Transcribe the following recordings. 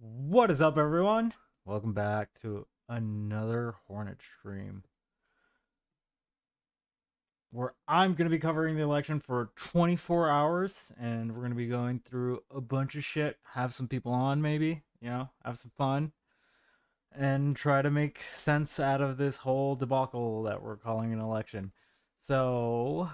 What is up, everyone? Welcome back to another Hornet stream where I'm going to be covering the election for 24 hours and we're going to be going through a bunch of shit, have some people on, maybe, have some fun, and try to make sense out of this whole debacle that we're calling an election. So,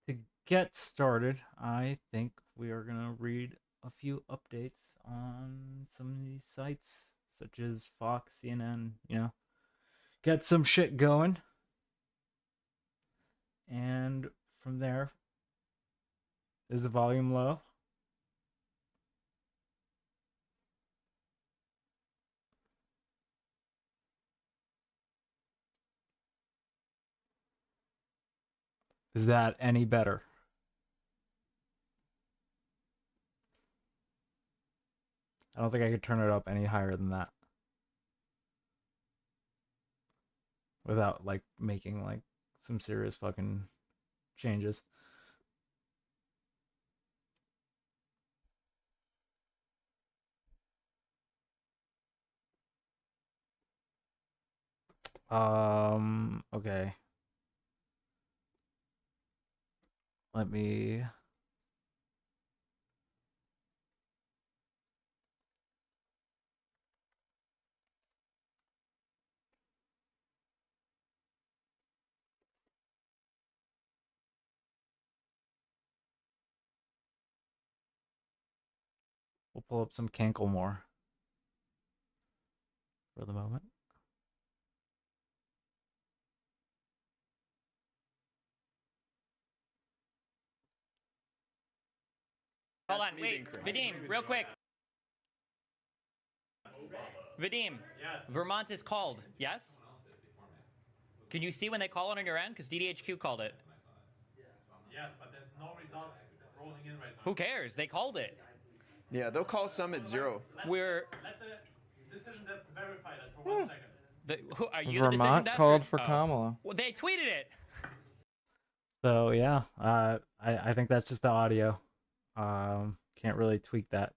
to get started, I think we are going to read a few updates on some of these sites, such as Fox, CNN, get some shit going. And from there, is the volume low? Is that any better? I don't think I could turn it up any higher than that without like making like some serious fucking changes. Okay. Let me we'll pull up some Cankle more for the moment. Hold on, wait, Vadim, real quick. Vadim, yes. Vermont is called, yes? Can you see when they call it on your end? Because DDHQ called it. Yes, but there's no results rolling in right now. Who cares? They called it. Yeah, they'll call some at zero. Let the decision desk verify that for 1 second. Who are you? The decision Vermont desk? called for Kamala. Well, they tweeted it. So yeah, I think that's just the audio. Can't really tweak that.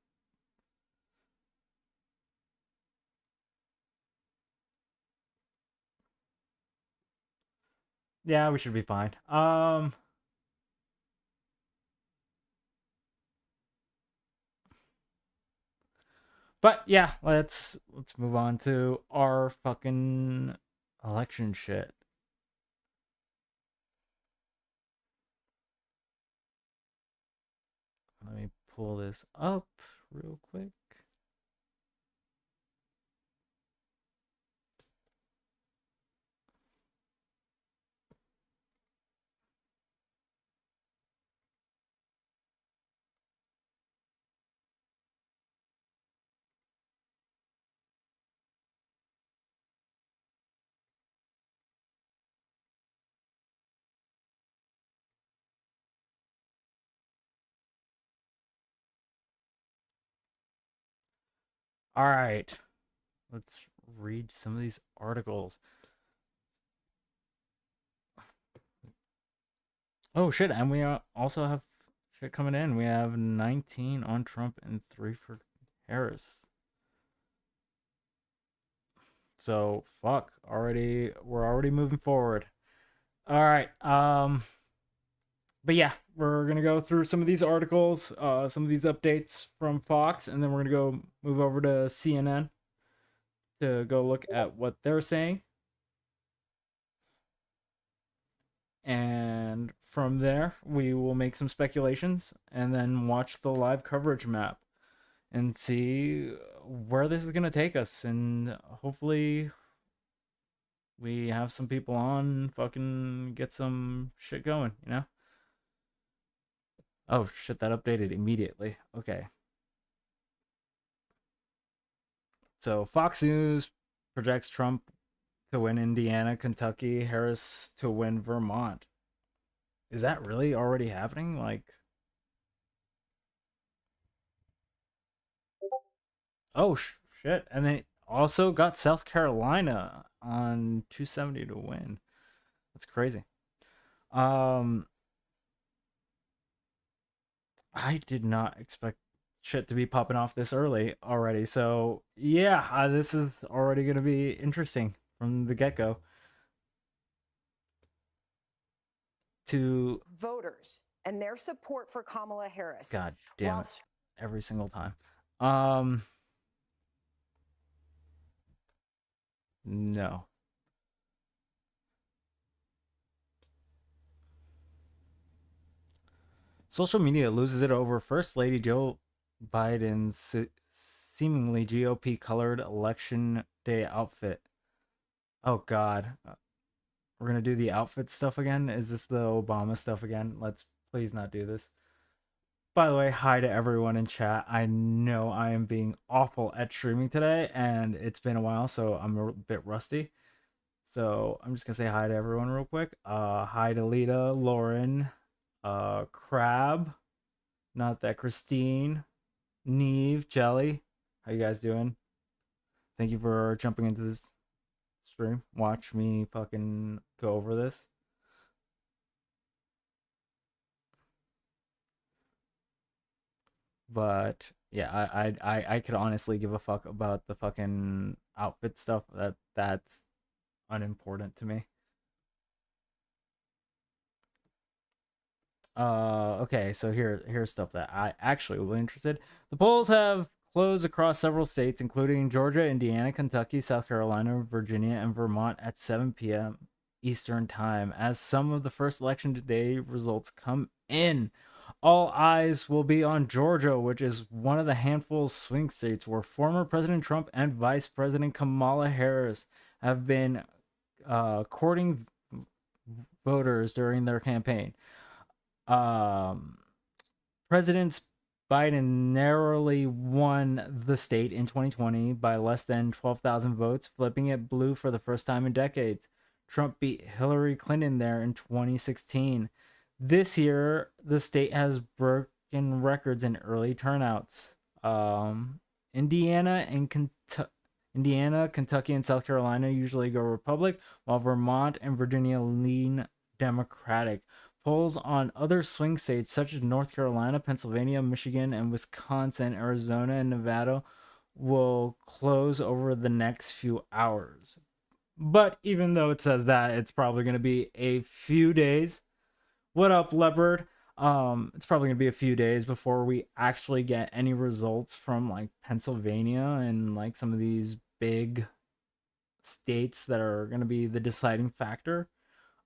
Yeah, we should be fine. But yeah, let's move on to our fucking election shit. Let me pull this up real quick. All right, let's read some of these articles. Oh shit, and we also have shit coming in. We have 19 on Trump and 3 for Harris. So fuck, we're already moving forward. All right, but yeah, we're gonna go through some of these articles, some of these updates from Fox, and then we're gonna go move over to CNN to go look at what they're saying. And from there, we will make some speculations and then watch the live coverage map and see where this is going to take us. And hopefully, we have some people on, fucking get some shit going, Oh shit, that updated immediately. Okay. So Fox News projects Trump to win Indiana, Kentucky, Harris to win Vermont. Is that really already happening? Like, oh shit! And they also got South Carolina on 270 to win. That's crazy. I did not expect shit to be popping off this early already. So yeah, this is already gonna be interesting from the get go. To voters and their support for Kamala Harris. God damn it, every single time. No. Social media loses it over First Lady Joe Biden's seemingly GOP colored election day outfit. Oh God, we're gonna do the outfit stuff again. Is this the Obama stuff again? Let's please not do this. By the way, hi to everyone in chat. I know I am being awful at streaming today, and it's been a while, so I'm a bit rusty. So I'm just gonna say hi to everyone real quick. Hi to Lita, Lauren, Crab, not that Christine, Neve, Jelly. How you guys doing? Thank you for jumping into this stream. Watch me fucking go over this. But yeah, I could honestly give a fuck about the fucking outfit stuff. That's unimportant to me. Okay, so here's stuff that I actually will be interested. The polls have closed across several states, including Georgia, Indiana, Kentucky, South Carolina, Virginia, and Vermont at 7 p.m. Eastern Time. As some of the first election day results come in, all eyes will be on Georgia, which is one of the handful of swing states where former President Trump and Vice President Kamala Harris have been courting voters during their campaign. President Biden narrowly won the state in 2020 by less than 12,000 votes, flipping it blue for the first time in decades. Trump beat Hillary Clinton there in 2016. This year, the state has broken records in early turnouts. Indiana, Kentucky, and South Carolina usually go Republican, while Vermont and Virginia lean Democratic. Polls on other swing states such as North Carolina, Pennsylvania, Michigan, and Wisconsin, Arizona, and Nevada will close over the next few hours. But even though it says that, it's probably going to be a few days. What up, Leopard? It's probably going to be a few days before we actually get any results from like Pennsylvania and like some of these big states that are going to be the deciding factor.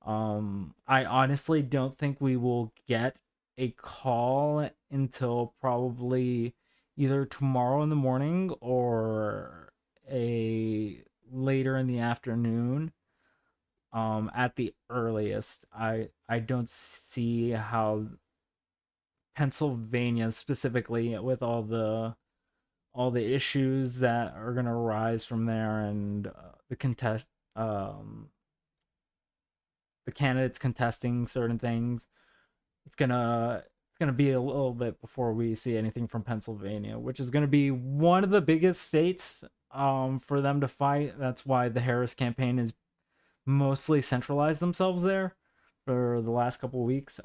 I honestly don't think we will get a call until probably either tomorrow in the morning or a later in the afternoon. At the earliest. I don't see how Pennsylvania specifically, with all the issues that are going to arise from there, and the candidates contesting certain things, it's gonna be a little bit before we see anything from Pennsylvania, which is gonna be one of the biggest states for them to fight. That's why the Harris campaign is mostly centralized themselves there for the last couple of weeks.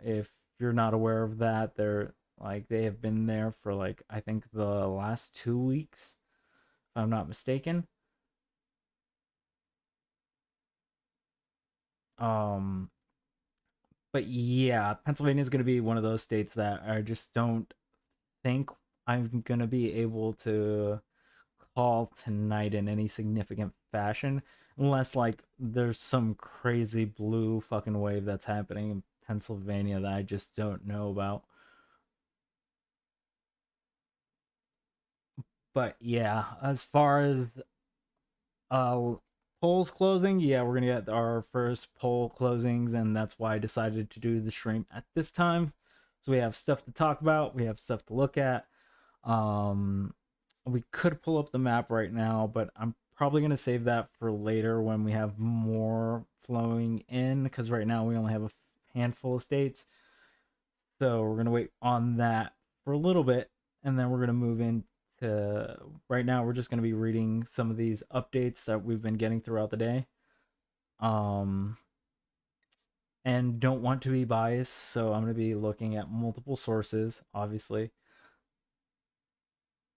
If you're not aware of that, they have been there for like I think the last 2 weeks, if I'm not mistaken. But yeah, Pennsylvania is going to be one of those states that I just don't think I'm going to be able to call tonight in any significant fashion, unless like there's some crazy blue fucking wave that's happening in Pennsylvania that I just don't know about. But yeah, as far as polls closing, yeah, we're gonna get our first poll closings, and that's why I decided to do the stream at this time. So we have stuff to talk about, we have stuff to look at. We could pull up the map right now, but I'm probably gonna save that for later when we have more flowing in, because right now we only have a handful of states. So we're gonna wait on that for a little bit, and then we're gonna move in right now we're just going to be reading some of these updates that we've been getting throughout the day, and don't want to be biased, so I'm going to be looking at multiple sources, obviously.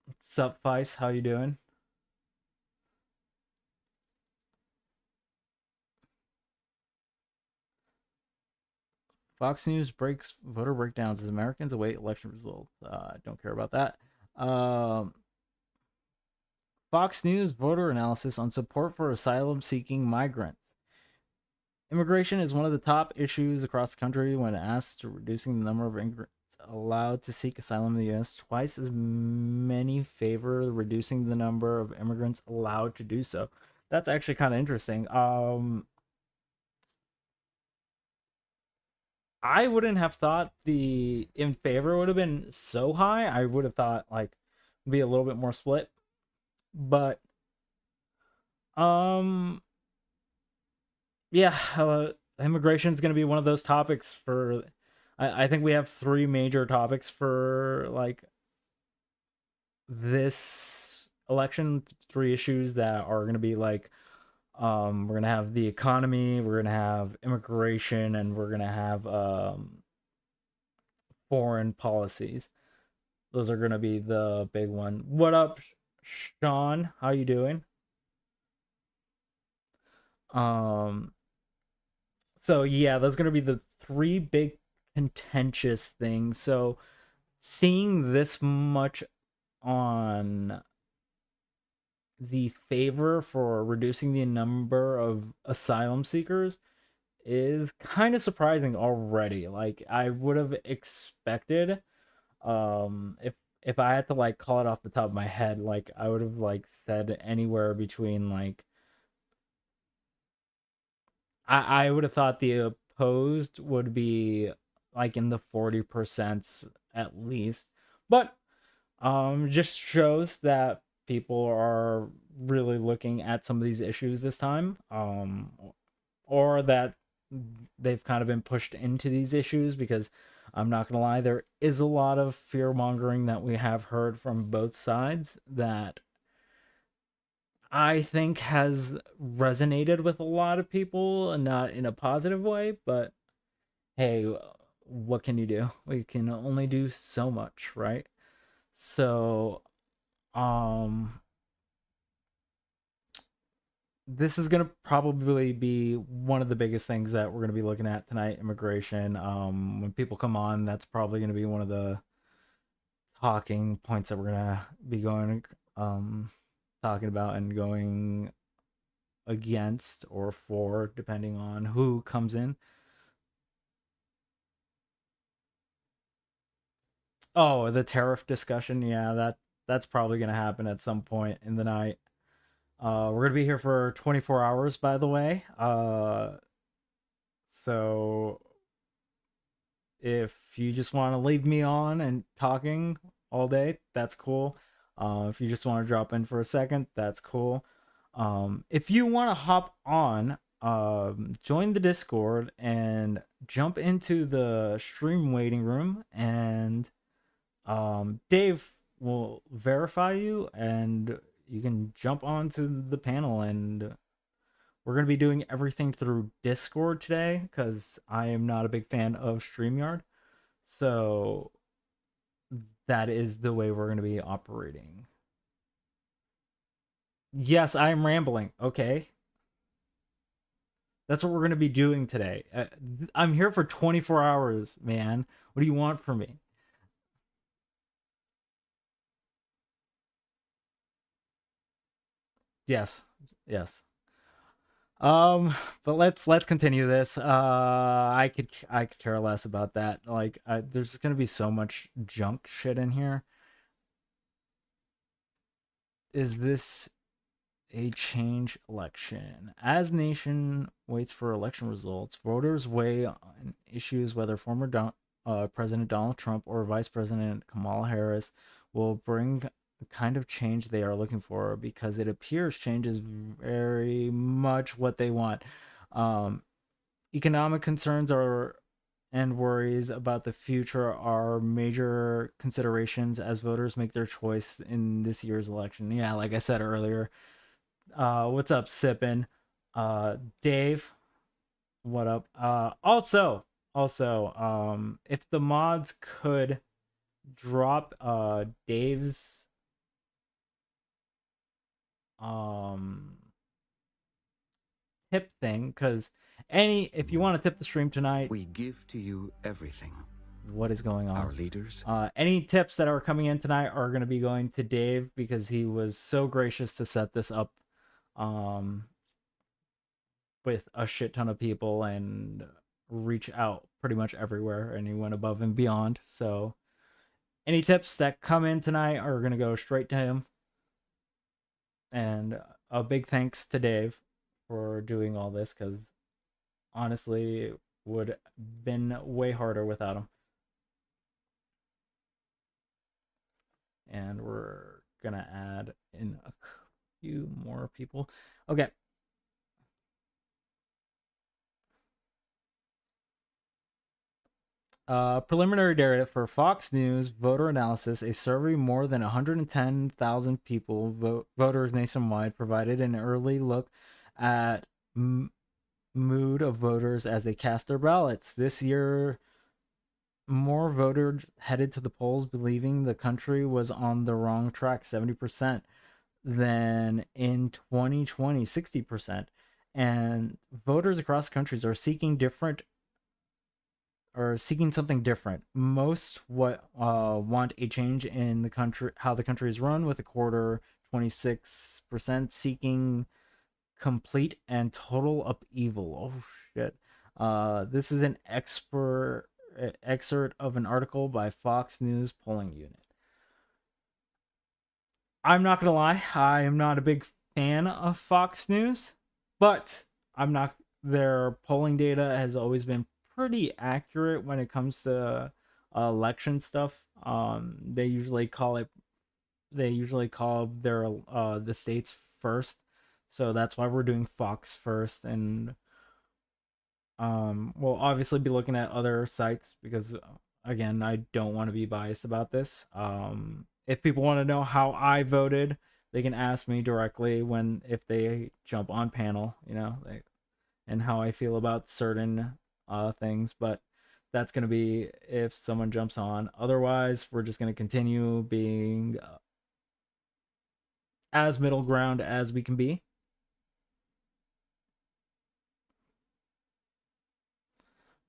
What's up, Vice? How you doing? Fox News breaks voter breakdowns as Americans await election results. Don't care about that. Um, Fox News voter analysis on support for asylum seeking migrants. Immigration is one of the top issues across the country when asked to reducing the number of immigrants allowed to seek asylum in the U.S. Twice as many favor reducing the number of immigrants allowed to do so. That's actually kind of interesting. I wouldn't have thought the in favor would have been so high. I would have thought like be a little bit more split. But um yeah, immigration is going to be one of those topics for I think we have three major topics for like this election, three issues that are going to be like we're going to have the economy, we're going to have immigration, and we're going to have foreign policies. Those are going to be the big one. What up, Sean? How you doing? Um so yeah, those are going to be the three big contentious things. So seeing this much on the favor for reducing the number of asylum seekers is kind of surprising already. Like I would have expected if I had to like call it off the top of my head, like I would have like said anywhere between like I would have thought the opposed would be like in the 40% at least. But just shows that people are really looking at some of these issues this time. Or that they've kind of been pushed into these issues because I'm not gonna lie, there is a lot of fear mongering that we have heard from both sides that I think has resonated with a lot of people and not in a positive way, but hey, what can you do? We can only do so much, right? So, um this is going to probably be one of the biggest things that we're going to be looking at tonight, immigration. When people come on, that's probably going to be one of the talking points that we're going to be going talking about and going against or for, depending on who comes in. Oh, the tariff discussion. Yeah, that's probably going to happen at some point in the night. We're going to be here for 24 hours, by the way. So if you just want to leave me on and talking all day, that's cool. If you just want to drop in for a second, that's cool. If you want to hop on, join the Discord and jump into the stream waiting room, and Dave will verify you, and you can jump onto the panel. And we're going to be doing everything through Discord today because I am not a big fan of StreamYard. So that is the way we're going to be operating. Yes, I'm rambling. Okay. That's what we're going to be doing today. I'm here for 24 hours, man. What do you want from me? Yes. Yes. But let's continue this. I could care less about that. Like there's going to be so much junk shit in here. Is this a change election? As nation waits for election results, voters weigh on issues whether former President Donald Trump or Vice President Kamala Harris will bring the kind of change they are looking for, because it appears change is very much what they want. Um, Economic concerns are and worries about the future are major considerations as voters make their choice in this year's election. Yeah, like I said earlier. What's up, Sippin? Dave, what up? Also, if the mods could drop Dave's tip thing, because if you want to tip the stream tonight, We give to you everything. what is going on? Our leaders. Any tips that are coming in tonight are going to be going to Dave, because he was so gracious to set this up with a shit ton of people and reach out pretty much everywhere, and he went above and beyond. So any tips that come in tonight are going to go straight to him. And a big thanks to Dave for doing all this, because honestly, it would have been way harder without him. And we're gonna add in a few more people. Okay. Preliminary data for Fox News voter analysis. A survey more than 110,000 people, voters nationwide, provided an early look at mood of voters as they cast their ballots. This year, more voters headed to the polls believing the country was on the wrong track, 70%, than in 2020, 60%. And voters across countries are seeking something different. Most want a change in the country, how the country is run, with a quarter, 26%, seeking complete and total upheaval. Oh shit. This is an excerpt of an article by Fox News polling unit. I'm not gonna lie, I am not a big fan of Fox News, but their polling data has always been pretty accurate when it comes to election stuff. They usually call their the states first, so that's why we're doing Fox first. And we'll obviously be looking at other sites, because again, I don't want to be biased about this. If people want to know how I voted, they can ask me directly if they jump on panel, and how I feel about certain things. But that's going to be if someone jumps on. Otherwise, we're just going to continue being as middle ground as we can be.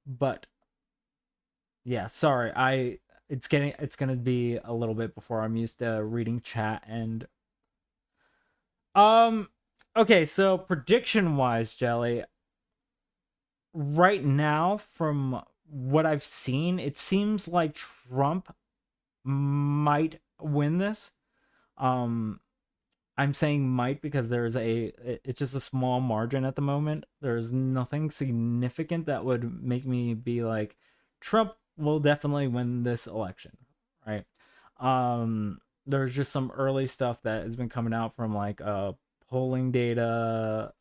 But yeah, sorry, it's gonna be a little bit before I'm used to reading chat. And okay, so prediction wise, Jelly, right now, from what I've seen, it seems like Trump might win this. I'm saying might because it's just a small margin at the moment. There's nothing significant that would make me be like, Trump will definitely win this election, right? There's just some early stuff that has been coming out from like polling data,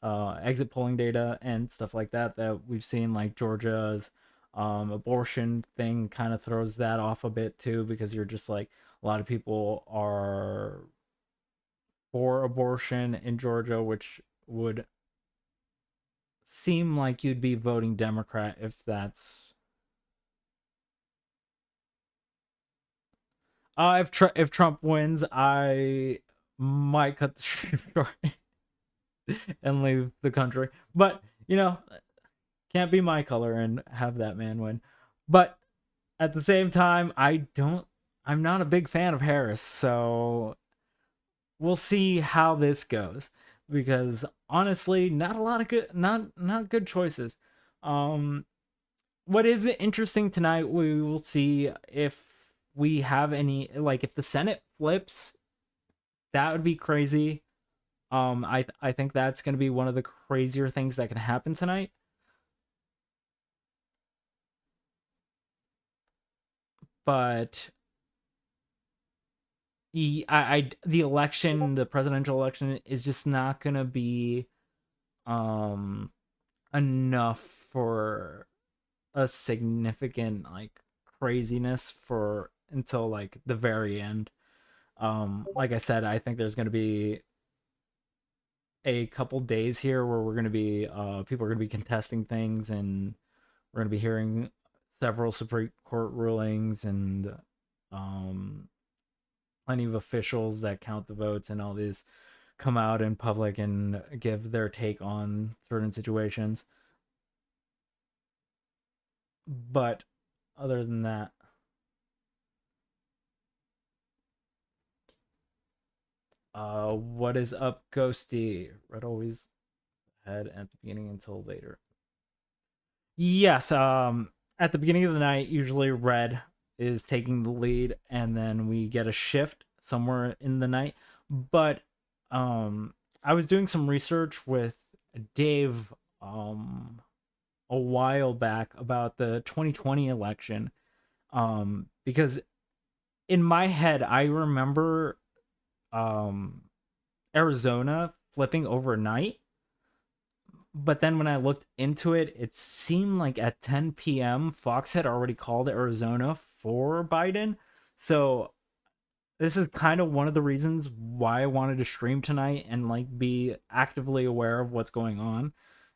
exit polling data, and stuff like that we've seen. Like Georgia's abortion thing kind of throws that off a bit too, because you're just like, a lot of people are for abortion in Georgia, which would seem like you'd be voting Democrat if that's if Trump wins, I might cut the stream short and leave the country. But can't be my color and have that man win. But at the same time, I'm not a big fan of Harris, so we'll see how this goes, because honestly, not a lot of not good choices. What is interesting tonight, we will see if we have any, like, if the Senate flips, that would be crazy. I think that's going to be one of the crazier things that can happen tonight. But the election, the presidential election, is just not going to be enough for a significant like craziness for until like the very end. Like I said, I think there's going to be a couple days here where we're going to be people are going to be contesting things, and we're going to be hearing several Supreme Court rulings, and plenty of officials that count the votes, and all these come out in public and give their take on certain situations. But other than that, what is up, Ghosty? Red always had at the beginning until later. Yes, at the beginning of the night, usually Red is taking the lead, and then we get a shift somewhere in the night. But I was doing some research with Dave a while back about the 2020 election, because in my head I remember Arizona flipping overnight, but then when I looked into it, it seemed like at 10 p.m. Fox had already called Arizona for Biden. So this is kind of one of the reasons why I wanted to stream tonight and like be actively aware of what's going on,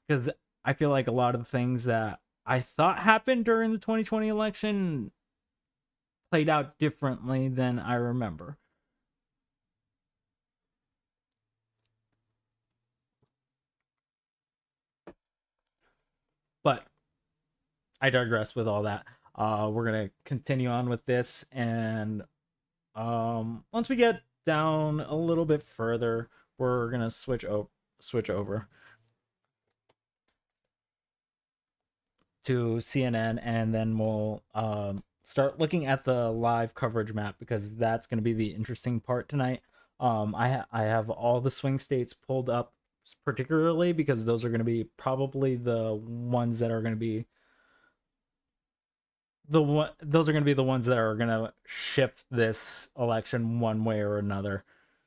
because I feel like a lot of the things that I thought happened during the 2020 election played out differently than I remember. But I digress with all that. We're gonna continue on with this, and once we get down a little bit further, we're gonna switch over to CNN, and then we'll start looking at the live coverage map, because that's going to be the interesting part tonight. I have all the swing states pulled up, particularly because those are going to be probably the ones that are going to be those are going to be the ones that are going to shift this election one way or another.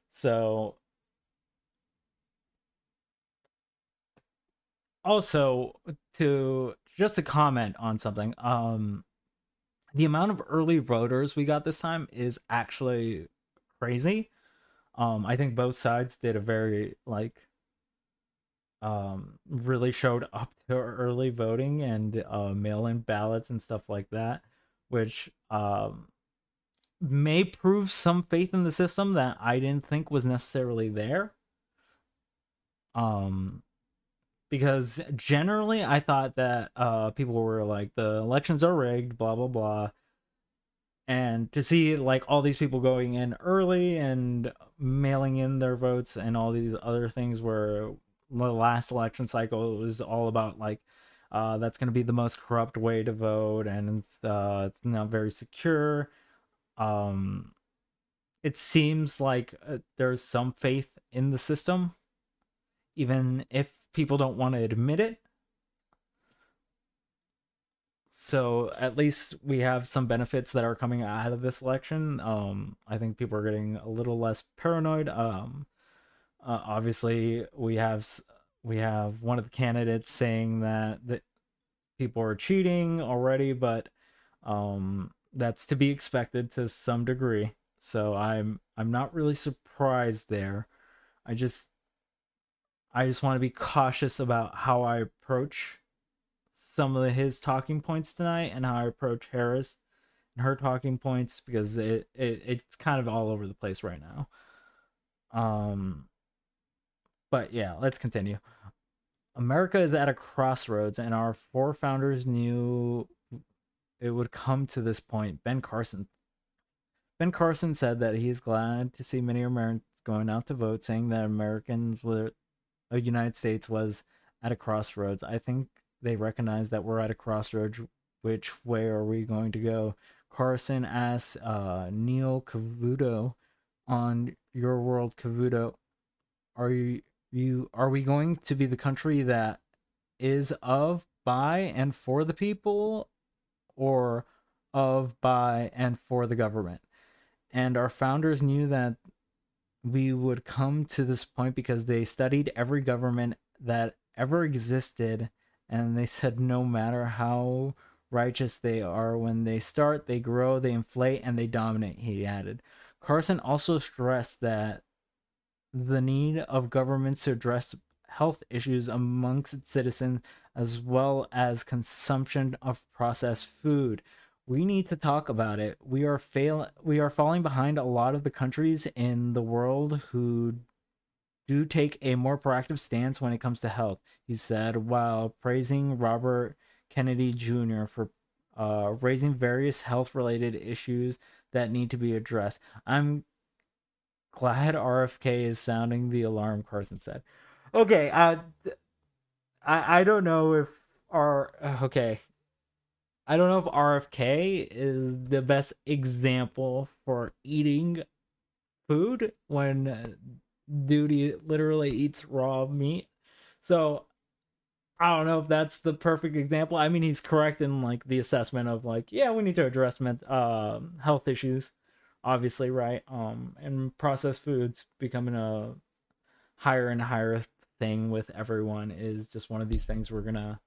So also, to just a comment on something, the amount of early voters we got this time is actually crazy. I think both sides did a very really showed up to early voting and mail-in ballots and stuff like that, which may prove some faith in the system that I didn't think was necessarily there. Because generally I thought that people were like, the elections are rigged, blah blah blah. And to see like all these people going in early and mailing in their votes and all these other things, where the last election cycle was all about like that's going to be the most corrupt way to vote, and it's not very secure. It seems like there's some faith in the system, even if people don't want to admit it. So at least we have some benefits that are coming out of this election. I think people are getting a little less paranoid. Obviously, we have one of the candidates saying that people are cheating already, but that's to be expected to some degree. So I'm not really surprised there. I just want to be cautious about how I approach some of his talking points tonight, and how I approach Harris and her talking points, because it's kind of all over the place right now. But yeah, let's continue. America is at a crossroads, and our four founders knew it would come to this point. Ben Carson said that he is glad to see many Americans going out to vote, saying that the United States was at a crossroads. I think they recognize that we're at a crossroads. Which way are we going to go? Carson asks Neil Cavuto on Your World. Cavuto, are we going to be the country that is of, by, and for the people, or of, by, and for the government? And our founders knew that we would come to this point because they studied every government that ever existed, and they said no matter how righteous they are, when they start, they grow, they inflate, and they dominate, he added. Carson also stressed that the need of governments to address health issues amongst its citizens, as well as consumption of processed food. We need to talk about it. We are falling behind a lot of the countries in the world who do take a more proactive stance when it comes to health, he said, while praising Robert Kennedy Jr. for raising various health related issues that need to be addressed. I'm glad RFK is sounding the alarm, Carson said. Okay, I don't know if okay. I don't know if RFK is the best example for eating food when dude literally eats raw meat. So I don't know if that's the perfect example. I mean, he's correct in like the assessment of like, yeah, we need to address health issues, obviously, right? And processed foods becoming a higher and higher thing with everyone is just one of these things we're gonna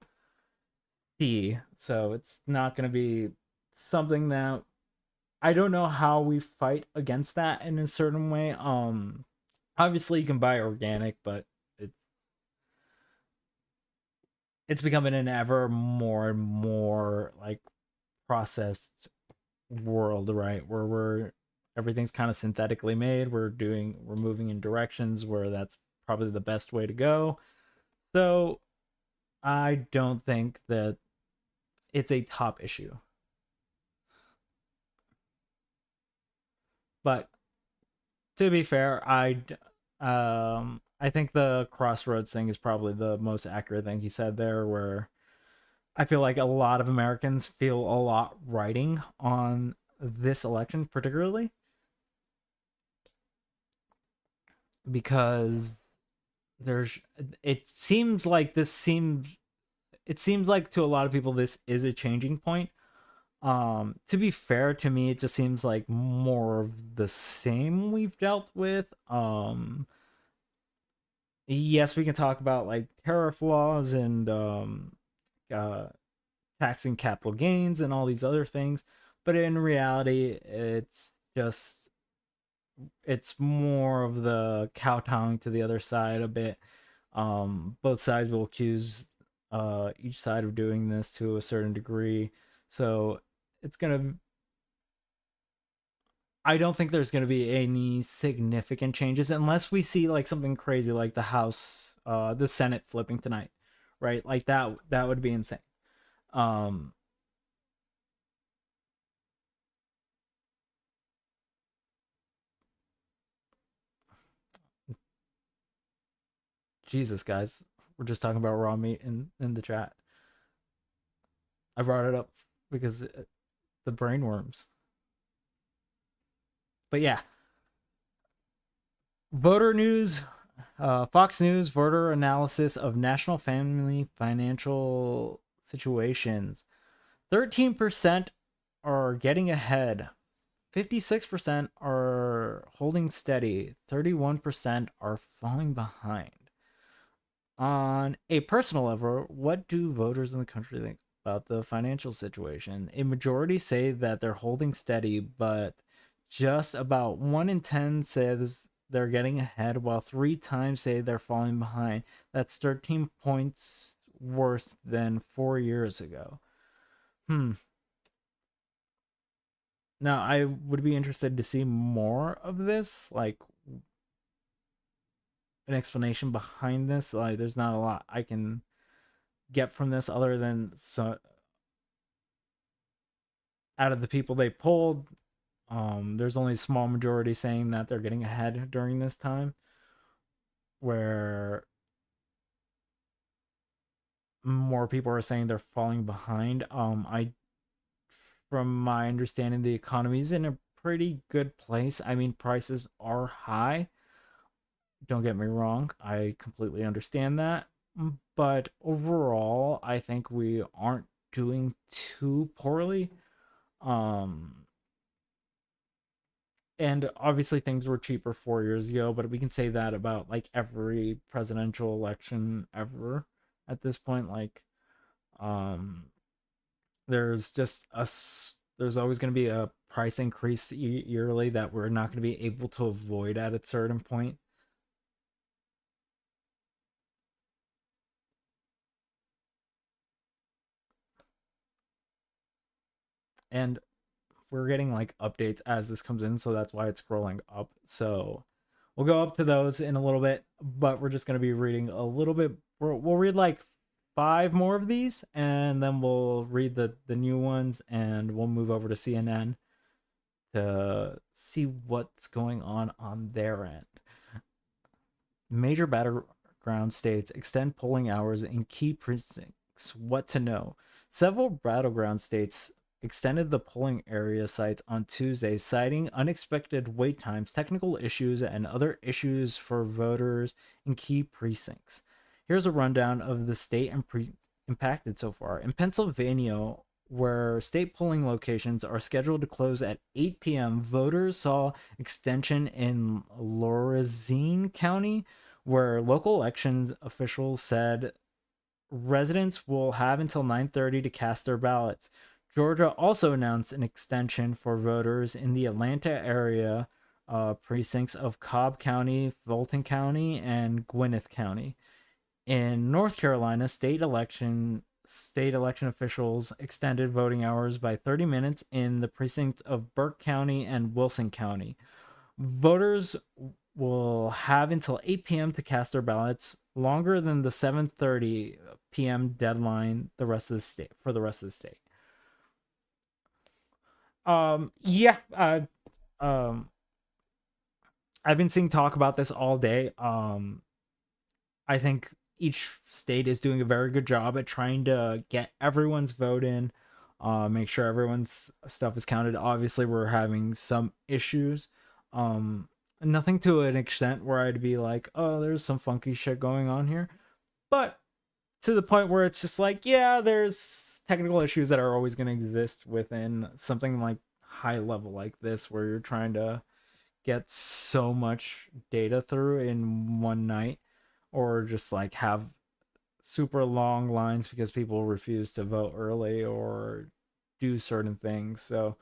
see. So it's not gonna be something that I don't know how we fight against that in a certain way. Obviously you can buy organic, but it's it's becoming an ever more and more like processed world, right? Where we're everything's kind of synthetically made. We're moving in directions where that's probably the best way to go. So I don't think that it's a top issue. But to be fair, I think the crossroads thing is probably the most accurate thing he said there, where I feel like a lot of Americans feel a lot riding on this election, particularly because there's it seems like to a lot of people this is a changing point. To be fair, to me it just seems like more of the same we've dealt with. Yes, we can talk about like tariff laws and uh taxing capital gains and all these other things, but in reality it's more of the kowtowing to the other side a bit. Both sides will accuse each side of doing this to a certain degree, so it's gonna I don't think there's gonna be any significant changes unless we see like something crazy like the Senate flipping tonight, right? Like that would be insane. um Jesus, guys, we're just talking about raw meat in the chat. I brought it up because the brainworms. But yeah, voter news. Fox News voter analysis of national family financial situations. 13% are getting ahead. 56% are holding steady. 31% are falling behind. On a personal level, what do voters in the country think about the financial situation? A majority say that they're holding steady, but just about 1 in 10 says they're getting ahead, while 3 times say they're falling behind. That's 13 points worse than 4 years ago. Now, I would be interested to see more of this, like an explanation behind this. Like, there's not a lot I can get from this other than out of the people they polled, there's only a small majority saying that they're getting ahead during this time, where more people are saying they're falling behind. From my understanding, the economy is in a pretty good place. I mean, prices are high. Don't get me wrong, I completely understand that. But overall, I think we aren't doing too poorly. And obviously things were cheaper 4 years ago, but we can say that about like every presidential election ever at this point. Like, um, there's just there's always going to be a price increase yearly that we're not going to be able to avoid at a certain point. And we're getting like updates as this comes in, so that's why it's scrolling up. So We'll go up to those in a little bit, but we're just going to be reading a little bit. We'll read like 5 more of these, and then we'll read the new ones, and we'll move over to CNN to see what's going on their end. Major battleground states extend polling hours in key precincts. What to know? Several battleground states extended the polling area sites on Tuesday, citing unexpected wait times, technical issues, and other issues for voters in key precincts. Here's a rundown of the state impacted so far. In Pennsylvania, where state polling locations are scheduled to close at 8 p.m., voters saw extension in Lorraine County, where local elections officials said residents will have until 9:30 to cast their ballots. Georgia also announced an extension for voters in the Atlanta area precincts of Cobb County, Fulton County, and Gwinnett County. In North Carolina, state election officials extended voting hours by 30 minutes in the precincts of Burke County and Wilson County. Voters will have until 8 p.m. to cast their ballots, longer than the 7:30 p.m. deadline for the rest of the state. Yeah, I've been seeing talk about this all day. I think each state is doing a very good job at trying to get everyone's vote in, make sure everyone's stuff is counted. Obviously, we're having some issues. Nothing to an extent where I'd be like, oh, there's some funky shit going on here. But to the point where it's just like, yeah, there's technical issues that are always going to exist within something like high level like this, where you're trying to get so much data through in one night, or just like have super long lines because people refuse to vote early or do certain things. So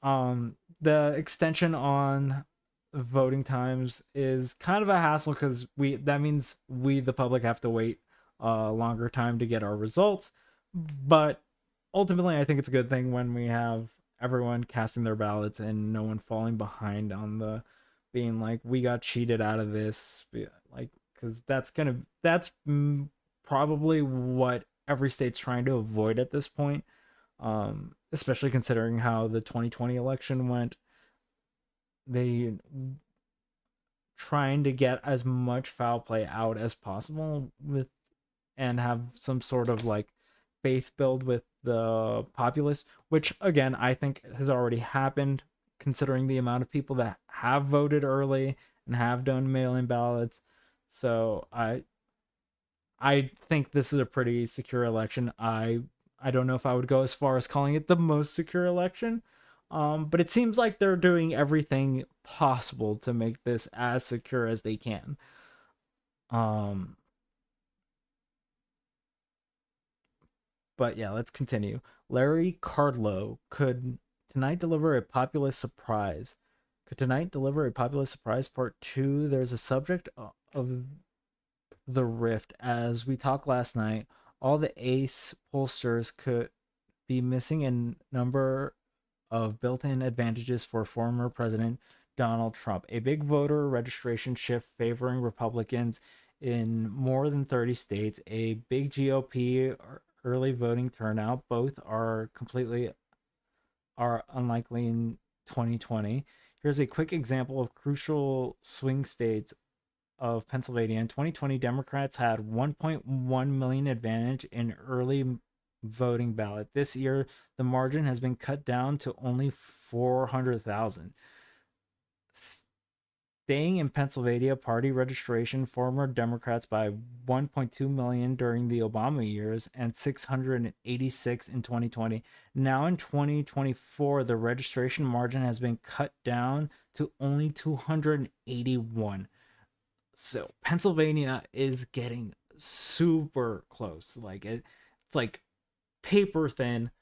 the extension on voting times is kind of a hassle, because that means we the public have to wait a longer time to get our results. But ultimately, I think it's a good thing when we have everyone casting their ballots and no one falling behind on the being like, we got cheated out of this, like, because that's probably what every state's trying to avoid at this point, especially considering how the 2020 election went. They trying to get as much foul play out as possible with, and have some sort of like faith build with the populace, which again I think has already happened, considering the amount of people that have voted early and have done mail-in ballots. So I think this is a pretty secure election. I don't know if I would go as far as calling it the most secure election, but it seems like they're doing everything possible to make this as secure as they can. But yeah, let's continue. Larry Kudlow could tonight deliver a populist surprise. Could tonight deliver a populist surprise part 2? There's a subject of the rift. As we talked last night, all the ace pollsters could be missing a number of built-in advantages for former President Donald Trump. A big voter registration shift favoring Republicans in more than 30 states, a big GOP early voting turnout. Both are unlikely in 2020. Here's a quick example of crucial swing states of Pennsylvania. In 2020, Democrats had 1.1 million advantage in early voting ballot. This year, the margin has been cut down to only 400,000. Staying in Pennsylvania, party registration former Democrats by 1.2 million during the Obama years and 686 in 2020. Now in 2024, the registration margin has been cut down to only 281. So Pennsylvania is getting super close. Like it's like paper thin.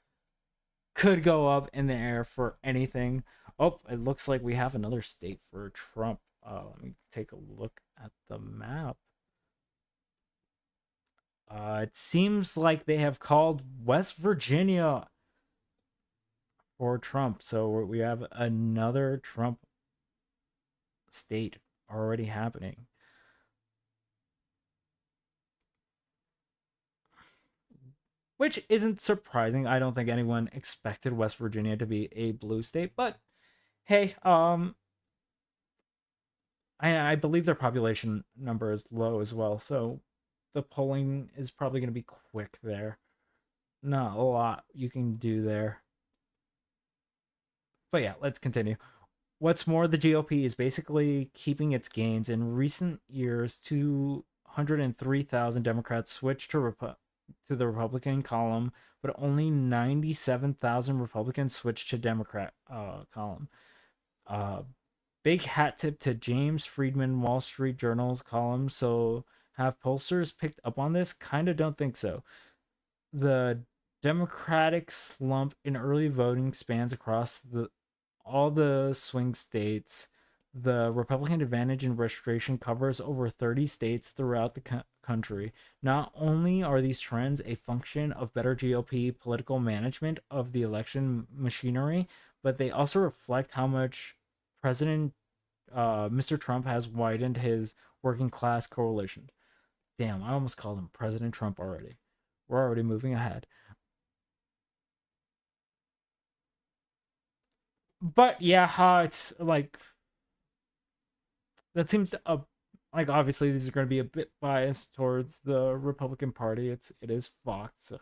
Could go up in the air for anything. Oh, it looks like we have another state for Trump. Let me take a look at the map. It seems like they have called West Virginia for Trump. So we have another Trump state already happening. Which isn't surprising. I don't think anyone expected West Virginia to be a blue state, but hey, I believe their population number is low as well, so the polling is probably going to be quick there. Not a lot you can do there. But yeah, let's continue. What's more, the GOP is basically keeping its gains. In recent years, 203,000 Democrats switched to the Republican column, but only 97,000 Republicans switched to Democrat column. Big hat tip to James Friedman, Wall Street Journal's column. So have pollsters picked up on this? Kind of don't think so. The Democratic slump in early voting spans across all the swing states. The Republican advantage in registration covers over 30 states throughout the country. Not only are these trends a function of better GOP political management of the election machinery, but they also reflect how much President Mr. Trump has widened his working class coalition. Damn, I almost called him President Trump already. We're already moving ahead. But yeah, it's like that seems to like obviously these are going to be a bit biased towards the Republican Party. It is Fox, so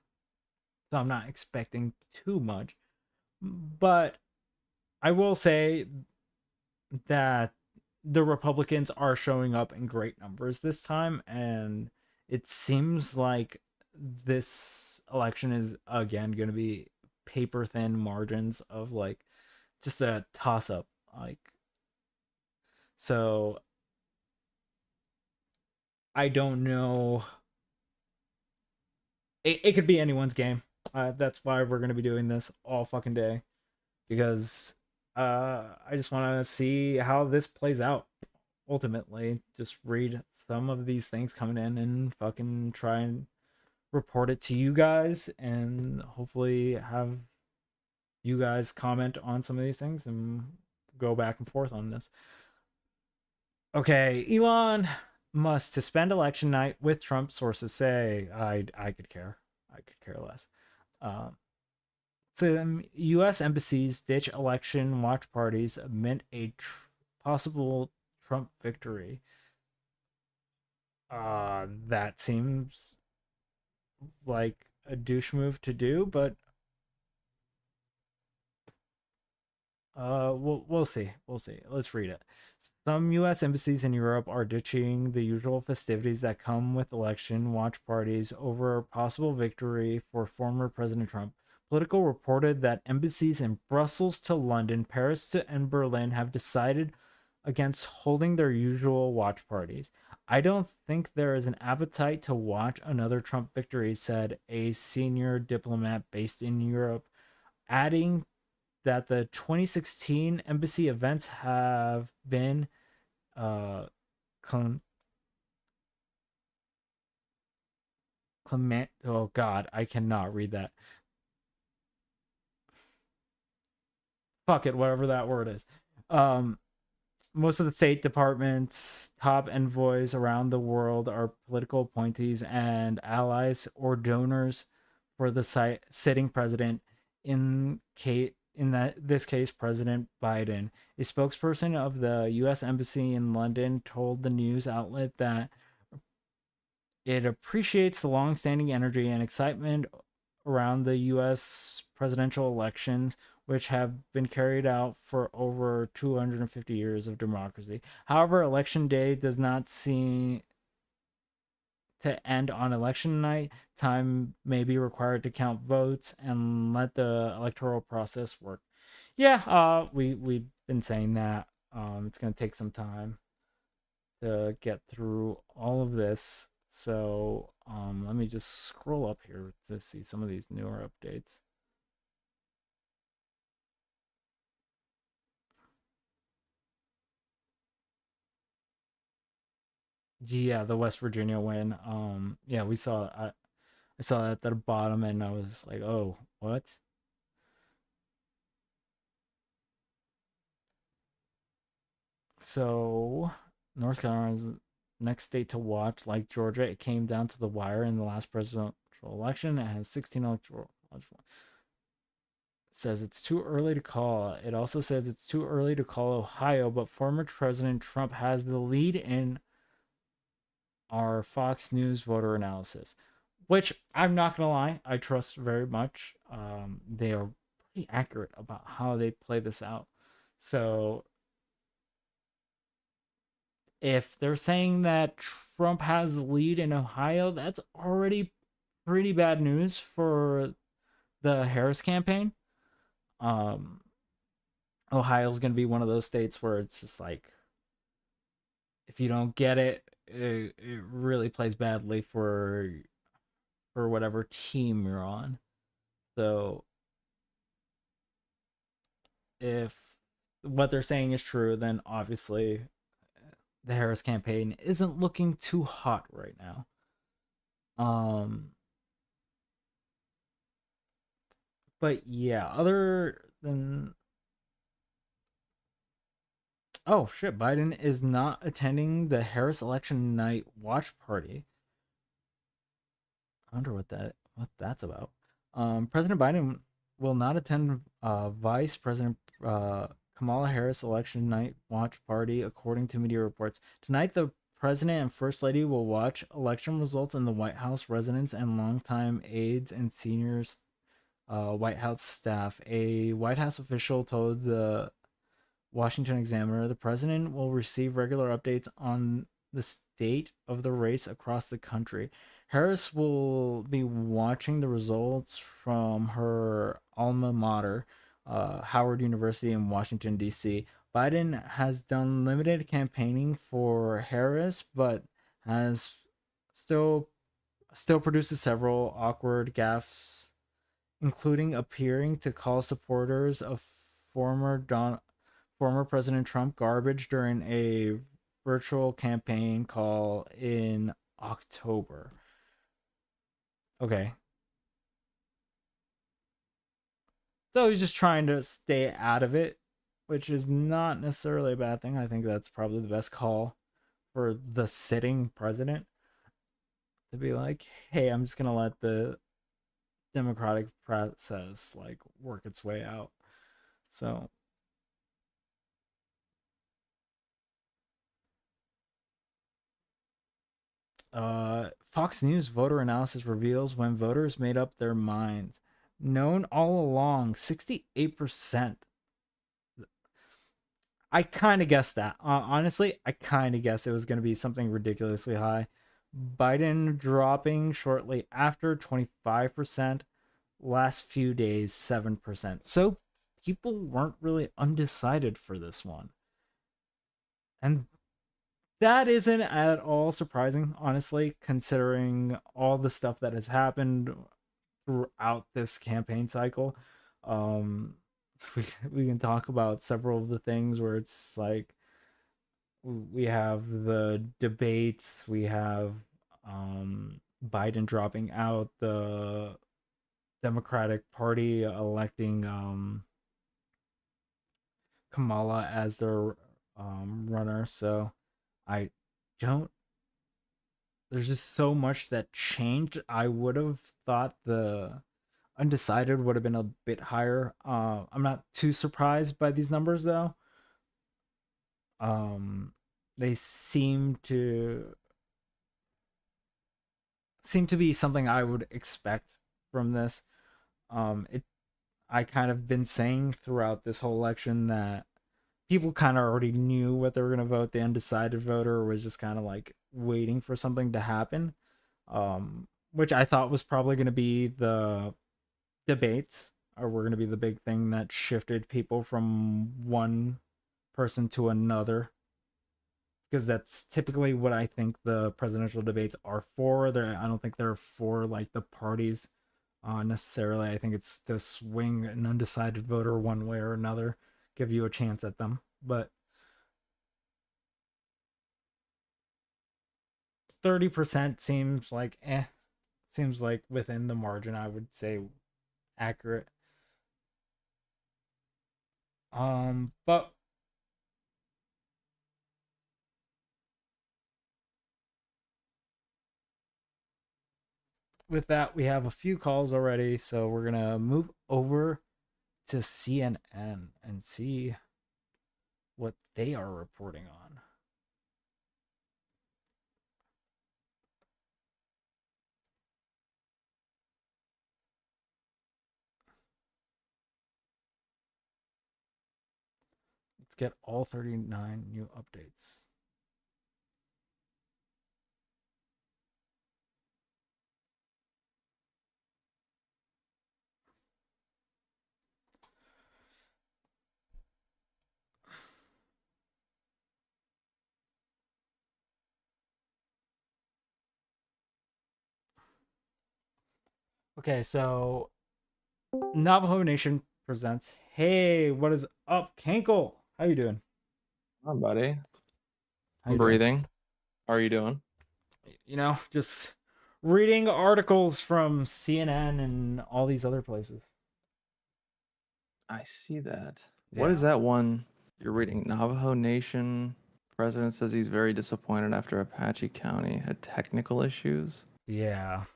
I'm not expecting too much. But I will say that the Republicans are showing up in great numbers this time, and it seems like this election is again going to be paper thin margins of like just a toss up. Like, so I don't know. It could be anyone's game. That's why we're going to be doing this all fucking day, because I just want to see how this plays out. Ultimately, just read some of these things coming in and fucking try and report it to you guys, and hopefully have you guys comment on some of these things and go back and forth on this. Okay, Elon Musk to spend election night with Trump, sources say. I could care. I could care less. Some U.S. embassies ditch election watch parties amid a possible Trump victory. That seems like a douche move to do, but we'll see. We'll see. Let's read it. Some U.S. embassies in Europe are ditching the usual festivities that come with election watch parties over a possible victory for former President Trump. Politico reported that embassies in Brussels to London, Paris to and Berlin have decided against holding their usual watch parties. I don't think there is an appetite to watch another Trump victory, said a senior diplomat based in Europe, adding that the 2016 embassy events have been clement. Oh God, I cannot read that. Fuck it, whatever that word is. Most of the State Department's top envoys around the world are political appointees and allies or donors for the sitting president. This case, President Biden. A spokesperson of the U.S. Embassy in London told the news outlet that it appreciates the long-standing energy and excitement around the U.S. presidential elections, which have been carried out for over 250 years of democracy. However, election day does not seem to end on election night. Time may be required to count votes and let the electoral process work. Yeah, we've been saying that. It's gonna take some time to get through all of this. So let me just scroll up here to see some of these newer updates. Yeah, the West Virginia win. Yeah, we saw. I saw that at the bottom, and I was like, "Oh, what?" So North Carolina's the next state to watch. Like Georgia, it came down to the wire in the last presidential election. It has 16 electoral. It says it's too early to call. It also says it's too early to call Ohio, but former President Trump has the lead in our Fox News voter analysis, which I'm not gonna lie, I trust very much. They are pretty accurate about how they play this out. So if they're saying that Trump has the lead in Ohio, that's already pretty bad news for the Harris campaign. Um, Ohio's going to be one of those states where it's just like, if you don't get it, it really plays badly for whatever team you're on. So if what they're saying is true, then obviously the Harris campaign isn't looking too hot right now. But yeah, other than, oh shit, Biden is not attending the Harris election night watch party. I wonder what that's about. President Biden will not attend Vice President Kamala Harris election night watch party, according to media reports. Tonight, the president and first lady will watch election results in the White House residence and longtime aides and seniors White House staff. A White House official told the Washington Examiner the president will receive regular updates on the state of the race across the country. Harris will be watching the results from her alma mater, Howard University in Washington, D.C. Biden has done limited campaigning for Harris, but has still produces several awkward gaffes, including appearing to call supporters of former President Trump garbage during a virtual campaign call in October. Okay. So he's just trying to stay out of it, which is not necessarily a bad thing. I think that's probably the best call for the sitting president, to be like, hey, I'm just going to let the democratic process like work its way out. So Fox News voter analysis reveals when voters made up their minds. Known all along, 68%. I kind of guessed that. Honestly, I kind of guessed it was going to be something ridiculously high. Biden dropping shortly after, 25%. Last few days, 7%. So people weren't really undecided for this one. And that isn't at all surprising, honestly, considering all the stuff that has happened throughout this campaign cycle. Um, we can talk about several of the things where it's like we have the debates, we have Biden dropping out, the Democratic Party electing Kamala as their runner. So I don't. There's just so much that changed. I would have thought the undecided would have been a bit higher. I'm not too surprised by these numbers though. Um, they seem to be something I would expect from this. It I kind of been saying throughout this whole election that people kind of already knew what they were going to vote. The undecided voter was just kind of like waiting for something to happen, which I thought was probably going to be the debates, or were going to be the big thing that shifted people from one person to another. Because that's typically what I think the presidential debates are for. I don't think they're for like the parties necessarily. I think it's to swing an undecided voter one way or another, give you a chance at them. But 30% seems like seems like within the margin. I would say accurate. But with that, we have a few calls already, so we're gonna move over to CNN and see what they are reporting on. Let's get all 39 new updates. Okay, so Navajo Nation presents. Hey, what is up, Kankle? How you doing? Hi, buddy. How I'm you doing? breathing. How are you doing? You know, just reading articles from CNN and all these other places. I see that. What Yeah. is that one you're reading? Navajo Nation president says he's very disappointed after Apache County had technical issues. Yeah.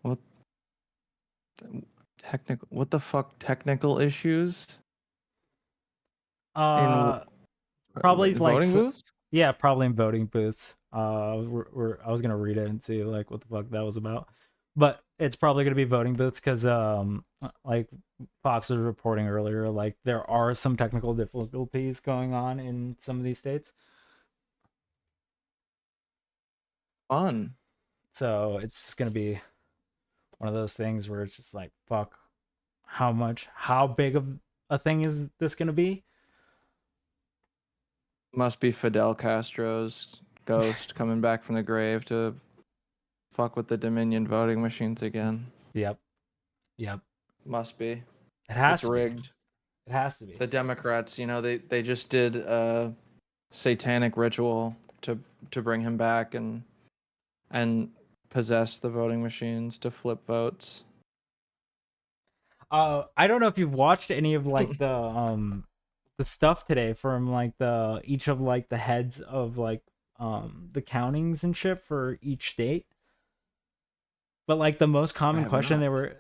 What technical? What the fuck? Technical issues in Probably like voting booths? yeah, probably in voting booths. I was gonna read it and see like what the fuck that was about, but it's probably gonna be voting booths because like Fox was reporting earlier, like there are some technical difficulties going on in some of these states. Fun. So it's just gonna be one of those things where it's just like fuck, how big of a thing is this gonna be? Must be Fidel Castro's ghost coming back from the grave to fuck with the Dominion voting machines again. Yep. Yep. Must be. It has It's to be. rigged. It has to be. The Democrats, they just did a satanic ritual to bring him back and possess the voting machines to flip votes. I don't know if you've watched any of like the stuff today from like the each of like the heads of like the countings and shit for each state. But like the most common have question not.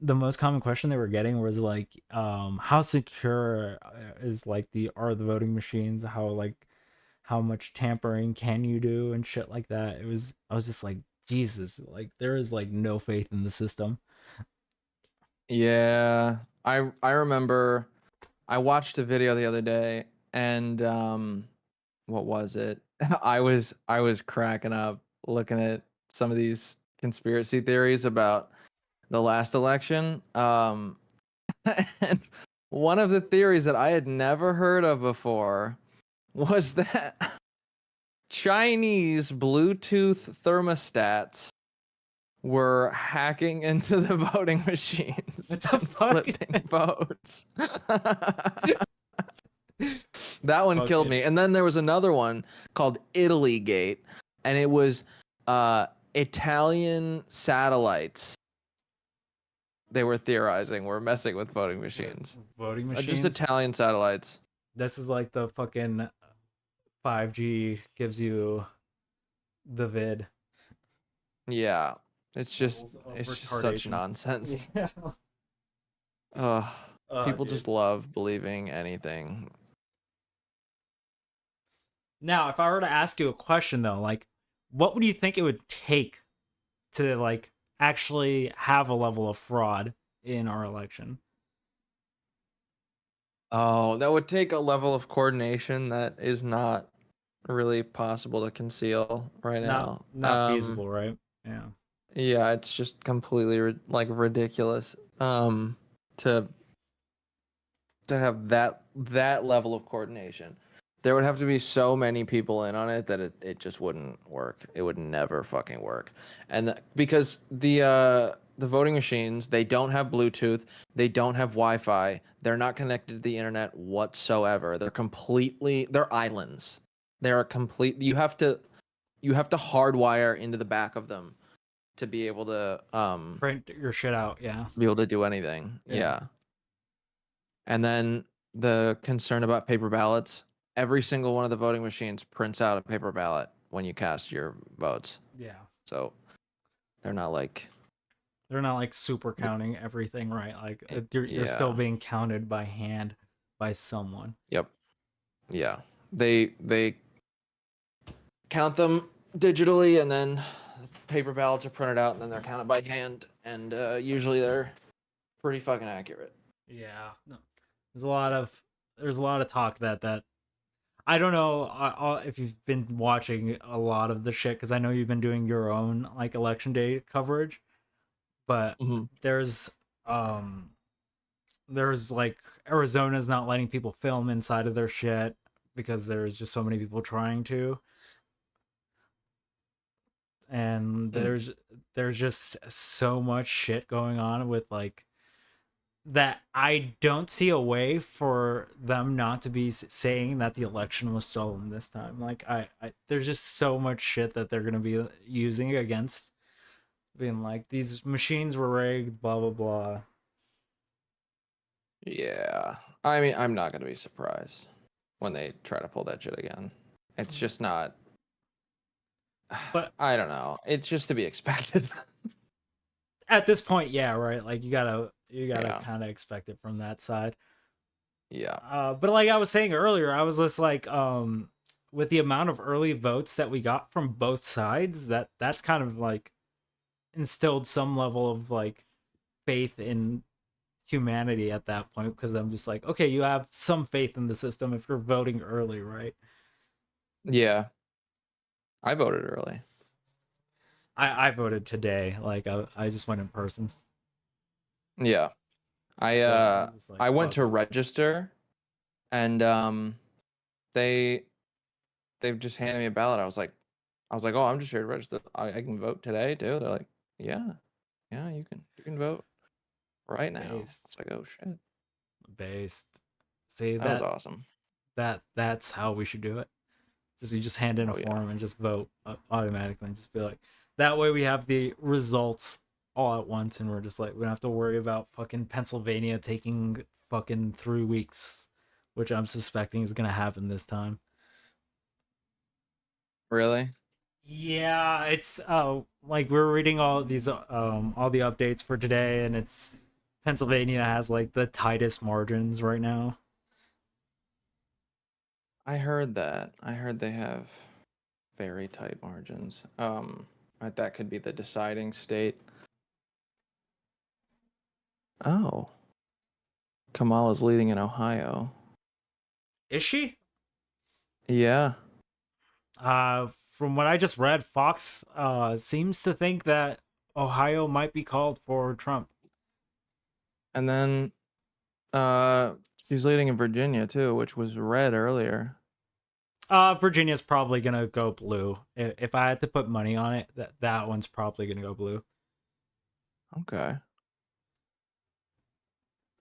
the most common question they were getting was like how secure is like the voting machines, how much tampering can you do and shit like that. I was just like, Jesus, like there is like no faith in the system. Yeah, I remember I watched a video the other day and what was it? I was cracking up looking at some of these conspiracy theories about the last election. And one of the theories that I had never heard of before was that Chinese Bluetooth thermostats were hacking into the voting machines What the and fuck? flipping votes. That one killed Fucking- me. And then there was another one called Italy Gate, and it was Italian satellites. They were theorizing were messing with voting machines. Voting Just machines. Italian satellites. This is like the fucking 5G gives you the vid. Yeah. It's just Levels of such retardation. nonsense. Yeah. Ugh. People Dude. just love believing anything. Now, if I were to ask you a question though, like what would you think it would take to like actually have a level of fraud in our election? Oh, that would take a level of coordination that is not really possible to conceal right now. Not feasible, right? Yeah. Yeah, it's just completely like ridiculous. To have that level of coordination. There would have to be so many people in on it that it just wouldn't work. It would never fucking work. And because the voting machines, they don't have Bluetooth, they don't have Wi-Fi, they're not connected to the internet whatsoever. They're islands. They're complete you have to hardwire into the back of them to be able to Print your shit out, yeah. be able to do anything. Yeah. And then the concern about paper ballots, every single one of the voting machines prints out a paper ballot when you cast your votes. Yeah. So They're not like They're not like super counting everything, right? Like you're still yeah. being counted by hand by someone. Yep. Yeah. They count them digitally, and then paper ballots are printed out, and then they're counted by hand, and usually they're pretty fucking accurate. Yeah. No. There's a lot of talk that I don't know if you've been watching a lot of the shit, because I know you've been doing your own like election day coverage, but Mm-hmm. um there's like Arizona's not letting people film inside of their shit because there's just so many people trying to, and Mm. there's just so much shit going on with like that. I don't see a way for them not to be saying that the election was stolen this time. Like there's just so much shit that they're gonna be using against, being like these machines were rigged, blah blah blah. Yeah. I mean, I'm not gonna be surprised when they try to pull that shit again. It's just not. But I don't know. It's just to be expected. at this point, yeah, right. Like you gotta Yeah. kind of expect it from that side. Yeah. But like I was saying earlier, I was just like, with the amount of early votes that we got from both sides, that's kind of like instilled some level of like faith in humanity at that point, because I'm just like, okay, you have some faith in the system if you're voting early, right? Yeah. I voted early. I voted today. Like I just went in person. Yeah. I So I uh was just like, I went fuck to it. register, and they they've just handed me a ballot. I was like, oh, I'm just here to register. I can vote today too. They're like, yeah, yeah, you can vote right now. Based. It's like, oh shit, Based. See that was awesome. that's how we should do it. Just you just hand in a Oh yeah, form and just vote automatically, and just be like, that way we have the results all at once, and we're just like, we don't have to worry about fucking Pennsylvania taking fucking 3 weeks, which I'm suspecting is gonna happen this time. really? Yeah, it's like we're reading all the updates for today, and it's Pennsylvania has like the tightest margins right now. I heard that. I heard they have very tight margins. That could be the deciding state. Oh, Kamala's leading in Ohio. Is she? Yeah, From what I just read, Fox seems to think that Ohio might be called for Trump. and then uh, she's leading in Virginia too, which was red earlier. Virginia's probably gonna go blue. If I had to put money on it, that one's probably gonna go blue. Okay.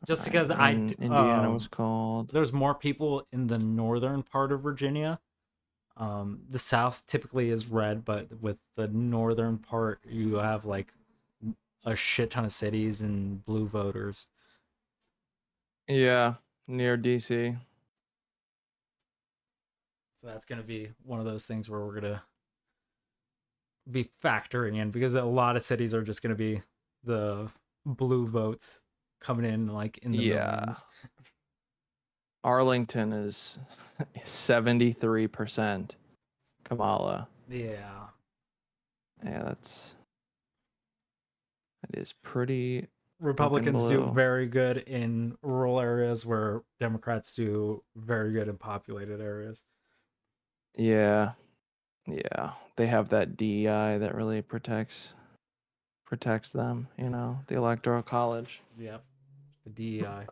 Just Alright, because and Indiana was called. there's more people in the northern part of Virginia. The South typically is red, but with the northern part, you have like a shit ton of cities and blue voters. Yeah, near DC. So that's gonna be one of those things where we're gonna be factoring in, because a lot of cities are just gonna be the blue votes coming in like in the Yeah. millions. Arlington is 73% Kamala. Yeah. Yeah, that is pretty fucking Republicans do blue. very good in rural areas where Democrats do very good in populated areas. Yeah. Yeah. They have that DEI that really protects them, the electoral college. Yep. The DEI.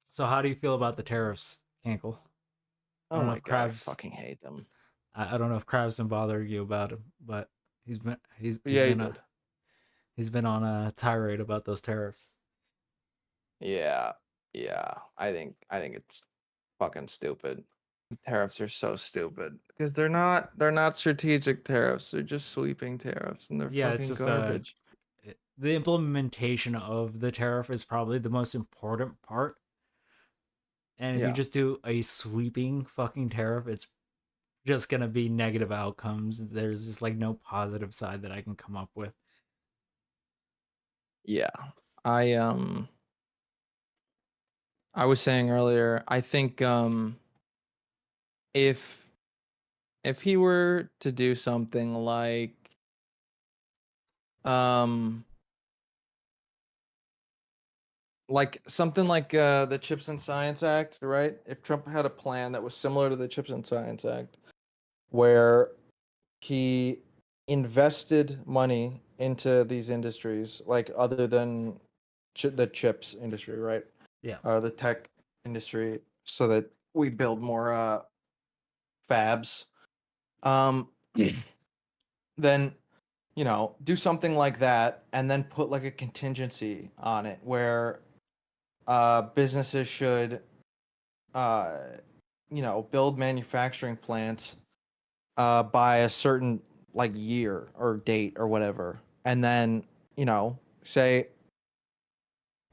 So how do you feel about the tariffs, Cankle? I Oh don't know my if god, I Krabs fucking hate them. I don't know if Krabs been bothering you about it, but Yeah, he did. he's been on a tirade about those tariffs. Yeah. Yeah. I think it's fucking stupid. Tariffs are so stupid because they're not strategic tariffs. They're just sweeping tariffs, and they're Yeah, it's fucking just garbage. the implementation of the tariff is probably the most important part. And if you Yeah. just do a sweeping fucking tariff, it's just gonna be negative outcomes. There's just like no positive side that I can come up with. Yeah. I I was saying earlier, I think if he were to do something um like something like the Chips and Science Act, right? If Trump had a plan that was similar to the Chips and Science Act, where he invested money into these industries, like other than the chips industry, right? Yeah. The tech industry, so that we build more fabs. Um, then do something like that, and then put like a contingency on it where businesses should uh, build manufacturing plants by a certain like year or date or whatever, and then say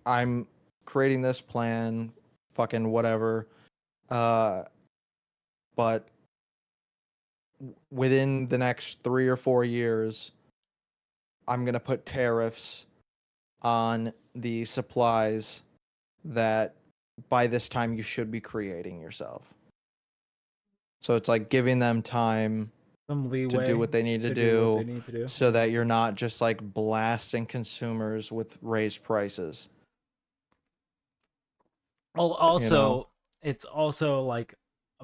I'm creating this plan, fucking whatever, uh, but within the next 3 or 4 years, I'm gonna put tariffs on the supplies that by this time you should be creating yourself. So it's like giving them time Some to do leeway what they need to to do what they do need to do. so that you're not just like blasting consumers with raised prices. Well, You know? also, it's also like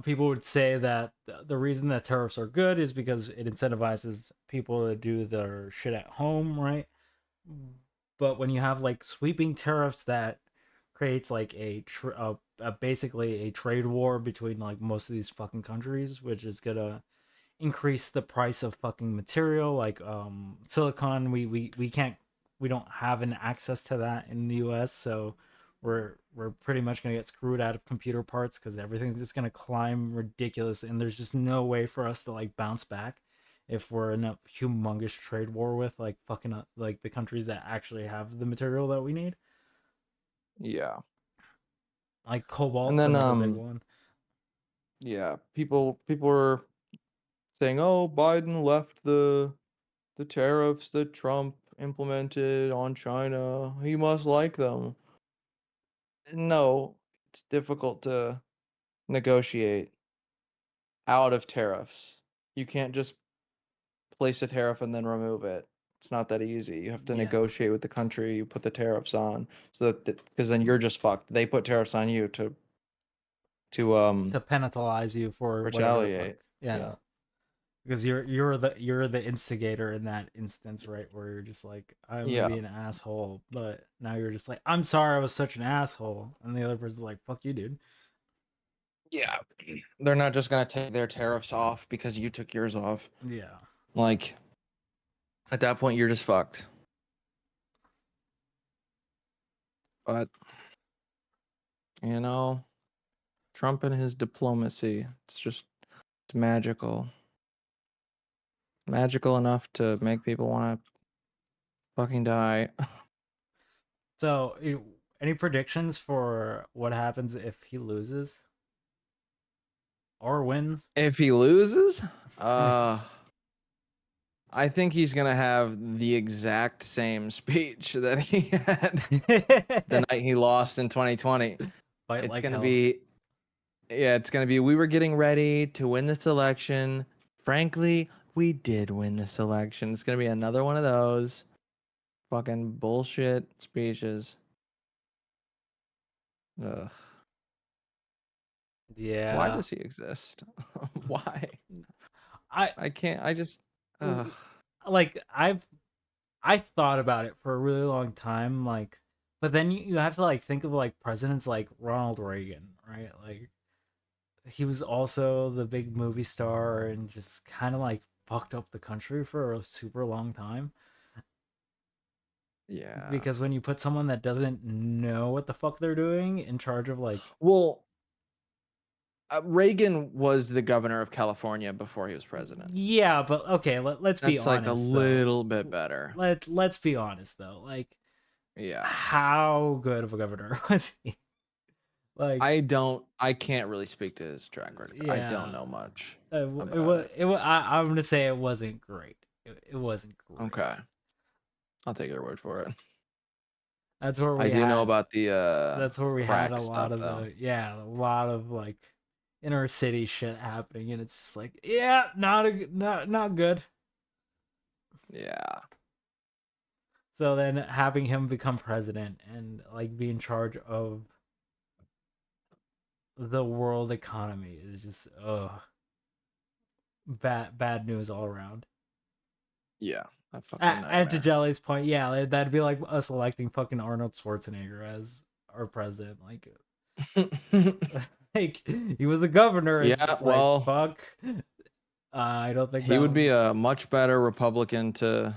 people would say that the reason that tariffs are good is because it incentivizes people to do their shit at home, right? But when you have like sweeping tariffs that creates like a basically a trade war between like most of these fucking countries, which is gonna increase the price of fucking material like silicon. We can't, we don't have an access to that in the US, so we're pretty much going to get screwed out of computer parts because everything's just going to climb ridiculous, and there's just no way for us to like bounce back if we're in a humongous trade war with like fucking like the countries that actually have the material that we need. Yeah. Like And cobalt's then another big one. yeah, people were saying, "Oh, Biden left the tariffs that Trump implemented on China. He must like them." No, it's difficult to negotiate out of tariffs. You can't just place a tariff and then remove it. It's not that easy. You have to Yeah, negotiate with the country you put the tariffs on, so that because then you're just fucked. They put tariffs on you to to penalize you for whatever the fuck. retaliate. Yeah, Yeah. because you're the instigator in that instance, right? Where you're just like, I'm gonna Yeah. be an asshole, but now you're just like, I'm sorry I was such an asshole, and the other person's like, fuck you, dude. Yeah. They're not just gonna take their tariffs off because you took yours off. Yeah. Like at that point you're just fucked. But you know, Trump and his diplomacy, it's magical. Magical enough to make people want to fucking die. So, any predictions for what happens if he loses or wins? If he loses, uh I think he's gonna have the exact same speech that he had the night he lost in 2020. Fight It's like gonna hell. be, yeah, it's gonna be, we were getting ready to win this election. Frankly, we did win this election. It's gonna be another one of those fucking bullshit speeches. Ugh. Why Yeah. does he exist? Why? I I can't. I just. Ugh. like I thought about it for a really long time, like, but then you have to like think of like presidents like Ronald Reagan, right? Like he was also the big movie star and just kind of like fucked up the country for a super long time. Yeah. Because when you put someone that doesn't know what the fuck they're doing in charge of like, Well, Reagan was the governor of California before he was president. yeah, but okay, let's be That's like a honest though. little bit better. Let's be honest though. Like Yeah. how good of a governor was he? Like, I can't really speak to his track record. I don't yeah, know much it about was it. it was. I'm gonna say it wasn't great. It wasn't great. Okay. I'll take your word for it. That's where I we do know had. about the That's where we had crack a lot stuff of though. a lot of like inner city shit happening, and it's just like, not good. Yeah. So then having him become president and like be in charge of the world economy is just bad news all around. Yeah. A fucking And to nightmare. Jelly's point, yeah, that'd be like us electing fucking Arnold Schwarzenegger as our president. Like, like he was the governor. It's Yeah, just like well, fuck. I don't think he that would would. be a much better Republican to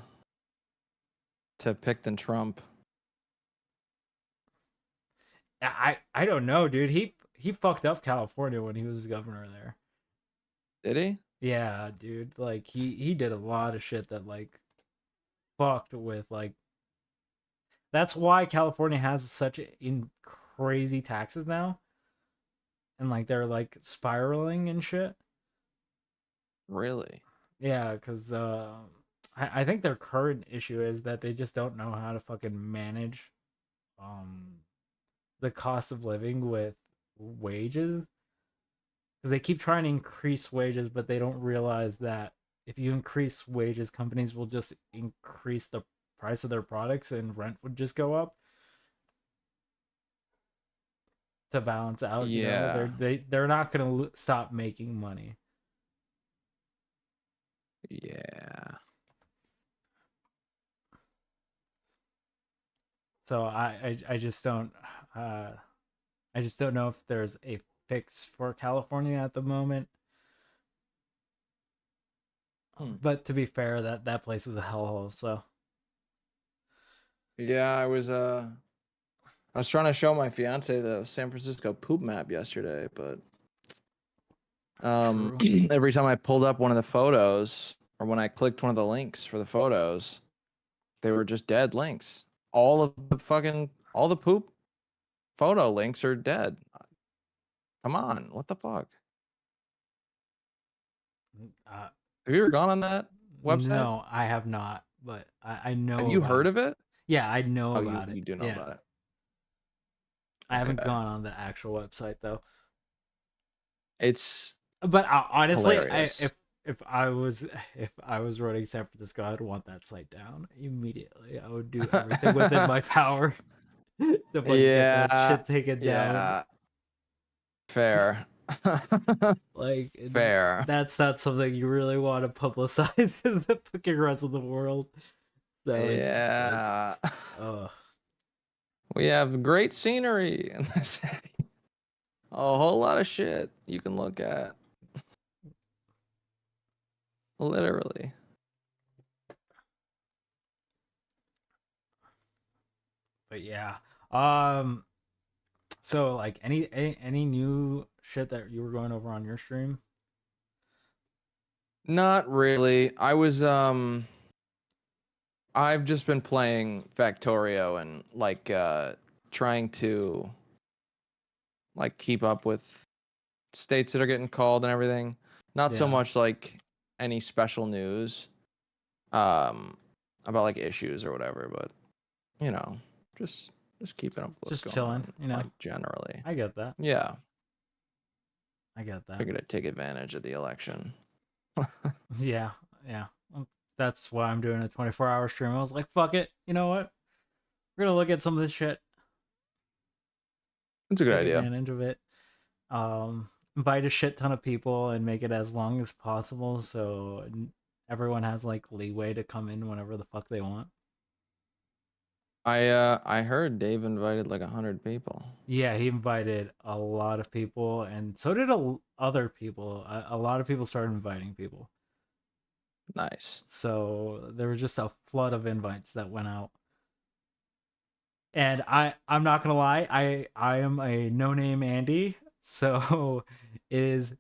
pick than Trump. I don't know, dude. He fucked up California when he was governor there. Did he? Yeah, dude. Like he did a lot of shit that like fucked with like. That's why California has such in crazy taxes now, and like they're like spiraling and shit. Really? Yeah, because I think their current issue is that they just don't know how to fucking manage um the cost of living with wages, because they keep trying to increase wages, but they don't realize that if you increase wages, companies will just increase the price of their products and rent would just go up to balance out. You know, Yeah. they're not gonna stop making money. Yeah. So I just don't uh I just don't know if there's a fix for California at the moment. But to be fair, that place is a hellhole. So Yeah, I was trying to show my fiance the San Francisco poop map yesterday, but true. every time I pulled up one of the photos or when I clicked one of the links for the photos, they were just dead links. All the poop photo links are dead. Come on, what the fuck? Uh, Have you ever gone on that website? no, I have not, but I Have know you about heard it. of it? Yeah, I know Oh, about it. you do know Yeah, about it. I haven't Okay. gone on the actual website though. It's But honestly, hilarious. if I was running San Francisco, I'd want that site down immediately. I would do everything within my power to fucking get that Yeah, shit taken down. yeah. Fair. Like Fair. that's not something you really want to publicize to the fucking rest of the world. So it's just like, Yeah. oh We have great scenery in the city. A whole lot of shit you can look at. Literally. but yeah. So like any new shit that you were going over on your stream? Not really. I've just been playing Factorio and trying to like keep up with states that are getting called and everything. Not so Yeah. much like any special news um about like issues or whatever, but you know, just keeping up with what's Just going chilling, on you know. like generally. I get that. Yeah, I get that. figured I'd take advantage of the election. Yeah, yeah. That's why I'm doing a 24-hour stream. I was like, fuck it. You know what? We're gonna look at some of this shit. It's a good Take idea. advantage of it. Invite a shit ton of people and make it as long as possible so everyone has like leeway to come in whenever the fuck they want. I heard Dave invited like 100 people. Yeah, he invited a lot of people, and so did other people. A lot of people started inviting people. Nice. So there was just a flood of invites that went out. And I'm not gonna lie, I am a no name Andy, so it is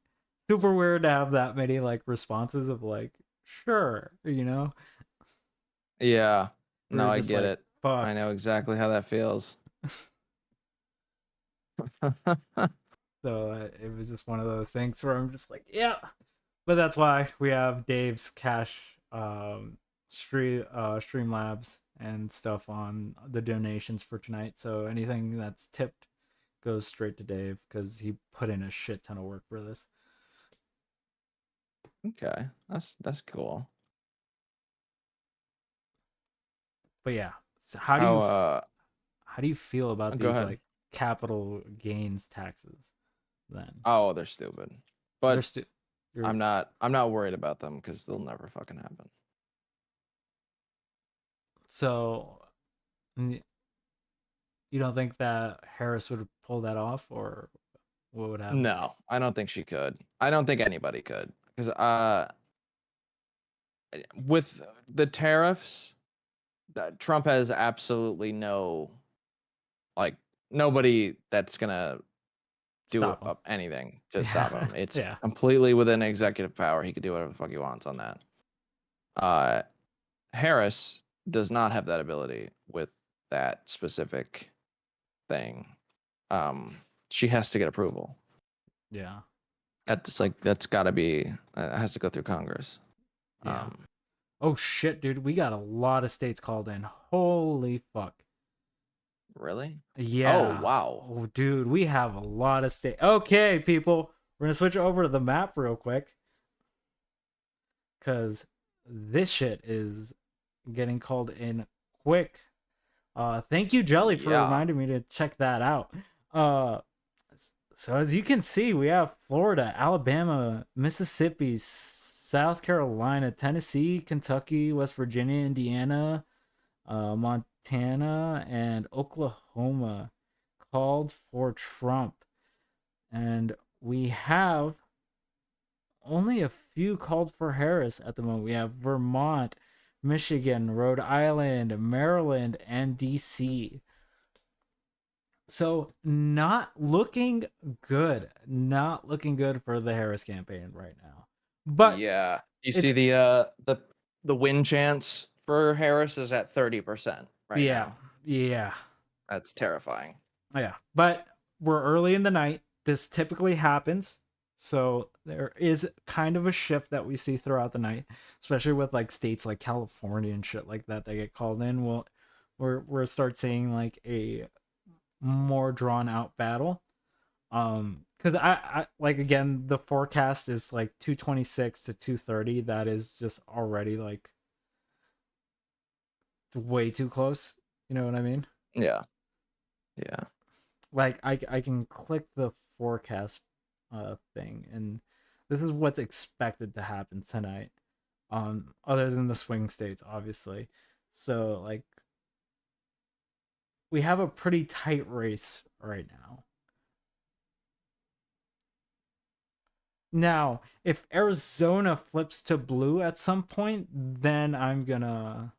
super weird to have that many like responses of like sure, you know. Yeah. We No, were I just get like it. I fuck. know exactly how that feels. So it was just one of those things where I'm just like, yeah. But that's why we have Dave's cash Streamlabs and stuff on the donations for tonight. So anything that's tipped goes straight to Dave because he put in a shit ton of work for this. Okay, that's cool. But yeah, so how do you feel about Go these ahead. like capital gains taxes? Then Oh, they're stupid, they're but still. I'm not worried about them because they'll never fucking happen. So you don't think that Harris would pull that off, or what would happen? No, I don't think she could. I don't think anybody could because with the tariffs, Trump has absolutely like nobody that's gonna do Stop him. anything to stop him. It's Yeah. completely within executive power. He could do whatever the fuck he wants on that. Harris does not have that ability with that specific thing. She has to get approval. Yeah. That's got to be has to go through Congress. Yeah. Oh shit, dude, we got a lot of states called in. Holy fuck. Really? Yeah. Oh wow. Oh, dude, we have a lot of states. Okay, people, we're gonna switch over to the map real quick, cause this shit is getting called in quick. Thank you, Jelly, for reminding me to check that out. So as you can see, we have Florida, Alabama, Mississippi, South Carolina, Tennessee, Kentucky, West Virginia, Indiana, Montana, and Oklahoma called for Trump. And we have only a few called for Harris at the moment. We have Vermont, Michigan, Rhode Island, Maryland, and DC. So not looking good. Not looking good for the Harris campaign right now. But yeah, you see the win chance for Harris is at 30% right now. Yeah. That's terrifying. Yeah. But we're early in the night. This typically happens. So there is kind of a shift that we see throughout the night, especially with like states like California and shit like that get called in. We're start seeing like a more drawn out battle. Because I like, again, the forecast is like 226 to 230. That is just already like way too close. You know what I mean? Yeah. Like I can click the forecast thing, and this is what's expected to happen tonight. Other than the swing states, obviously. So like we have a pretty tight race right now. Now, if Arizona flips to blue at some point, then I'm gonna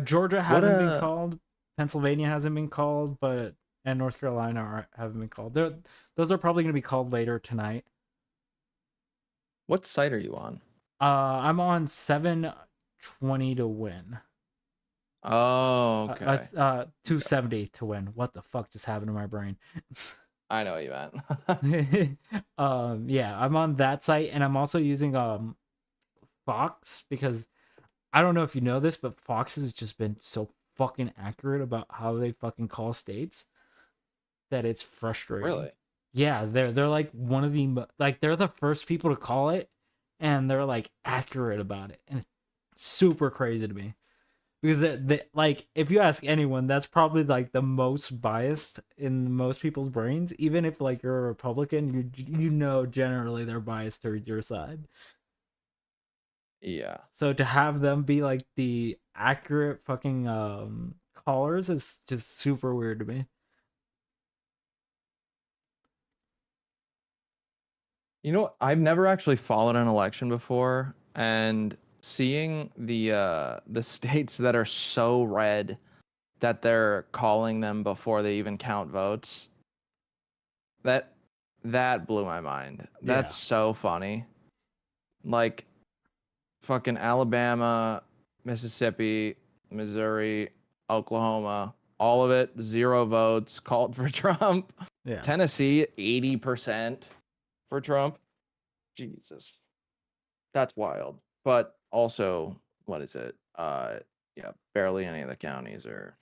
Georgia hasn't been called, Pennsylvania hasn't been called, and North Carolina haven't been called. Those are probably gonna be called later tonight. What site are you on? I'm on 720 to win. Oh, okay. 270 to win. What the fuck just happened to my brain? I know what you meant. Yeah, I'm on that site, and I'm also using Fox, because I don't know if you know this, but Fox has just been so fucking accurate about how they fucking call states that it's frustrating. Really? Yeah, they're like one of the they're the first people to call it, and they're like accurate about it, and it's super crazy to me. Because like, if you ask anyone, that's probably like the most biased in most people's brains. Even if like you're a Republican, you know generally they're biased towards your side. Yeah. So to have them be like the accurate fucking callers is just super weird to me. You know, I've never actually followed an election before, and seeing the states that are so red that they're calling them before they even count votes, that blew my mind. That's so funny. Like fucking Alabama, Mississippi, Missouri, Oklahoma, all of it, 0 votes called for Trump. Yeah. Tennessee, 80% for Trump. Jesus. That's wild. But also, what is it? Yeah, barely any of the counties are.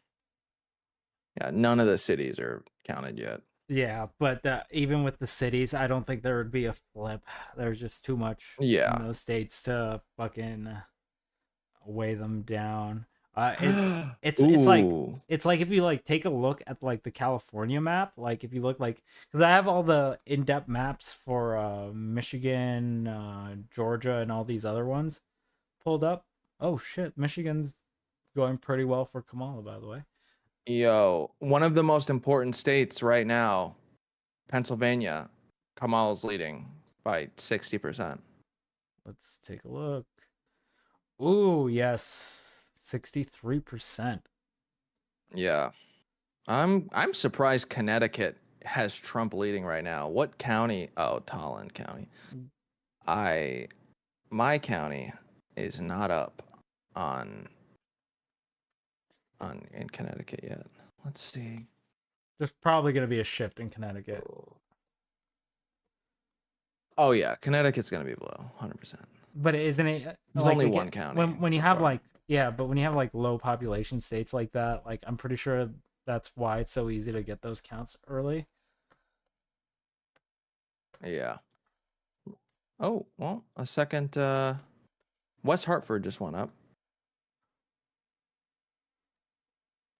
Yeah, none of the cities are counted yet. Yeah, but even with the cities, I don't think there would be a flip. There's just too much in Yeah. those states to fucking weigh them down. Ooh. It's like if you like take a look at like the California map, like if you look like because I have all the in-depth maps for Michigan, Georgia, and all these other ones pulled up. Oh shit, Michigan's going pretty well for Kamala, by the way. Yo, one of the most important states right now, Pennsylvania, Kamala's leading by 60%. Let's take a look. Ooh, yes, 63%. Yeah. I'm surprised Connecticut has Trump leading right now. What county? Oh, Tolland County. My county is not up on in Connecticut yet. Let's see. There's probably going to be a shift in Connecticut. Oh yeah, Connecticut's gonna be below 100%. But isn't it There's like only one county when you so have far. like but when you have like low population states like that, like I'm pretty sure that's why it's so easy to get those counts early. Yeah. Oh well, a second. West Hartford just went up.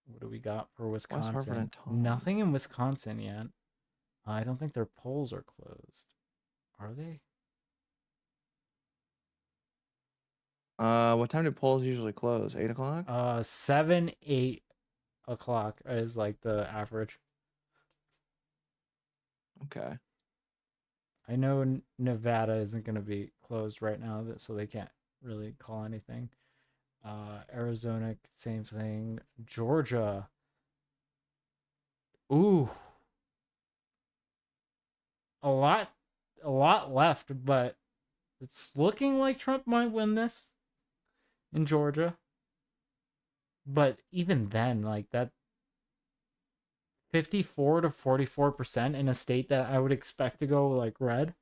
What do we got for West Hartford Wisconsin? and Tolland. Nothing in Wisconsin yet. I don't think their polls are closed. Are they? What time do polls usually close? 8 o'clock. 7, 8 o'clock is like the average. Okay. I know Nevada isn't going to be closed right now, so they can't really call anything. Arizona, same thing. Georgia. Ooh. A lot left, but it's looking like Trump might win this in Georgia. But even then, like that 54 to 44% in a state that I would expect to go like red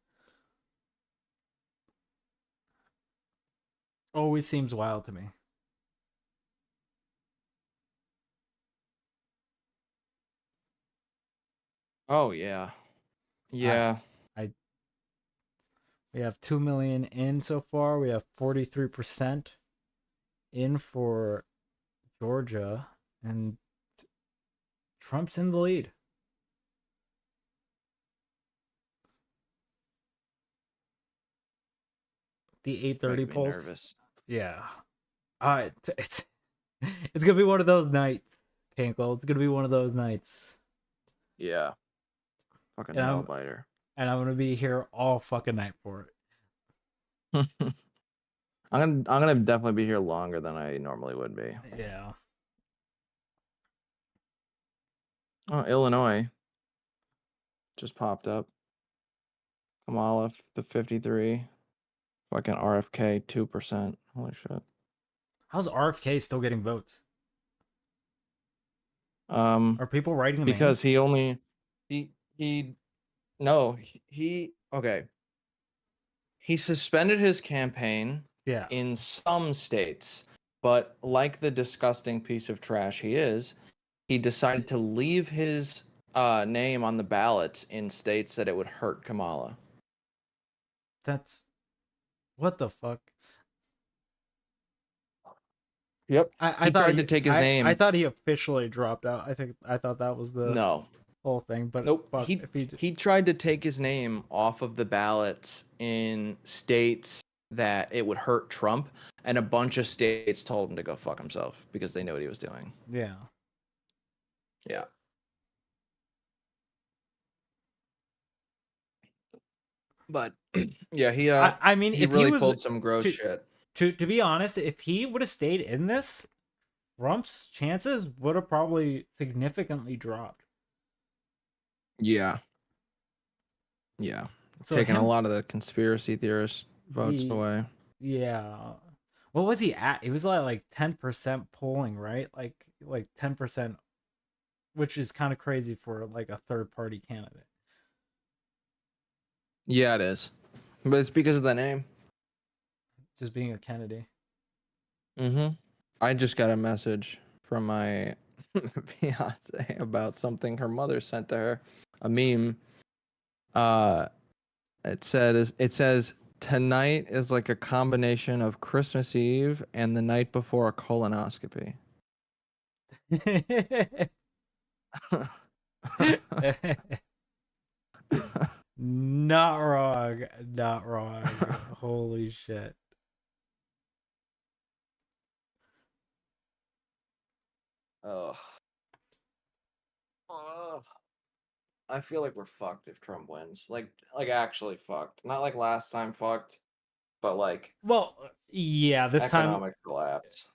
always seems wild to me. Oh yeah. Yeah. I we have 2 million in so far. We have 43% in for Georgia, and Trump's in the lead. The 8:30 Making me polls. nervous. Yeah. It's it's gonna be one of those nights, Cankle. It's gonna be one of those nights. Yeah. Fucking And nail biter. I'm gonna be here all fucking night for it. I'm gonna definitely be here longer than I normally would be. Yeah. Oh, Illinois just popped up. Kamala, the 53. Fucking RFK, 2%. Holy shit. How's RFK still getting votes? Um, Are people writing him because he only no he okay. He suspended his campaign Yeah. in some states, but like the disgusting piece of trash he is, he decided to leave his name on the ballots in states that it would hurt Kamala. That's what the fuck? Yep. I He thought tried to take his name. I thought he officially dropped out. I thought that was the No. whole thing, but Nope. fuck, if He tried to take his name off of the ballots in states that it would hurt Trump, and a bunch of states told him to go fuck himself because they knew what he was doing. yeah. Yeah. But yeah, I mean, he if really he was pulled some gross shit. to be honest, if he would have stayed in this, Trump's chances would have probably significantly dropped. Yeah. Yeah. So Taking a him, lot of the conspiracy theorist votes away. yeah. What was he at? He was like 10% polling, right? Like 10%, which is kind of crazy for like a third party candidate. Yeah, it is, but it's because of the name. Just being a Kennedy. Mm-hmm. I just got a message from my fiance about something her mother sent to her, a meme. It says tonight is like a combination of Christmas Eve and the night before a colonoscopy. Not wrong. Not wrong. Holy shit. Oh. Oh. I feel like we're fucked if Trump wins. Like actually fucked. Not like last time fucked, but like Well, yeah, this time, economic collapse.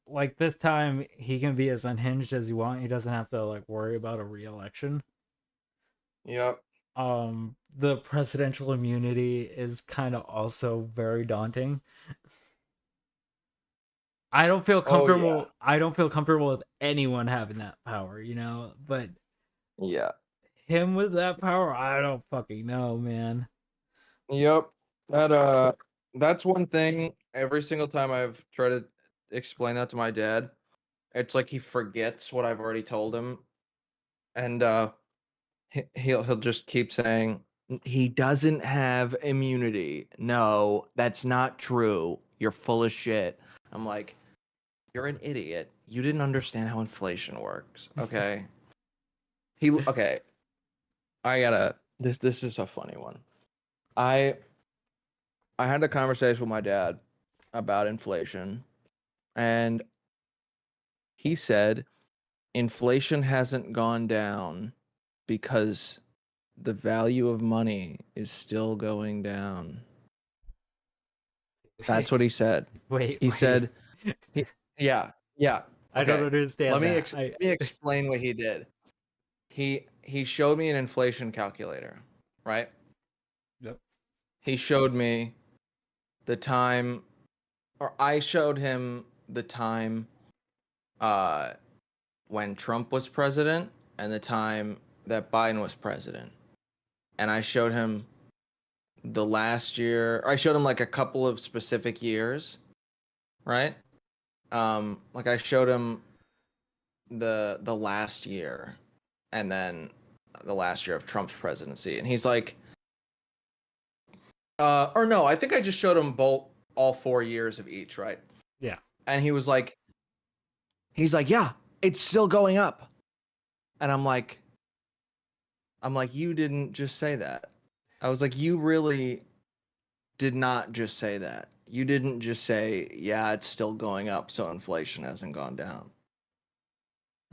like this time, he can be as unhinged as you want. He doesn't have to like worry about a re-election. Yep. The presidential immunity is kind of also very daunting. I don't feel Oh yeah. comfortable. I don't feel comfortable with anyone having that power, you know. But Yeah. him with that power, I don't fucking know, man. Yep. That's one thing every single time I've tried to explain that to my dad, it's like he forgets what I've already told him. And he'll just keep saying he doesn't have immunity. No, that's not true. You're full of shit. I'm like, you're an idiot. You didn't understand how inflation works. Okay. Okay. I gotta this is a funny one. I I had a conversation with my dad about inflation, and he said inflation hasn't gone down because the value of money is still going down. That's what he said. Wait, He wait. said, he, yeah, yeah. I don't Okay. understand that. Let me explain what he did. He showed me an inflation calculator, right? Yep. He showed me the time, or I showed him the time uh when Trump was president and the time that Biden was president. And I showed him the last year. I showed him like a couple of specific years, right? Like I showed him the last year and then the last year of Trump's presidency. And he's like, or no, I think I just showed him both all 4 years of each, right? Yeah. And he's like, yeah, it's still going up. And I'm like, you didn't just say that. I was like, you really did not just say that. You didn't just say, yeah, it's still going up, so inflation hasn't gone down.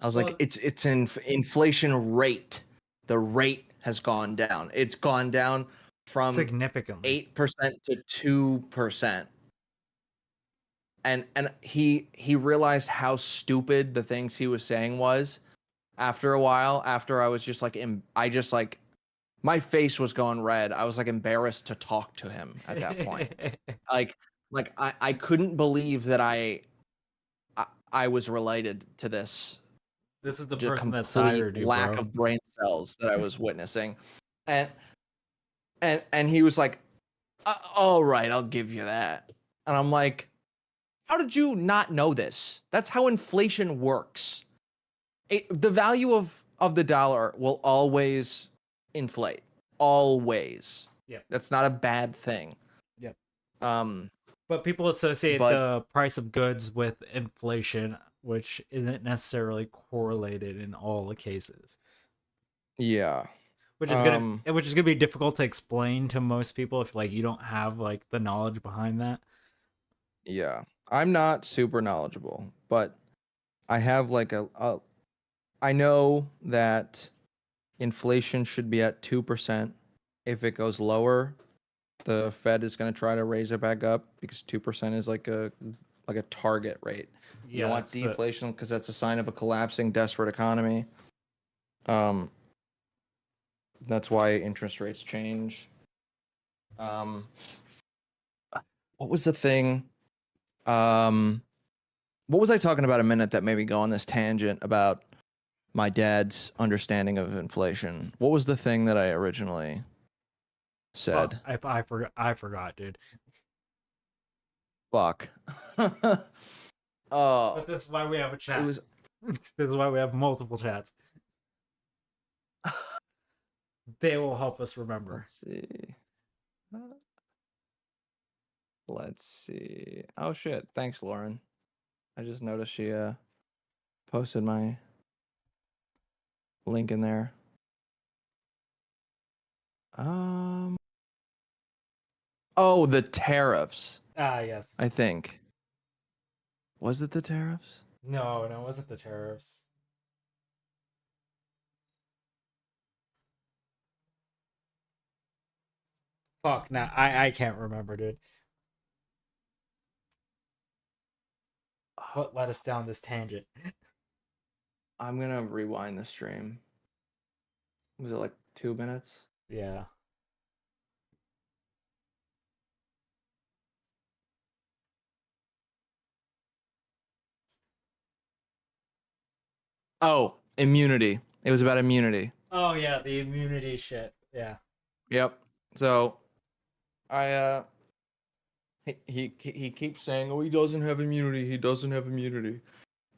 I was like, Well, it's an inflation rate. The rate has gone down. It's gone down from significantly. 8% to 2%. And he realized how stupid the things he was saying was after a while, after I was just like I just like my face was going red. I was like embarrassed to talk to him at that point. Like I couldn't believe that I was related to this This is the just person that's complete hired you, lack bro. of brain cells that I was witnessing. And and he was like, all right, I'll give you that." And I'm like, "How did you not know this? That's how inflation works. The value of the dollar will always inflate. Always. Yep. That's not a bad thing." Yep. Um But people associate but the price of goods with inflation, which isn't necessarily correlated in all the cases. yeah. Which is gonna Um which is gonna be difficult to explain to most people if like you don't have like the knowledge behind that. yeah. I'm not super knowledgeable, but I have like a I know that inflation should be at 2%. If it goes lower, the Fed is going to try to raise it back up because 2% is like a target rate. You Yeah, don't want that's the deflation because that's a sign of a collapsing, desperate economy. Um, that's why interest rates change. Um, what was the thing? What was I talking about a minute that made me go on this tangent about my dad's understanding of inflation? What was the thing that I originally said? I forgot, dude. Fuck. But this is why we have a chat. It was. This is why we have multiple chats. They will help us remember. Let's see. Let's see. Oh shit! Thanks, Lauren. I just noticed she posted my link in there. Oh, the tariffs. Ah, yes. I think. Was it the tariffs? No, it wasn't the tariffs. Fuck, now I can't remember, dude. What led us down this tangent? I'm gonna rewind the stream. Was it like 2 minutes? Yeah. Oh, immunity. It was about immunity. Oh yeah, the immunity shit. Yeah. Yep. So, I he keeps saying, "Oh, he doesn't have immunity. He doesn't have immunity."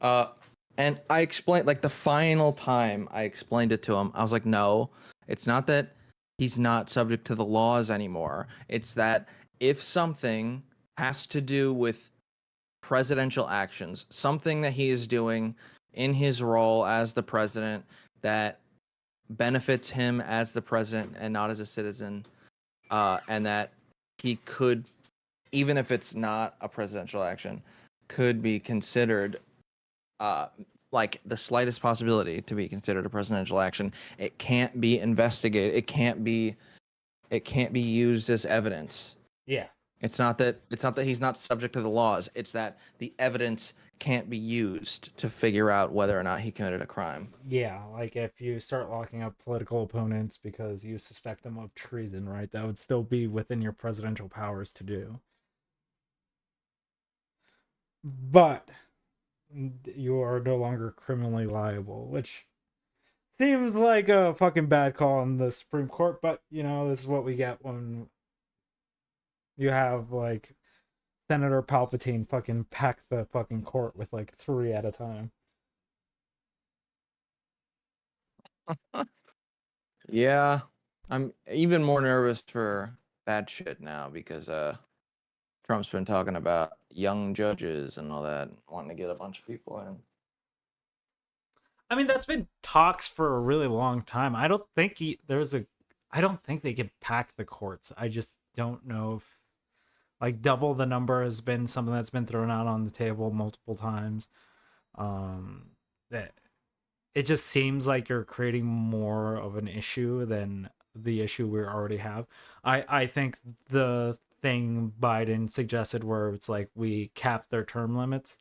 And I explained, like, the final time I explained it to him, I was like, "No, it's not that he's not subject to the laws anymore. It's that if something has to do with presidential actions, something that he is doing in his role as the president that benefits him as the president and not as a citizen, and that he could, even if it's not a presidential action, could be considered, like the slightest possibility to be considered a presidential action. It can't be investigated. It can't be used as evidence. Yeah. It's not that he's not subject to the laws. It's that the evidence can't be used to figure out whether or not he committed a crime. Yeah, like if you start locking up political opponents because you suspect them of treason, right? That would still be within your presidential powers to do. But you are no longer criminally liable, which seems like a fucking bad call on the Supreme Court, but this is what we get when you have like Senator Palpatine fucking pack the fucking court with like 3 at a time. Yeah, I'm even more nervous for that shit now because Trump's been talking about young judges and all that, wanting to get a bunch of people in. I mean, that's been talks for a really long time. I don't think I don't think they could pack the courts. I just don't know if like double the number has been something that's been thrown out on the table multiple times. That it just seems like you're creating more of an issue than the issue we already have. I think the thing Biden suggested where it's like we cap their term limits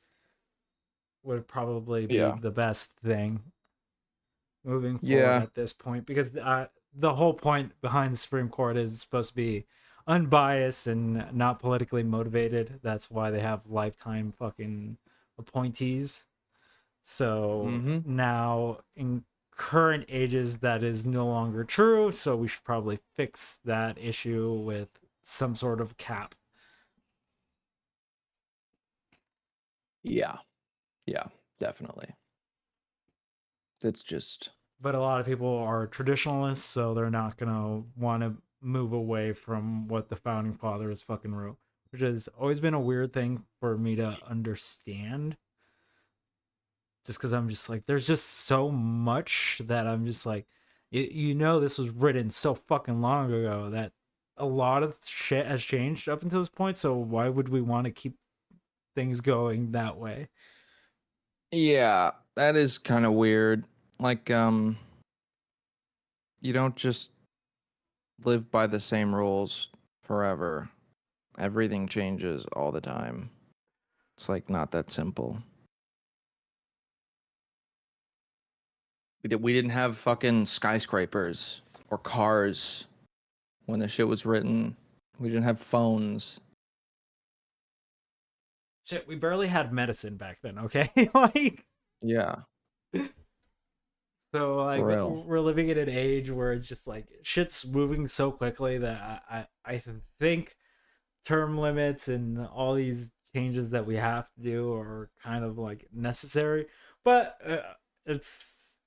would probably be Yeah. the best thing moving forward Yeah. at this point, because the whole point behind the Supreme Court is it's supposed to be unbiased and not politically motivated. That's why they have lifetime fucking appointees. So now in current ages that is no longer true, so we should probably fix that issue with some sort of cap. Yeah, definitely. It's just, But a lot of people are traditionalists, so they're not gonna want to move away from what the founding fathers fucking wrote, which has always been a weird thing for me to understand. Just because I'm just like, there's just so much that I'm just like, this was written so fucking long ago that a lot of shit has changed up until this point. So why would we want to keep things going that way? yeah, that is kind of weird. Like, you don't just live by the same rules forever. Everything changes all the time. It's like not that simple. We didn't have fucking skyscrapers or cars when the shit was written. We didn't have phones. Shit, we barely had medicine back then, okay? Like, Yeah, so like for real. we're living in an age where it's just like shit's moving so quickly that I think term limits and all these changes that we have to do are kind of like necessary. But it's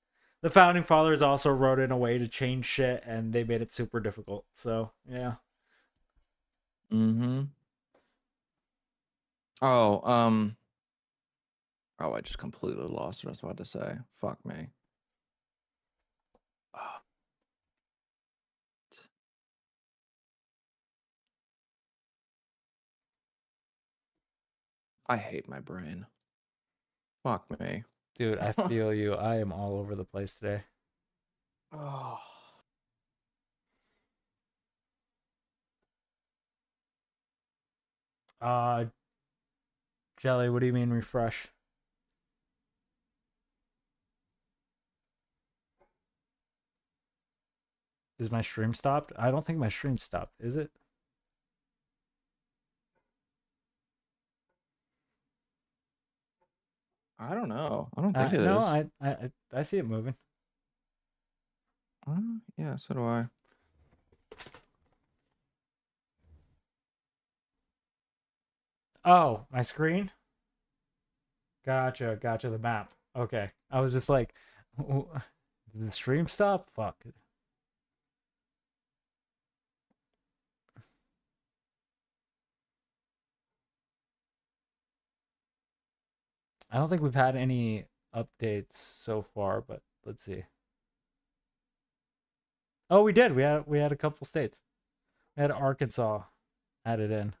the founding fathers also wrote in a way to change shit, and they made it super difficult. So yeah. Mm-hmm. Oh, oh, I just completely lost what I was about to say. Fuck me. Ah, I hate my brain. Fuck me. Dude, I feel you. I am all over the place today. Oh. Uh, Jelly, what do you mean refresh? Is my stream stopped? I don't think my stream stopped. Is it? I don't know. I don't think it No, is. I see it moving. Yeah, so do I. Oh, my screen? Gotcha, gotcha. The map. Okay. I was just like, did the stream stop? Fuck. I don't think we've had any updates so far, but let's see. Oh, we did. We had a couple states. We had Arkansas added in.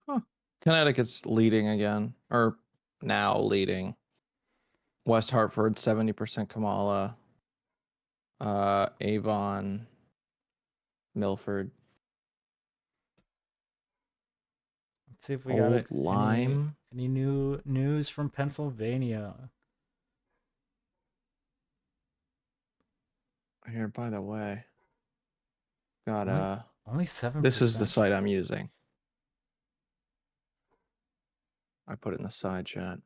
Huh. Connecticut's leading again, or now leading. West Hartford 70% Kamala. Avon, Milford, Let's see if we got Old Lyme. any new news from Pennsylvania. Here, by the way, got Only 7%. this is the site I'm using. I put it in the side chat.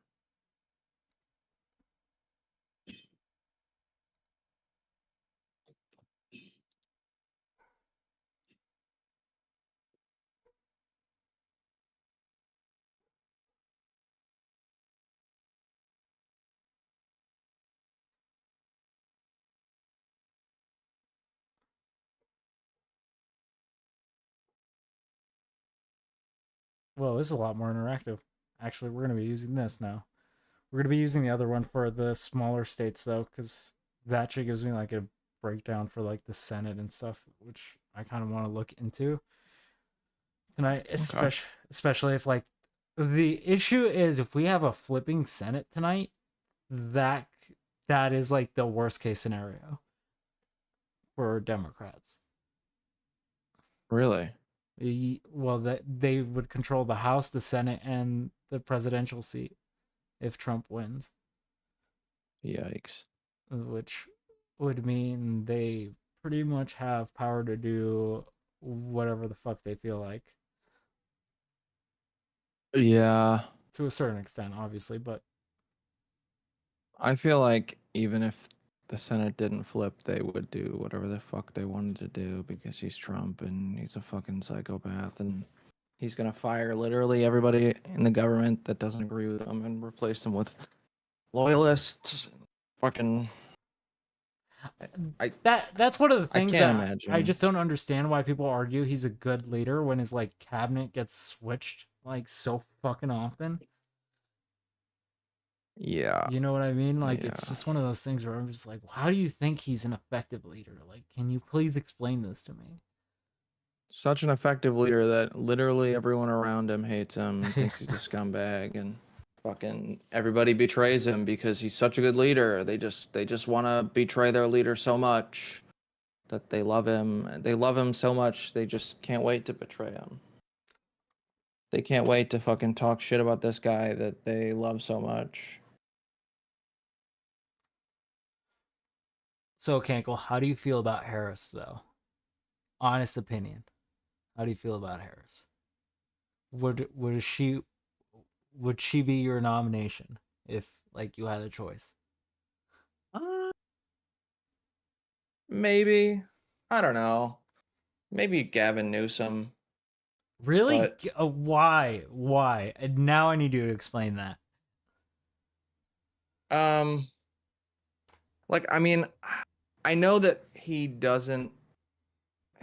Well, this is a lot more interactive. Actually, we're going to be using this now. We're going to be using the other one for the smaller states, though, because that shit gives me like a breakdown for like the Senate and stuff, which I kind of want to look into tonight, Okay. especially if like the issue is if we have a flipping Senate tonight, that that is like the worst case scenario for Democrats. Really? Well, that they would control the House, the Senate, and the presidential seat if Trump wins, Yikes. which would mean they pretty much have power to do whatever the fuck they feel like Yeah. to a certain extent, obviously. But I feel like even if the Senate didn't flip, they would do whatever the fuck they wanted to do because he's Trump and he's a fucking psychopath and he's gonna fire literally everybody in the government that doesn't agree with him and replace them with loyalists. Fucking. that's one of the I things can't that I imagine. just don't understand why people argue he's a good leader when his like cabinet gets switched like so fucking often. Yeah. You know what I mean? Like Yeah. it's just one of those things where I'm just like, how do you think he's an effective leader? Like, can you please explain this to me? Such an effective leader that literally everyone around him hates him, thinks he's a scumbag, and fucking everybody betrays him because he's such a good leader. They just want to betray their leader so much that they love him. They love him so much they just can't wait to betray him. They can't wait to fucking talk shit about this guy that they love so much. So, Cankle, how do you feel about Harris, though? Honest opinion. How do you feel about Harris? Would would she be your nomination if like you had a choice? Uh, maybe. I don't know. Maybe Gavin Newsom, Really? but Why? Why? And now I need you to explain that. um, like I mean, I know that he doesn't.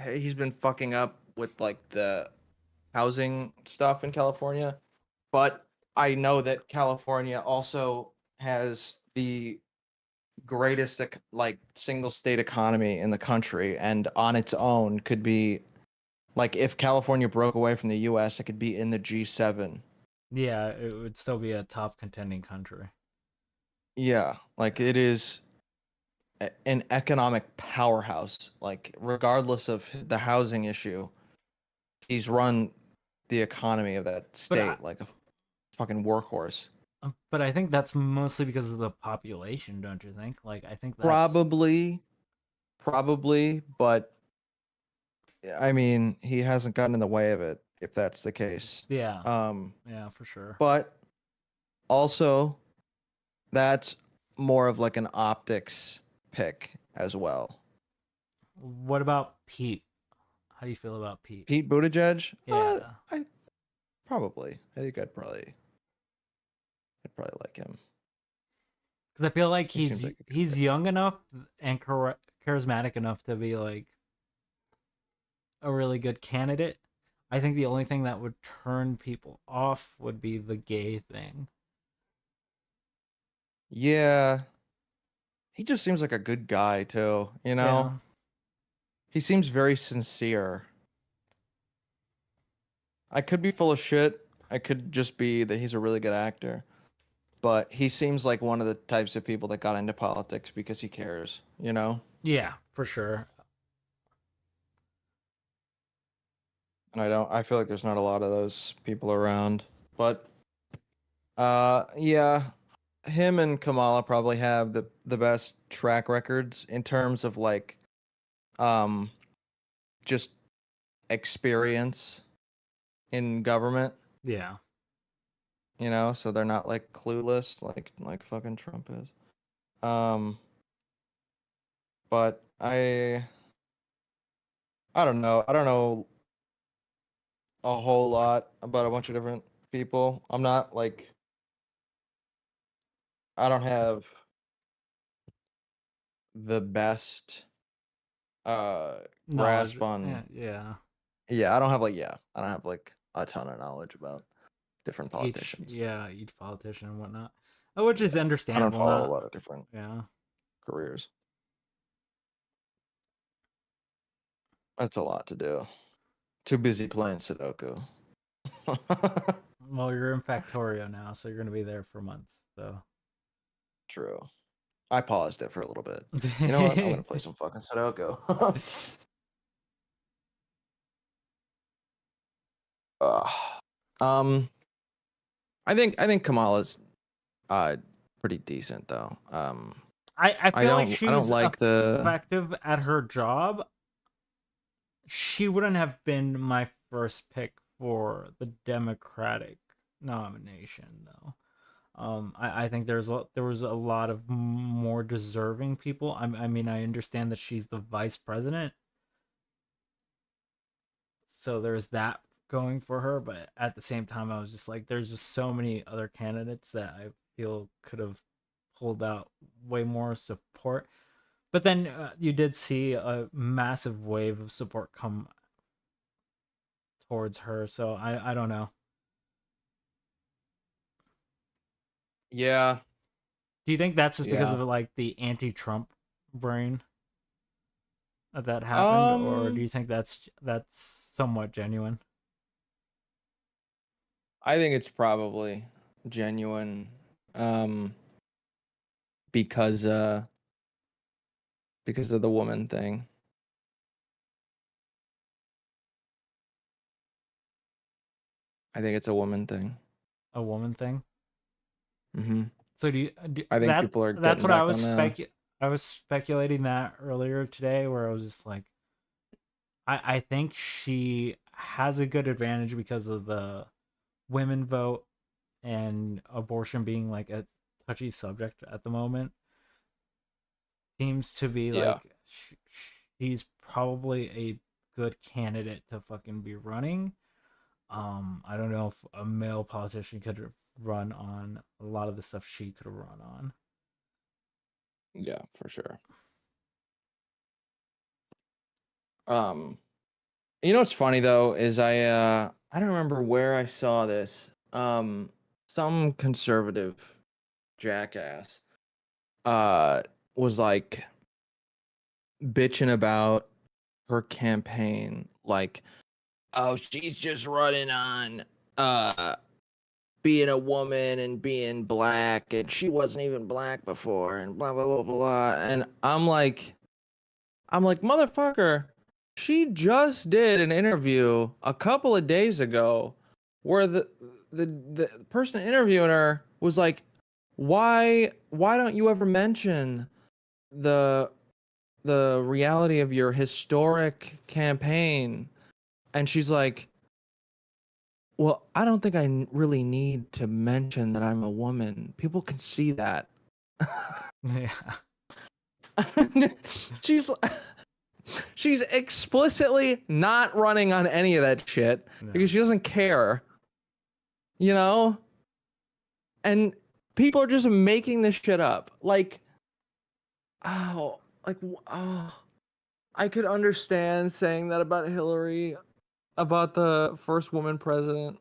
He's been fucking up with like the housing stuff in California, but I know that California also has the greatest like single state economy in the country, and on its own could be like if California broke away from the US, it could be in the G7. Yeah, it would still be a top contending country. Yeah, like it is an economic powerhouse. Like regardless of the housing issue, he's run the economy of that But I, state like a fucking workhorse. but I think that's mostly because of the population, don't you think? Like I think that's Probably, but I mean, he hasn't gotten in the way of it if that's the case. yeah, Um, yeah, for sure. but also that's more of like an optics pick as well. What about Pete? How do you feel about Pete? Pete Buttigieg? Yeah. I probably. I think I'd probably like him. Because I feel like He seems like a good he's guy. young enough and charismatic enough to be like a really good candidate. I think the only thing that would turn people off would be the gay thing. Yeah, he just seems like a good guy too, you know? Yeah. He seems very sincere. I could be full of shit. I could just be that he's a really good actor. But he seems like one of the types of people that got into politics because he cares, you know? Yeah, for sure. And I feel like there's not a lot of those people around. But yeah, him and Kamala probably have the best track records in terms of like um just experience in government, Yeah. you know, so they're not like clueless like fucking Trump is. Um but I don't know. I don't know a whole lot about a bunch of different people. I'm not like I don't have the best Knowledge. grasp on Yeah, yeah. yeah, I don't have like I don't have like a ton of knowledge about different politicians. Each politician and whatnot. Which is Yeah. I don't understandable. follow a Not lot of different yeah. careers. That's a lot to do. Too busy playing Sudoku. Well, you're in Factorio now, so you're gonna be there for months. So True. I paused it for a little bit. You know what? I'm gonna play some fucking Sudoku. Ugh. um, I think Kamala's pretty decent though. I I feel like don't I don't she's like the effective at her job. She wouldn't have been my first pick for the Democratic nomination though. I think there was a lot of more deserving people. I mean, I understand that she's the vice president, so there's that going for her. But at the same time, I was just like, there's just so many other candidates that I feel could have pulled out way more support. But then you did see a massive wave of support come towards her, so I don't know. yeah Do you think that's just because yeah. of like the anti-Trump brain that happened, or do Um, you think that's somewhat genuine? I think it's probably genuine. Um, because because of the woman thing. I think it's a woman thing. A woman thing? Hmm. So I think that people are that's getting what I back was on the. I was speculating that earlier today, where I was just like, I think she has a good advantage because of the women vote and abortion being like a touchy subject at the moment, seems to be Yeah. like she's probably a good candidate to fucking be running. I don't know if a male politician could have run on a lot of the stuff she could have run on. Yeah, for sure. You know what's funny though is I don't remember where I saw this. Some conservative jackass was like bitching about her campaign, like, oh, she's just running on being a woman and being black, and she wasn't even black before, and blah blah blah blah. And I'm like, motherfucker, she just did an interview a couple of days ago where the person interviewing her was like, why don't you ever mention the reality of your historic campaign? And she's like, well, I don't think I really need to mention that I'm a woman. People can see that. Yeah. she's she's explicitly not running on any of that shit because she doesn't care. You know? And people are just making this shit up. Like, oh, I could understand saying that about Hillary, about the first woman president.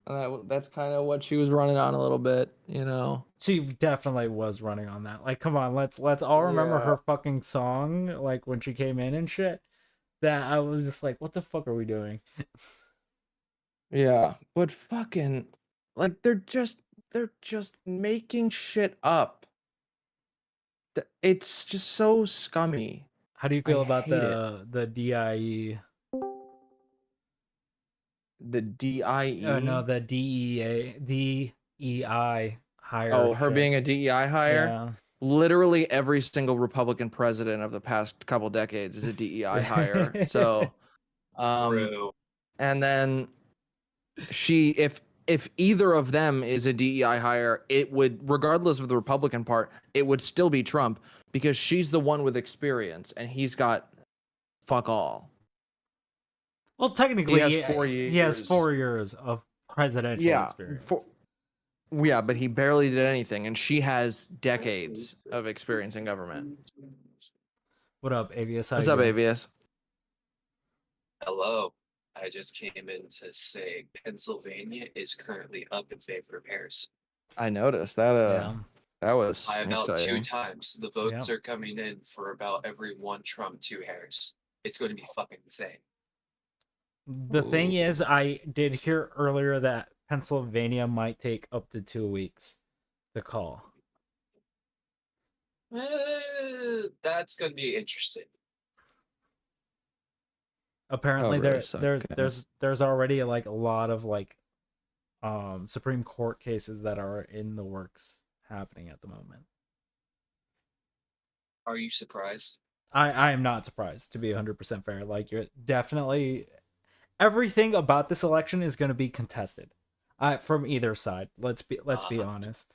That's kind of what she was running on a little bit, you know. She definitely was running on that. Like, come on, let's all remember her fucking song, like when she came in and shit. That I was just like, what the fuck are we doing? Yeah, but fucking, like, they're just making shit up. It's just so scummy. How do you feel about hate it. the DIE? The DIE? No, the DEI hire. Oh, her shit. being a DEI hire? Yeah. Literally every single Republican president of the past couple decades is a DEI hire. So, and then if either of them is a DEI hire, it would, regardless of the Republican part, it would still be Trump because she's the one with experience and he's got fuck all. Well, technically, he has 4 years. He has 4 years of presidential experience. Yeah, but he barely did anything, and she has decades of experience in government. What up, Avius? What's up, Avius? Hello. I just came in to say Pennsylvania is currently up in favor of Harris. I noticed that. That was by about exciting. 2 times. The votes are coming in for about every 1 Trump, 2 Harris. It's going to be fucking insane. The thing is, I did hear earlier that Pennsylvania might take up to 2 weeks to call. That's going to be interesting. Apparently, there's already like a lot of like Supreme Court cases that are in the works happening at the moment. Are you surprised? I am not surprised, to be 100% fair. Like, you're definitely, everything about this election is going to be contested, from either side. Let's be honest.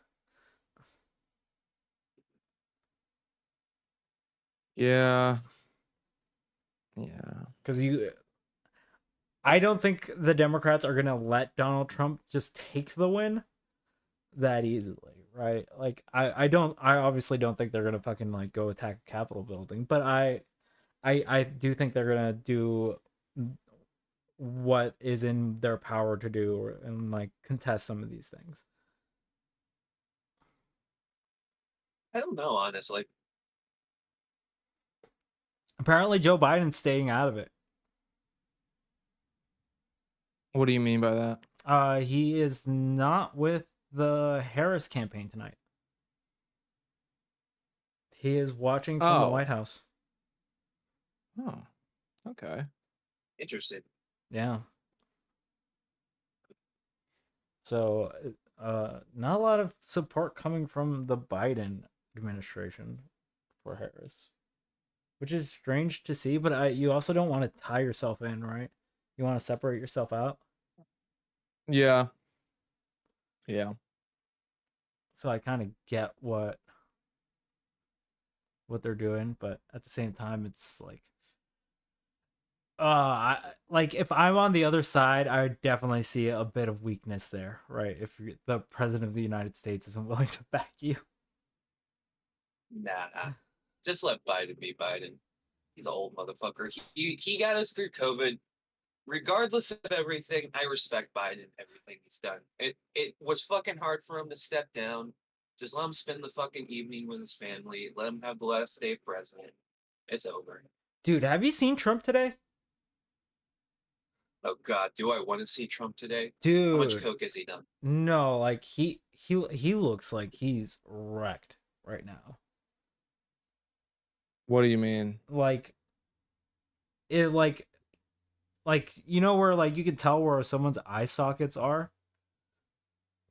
Yeah. Because I don't think the Democrats are going to let Donald Trump just take the win that easily, right? Like, I obviously don't think they're going to fucking like go attack a Capitol building, but I do think they're going to do what is in their power to do and like contest some of these things. I don't know, honestly. Apparently Joe Biden's staying out of it. What do you mean by that? He is not with the Harris campaign tonight. He is watching from the White House. Oh, okay. Interesting. Yeah. So, not a lot of support coming from the Biden administration for Harris, which is strange to see, but you also don't want to tie yourself in, right? You want to separate yourself out. Yeah. Yeah. So I kind of get what they're doing, but at the same time, it's like, like if I'm on the other side, I would definitely see a bit of weakness there, right? If the president of the United States isn't willing to back you. Nah, just let Biden be Biden. He's an old motherfucker. He got us through COVID. Regardless of everything, I respect Biden and everything he's done. It was fucking hard for him to step down. Just let him spend the fucking evening with his family. Let him have the last day of president. It's over. Dude, have you seen Trump today? Oh God, do I want to see Trump today? How much Dude, coke has he done? no, like he looks like he's wrecked right now. What do you mean? Like it like you know where like you can tell where someone's eye sockets are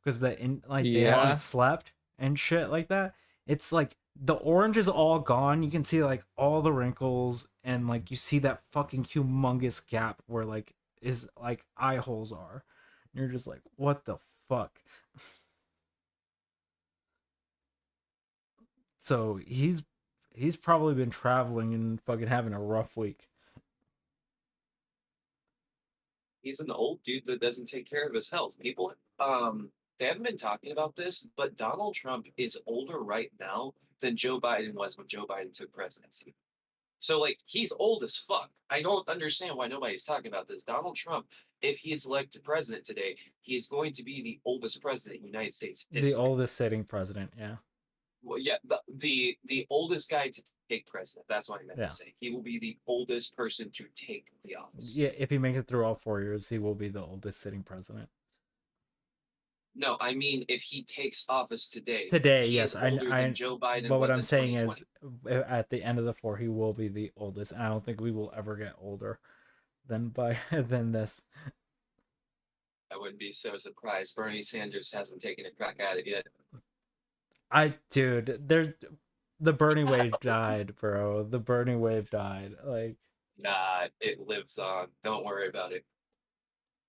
because they haven't Yeah. slept and shit like that. It's like the orange is all gone. You can see like all the wrinkles and like you see that fucking humongous gap where like his like eye holes are. And you're just like, what the fuck? So he's probably been traveling and fucking having a rough week. He's an old dude that doesn't take care of his health. People, they haven't been talking about this, but Donald Trump is older right now than Joe Biden was when Joe Biden took presidency. So, like, he's old as fuck. I don't understand why nobody's talking about this. Donald Trump, if he is elected president today, he is going to be the oldest president in the United States The history. oldest sitting president, yeah. Well, yeah, the oldest guy to take president. That's what I meant Yeah. to say. He will be the oldest person to take the office. Yeah, if he makes it through all 4 years, he will be the oldest sitting president. No, I mean if he takes office today. Today, he yes, is older than Joe Biden but what was I'm in saying 2020. is, at the end of the 4, he will be the oldest, and I don't think we will ever get older than than this. I wouldn't be so surprised. Bernie Sanders hasn't taken a crack at it yet. Dude, the Bernie wave died, bro. The Bernie wave died. Like, Nah, it lives on. Don't worry about it.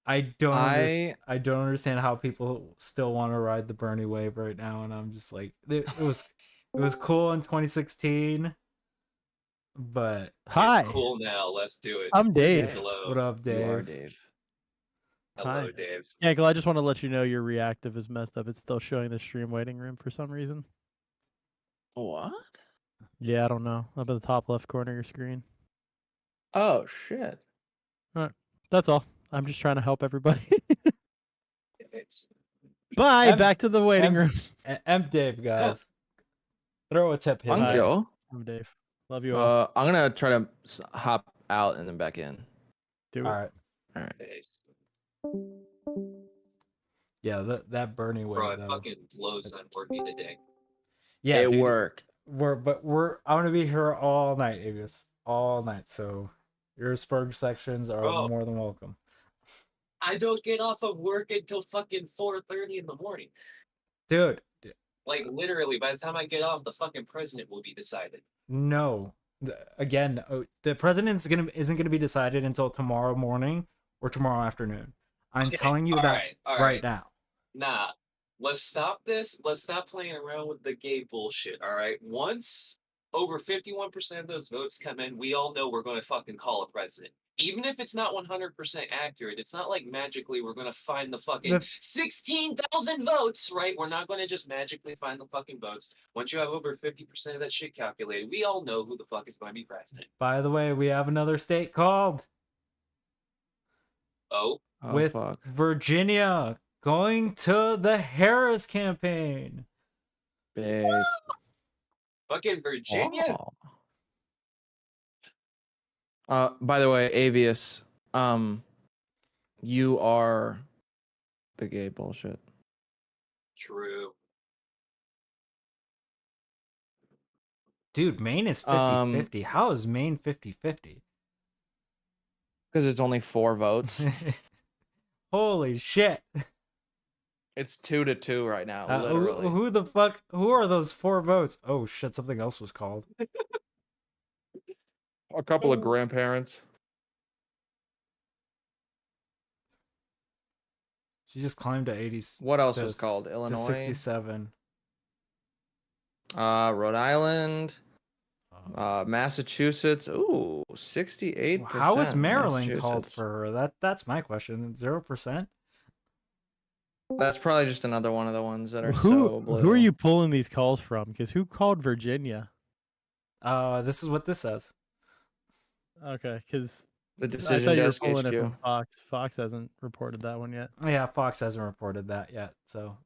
I don't understand how people still want to ride the Bernie wave right now, and I'm just like, it was cool in 2016, but Hi, It's cool now. Let's do it. I'm Dave. Hello. what up, Dave? You are Dave. Hello, Hi. Dave. Yankel, I just want to let you know your reactive is messed up. It's still showing the stream waiting room for some reason. What? Yeah, I don't know. Up at the top left corner of your screen. Oh shit. All right. That's all. I'm just trying to help everybody. It's Bye. M- Back to the waiting room. M Dave, guys. Throw a tip his Thank way. you. I'm Dave. Love you all. I'm gonna try to hop out and then back in. Do it. All right. All right. it's Yeah, that Bernie wave bro, it though. fucking blows on working today. Yeah, it dude, worked. I'm gonna be here all night, Avis. All night. So your Spurge sections are Bro. more than welcome. I don't get off of work until fucking 4:30 in the morning. Dude, Like literally, by the time I get off, the fucking president will be decided. no. Again, the president isn't gonna be decided until tomorrow morning or tomorrow afternoon. I'm Okay, telling you all that right, all right right. now. Nah, let's stop this. Let's stop playing around with the gay bullshit. All right. Once over 51% of those votes come in, we all know we're going to fucking call a president. Even if it's not 100% accurate, it's not like magically we're going to find the fucking 16,000 votes, right? We're not going to just magically find the fucking votes. Once you have over 50% of that shit calculated, we all know who the fuck is going to be president. By the way, we have another state called. Oh, With fuck. Virginia going to the Harris campaign. Based. fucking Virginia? By the way, Avius, you are the gay bullshit. True. Dude, Maine is 50-50. How is Maine 50-50? Because it's only 4 votes. Holy shit. It's 2-2 right now, literally. Who the fuck? Who are those 4 votes? Oh shit, something else was called. A couple of grandparents. She just climbed to 80. What else was called? To Illinois? 67. Rhode Island, Uh, Massachusetts. Ooh, 68%. how is Maryland called Massachusetts. for her? That's my question. 0%? That's probably just another one of the ones that are Who so blue. who are you pulling these calls from? Because who called Virginia? This is what this says. Okay, because The I decision thought you were desk pulling it HQ. from Fox. Fox hasn't reported that one yet. Yeah, Fox hasn't reported that yet. So,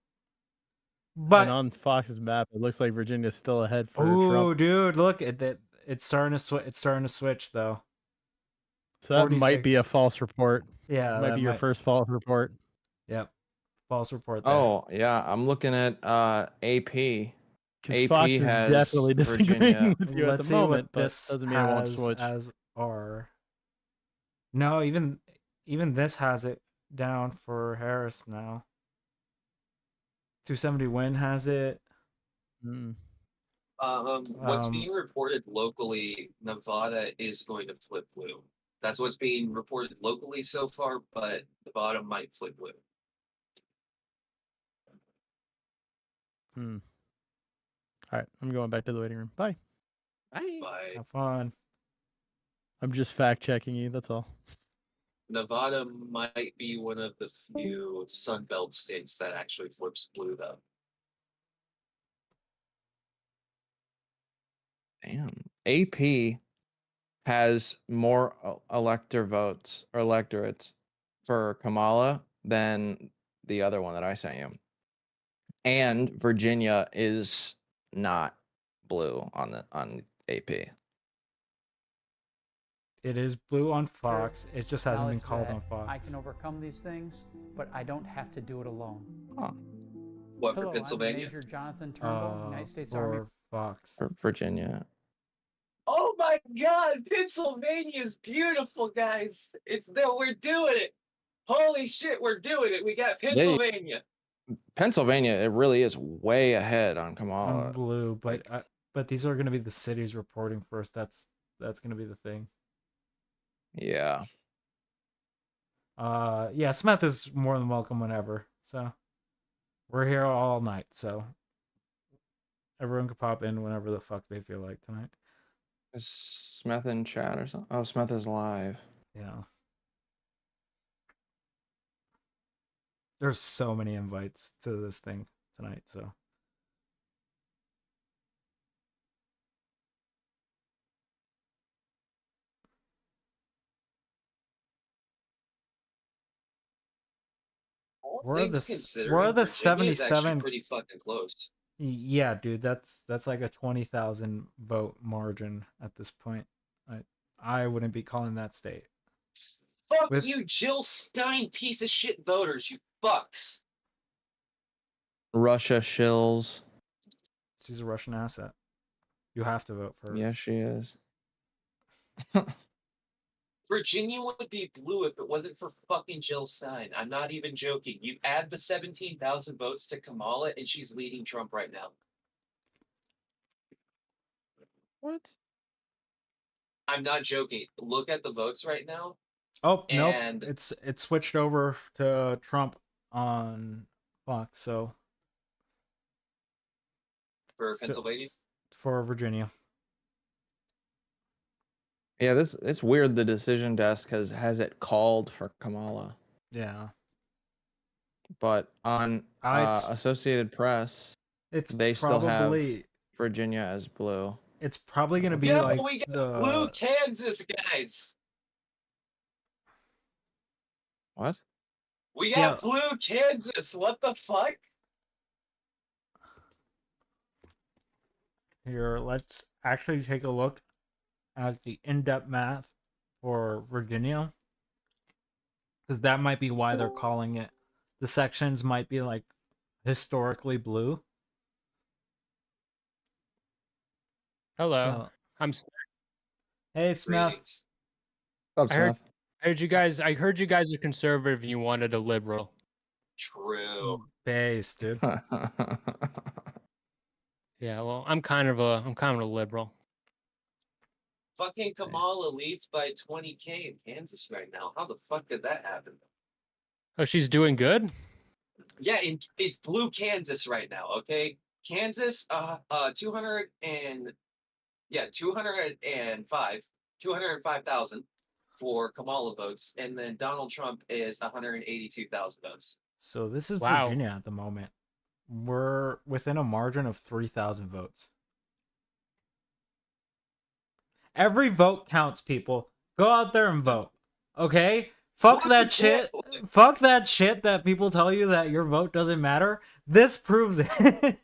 And but on Fox's map, it looks like Virginia's still ahead for oh, Trump. dude, look at that! It's starting to It's starting to switch though. So that 46. might be a false report. Yeah, It might that be your first false report. Yep, false report there. Oh, yeah, I'm looking at AP. Because AP Fox is has definitely disagreeing Virginia. with you at Let's the see moment, what but this doesn't mean it won't has switch. as R. No, even this has it down for Harris now. 270 win has it. Mm. What's being reported locally, Nevada is going to flip blue. That's what's being reported locally so far, but Nevada might flip blue. Hmm. All right, I'm going back to the waiting room. Bye. Bye. Have fun. I'm just fact checking you. That's all. Nevada might be one of the few Sunbelt states that actually flips blue, though. Damn. AP has more electorates for Kamala than the other one that I sent you. And Virginia is not blue on AP. It is blue on Fox. It just hasn't been called on Fox. I can overcome these things, but I don't have to do it alone. Huh. What, for Hello, Pennsylvania? I'm Major Jonathan Turnbull, United States Army. For Fox. For Virginia. Oh my God, Pennsylvania's beautiful, guys. It's there. We're doing it. Holy shit, we're doing it. We got Pennsylvania. Pennsylvania, it really is way ahead on Kamala. On blue, but these are going to be the cities reporting first. That's going to be the thing. Yeah. Yeah, Smith is more than welcome whenever. So we're here all night. So everyone can pop in whenever the fuck they feel like tonight. Is Smith in chat or something? Oh, Smith is live. Yeah. There's so many invites to this thing tonight, so. We're the 77. Pretty fucking close. Yeah, dude, that's like a 20,000 vote margin at this point. I wouldn't be calling that state. Fuck you, Jill Stein, piece of shit voters, you fucks. Russia shills. She's a Russian asset. You have to vote for her. Yes, she is. Virginia would be blue if it wasn't for fucking Jill Stein. I'm not even joking. You add the 17,000 votes to Kamala, and she's leading Trump right now. What? I'm not joking. Look at the votes right now. Oh, nope. It's switched over to Trump on Fox, so. For Pennsylvania? For Virginia. Yeah, it's weird the decision desk has it called for Kamala. Yeah. But on Associated Press, they still have Virginia as blue. It's probably going to be like we got blue Kansas, guys. What? We got blue Kansas. What the fuck? Here, let's actually take a look at the in-depth math for Virginia, because that might be why they're calling it. The sections might be like historically blue. Hello, I'm. Hey, Smith. What's up, Smith? I heard you guys are conservative and you wanted a liberal. True. Base, dude. Yeah, well, I'm kind of a liberal. Fucking Kamala leads by 20K in Kansas right now. How the fuck did that happen? Oh, she's doing good? Yeah, it's blue Kansas right now. Okay, Kansas, 200 and yeah, 205,000 for Kamala votes, and then Donald Trump is 182,000 votes. So this is Wow. Virginia at the moment. We're within a margin of 3,000 votes. Every vote counts, people. Go out there and vote. Okay? Fuck that shit. Fuck that shit that people tell you that your vote doesn't matter. This proves it.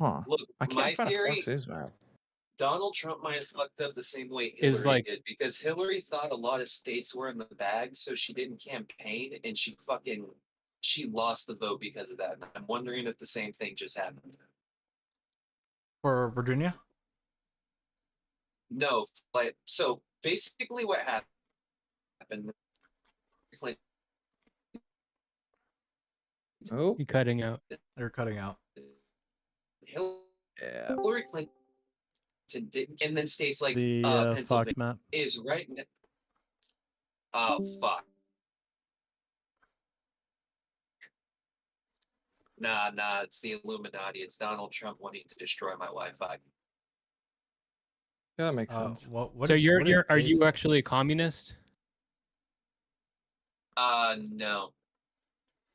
Huh. Look, I can't my find a theory. Fox News map. Donald Trump might have fucked up the same way Is Hillary like- did, because Hillary thought a lot of states were in the bag, so she didn't campaign, and she lost the vote because of that. And I'm wondering if the same thing just happened. For Virginia? No, like, so basically what happened. Oh, You cutting out. They're cutting out. Hillary Clinton didn't, and then states like The Pennsylvania Fox map. is right. Oh fuck. Nah, it's the Illuminati. It's Donald Trump wanting to destroy my Wi-Fi. Yeah, that makes sense. What So what did are Dave you say? actually a communist? No.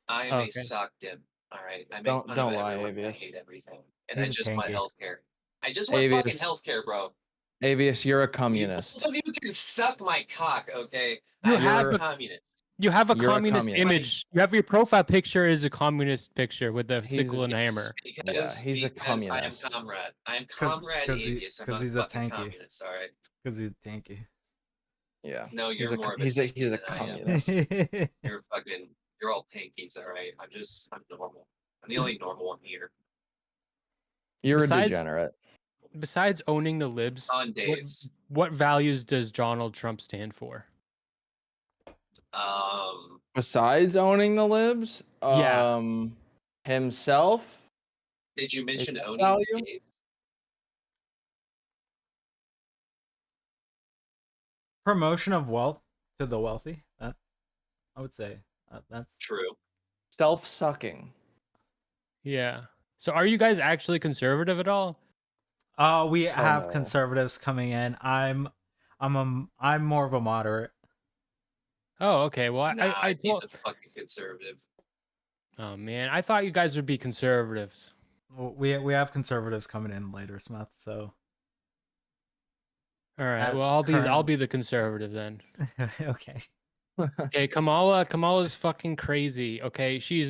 I am a Okay. sock dim. All right. I make Don't- fun don't of lie, everyone. I Avius. hate everything. And He's I a just want tanky. healthcare. I just want fucking Avius. healthcare, bro. Avius, you're a You communist. both of you can suck my cock, okay? You I'm have a a- communist. You have a You're a communist communist. image. You have your profile picture is a communist picture with a He's- sickle and hammer. Because, he's a because I am communist. comrade. I am comrade Avius. I'm not he's a a fucking tanky. communist, all right? Because he's tanky. Yeah. No, you're more of a he's a tanky than I am. communist. You're all tankies, all right? I'm normal. I'm the only normal one here. You're Besides- a degenerate. Besides owning the libs, On days. what values does Donald Trump stand for? Besides owning the libs, Yeah. himself. Did you mention that owning value? days? Promotion of wealth to the wealthy. That I would say that's true. Self-sucking. Yeah. So are you guys actually conservative at all? We have no. conservatives coming in. I'm more of a moderate. Oh, okay. Well, Nah, I he's told. a fucking conservative. Oh man, I thought you guys would be conservatives. Well, we have conservatives coming in later, Smith. So All right. At Well, I'll current- be the conservative then. okay. Okay, Kamala's fucking crazy. Okay, she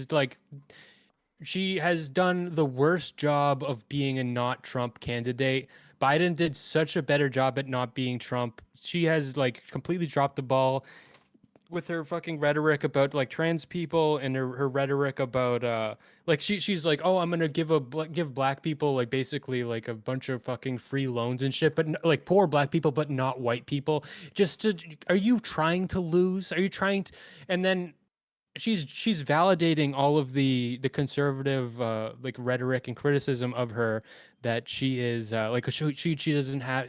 has done the worst job of being a not Trump candidate. Biden did such a better job at not being Trump. She has like completely dropped the ball with her fucking rhetoric about like trans people and her rhetoric about like she's like, oh, I'm gonna give black people like basically like a bunch of fucking free loans and shit, but like poor black people but not white people. Are you trying to lose? Are you trying to? And then she's validating all of the conservative like rhetoric and criticism of her, that she is like she doesn't have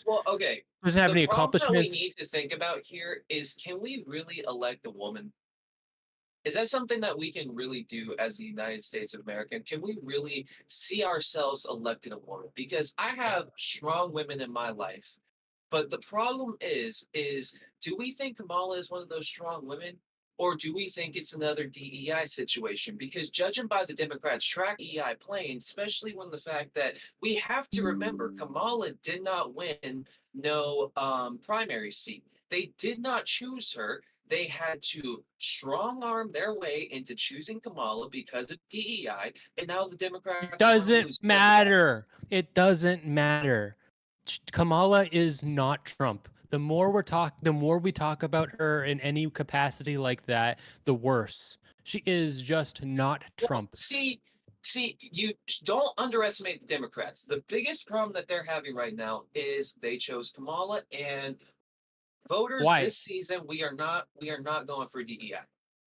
Well, okay. doesn't have The any problem that accomplishments. we need to think about here is, can we really elect a woman? Is that something that we can really do as the United States of America? Can we really see ourselves electing a woman? Because I have strong women in my life, but the problem is do we think Kamala is one of those strong women? Or do we think it's another DEI situation? Because judging by the Democrats' track DEI playing, especially when the fact that we have to remember Kamala did not win no primary seat. They did not choose her. They had to strong arm their way into choosing Kamala because of DEI, and now the Democrats It doesn't matter. It doesn't matter. Kamala is not Trump. The more we talk about her in any capacity like that, the worse. She is just not Trump. See, you don't underestimate the Democrats. The biggest problem that they're having right now is they chose Kamala, and voters Why? this season we are not going for DEI.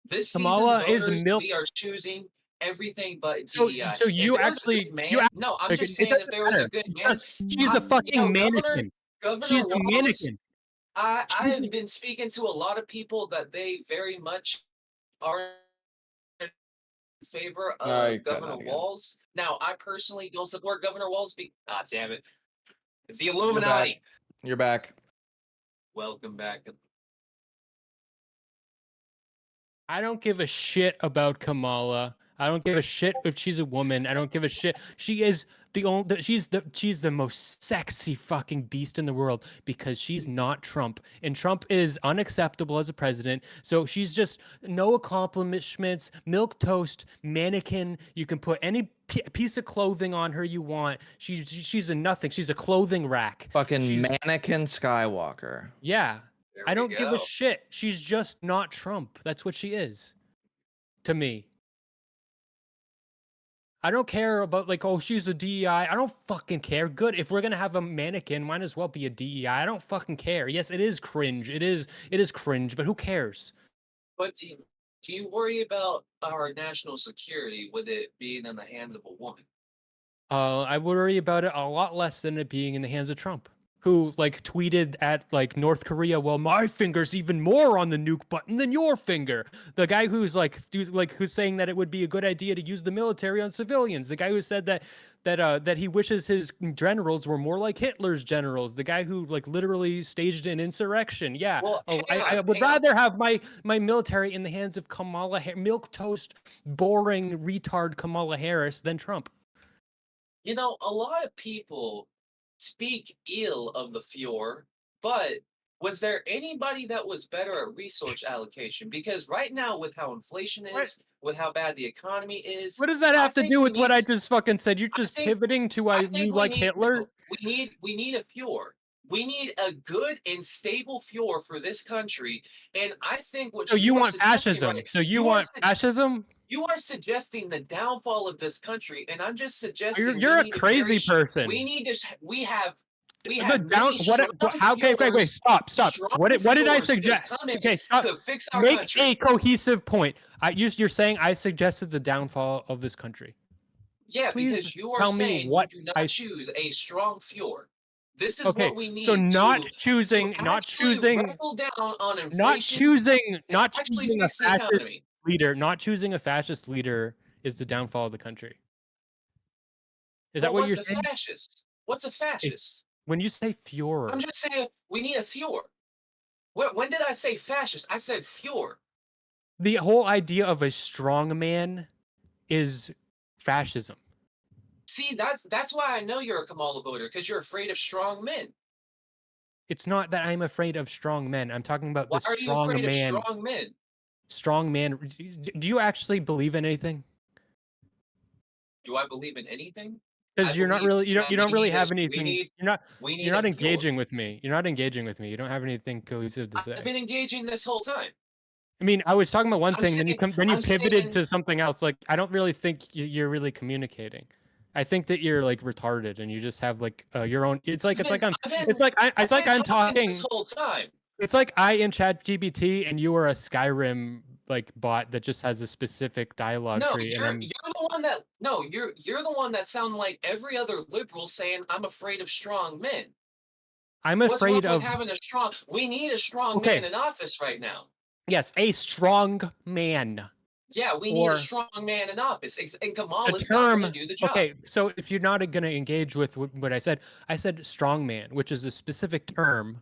This Kamala season, is voters, milk. we are choosing everything but So DEI. you If there was a actually good man, you no, I'm like, just it saying doesn't if there was a matter. good It's man, just- she's a fucking mannequin. Governor She's a Walz, mannequin. I have been speaking to a lot of people that they very much are in favor of Governor Walz. Now, I personally don't support Governor Walz. Ah, damn it. It's the You're Illuminati. back. You're back. Welcome back. I don't give a shit about Kamala. I don't give a shit if she's a woman. I don't give a shit. She is the only. She's the most sexy fucking beast in the world because she's not Trump, and Trump is unacceptable as a president. So she's just no accomplishments, milk toast, mannequin. You can put any piece of clothing on her you want. She's a nothing. She's a clothing rack. Fucking mannequin Skywalker. Yeah. There I don't we give a go. shit. She's just not Trump. That's what she is. To me. I don't care about like, oh, she's a DEI. I don't fucking care. Good. If we're gonna have a mannequin, might as well be a DEI. I don't fucking care. Yes, it is cringe. It is cringe, but who cares? But do you worry about our national security with it being in the hands of a woman? I worry about it a lot less than it being in the hands of Trump, who like tweeted at like North Korea, well, my finger's even more on the nuke button than your finger. The guy who's saying that it would be a good idea to use the military on civilians. The guy who said that he wishes his generals were more like Hitler's generals. The guy who like literally staged an insurrection. Yeah, Well, I would rather have my military in the hands of Kamala milk toast, boring retard Kamala Harris than Trump. You know, a lot of people speak ill of the Fuhrer, but was there anybody that was better at resource allocation? Because right now, with how inflation is, with how bad the economy is, What does that have to do with what I just fucking said? You're just pivoting to you like Hitler? We need a Fuhrer. We need a good and stable Fuhrer for this country. And I think what So you want suggesting fascism? So you want fascism? You are suggesting the downfall of this country, and I'm just suggesting You're a crazy person. We have the down. How? Okay, wait. Stop. What did I suggest? Okay, stop. To fix our Make country. a cohesive point. You're saying I suggested the downfall of this country. Yeah, Please because you are tell saying me what you do not choose a strong Fuhrer. This is Okay, what we need. so not to choosing rebel down on inflation, not choosing a fix the fascist economy. leader, not choosing a fascist leader is the downfall of the country. Is that what you're saying? What's a fascist? When you say Fuhrer, I'm just saying we need a Fuhrer. When did I say fascist? I said Fuhrer. the whole idea of a strong man is fascism. See, that's why I know you're a Kamala voter, because you're afraid of strong men. It's not that I'm afraid of strong men. I'm talking about Why the are you strong afraid man. of strong men? Strong man. Do you actually believe in anything? Do I believe in anything? Because you're not really, you don't really have anything. You're not a engaging with me. You're not engaging with me. You don't have anything cohesive to say. I've been engaging this whole time. I mean, I was talking about one thing, then you I'm pivoted saying- to something else. Like, I don't really think you're really communicating. I think that you're like retarded, and you just have like your own. It's like I'm talking this whole time. It's like I am ChatGPT, and you are a Skyrim like bot that just has a specific dialogue tree. You're the one that you're the one that sound like every other liberal saying I'm afraid of strong men. I'm What's afraid wrong of with having a strong. We need a strong man in office right now. Yes, a strong man. Yeah, we need a strong man in office, and Kamala's not going to do the job. Okay, so if you're not going to engage with what I said strong man, which is a specific term.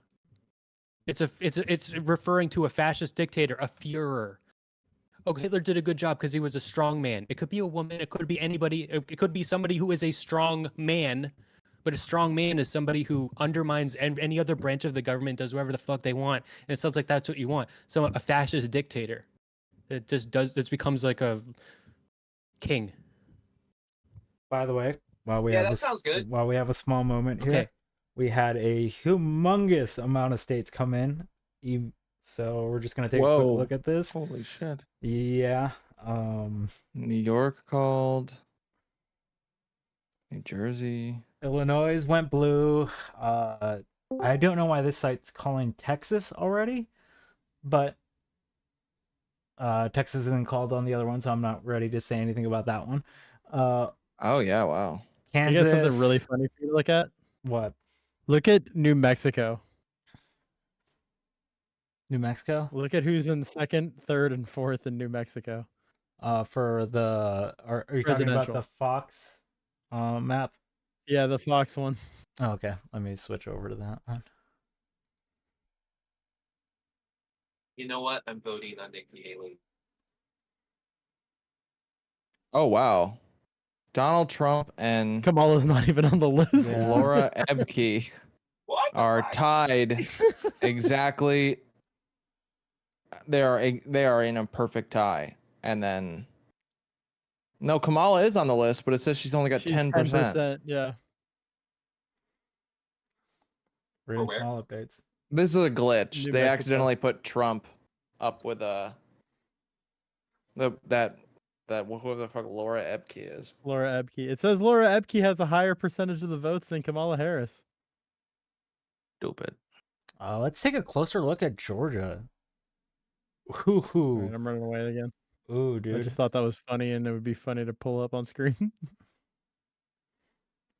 It's referring to a fascist dictator, a Führer. Okay, Hitler did a good job because he was a strong man. It could be a woman, it could be anybody, it could be somebody who is a strong man, but a strong man is somebody who undermines any other branch of the government, does whatever the fuck they want, and it sounds like that's what you want. So a fascist dictator. It just this becomes like a king. By the way, while we sounds good. While we have a small moment here, we had a humongous amount of states come in. So we're just gonna take a quick look at this. Holy shit. Yeah. New York called. New Jersey. Illinois went blue. I don't know why this site's calling Texas already, but Texas isn't called on the other one, so I'm not ready to say anything about that one. Oh yeah, wow. Kansas. I got something really funny for you to look at. What? Look at New Mexico. New Mexico. Look at who's in second, third, and fourth in New Mexico. For the are you talking about the Presidential. Fox map? Yeah, the Fox one. Oh, okay, let me switch over to that one. You know what? I'm voting on Nikki Haley. Oh wow, Donald Trump and Kamala's not even on the list. Yeah. Laura Ebke What? are tied exactly. They are in a perfect tie, and then no, Kamala is on the list, but it says she's only got 10%. 10%. Yeah. Really where? small updates. This is a glitch. New They Mexico. accidentally put Trump up with that whoever the fuck Laura Ebke is. Laura Ebke. It says Laura Ebke has a higher percentage of the votes than Kamala Harris. Stupid. Let's take a closer look at Georgia. All right, Ooh, I'm running away again. ooh, I dude. just thought that was funny, and it would be funny to pull up on screen.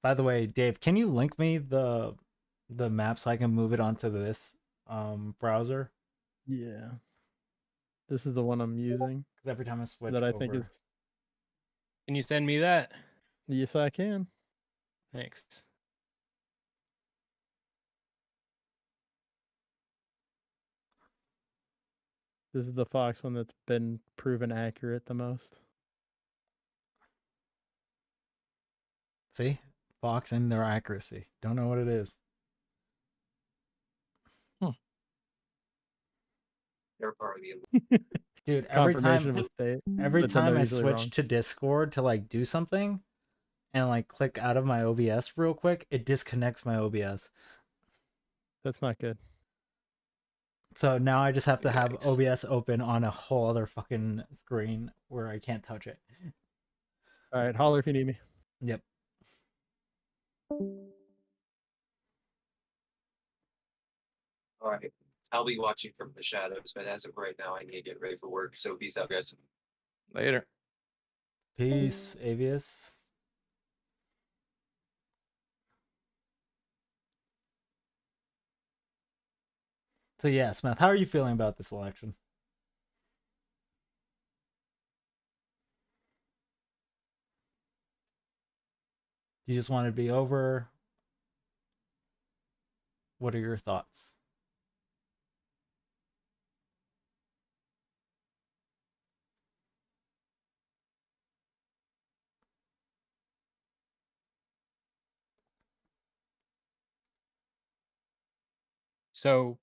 By the way, Dave, can you link me the map so I can move it onto this browser? Yeah. This is the one I'm using. Because every time I switch That I over, think is. Can you send me that? Yes, I can. Thanks. This is the Fox one that's been proven accurate the most. see Fox and their accuracy. Don't know what it is. They're part of the Dude, every Confirmation time of a state. every but then time they're I usually switch wrong. to Discord to like do something and like click out of my OBS real quick, it disconnects my OBS. That's not good. So now I just have to have Yikes. OBS open on a whole other fucking screen where I can't touch it. All right, holler if you need me. Yep. All right. I'll be watching from the shadows, but as of right now, I need to get ready for work. So peace out, guys. Later. Peace, Avius. So yeah, Smith, how are you feeling about this election? Do you just want it to be over? What are your thoughts? So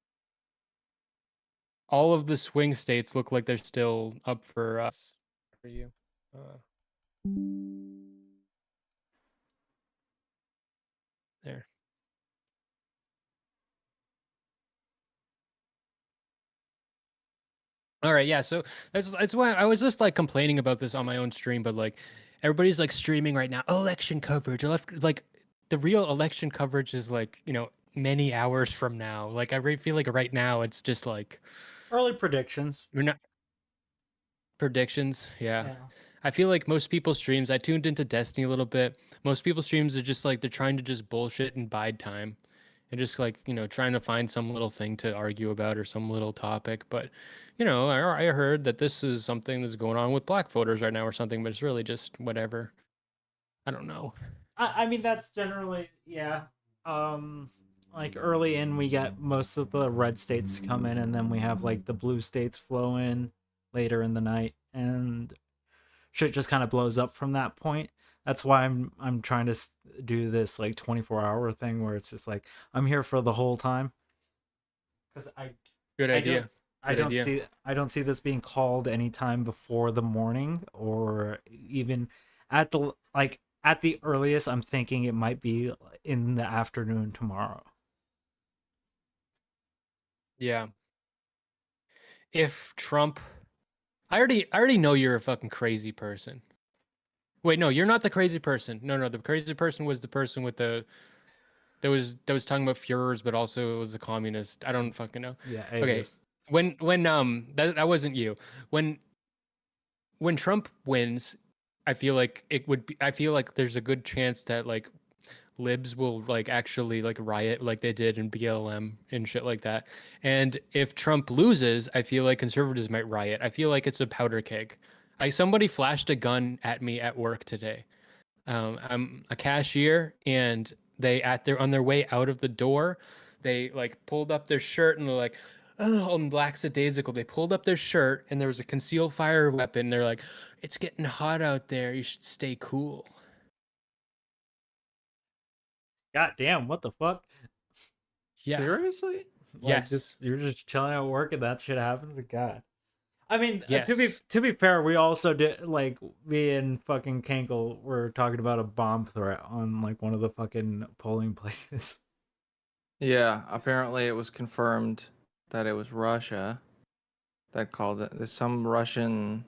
all of the swing states look like they're still up for us. For you. There. All right, yeah. So that's why I was just like complaining about this on my own stream, but like everybody's like streaming right now, election coverage. Like the real election coverage is like, many hours from now. Like I feel like right now it's just like Early predictions. we're not predictions. Yeah. Yeah. I feel like most people's streams, I tuned into Destiny a little bit. Most people's streams are just like they're trying to just bullshit and bide time. And just like, trying to find some little thing to argue about or some little topic. But, I heard that this is something that's going on with black voters right now or something, but it's really just whatever. I don't know. I mean, that's generally, yeah. Like early in, we get most of the red states come in, and then we have like the blue states flow in later in the night, and shit just kind of blows up from that point. That's why I'm trying to do this like 24-hour thing where it's just like I'm here for the whole time. Because Good idea. I don't see this being called anytime before the morning or even at the earliest. I'm thinking it might be in the afternoon tomorrow. Yeah. If Trump, I already know you're a fucking crazy person. Wait, no, you're not the crazy person. No, the crazy person was the person with that was talking about Führers, but also it was a communist. I don't fucking know. Yeah. Okay. When that wasn't you. When Trump wins, I feel like there's a good chance that like libs will like actually like riot like they did in BLM and shit like that. And if Trump loses, I feel like conservatives might riot. I feel like it's a powder keg. Somebody flashed a gun at me at work today. I'm a cashier, and they on their way out of the door, they like pulled up their shirt and they're like, oh, I'm lackadaisical. They pulled up their shirt and there was a concealed fire weapon. They're like, it's getting hot out there. You should stay cool. God damn, what the fuck? Yeah. Seriously? Like, Yes. just you're just chilling at work and that shit happens. God. I mean, Yes. to be fair, we also did, like, me and fucking Kankle were talking about a bomb threat on like one of the fucking polling places. Yeah, apparently it was confirmed that it was Russia that called it. There's some Russian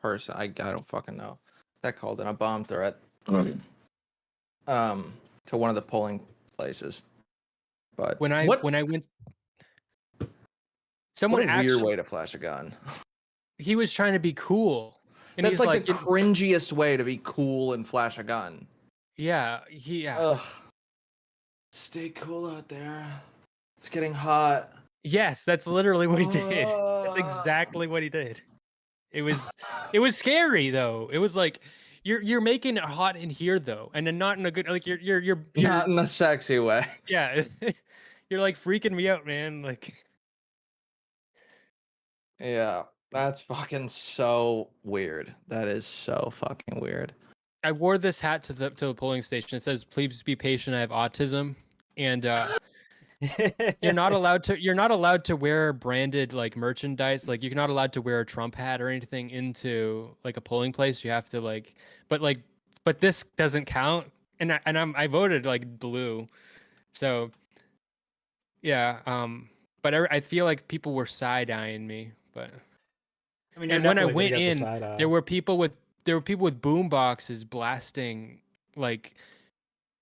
person, I don't fucking know, that called in a bomb threat to one of the polling places. But when I went, someone what a weird actually way to flash a gun. he was trying to be cool, and That's he's like the cringiest way to be cool and flash a gun. yeah. Ugh. Stay cool out there. It's getting hot. Yes, that's literally what he did. That's exactly what he did. It was scary though. It was like you're making it hot in here though, and then not in a good like you're Not in a sexy way. yeah. You're like freaking me out, man. Like Yeah, that's fucking so weird. That is so fucking weird. I wore this hat to the polling station. It says, "Please be patient. I have autism," and you're not allowed to wear branded like merchandise. Like you're not allowed to wear a Trump hat or anything into like a polling place. You have to like, but this doesn't count. And I voted like blue, so yeah. But I feel like people were side eyeing me. But I mean, and when I went in, there were people with boom boxes blasting like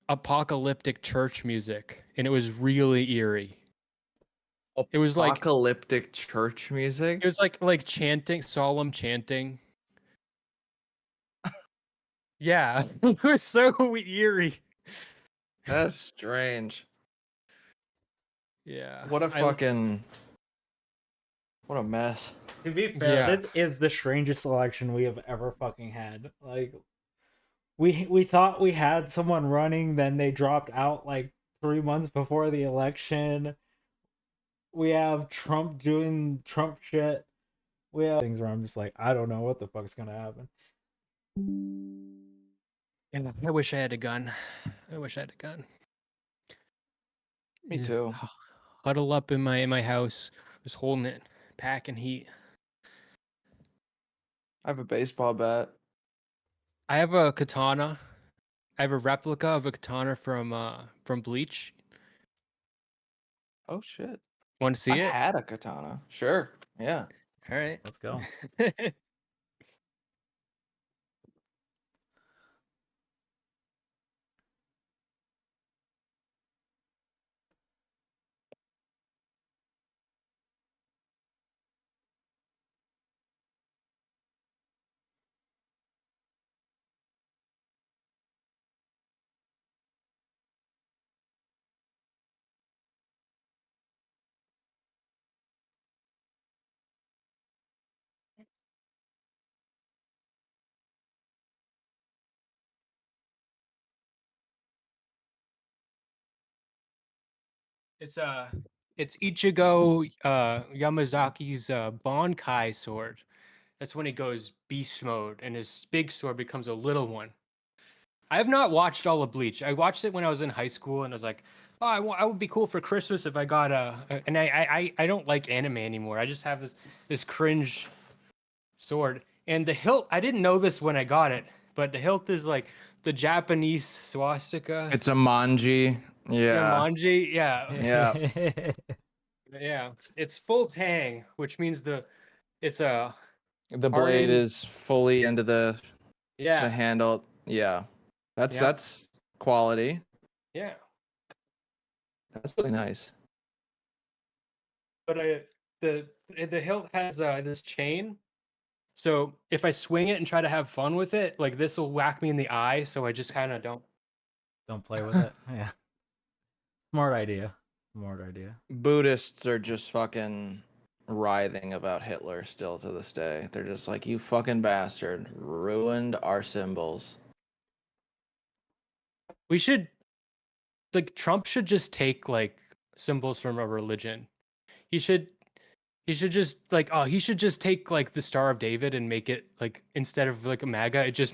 apocalyptic church music, and it was really eerie. It was like apocalyptic church music. It was like chanting, solemn chanting. Yeah, it was so eerie. That's strange. Yeah. What a mess. To be fair, Yeah. this is the strangest election we have ever fucking had. Like, we thought we had someone running, then they dropped out like 3 months before the election. We have Trump doing Trump shit. We have things where I'm just like, I don't know what the fuck's gonna happen. And I wish I had a gun. I wish I had a gun. Me too. Huddle up in my house, just holding it, packing heat. I have a baseball bat. I have a katana. I have a replica of a katana from Bleach. Oh shit. Want to see it? I had a katana. Sure. Yeah. All right. Let's go. It's Ichigo Yamazaki's Bonkai sword. That's when he goes beast mode and his big sword becomes a little one. I have not watched all of Bleach. I watched it when I was in high school and I was like, oh, I would be cool for Christmas if I got and I don't like anime anymore. I just have this cringe sword. And the hilt, I didn't know this when I got it, but the hilt is like the Japanese swastika. It's a manji. Yeah. Manji, yeah. Yeah. Yeah. It's full tang, which means it's a The blade hardened- is fully into the yeah. handle. Yeah. Yeah. That's quality. Yeah. That's really nice. But the hilt has this chain, So if I swing it and try to have fun with it, like this will whack me in the eye. So I just kind of don't. Don't play with it. Yeah. Smart idea. Smart idea. Buddhists are just fucking writhing about Hitler still to this day. They're just like, you fucking bastard, ruined our symbols. We should, like, Trump should just take like symbols from a religion. He should just like, oh, he should just take like the Star of David and make it like, instead of like a MAGA, it just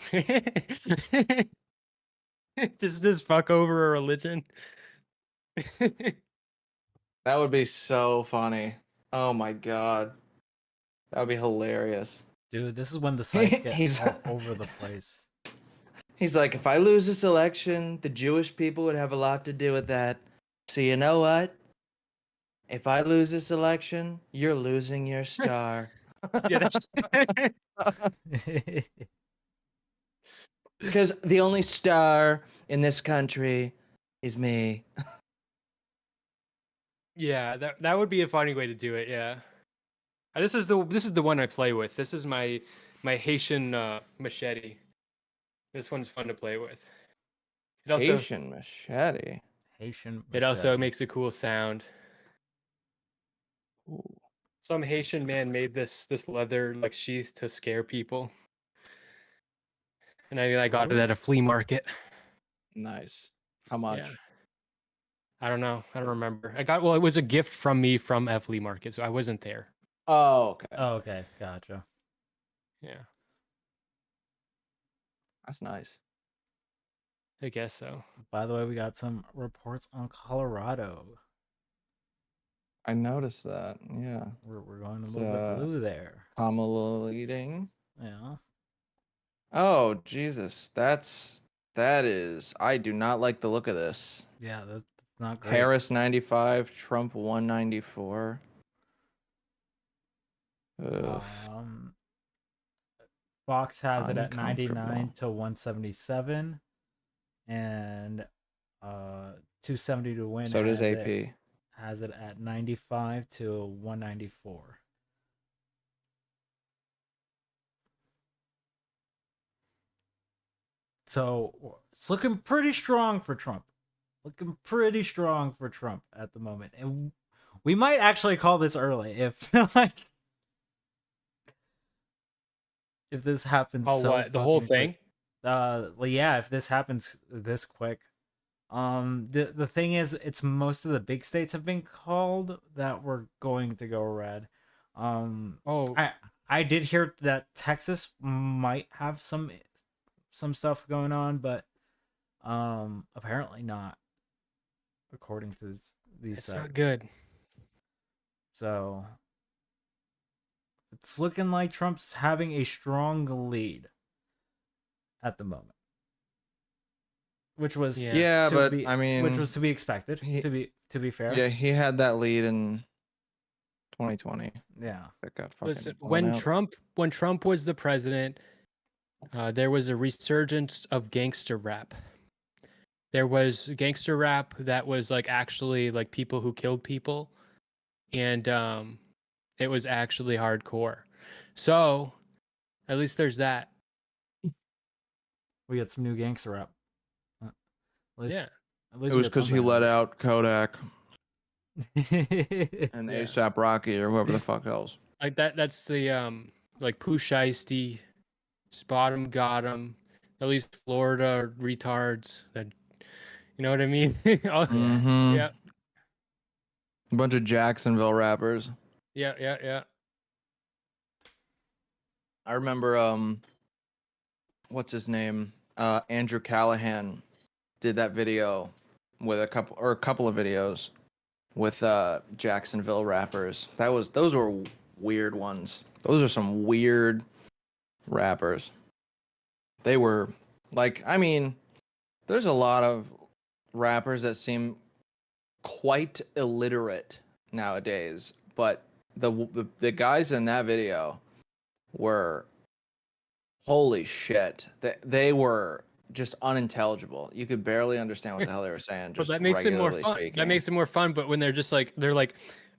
just fuck over a religion. That would be so funny. Oh my god. That would be hilarious. Dude, this is when the sites get He's- all over the place. He's like, if I lose this election, the Jewish people would have a lot to do with that. So you know what? If I lose this election, you're losing your star. Yeah, Because the only star in this country is me. yeah, that would be a funny way to do it. Yeah, this is the one I play with. This is my Haitian machete. This one's fun to play with. It also Haitian machete. Haitian. it also machete. makes a cool sound. Ooh, Some Haitian man made this leather like sheath to scare people, and I got it at a flea market. nice. How much? Yeah. I don't know. I don't remember. Well, it was a gift from me from a flea market, so I wasn't there. Oh, okay. Oh, okay. Gotcha. Yeah, That's nice. I guess so. By the way, we got some reports on Colorado. I noticed that. Yeah. We're going a little bit blue there. Kamala leading. Yeah. Oh, Jesus. That is. I do not like the look of this. Yeah, that's not great. Harris 95, Trump 194. Ugh. Fox has it at Uncomfortable. 99 to 177, and 270 to win. So does has AP. It, has it at 95 to 194. So it's looking pretty strong for Trump. Looking pretty strong for Trump at the moment, and we might actually call this early if like if this happens. Oh, so what? The whole fucking quick. thing? Well, yeah, if this happens this quick. The thing is, it's most of the big states have been called that were going to go red. Oh, I did hear that Texas might have some stuff going on, but apparently not, according to these it's sites. not good. So it's looking like Trump's having a strong lead at the moment, which was Yeah, but I mean, which was to be expected. To be fair, Yeah, he had that lead in 2020. yeah. That got fucking Listen, blown out. when Trump was the president, there was a resurgence of gangster rap. There was gangster rap that was like actually like people who killed people, and it was actually hardcore. So at least there's that. We got some new gangster rap. At least, Yeah. At least It was because he let out Kodak and Yeah. ASAP Rocky or whoever the fuck else. Like that's the like Pooh Shiesty, Spot 'em, got 'em. At least Florida retards. That, you know what I mean? Mhm. Yeah, A bunch of Jacksonville rappers. yeah. I remember what's his name? Andrew Callahan did that video with a couple of videos with Jacksonville rappers. Those were weird ones. Those are some weird rappers. They were like, I mean, there's a lot of rappers that seem quite illiterate nowadays, but the guys in that video were, holy shit, they were just unintelligible. You could barely understand what the hell they were saying. But Just that makes it more regularly fun. speaking. That makes it more fun. But when they're just like,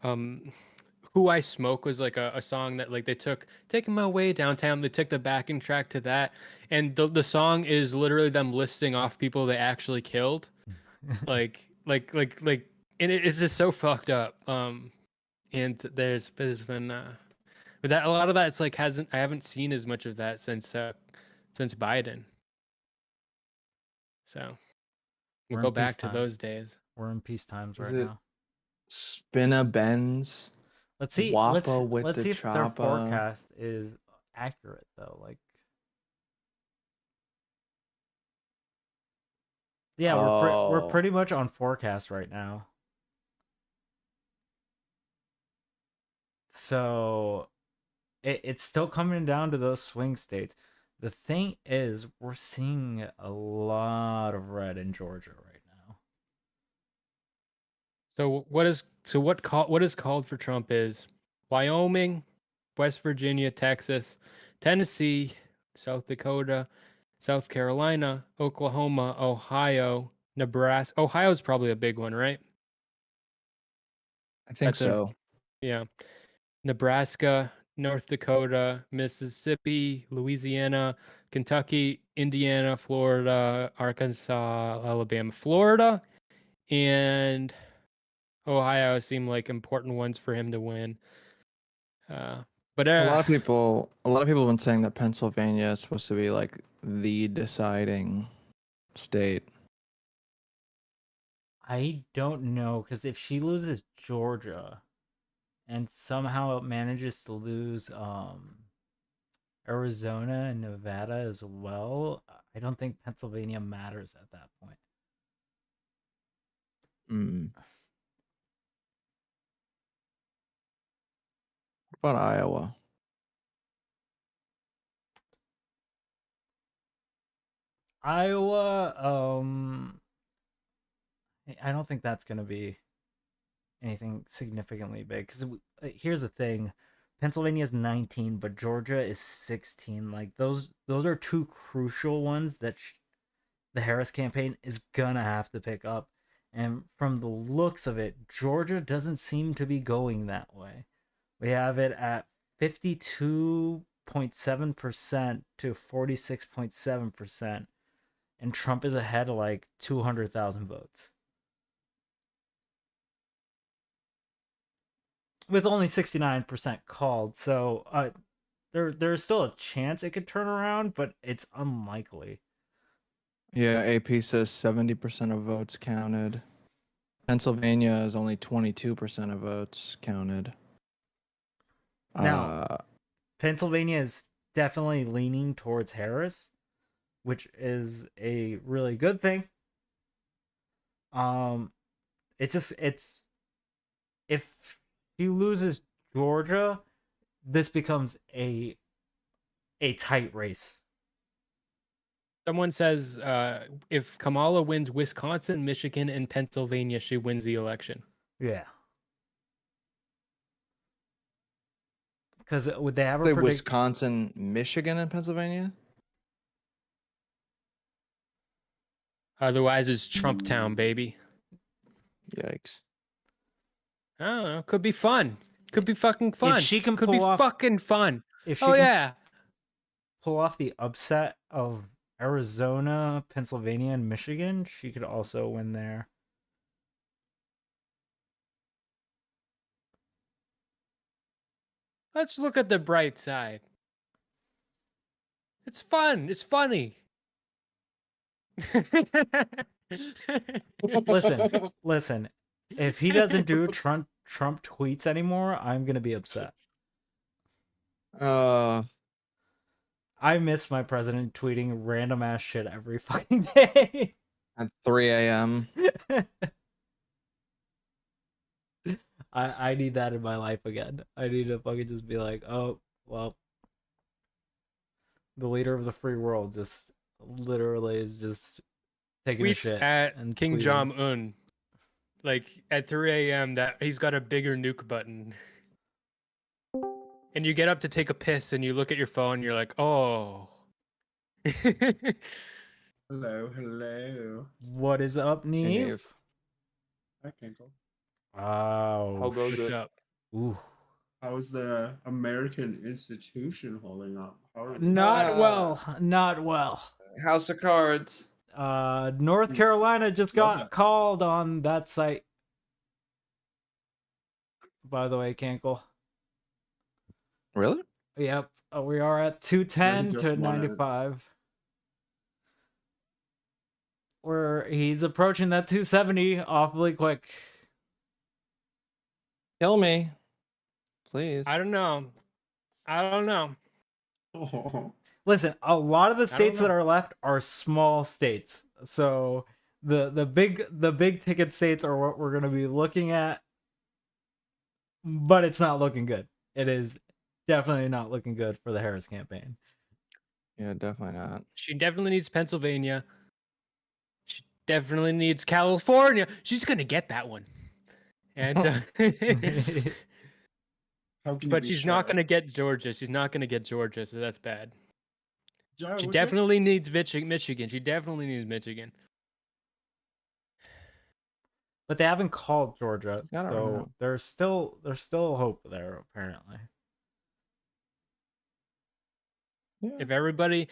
who Who I Smoke was like a song that like they took Taking My Way Downtown. They took the backing track to that, and the song is literally them listing off people they actually killed, like, and it's just so fucked up. And there's been but that a lot of that it's like I haven't seen as much of that since Biden. So we'll We're go in back to peacetime. those days. We're in peace times Is right it now. Spinna Benz? Let's see. Wappa with Let's the see if their choppa. forecast is accurate though. Like, yeah, we're Oh. pretty much on forecast right now. So it's still coming down to those swing states. The thing is, we're seeing a lot of red in Georgia right now. So what is called for Trump is Wyoming, West Virginia, Texas, Tennessee, South Dakota, South Carolina, Oklahoma, Ohio, Nebraska. Ohio's probably a big one, right? I think That's a so. yeah. Nebraska, North Dakota, Mississippi, Louisiana, Kentucky, Indiana, Florida, Arkansas, Alabama, Florida, and Ohio seem like important ones for him to win. But A lot of people have been saying that Pennsylvania is supposed to be like the deciding state. I don't know, because if she loses Georgia and somehow manages to lose Arizona and Nevada as well, I don't think Pennsylvania matters at that point. What about Iowa? Iowa, I don't think that's going to be anything significantly big, because here's the thing. Pennsylvania is 19, but Georgia is 16. Like, those are two crucial ones that the Harris campaign is gonna have to pick up. And from the looks of it, Georgia doesn't seem to be going that way. We have it at 52.7% to 46.7%, and Trump is ahead of like 200,000 votes, with only 69% called. So there's still a chance it could turn around, but it's unlikely. Yeah, AP says 70% of votes counted. Pennsylvania is only 22% of votes counted. Now, Pennsylvania is definitely leaning towards Harris, which is a really good thing. It's if he loses Georgia, this becomes a tight race. someone says if Kamala wins Wisconsin, Michigan, and Pennsylvania, she wins the election. Yeah. Because would they have a Wisconsin, Michigan, and Pennsylvania? Otherwise, it's Trump Town, baby. Yikes. I don't know. Could be fun. Could be fucking fun. If she can could pull be off, fucking fun. If she can pull off the upset of Arizona, Pennsylvania, and Michigan, she could also win there. Let's look at the bright side. It's fun. It's funny. Listen. If he doesn't do Trump tweets anymore, I'm gonna be upset. I miss my president tweeting random ass shit every fucking day at 3 a.m. I need that in my life again. I need to fucking just be like, oh well, the leader of the free world just literally is just taking a shit at and King tweeting. Jong-un, like at 3 a.m. that he's got a bigger nuke button. And you get up to take a piss and you look at your phone and you're like, oh. Hello. What is up, Neve? Hi, Kinkle. Oh, How goes what's it? up? Ooh. How's the American institution holding up? How are we? Not well. Not well. House of Cards. North Carolina just Love got that. called on that site. By the way, Cankle. Really? Yep. We are at Yeah, 210 he just to won it. 95. Where he's approaching that 270 awfully quick. Kill me. Please. I don't know. I don't know. Oh, Listen, a lot of the I don't states that know. are left are small states. So the big ticket states are what we're going to be looking at, but it's not looking good. It is definitely not looking good for the Harris campaign. Yeah, definitely not. She definitely needs Pennsylvania. She definitely needs California. She's gonna get that one. And how can you but be she's sure? not gonna get Georgia. She's not gonna get Georgia, so that's bad. She Georgia? definitely needs Michigan. She definitely needs Michigan. But they haven't called Georgia, Got it right so now. there's still hope there apparently. If everybody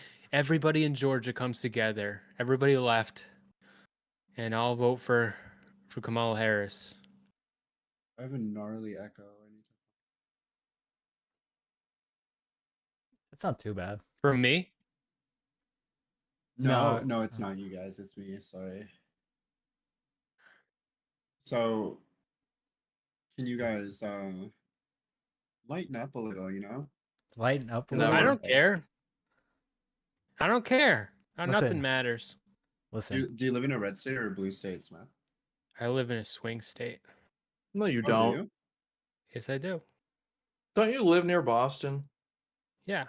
in Georgia comes together, everybody left, and I'll vote for Kamala Harris. I have a gnarly echo. I need to... It's not too bad. From me? No, No. no, it's not you guys. It's me. Sorry. So, can you guys lighten up a little? You know? Lighten up a No, little. I don't care. I don't care. Listen. Nothing matters. Listen. Do you live in a red state or a blue state, Smith? I live in a swing state. No, you Oh, do don't. you? Yes, I do. Don't you live near Boston? Yeah.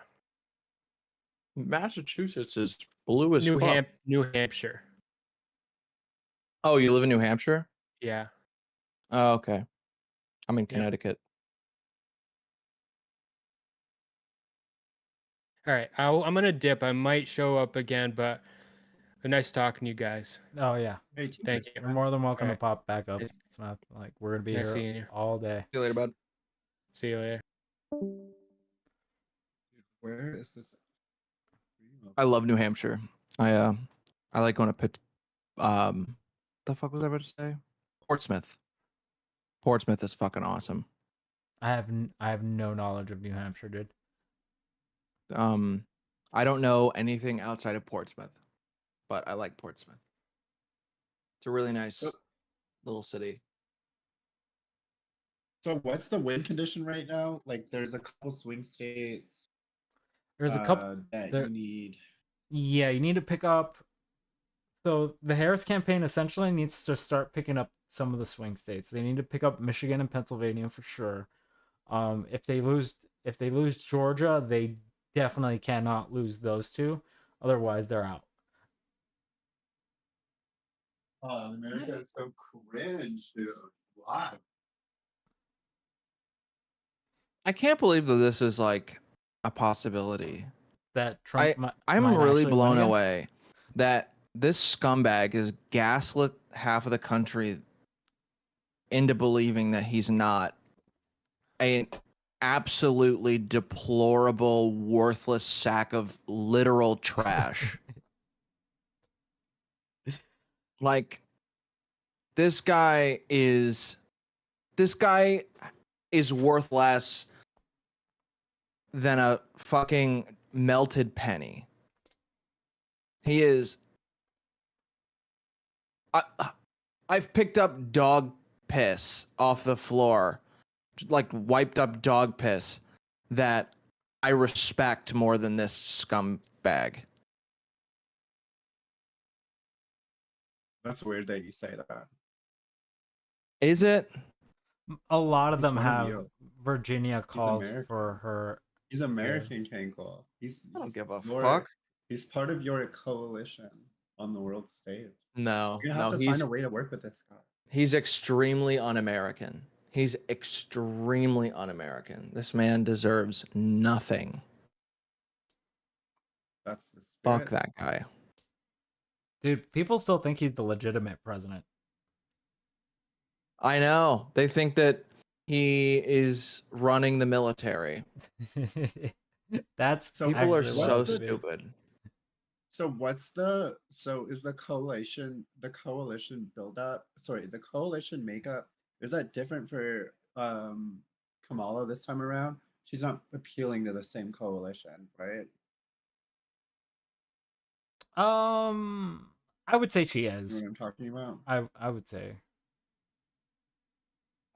Massachusetts is blue as fuck. New Hampshire. Oh, you live in New Hampshire? Yeah. Oh, okay. I'm in Yep. Connecticut. All right. I'm gonna dip. I might show up again, but nice talking to you guys. Oh yeah. Hey, Thank you. You're more than welcome All to right. pop back up. Nice- It's not like we're gonna be Nice here seeing you. all day. See you later, bud. See you later. Where is this? I love New Hampshire. I like going to the fuck was I about to say? Portsmouth. Portsmouth is fucking awesome. I have no knowledge of New Hampshire, dude. I don't know anything outside of Portsmouth, but I like Portsmouth. It's a really nice little city. So, what's the win condition right now? Like, there's a couple swing states. There's a couple that there, you need. Yeah, you need to pick up. So the Harris campaign essentially needs to start picking up some of the swing states. They need to pick up Michigan and Pennsylvania for sure. If they lose Georgia, they definitely cannot lose those two. Otherwise, they're out. Oh, America is so cringe, dude. Why? I can't believe that this is like a possibility. That Trump I'm might really actually win blown again. away that this scumbag is gaslit half of the country into believing that he's not an absolutely deplorable, worthless sack of literal trash. Like, this guy is worth less than a fucking melted penny. He is. I've picked up dog piss off the floor, like wiped up dog piss, that I respect more than this scumbag. That's weird that you say that. Is it? A lot of He's them one of have you. Virginia called American. for her. He's American, Cankle. I don't give a your- fuck. He's part of your coalition on the world stage. No, You're gonna have to find a way to work with this guy. He's extremely un-American. He's extremely un-American. This man deserves nothing. That's the spirit. Fuck that guy. Dude, people still think he's the legitimate president. I know. They think that He is running the military. That's So People are actually so wild to me. stupid. So is the coalition build up? Sorry, the coalition makeup, is that different for Kamala this time around? She's not appealing to the same coalition, right? I would say she You know is. what I'm talking about? I would say.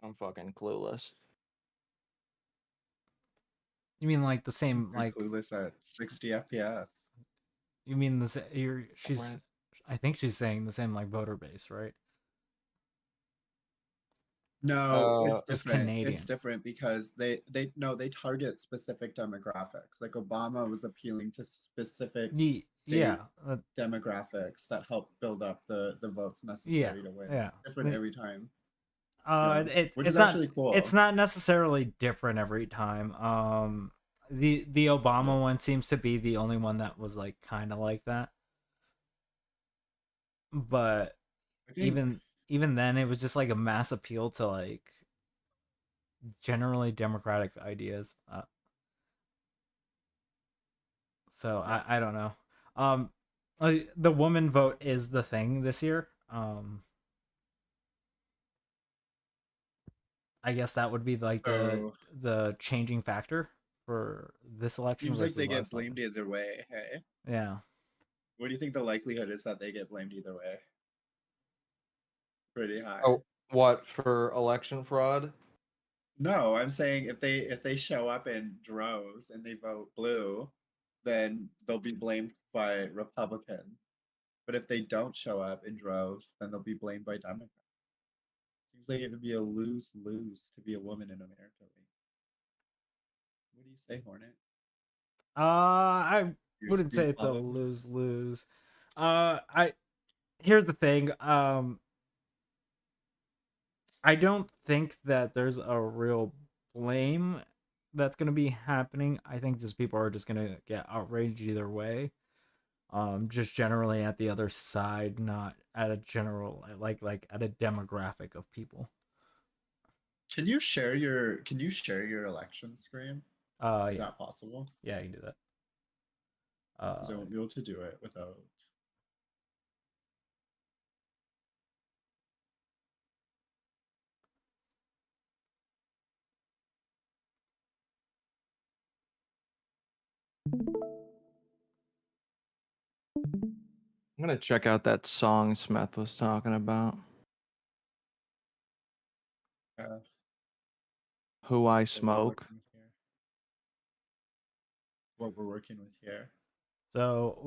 I'm fucking clueless. You mean like the same You're like? clueless at 60 FPS. You mean she's? I think she's saying the same like voter base, right? No, it's Just different. It's Canadian. different because they target specific demographics. Like Obama was appealing to specific Yeah. demographics that help build up the votes Yeah. necessary to win. Yeah. It's different every time. Which It's is actually cool. It's not necessarily different every time. The Obama one seems to be the only one that was like kind of like that. But even then, it was just like a mass appeal to like generally democratic ideas. So I don't know. The woman vote is the thing this year. I guess that would be like the changing factor for this election Seems versus like they get last blamed either way. Hey, yeah. what do you think the likelihood is that they get blamed either way? Pretty high. Oh, what for election fraud? No, I'm saying if they show up in droves and they vote blue, then they'll be blamed by Republicans. But if they don't show up in droves, then they'll be blamed by Democrats. Seems like it would be a lose-lose to be a woman in America. What do you say, Hornet? I wouldn't say You'd it's a love it? lose-lose. Here's the thing. I don't think that there's a real blame that's going to be happening. I think just people are just going to get outraged either way. Just generally at the other side, not at a general like at a demographic of people. Can you share your election screen? Is Yeah. that possible? Yeah, you can do that. So I won't be able to do it without. I'm gonna check out that song Smith was talking about. Who I Smoke. What we're working with here. So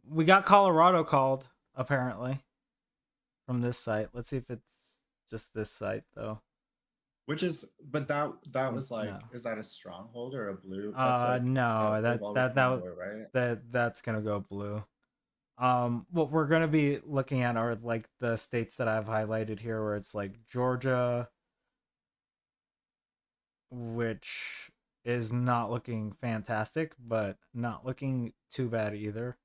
we got Colorado called apparently from this site. Let's see if it's just this site though. Which is, but that was like, is that a stronghold or a blue? That's like, no, that's gonna go blue. What we're gonna be looking at are like the states that I've highlighted here, where it's like Georgia, which is not looking fantastic, but not looking too bad either.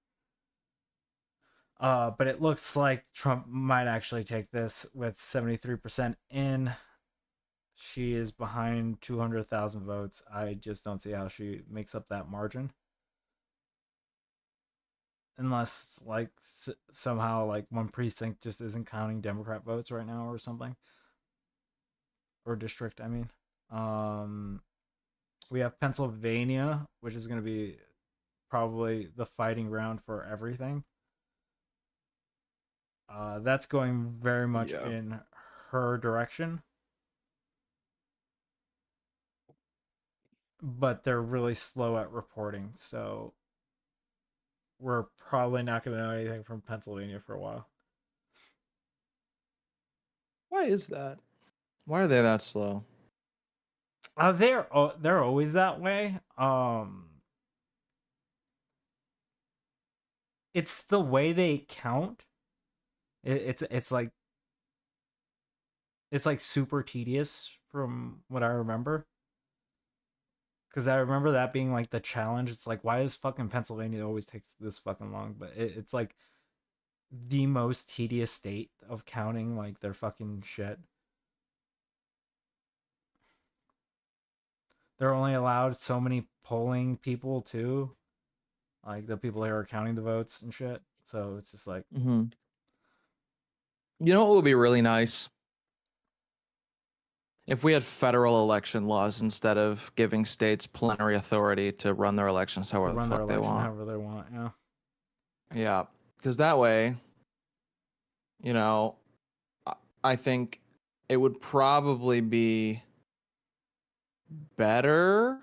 But it looks like Trump might actually take this with 73% in. She is behind 200,000 votes. I just don't see how she makes up that margin. Unless, like, somehow, like, one precinct just isn't counting Democrat votes right now or something. Or district, I mean. We have Pennsylvania, which is going to be probably the fighting ground for everything. That's going very much in her direction. But they're really slow at reporting, so we're probably not going to know anything from Pennsylvania for a while. Why is that? Why are they that slow? They're always that way. It's the way they count. It's like super tedious from what I remember. Because I remember that being like the challenge. It's like, why does fucking Pennsylvania always takes this fucking long? But it's like the most tedious state of counting like their fucking shit. they're only allowed so many polling people too, like the people who are counting the votes and shit. So it's just like, You know what would be really nice? If we had federal election laws instead of giving states plenary authority to run their elections however the run their fuck they election want. however they want. Yeah. Yeah, because that way, you know, I think it would probably be better.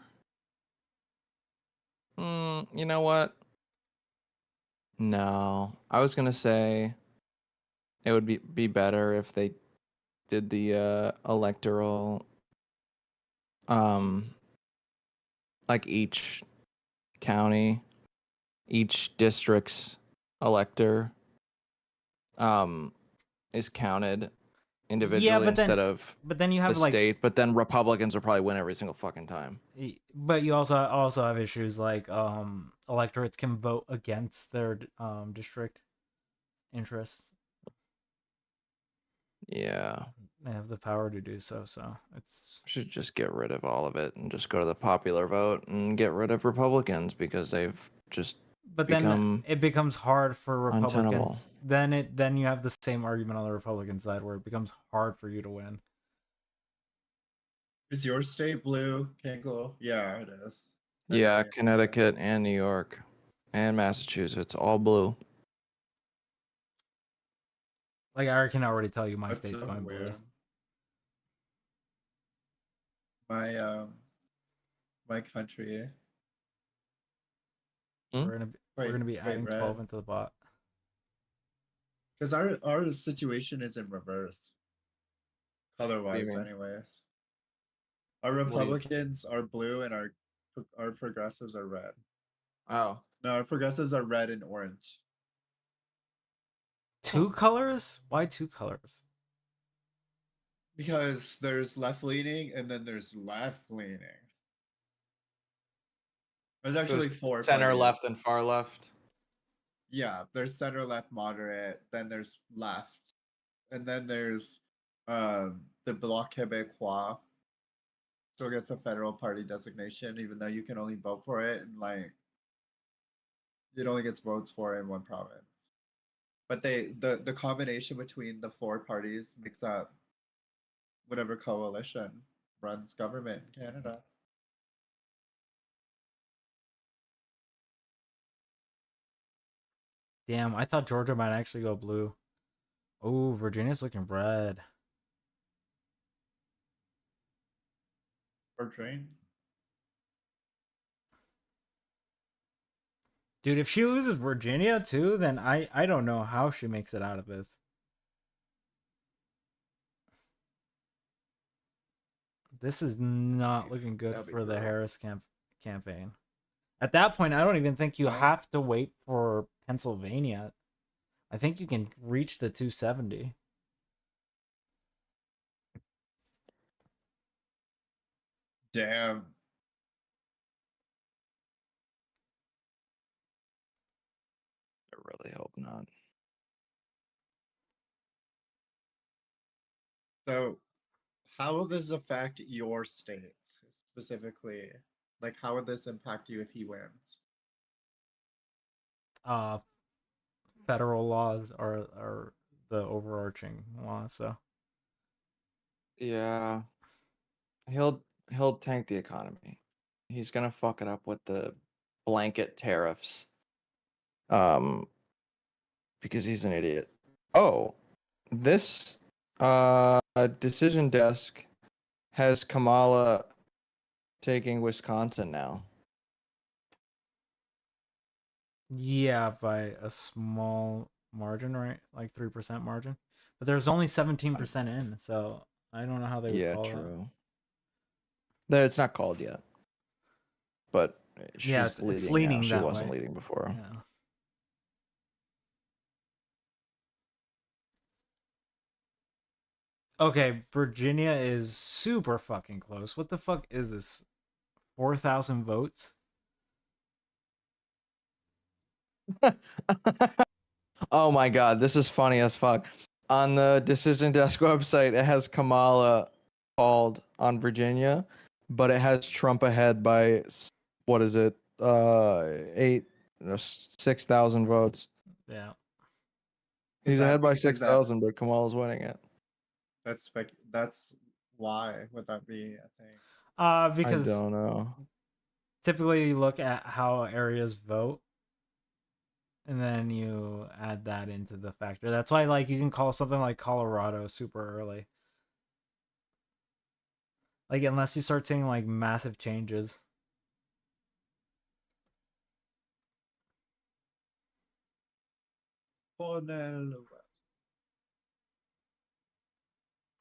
You know what? No, I was gonna say it would be better if they did the electoral, like each county, each district's elector, is counted individually instead of but then you the have like state. But then Republicans will probably win every single fucking time. But you also have issues like electorates can vote against their district interests. Yeah. They have the power to do so, so it's Should just get rid of all of it and just go to the popular vote and get rid of Republicans because they've just but become then it becomes hard for untenable. Republicans. Then you have the same argument on the Republican side where it becomes hard for you to win. Is your state blue, Kinkle? Yeah, it is. Yeah, Okay. Connecticut and New York and Massachusetts, all blue. Like I can already tell you my That's state's so going weird. blue. My country. We're gonna be adding red. 12 into the bot. Because our situation is in reverse. Color-wise, mean? anyways. Our Republicans are blue and our progressives are red. Oh. No, our progressives are red and orange. Two colors? Why two colors? Because there's left-leaning and then there's left-leaning. There's actually four. Center parties. left and far left. Yeah, there's center left moderate, then there's left, and then there's the Bloc Québécois. Still gets a federal party designation, even though you can only vote for it and like it only gets votes for it in one province. But the combination between the four parties makes up whatever coalition runs government in Canada. Damn, I thought Georgia might actually go blue. Oh, Virginia's looking red. Or train. Dude, if she loses Virginia too, then I don't know how she makes it out of this. This is not looking good for the Harris campaign. At that point, I don't even think you have to wait for Pennsylvania. I think you can reach the 270. Damn. I really hope not. So, how will this affect your state specifically? Like, how would this impact you if he wins? Federal laws are the overarching laws, so Yeah. He'll tank the economy. He's gonna fuck it up with the blanket tariffs. Because he's an idiot. Oh, this decision desk has Kamala taking Wisconsin now. yeah, by a small margin, right? Like 3% margin. But there's only 17% in, so I don't know how they would call true. No, it's not called yet. But she's leading. It's leaning now. She that wasn't way. leading before. Yeah. Okay, Virginia is super fucking close. What the fuck is this? 4,000 votes? Oh my god, this is funny as fuck. On the Decision Desk website, it has Kamala called on Virginia, but it has Trump ahead by what is it? 6,000 votes. Yeah. He's ahead by is that 6,000, but Kamala's winning it. that's why would that be a thing? I Because don't know. typically you look at how areas vote, and then you add that into the factor. That's why, like, you can call something like Colorado super early. Like, unless you start seeing like massive changes.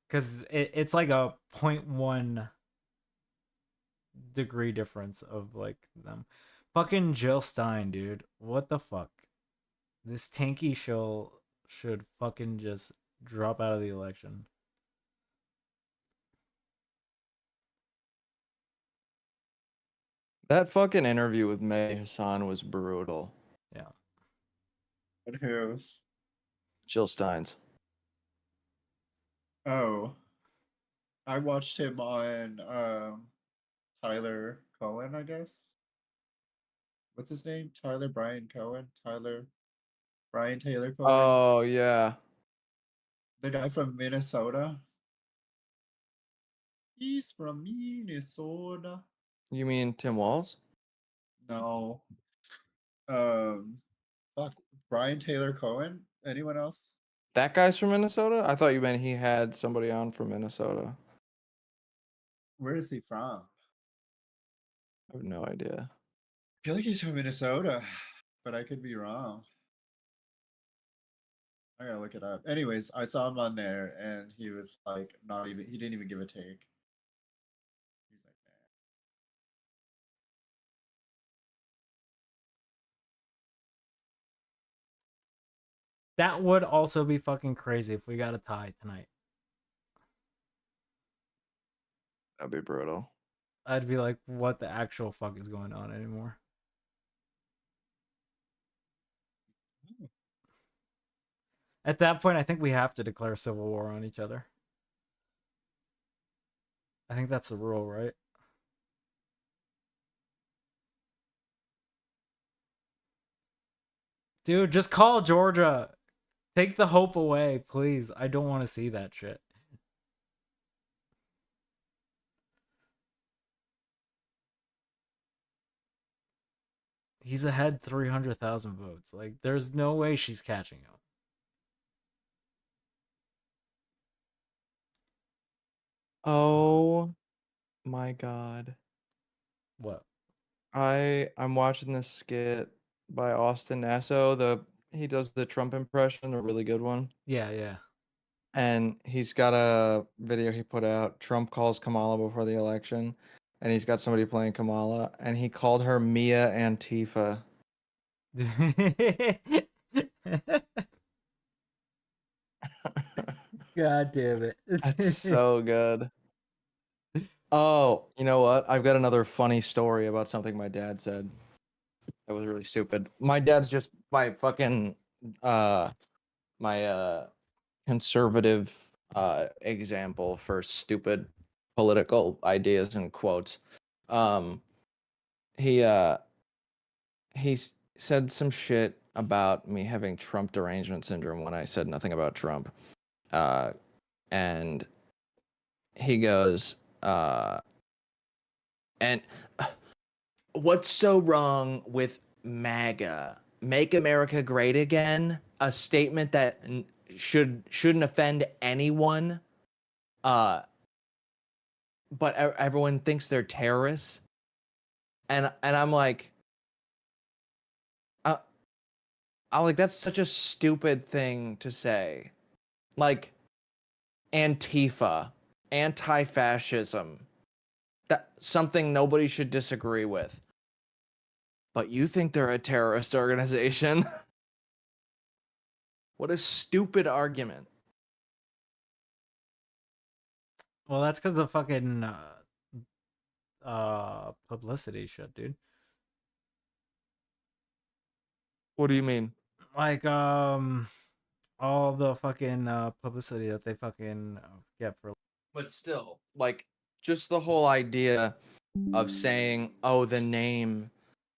Because it's like a 0.1 degree difference of like them. Fucking Jill Stein, dude. What the fuck? This tanky should fucking just drop out of the election. That fucking interview with May Hassan was brutal. Yeah. But who's? Jill Stein's. Oh, I watched him on Tyler Cohen, I guess. What's his name? Tyler Brian Cohen? Brian Taylor Cohen? Oh yeah. The guy from Minnesota. He's from Minnesota. You mean Tim Walz? No. Fuck. Brian Taylor Cohen? Anyone else? That guy's from Minnesota? I thought you meant he had somebody on from Minnesota. Where is he from? I have no idea. I feel like he's from Minnesota, but I could be wrong. I gotta look it up. Anyways, I saw him on there and he was like he didn't even give a take. He's like, nah. That would also be fucking crazy if we got a tie tonight. That'd be brutal. I'd be like, what the actual fuck is going on anymore? At that point, I think we have to declare civil war on each other. I think that's the rule, right? Dude, just call Georgia. Take the hope away, please. I don't want to see that shit. He's ahead 300,000 votes. Like, there's no way she's catching up. Oh my god. What? I'm watching this skit by Austin Nasso. He does the Trump impression, a really good one. Yeah, yeah. And he's got a video he put out. Trump calls Kamala before the election, and he's got somebody playing Kamala, and he called her Mia Antifa. God damn it. That's so good. Oh, you know what? I've got another funny story about something my dad said. That was really stupid. My dad's just my fucking my conservative example for stupid political ideas and quotes. He said some shit about me having Trump derangement syndrome when I said nothing about Trump. And he goes, and what's so wrong with MAGA? Make America Great Again? A statement that shouldn't offend anyone. But everyone thinks they're terrorists. And I'm like, that's such a stupid thing to say. Like, Antifa, anti-fascism, that something nobody should disagree with. But you think they're a terrorist organization? What a stupid argument. Well, that's because the fucking publicity shit, dude. What do you mean? Like all the fucking publicity that they fucking get for. But still, like, just the whole idea of saying, "Oh, the name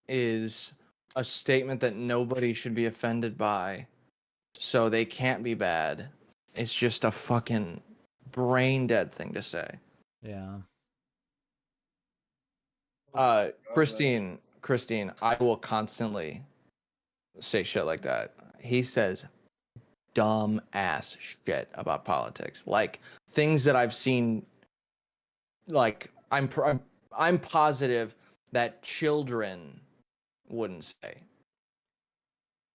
is a statement that nobody should be offended by, so they can't be bad." It's just a fucking brain dead thing to say. Yeah. Christine, I will constantly say shit like that. He says dumb ass shit about politics, like things that I've seen. Like I'm positive that children wouldn't say.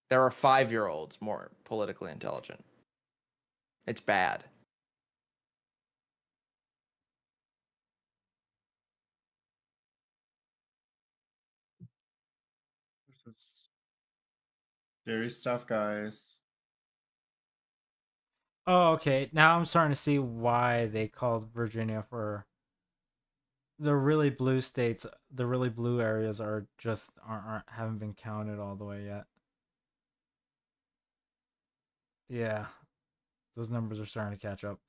There are 5-year-olds more politically intelligent. It's bad. It's scary stuff, guys. Oh, okay. Now I'm starting to see why they called Virginia for the really blue states. The really blue areas are just aren't haven't been counted all the way yet. Yeah, those numbers are starting to catch up,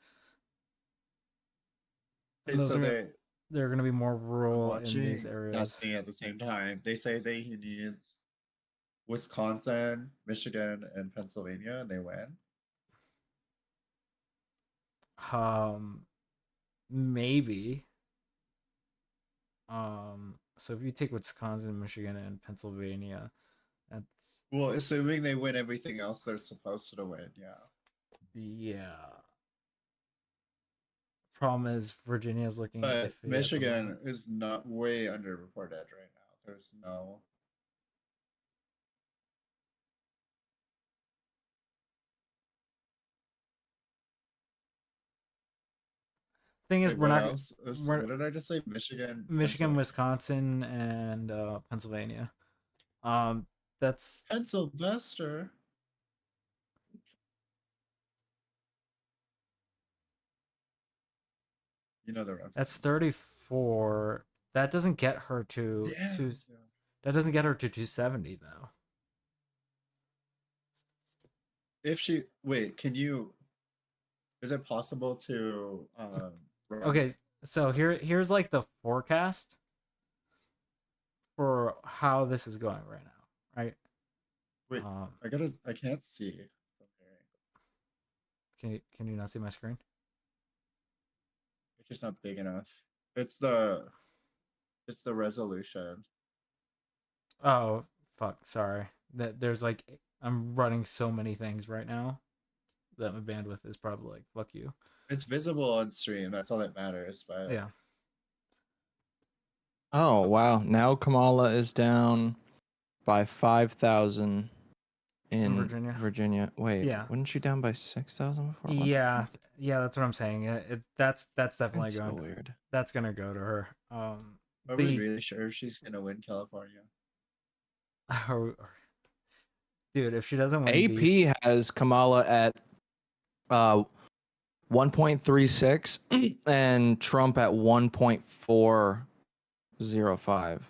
Okay, and those so are they're going to be more I'm rural in these watching areas. Destiny at the same time. They say he needs Wisconsin, Michigan, and Pennsylvania, and they win. Um, maybe. So if you take Wisconsin, Michigan, and Pennsylvania, that's Well, assuming they win everything else they're supposed to win, yeah. yeah. Problem is Virginia's looking But iffy at the moment. Michigan is not way underreported right now. There's no. Thing is, Wait, we're what not. else? We're What did I just say? Michigan, Michigan, Pennsylvania. Wisconsin, and Pennsylvania. Um, that's Pennsylvester. You know the reference. that's 34. That doesn't get her to Yeah. That doesn't get her to 270 though. If she wait, can you? Is it possible to? Okay, so here's like the forecast for how this is going right now, right? Wait, I can't see. Can you not see my screen? It's just not big enough. It's the resolution. Oh fuck, sorry. That there's like I'm running so many things right now that my bandwidth is probably like fuck you. It's visible on stream. That's all that matters. But Yeah. Oh wow! Now Kamala is down by 5,000 in Virginia. Wait, Yeah. wasn't she down by 6,000 before? Yeah, yeah, that's what I'm saying. That's definitely That's so going. weird. That's gonna go to her. Are we really sure she's gonna win California? Dude, if she doesn't win, AP Beast, has Kamala at 1.36 and Trump at 1.405.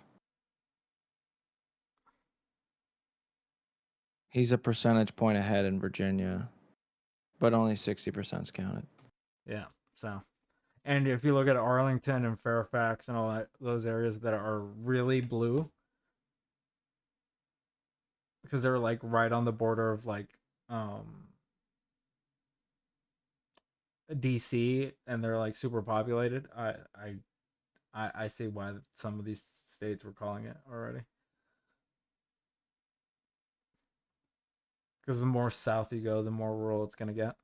He's a percentage point ahead in Virginia, but only 60% is counted. yeah. So, and if you look at Arlington and Fairfax and all that, those areas that are really blue, because they're like right on the border of like DC, and they're like super populated. I see why some of these states were calling it already. Because the more south you go, the more rural it's gonna get.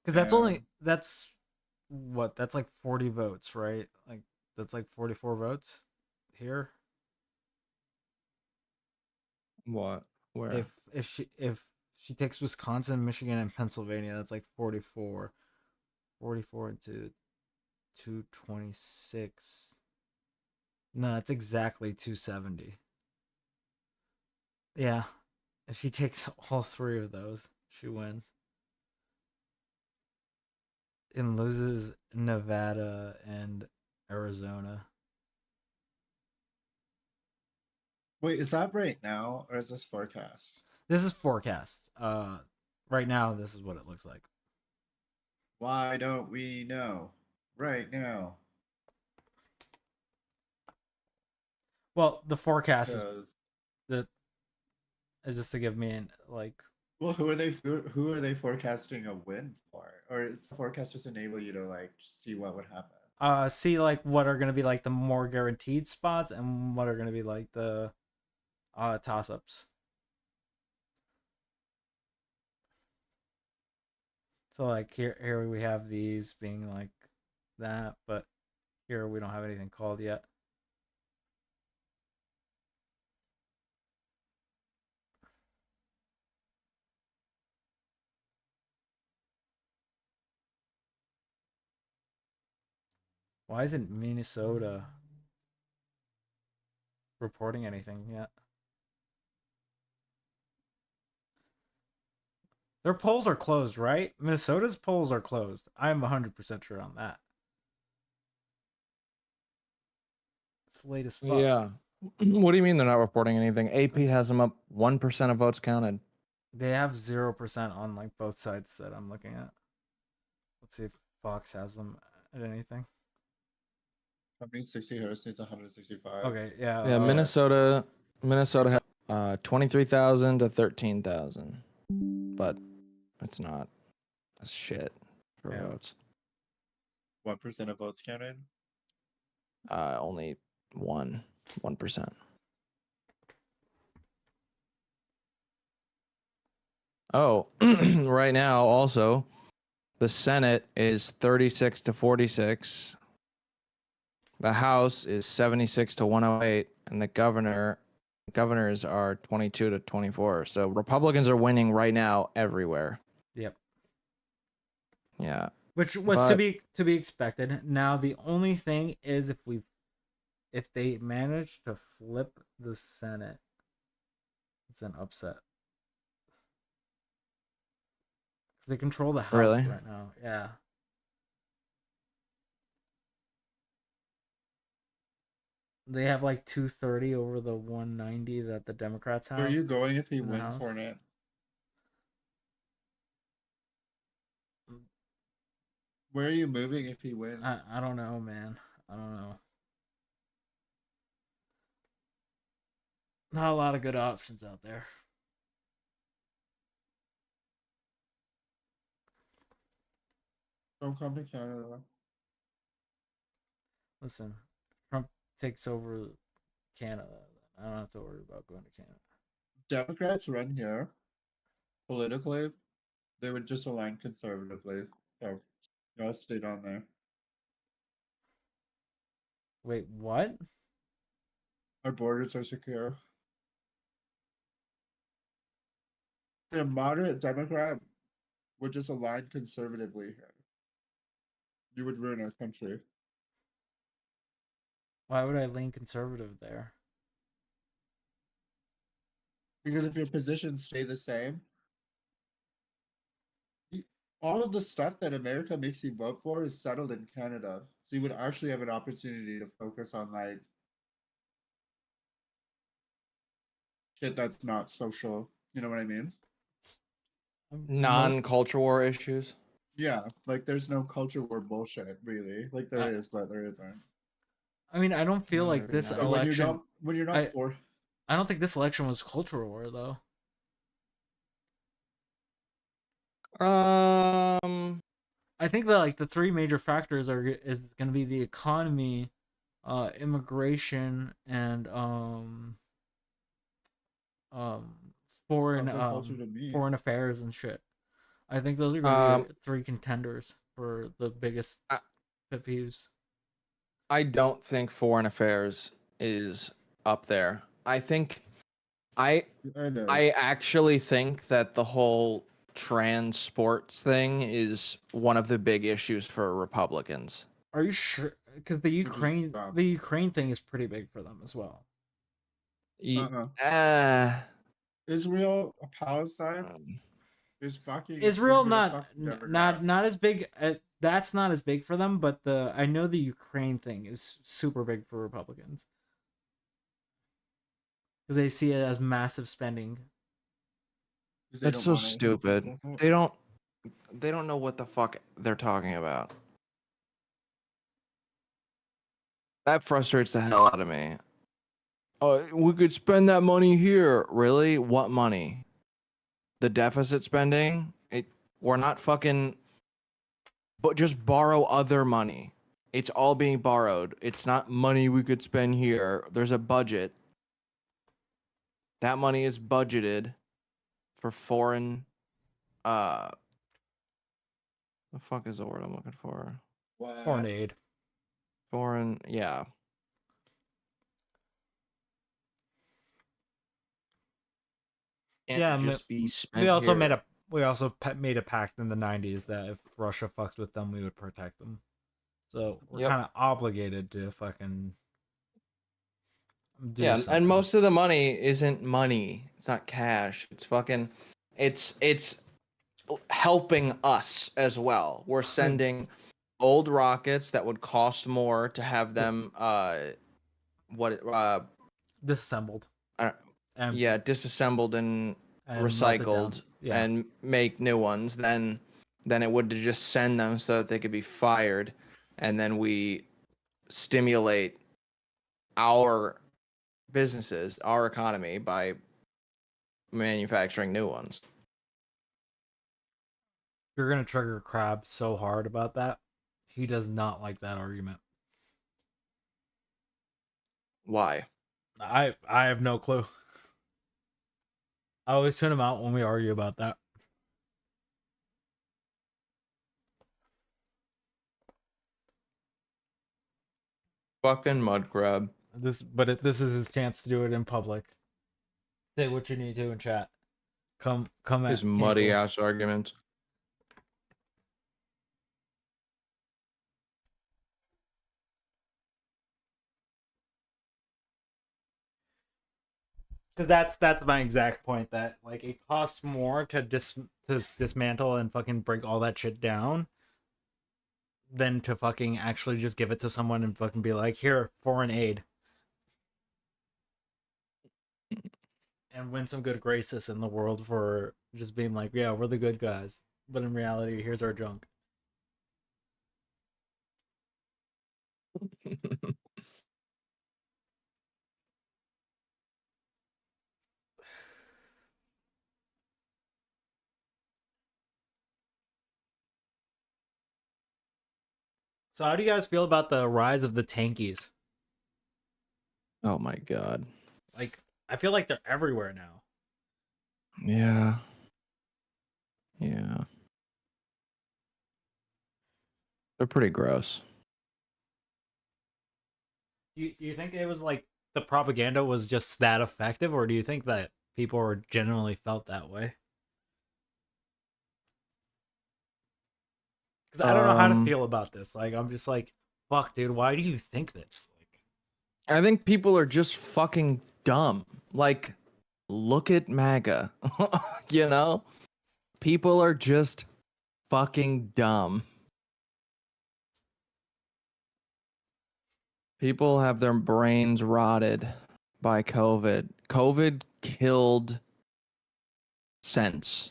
Because that's what that's like 40 votes, right? Like that's like 44 votes here. What? Where? If she takes Wisconsin, Michigan, and Pennsylvania, that's like 44. 44 into 226. No, it's exactly 270. Yeah. If she takes all 3 of those, she wins. And loses Nevada and Arizona. Wait, is that right now or is this forecast? This is forecast. Right now, this is what it looks like. Why don't we know right now? Well, the forecast is Because the is just to give me an like. well, who are they forecasting a win for? Or is the forecast just enable you to like see what would happen? See like what are gonna be like the more guaranteed spots and what are gonna be like the toss ups. So like here we have these being like that, but here we don't have anything called yet. Why isn't Minnesota reporting anything yet? Their polls are closed, right? Minnesota's polls are closed. I'm 100% sure on that. It's late as fuck. Yeah. What do you mean they're not reporting anything? AP has them up 1% of votes counted. They have 0% on like both sides that I'm looking at. Let's see if Fox has them at anything. 160 Harris needs 165. Okay, yeah. Yeah, Minnesota has 23,000 to 13,000. But it's not. That's shit for votes. 1% of votes counted? Only 1%. Oh, right now also, the Senate is 36 to 46. The House is 76 to 108, and the governors are 22 to 24. So Republicans are winning right now everywhere. Yep. Yeah. Which was to be expected. Now the only thing is if they manage to flip the Senate, it's an upset. Because they control the House right now. Yeah. They have like 230 over the 190 that the Democrats have. Where are you going if he wins, Hornet? Where are you moving if he wins? I don't know, man. I don't know. Not a lot of good options out there. Don't come to Canada. Listen, Trump takes over Canada. I don't have to worry about going to Canada. Democrats run here politically, they would just align conservatively. So, y'all stayed on there. Wait, what? Our borders are secure. A moderate Democrat would just align conservatively here. You would ruin our country. Why would I lean conservative there? Because if your positions stay the same, all of the stuff that America makes you vote for is settled in Canada. So you would actually have an opportunity to focus on like shit that's not social. You know what I mean? Non-culture war issues. Yeah, like there's no culture war bullshit, really. Like there is, but there isn't. I mean, I don't feel like this election. When you're not for, I don't think this election was cultural war though. I think that like the 3 major factors is going to be the economy, immigration, and foreign affairs and shit. I think those are going to be 3 contenders for the biggest pet peeves. I don't think foreign affairs is up there. I think I actually think that the whole trans sports thing is one of the big issues for Republicans. Are you sure? because the Ukraine thing is pretty big for them as well. Israel, Palestine is fucking Israel Democrat. not as big. That's not as big for them, but I know the Ukraine thing is super big for Republicans because they see it as massive spending. It's so stupid. They don't know what the fuck they're talking about. That frustrates the hell out of me. Oh, we could spend that money here. Really? What money? The deficit spending? We're not fucking. But just borrow other money. It's all being borrowed. It's not money we could spend here. There's a budget. That money is budgeted for foreign. The fuck is the word I'm looking for? Foreign aid. Foreign, yeah. Yeah, just be spent we also here. made a pact in the 90s that if Russia fucks with them, we would protect them. So we're Yep. kind of obligated to fucking do Yeah, something. and most of the money isn't money. It's not cash. It's fucking it's helping us as well. We're sending old rockets that would cost more to have them disassembled. Disassembled and melted recycled down. Yeah. and make new ones than it would to just send them so that they could be fired, and then we stimulate our businesses, our economy by manufacturing new ones. You're gonna trigger Crab so hard about that. He does not like that argument. Why? I have no clue. I always tune him out when we argue about that. Fucking mud crab. This is his chance to do it in public. Say what you need to in chat. Come at His muddy ass arguments. Because that's my exact point, that like it costs more to dismantle and fucking break all that shit down than to fucking actually just give it to someone and fucking be like, here, foreign aid. And win some good graces in the world for just being like, yeah, we're the good guys. But in reality, here's our junk. So how do you guys feel about the rise of the tankies? Oh my god. Like, I feel like they're everywhere now. Yeah. Yeah. They're pretty gross. Do you think it was like the propaganda was just that effective, or do you think that people were generally felt that way? Because I don't know how to feel about this. Like, I'm just like, fuck, dude, why do you think this? Like, I think people are just fucking dumb. Like, look at MAGA. You know? People are just fucking dumb. People have their brains rotted by COVID. COVID killed sense.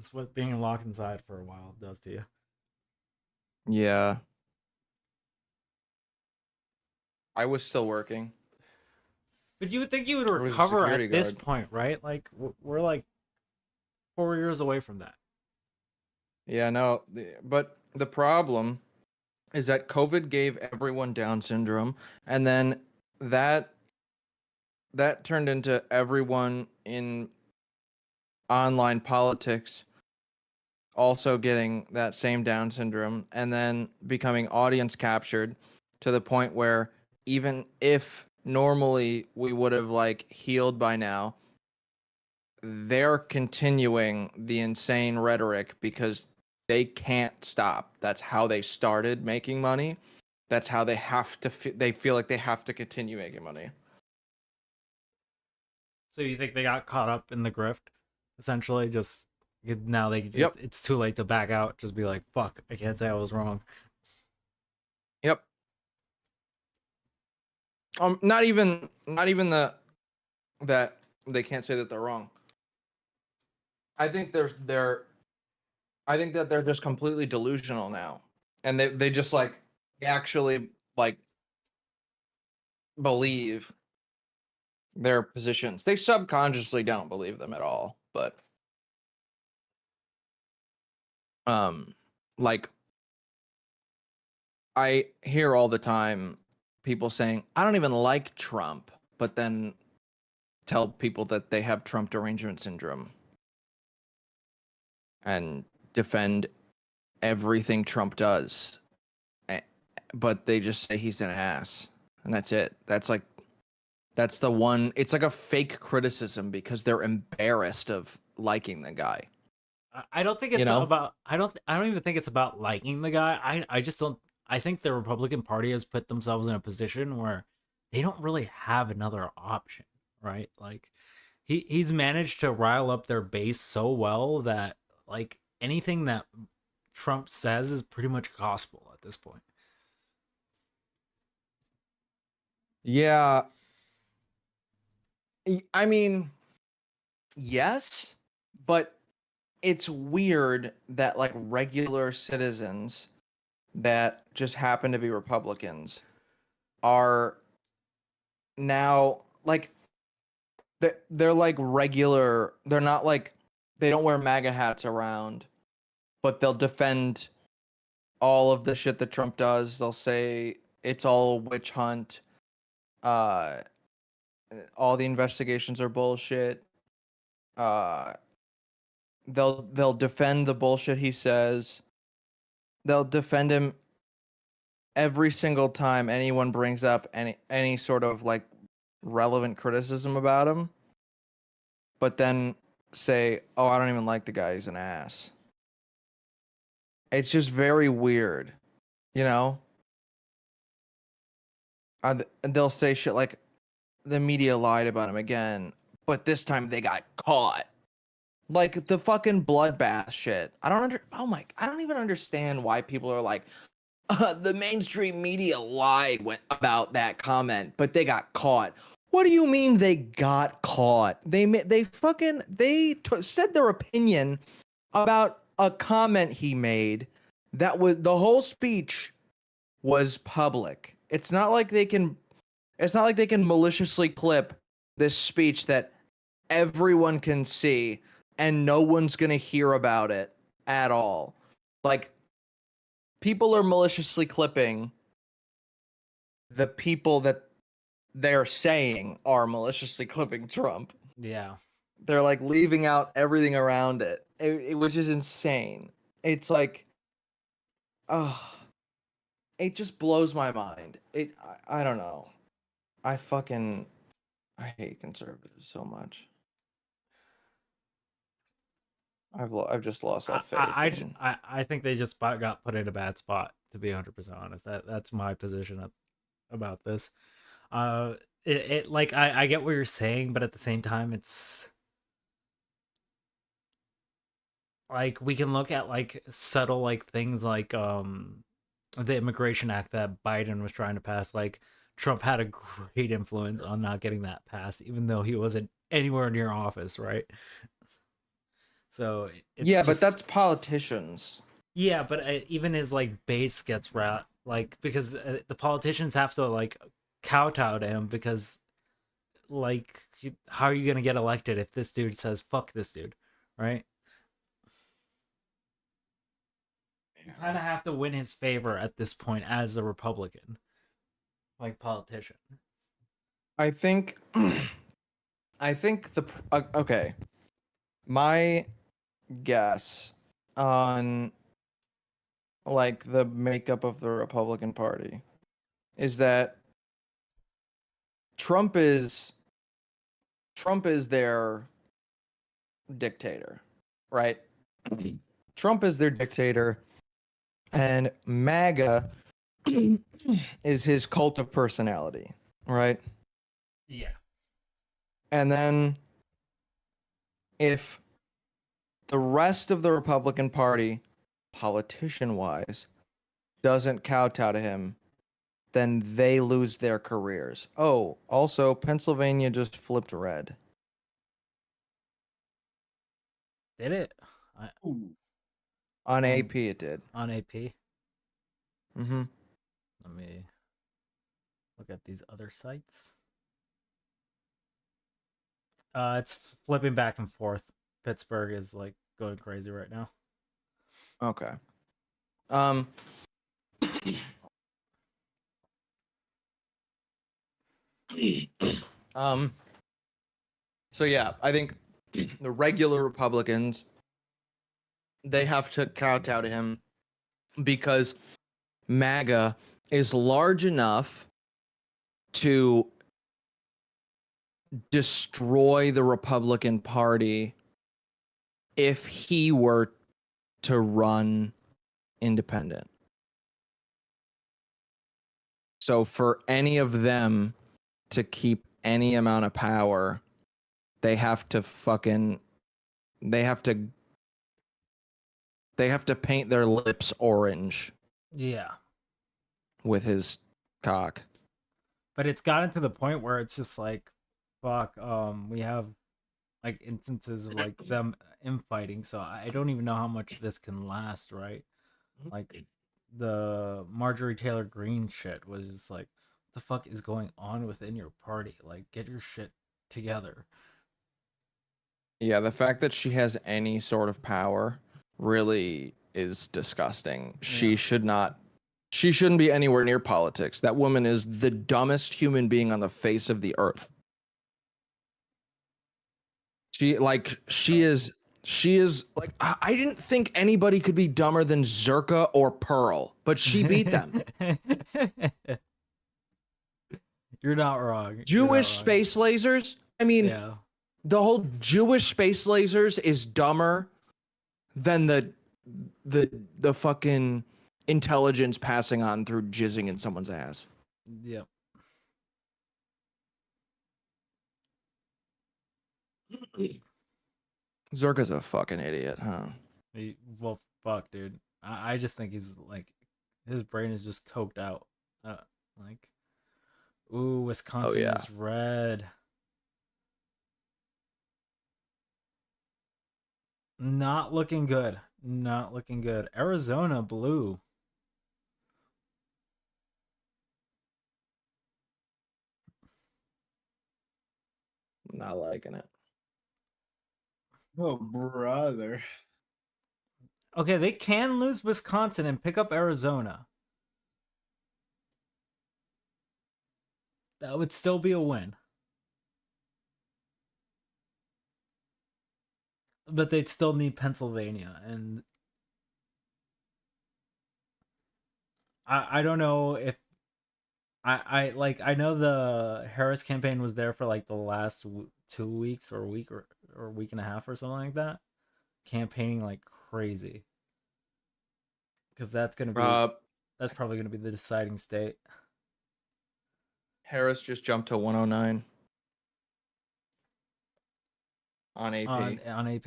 it's what being locked inside for a while does to you. Yeah. I was still working. But you would think you would recover at this point, right? Like, we're like 4 years away from that. Yeah, no, but the problem is that COVID gave everyone Down syndrome, and then that turned into everyone in online politics also getting that same Down syndrome, and then becoming audience captured to the point where even if normally we would have like healed by now, they're continuing the insane rhetoric because they can't stop. That's how they started making money. That's how they have to. They feel like they have to continue making money. So you think they got caught up in the grift, essentially? Just now they just Yep. it's too late to back out. Just be like, fuck, I can't say I was wrong. Yep. Not even that they can't say that they're wrong. I think I think that they're just completely delusional now, and they just like actually like believe their positions. They subconsciously don't believe them at all, but like I hear all the time people saying, I don't even like Trump, but then tell people that they have Trump derangement syndrome and defend everything Trump does. But they just say he's an ass. And that's it. That's the one. It's like a fake criticism because they're embarrassed of liking the guy. I don't think it's about. I don't even think it's about liking the guy. I just don't. I think the Republican Party has put themselves in a position where they don't really have another option, right? Like he's managed to rile up their base so well that like anything that Trump says is pretty much gospel at this point. Yeah. I mean, yes, but it's weird that like regular citizens that just happen to be Republicans are now like they're like regular. They're not like they don't wear MAGA hats around, but they'll defend all of the shit that Trump does. They'll say it's all a witch hunt. All the investigations are bullshit. They'll defend the bullshit he says. They'll defend him every single time anyone brings up any sort of like relevant criticism about him. But then say, "Oh, I don't even like the guy. He's an ass." It's just very weird, you know? And they'll say shit like the media lied about him again, but this time they got caught. Like the fucking bloodbath shit. I don't even understand why people are like, the mainstream media lied about that comment, but they got caught. What do you mean they got caught? They said their opinion about a comment he made that was the whole speech was public. It's not like they can maliciously clip this speech that everyone can see and no one's going to hear about it at all. Like people are maliciously clipping the people that they're saying are maliciously clipping Trump. Yeah. They're like leaving out everything around it, which is insane. It's like, it just blows my mind. I don't know. I hate conservatives so much. I've just lost all faith. I think they just got put in a bad spot, to be 100% honest. That's my position about this. It like I get what you're saying, but at the same time, it's like we can look at like subtle like things like the Immigration Act that Biden was trying to pass. Like Trump had a great influence on not getting that passed, even though he wasn't anywhere near office, right? So it's but that's politicians. Yeah, but even his like base gets like because the politicians have to like kowtow to him because like how are you gonna get elected if this dude says fuck this dude, right? You kind of have to win his favor at this point as a Republican, like politician. I think okay. My guess on like the makeup of the Republican Party is that Trump is their dictator, right? Trump is their dictator, and MAGA is his cult of personality, right? Yeah. And then if the rest of the Republican Party, politician-wise, doesn't kowtow to him, then they lose their careers. Oh, also, Pennsylvania just flipped red. Did it? On AP, it did. On AP? Mm-hmm. Let me look at these other sites. It's flipping back and forth. Pittsburgh is like going crazy right now. Okay. So yeah, I think the regular Republicans, they have to kowtow to him because MAGA is large enough to destroy the Republican Party if he were to run independent. So for any of them to keep any amount of power, they have to paint their lips orange Yeah. with his cock. But it's gotten to the point where it's just like, fuck, we have like instances of like them infighting, so I don't even know how much this can last, right? Like the Marjorie Taylor Greene shit was just like, what the fuck is going on within your party? Like, get your shit together. Yeah, the fact that she has any sort of power really is disgusting. She shouldn't be anywhere near politics. That woman is the dumbest human being on the face of the earth. She is like, I didn't think anybody could be dumber than Zerka or Pearl, but she beat them. You're not wrong. Jewish space lasers? I mean, yeah. The whole Jewish space lasers is dumber than the fucking intelligence passing on through jizzing in someone's ass. Yep. Zerka's a fucking idiot, huh? Well, fuck, dude. I just think he's like, his brain is just coked out. Like, ooh, Wisconsin is red. Not looking good. Not looking good. Arizona blue. Not liking it. Oh, brother. Okay, they can lose Wisconsin and pick up Arizona. That would still be a win. But they'd still need Pennsylvania, and I don't know if I know the Harris campaign was there for like the last 2 weeks or a week and a half or something like that, campaigning like crazy, because that's probably gonna be the deciding state. Harris just jumped to 109 on AP. On AP.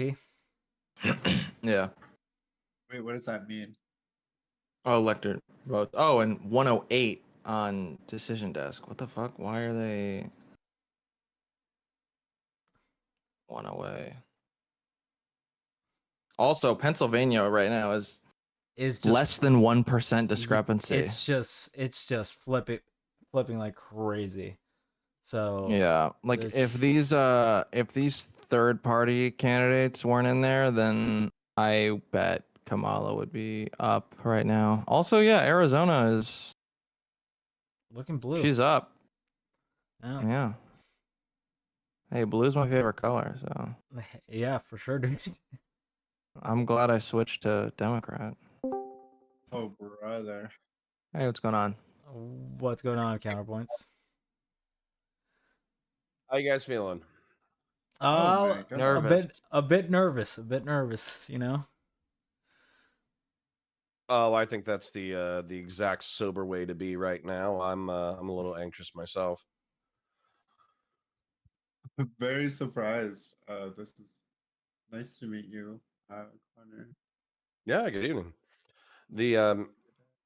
Yeah. Wait, what does that mean? Oh, elected vote. Oh, and 108 on decision desk. What the fuck? Why are they one away? Also, Pennsylvania right now is just less than 1% discrepancy. It's just flipping like crazy. So yeah, like if these third party candidates weren't in there, then I bet Kamala would be up right now. Also, yeah, Arizona is looking blue. She's up. Yeah. Yeah. Hey, blue's my favorite color, so yeah, for sure, dude. I'm glad I switched to Democrat. Oh, brother. Hey, what's going on? What's going on, Counterpoints? How you guys feeling? Nervous. A bit nervous, you know. Oh, I think that's the exact sober way to be right now. I'm a little anxious myself. Very surprised. This is nice to meet you, Connor. Yeah, good evening. The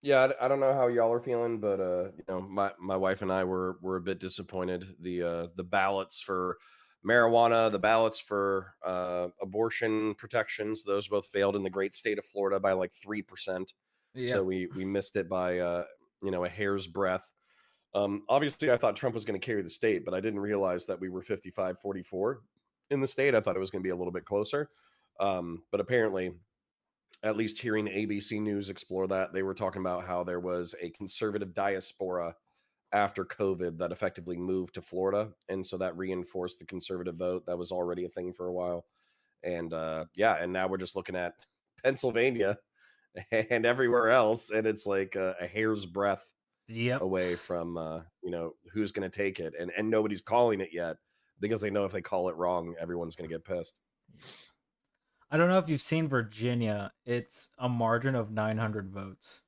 yeah, I don't know how y'all are feeling, but you know, my wife and I were a bit disappointed. The ballots for marijuana, the ballots for abortion protections, those both failed in the great state of Florida by like 3%. So Yep. we missed it by you know, a hair's breadth. Obviously I thought Trump was going to carry the state, but I didn't realize that we were 55-44 in the state. I thought it was going to be a little bit closer. But apparently, at least hearing ABC News explore that, they were talking about how there was a conservative diaspora after COVID that effectively moved to Florida. And so that reinforced the conservative vote. That was already a thing for a while. And yeah, and now we're just looking at Pennsylvania and everywhere else. And it's like a hair's breadth Yep. away from, you know, who's going to take it. And nobody's calling it yet because they know if they call it wrong, everyone's going to get pissed. I don't know if you've seen Virginia. It's a margin of 900 votes.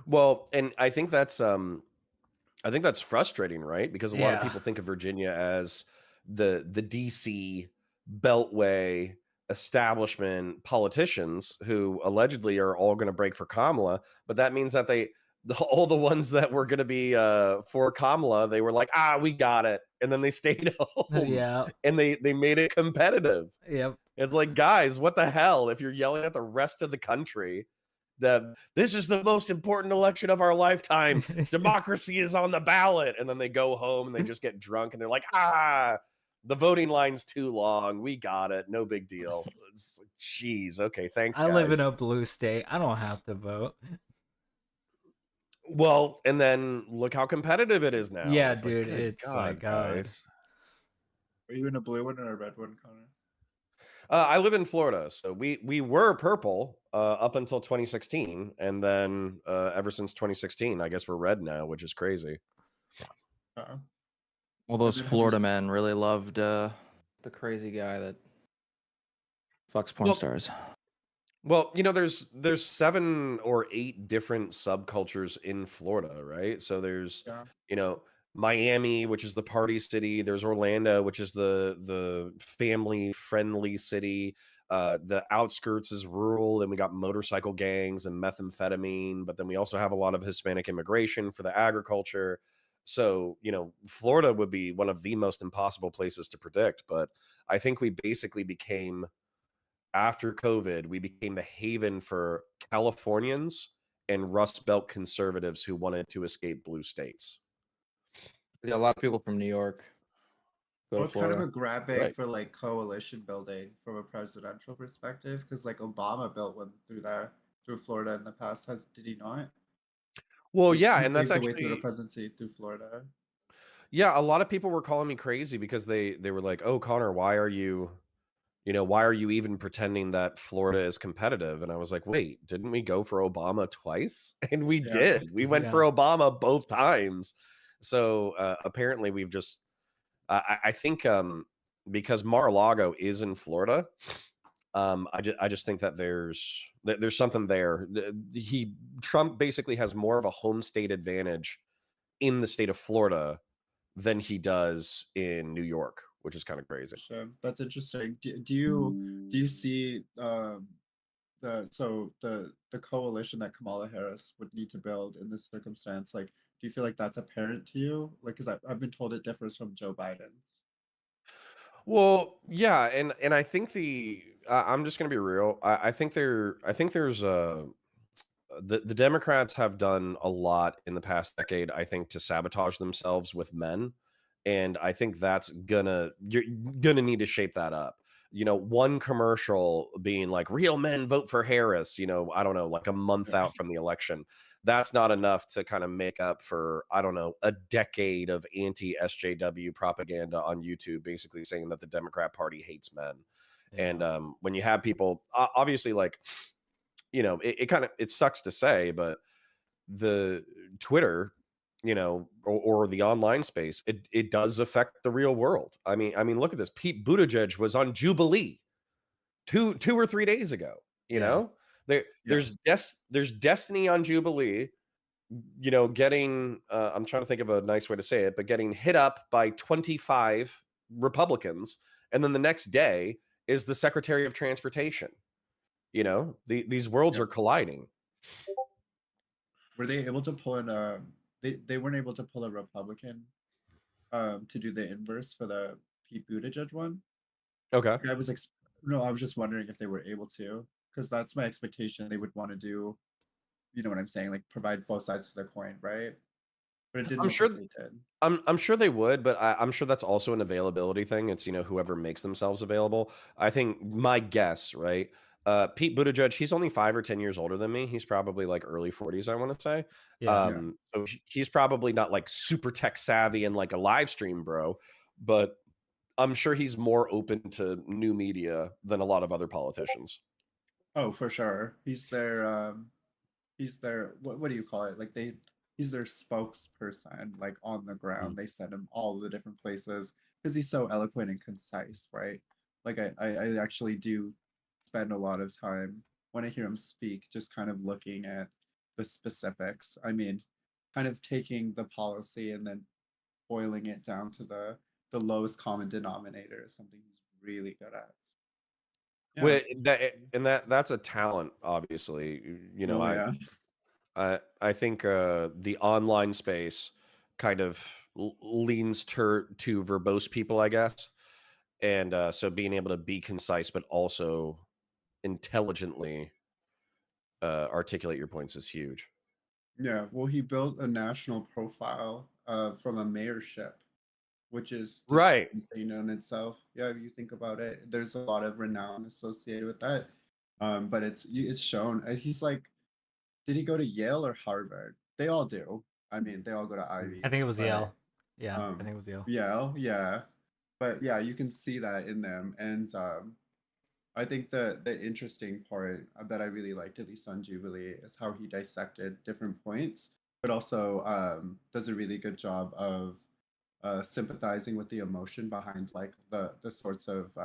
Well, and I think that's frustrating, right? Because a lot of Yeah. people think of Virginia as the DC beltway establishment politicians who allegedly are all going to break for Kamala, but that means that all the ones that were going to be for Kamala, they were like, we got it, and then they stayed home. Yeah. And they made it competitive. Yep. It's like, guys, what the hell? If you're yelling at the rest of the country that this is the most important election of our lifetime, democracy is on the ballot, and then they go home and they just get drunk and they're like, the voting line's too long, we got it, no big deal. It's like, geez, okay, thanks, I guys. live in a blue state. I don't have to vote. Well, and then look how competitive it is now. Yeah, it's dude, like, it's God, like guys. Are you in a blue one or a red one, Connor? I live in Florida, so we were purple up until 2016, and then ever since 2016, I guess we're red now, which is crazy. Well, those Florida men really loved the crazy guy that fucks porn stars. Well, you know, there's 7 or 8 different subcultures in Florida, right? So there's, you know, Miami, which is the party city. There's Orlando, which is the family friendly city. The outskirts is rural, and we got motorcycle gangs and methamphetamine. But then we also have a lot of Hispanic immigration for the agriculture. So, you know, Florida would be one of the most impossible places to predict. But I think we basically became, after COVID, we became the haven for Californians and Rust Belt conservatives who wanted to escape blue states. Yeah, a lot of people from New York go Well, to it's kind of Florida. a grab bag Right. for like coalition building from a presidential perspective, because like Obama built one through Florida in the past. Did he not? Well, yeah, He and that's paved the way through the actually, presidency through Florida. yeah, a lot of people were calling me crazy because they were like, "Oh, Connor, why are you, you know, why are you even pretending that Florida is competitive?" And I was like, "Wait, didn't we go for Obama twice?" And we Yeah. did. We went for Obama both times. So apparently, we've just, I think, because Mar-a-Lago is in Florida, I just think that there's something there. Trump basically has more of a home state advantage in the state of Florida than he does in New York, which is kind of crazy. Sure. That's interesting. Do you see the coalition that Kamala Harris would need to build in this circumstance? Like, do you feel like that's apparent to you? Like, because I've been told it differs from Joe Biden's. Well, yeah, and I think I'm just gonna be real. I think there's the Democrats have done a lot in the past decade, I think, to sabotage themselves with men. And I think you're gonna need to shape that up. You know, one commercial being like, real men vote for Harris, you know, I don't know, like a month out from the election. That's not enough to kind of make up for, I don't know, a decade of anti SJW propaganda on YouTube, basically saying that the Democrat Party hates men. And when you have people, obviously, like, you know, it sucks to say, but the Twitter, you know, or the online space, it does affect the real world. I mean, look at this. Pete Buttigieg was on Jubilee 2 or 3 days ago. You know, There's destiny on Jubilee, you know, getting I'm trying to think of a nice way to say it, but getting hit up by 25 Republicans, and then the next day is the Secretary of Transportation. You know, these worlds Yep. are colliding. Were they able to pull in they weren't able to pull a Republican to do the inverse for the Pete Buttigieg one? Okay. I was no, I was just wondering if they were able to, because that's my expectation. They would want to do, you know what I'm saying, like provide both sides of the coin, right? But it didn't I'm look like sure they did. I'm sure they would, but I'm sure that's also an availability thing. It's, you know, whoever makes themselves available. I think my guess, right? Pete Buttigieg, he's only 5 or 10 years older than me. He's probably like early 40s, I want to say. Yeah. So he's probably not like super tech savvy and like a live stream bro, but I'm sure he's more open to new media than a lot of other politicians. Oh, for sure. He's their what do you call it? Like he's their spokesperson, like on the ground. They send him all the different places because he's so eloquent and concise, right? Like I actually do spend a lot of time when I hear him speak, just kind of looking at the specifics. I mean, kind of taking the policy and then boiling it down to the lowest common denominator is something he's really good at. Yeah. That's a talent, obviously. You know, Oh yeah. I think the online space kind of leans to verbose people, I guess, and so being able to be concise but also intelligently articulate your points is huge. Yeah, well, he built a national profile from a mayorship, which is just Right. insane in itself. Yeah, if you think about it, there's a lot of renown associated with that. But it's shown. He's like, did he go to Yale or Harvard? They all do. I mean, they all go to I think it Ivies, was but Yale. Yeah, I think it was Yale. Yale, yeah. But yeah, you can see that in them, and I think the interesting part that I really liked, at least on Jubilee, is how he dissected different points, but also does a really good job of sympathizing with the emotion behind like the sorts of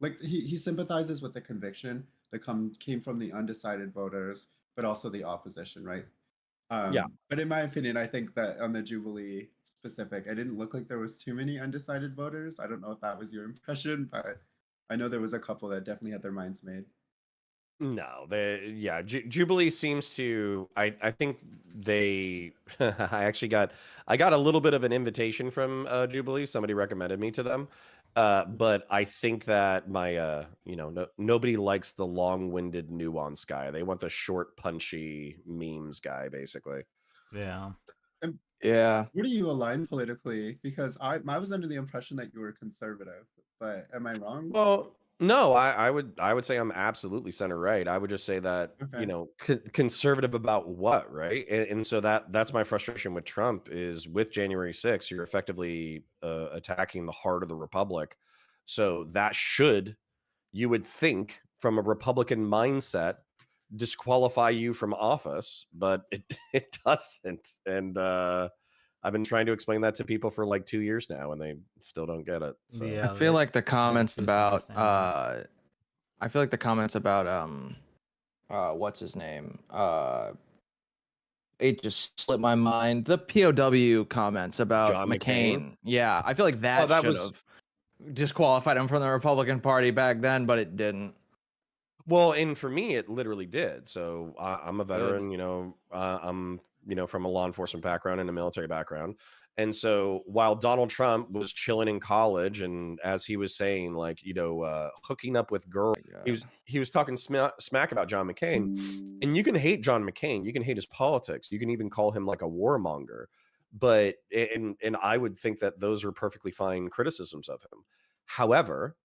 like he sympathizes with the conviction that came from the undecided voters, but also the opposition, right? Yeah. But in my opinion, I think that on the Jubilee specific, I didn't look like there was too many undecided voters. I don't know if that was your impression, but I know there was a couple that definitely had their minds made. No, Jubilee seems to. I think they. I got a little bit of an invitation from Jubilee. Somebody recommended me to them, but I think that my you know, nobody likes the long-winded nuance guy. They want the short, punchy memes guy, basically. Yeah. Yeah. Where do you align politically? Because I was under the impression that you were conservative, but am I wrong? Well, no, I would say I'm absolutely center right. I would just say that, you Okay. know, conservative about what, right? And so that's my frustration with Trump is with January 6th, you're effectively attacking the heart of the republic. So that should, you would think, from a Republican mindset, disqualify you from office, but it it doesn't. And I've been trying to explain that to people for like 2 years now, and they still don't get it. So I Yeah, feel like the they comments refuse to about understand that. I feel like the comments about what's his name? It just slipped my mind. The POW comments about John McCain. McCain. Yeah, I feel like Oh, that that should was have disqualified him from the Republican Party back then, but it didn't. well, and for me, it literally did. So I'm a Good. veteran, you know, I'm, you know, from a law enforcement background and a military background. And so while Donald Trump was chilling in college, and as he was saying, like, you know, hooking up with girls, he was talking smack about John McCain. And you can hate John McCain, you can hate his politics, you can even call him like a warmonger. But and I would think that those are perfectly fine criticisms of him. However,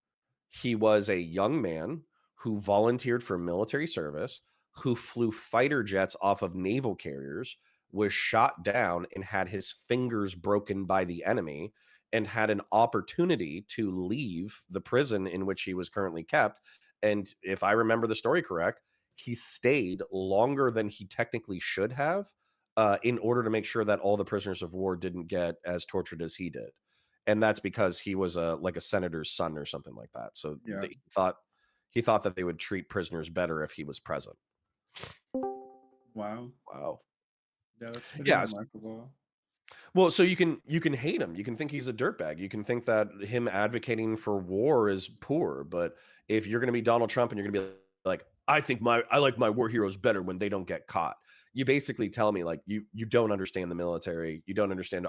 he was a young man who volunteered for military service, who flew fighter jets off of naval carriers, was shot down and had his fingers broken by the enemy, and had an opportunity to leave the prison in which he was currently kept. And if I remember the story correct, he stayed longer than he technically should have, in order to make sure that all the prisoners of war didn't get as tortured as he did. And that's because he was like a senator's son or something like that. So Yeah. he thought that they would treat prisoners better if he was present. Wow. Wow. Yeah, that's pretty Yeah. remarkable. Well, so you can hate him. You can think he's a dirtbag. You can think that him advocating for war is poor. But if you're going to be Donald Trump and you're going to be like, I like my war heroes better when they don't get caught. You basically tell me like you don't understand the military. You don't understand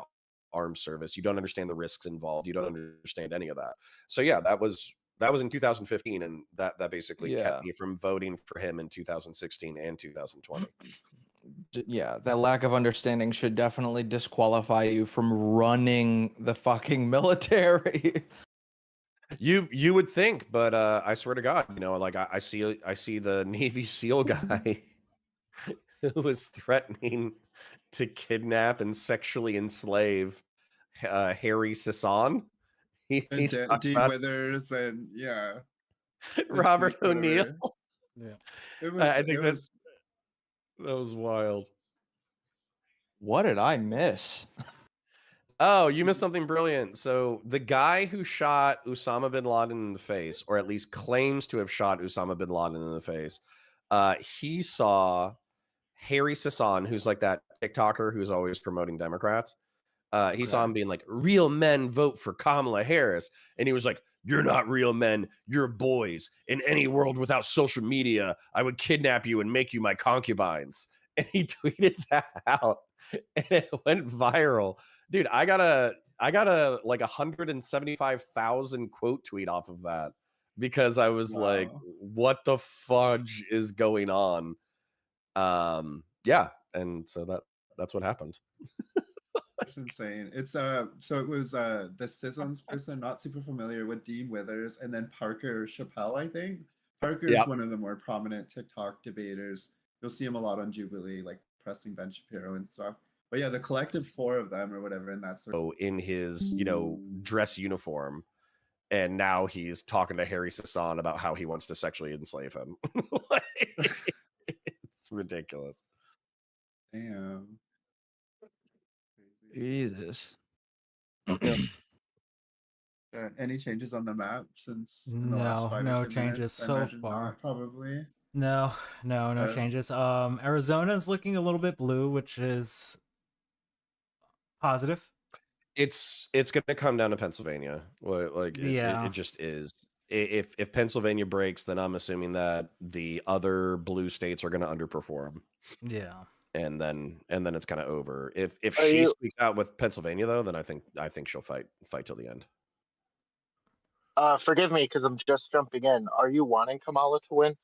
armed service. You don't understand the risks involved. You don't understand any of that. So yeah, that was in 2015, and that basically kept Yeah. me from voting for him in 2016 and 2020. Yeah, that lack of understanding should definitely disqualify you from running the fucking military. You would think, but I swear to God, like I see the Navy SEAL guy who was threatening to kidnap and sexually enslave Harry Sisson. And He's talking Dean about Withers and yeah, the Robert tweet O'Neill. whatever. Yeah. I think that was wild. What did I miss? Oh, you missed something brilliant. So the guy who shot Osama bin Laden in the face, or at least claims to have shot Osama bin Laden in the face, he saw Harry Sisson, who's like that TikToker who's always promoting Democrats. He saw him being like, real men vote for Kamala Harris. And he was like, you're not real men. You're boys. In any world without social media, I would kidnap you and make you my concubines. And he tweeted that out and it went viral. Dude, I got a like 175,000 quote tweet off of that because I was like, what the fudge is going on? Yeah. And so that's what happened. It's insane. It's so it was the Sissons person, not super familiar with Dean Withers, and then Parker Chappelle, I think. Parker is Yep. one of the more prominent TikTok debaters. You'll see him a lot on Jubilee, like pressing Ben Shapiro and stuff. But yeah, the collective four of them or whatever in that circle. In his, dress uniform. And now he's talking to Harry Sisson about how he wants to sexually enslave him. It's ridiculous. Damn. Jesus. Any changes on the map since in the last No, 5 or no 10 changes minutes? I so imagine far. not, probably. No changes. Arizona's looking a little bit blue, which is positive. It's going to come down to Pennsylvania. Like Yeah. it just is. If Pennsylvania breaks, then I'm assuming that the other blue states are going to underperform. Yeah. And then it's kind of over. If she speaks out with Pennsylvania though, then I think she'll fight till the end. Forgive me because I'm just jumping in. Are you wanting Kamala to win?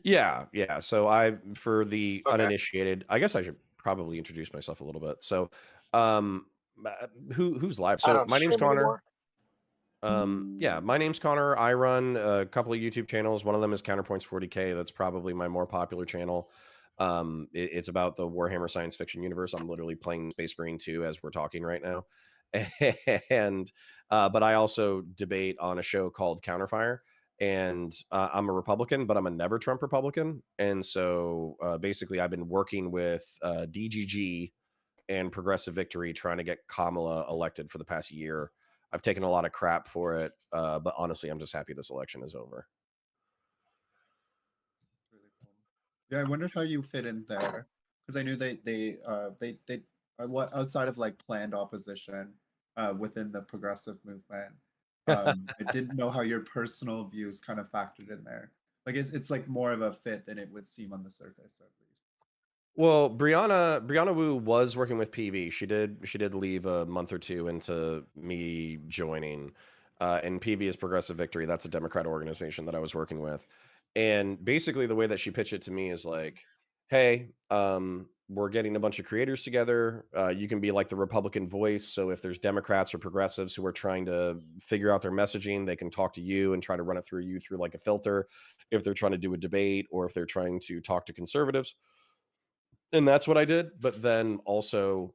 Yeah. So for the uninitiated, I guess I should probably introduce myself a little bit. So, who's live? So my name's Connor. Yeah, my name's Connor. I run a couple of YouTube channels. One of them is Counterpoints 40K. That's probably my more popular channel. It's about the Warhammer science fiction universe. I'm literally playing Space Marine 2 as we're talking right now. And but I also debate on a show called Counterfire. And I'm a Republican, but I'm a never Trump Republican. And so basically I've been working with DGG and Progressive Victory trying to get Kamala elected for the past year. I've taken a lot of crap for it, but honestly, I'm just happy this election is over. Really cool. Yeah, I wondered how you fit in there because I knew they what outside of like planned opposition within the progressive movement. I didn't know how your personal views kind of factored in there. Like it's like more of a fit than it would seem on the surface, at least. Well, Brianna Wu was working with PV. She did leave a month or two into me joining. And PV is Progressive Victory. That's a Democrat organization that I was working with. And basically the way that she pitched it to me is like, hey, we're getting a bunch of creators together. You can be like the Republican voice. So if there's Democrats or progressives who are trying to figure out their messaging, they can talk to you and try to run it through you through like a filter. If they're trying to do a debate or if they're trying to talk to conservatives. And that's what I did. But then also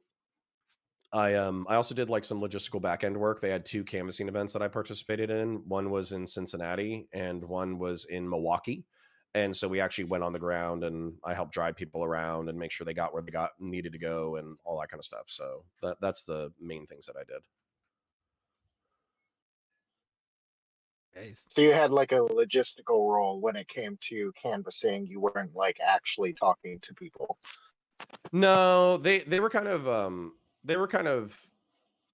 I also did like some logistical back end work. They had two canvassing events that I participated in. One was in Cincinnati and one was in Milwaukee. And so we actually went on the ground and I helped drive people around and make sure they got where they needed to go and all that kind of stuff. So that's the main things that I did. based. So you had like a logistical role when it came to canvassing. You weren't like actually talking to people. No, they were kind of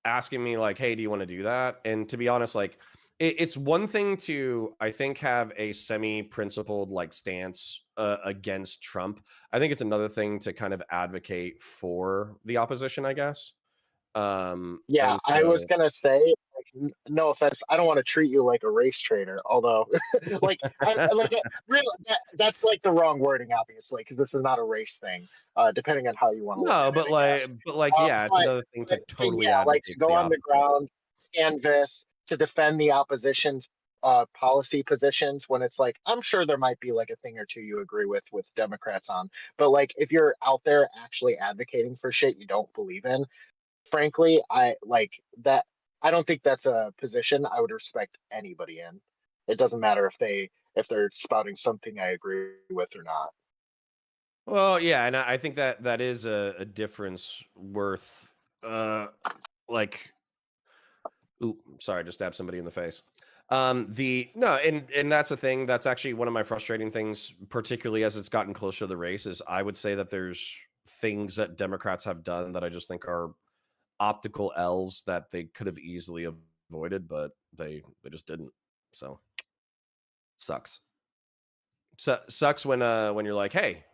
asking me like, "Hey, do you want to do that?" And to be honest, like it's one thing to I think have a semi-principled like stance against Trump. I think it's another thing to kind of advocate for the opposition, I guess. Yeah, And I was gonna say, like, no offense, I don't want to treat you like a race traitor, although, like, really, that's like the wrong wording, obviously, because this is not a race thing. Depending on how you want to look no, at it, I guess. yeah, it's But, another thing to totally yeah, like advocate to for go the on the opposite. ground, canvas, to defend the opposition's policy positions when it's like I'm sure there might be like a thing or two you agree with Democrats on, but like if you're out there actually advocating for shit you don't believe in, frankly, I like that. I don't think that's a position I would respect anybody in. It doesn't matter if they're spouting something I agree with or not. Well, yeah, and I think that that is a difference worth like ooh, sorry, I just stabbed somebody in the face. The no, and that's a thing. That's actually one of my frustrating things, particularly as it's gotten closer to the race. Is I would say that there's things that Democrats have done that I just think are optical L's that they could have easily avoided, but they just didn't. So sucks. Sucks when you're like, hey,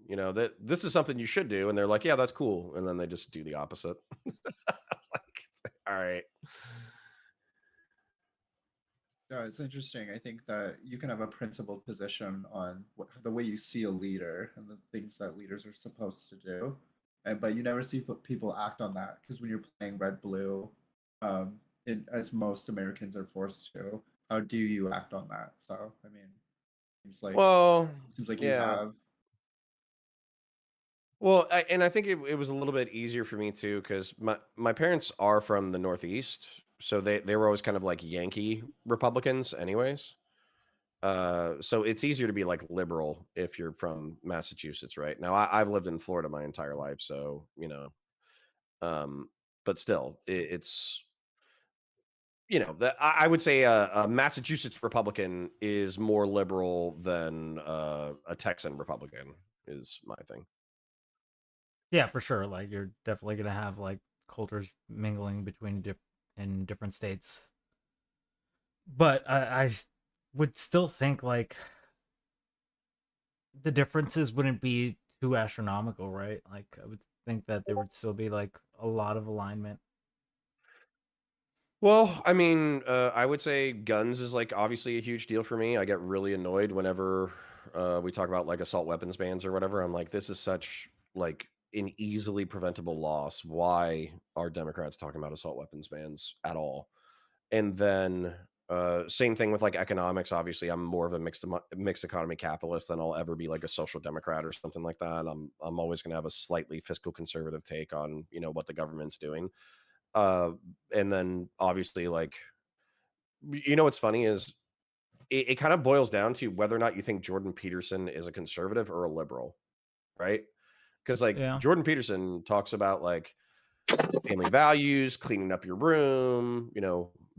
you know that this is something you should do, and they're like, yeah, that's cool, and then they just do the opposite. All right. Yeah, it's interesting. I think that you can have a principled position on the way you see a leader and the things that leaders are supposed to do, but you never see people act on that because when you're playing red blue, as most Americans are forced to, how do you act on that? So I mean, Well, seems like you yeah. have. Well, and I think it was a little bit easier for me too because my parents are from the Northeast, so they were always kind of like Yankee Republicans, anyways. So it's easier to be like liberal if you're from Massachusetts, right? Now I've lived in Florida my entire life, so you know, um, but still, it's you know that I would say a Massachusetts Republican is more liberal than a Texan Republican is my thing. Yeah, for sure. Like you're definitely gonna have like cultures mingling between in different states. But would still think like the differences wouldn't be too astronomical, right? Like I would think that there would still be like a lot of alignment. Well, I mean, I would say guns is like obviously a huge deal for me. I get really annoyed whenever we talk about like assault weapons bans or whatever. I'm like, this is such like an easily preventable loss. Why are Democrats talking about assault weapons bans at all? And then same thing with like economics. Obviously, I'm more of a mixed economy capitalist than I'll ever be like a social democrat or something like that. I'm always going to have a slightly fiscal conservative take on what the government's doing. Uh, and then obviously, like, what's funny is it kind of boils down to whether or not you think Jordan Peterson is a conservative or a liberal, right? Because like Yeah. Jordan Peterson talks about like family values, cleaning up your room,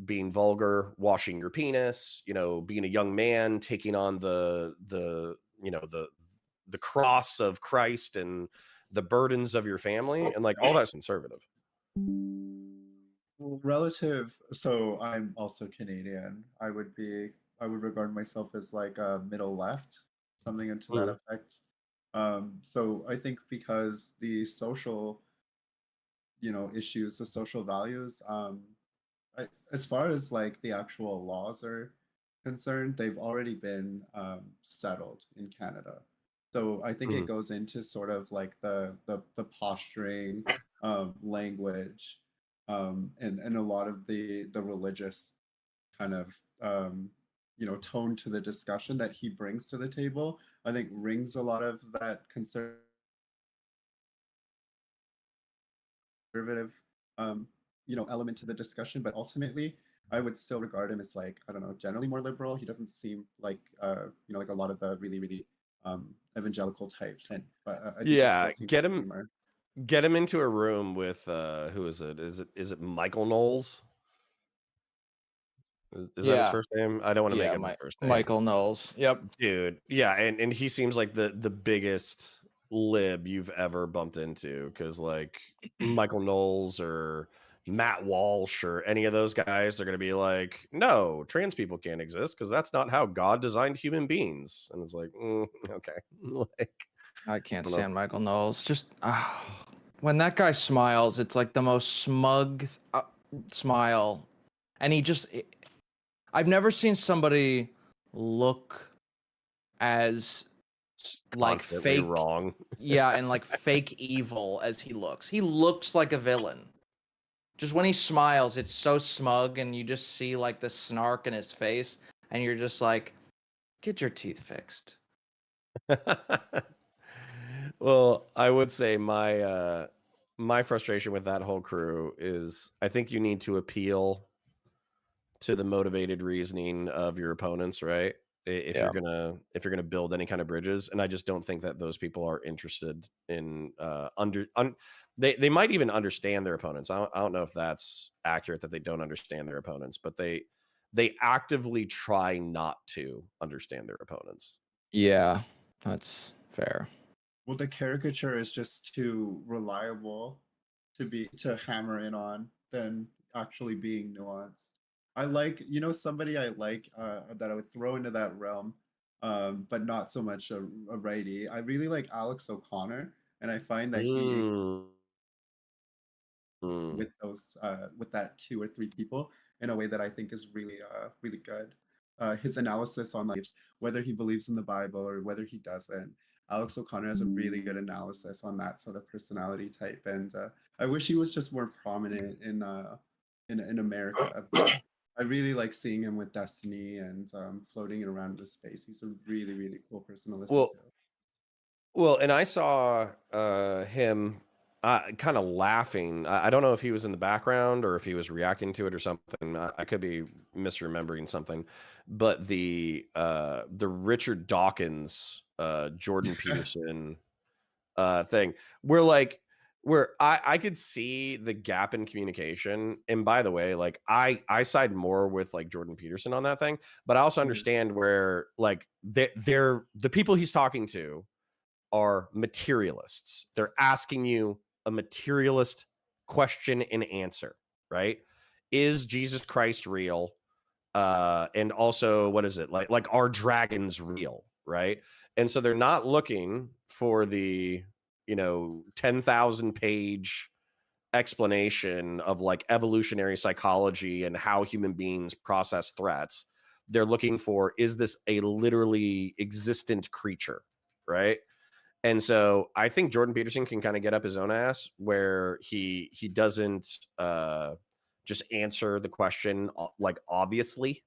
being vulgar, washing your penis, being a young man, taking on the cross of Christ and the burdens of your family, and like all that's conservative. Relative, so I'm also Canadian. I would regard myself as like a middle left, something into that effect. So I think because the social, issues, the social values, as far as like the actual laws are concerned, they've already been settled in Canada. So I think it goes into sort of like the posturing, language, and a lot of the religious kind of tone to the discussion that he brings to the table. I think rings a lot of that conservative element to the discussion, but ultimately I would still regard him as like, I don't know, generally more liberal. He doesn't seem like like a lot of the really, really evangelical types. And but I think he Yeah, still seems get to be him more. get him into a room with who is it? Is it Michael Knowles? Is that his first name? I don't want to make Yeah, it his first name. Michael Knowles. Yep. Dude, yeah, and he seems like the biggest lib you've ever bumped into, because like Michael Knowles or Matt Walsh or any of those guys, they're gonna be like, no, trans people can't exist because that's not how God designed human beings. And it's like, okay, like I can't I don't know. stand Michael Knowles. Just when that guy smiles, it's like the most smug smile, and I've never seen somebody look as like Constantly fake wrong. yeah, and like fake evil as he looks. He looks like a villain. Just when he smiles, it's so smug, and you just see like the snark in his face, and you're just like, get your teeth fixed. Well, I would say my frustration with that whole crew is I think you need to appeal to the motivated reasoning of your opponents, right? If Yeah. you're gonna build any kind of bridges, and I just don't think that those people are interested in they might even understand their opponents. I don't know if that's accurate that they don't understand their opponents, but they actively try not to understand their opponents. Yeah, that's fair. Well, the caricature is just too reliable to hammer in on than actually being nuanced. I like, somebody I like that I would throw into that realm, but not so much a righty. I really like Alex O'Connor, and I find that he with those with that 2 or 3 people in a way that I think is really really good. His analysis on like whether he believes in the Bible or whether he doesn't. Alex O'Connor has a really good analysis on that sort of personality type, and I wish he was just more prominent in America. I really like seeing him with Destiny and floating around the space. He's a really really cool person to listen Well, to. Well, and I saw him kind of laughing. I don't know if he was in the background or if he was reacting to it or something. I could be misremembering something, but the Richard Dawkins, Jordan Peterson thing, where I could see the gap in communication. And by the way, like I side more with like Jordan Peterson on that thing, but I also understand where like they're the people he's talking to are materialists. They're asking you a materialist question and answer, right? Is Jesus Christ real? And also, what is it like are dragons real, right? And so they're not looking for the 10,000 page explanation of like evolutionary psychology and how human beings process threats. They're looking for, is this a literally existent creature, right? And so I think Jordan Peterson can kind of get up his own ass where he doesn't just answer the question like obviously,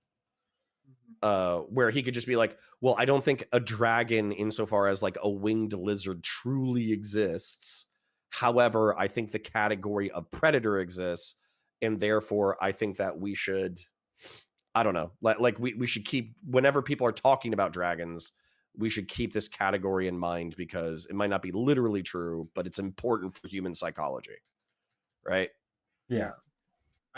where he could just be like, well, I don't think a dragon insofar as like a winged lizard truly exists. However, I think the category of predator exists, and therefore I think that we should, I don't know, like we should keep, whenever people are talking about dragons, we should keep this category in mind because it might not be literally true, but it's important for human psychology, right? Yeah.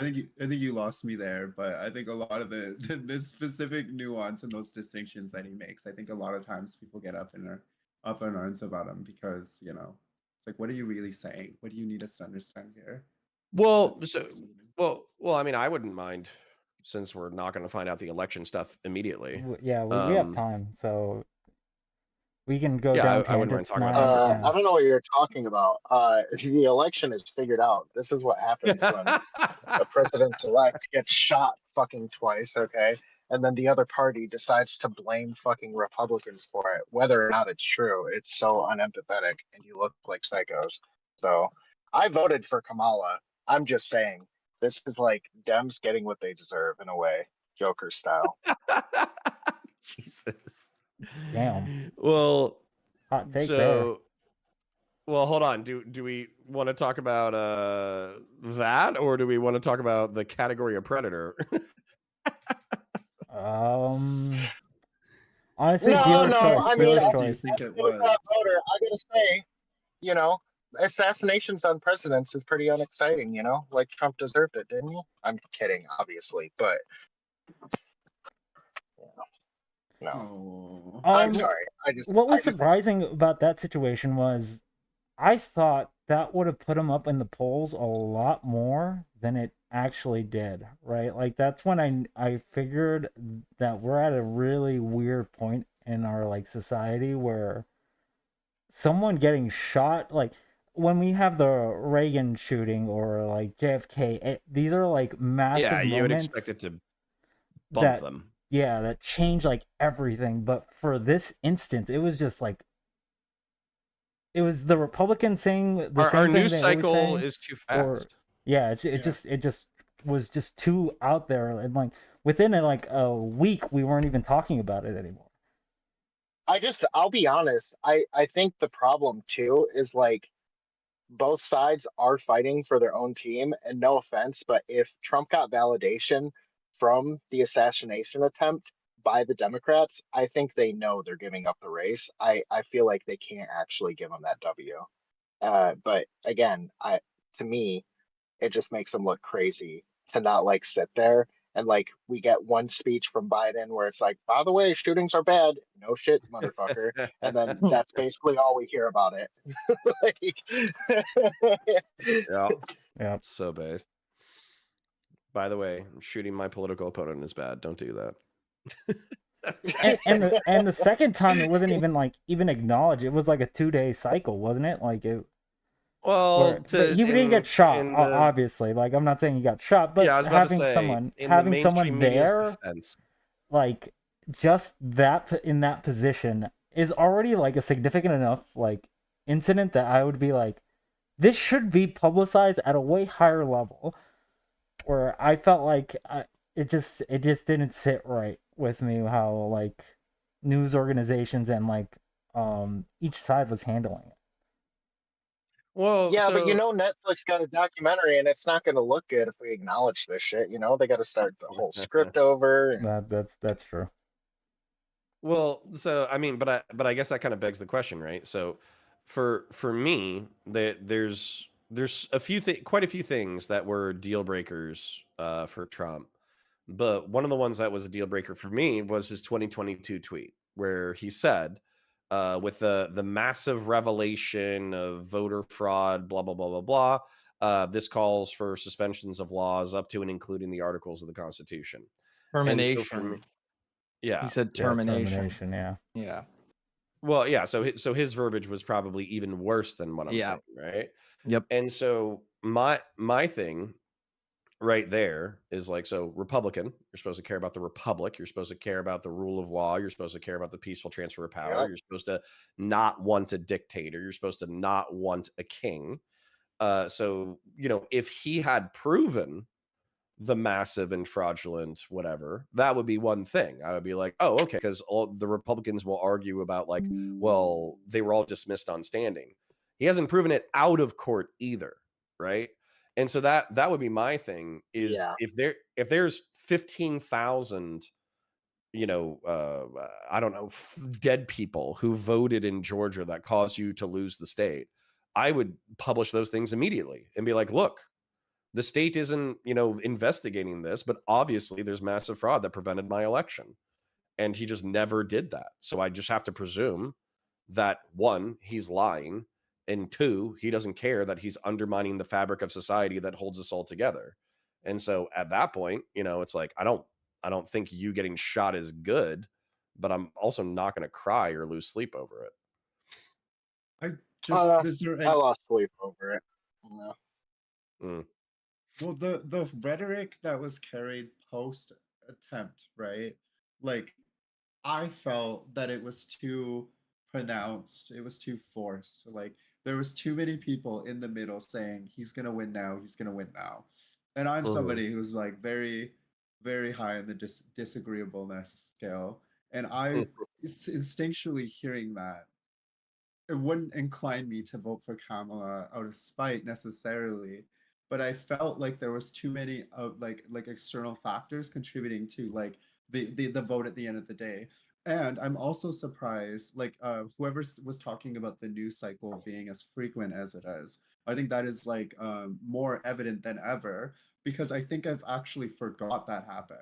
I think you lost me there, but I think a lot of the specific nuance and those distinctions that he makes, I think a lot of times people get up in arms about him because it's like, what are you really saying? What do you need us to understand here? Well, well, I mean, I wouldn't mind, since we're not going to find out the election stuff immediately. Yeah, we have time, so we can go Yeah, down I wouldn't mind tangents talking now. about that for a I don't know what you're talking about. The election is figured out. This is what happens when a president-elect gets shot fucking twice, okay? And then the other party decides to blame fucking Republicans for it, whether or not it's true. It's so unempathetic, and you look like psychos. So I voted for Kamala. I'm just saying, this is like Dems getting what they deserve in a way, Joker style. Jesus. Damn. Well, Hot take there. so well, hold on. Do we want to talk about that, or do we want to talk about the category of predator? Honestly, No, dealer choice. I mean, Dealer as choice. a Democrat voter, I gotta say, you know, assassinations on presidents is pretty unexciting, Like Trump deserved it, didn't he? I'm kidding, obviously, but No. I'm Um, sorry. what was I just think surprising about that situation was I thought that would have put him up in the polls a lot more than it actually did, right? Like that's when I figured that we're at a really weird point in our like society where someone getting shot, like when we have the Reagan shooting or like JFK, these are like massive Yeah, you would expect moments it to bump that them. yeah, that change like everything. But for this instance, it was just like it was the Republicans saying the Our same thing news they always cycle say, is too or fast. yeah, it just was just too out there, and like within like a week, we weren't even talking about it anymore. I'll be honest. I think the problem too is like both sides are fighting for their own team. And no offense, but if Trump got validation from the assassination attempt by the Democrats, I think they know they're giving up the race. I feel like they can't actually give them that W. But again, to me, it just makes them look crazy to not like sit there and like we get one speech from Biden where it's like, by the way, shootings are bad. No shit, motherfucker. And then that's basically all we hear about it. Yeah. Yeah. So based. By the way, shooting my political opponent is bad. Don't do that. And the second time it wasn't even like even acknowledged. It was like a 2-day cycle, wasn't it? Like it. Well, But he didn't get shot, in the obviously. Like I'm not saying he got shot, yeah, but I was about to say in the having someone mainstream media's there, defense. like just that in that position is already like a significant enough like incident that I would be like, this should be publicized at a way higher level. Where I felt like it just didn't sit right with me how like news organizations and like each side was handling it. Well, yeah, but you so know, Netflix got a documentary, and it's not going to look good if we acknowledge this shit. You know, they got to start the whole script over. And That's true. well, so I mean, but I guess that kind of begs the question, right? So for me, there's quite a few things that were deal breakers for Trump. But one of the ones that was a deal breaker for me was his 2022 tweet where he said, with the massive revelation of voter fraud, blah blah blah blah blah. This calls for suspensions of laws up to and including the articles of the Constitution. And so for me, Termination. yeah, He said Yeah, termination. termination. Yeah. Yeah. well, yeah. So his verbiage was probably even worse than what I'm Yeah. saying, right? Yep. And so my thing right there is like, so Republican, you're supposed to care about the republic, you're supposed to care about the rule of law, you're supposed to care about the peaceful transfer of power, Yep. you're supposed to not want a dictator, you're supposed to not want a king. So if he had proven the massive and fraudulent whatever, that would be one thing. I would be like, oh, okay, because all the Republicans will argue about like, well, they were all dismissed on standing. He hasn't proven it out of court either, right? And so that would be my thing is Yeah. if there's 15,000 I don't know, dead people who voted in Georgia that caused you to lose the state, I would publish those things immediately and be like, look, the state isn't, investigating this, but obviously there's massive fraud that prevented my election. And he just never did that. So I just have to presume that one, he's lying, and two, he doesn't care that he's undermining the fabric of society that holds us all together. And so at that point, it's like I don't think you getting shot is good, but I'm also not going to cry or lose sleep over it. I just I lost sleep over it. Yeah. Well, the rhetoric that was carried post attempt, right? Like, I felt that it was too pronounced. It was too forced. Like, there was too many people in the middle saying he's gonna win now. He's gonna win now. And I'm somebody who's like very, very high on the disagreeableness scale. And I instinctually hearing that, it wouldn't incline me to vote for Kamala out of spite necessarily, but I felt like there was too many of like external factors contributing to like the vote at the end of the day. And I'm also surprised, like whoever was talking about the news cycle being as frequent as it is. I think that is like more evident than ever because I think I've actually forgot that happened.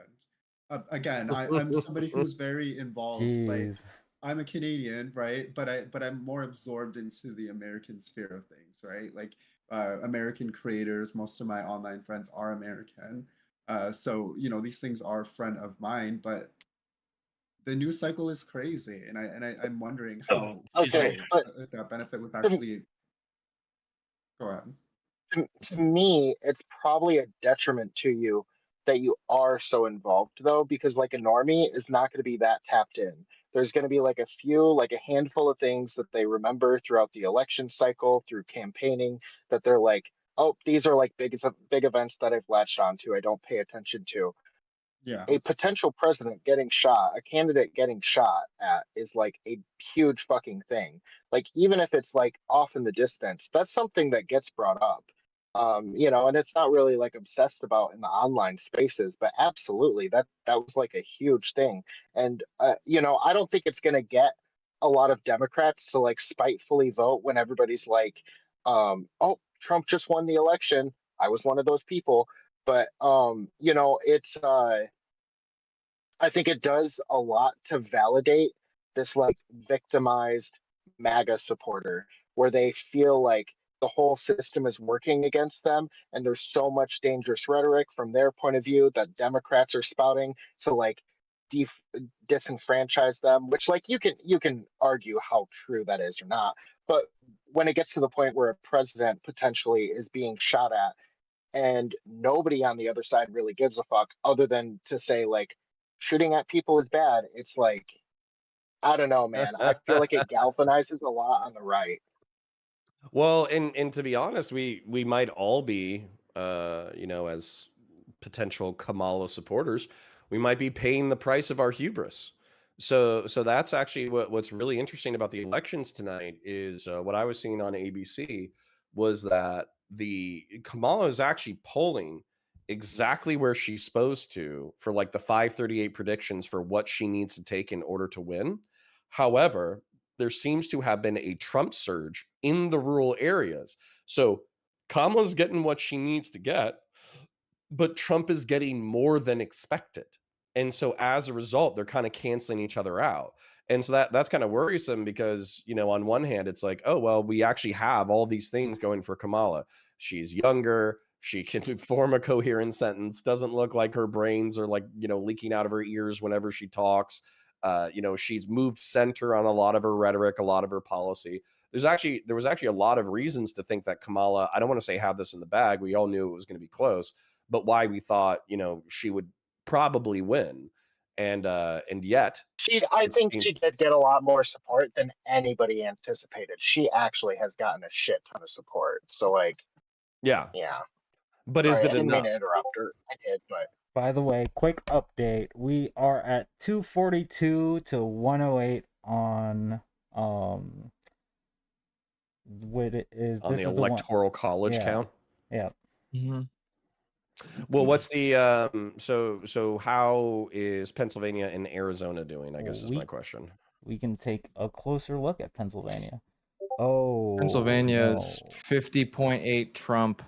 Again, I'm somebody who's very involved. Like, Jeez. I'm a Canadian, right? But I'm more absorbed into the American sphere of things, right? Like, American creators. Most of my online friends are American, so these things are front of mind. But the news cycle is crazy, and I'm wondering how Okay, but if that benefit was actually. Go ahead. to me, it's probably a detriment to you that you are so involved, though, because like a normie is not going to be that tapped in. There's going to be like a few, like a handful of things that they remember throughout the election cycle, through campaigning, that they're like, oh, these are like big events that I've latched onto. I don't pay attention to. Yeah. A potential president getting shot, a candidate getting shot at is like a huge fucking thing. Like even if it's like off in the distance, that's something that gets brought up. And it's not really like obsessed about in the online spaces, but absolutely that was like a huge thing. And I don't think it's gonna get a lot of Democrats to like spitefully vote when everybody's like, oh, Trump just won the election. I was one of those people. But it's I think it does a lot to validate this like victimized MAGA supporter where they feel like the whole system is working against them and there's so much dangerous rhetoric from their point of view that Democrats are spouting to like def- disenfranchise them, which like you can argue how true that is or not. But when it gets to the point where a president potentially is being shot at and nobody on the other side really gives a fuck other than to say like shooting at people is bad. It's like I don't know, man. I feel like it galvanizes a lot on the right. Well, and to be honest, we might all be, as potential Kamala supporters, we might be paying the price of our hubris. So that's actually what's really interesting about the elections tonight is what I was seeing on ABC was that the Kamala is actually polling exactly where she's supposed to for like the 538 predictions for what she needs to take in order to win. However, there seems to have been a Trump surge in the rural areas. So Kamala's getting what she needs to get, but Trump is getting more than expected. And so as a result, they're kind of canceling each other out. And so that's kind of worrisome because, on one hand, it's like, oh, well, we actually have all these things going for Kamala. She's younger. She can form a coherent sentence, doesn't look like her brains are like, leaking out of her ears whenever she talks. She's moved center on a lot of her rhetoric, a lot of her policy. There was actually a lot of reasons to think that Kamala, I don't want to say have this in the bag. We all knew it was going to be close, but why we thought, she would probably win. And yet I it's think she did get a lot more support than anybody anticipated. She actually has gotten a shit ton of support. So like, yeah. yeah. But Sorry, is I it didn't mean to enough? interrupt her. I did, but By the way, quick update. We are at 242 to 108 on what it is. On This the is the one. electoral college Yeah. count? Yeah. Well, what's the so how is Pennsylvania and Arizona doing, I guess is my question. We can take a closer look at Pennsylvania. Oh, Pennsylvania's no. 50.8 Trump,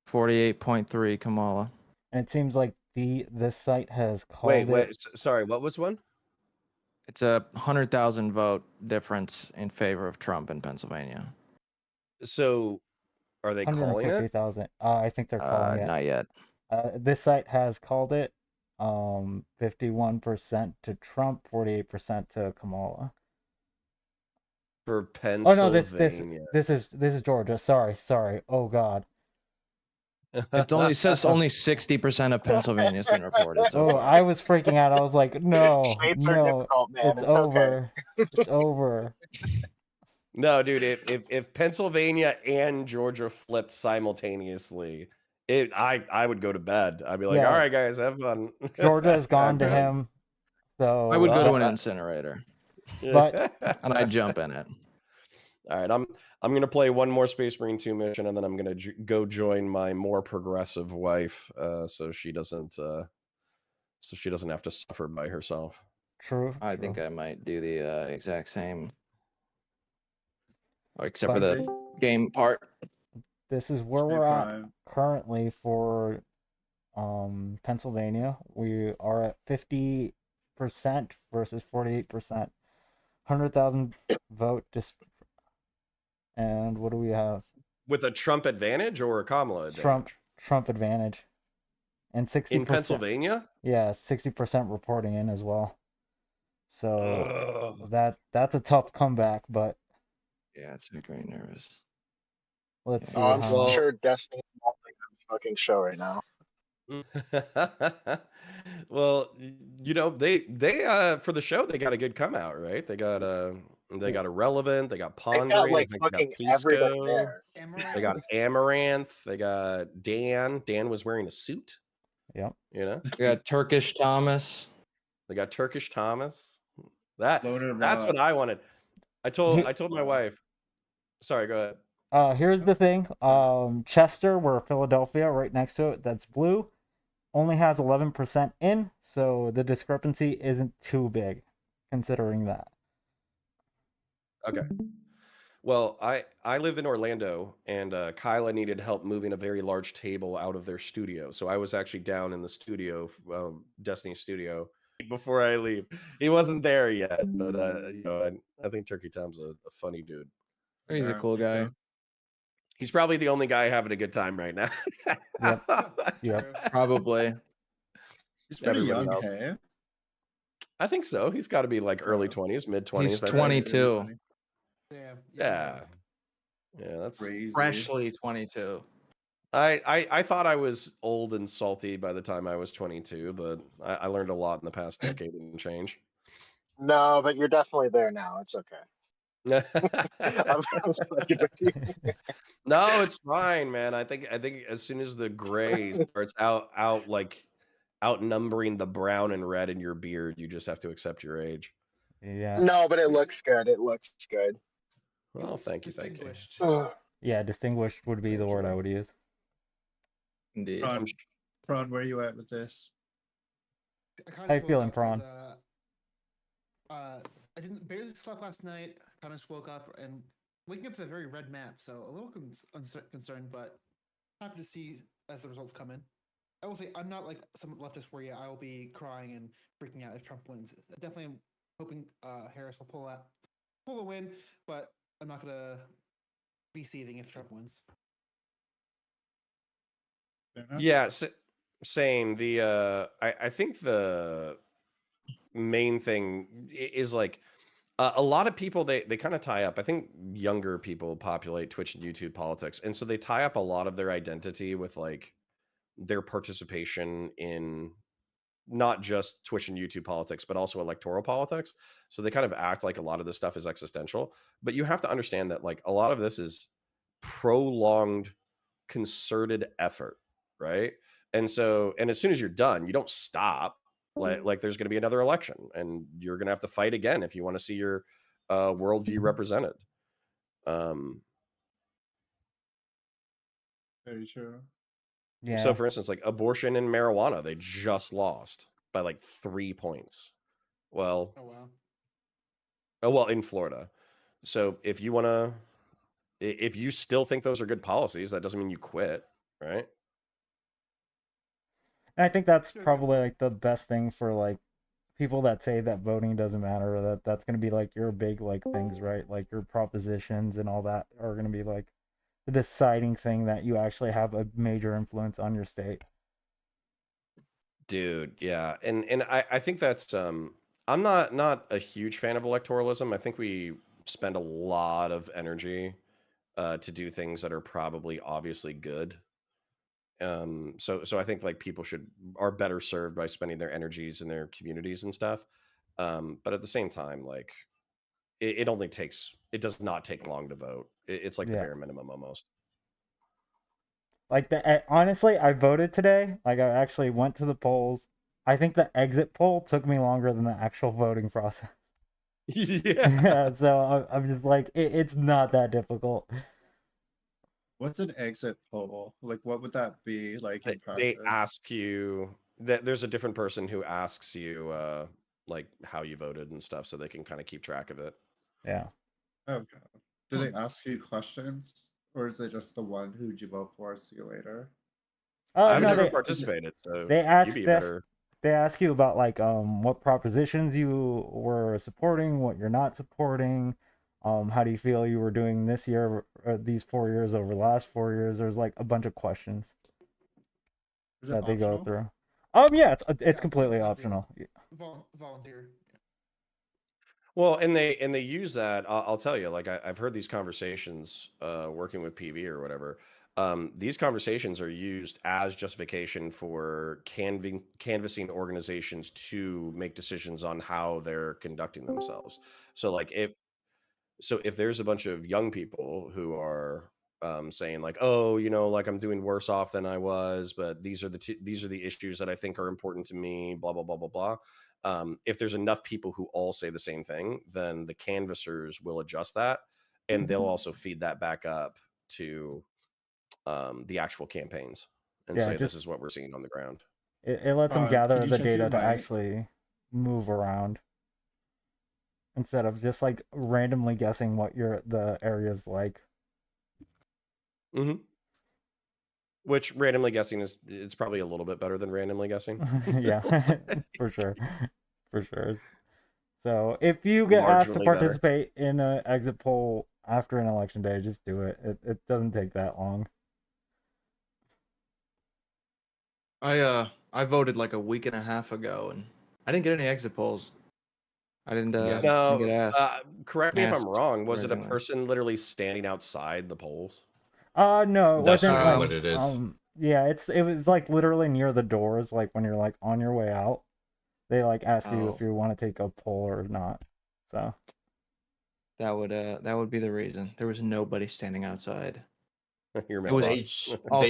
48.3 Kamala. And it seems like the site has called Wait, sorry, what was one? It's a 100,000 vote difference in favor of Trump in Pennsylvania. So are they calling it? 150,000. I think they're calling it. Not yet. This site has called it 51% to Trump, 48% to Kamala. For Pennsylvania. Oh no, this is Georgia. Sorry. Oh god. It says only 60% of Pennsylvania has been reported so far. I was freaking out. I was like, no, states are difficult, man. it's over. It's over. No, dude, if Pennsylvania and Georgia flipped simultaneously, I would go to bed. I'd be like, Yeah. all right, guys, have fun. Georgia has gone to him. So I would go to an incinerator. But and I'd jump in it. All right, I'm gonna play one more Space Marine 2 mission, and then I'm gonna go join my more progressive wife, so she doesn't have to suffer by herself. True. I think I might do the exact same, except for the game part. This is where we're at currently for Pennsylvania, we are at 50% versus 48%. 100,000 vote and what do we have? With a Trump advantage or a Kamala advantage? Trump advantage. And 60% in Pennsylvania? Yeah, 60% reporting in as well. So that's a tough comeback, but yeah, it's making me nervous. Let's see. I'm How... sure Destiny's watching this fucking show right now. Well, you know, they for the show they got a good come out, right? They got Irrelevant, they got They've got Pondering, I like think they got fucking everybody Pisco, there. they got Amaranth, they got Dan. Dan was wearing a suit. Yep. You know? We got Turkish Thomas. They got Turkish Thomas. That's what I wanted. I told my wife. Sorry, go ahead. Here's the thing. Chester, where Philadelphia, right next to it, that's blue, only has 11% in, so the discrepancy isn't too big, considering that. Okay. Well, I live in Orlando, and Kyla needed help moving a very large table out of their studio, so I was actually down in the studio, Destiny studio, before I leave. He wasn't there yet, but you know, I think Turkey Tom's a funny dude. He's a cool guy. He's probably the only guy having a good time right now. Yep. Probably. He's pretty Everybody young, else. hey? I think so. He's got to be like early 20s, mid 20s. He's 22. Yeah. Yeah, that's crazy. Freshly 22. I thought I was old and salty by the time I was 22, but I learned a lot in the past decade and change. No, but you're definitely there now. It's okay. I'm fucking with you. No, it's fine, man. I think as soon as the gray starts outnumbering the brown and red in your beard, you just have to accept your age. Yeah. No, but it looks good. It looks good. Well, thank you. Yeah, distinguished would be the word I would use. Indeed. Prawn, where are you at with this? How you feeling, Prawn? I didn't barely slept last night. Kind of just woke up and waking up to a very red map, so a little concerned, but happy to see as the results come in. I will say I'm not like some leftist where I will be crying and freaking out if Trump wins. I definitely am hoping Harris will pull a win, but I'm not gonna be seething if Trump wins. Yeah, same. I think the main thing is like a lot of people they kind of tie up. I think younger people populate Twitch and YouTube politics, and so they tie up a lot of their identity with like their participation in not just Twitch and YouTube politics, but also electoral politics. So they kind of act like a lot of this stuff is existential. But you have to understand that like a lot of this is prolonged, concerted effort, right? And so, and as soon as you're done, you don't stop. Like there's going to be another election, and you're going to have to fight again if you want to see your worldview represented. Very true. Yeah. So, for instance, like abortion and marijuana, they just lost by like 3 points. Well, well, in Florida. So, if you still think those are good policies, that doesn't mean you quit, right? And I think that's probably like the best thing for like people that say that voting doesn't matter, or that's going to be like your big like things, right? Like your propositions and all that are going to be like the deciding thing that you actually have a major influence on your state. Dude, yeah. And I think that's I'm not a huge fan of electoralism. I think we spend a lot of energy to do things that are probably obviously good. So I think like people are better served by spending their energies in their communities and stuff. But at the same time, like it does not take long to vote. It's like the bare minimum almost. Like honestly, I voted today. Like I actually went to the polls. I think the exit poll took me longer than the actual voting process. Yeah. So I'm just like, it's not that difficult. What's an exit poll? Like, what would that be like in practice? They ask you that there's a different person who asks you like how you voted and stuff, so they can kind of keep track of it. Yeah. Okay. Do they ask you questions, or is it just the one who'd you vote for? See you later. I've No, never participated, so they ask you'd be this. better. They ask you about like what propositions you were supporting, what you're not supporting, how do you feel you were doing this year, these 4 years over the last 4 years. There's like a bunch of questions that they go through. Yeah, it's completely optional. Volunteer. Well, and they use that. I'll tell you, like I've heard these conversations working with PV or whatever. These conversations are used as justification for canvassing organizations to make decisions on how they're conducting themselves. So, like if there's a bunch of young people who are saying like, oh, like I'm doing worse off than I was, but these are the issues that I think are important to me, blah blah blah blah blah. If there's enough people who all say the same thing, then the canvassers will adjust that, and they'll also feed that back up to the actual campaigns and Yeah, say this just is what we're seeing on the ground. it lets them Can gather you the check your data to mic? actually move around instead of just like randomly guessing what the area's like. Mm-hmm. Which randomly guessing it's probably a little bit better than randomly guessing. Yeah, for sure. So if you get asked to Marginally better. participate in an exit poll after an election day, just do it. It doesn't take that long. I voted like a week and a half ago, and I didn't get any exit polls. I didn't get asked. Correct me if I'm asked wrong. Was it a surprisingly. person literally standing outside the polls? No, it That's wasn't really like what it is. yeah, it was like literally near the doors, like when you're like on your way out. They like ask you if you want to take a poll or not. So that would be the reason. There was nobody standing outside. Your It was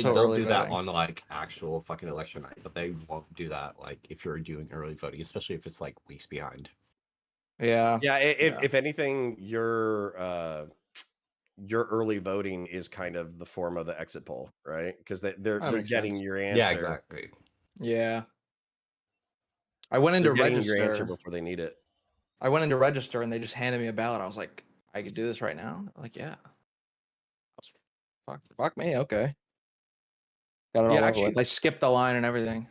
they'll early do that voting. on like actual fucking election night, but they won't do that like if you're doing early voting, especially if it's like weeks behind. Yeah. Yeah. If anything, your early voting is kind of the form of the exit poll, right? Because they're makes getting sense. your answer. Yeah, exactly. Yeah. I went into They're getting your answer register. before they need it. I went into register and they just handed me a ballot. I was like, I could do this right now? Like, yeah. Fuck me, okay. Got it all over with. I skipped the line and everything.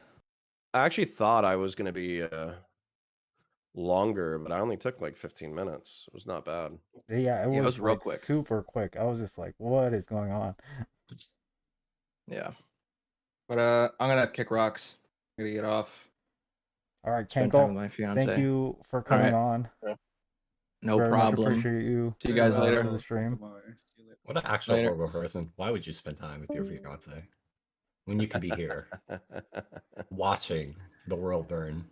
I actually thought I was going to be longer, but I only took like 15 minutes. It was not bad. yeah, it was real like quick. super quick. I was just like, what is going on? Yeah. But I'm gonna kick rocks. I'm gonna get off. All right, Spend time with Kenko, my fiance. thank you for coming on. No Very problem. much appreciate you. See you guys later. For the stream. What an actual Later. horrible person. Why would you spend time with your fiance when you could be here watching the world burn?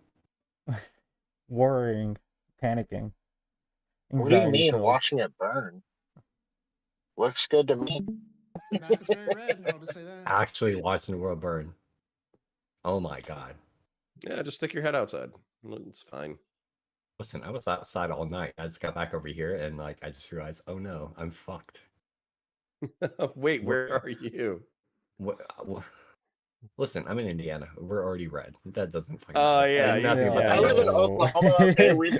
Worrying, panicking. What do you Anxiety mean filled. watching it burn? Looks good to me. Map is very red. I'll just say that. Actually watching the world burn. Oh my god. Yeah, just stick your head outside. It's fine. Listen, I was outside all night. I just got back over here and like I just realized, oh no, I'm fucked. Wait, where are you? What? Listen, I'm in Indiana. We're already red. That doesn't fucking. Oh yeah, nothing but I that live in yellow. Oklahoma. Okay, we've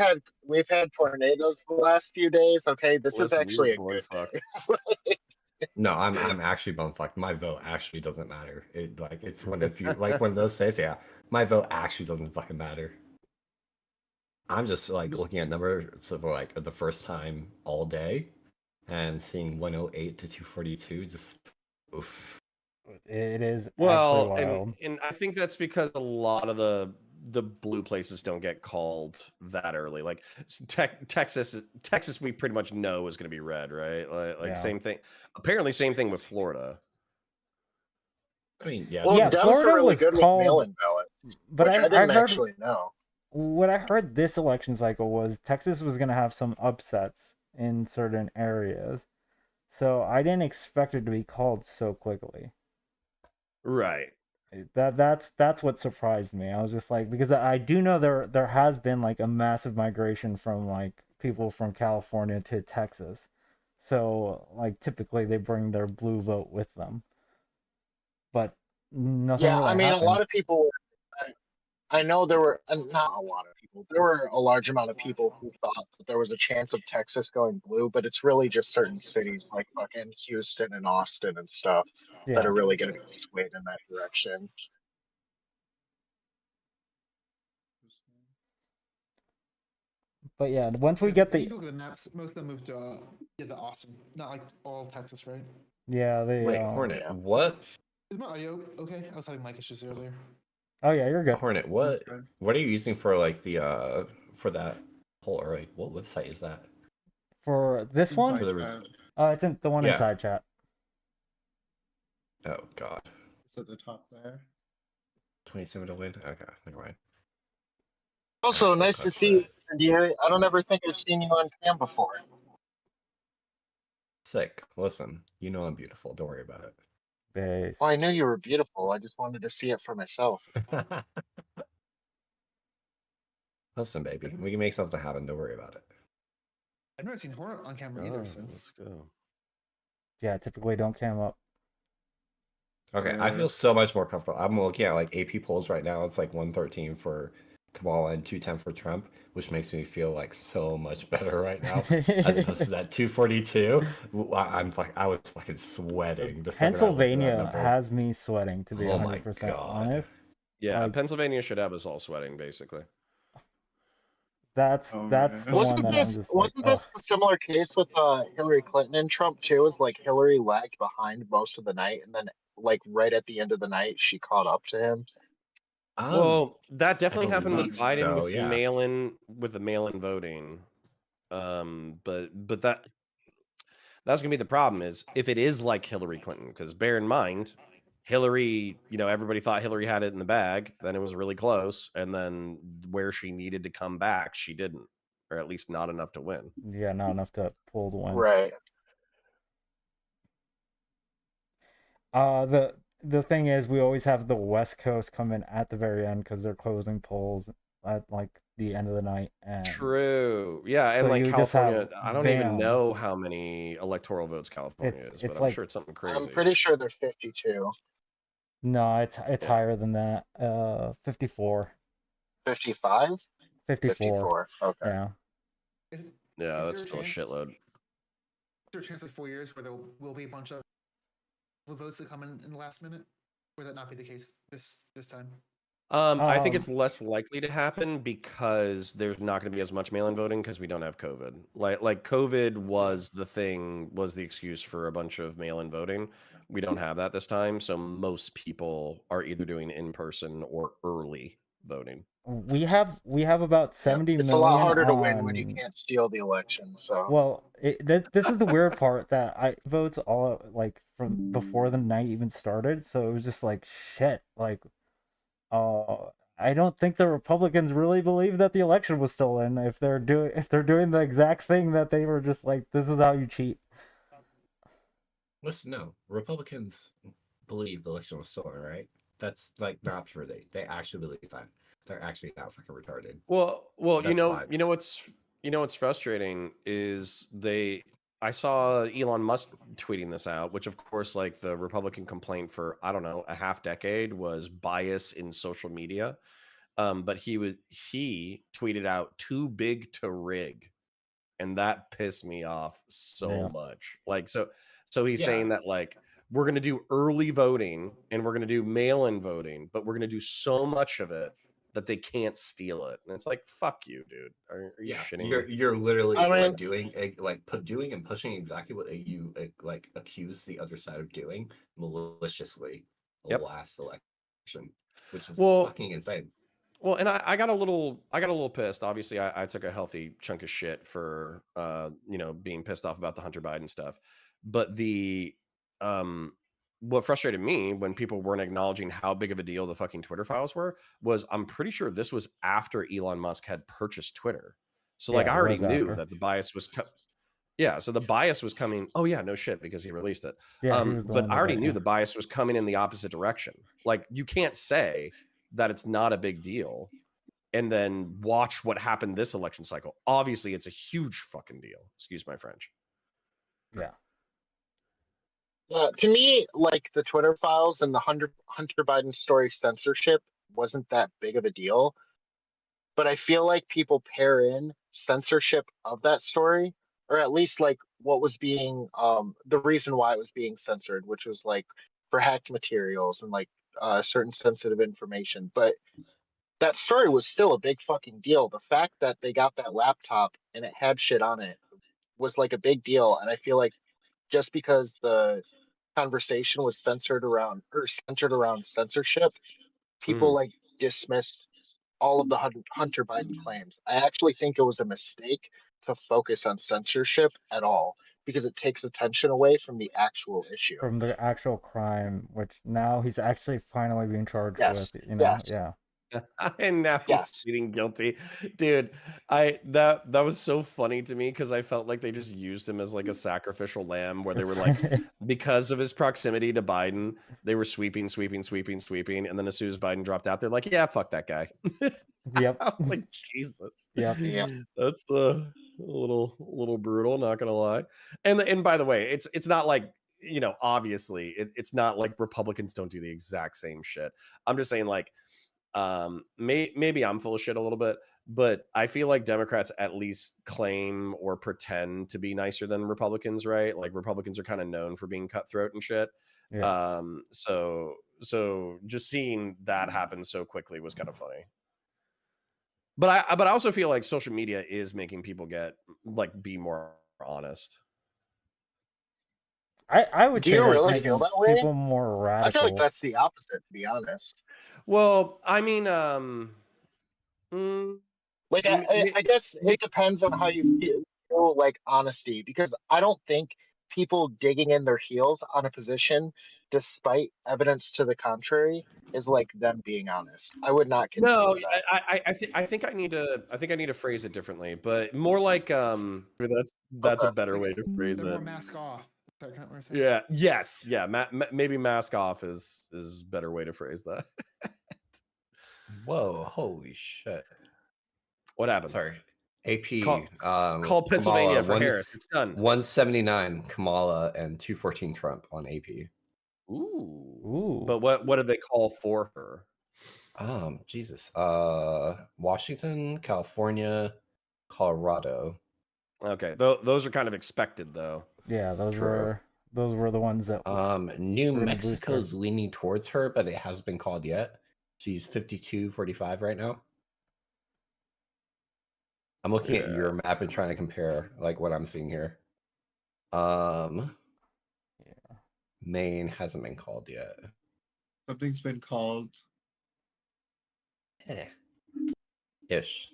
had tornadoes the last few days. Okay, this is Listen, actually a you were good fucked. day. No, I'm actually bum fucked. My vote actually doesn't matter. It's one of you like one of those says, yeah, my vote actually doesn't fucking matter. I'm just like looking at numbers for like the first time all day, and seeing 108 to 242. Just oof. It is Well, actually wild. and I think that's because a lot of the blue places don't get called that early. Like Texas, we pretty much know is going to be red, right? Like Yeah. same thing. Apparently, same thing with Florida. I mean, yeah. Well, Yeah, Dems Florida are really was good called, with mail-in ballots, but which I didn't heard, actually know. What I heard this election cycle was Texas was going to have some upsets in certain areas. So I didn't expect it to be called so quickly. Right. That's what surprised me. I was just like, because I do know there has been like a massive migration from like people from California to Texas. So like typically they bring their blue vote with them. But nothing Yeah, really I mean, happened. a lot of people. I know there were not a lot of people. people. There were a large amount of people who thought that there was a chance of Texas going blue, but it's really just certain cities like fucking Houston and Austin and stuff that are really going to be swayed in that direction. But yeah, once we If get you the look at the maps, most of them moved to the Austin, not like all Texas, right? yeah the Wait, Hornet, what? Is my audio okay? I was having mic issues earlier. Oh yeah, you're good. Hornet, what are you using for like the for that whole array? What website is that? For this one, For the it's in the one Yeah. inside chat. Oh god. It's at the top there. 27 to win. Okay, never mind. Also, nice to see you, Sandy. I don't ever think I've seen you on cam before. Sick. Listen, you know I'm beautiful. Don't worry about it. Base. Well, I knew you were beautiful. I just wanted to see it for myself. Listen, baby, we can make something happen. Don't worry about it. I've never seen horror on camera either. So let's go. Yeah, typically don't cam up. Okay, I feel so much more comfortable. I'm looking at like AP polls right now. It's like 113 for Kamala and 210 for Trump, which makes me feel like so much better right now, as opposed to that 242. I was fucking sweating. The second I looked at that Pennsylvania number. has me sweating, to be Oh my 100% God. honest. Yeah, Like, Pennsylvania should have us all sweating, basically. that's the one that I'm just like, wasn't this a similar case with Hillary Clinton and Trump too? Was like Hillary lagged behind most of the night, and then like right at the end of the night, she caught up to him. Well, that definitely happened with believe Biden so, with yeah. the mail-in voting. But that's gonna be the problem is if it is like Hillary Clinton, because bear in mind, Hillary, everybody thought Hillary had it in the bag, then it was really close, and then where she needed to come back, she didn't, or at least not enough to win. yeah, not enough to pull the win. Right. The thing is, we always have the West Coast come in at the very end because they're closing polls at like the end of the night. And True. Yeah, and so like you just have California, I don't even know how many electoral votes California is, but it's I'm like- sure it's something crazy. I'm pretty sure there's 52. No, it's higher than that. 54. 55? 54. Okay. Yeah. Yeah, is that's there still a a chance- shitload. Is there a chance like 4 years where there will be a bunch of votes that come in the last minute? Or would that not be the case this time? I think it's less likely to happen because there's not going to be as much mail-in voting because we don't have COVID. Like COVID was the excuse for a bunch of mail-in voting. We don't have that this time, so most people are either doing in-person or early voting. We have about 70 It's million a lot harder to win when you on- can't steal the election. So Well, this is the weird part that I votes all like from before the night even started, so it was just like shit. Like, I don't think the Republicans really believe that the election was stolen. If they're doing the exact thing that they were just like, this is how you cheat. Listen, no, Republicans believe the election was stolen, right? That's like not true. They actually believe that. They're actually not fucking retarded. Well, That's fine. you know what's frustrating is I saw Elon Musk tweeting this out, which of course, like the Republican complaint for, I don't know, a half decade was bias in social media. But he tweeted out too big to rig. And that pissed me off so much. Like, so he's saying that like, we're going to do early voting and we're going to do mail-in voting, but we're going to do so much of it that they can't steal it. And it's like, fuck you, dude. Are you shitting me? You're literally I mean- doing and pushing exactly what you like accuse the other side of doing maliciously last election, which is fucking insane. Well, and I got a little pissed. Obviously, I took a healthy chunk of shit for being pissed off about the Hunter Biden stuff. But what frustrated me when people weren't acknowledging how big of a deal the fucking Twitter files were was I'm pretty sure this was after Elon Musk had purchased Twitter. So like Yeah, I it already was knew after. that the bias was so the bias was coming. Oh yeah, no shit, because he released it. Yeah, he was the but one I that already got- knew yeah. the bias was coming in the opposite direction. Like you can't say that it's not a big deal and then watch what happened this election cycle. Obviously, it's a huge fucking deal. Excuse my French. Yeah. to me, like the Twitter files and the Hunter Biden story censorship wasn't that big of a deal. but I feel like people pair in censorship of that story, or at least like what was being the reason why it was being censored, which was like for hacked materials and like certain sensitive information. But that story was still a big fucking deal. The fact that they got that laptop and it had shit on it was like a big deal. And I feel like just because the conversation was centered around censorship, people like dismissed all of the Hunter Biden claims. I actually think it was a mistake to focus on censorship at all because it takes attention away from the actual issue. From the actual crime, which now he's actually finally being charged Yes. with, Yes. yeah. And now he's pleading guilty, dude. That was so funny to me because I felt like they just used him as like a sacrificial lamb, where they were like, because of his proximity to Biden, they were sweeping, and then as soon as Biden dropped out, they're like, yeah, fuck that guy. Yep. I was like, Jesus. Yep. That's a little brutal, not gonna lie. And by the way, it's not like, obviously it's not like Republicans don't do the exact same shit. I'm just saying, like, maybe I'm full of shit a little bit, but I feel like Democrats at least claim or pretend to be nicer than Republicans, right? Like Republicans are kind of known for being cutthroat and shit. Yeah. So just seeing that happen so quickly was kind of funny. But I also feel like social media is making people be more honest. I would Do say you that's really making feel that way? people more radical. I feel like that's the opposite, to be honest. Well, I mean, like I guess it depends on how you feel like honesty, because I don't think people digging in their heels on a position despite evidence to the contrary is like them being honest. I would not consider no, that. I think I need to phrase it differently, but more like that's a better way to phrase They're it. more mask off. Is that kind of what we're saying? Yeah. Yes. Yeah. Maybe mask off is better way to phrase that. Whoa! Holy shit! What happened? Sorry. AP. Call Pennsylvania for Harris. It's done. 179 Kamala and 214 Trump on AP. Ooh. But what did they call for her? Jesus. Washington, California, Colorado. Okay. Those are kind of expected, though. Yeah, those were the ones that New Mexico's leaning towards her, but it hasn't been called yet. She's 52-45 right now. I'm looking at your map and trying to compare like what I'm seeing here. Maine hasn't been called yet. Something's been called. Ish.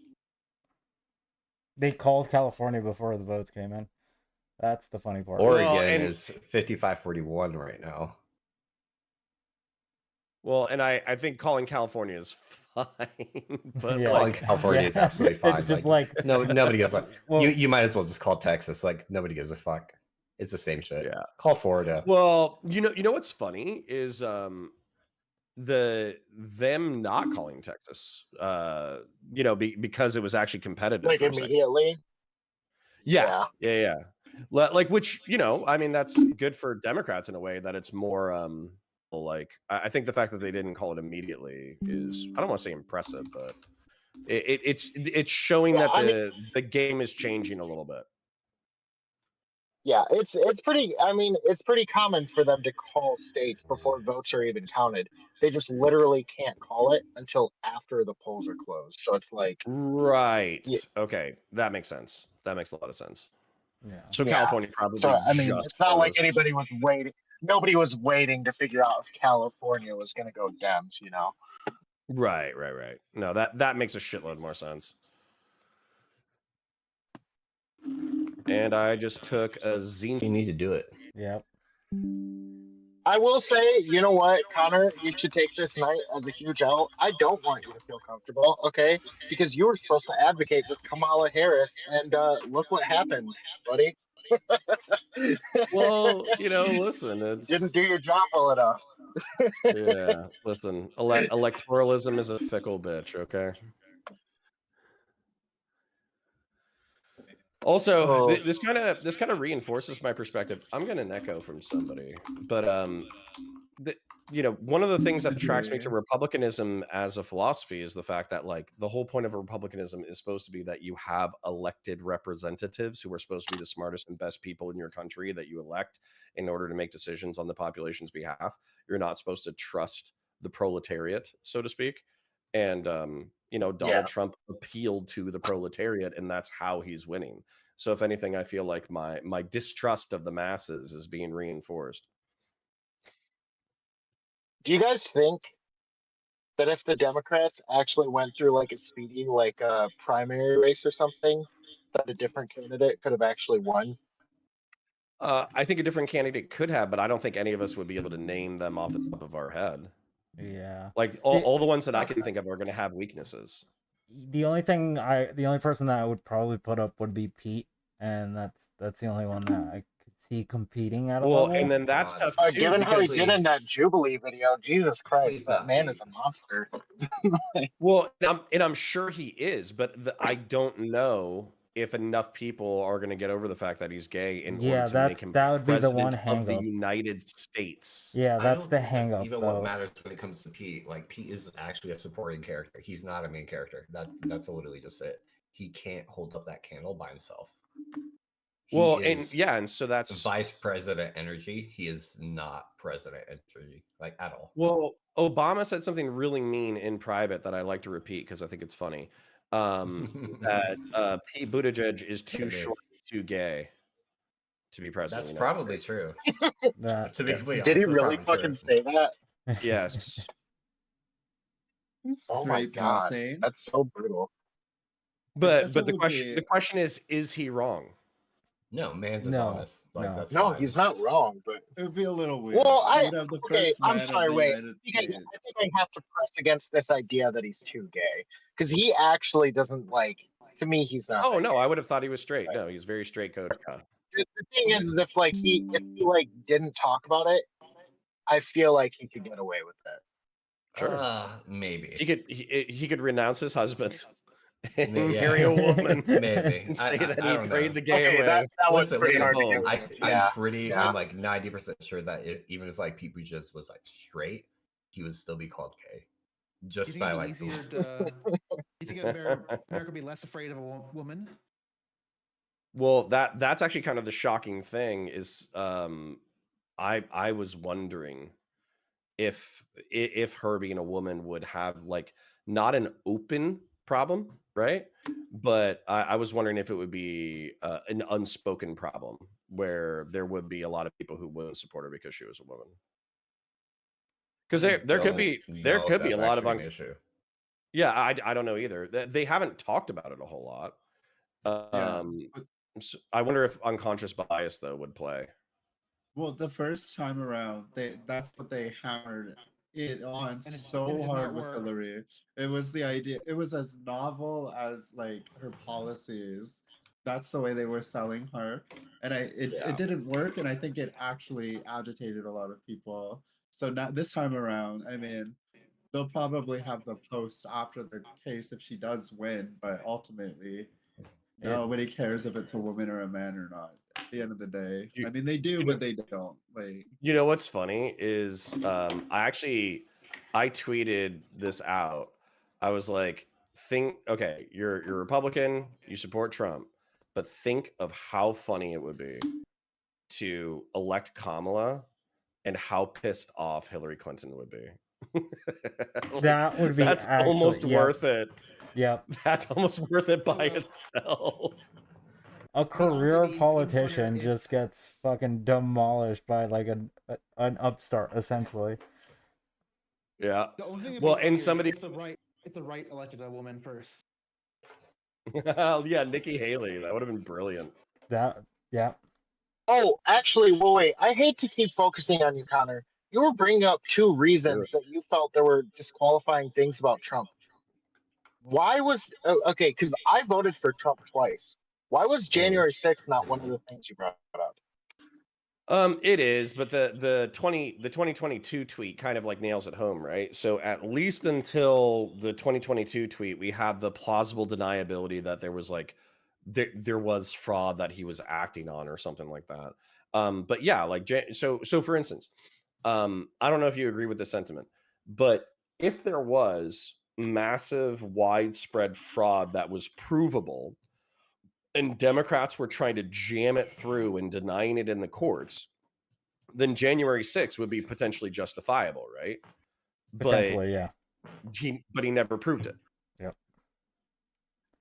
They called California before the votes came in. That's the funny part. Oregon is 55-41 right now. Well, and I think calling California is fine, but calling California is absolutely fine. It's just like nobody gives a fuck. Well, you might as well just call Texas. Like nobody gives a fuck. It's the same shit. Yeah. Call Florida. Well, you know what's funny is them not calling Texas. Because it was actually competitive. Like for a second. immediately. Yeah. Like, which, I mean, that's good for Democrats in a way that it's more like, I think the fact that they didn't call it immediately is, I don't want to say impressive, but it's showing that the game is changing a little bit. Yeah, it's pretty. I mean, it's pretty common for them to call states before votes are even counted. They just literally can't call it until after the polls are closed. So it's like, right. Yeah. Okay, that makes sense. That makes a lot of sense. Yeah. So California probably. So I mean, just it's not like closed. anybody was waiting. Nobody was waiting to figure out if California was going to go Dems. Right. No, that makes a shitload more sense. And I just took a zine. You need to do it. Yep. I will say, you know what, Connor, you should take this night as a huge L. I don't want you to feel comfortable, okay? Because you were supposed to advocate for Kamala Harris, and look what happened, buddy. Well, listen, it's didn't do your job well enough. Yeah, listen, electoralism is a fickle bitch, okay? Also, this kind of reinforces my perspective. I'm getting an echo from somebody, but one of the things that attracts me to republicanism as a philosophy is the fact that like the whole point of republicanism is supposed to be that you have elected representatives who are supposed to be the smartest and best people in your country that you elect in order to make decisions on the population's behalf. You're not supposed to trust the proletariat, so to speak. And Donald Trump appealed to the proletariat, and that's how he's winning. So if anything, I feel like my distrust of the masses is being reinforced. Do you guys think that if the Democrats actually went through like a speedy primary race or something, that a different candidate could have actually won? I think a different candidate could have, but I don't think any of us would be able to name them off the top of our head. Yeah. Like all the ones that I can think of are going to have weaknesses. The only person that I would probably put up would be Pete, and that's the only one that I could see competing at a level. And then that's tough too. Given how he did in that Jubilee video, Jesus Christ, that man Pete. is a monster. Well, I'm sure he is, but I don't know if enough people are going to get over the fact that he's gay in order to make him that would be the one president of the hang-up. United States. Yeah, that's the think hang up. Even what matters when it comes to Pete, like Pete is actually a supporting character. He's not a main character. That's literally just it. He can't hold up that candle by himself. And so that's vice president energy. He is not president energy, like at all. Well, Obama said something really mean in private that I like to repeat because I think it's funny. That Pete Buttigieg is too short, too gay to be president. That's probably true. To be completely Did he honest, really that's fucking true. say that? Yes. Oh my god, that's so brutal. But the question is he wrong? No, man's is honest. Like that's no, fine. he's not wrong, but it would be a little weird. Well, okay, I'm sorry. Wait, I think I have to press against this idea that he's too gay because he actually doesn't like. To me, he's not. Oh no, I would have thought he was straight. No, he's very straight, Coach. The thing is if he didn't talk about it, I feel like he could get away with that. Sure, maybe he could renounce his husband. And Maybe, marry a woman, maybe, and say that I he don't prayed know. the gay away. That was pretty hard to get I'm like 90% sure that even if like Pete Buttigieg was like straight, he would still be called gay, just by like. Do you think America would be less afraid of a woman? Well, that's actually kind of the shocking thing is, I was wondering if her being a woman would have like not an open problem, right? But I was wondering if it would be an unspoken problem where there would be a lot of people who wouldn't support her because she was a woman. Because there could be a lot of issue. Yeah, I don't know either. They haven't talked about it a whole lot. So I wonder if unconscious bias though would play. Well, the first time around, that's what they hammered it on so hard with Hillary. It was the idea. It was as novel as like her policies. That's the way they were selling her, and it didn't work. And I think it actually agitated a lot of people. So now this time around, I mean, they'll probably have the post after the case if she does win, but ultimately, nobody cares if it's a woman or a man or not. At the end of the day, I mean, they do, but they don't. Like, you know what's funny is I tweeted this out. I was like, okay, you're a Republican, you support Trump, but think of how funny it would be to elect Kamala and how pissed off Hillary Clinton would be. That would be almost worth it. Yep. That's almost worth it by itself. A career politician just gets fucking demolished by like an upstart, essentially. Yeah. The only thing Well, and somebody if the right elected a woman first. Yeah, Nikki Haley. That would have been brilliant. Yeah. Oh, actually, wait. I hate to keep focusing on you, Connor. You were bringing up two reasons that you felt there were disqualifying things about Trump. Why was okay? Because I voted for Trump twice. Why was January 6th not one of the things you brought up? It is, but the 2022 tweet kind of like nails it home, right? So at least until the 2022 tweet, we had the plausible deniability that there was like there was fraud that he was acting on or something like that. But yeah, like so for instance, I don't know if you agree with this sentiment, but if there was massive widespread fraud that was provable and Democrats were trying to jam it through and denying it in the courts, then January 6th would be potentially justifiable, right? Potentially, yeah. But he never proved it. Yep.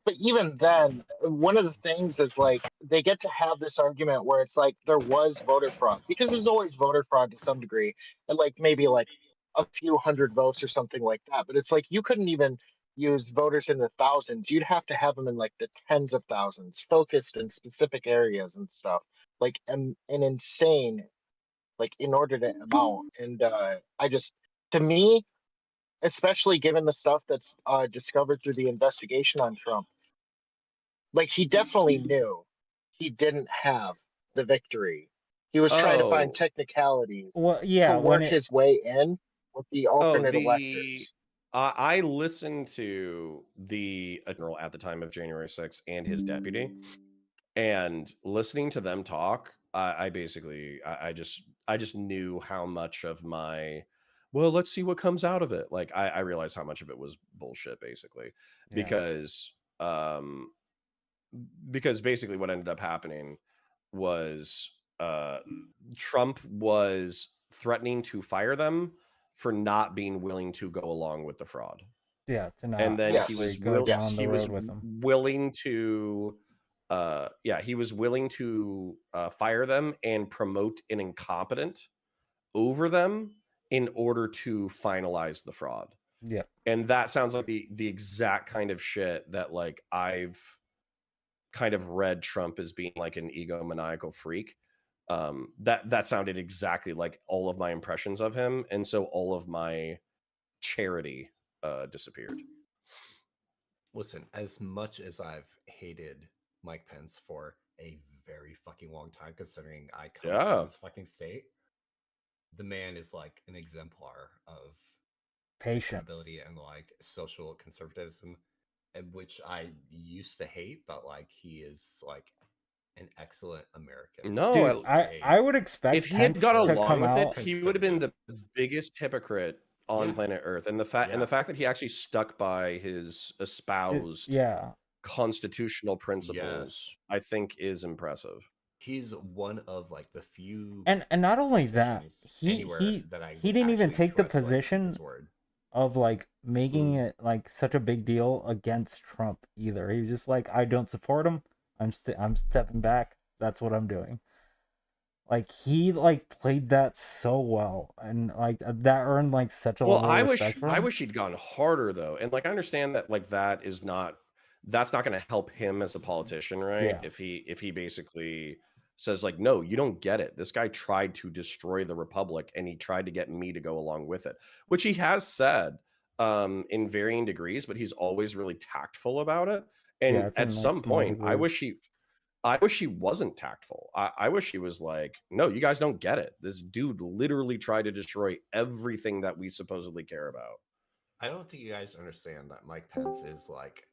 But even then, one of the things is like they get to have this argument where it's like there was voter fraud, because there's always voter fraud to some degree, and like maybe like a few hundred votes or something like that. But it's like you couldn't even use voters in the thousands. You'd have to have them in like the tens of thousands, focused in specific areas and stuff. Like an insane, like in order to amount. And I just, to me, especially given the stuff that's discovered through the investigation on Trump, like he definitely knew he didn't have the victory. He was trying to find Oh, technicalities Well, to yeah, when work it his way in with the alternate electors. I listened to the general at the time of January 6th and his deputy, and listening to them talk, I basically, I just knew how much of my, well, let's see what comes out of it. Like I realized how much of it was bullshit, basically, Yeah. because basically what ended up happening was Trump was threatening to fire them for not being willing to go along with the fraud. Yeah, to not And then actually go down the road with them. willing to he was willing to fire them and promote an incompetent over them in order to finalize the fraud. Yeah. And that sounds like the exact kind of shit that like I've kind of read Trump as being like an egomaniacal freak. That sounded exactly like all of my impressions of him, and so all of my charity disappeared. Listen, as much as I've hated Mike Pence for a very fucking long time, considering I come from this fucking state, the man is like an exemplar of patience, accountability, and like social conservatism, which I used to hate, but like he is like an excellent American. No, dude, I would expect if he had Pence got to along come with out, it, he would have been the biggest hypocrite on planet Earth. And the fact that he actually stuck by his espoused constitutional principles, I think is impressive. He's one of like the few, and not only that, he didn't even take the position of like making it like such a big deal against Trump either. He was just like, I don't support him. I'm stepping back. That's what I'm doing. Like he like played that so well, and like that earned like such a level of respect for him. I wish he'd gone harder though, and like I understand that like that's not going to help him as a politician, right? Yeah. If he basically says like, no, you don't get it. This guy tried to destroy the republic, and he tried to get me to go along with it, which he has said in varying degrees, but he's always really tactful about it. And at some point, I wish he wasn't tactful. I wish he was like, no, you guys don't get it. This dude literally tried to destroy everything that we supposedly care about. I don't think you guys understand that Mike Pence is like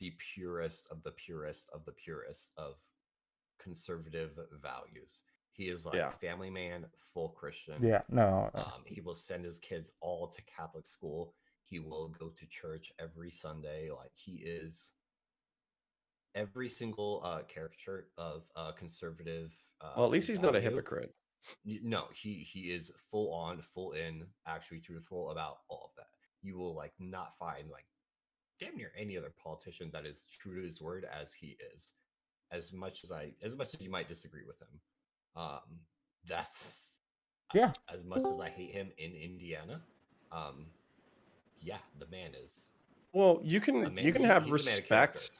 the purest of the purest of the purest of conservative values. He is like family man, full Christian. Yeah, no. He will send his kids all to Catholic school. He will go to church every Sunday. Like he is every single caricature of conservative. Well, at least he's not a hypocrite. No, he is full on, full in, actually truthful about all of that. You will like not find like damn near any other politician that is true to his word as he is. As much as you might disagree with him, that's as much as I hate him in Indiana. The man is. Well, you can have respect.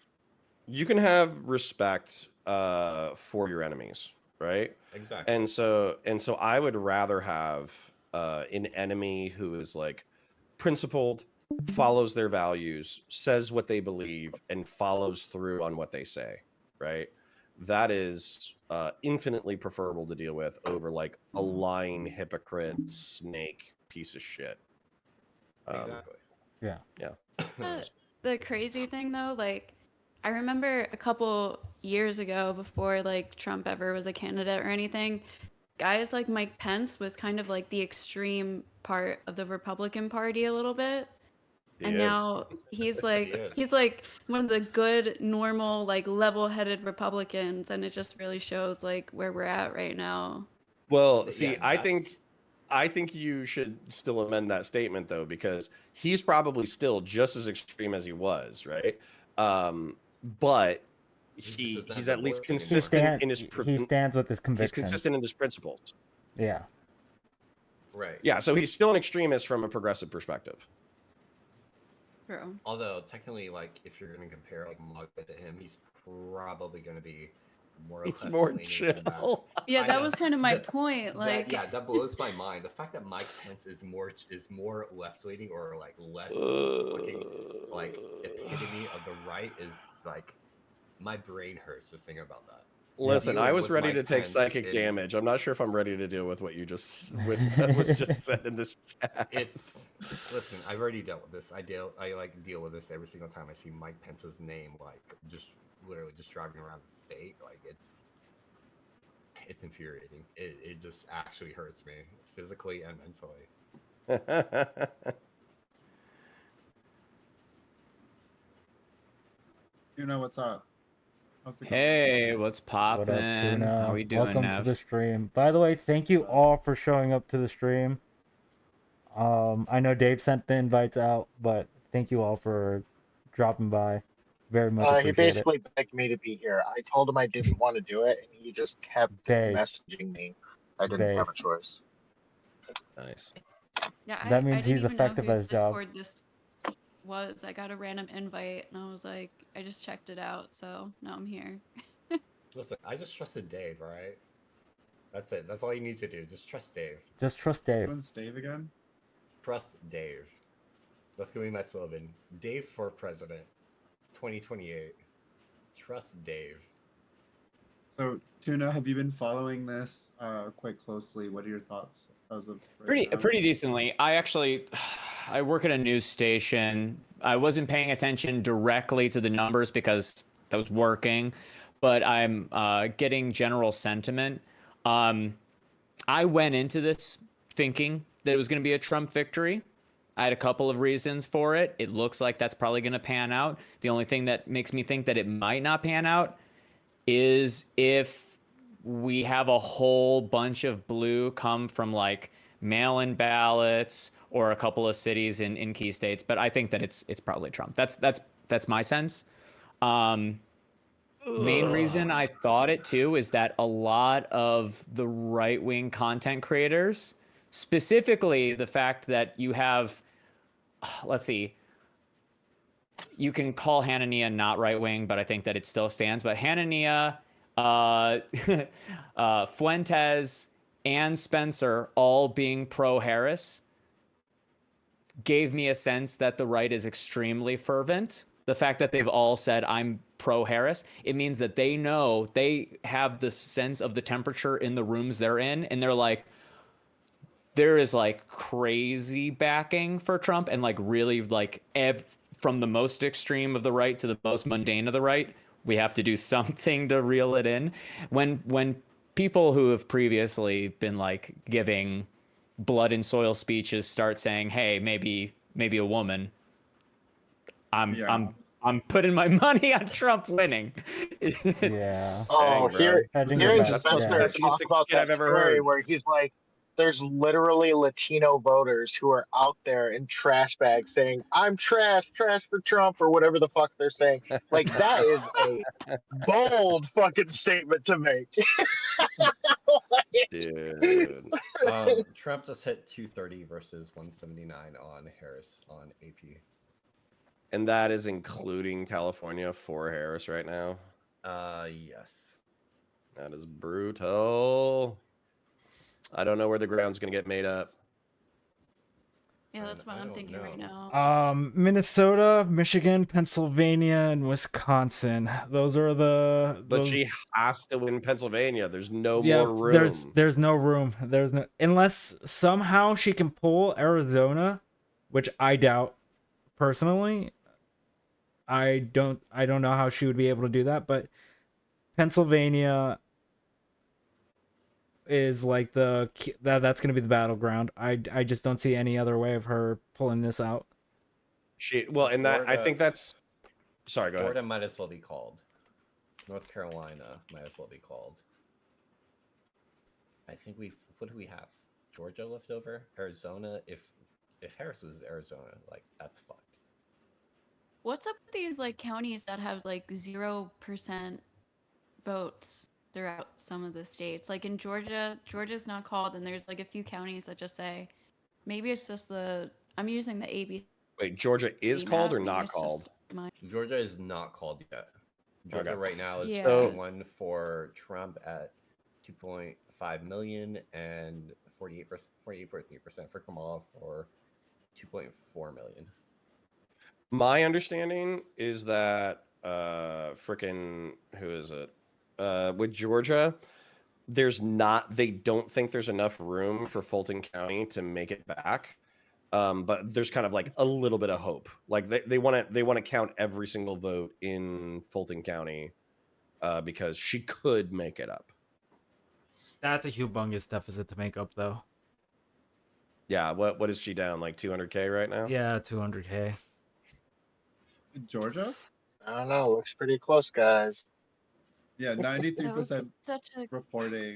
You can have respect for your enemies, right? Exactly. And so I would rather have an enemy who is like principled, follows their values, says what they believe, and follows through on what they say, right? That is infinitely preferable to deal with over like a lying hypocrite snake piece of shit. Exactly. Yeah. Yeah. The crazy thing though, like I remember a couple years ago, before like Trump ever was a candidate or anything, guys like Mike Pence was kind of like the extreme part of the Republican Party a little bit. He And is. now he's He like is. he's like one of the good, normal, like level-headed Republicans, and it just really shows like where we're at right now. Well, Yeah, see, I think you should still amend that statement though, because he's probably still just as extreme as he was, right? But he's at least consistent in his he stands with his he's convictions. consistent in his principles. Yeah. Right. Yeah, so he's still an extremist from a progressive perspective. True. Although technically, like, if you're going to compare like MAGA to him, he's probably going to be more. He's more left-leaning chill. than that. Yeah, I that know. was kind of my That- point. Like, that blows my mind. The fact that Mike Pence is more left leaning or like less fucking like epitome of the right is like my brain hurts just thinking about that. Listen, I Dealing was with ready Mike to take Pence psychic in- damage. I'm not sure if I'm ready to deal with what you just that was just said in this chat. Listen, I've already dealt with this. I deal with this every single time I see Mike Pence's name, like just literally just driving around the state. Like it's infuriating. It just actually hurts me physically and mentally. You know what's up? How's it going? Hey, what's What poppin'? up, Tuna? How we doing, Welcome Nev? to the stream. By the way, thank you all for showing up to the stream. I know Dave sent the invites out, but thank you all for dropping by. Very much He appreciate basically begged me to be here. I told him I didn't want to do it, and he just kept Base. messaging me. I didn't have a Base. choice. Nice. yeah, That I means didn't he's even know effective whose at his job. Discord this was. I got a random invite, and I was like, I just checked it out, so now I'm here. Listen, I just trusted Dave. All right, that's it. That's all you need to do. Just trust Dave. Just trust Dave. When's Dave again? Trust Dave. That's gonna be my slogan. Dave for president, 2028. Trust Dave. So, Tuna, have you been following this quite closely? What are your thoughts as of right Pretty now? pretty decently. I work at a news station. I wasn't paying attention directly to the numbers because I was working, but I'm getting general sentiment. I went into this thinking that it was going to be a Trump victory. I had a couple of reasons for it. It looks like that's probably going to pan out. The only thing that makes me think that it might not pan out is if we have a whole bunch of blue come from like mail-in ballots or a couple of cities in key states. But I think that it's probably Trump. That's my sense. Main reason I thought it too is that a lot of the right-wing content creators, specifically the fact that you have, let's see, you can call Hanania not right-wing, but I think that it still stands. But Hanania, Fuentes, and Spencer all being pro-Harris gave me a sense that the right is extremely fervent. The fact that they've all said, I'm pro-Harris, it means that they know, they have the sense of the temperature in the rooms they're in, and they're like, there is like crazy backing for Trump, and like really like from the most extreme of the right to the most mundane of the right, we have to do something to reel it in. When people who have previously been like giving blood and soil speeches start saying, hey, maybe a woman, I'm putting my money on Trump winning. Yeah. Oh, Hearing Spencer talk about that story where he's like, there's literally Latino voters who are out there in trash bags saying, I'm trash for Trump, or whatever the fuck they're saying. Like, that is a bold fucking statement to make. Dude. Trump just hit 230 versus 179 on Harris on AP. And that is including California for Harris right now. Yes. That is brutal. I don't know where the ground's gonna get made up. Yeah, that's what I'm thinking right now. Minnesota, Michigan, Pennsylvania, and Wisconsin. Those are the. But she has to win Pennsylvania. There's no Yeah, more room. there's no room. There's no, unless somehow she can pull Arizona, which I doubt personally. I don't know how she would be able to do that, but Pennsylvania is like that's going to be the battleground. I just don't see any other way of her pulling this out. And that I think that's. Sorry, go Florida ahead. might as well be called. North Carolina might as well be called. I think what do we have? Georgia left over? Arizona? If Harris was Arizona, like that's fucked. What's up with these like counties that have like 0% votes throughout some of the states? Like in Georgia, Georgia's not called, and there's like a few counties that just say, maybe it's just I'm using the ABC. Wait, Georgia is called map. or Maybe not it's just called? Georgia is not called yet. Georgia Okay. right now is Yeah. 51 for Trump at 2.5 million and 48.3% for Kamala for 2.4 million. My understanding is that frickin' who is it? With Georgia, they don't think there's enough room for Fulton County to make it back. But there's kind of like a little bit of hope. Like they want to count every single vote in Fulton County because she could make it up. That's a humongous deficit to make up, though. Yeah, what is she down, like 200K right now? Yeah, 200K. In Georgia? I don't know. Looks pretty close, guys. Yeah, 93% such a reporting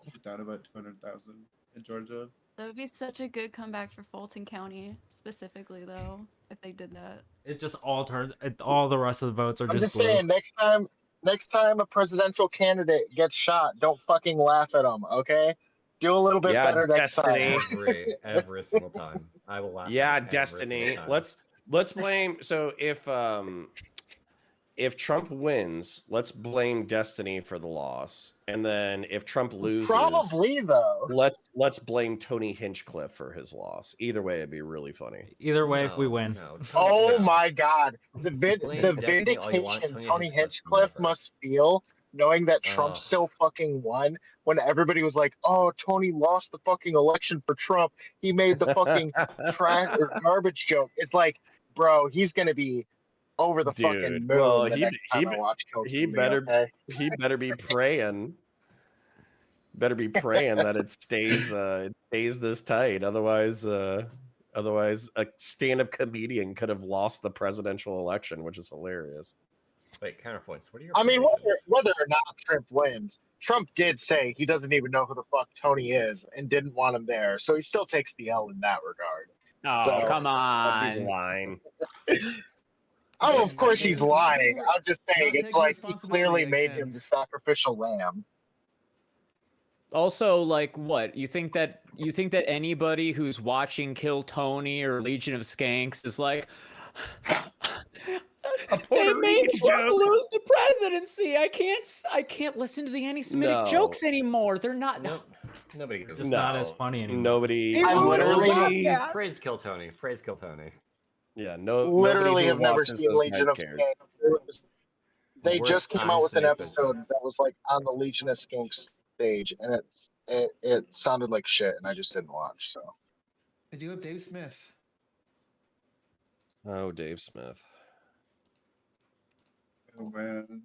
she's down about 200,000 in Georgia. That would be such a good comeback for Fulton County, specifically though, if they did that. It just all the rest of the votes are I'm just just blue. saying, next time a presidential candidate gets shot, don't fucking laugh at them, okay? Do a little bit better next time. Every single time. I will laugh. Yeah, at it every Destiny. single time. Let's blame. So if Trump wins, let's blame Destiny for the loss, and then if Trump loses, Probably though. let's blame Tony Hinchcliffe for his loss. Either way, it'd be really funny. Either way, we win. Oh my God, the Blame Destiny all you want, vindication Tony Tony Hinchcliffe Hinchcliffe must feel knowing that Trump Ugh. still fucking won when everybody was like, "Oh, Tony lost the fucking election for Trump. He made the fucking trash or garbage joke." It's like, bro, he's gonna be over the fucking moon well, the next time I watch Kill he Tony, better okay? he better be praying. Better be praying that it stays this tight. Otherwise, a stand-up comedian could have lost the presidential election, which is hilarious. Wait, counterpoints. What are your? I mean, predictions? whether or not Trump wins, Trump did say he doesn't even know who the fuck Tony is and didn't want him there, so he still takes the L in that regard. Oh, So- come He's on. lying. Oh, of course he's lying. I'm just saying, not it's taking like he clearly responsibility made again. him the sacrificial lamb. Also, like, what you think that anybody who's watching Kill Tony or Legion of Skanks is like, they made Trump lose the presidency. I can't listen to the anti-Semitic No. jokes anymore. They're not. Nobody gives Just a not fuck. as funny anymore. Nobody. I literally, Praise Kill Tony. Praise Kill Tony. Yeah, no. literally nobody who have never watches seen those Legion guys of cares. Skanks. They Worst just came times out with to an make those episode jokes. that was like on the Legion of Skanks stage, and it sounded like shit, and I just didn't watch. So They do have Dave Smith. Oh, Dave Smith. Oh man.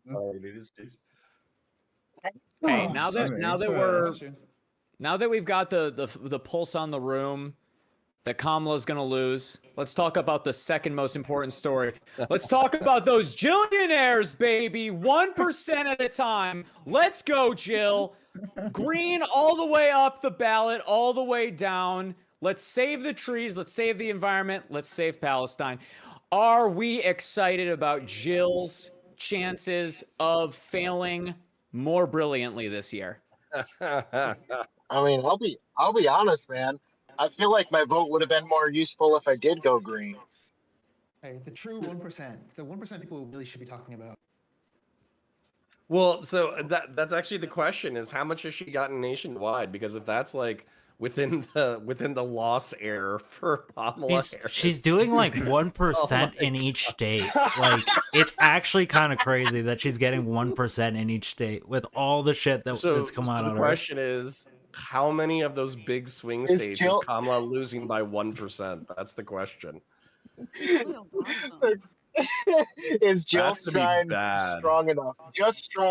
Hey, now that we've got the pulse on the room that Kamala's gonna lose, let's talk about the second most important story. Let's talk about those Jillionaires, baby. 1% at a time. Let's go, Jill. Green all the way up the ballot, all the way down. Let's save the trees. Let's save the environment. Let's save Palestine. Are we excited about Jill's chances of failing more brilliantly this year? I mean, I'll be honest, man. I feel like my vote would have been more useful if I did go green. Hey, the true 1%. The 1% people really should be talking about. Well, so that's actually the question: is how much has she gotten nationwide? Because if that's like within the loss error for Kamala Harris, She's doing like 1% in each state. Like it's actually kind of crazy that she's getting 1% in each state with all the shit that's come out the of her. question is, how many of those big swing Is states is Jill- Kamala losing by 1%? That's the question. is That's just gonna be trying bad. strong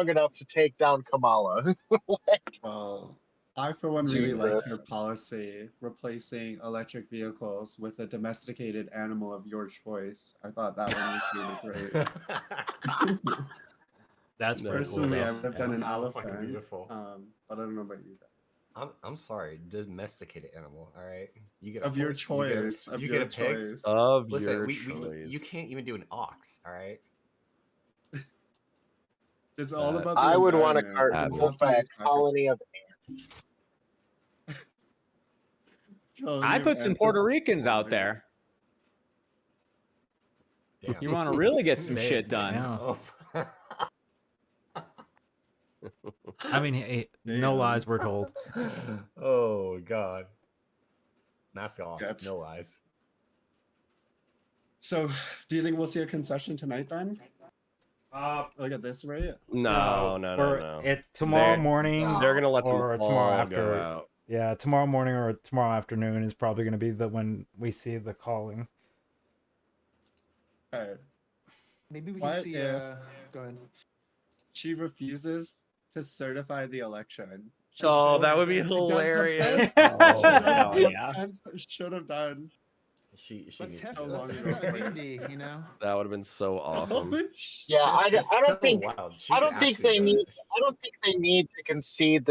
enough to take down Kamala. Well, I for one really liked her Jesus. policy replacing electric vehicles with a domesticated animal of your choice. I thought that one was really great. That's pretty cool. Personally, I Though. would have done an How fucking elephant. beautiful. But I don't know about you guys. I'm sorry, domesticated animal. All right, you get Of your choice. you get a pig. Of Listen, your you choice. can't even do an ox. All right. It's all about the I would want environment. to You go have to by a make colony of ants. I put some Puerto Ricans out there. Damn. You want to really get some shit done. Yeah. I mean, hey, no lies were told. Oh God. Mask off. Yep. No lies. So, do you think we'll see a concession tonight then? Look at this, right? No. Tomorrow They're- morning. They're gonna let them or all tomorrow go after. out. Yeah, tomorrow morning or tomorrow afternoon is probably going to be when we see the calling. Alright. Maybe we What can see. if Go ahead. she refuses to certify the election? Oh, that would be She does the hilarious. best Oh, she does hell what yeah. Pence should have done. She Let's needs test, to let's long test ago that for it. immunity, you know. That would have been so awesome. Yeah, I It's don't so think wild. She I could don't think actually they do need it. I don't think they need to concede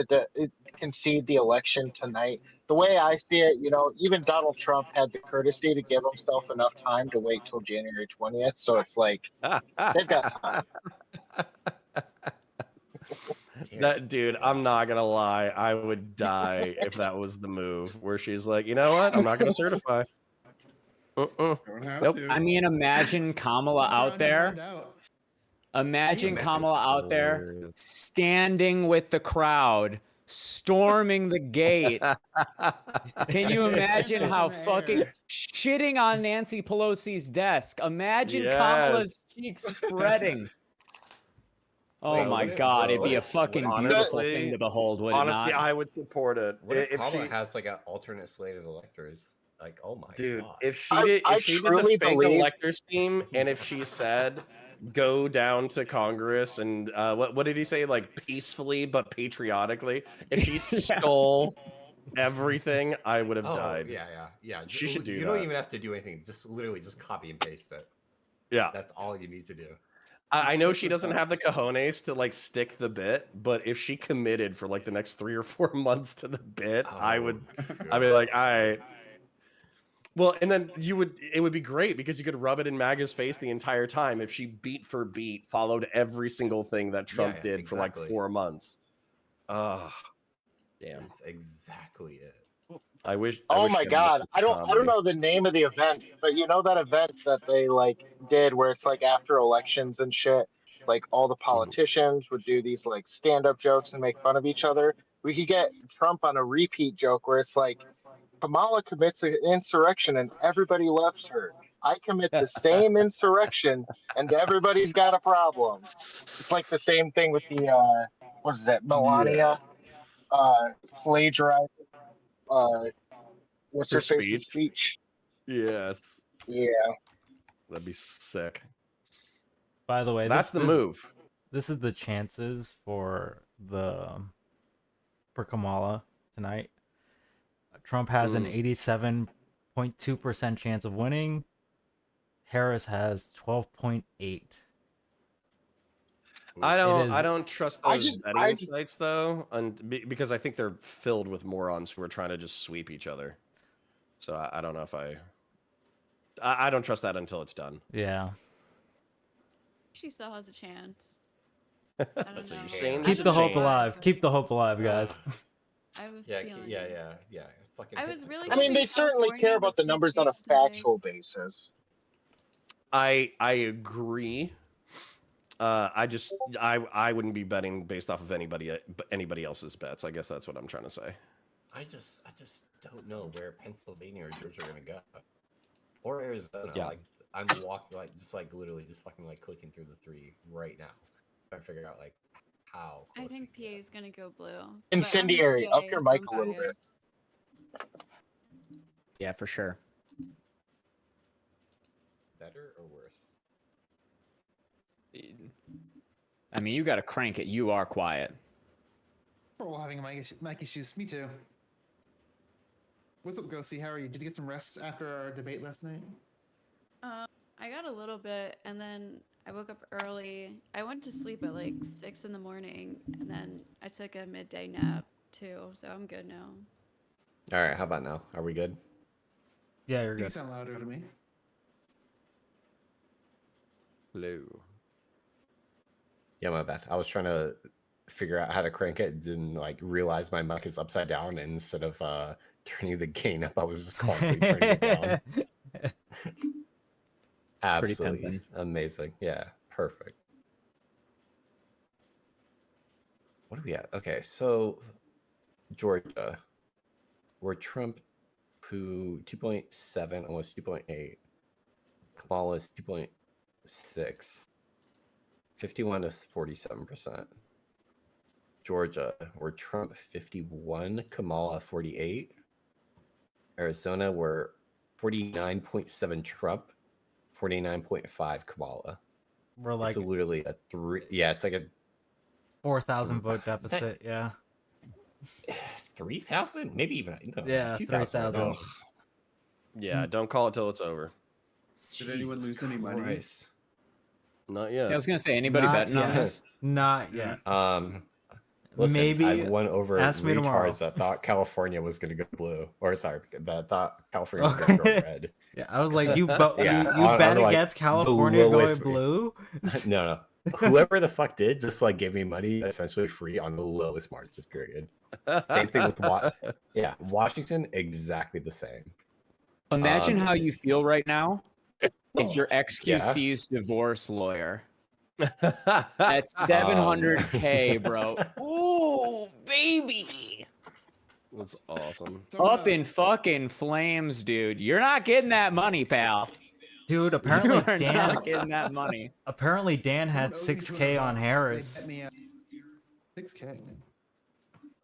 the election tonight. The way I see it, you know, even Donald Trump had the courtesy to give himself enough time to wait till January 20th. So it's like they've got time. That dude, I'm not gonna lie, I would die if that was the move where she's like, you know what, I'm not gonna certify. Nope. I mean, imagine Kamala out there. Imagine Kamala out there standing with the crowd, storming the gate. Can you imagine how fucking shitting on Nancy Pelosi's desk? Imagine Kamala's cheeks spreading. Oh Wait, my what if- God, it'd what be a if- fucking what if- beautiful thing to behold, would it honestly, not? I would support it. What if If Kamala she- has like an alternate slate of electors? Like, oh my Dude, God. if she I did the truly fake believe- elector scheme, and if she said, go down to Congress and what did he say? Like peacefully but patriotically. If she stole everything, I would have died. Yeah. She should do You that. don't even have to do anything. Just literally just copy and paste it. Yeah. That's all you need to do. I know she doesn't have the cojones to like stick the bit, but if she committed for like the next 3 or 4 months to the bit, I'd be like, all right. Well, and then it would be great because you could rub it in MAGA's face the entire time if she beat for beat followed every single thing that Trump did for like exactly. 4 months. Damn. That's exactly it. I wish. Oh my God, I don't know the name of the event, but you know that event that they like did where it's like after elections and shit, like all the politicians would do these like stand-up jokes and make fun of each other. We could get Trump on a repeat joke where it's like Kamala commits an insurrection and everybody loves her. I commit the same insurrection and everybody's got a problem. It's like the same thing with the what's that, Melania plagiarizing what's her face's speech? Yes. Yeah. That'd be sick. By the way, That's the move. This is the chances for Kamala tonight. Trump has an 87.2% chance of winning. Harris has 12.8. I don't trust those betting sites though, and because I think they're filled with morons who are trying to just sweep each other. So I don't know if I don't trust that until it's done. Yeah. She still has a chance. That's what you're saying. Keep the hope alive. Keep the hope alive, guys. I have a feeling. Yeah. Fucking. I was really. I mean, they hoping certainly California care about the was numbers on a factual basis. I agree. I wouldn't be betting based off of anybody else's bets. I guess that's what I'm trying to say. I just don't know where Pennsylvania or Georgia are gonna go, or Arizona. Yeah. Like I'm walking, literally just fucking clicking through the 3 right now, trying to figure out how. I think PA is gonna go blue. Incendiary. Up your mic a little bit. Yeah, for sure. Better or worse? I mean, you got to crank it. You are quiet. We're all having mic issues. Me too. What's up, Ghosty? How are you? Did you get some rest after our debate last night? I got a little bit, and then I woke up early. I went to sleep at like 6 in the morning, and then I took a midday nap too, so I'm good now. All right, how about now? Are we good? Yeah, you're You good. sound louder to me. Hello. Yeah, my bad. I was trying to figure out how to crank it, didn't like realize my mic is upside down, and instead of turning the gain up, I was just constantly turning it down. Absolutely amazing. Yeah, perfect. What do we have? Okay, so Georgia, where Trump poo 2.7, almost 2.8. Kamala's 2.6. 51 to 47%. Georgia, where Trump 51, Kamala 48. Arizona, where 49.7 Trump, 49.5 Kamala. We're like it's literally a 3. Yeah, it's like a 4,000 vote deficit. Yeah. 3,000, maybe even no, Yeah, 2,000. 3,000. Yeah, don't call it till it's over. Did anyone lose any money? Christ. Not yet. Yeah, I was gonna say, anybody Not betting on yet. this? Not yet. Listen, Maybe I've won over ask me tomorrow. retards that thought California was going to go blue, or sorry, that thought California was going to go red. Yeah, I was like, you on, bet like, against the California going lowest- blue? No. Whoever the fuck did just like gave me money essentially free on the lowest margins period. Same thing with Washington, exactly the same. Imagine how you feel right now if your Yeah. XQC's divorce lawyer. That's 700K, bro. Ooh, baby. That's awesome. Up in fucking flames, dude. You're not getting that money, pal. Dude, apparently You are Dan not getting that money. Apparently Dan had 6K on Harris. They bet me 6K.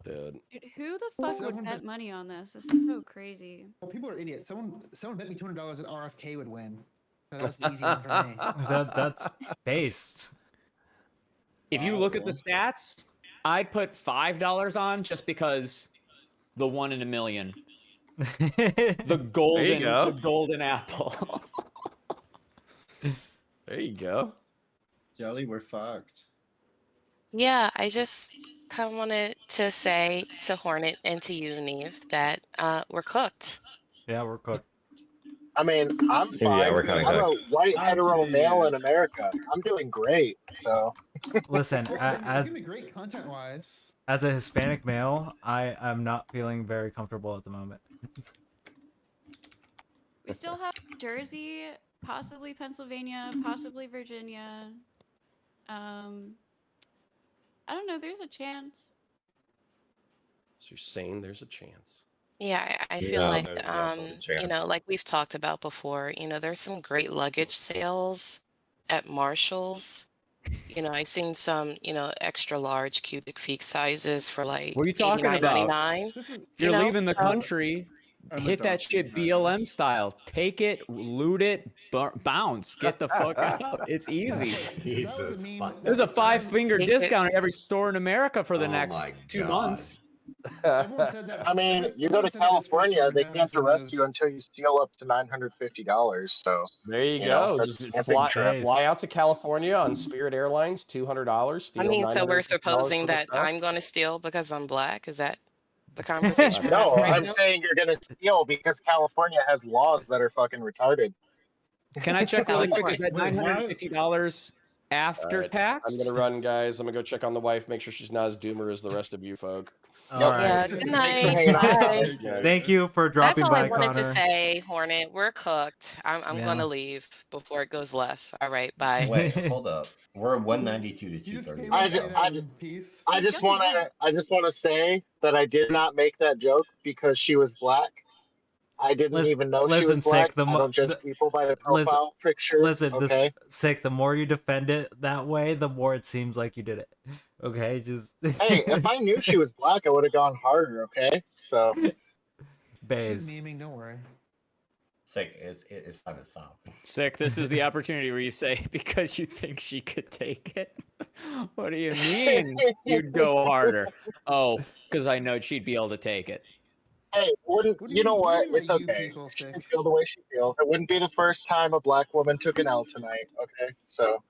Dude. Dude, who the fuck Someone would bet bet- money on this? This is so crazy. Well, people are idiots. Someone bet me $200 that RFK would win. So that's the easy one for me. That's based. If you look at the stats, I'd put $5 on just because the 1 in a million. The golden apple. There you go. Jelly, we're fucked. Yeah, I just kind of wanted to say to Hornet and to you, Neve, that we're cooked. Yeah, we're cooked. I mean, I'm fine. Yeah, we're kinda I'm a cooked. white hetero male in America. I'm doing great. So Listen, It's as gonna be great content-wise. as a Hispanic male, I am not feeling very comfortable at the moment. We still have Jersey, possibly Pennsylvania, possibly Virginia. I don't know. There's a chance. So you're saying there's a chance. Yeah, I feel Yeah, like, there's definitely a chance. you know, like we've talked about before, you know, there's some great luggage sales at Marshall's. You know, I've seen some, you know, extra large cubic feet sizes for like What are you talking about? $89.99. If You you're know, leaving the so- country, hit that shit BLM style. Take it, loot it, bounce. Get the fuck out. It's easy. Jesus. There's a 5-finger Take it. discount at every store in America for the Oh next my 2 God. months. Everyone said that. I mean, you go to California, they can't arrest you until you steal up to $950. So There you know, go. that's Just a big trip. fly out to California on Spirit Airlines, $200. I mean, so we're $950 supposing for the that stuff. I'm going to steal because I'm black? Is that the conversation? we're No, having right I'm now? saying you're gonna steal because California has laws that are fucking retarded. Can I check really quick? Is that Wait, why- $950 after All right, tax? I'm gonna run, guys. I'm gonna go check on the wife, make sure she's not as doomer as the rest of you folk. All right. Yeah, good Thanks for night. hanging out. Bye. Yeah. Thank you for That's dropping all by, I wanted Connor. to say, Hornet. We're cooked. I'm Yeah. gonna leave before it goes left. All right, bye. Wait, hold up. We're 192 to You just 230. came I in to ju- say that I in ju- peace. I just want to say that I did not make that joke because she was black. I didn't Listen- even know she was listen, black. Sick, the I mo- don't judge the- people by the listen- profile picture. Listen, okay. this Sick, the more you defend it that way, the more it seems like you did it. Okay, just Hey, if I knew she was black, I would have gone harder. Okay, so She's Baze. memeing, don't worry. Sick. It's time to stop. Sick. This is the opportunity where you say because you think she could take it. What do you mean you'd go harder? Oh, because I know she'd be able to take it. Hey, you know what? It's you okay. people She sick? can feel the way she feels. It wouldn't be the first time a black woman took an L tonight. Okay, so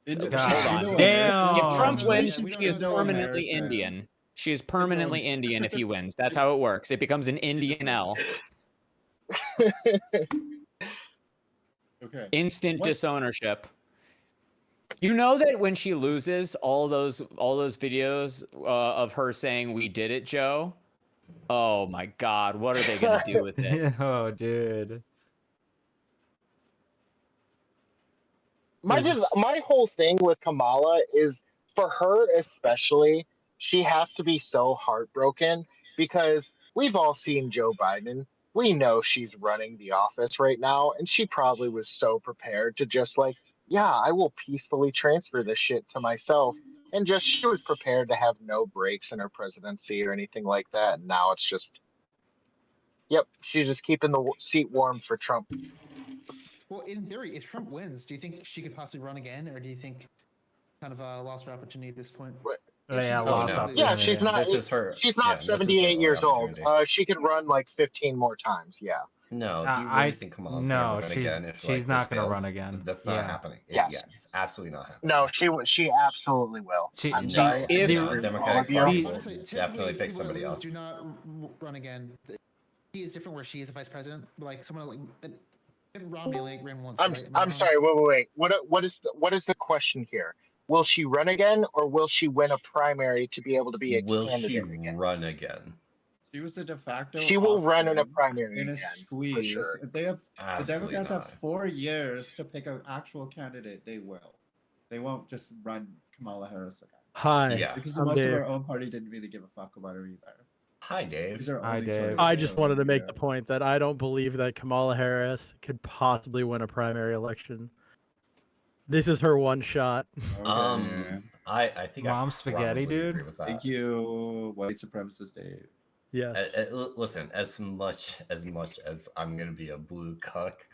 Hold on. Damn. If Trump wins, we she is don't know permanently America. Indian. She is permanently Indian if he wins. That's how it works. It becomes an Indian L. Okay. Instant What? disownership. You know that when she loses, all those videos of her saying "We did it, Joe." Oh my God, what are they gonna do with it? Oh, dude. my whole thing with Kamala is for her especially, she has to be so heartbroken because we've all seen Joe Biden. We know she's running the office right now, and she probably was so prepared to just like, yeah, I will peacefully transfer this shit to myself. And just she was prepared to have no breaks in her presidency or anything like that. And now it's just, yep, she's just keeping the seat warm for Trump. Well, in theory, if Trump wins, do you think she could possibly run again, or do you think kind of lost her opportunity at this point? Yeah, lost opportunity. Yeah, she's not. This is her. She's not this is her 78 only years old. opportunity. She could run like 15 more times. Yeah. No, do you really think Kamala's gonna run again? If she's like, not this gonna fails? run again. That's not happening. Yes. Yeah, it's absolutely not happening. No, she absolutely will. I'm sorry. I disagree with all Democratic of you. Party will Honestly, definitely pick people that somebody lose else. do not run again. She is different where she is a vice president, but like someone like Romney like ran once. I'm right? I'm sorry. Wait. What is the question here? Will she run again, or will she win a primary to be able to be a Will she candidate again? run again? She was the de facto. She will run in a option primary in a again, for squeeze. sure. If they have Absolutely the Democrats not. have 4 years to pick an actual candidate, they will. They won't just run Kamala Harris again. Hi, Yeah. Because I'm most Dave. of our own party didn't really give a fuck about her either. Hi, Dave. These are Hi, only Dave. choices, I just so, wanted to make yeah. the point that I don't believe that Kamala Harris could possibly win a primary election. This is her one shot. I think Mom I spaghetti, probably dude. agree with that. Thank you, white supremacist Dave. Yes. Listen, as much as I'm gonna be a blue cuck,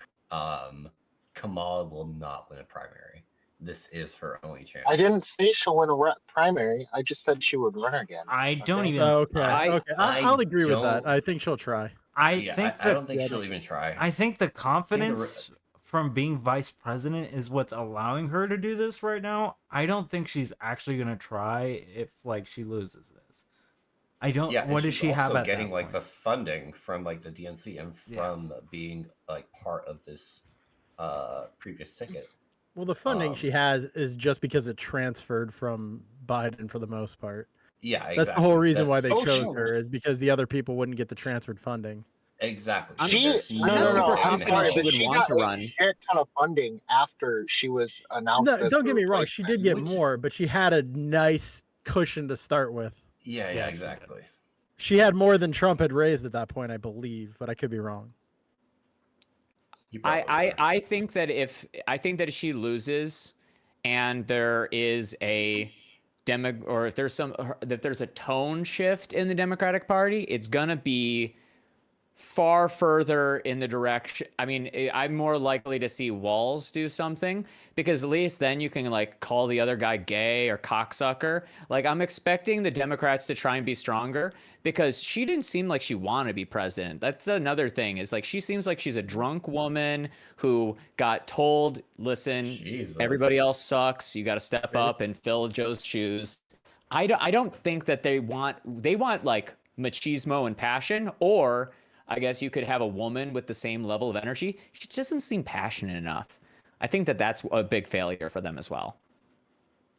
Kamala will not win a primary. This is her only chance. I didn't say she'll win a primary. I just said she would run again. I don't even. Okay. I I'll agree with that. don't- I think she'll try. I don't think she'll even try. I think the confidence from being vice president is what's allowing her to do this right now. I don't think she's actually gonna try if like she loses this. I don't. Yeah, what and does she's she have also at getting that like point? the funding from like the DNC and from being like part of this previous ticket. Well, the funding she has is just because it transferred from Biden for the most part. Yeah, That's the whole exactly. reason why they That's- chose her is because the other people wouldn't get the transferred funding. Exactly. No. I'm sorry, but she got a shit ton of funding after she was announced. No, as don't the get me wrong. replacement. She did get more, but she had a nice cushion to start with. Yeah, exactly. She had more than Trump had raised at that point, I believe, but I could be wrong. I think that if she loses, and there is a if there's a tone shift in the Democratic Party, it's gonna be far further in the direction. I mean, I'm more likely to see Walz do something because at least then you can like call the other guy gay or cocksucker. Like I'm expecting the Democrats to try and be stronger because she didn't seem like she wanted to be president. That's another thing is like she seems like she's a drunk woman who got told, listen, everybody else sucks. You got to step up and fill Joe's shoes. I don't think that they want like machismo and passion, or I guess you could have a woman with the same level of energy. She doesn't seem passionate enough. I think that that's a big failure for them as well.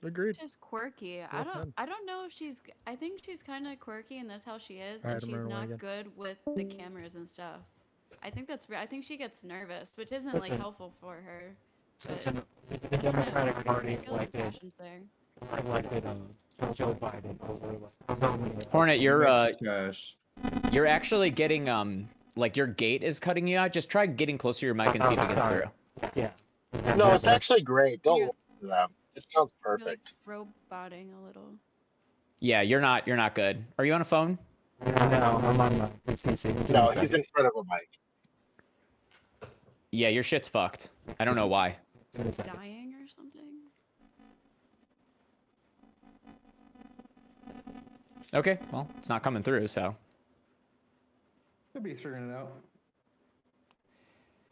Agreed. Just quirky. I don't know if she's. I think she's kind of quirky, and that's how she is. All right, And I'm she's running away not again. good with the cameras and stuff. I think I think she gets nervous, which isn't Listen. like helpful for her. Listen, But, the Democratic Party I feel like elected passion's there. Joe Biden over Hornet, you're actually getting like your gate is cutting you out. Just try getting closer to your mic and see if it gets sorry. through. Yeah. No, it's actually great. Don't listen to them. It sounds You're, like perfect. roboting a little. Yeah, you're not good. Are you on a phone? No, I'm on my PCC. No, he's in front of a mic. Yeah, your shit's fucked. I don't know why. Dying or something? Okay, well, it's not coming through, so. Could be figuring it out.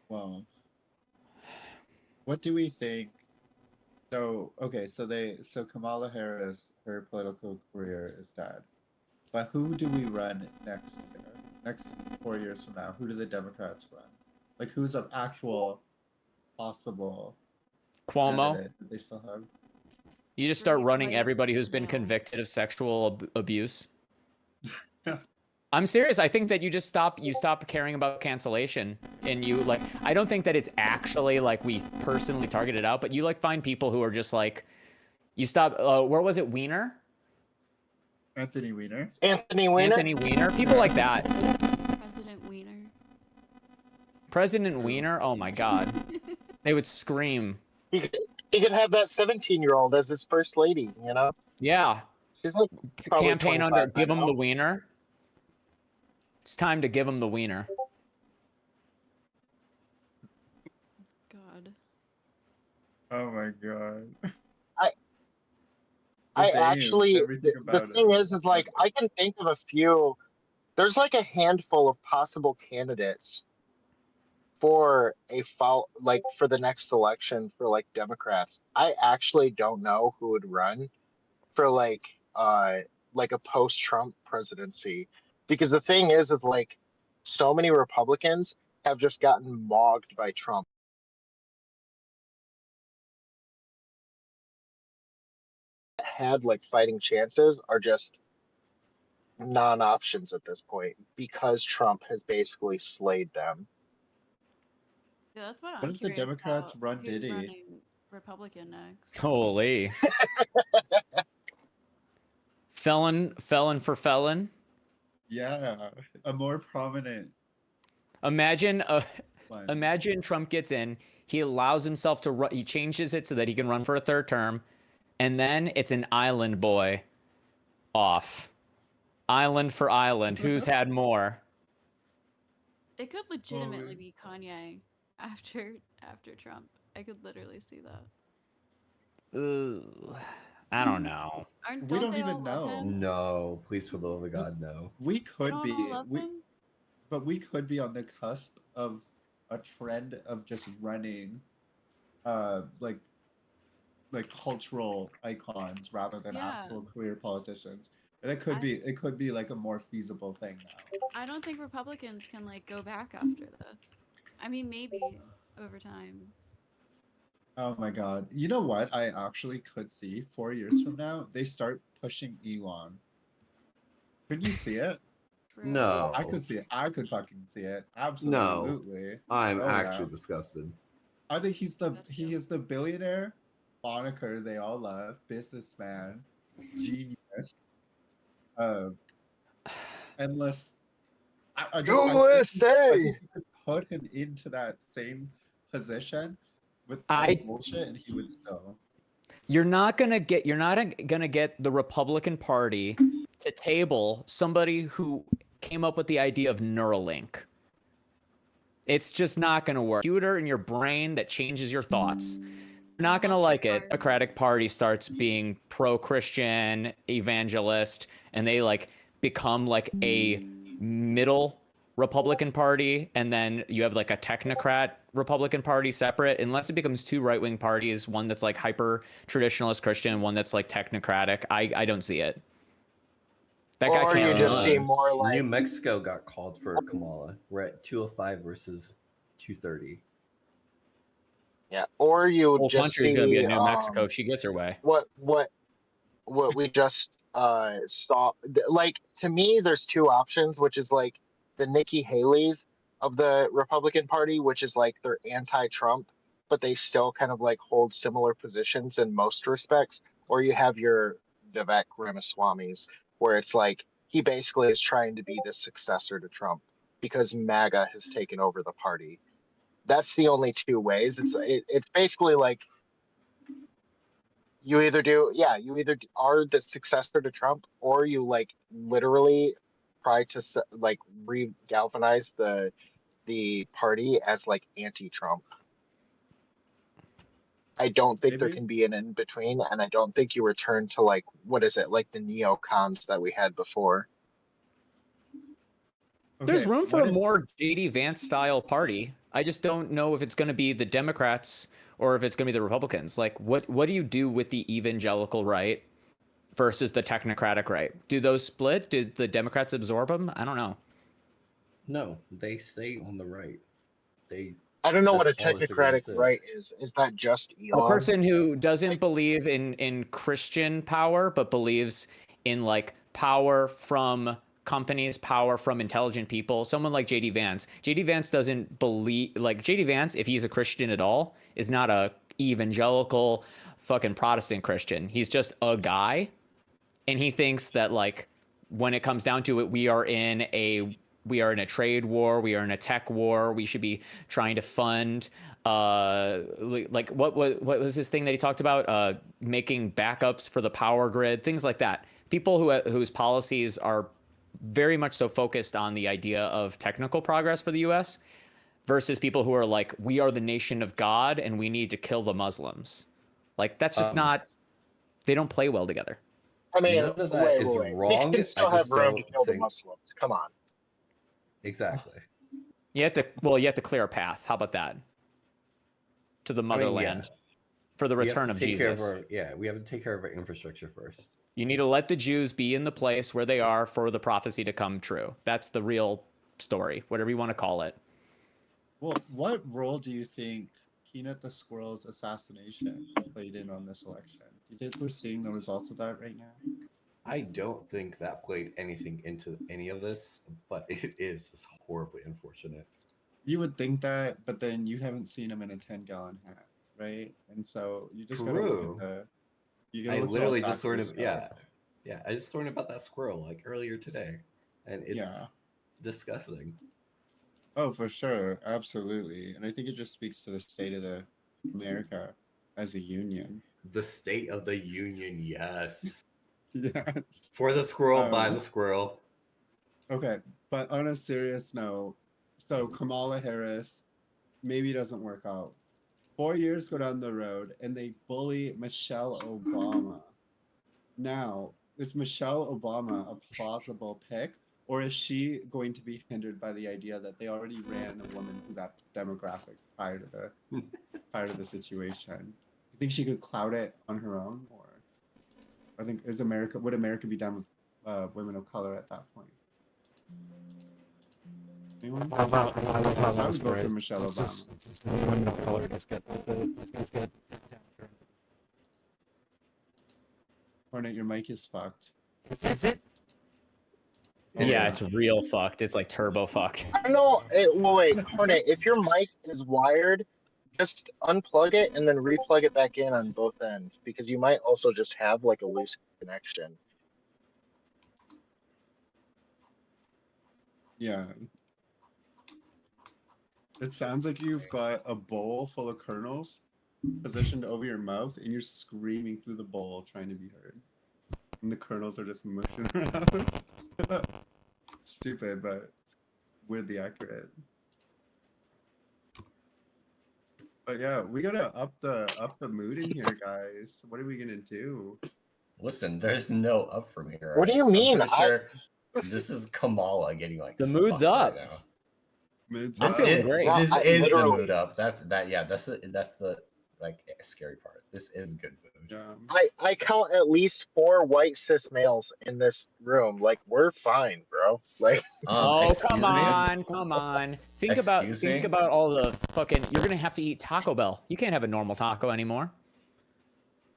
Well, what do we think? So okay, so Kamala Harris, her political career is dead. But who do we run next year? Next 4 years from now, who do the Democrats run? Like, who's an actual possible Cuomo. candidate that they still have? You just start running everybody who's been convicted of sexual abuse. I'm serious. I think that you stop caring about cancellation, and you like. I don't think that it's actually like we personally target it out, but you like find people who are just like, you stop. Where was it? Weiner. Anthony Weiner. Anthony Weiner. Anthony Weiner. People like that. President Weiner. President Weiner. Oh my God. They would scream. He could have that 17-year-old as his first lady. You know. Yeah. She's like probably Campaign 25 under. by Give him now. the Wiener. It's time to give him the Wiener. God. Oh my God. I name, actually, everything the about thing is like, I can think of a few. There's like a handful of possible candidates for for the next election for like Democrats. I actually don't know who would run for like a post-Trump presidency, because the thing is like so many Republicans have just gotten mogged by Trump. Had like fighting chances are just non-options at this point because Trump has basically slayed them. Yeah, that's what What I'm if the curious Democrats about. run Who's Diddy? running Republican next? Holy. Felon for felon. Yeah, a more prominent. Imagine Trump gets in, he allows himself to run, he changes it so that he can run for a third term, and then it's an island boy off. Island for island. Who's had more? It could legitimately be Kanye after Trump. I could literally see that. Ooh, I don't know. We don't even know. No, please, for the love of God, no. We could don't be. all love him? But we could be on the cusp of a trend of just running, like cultural icons rather than Yeah. actual career politicians. And it could be like a more feasible thing now. I don't think Republicans can like go back after this. I mean, maybe over time. Oh my God. You know what? I actually could see 4 years from now, they start pushing Elon. Could you see it? No. I could see it. I could fucking see it. No. Absolutely. I'm Oh, actually yeah. disgusted. I think he is the billionaire moniker they all love, businessman, genius, endless. I think you could put him into that same position with bullshit, and he would still. You're not gonna get the Republican Party to table somebody who came up with the idea of Neuralink. It's just not gonna work. Computer in your brain that changes your thoughts. You're not gonna like it. Democratic Party starts being pro-Christian, evangelist, and they like become like a middle Republican Party, and then you have like a technocrat Republican Party separate, unless it becomes two right-wing parties, one that's like hyper traditionalist Christian, one that's like technocratic. I don't see it. That guy can't. You just see more like New Mexico got called for Kamala. We're at 205 versus 230. Yeah, or you Whole just country's see gonna be a New Mexico if she gets her way. what we just saw. Like, to me, there's two options, which is like the Nikki Haley's of the Republican Party, which is like they're anti-Trump, but they still kind of like hold similar positions in most respects. Or you have your Vivek Ramaswamy's, where it's like he basically is trying to be the successor to Trump because MAGA has taken over the party. That's the only two ways. It's basically like you either are the successor to Trump, or you like literally try to like re-galvanize the the party as like anti-Trump. I don't think there Maybe. can be an in between, and I don't think you return to like what is it, like the neocons that we had before. There's room for what a if- more JD Vance style party. I just don't know if it's going to be the Democrats or if it's going to be the Republicans. Like, what do you do with the evangelical right versus the technocratic right? Do those split? Do the Democrats absorb them? I don't know. No, they stay on the right. I don't know what a That's all they're gonna technocratic say. right is. Is that just A Elon? person who doesn't believe in Christian power, but believes in like power from companies, power from intelligent people. Someone like JD Vance. JD Vance doesn't believe, like JD Vance, if he's a Christian at all, is not a evangelical fucking Protestant Christian. He's just a guy, and he thinks that like when it comes down to it, we are in a trade war, we are in a tech war, we should be trying to fund like what was this thing that he talked about, making backups for the power grid, things like that. People whose policies are very much so focused on the idea of technical progress for the US versus people who are like, we are the nation of God and we need to kill the Muslims. Like that's just not, they don't play well together. I mean, None of that wait, is wait. wrong. We can still I have just room to don't kill the think Muslims. Come on. exactly. You have to clear a path. How about that? To the motherland for the We have return to of take care Jesus. we have to take care of our infrastructure first. You need to let the Jews be in the place where they are for the prophecy to come true. That's the real story, whatever you want to call it. Well, what role do you think Peanut the Squirrel's assassination played in on this election? Do you think we're seeing the results of that right now? I don't think that played anything into any of this, but it is horribly unfortunate. You would think that, but then you haven't seen him in a 10-gallon hat, right? And so you just gotta look True. at the. You gotta I look at all literally just factors, learned yeah. I just learned about that squirrel like earlier today, and it's disgusting. Oh, for sure, absolutely, and I think it just speaks to the state of the America as a union. The state of the union, yes. Yes. For the squirrel, by the squirrel. Okay, but on a serious note, so Kamala Harris maybe doesn't work out. 4 years go down the road and they bully Michelle Obama. Now, is Michelle Obama a plausible pick, or is she going to be hindered by the idea that they already ran a woman through that demographic prior to the situation? Do you think she could cloud it on her own, or I think would America be done with women of color at that point? Anyone? I would vote for Michelle Obama. Women of color, let's get Hornet, your mic is fucked. Is it? Yeah, it's real fucked. It's like turbo fucked. I know. Well, wait, Hornet, if your mic is wired, just unplug it and then replug it back in on both ends, because you might also just have like a loose connection. Yeah. It sounds like you've got a bowl full of kernels positioned over your mouth and you're screaming through the bowl trying to be heard. And the kernels are just mushing around. Stupid, but it's weirdly accurate. But yeah, we gotta up the mood in here, guys. What are we gonna do? Listen, there's no up from here. What do you mean? I'm pretty sure this is Kamala getting like the mood's fucked up. right now. Mood's This up. is the mood up. That's the like scary part. This is good mood. I count at least 4 white cis males in this room. Like, we're fine, bro. Like, Oh, excuse come me? on. Think Excuse me? about all the fucking, you're gonna have to eat Taco Bell. You can't have a normal taco anymore.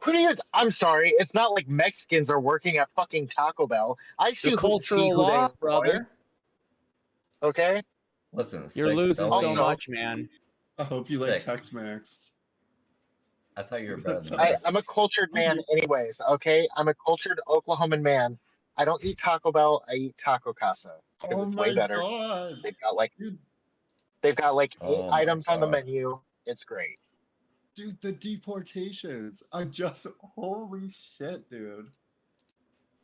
who do you? I'm sorry. It's not like Mexicans are working at fucking Taco Bell. I see The cultural loss, brother. Okay. Listen, You're sick, losing don't so be- much, man. I hope you like Sick. Tex-Mex. I thought you were better than I'm this. a cultured man, anyways. Okay, I'm a cultured Oklahoman man. I don't eat Taco Bell. I eat Taco Casa because Oh it's my way better. god. They've got like 8 Oh my items on the God. menu. It's great. Dude, the deportations. Holy shit, dude.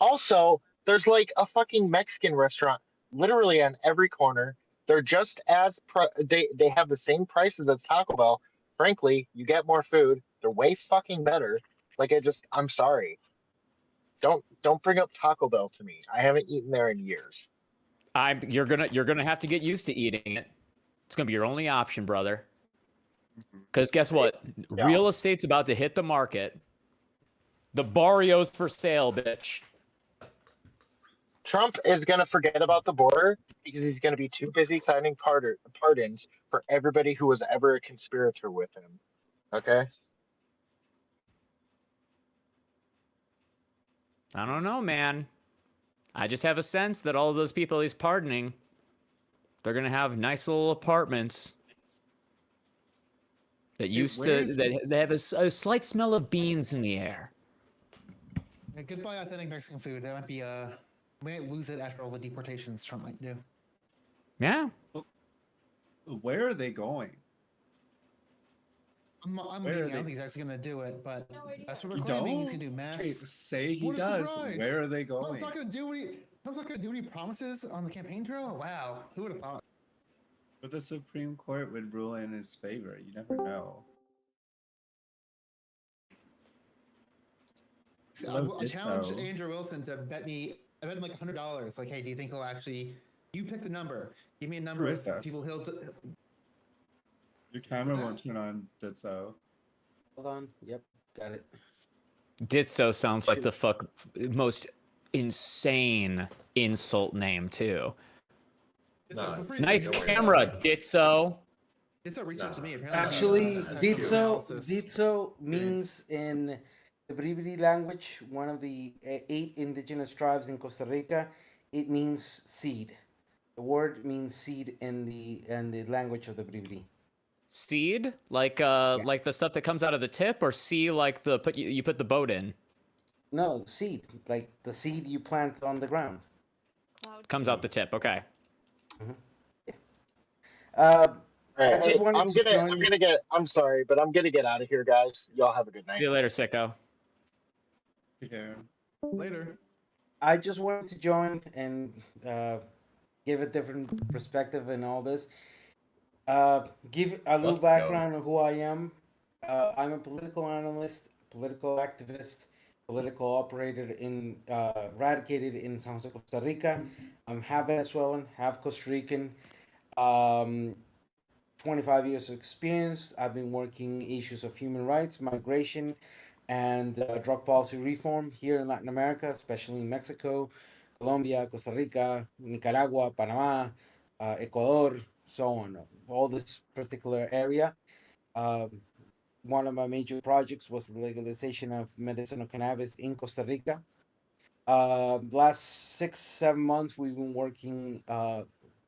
Also, there's like a fucking Mexican restaurant literally on every corner. They're just as they have the same prices as Taco Bell. Frankly, you get more food. They're way fucking better. Like I'm sorry. Don't bring up Taco Bell to me. I haven't eaten there in years. You're gonna have to get used to eating it. It's gonna be your only option, brother. Because guess what? Yeah. Real estate's about to hit the market. The barrio's for sale, bitch. Trump is going to forget about the border because he's going to be too busy signing pardons for everybody who was ever a conspirator with him. Okay? I don't know, man. I just have a sense that all of those people he's pardoning, they're gonna have nice little apartments that they have a slight smell of beans in the air. Yeah, goodbye, authentic Mexican food. That might be we might lose it after all the deportations Trump might do. Yeah. Where are they going? I'm Where are leaving. I don't they- think he's actually going to do it, but that's what they're You claiming. He's don't? going to do mass. Okay, say he What a does. surprise. Where are they Trump's going? not going to do Trump's not going to do any promises on the campaign trail. Wow, who would have thought? But the Supreme Court would rule in his favor. You never know. I challenged Andrew Wilson to bet me. I bet him like $100. Like, hey, do you think he'll actually? You pick the number. Give me a number Who is of this? people he'll. Your camera won't turn on, did so. Hold on. Yep, got it. Ditso sounds like the most insane insult name too. Nice camera, Ditso. Ditso reached out to me. Actually, Apparently, Ditso means in the Bribri language, one of the 8 indigenous tribes in Costa Rica, it means seed. The word means seed in the language of the Bribri. Seed, like the stuff that comes out of the tip, or sea like you put the boat in. No, seed, like the seed you plant on the ground. Comes out the tip. Okay. All right, I just wanted I'm gonna get. I'm sorry, but I'm gonna get out of here, guys. Y'all have a good night. See you later, sicko. Yeah. Later. I just wanted to join and give a different perspective in all this. Give a little background on who I am. I'm a political analyst, political activist, political operator eradicated in San Jose, Costa Rica. I'm half Venezuelan, half Costa Rican. 25 years of experience. I've been working issues of human rights, migration, and drug policy reform here in Latin America, especially in Mexico, Colombia, Costa Rica, Nicaragua, Panama, Ecuador, so on. All this particular area. One of my major projects was the legalization of medicinal cannabis in Costa Rica. Last 6-7 months, we've been working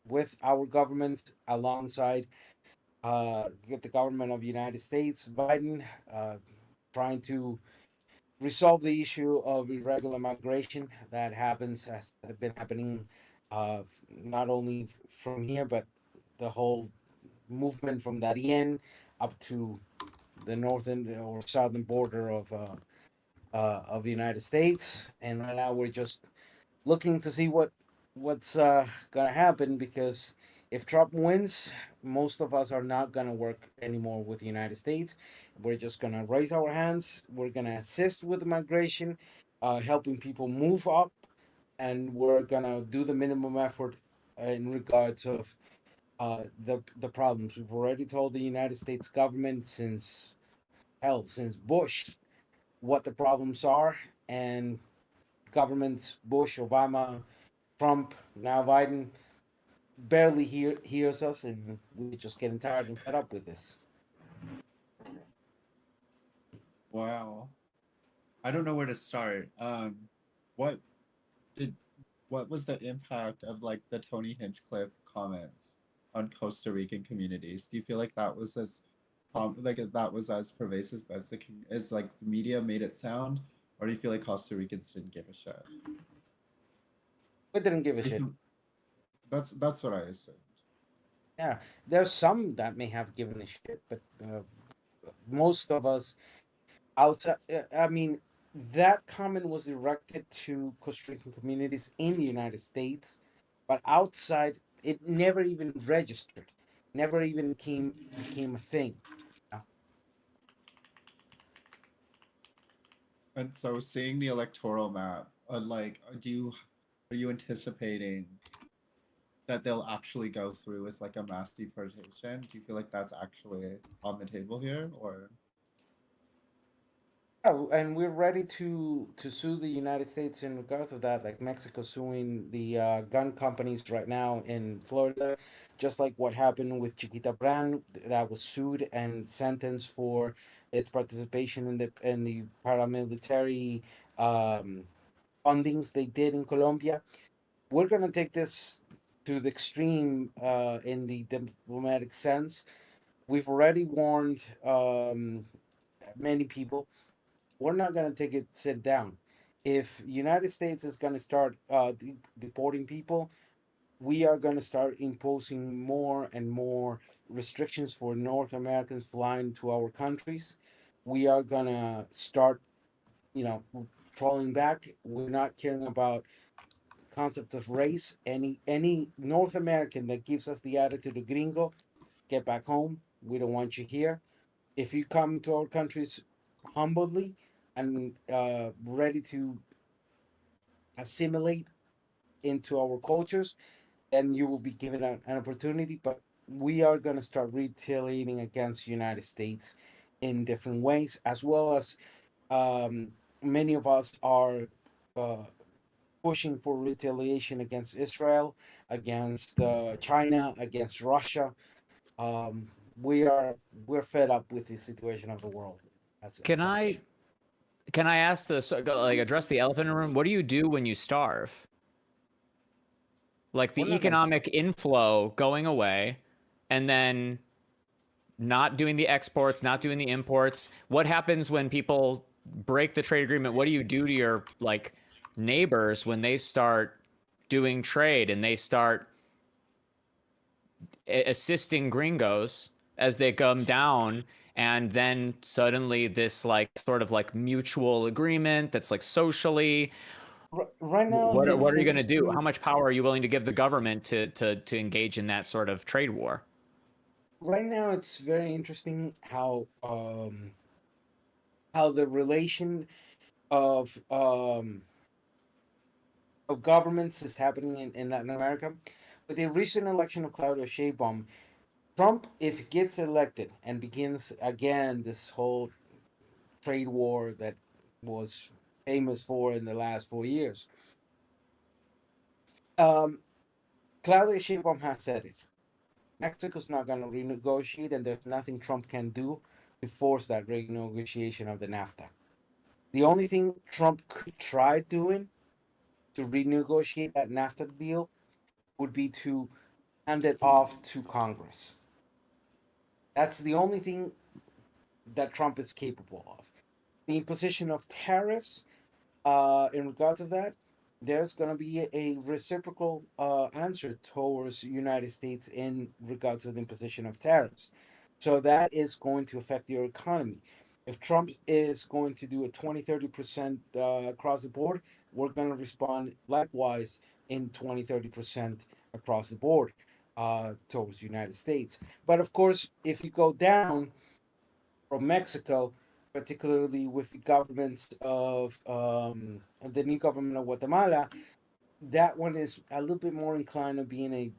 with our government alongside with the government of the United States, Biden, trying to resolve the issue of irregular migration that has been happening not only from here, but the whole movement from Darien up to the northern or southern border of the United States. And right now we're just looking to see what's gonna happen, because if Trump wins, most of us are not gonna work anymore with the United States. We're just gonna raise our hands. We're gonna assist with the migration, helping people move up, and we're gonna do the minimum effort in regards of the problems. We've already told the United States government since Bush what the problems are, and governments Bush, Obama, Trump, now Biden barely hears us, and we're just getting tired and fed up with this. Wow. I don't know where to start. What was the impact of like the Tony Hinchcliffe comments on Costa Rican communities? Do you feel like that was as pervasive as like the media made it sound, or do you feel like Costa Ricans didn't give a shit? We didn't give a shit. That's what I assumed. Yeah, there's some that may have given a shit, but most of us outside. I mean, that comment was directed to Costa Rican communities in the United States, but outside it never even registered, never even became a thing. And so, seeing the electoral map, like, are you anticipating that they'll actually go through with like a mass deportation? Do you feel like that's actually on the table here, or? Oh, and we're ready to sue the United States in regards to that, like Mexico suing the gun companies right now in Florida, just like what happened with Chiquita Brand that was sued and sentenced for its participation in the paramilitary um, fundings they did in Colombia. We're gonna take this to the extreme in the diplomatic sense. We've already warned many people we're not going to take it sit down. If United States is going to start deporting people, we are going to start imposing more and more restrictions for North Americans flying to our countries. We are going to start, you know, trolling back. We're not caring about concept of race. Any North American that gives us the attitude of gringo, get back home. We don't want you here. If you come to our countries humbly and ready to assimilate into our cultures, then you will be given an opportunity. But we are going to start retaliating against the United States in different ways, as well as um, many of us are uh, pushing for retaliation against Israel, against China, against Russia. Um, we are we're fed up with the situation of the world as Can such. I ask this, like, address the elephant in the room? What do you do when you starve? Like We're the not gonna economic inflow going away, and then not doing the exports, not doing the imports. What happens when people break the trade agreement? What do you do to your like neighbors when they start doing trade and they start assisting gringos as they come down, and then suddenly this like sort of like mutual agreement that's like socially right now what it's are you going to do? interesting. How much power are you willing to give the government to engage in that sort of trade war? Right now it's very interesting how the relation of governments is happening in Latin America. With the recent election of Claudio Sheinbaum, Trump, if he gets elected and begins again this whole trade war that was famous for in the last 4 years, um, Claudio Sheinbaum has said it. Mexico's not going to renegotiate, and there's nothing Trump can do to force that renegotiation of the NAFTA. The only thing Trump could try doing to renegotiate that NAFTA deal would be to hand it off to Congress. That's the only thing that Trump is capable of. The imposition of tariffs, in regard to that, there's going to be a reciprocal answer towards the United States in regards to the imposition of tariffs. So that is going to affect your economy. If Trump is going to do a 20-30% across the board, we're going to respond likewise in 20-30% across the board towards the United States. But of course, if you go down from Mexico, particularly with the governments of the new government of Guatemala, that one is a little bit more inclined to being a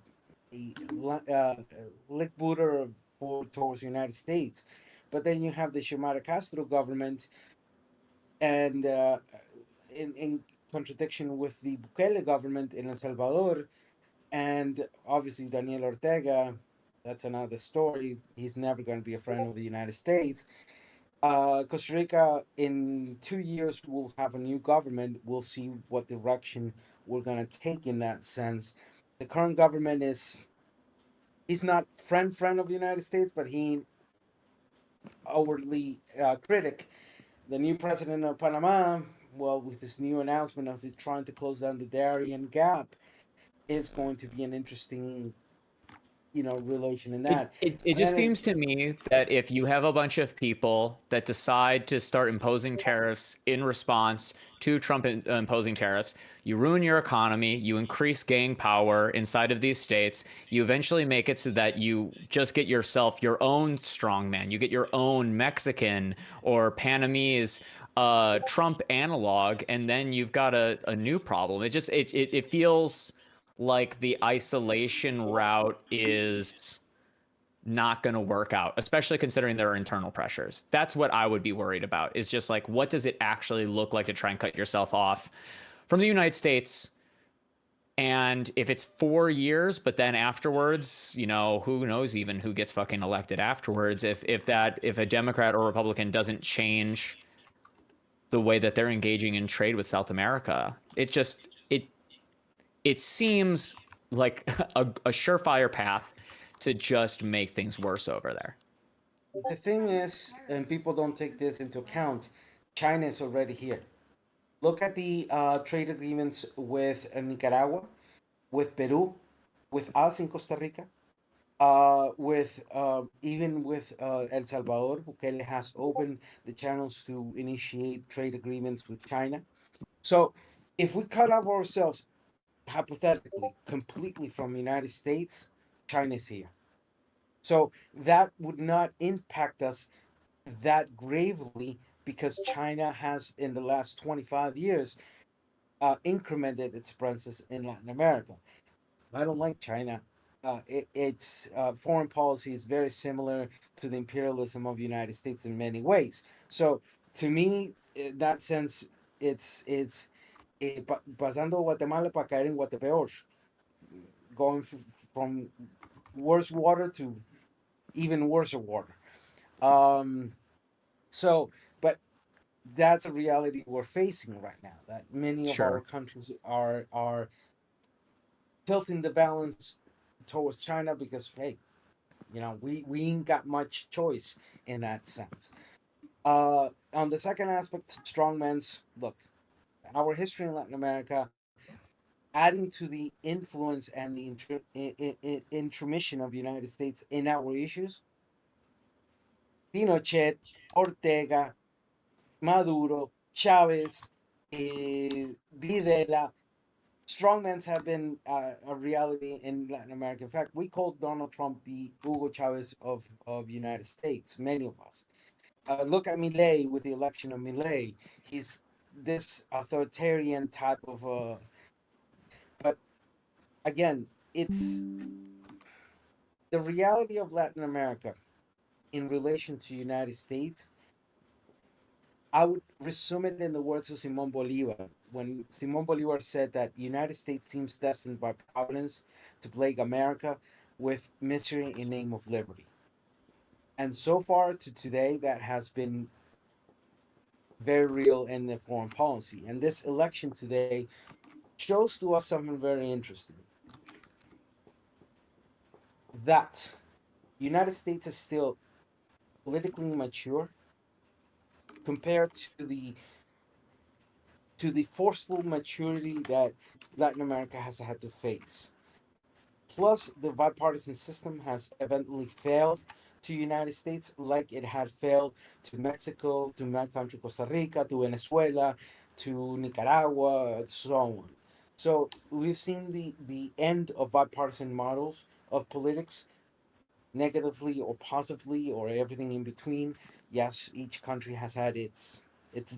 lick booter for towards the United States. But then you have the Xiomara Castro government, and in contradiction with the Bukele government in El Salvador, and obviously Daniel Ortega. That's another story. He's never going to be a friend of the United States. Costa Rica in 2 years will have a new government. We'll see what direction we're gonna take in that sense. The current government he's not friend of the United States, but he outwardly critic. The new president of Panama, well, with this new announcement of it trying to close down the Darien Gap, is going to be an interesting, relation in It, that. it And just then seems to me that if you have a bunch of people that decide to start imposing tariffs in response to Trump imposing tariffs, you ruin your economy, you increase gang power inside of these states, you eventually make it so that you just get yourself your own strongman, you get your own Mexican or Panamese Trump analog, and then you've got a new problem. It feels like the isolation route is not going to work out, especially considering there are internal pressures. That's what I would be worried about, is just like, what does it actually look like to try and cut yourself off from the United States? And if it's 4 years, but then afterwards, who knows even who gets fucking elected afterwards, if a Democrat or Republican doesn't change the way that they're engaging in trade with South America. It seems like a surefire path to just make things worse over there. the thing is, and people don't take this into account, China is already here. Look at the trade agreements with Nicaragua, with Peru, with us in Costa Rica, with even with El Salvador. Bukele has opened the channels to initiate trade agreements with China. So if we cut off ourselves, hypothetically, completely from the United States, China's here. So that would not impact us that gravely because China has, in the last 25 years, incremented its presence in Latin America. I don't like China. Its foreign policy is very similar to the imperialism of the United States in many ways. So, to me, in that sense, it's pasando Guatemala para caer en Guatepeor, going from worse water to even worse water. Um, so, but that's a reality we're facing right now. That many of our Sure. countries are tilting the balance towards China because hey, we ain't got much choice in that sense. On the second aspect, strongmen's look, our history in Latin America, adding to the influence and the intromission of the United States in our issues, Pinochet, Ortega, Maduro, Chavez, Videla, strongmans have been a reality in Latin America. In fact, we called Donald Trump the Hugo Chavez of United States, many of us. Look at Milei with the election of Milei. He's this authoritarian type of but again, it's the reality of Latin America in relation to United States. I would resume it in the words of Simon Bolivar. When Simon Bolivar said that the United States seems destined by Providence to plague America with misery in name of liberty. And so far to today, that has been very real in the foreign policy. And this election today shows to us something very interesting. That United States is still politically mature compared to the forceful maturity that Latin America has had to face. Plus, the bipartisan system has eventually failed to United States like it had failed to Mexico, to my country Costa Rica, to Venezuela, to Nicaragua, and so on. So we've seen the end of bipartisan models of politics, negatively or positively or everything in between. Yes, each country has had its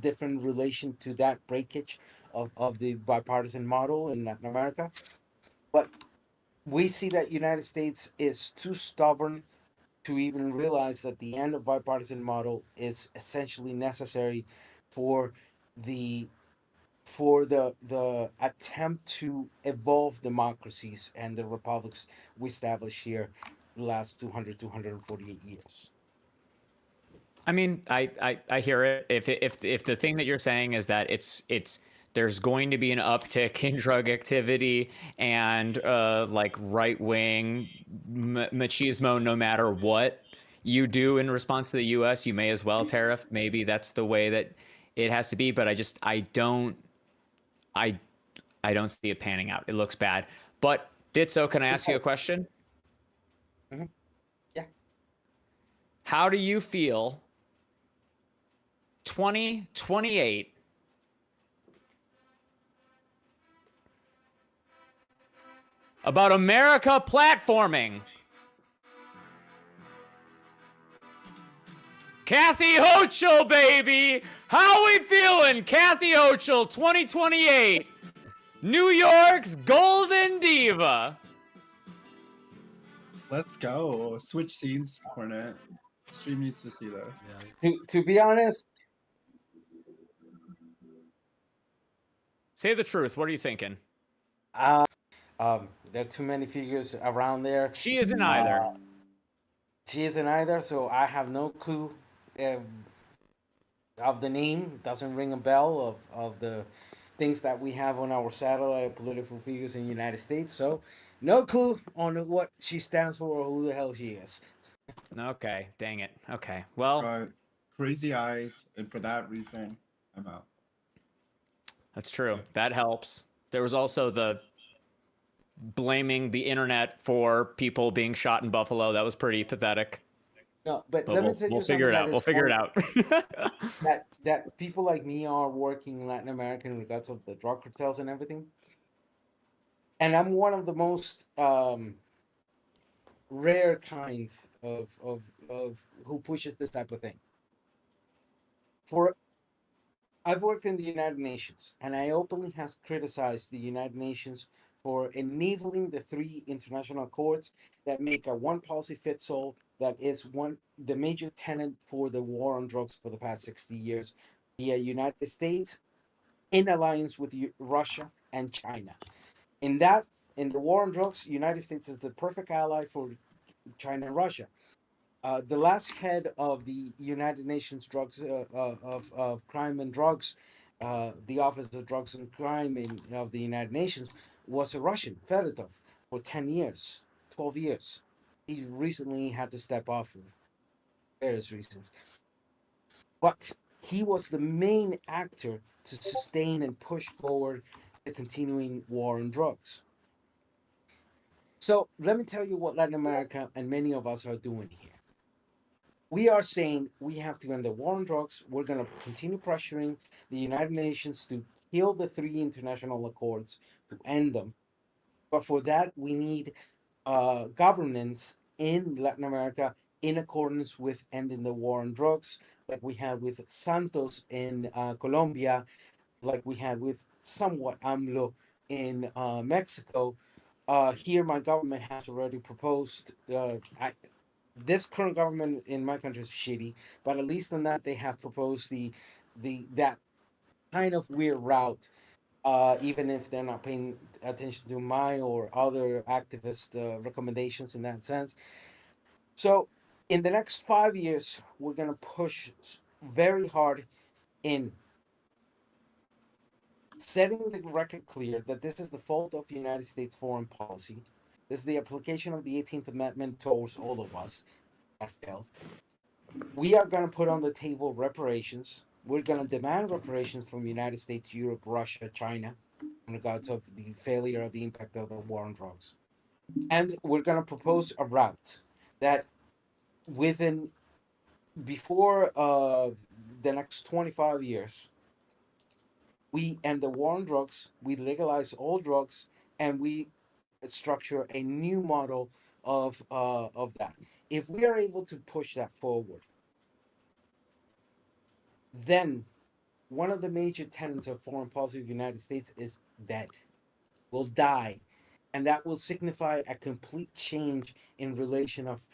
different relation to that breakage of the bipartisan model in Latin America. But we see that United States is too stubborn to even realize that the end of bipartisan model is essentially necessary for the the attempt to evolve democracies and the republics we established here the last 248 years. I mean, I hear it. If the thing that you're saying is that it's there's going to be an uptick in drug activity and like right wing machismo, no matter what you do in response to the U.S., you may as well tariff. Maybe that's the way that it has to be. But I I don't see it panning out. It looks bad. But Ditso, can I ask you a question? How do you feel 2028 about America platforming? Kathy Hochul, baby! How we feeling, Kathy Hochul, 2028? New York's Golden Diva. Let's go. Switch scenes, Cornet. Stream needs to see this. To be honest, Say the truth. What are you thinking? there are too many figures around there. She isn't either. She isn't either, so I have no clue of the name. Doesn't ring a bell of the things that we have on our satellite political figures in the United States. So, no clue on what she stands for or who the hell she is. Okay, dang it. Okay, well, Crazy eyes, and for that reason, I'm out. that's true. That helps. There was also the blaming the internet for people being shot in Buffalo. That was pretty pathetic. No, but let me tell you we'll figure something it out. We'll figure it out. that people like me are working in Latin America in regards of the drug cartels and everything. And I'm one of the most rare kinds of who pushes this type of thing. I've worked in the United Nations, and I openly have criticized the United Nations for enabling the 3 international accords that make a one policy fits all. That is the major tenet for the war on drugs for the past 60 years. The United States in alliance with Russia and China. In the war on drugs, United States is the perfect ally for China and Russia. The last head of the United Nations drugs of crime and drugs, the Office of Drugs and Crime of the United Nations, was a Russian, Fedotov, for 10 years, 12 years. He recently had to step off for various reasons. But he was the main actor to sustain and push forward the continuing war on drugs. So let me tell you what Latin America and many of us are doing here. We are saying we have to end the war on drugs. We're going to continue pressuring the United Nations to kill the 3 international accords to end them. But for that, we need governance in Latin America in accordance with ending the war on drugs, like we had with Santos in Colombia, like we had with somewhat AMLO in Mexico. Here, my government has already proposed. This current government in my country is shitty, but at least on that they have proposed that kind of weird route. Even if they're not paying attention to my or other activist recommendations in that sense. So, in the next 5 years, we're going to push very hard in setting the record clear that this is the fault of the United States foreign policy. This is the application of the 18th Amendment towards all of us that failed. We are going to put on the table reparations. We're going to demand reparations from the United States, Europe, Russia, China, in regards of the failure of the impact of the war on drugs. And we're going to propose a route that before the next 25 years, we end the war on drugs, we legalize all drugs, and we structure a new model of that. If we are able to push that forward, then one of the major tenets of foreign policy of the United States is dead, will die, and that will signify a complete change in relation of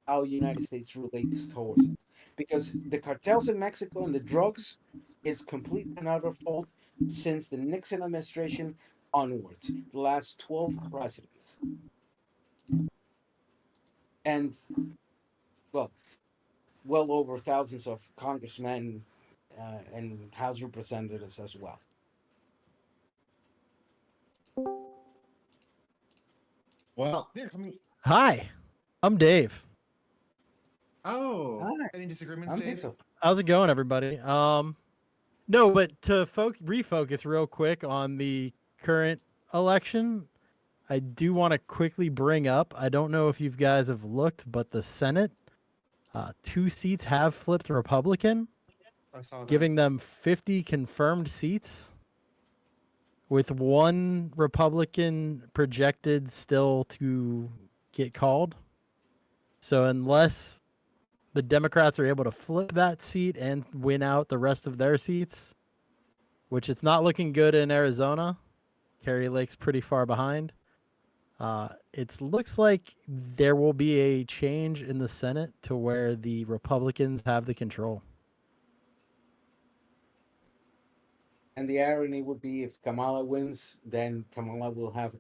how the United States relates towards it. Because the cartels in Mexico and the drugs is complete and utter fault since the Nixon administration onwards, the last 12 presidents. And, well over thousands of congressmen and House representatives as well. Well, Hi, I'm Dave. Oh, Any disagreements, Dave? How's it going, everybody? No, but to refocus real quick on the current election, I do want to quickly bring up. I don't know if you guys have looked, but the Senate, 2 seats have flipped Republican, I saw that. giving them 50 confirmed seats, with 1 Republican projected still to get called. So unless the Democrats are able to flip that seat and win out the rest of their seats, which it's not looking good in Arizona. Kerry Lake's pretty far behind. It looks like there will be a change in the Senate to where the Republicans have the control. And the irony would be if Kamala wins, then Kamala will have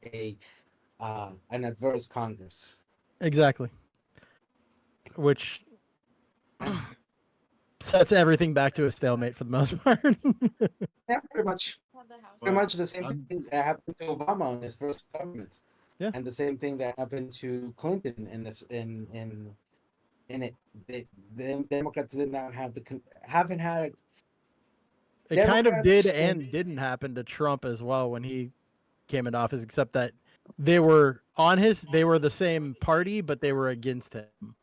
an adverse Congress. Exactly. Which sets everything back to a stalemate for the most part. Yeah, pretty much. Pretty much the same thing that happened to Obama in his first government. Yeah. And the same thing that happened to Clinton in it. The Democrats did not have haven't had it. It kind of did Democrats and didn't happen to Trump as well when he came into office, except that they were the same party, but they were against him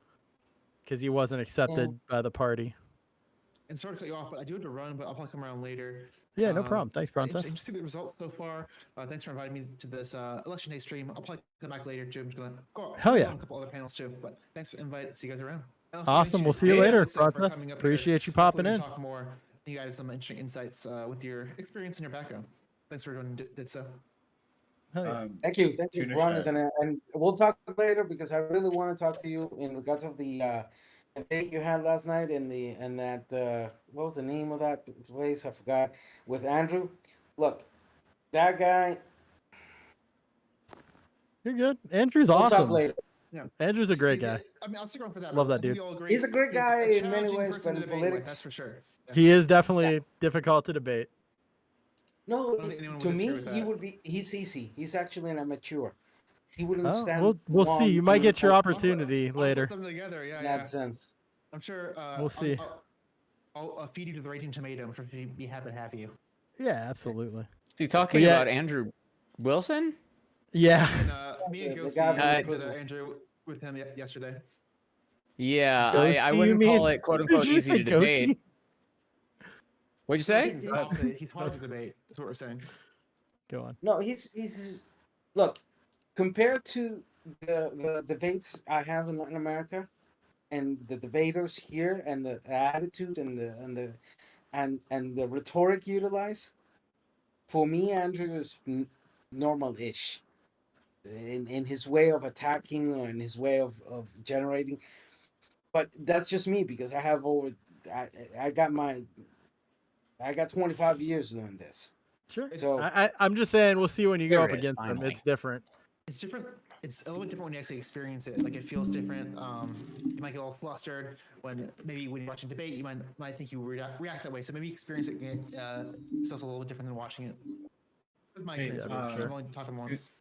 because he wasn't accepted by the party. And sorry to cut you off, but I do have to run, but I'll probably come around later. Yeah, no problem. Thanks, Bronson. Interesting to see the results so far. Thanks for inviting me to this election day stream. I'll probably come back later. Jim's gonna go Hell yeah. on a couple other panels too. But thanks for the invite. See you guys around. And also Awesome. We'll see you later, Bronson. Appreciate you popping in. Talk more. You guys some interesting insights with your experience and your background. Thanks for everyone who did so. Thank you, Ron, and we'll talk later because I really want to talk to you in regards of the debate you had last night and that what was the name of that place? I forgot. With Andrew, look, that guy. You're good. Andrew's We'll awesome. talk later. Yeah. Andrew's a great guy. I mean, I'll stick around for that. Love but that I think dude. we all agree He's a great guy in many challenging ways, person but to in debate with, politics, that's for sure. Yeah. He is definitely difficult to debate. No, don't think anyone to would me, disagree with he that. would be. He's easy. He's actually an immature. He wouldn't Oh, stand. we'll see. You might get your opportunity I'll put later. them together. Yeah, in yeah. that sense. I'm sure. We'll see. I'll feed you to the raging tomato. I'm sure he'd be happy to have you. Yeah, absolutely. So you talking Yeah. about Andrew Wilson? Yeah. And me and The Gilsey guy did Andrew with him yesterday. Yeah, I Ghosty, you wouldn't call mean? it quote Did unquote you easy say to debate. ghosty? What'd you say? He's hard to debate. That's what we're saying. Go on. No, he's look compared to the debates I have in Latin America, and the debaters here, and the attitude and the rhetoric utilized. For me, Andrew is normal-ish in his way of attacking or in his way of generating. But that's just me because I have I got 25 years doing this. Sure. So I'm just saying we'll see when you go There up it is, against them. finally. It's different. It's different. It's a little bit different when you actually experience it. Like it feels different. You might get a little flustered when you're watching debate. You might think you react that way. So maybe experiencing it feels a little bit different than watching it. That's my experience. I've only talked to him once.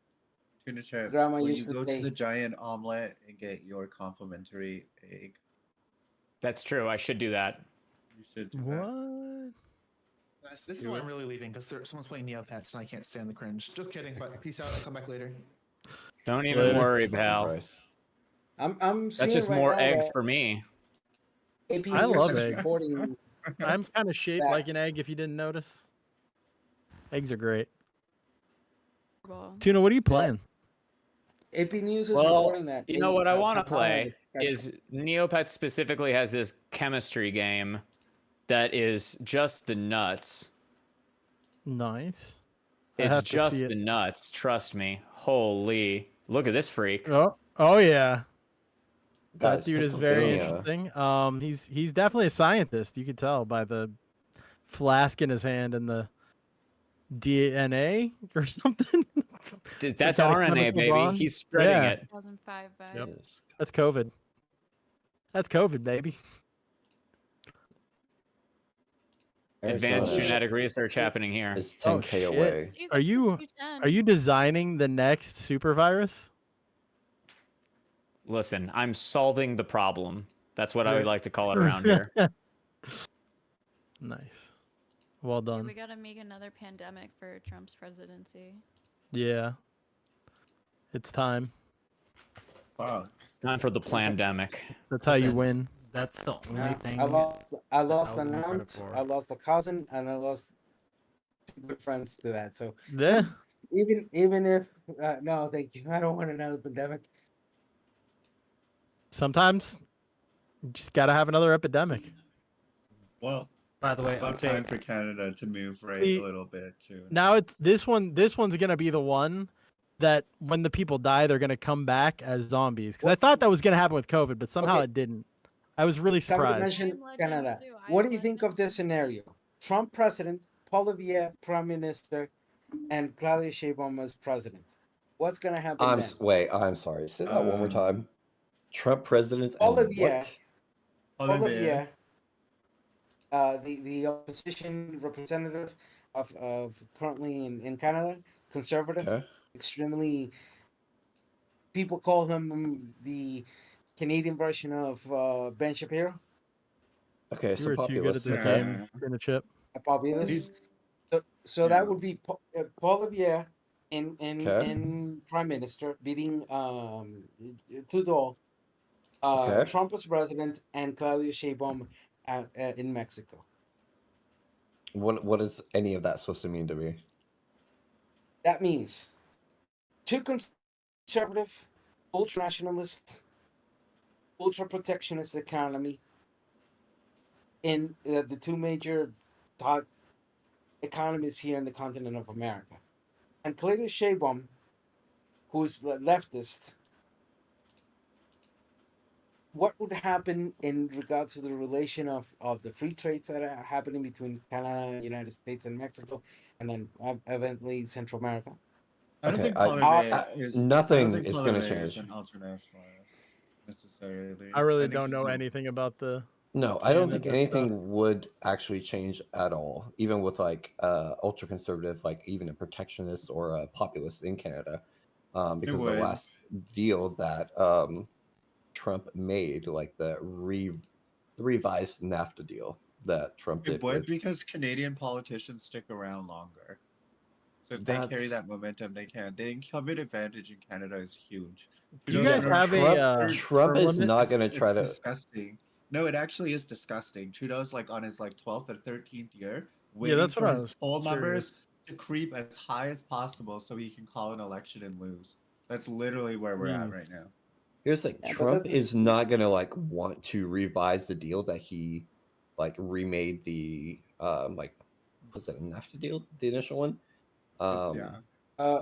Tuna Chip, Grandma will used you to go say- to the giant omelet and get your complimentary egg? That's true. I should do that. You should do that. What? This is why I'm really leaving because someone's playing Neopets and I can't stand the cringe. Just kidding, but peace out. I'll come back later. Don't even worry, pal. I'm That's seeing just right more now eggs that for me. AP I News love is eggs. reporting I'm kind of shaped that- like an egg if you didn't notice. Eggs are great. Well, Tuna, what are you playing? AP News is Well, reporting that. you know what I want to Kamala play is Neopets specifically has this chemistry game that is just the nuts. Nice. I It's have to just see it. the nuts. Trust me. Holy. Look at this freak. Oh yeah. That Guys, dude is very Pennsylvania. interesting. He's definitely a scientist. You could tell by the flask in his hand and the DNA or something. That's Some kind of RNA, chemical baby. bond. He's spreading Yeah. it. 2005 vibes. Yep. That's COVID. That's COVID, baby. Advanced genetic research happening here. It's Oh, 10K shit. away. Jeez, Are you 210. are you designing the next super virus? Listen, I'm solving the problem. That's what I Yeah. would like to call it around here. Nice. Well Yeah, done. we gotta make another pandemic for Trump's presidency. Yeah. It's time. Fuck. It's time for the plandemic. That's how you Listen, win. That's the only I thing lost I'll an give him credit aunt, for. I lost a cousin, and I lost two good friends to that. So Yeah. even if no, thank you. I don't want another pandemic. Sometimes you just gotta have another epidemic. Well, by the way, about okay. time for Canada to move right See, a little bit too. Now it's this one. This one's gonna be the one that when the people die, they're gonna come back as zombies. Because I thought that was gonna happen with COVID, but somehow Okay. it didn't. I was really Somebody surprised. mentioned Canada. What do you think of this scenario? Trump president, Poilievre prime minister, and Claudia Sheinbaum as president. What's gonna happen then? Wait, I'm sorry. Say that one more time. Trump president and Poilievre, what? Poilievre, the opposition representative of currently in Canada, conservative, Okay. extremely. People call him the Canadian version of Ben Shapiro. Okay, You so were too good at populist. this Okay. game, in a chip. A populist. So Yeah. that would be Poilievre in Okay. in prime minister beating Trudeau, Okay. Trump as president, and Claudia Sheinbaum in Mexico. What is any of that supposed to mean to me? That means two conservative, ultra nationalist, ultra protectionist economy in the two major top economies here in the continent of America, and Claudia Sheinbaum, who's leftist. What would happen in regards to the relation of the free trades that are happening between Canada, United States, and Mexico, and then eventually Central America? I don't Okay, think I Poilievre think is gonna an change. ultranationalist necessarily. I really think don't know he's a- anything about the No, I don't think Canada stuff. anything would actually change at all, even with like ultra conservative, like even a protectionist or a populist in Canada, because the would. last deal that Trump made, like the revised NAFTA deal that Trump It did would with. because Canadian politicians stick around longer. So if they carry That's that momentum, they can. The incumbent advantage in Canada is huge. Do you Trudeau's guys running have Trump. a Trump term is limit? not gonna try It's to. disgusting. No, it actually is disgusting. Trudeau's like on his like 12th or 13th year, Yeah, waiting that's what for I his was poll curious. numbers to creep as high as possible so he can call an election and lose. That's literally where we're at right now. Here's the thing: Yeah, but Trump that's is not gonna like want to revise the deal that he like remade the like was it a NAFTA deal, the initial one? Yeah.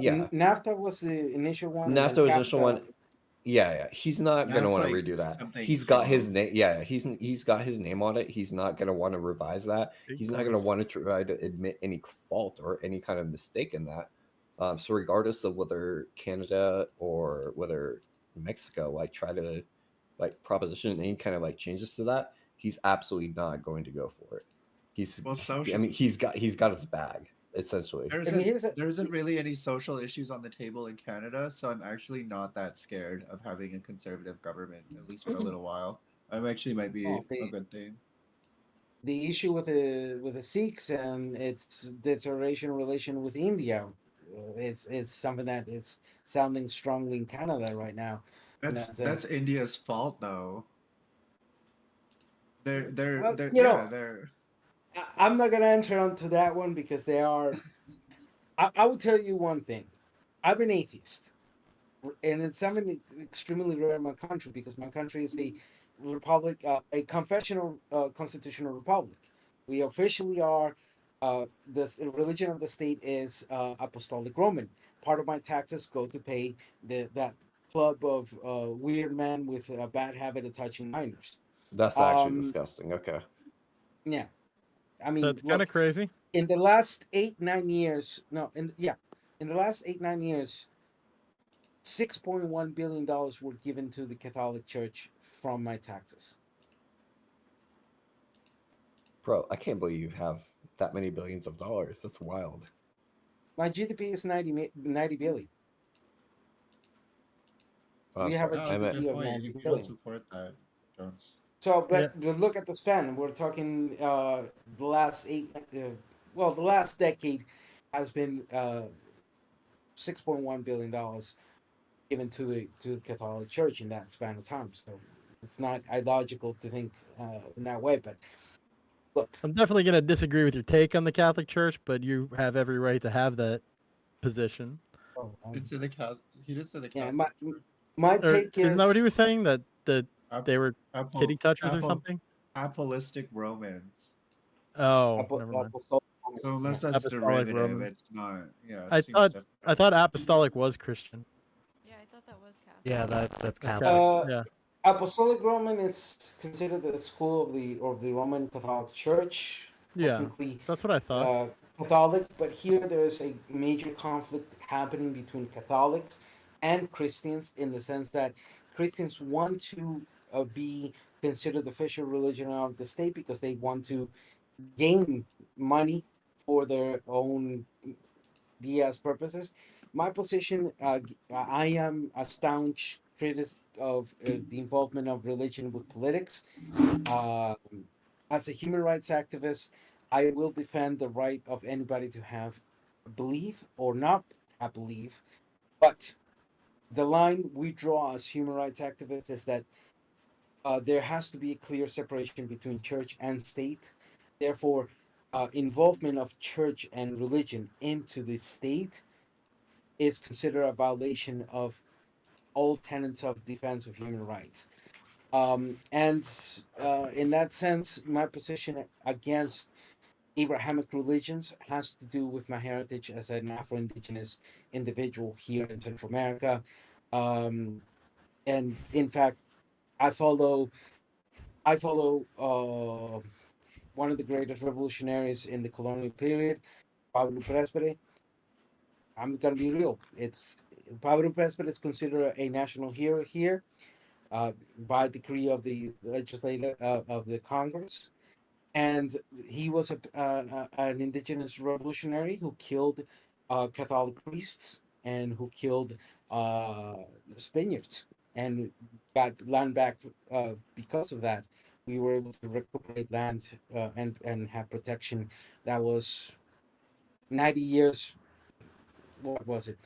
Yeah, NAFTA was the initial one, and then NAFTA was the initial CAFTA. one. Yeah. He's not Now gonna it's want to like redo that. something He's got his called- name. Yeah, he's got his name on it. He's not gonna want to revise that. Big He's not gonna want to try to admit any fault or any kind of mistake in that. So regardless of whether Canada or whether Mexico like try to like proposition any kind of like changes to that, he's absolutely not going to go for it. Well, I mean, he's got his bag essentially. There isn't really any social issues on the table in Canada, so I'm actually not that scared of having a conservative government, at least for a little while. It actually might be a good thing. The issue with the Sikhs and its deterioration relation with India, it's something that is sounding strongly in Canada right now. in that sense. That's India's fault, though. Well, They're. I'm not gonna enter onto that one because they are. I will tell you one thing. I'm an atheist, and it's something extremely rare in my country because my country is a republic, a confessional constitutional republic. We officially are. The religion of the state is Apostolic Roman. Part of my taxes go to pay that club of weird men with a bad habit of touching minors. That's actually disgusting. Okay. Yeah, I mean, That's kind of crazy. In the last 8-9 years, in the last 8-9 years, $6.1 billion were given to the Catholic Church from my taxes. Bro, I can't believe you have that many billions of dollars. That's wild. My GDP is 90 billion. Oh, We I'm have a sorry. GDP of 90 You don't billion. support that, Jones. So, but look at the span. We're talking the last the last decade has been $6.1 billion given to the Catholic Church in that span of time. So it's not illogical to think in that way. But look, I'm definitely going to disagree with your take on the Catholic Church, but you have every right to have that position. He didn't say the he didn't say the yeah, Catholic. my Or, take isn't that what he is was saying? That they were kitty touchers or something? Apolistic Romans. Oh, never mind. So unless that's Apostolic derivative, Roman. it's not. Yeah, it I seems thought different. I thought apostolic was Christian. Yeah, I thought that was Catholic. Yeah, that's That's Catholic. Yeah. Apostolic Roman is considered the school of the Roman Catholic Church. Yeah, Technically, that's what I thought. Catholic, but here there is a major conflict happening between Catholics and Christians in the sense that Christians want to be considered the official religion of the state because they want to gain money for their own BS purposes. My position, I am a staunch critic of the involvement of religion with politics. Um, as a human rights activist, I will defend the right of anybody to have a belief or not have belief. But the line we draw as human rights activists is that there has to be a clear separation between church and state. Therefore, involvement of church and religion into the state is considered a violation of all tenets of defense of human rights. And in that sense, my position against Abrahamic religions has to do with my heritage as an Afro-Indigenous individual here in Central America. And in fact, I follow one of the greatest revolutionaries in the colonial period, Pablo Presbere. I'm gonna be real. It's Pablo Presbere is considered a national hero here by decree of the legislature of the Congress, and he was an indigenous revolutionary who killed Catholic priests and who killed Spaniards and got land back because of that. We were able to recuperate land and have protection. That was 90 years. What was it?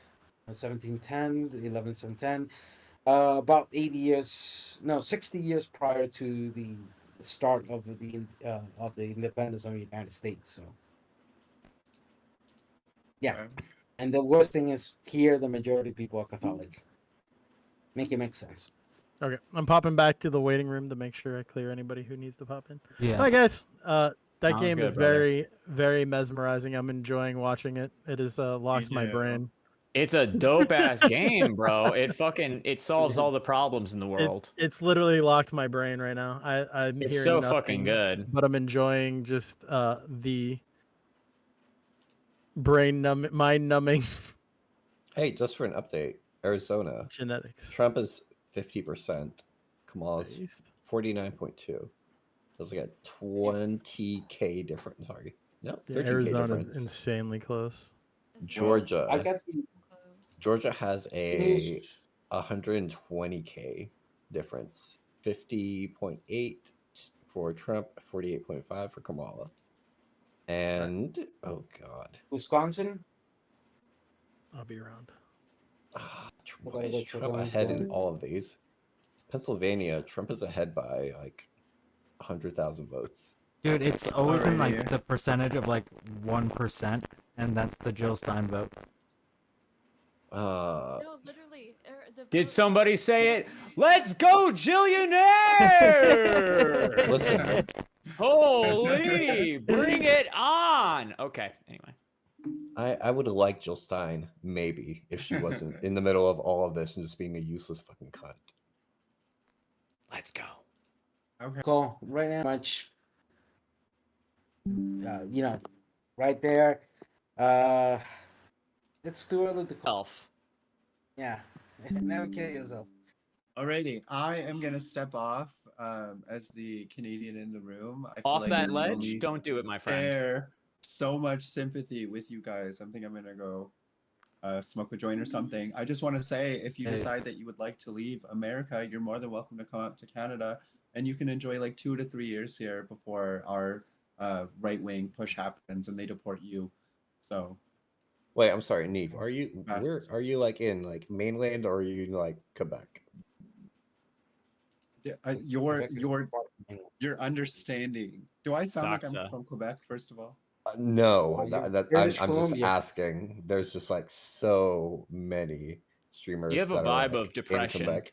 1710, 1110. About 80 years, no, 60 years prior to the start of the independence of the United States. So, yeah. And the worst thing is here, the majority of people are Catholic. Make it make sense. Okay, I'm popping back to the waiting room to make sure I clear anybody who needs to pop in. Yeah. Bye, guys. That Sounds game good, is brother. very, very mesmerizing. I'm enjoying watching it. It has locked my brain. It's a dope ass game, bro. It solves all the problems in the world. It's literally locked my brain right now. I'm It's hearing so nothing, fucking good. but I'm enjoying just the mind numbing. Hey, just for an update, Arizona Genetics. Trump is 50%. Kamala's 49.2. That's like a 20K difference. Sorry, no, Yeah, 13K Arizona's difference. insanely close. Georgia. I got Georgia has a 120K difference. 50.8 for Trump, 48.5 for Kamala. And oh god, Wisconsin. I'll be around. Why is Trump ahead in all of these? Pennsylvania, Trump is ahead by like 100,000 votes. Dude, it's always in Alrighty. like the percentage of like 1%, and that's the Jill Stein vote. No, literally. Did somebody say it? Let's go, Jillionaire! Listen. Holy, bring it on. Okay, anyway. I would have liked Jill Stein, maybe, if she wasn't in the middle of all of this and just being a useless fucking cunt. Let's go. Okay. Call right now. Much. You know, right there. It's too early to call. Yeah. Never kill yourself. Alrighty, I am gonna step off as the Canadian in the room. I feel Off like that I can ledge? only Don't do it, my friend. share so much sympathy with you guys. I think I'm gonna go smoke a joint or something. I just want to say, if you Hey. decide that you would like to leave America, you're more than welcome to come up to Canada, and you can enjoy like 2 to 3 years here before our right wing push happens and they deport you. So. Wait, I'm sorry, Neve. Are you like in like mainland or are you in like Quebec? Your understanding. Do I sound like I'm Doxa. from Quebec? First of all, No, you're I'm British I'm just Columbia. asking. There's just like so many streamers You have a that are vibe of like in depression. Quebec.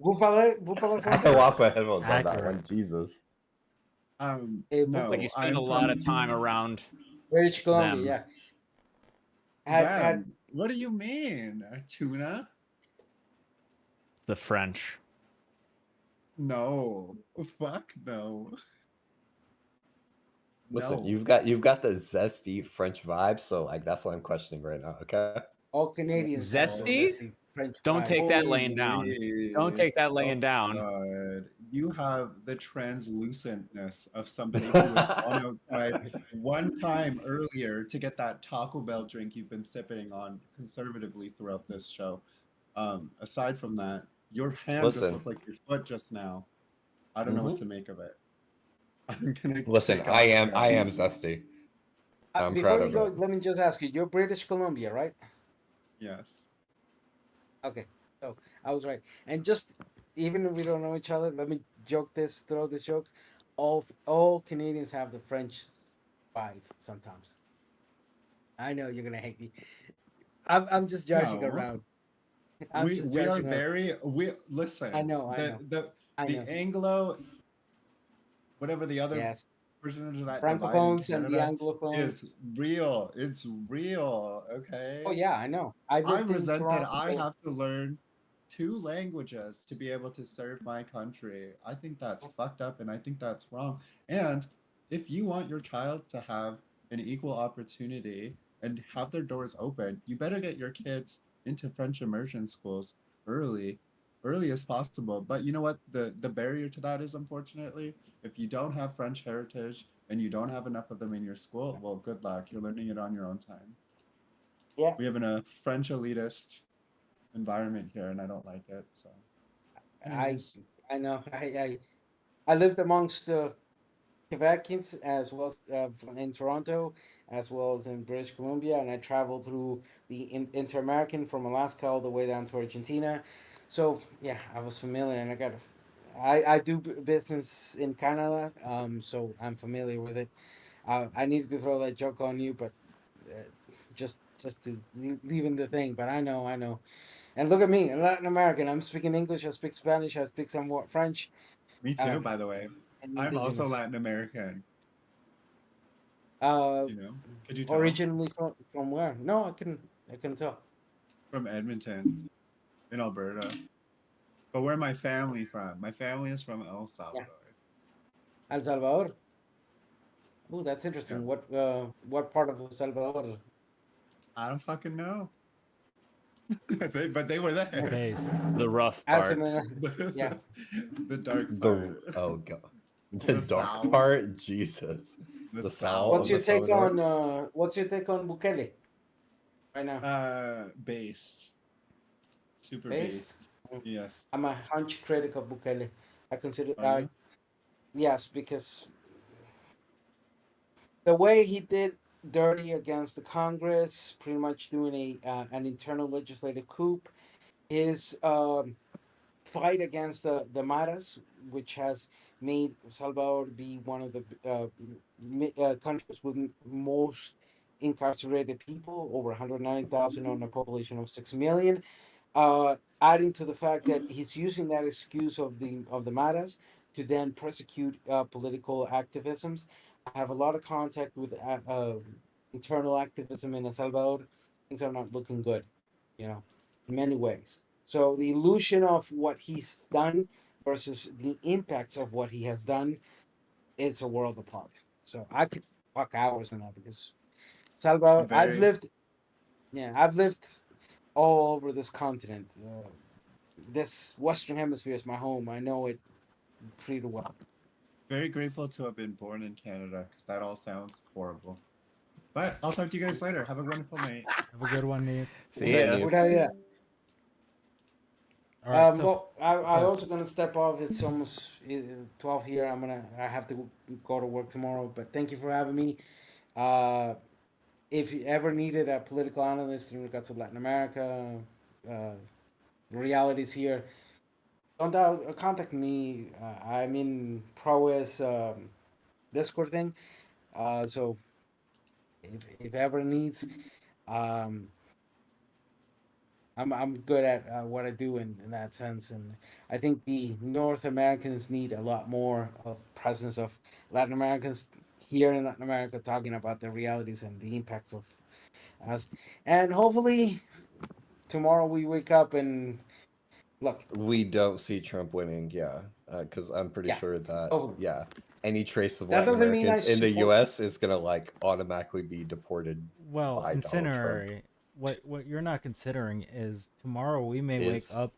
Vous parlez I français? lost my headphones on that Accurate. one. Jesus. no, Like you spend a I'm lot from of time around British Columbia, them. yeah. Had What do you mean? Tuna? The French. No. Fuck no. Listen, No. you've got the zesty French vibe, so like that's what I'm questioning right now. Okay. all Canadians have the Zesty? zesty French Don't vibe. take that laying down. Don't take that Oh, laying down. God. You have the translucentness of somebody who was on outside one time earlier to get that Taco Bell drink you've been sipping on conservatively throughout this show. Aside from that, your hand just Listen. looked like your foot just now. I don't know what to make of it. I'm gonna Listen, take I off am now. zesty. I'm Before proud you of go, it. let me just ask you: you're British Columbia, right? Yes. Okay, so I was right. And just even if we don't know each other, let me throw the joke. All Canadians have the French vibe sometimes. I know you're gonna hate me. I'm just judging No. around. I'm just We are judging around. very listen. I know. The Anglo, whatever the other Yes. percentage of that divide in Francophones and the Canada Anglophones. is real. It's real. Okay. Oh yeah, I know. I I lived in resent that Toronto. I have to learn 2 languages to be able to serve my country. I think that's fucked up and I think that's wrong. And if you want your child to have an equal opportunity and have their doors open, you better get your kids into French immersion schools early, early as possible. But you know what? The barrier to that is, unfortunately, if you don't have French heritage and you don't have enough of them in your school, well, good luck. You're learning it on your own time. Yeah. We have a French elitist environment here, and I don't like it. So, anyways. I know. I lived amongst Quebecans as well as in Toronto, as well as in British Columbia, and I traveled through the Inter-American from Alaska all the way down to Argentina. So yeah, I was familiar, and I do business in Canada, so I'm familiar with it. I needed to throw that joke on you, but uh, just to leave in the thing. But I know. And look at me, in Latin American. I'm speaking English. I speak Spanish. I speak somewhat French. Me too, by the way. And I'm also indigenous. Latin American. Uh, You know? Could you tell? originally from where? No, I can tell. From Edmonton, in Alberta. But where my family from? My family is from El Salvador. El Salvador. Oh, that's Yeah. interesting. What part of El Salvador? I don't fucking know. but they were there. Based. The rough As part. in, yeah. The dark part. Oh god. The The dark South. part? Jesus. The The South. South What's of your El take Salvador? on What's your take on Bukele right now? Based. Super Based? based. Yes. I'm a hunch critic of Bukele. I consider Are you? yes, because the way he did dirty against the Congress, pretty much doing an internal legislative coup, his fight against the Maras, which has made Salvador be one of the countries with most incarcerated people, over 190,000 on a population of 6 million. Adding to the fact that he's using that excuse of the Maras to then persecute political activisms. I have a lot of contact with internal activism in El Salvador. Things are not looking good, in many ways. So the illusion of what he's done versus the impacts of what he has done is a world apart. So I could talk hours on that because Salvador, Very, I've lived all over this continent. This Western Hemisphere is my home. I know it pretty well. very grateful to have been born in Canada because that all sounds horrible. But I'll talk to you guys later. Have a wonderful night. Have a good one, Nate. See ya. Yeah. All right. So, Well, I also gonna step off. It's almost 12 here. I have to go to work tomorrow. But thank you for having me. If you ever needed a political analyst in regards to Latin America, realities here, don't doubt, contact me. I'm in Prowess Discord thing. So if ever needs, um, I'm good at what I do in that sense, and I think the North Americans need a lot more of presence of Latin Americans here in Latin America talking about the realities and the impacts of us, and hopefully tomorrow we wake up and look. We don't see Trump winning, yeah, because I'm pretty Yeah, sure that hopefully. any trace of That Latin doesn't mean I Americans in the support. U.S. is gonna like automatically be deported Well, by Donald Trump. incinerary. What you're not considering is tomorrow we may wake Is up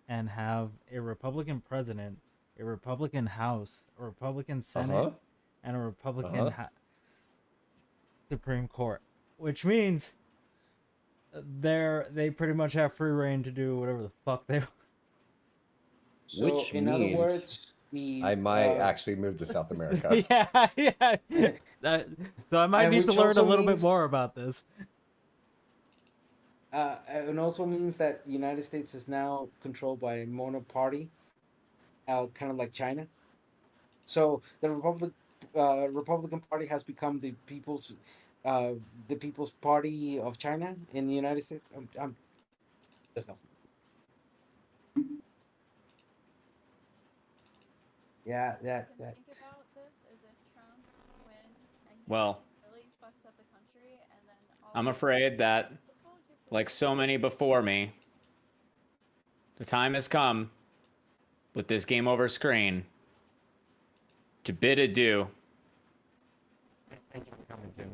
and have a Republican president, a Republican House, a Republican Senate, uh-huh, and a Republican uh-huh. Supreme Court, which means they pretty much have free reign to do whatever the fuck they want. So Which in other means words, the I might actually move to South America. yeah. So I might and need to which learn a also little bit means more about this. and also means that the United States is now controlled by a monoparty, kind of like China. So the Republican Party has become uh, the People's Party of China in the United States. I'm just asking. Yeah, that. Think about this is if Trump wins and he Well, really fucks up the country, and then all I'm these afraid that, like so many before me, the time has come with this game over screen to bid adieu.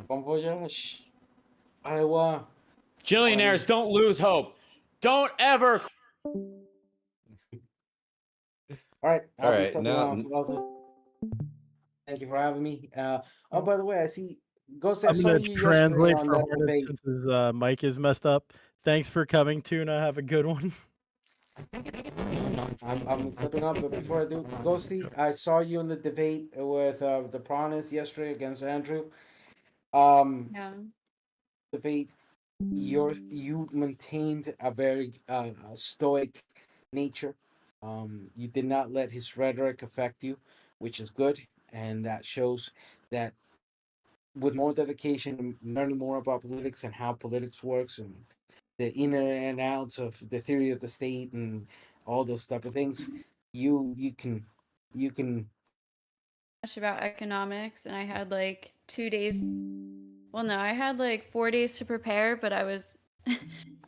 Bon voyage. Iowa. Billionaires, don't lose hope. Don't ever. All right, All I'll be right, stepping off. now Thank you for having me. Oh, by the way, I see Ghost. I I'm saw gonna you yesterday translate on for that Hornet debate. since his mic is messed up. Thanks for coming, Tuna. Have a good one. I'm stepping up, but before I do, Ghosty, I saw you in the debate with the Prawness yesterday against Andrew. Yeah. Debate, you maintained a very stoic nature. You did not let his rhetoric affect you, which is good, and that shows that with more dedication and learning more about politics and how politics works and the inner and outs of the theory of the state and all those type of things, you can Much about economics, and I had like 2 days. Well, no, I had like 4 days to prepare, but I was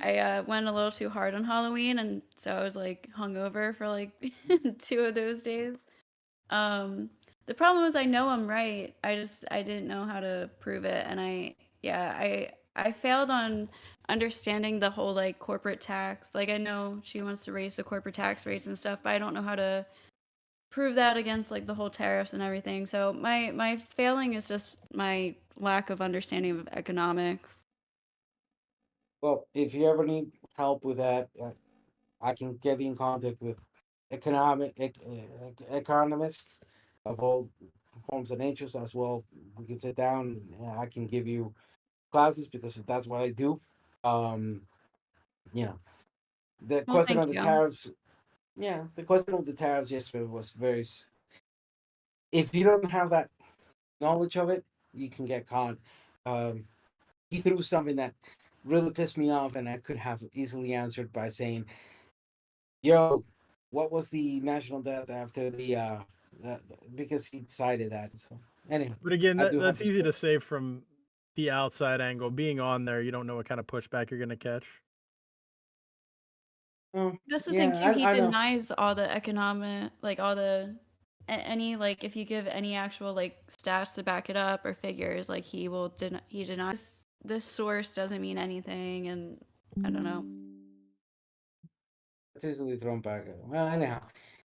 I went a little too hard on Halloween, and so I was like hungover for like 2 of those days. Um, the problem was I know I'm right. I didn't know how to prove it, and I failed on understanding the whole like corporate tax. Like I know she wants to raise the corporate tax rates and stuff, but I don't know how to prove that against like the whole tariffs and everything. So my failing is just my lack of understanding of economics. well, if you ever need help with that, I can get in contact with economists of all forms and natures as well. We can sit down and I can give you classes because that's what I do. Um, you know, the Well, question thank of the you. tariffs. Yeah, the question of the tariffs yesterday was very. If you don't have that knowledge of it, you can get caught. Um, he threw something that really pissed me off, and I could have easily answered by saying, "Yo, what was the national debt after because he decided that." So anyway, But again, I do have that's to easy step. to say from the outside angle. Being on there, you don't know what kind of pushback you're gonna catch. Oh, That's the thing yeah, too. He I know. denies all the economic, like all the any like if you give any actual like stats to back it up or figures, like he denies this source doesn't mean anything, and I don't know. It's easily thrown back. Well, anyhow,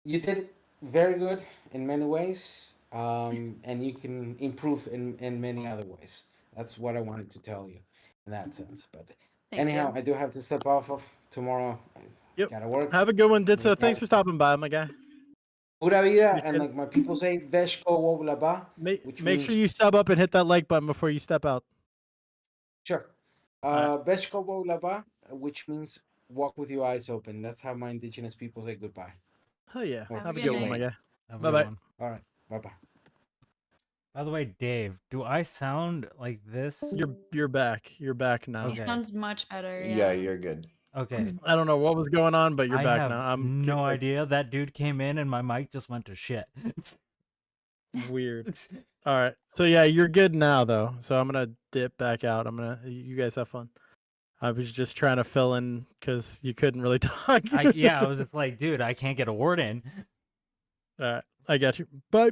you did very good in many ways, and you can improve in many other ways. That's what I wanted to tell you in that sense. But Thank anyhow, you. I do have to step off of tomorrow. I Yep. gotta work. Have a good one, Ditsa. Yeah. Thanks for stopping by, my guy. Pura vida, and Appreciate it. like my people say, Veshko Woblaba, which Make sure means you sub up and hit that like button before you step out. sure. Veshko Woblaba, which means walk with your eyes open. That's how my indigenous people say goodbye. Oh yeah. Well, Have a see good you one, my later. guy. Have a Bye good bye. one. All right. Bye bye. By the way, Dave, do I sound like this? You're back. You're back now. He sounds much better. Yeah, Yeah. you're good. Okay. I don't know what was going on, but you're I back have now. I'm no idea. That dude came in and my mic just went to shit. Weird. All right. So yeah, you're good now though. So I'm gonna dip back out. You guys have fun. I was just trying to fill in because you couldn't really talk. Yeah, I was just like, dude, I can't get a word in. All right. I got you. Bye.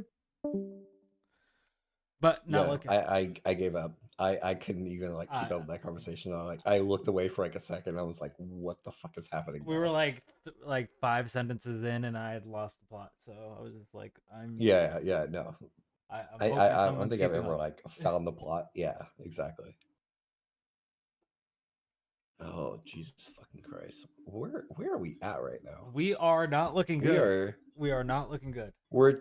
But not Yeah, looking. I gave up. I couldn't even like keep up that conversation. I looked away for like a second. I was like, what the fuck is happening? We were like 5 sentences in, and I had lost the plot. So I was just like, Yeah, no. I'm I hoping don't someone's think I've keeping ever up. like found the plot. Yeah, exactly. Oh Jesus fucking Christ! Where are we at right now? We are not looking We good. are. We are not looking good. We're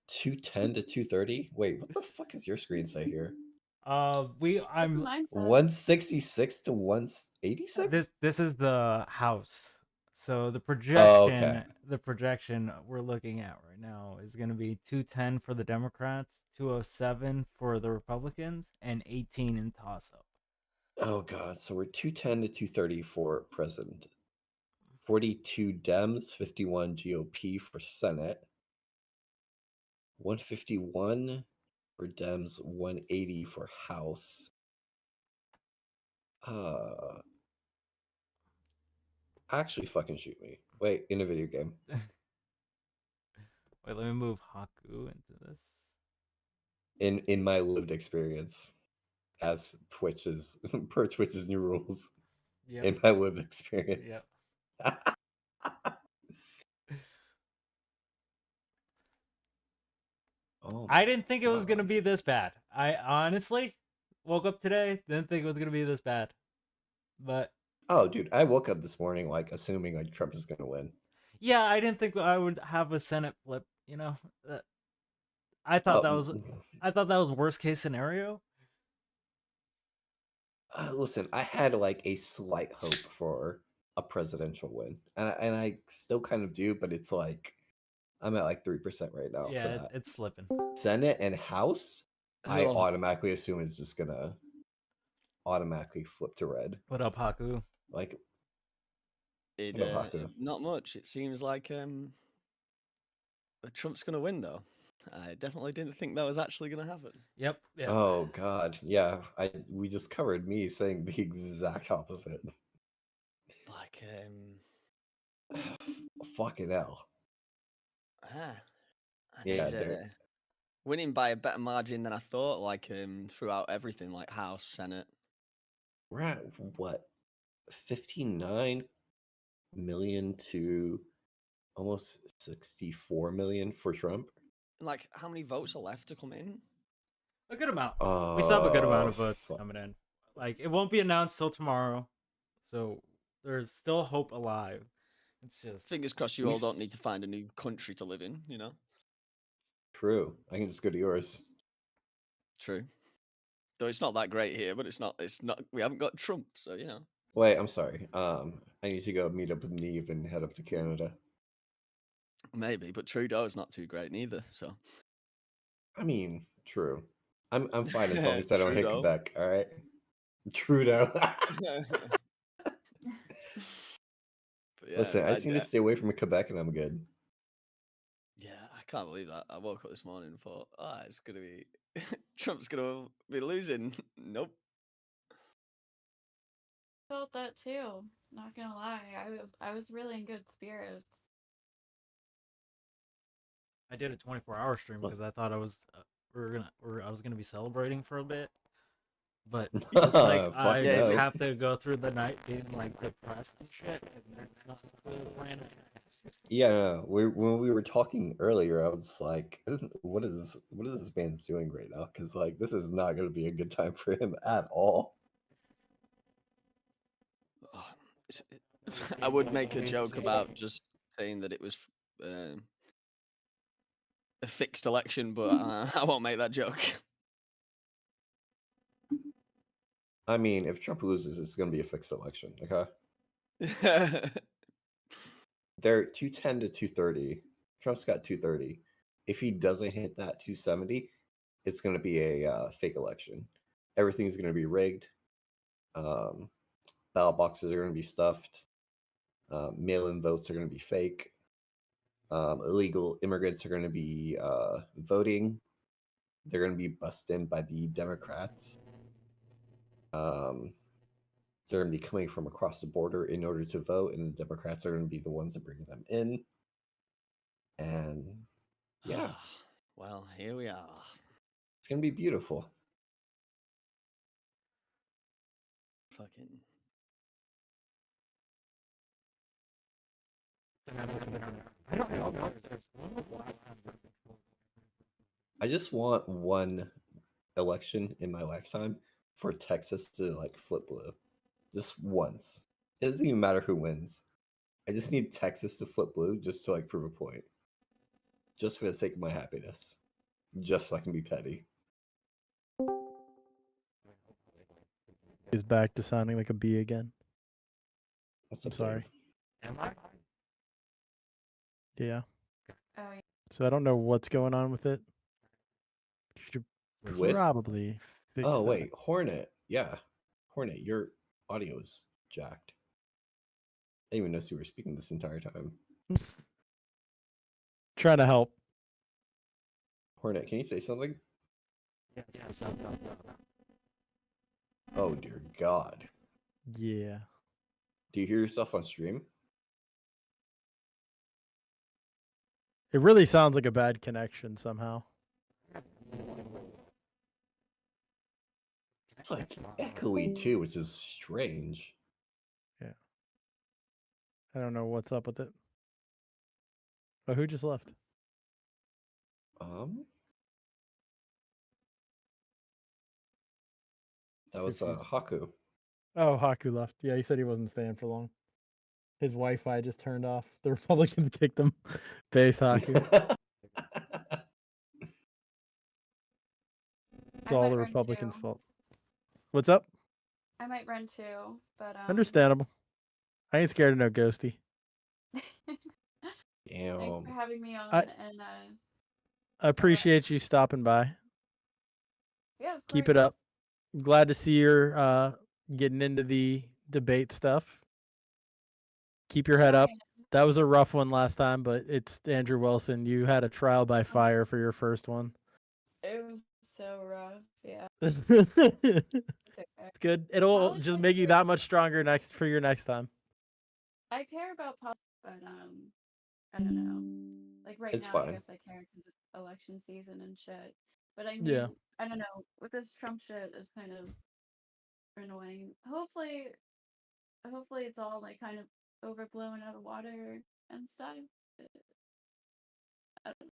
210 to 230. Wait, what the fuck does your screen say here? I'm 166 to 186. this is the house. So the Oh, okay. projection we're looking at right now is going to be 210 for the Democrats, 207 for the Republicans, and 18 in toss-up. Oh god, so we're 210 to 230 for president. 42 Dems, 51 GOP for Senate. 151 for Dems, 180 for House. Actually fucking shoot me. Wait, in a video game. Wait, let me move Haku into this. In my lived experience as Twitch's per Twitch's new rules. Yep. In my lived experience. Yep. Oh, I didn't think it was gonna be this bad. I honestly woke up today, didn't think it was gonna be this bad. But oh, dude, I woke up this morning like assuming like Trump is gonna win. yeah, I didn't think I would have a Senate flip. You know, I thought that was worst case scenario. Listen, I had like a slight hope for a presidential win, and I still kind of do, but it's like I'm at like 3% right now for Yeah, that. it's slipping. Senate and House, I Oh. automatically assume it's just gonna automatically flip to red. What up, Haku? Like, It, what up, Haku? not much. It seems like Trump's going to win, though. I definitely didn't think that was actually going to happen. Yep. Yeah. Oh God, yeah. We just covered me saying the exact opposite. Like, fucking hell. and Yeah, he's dude. winning by a better margin than I thought. Like, throughout everything, like House, Senate. We're at what, 59 million to almost 64 million for Trump. And, like, how many votes are left to come in? A good amount. We still have a good amount of votes fuck. coming in. Like, it won't be announced till tomorrow, so there's still hope alive. It's just Fingers crossed you all don't need to find a new country to live in, you know? True. I can just go to yours. True. Though it's not that great here, but it's not, we haven't got Trump, so, you know. Wait, I'm sorry. I need to go meet up with Neve and head up to Canada. Maybe, but Trudeau's not too great neither, so. I mean, true. I'm fine as long as I don't hit Trudeau. Quebec, alright? Trudeau. Yeah, Listen, I just need to stay away from Quebec and I'm good. Yeah, I can't believe that. I woke up this morning and thought, it's going to be, Trump's going to be losing. Nope. Felt that too. Not gonna lie, I was really in good spirits. I did a 24-hour stream because I thought I was I was gonna be celebrating for a bit, but it's like I just have to go through the night being like depressed and shit, and that's not the plan. Yeah, no, when we were talking earlier, I was like, what is this man's doing right now? Because like this is not going to be a good time for him at all. I would make a joke about just saying that it was a fixed election, but I won't make that joke. I mean, if Trump loses, it's going to be a fixed election, okay? they're 210 to 230. Trump's got 230. If he doesn't hit that 270, it's going to be a fake election. Everything's going to be rigged. Ballot boxes are going to be stuffed. Mail-in votes are going to be fake. Illegal immigrants are going to be voting. They're going to be bussed in by the Democrats. They're going to be coming from across the border in order to vote, and the Democrats are going to be the ones that bring them in. And yeah, Well, here we are. it's going to be beautiful. Fucking. I just want one election in my lifetime for Texas to like flip blue. Just once. It doesn't even matter who wins. I just need Texas to flip blue just to like prove a point. Just for the sake of my happiness. Just so I can be petty. He's back to sounding like a bee again. What's I'm up, sorry. Dave? Am I? Yeah. Oh, yeah. So I don't know what's going on with it. Should With? probably fix Oh that. wait, Hornet. Yeah. Hornet, your audio is jacked. I didn't even notice you were speaking this entire time. Trying to help. Hornet, can you say something? Yes. Oh dear God. Yeah. Do you hear yourself on stream? It really sounds like a bad connection somehow. It's like echoey too, which is strange. Yeah. I don't know what's up with it. Oh, who just left? That was Haku. Oh, Haku left. Yeah, he said he wasn't staying for long. His Wi-Fi just turned off. The Republicans kicked him. Base Haku. It's I all might the run Republicans' too. fault. What's up? I might run too, but Understandable. I ain't scared of no ghosty. Thanks for having me on, I appreciate you stopping by. yeah, of Keep course. it up. Glad to see you're getting into the debate stuff. Keep your head up. That was a rough one last time, but it's Andrew Wilson. You had a trial by fire for your first one. It was so rough. Yeah. It's good. It'll just make you that much stronger for your next time. I care about politics, but I don't know. Like right It's now, I fine. guess I care because it's election season and shit. But I mean, Yeah. I don't know. With this Trump shit, it's kind of annoying. Hopefully it's all like kind of overblown out of water and stuff. I don't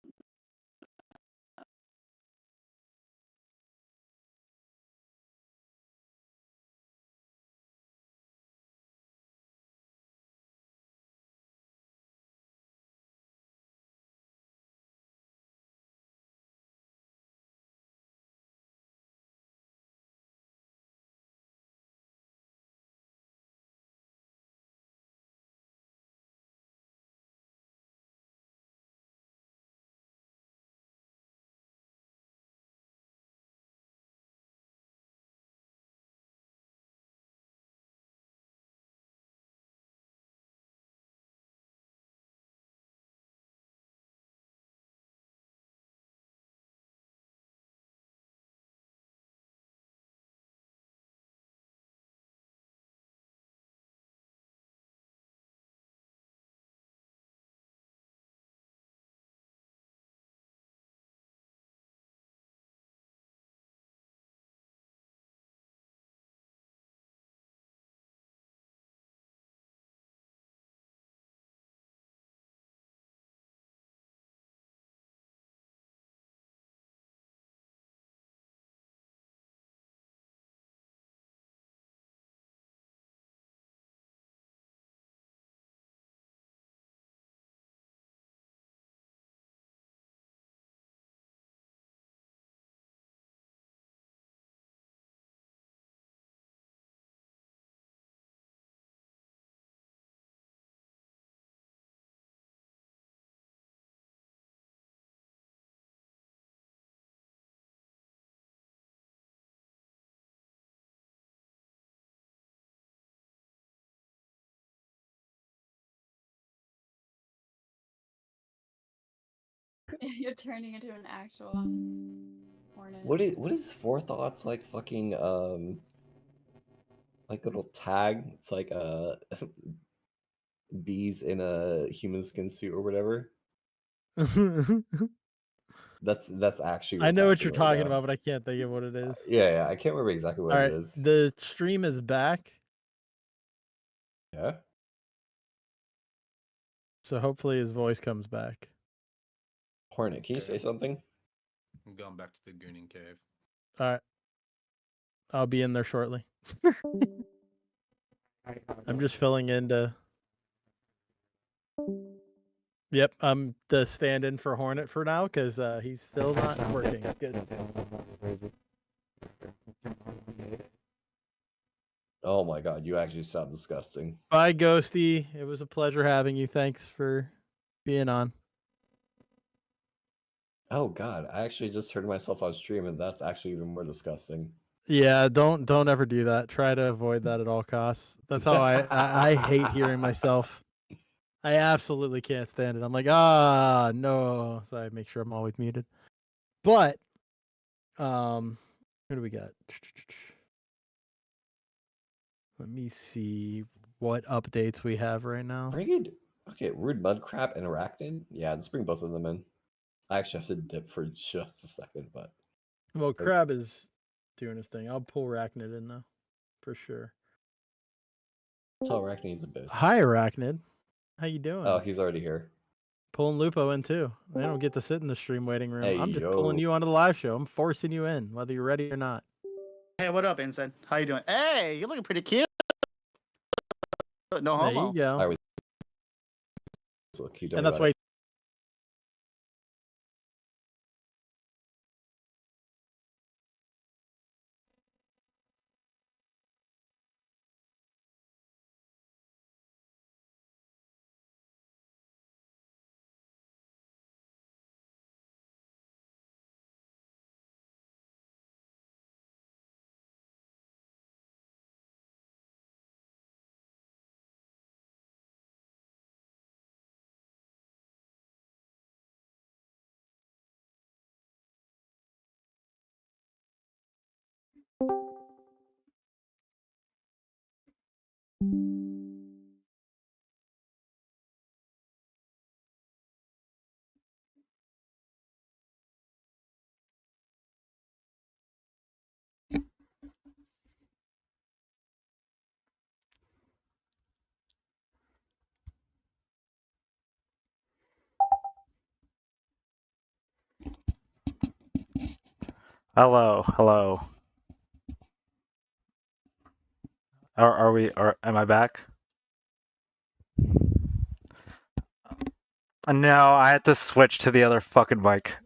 You're turning into an actual hornet. What is forethoughts like fucking like a little tag? It's like bees in a human skin suit or whatever. That's actually I what's know what you're happening right talking now. about, but I can't think of what it is. Yeah, I can't remember exactly what All it right, is. the stream is back, Yeah. so hopefully his voice comes back. Hornet, can you say something? I'm going back to the Gooning Cave. All right, I'll be in there shortly. I'm just filling in to. Yep, I'm the stand-in for Hornet for now because he's still not working. Good. Oh my god, you actually sound disgusting. Bye, Ghosty. It was a pleasure having you. Thanks for being on. Oh god, I actually just heard myself on stream, and that's actually even more disgusting. Yeah, don't ever do that. Try to avoid that at all costs. That's how I hate hearing myself. I absolutely can't stand it. I'm like, no. So I make sure I'm always muted. But who do we got? Let me see what updates we have right now. Bring it. Okay, rude mudcrab and arachnid. Yeah, let's bring both of them in. I actually have to dip for just a second, but Well, Crab is doing his thing. I'll pull Arachnid in though, for sure. tell arachnid he's a bitch. Hi, Arachnid. How you doing? Oh, he's already here. Pulling Lupo in too. They don't get to sit in the stream waiting room. Hey, I'm just pulling yo. you onto the live show. I'm forcing you in, whether you're ready or not. Hey, what up, Inside? How you doing? Hey, you're looking pretty cute. No There homo. you go. I was. Look, you don't And that's about why. it. Hello, hello. Are we? Am I back? No, I had to switch to the other fucking mic.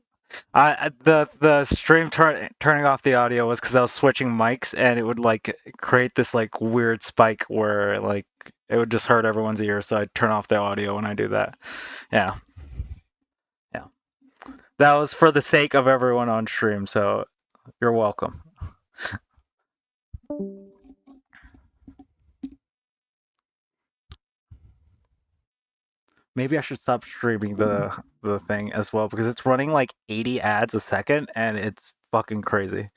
The stream turning off the audio was because I was switching mics, and it would like create this like weird spike where like it would just hurt everyone's ears. So I'd turn off the audio when I do that. Yeah, yeah. That was for the sake of everyone on stream. So you're welcome. Maybe I should stop streaming the thing as well because it's running like 80 ads a second and it's fucking crazy.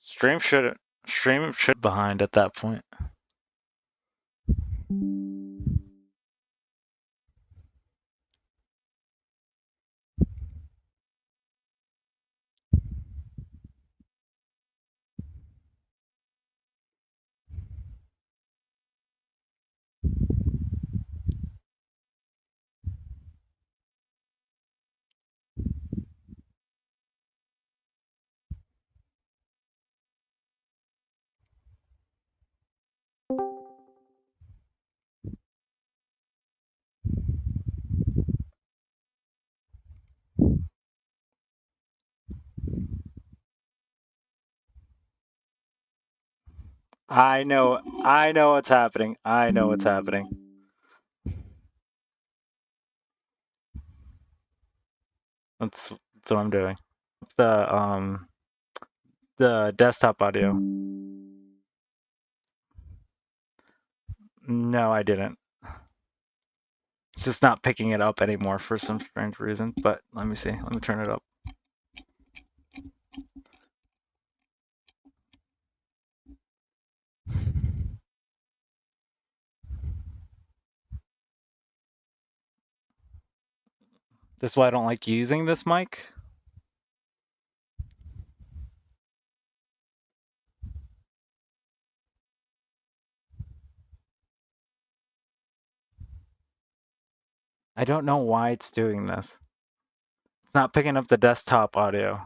Stream should behind at that point. I know what's happening. I know what's happening. That's what I'm doing. The desktop audio. No, I didn't. It's just not picking it up anymore for some strange reason, but let me see. Let me turn it up. This is why I don't like using this mic. I don't know why it's doing this. It's not picking up the desktop audio.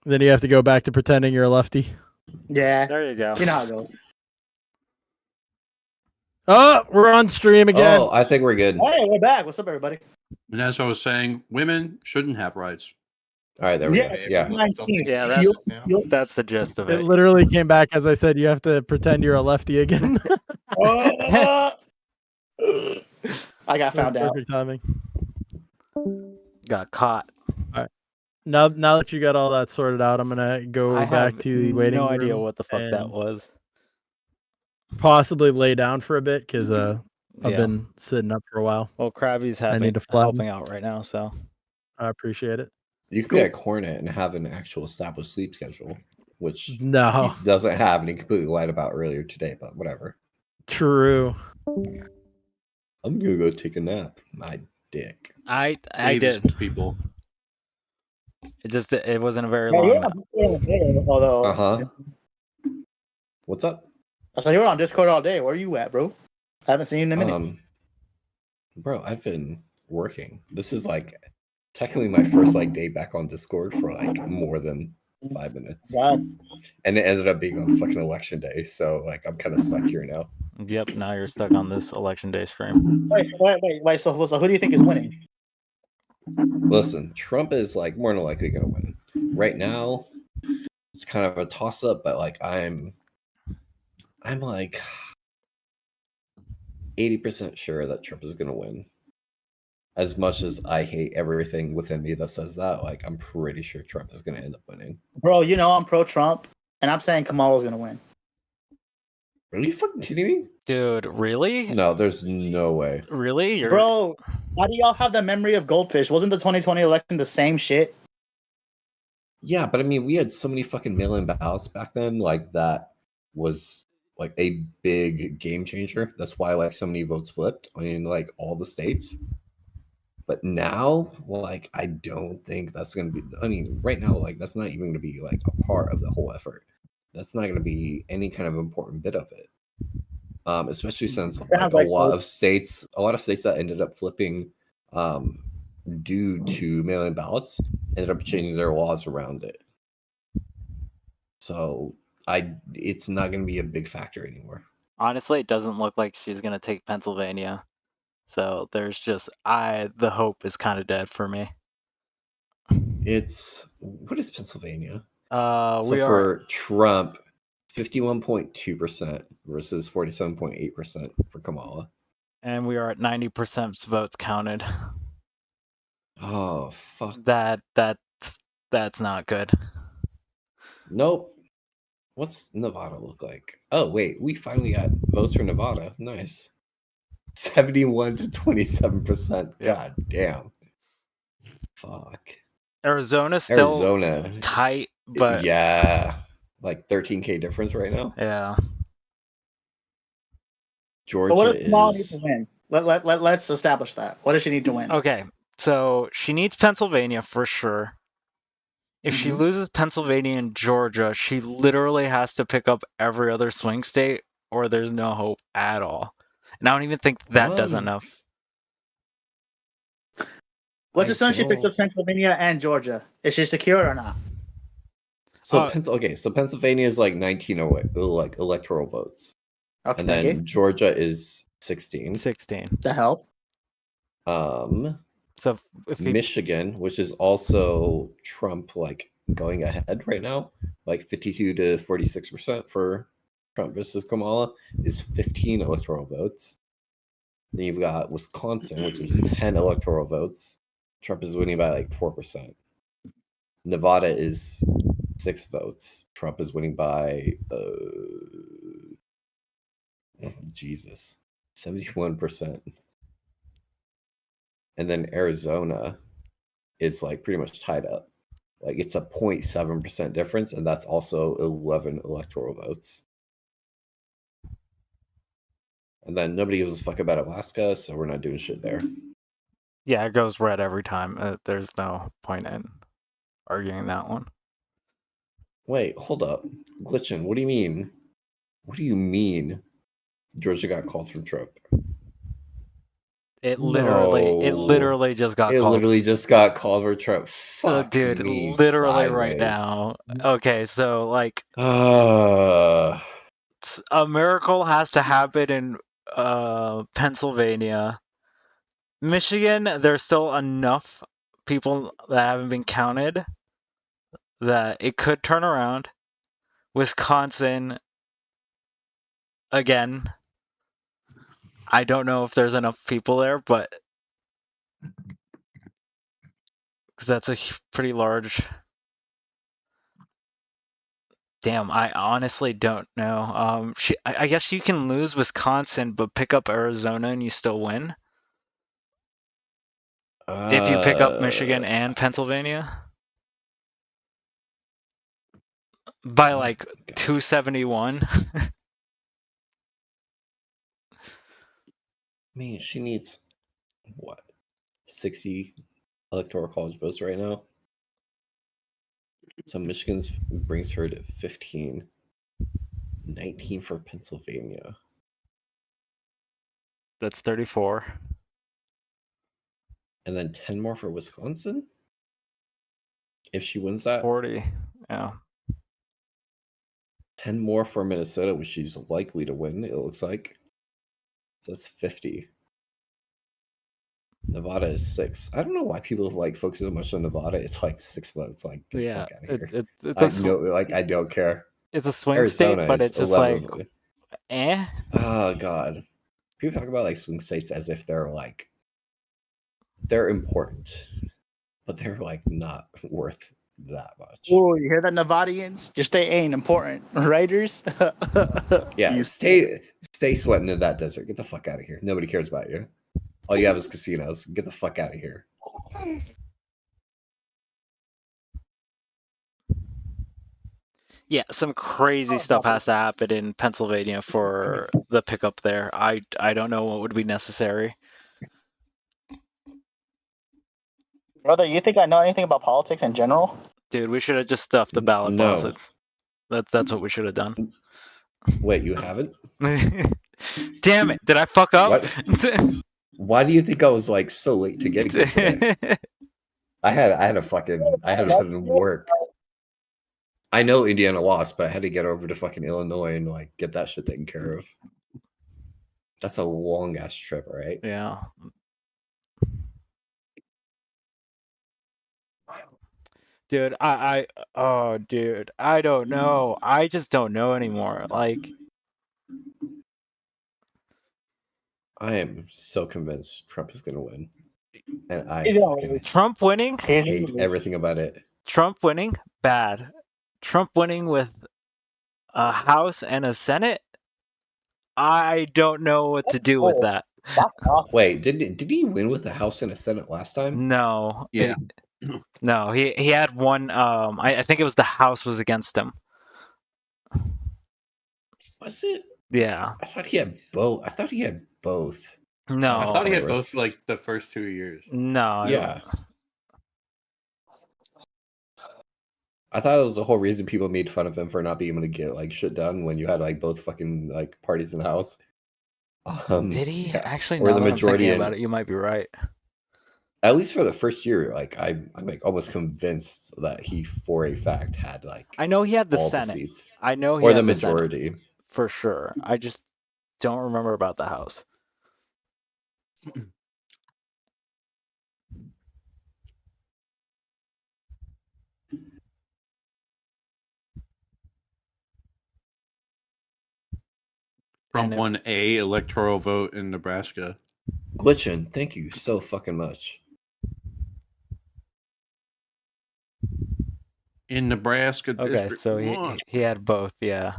Then you have to go back to pretending you're a lefty. Yeah. There you go. You know how it goes. Oh, we're on stream again. Oh, I think we're good. All right, we're back. What's up, everybody? And as I was saying, women shouldn't have rights. All right, there we Yeah, go. Yeah. 19. Yeah, that's the gist of It it. literally came back as I said. You have to pretend you're a lefty again. I got found out. Perfect timing. Got caught. All right. Now that you got all that sorted out, I'm gonna go I back have to the waiting no room. idea what the fuck that and was. Possibly lay down for a bit because I've Yeah. been sitting up for a while. Well, Krabby's I need to helping flatten. out right now, so I appreciate it. You could be like Hornet and have an actual established sleep schedule, which No. he doesn't have, and he completely lied about earlier today. But whatever. True. I'm gonna go take a nap. My dick. I Davis did. people. It wasn't a very Yeah, long you're nap. on Discord all day, although. Uh huh. What's up? I said you were on Discord all day. Where are you at, bro? I haven't seen you in a minute. Bro, I've been working. This is like technically my first like day back on Discord for like more than 5 minutes. God. And it ended up being on fucking election day, so like I'm kind of stuck here now. Yep, now you're stuck on this election day stream. Wait. So who do you think is winning? Listen, Trump is like more than likely gonna win. Right now, it's kind of a toss up, but like I'm like 80% sure that Trump is gonna win. As much as I hate everything within me that says that, like I'm pretty sure Trump is gonna end up winning. Bro, you know I'm pro-Trump, and I'm saying Kamala's gonna win. Are you fucking kidding me? Dude, really? No, there's no way. Really? Bro, how do y'all have the memory of Goldfish? Wasn't the 2020 election the same shit? Yeah, but I mean, we had so many fucking mail-in ballots back then. Like that was like a big game changer. That's why like so many votes flipped in like all the states. But now, like, I don't think that's gonna be. I mean, right now, like, that's not even gonna be like a part of the whole effort. That's not gonna be any kind of important bit of it. Especially since like a lot of states that ended up flipping, due to mail-in ballots, ended up changing their laws around it. So it's not gonna be a big factor anymore. Honestly, it doesn't look like she's gonna take Pennsylvania. So there's just the hope is kind of dead for me. What is Pennsylvania? So for Trump, 51.2% versus 47.8% for Kamala. And we are at 90% votes counted. Oh fuck. That's not good. Nope. What's Nevada look like? Oh wait, we finally got votes for Nevada. Nice. 71 to 27%. God damn. Fuck. Arizona's still tight, but yeah, like 13K difference right now. Yeah. Georgia So what does Kamala need is to win? Let's establish that. What does she need to win? Okay, so she needs Pennsylvania for sure. If she Mhm. loses Pennsylvania and Georgia, she literally has to pick up every other swing state, or there's no hope at all. And I don't even think that does enough. Let's I assume she picks don't- up Pennsylvania and Georgia. Is she secure or not? So so Pennsylvania is like 19 like electoral votes. Okay, and thank then you. Georgia is 16. 16. To help. So if Michigan, which is also Trump like going ahead right now, like 52 to 46% for Trump versus Kamala, is 15 electoral votes. Then you've got Wisconsin, which is 10 electoral votes. Trump is winning by like 4%. Nevada is 6 votes. Trump is winning by Jesus, 71%. And then Arizona is like pretty much tied up. Like it's a 0.7% difference, and that's also 11 electoral votes. And then nobody gives a fuck about Alaska, so we're not doing shit there. Yeah, it goes red every time. There's no point in arguing that one. Wait, hold up. Glitchin, what do you mean? What do you mean Georgia got called from Trump? It literally just got It called. literally just got called for Trump. Fuck Dude, me literally right sideways. now. Okay, so like a miracle has to happen in Pennsylvania. Michigan, there's still enough people that haven't been counted that it could turn around. Wisconsin, again, I don't know if there's enough people there, but because that's a pretty large. Damn, I honestly don't know. I guess you can lose Wisconsin, but pick up Arizona and you still win. If you pick up Michigan and Pennsylvania by like 271. I mean, she needs what 60 electoral college votes right now. So Michigan's brings her to 15. 19 for Pennsylvania. That's 34. And then 10 more for Wisconsin? If she wins that? 40, yeah. 10 more for Minnesota, which she's likely to win, it looks like. So that's 50. Nevada is 6. I don't know why people like focus so much on Nevada. It's like 6 votes. Like, get the fuck out of here. I don't care. It's a swing Arizona state, but is it's just 11 like, eh? Oh god. People talk about like swing states as if they're like they're important, but they're like not worth that much. Oh, you hear that, Nevadians? Your state ain't important, writers. Yeah, stay sweating in that desert. Get the fuck out of here. Nobody cares about you. All you have is casinos. Get the fuck out of here. Yeah, some crazy stuff has to happen in Pennsylvania for the pickup there. I don't know what would be necessary. Brother, you think I know anything about politics in general? Dude, we should have just stuffed the ballot No. boxes. That's what we should have done. Wait, you haven't? Damn it! Did I fuck up? Why do you think I was like so late to getting here today? I had to put in work. I know Indiana lost, but I had to get over to fucking Illinois and like get that shit taken care of. That's a long ass trip, right? Yeah. Dude, dude, I don't know. I just don't know anymore. Like, I am so convinced Trump is gonna win, and I He's gonna fucking lose. Trump winning? hate everything about it. Trump winning? Bad. Trump winning with a House and a Senate? I don't know what to do with that. Wait, did he win with the House and a Senate last time? No. Yeah. No, he had one. I think it was the House was against him. Was it? Yeah. I thought he had both. I thought he had both. No. I thought he had Congress. both like the first 2 years. No. Yeah. I thought it was the whole reason people made fun of him for not being able to get like shit done when you had like both fucking like parties in the house. Did he? Yeah. Actually, Or now the that I'm majority thinking in, about it, you might be right. at least for the first year, like I'm like almost convinced that he for a fact had like I know he had the all Senate. the seats. I know he Or had the the Senate majority. for sure. I just don't remember about the House. Trump won a electoral vote in Nebraska. Glitchin, thank you so fucking much. In Nebraska Okay, District so 1. he had both, yeah.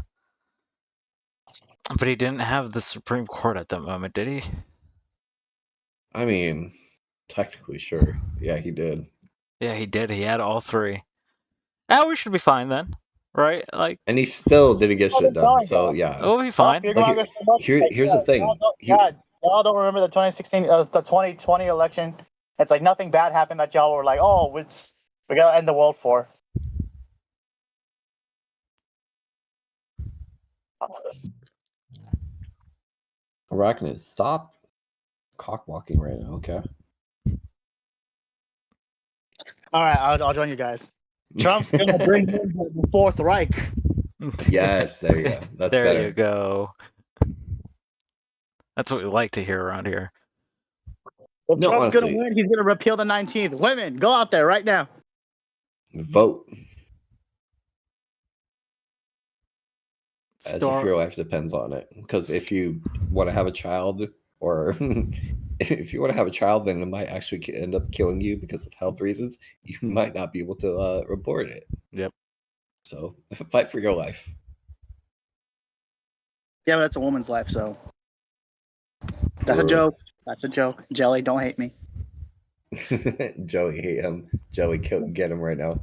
But he didn't have the Supreme Court at that moment, did he? I mean, technically, sure. Yeah, he did. Yeah, he did. He had all three. Ah, we should be fine then, right? Like, And he still didn't get shit done. So yeah. we'll be fine. Like, here's the thing. Y'all don't remember the 2016, the 2020 election? It's like nothing bad happened that y'all were like, oh, we gotta end the world for. Arachnid, stop cock walking right now, okay? All right, I'll join you guys. Trump's gonna bring in the Fourth Reich. Yes, there you go. That's there better. you go. That's what we like to hear around here. If No, Trump's honestly. gonna win, he's gonna repeal the 19th. Women, go out there right now. Vote. As if Storm- your life depends on it. Because if you want to have a child, or if you want to have a child, then it might actually end up killing you because of health reasons. You might not be able to report it. Yep. So fight for your life. Yeah, but that's a woman's life, so that's a True. joke. That's a joke. Jelly, don't hate me. Joey, hate him. Joey, get him right now.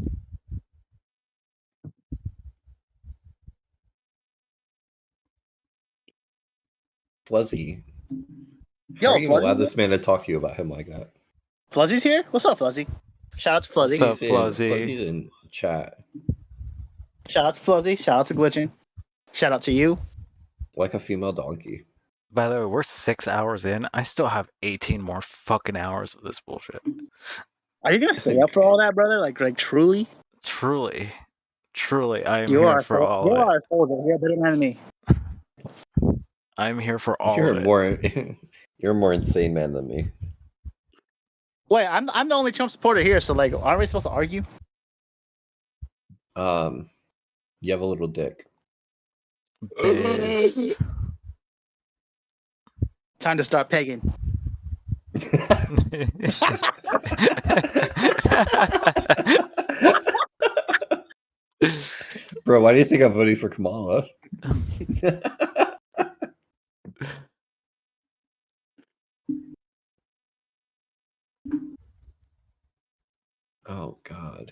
Fluzzy. How Yo, are you gonna allow Fluzzy. this man to talk to you about him like that? Fluzzy's here. What's up, Fluzzy? Shout out to Fluzzy. Fluzzy's in chat. Shout out to Fluzzy. Shout out to Glitching. Shout out to you. Like a female donkey. By the way, we're 6 hours in. I still have 18 more fucking hours of this bullshit. Are you gonna stay up for all that, brother? Like truly? Truly, I am You here are for all you of it. are a soldier. You're a better than me. I'm here for all You're of it. you're a more insane man than me. Wait, I'm the only Trump supporter here, so like, aren't we supposed to argue? You have a little dick. Biz. Time to start pegging. Bro, why do you think I'm voting for Kamala? Oh God.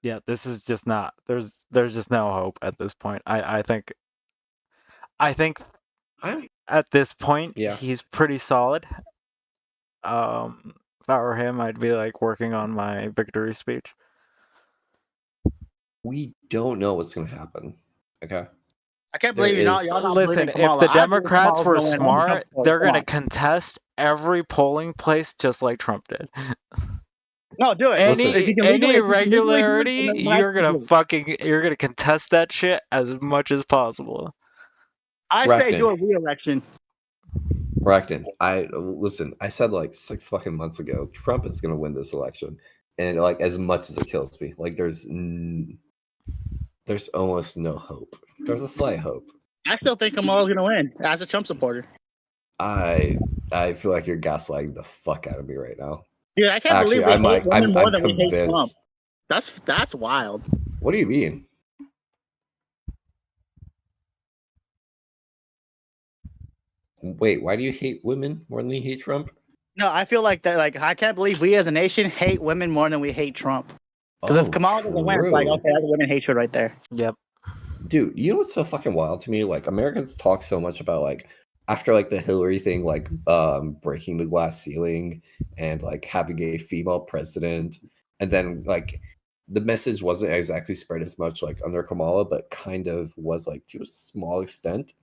Yeah, this is just not. There's just no hope at this point. I think at this point Yeah. he's pretty solid. If I were him, I'd be like working on my victory speech. We don't know what's gonna happen. Okay. I can't believe y'all not Listen, believing if Kamala. the I believe Democrats Kamala's were gonna win. smart, they're Come gonna on. contest every polling place just like Trump did. No, do it. Any If you can legally do it, irregularity, then why you're gonna contest that shit as much as possible. I say do a re-election. Brackton, listen. I said like 6 fucking months ago, Trump is gonna win this election, and like as much as it kills me, like there's almost no hope. There's a slight hope. I still think Kamala's gonna win as a Trump supporter. I feel like you're gaslighting the fuck out of me right now. Dude, I can't Actually, believe we hate women more than we hate convinced. Trump. That's wild. What do you mean? Wait, why do you hate women more than you hate Trump? No, I feel like that. Like I can't believe we as a nation hate women more than we hate Trump. Because if Kamala doesn't win, it's like okay, that's women hatred right there. Yep. Dude, you know what's so fucking wild to me? Like Americans talk so much about like after like the Hillary thing, like breaking the glass ceiling and like having a female president, and then like the message wasn't exactly spread as much like under Kamala, but kind of was like to a small extent.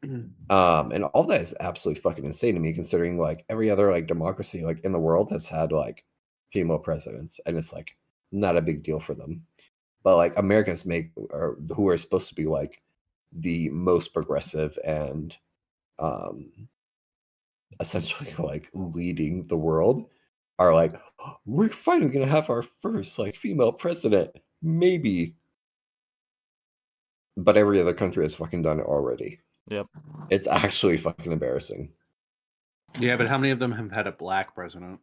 And all that is absolutely fucking insane to me, considering like every other like democracy like in the world has had like female presidents, and it's like not a big deal for them. But like Americans who are supposed to be like the most progressive and essentially like leading the world are like, we're finally gonna have our first like female president, maybe. But every other country has fucking done it already. Yep. It's actually fucking embarrassing. Yeah, but how many of them have had a black president?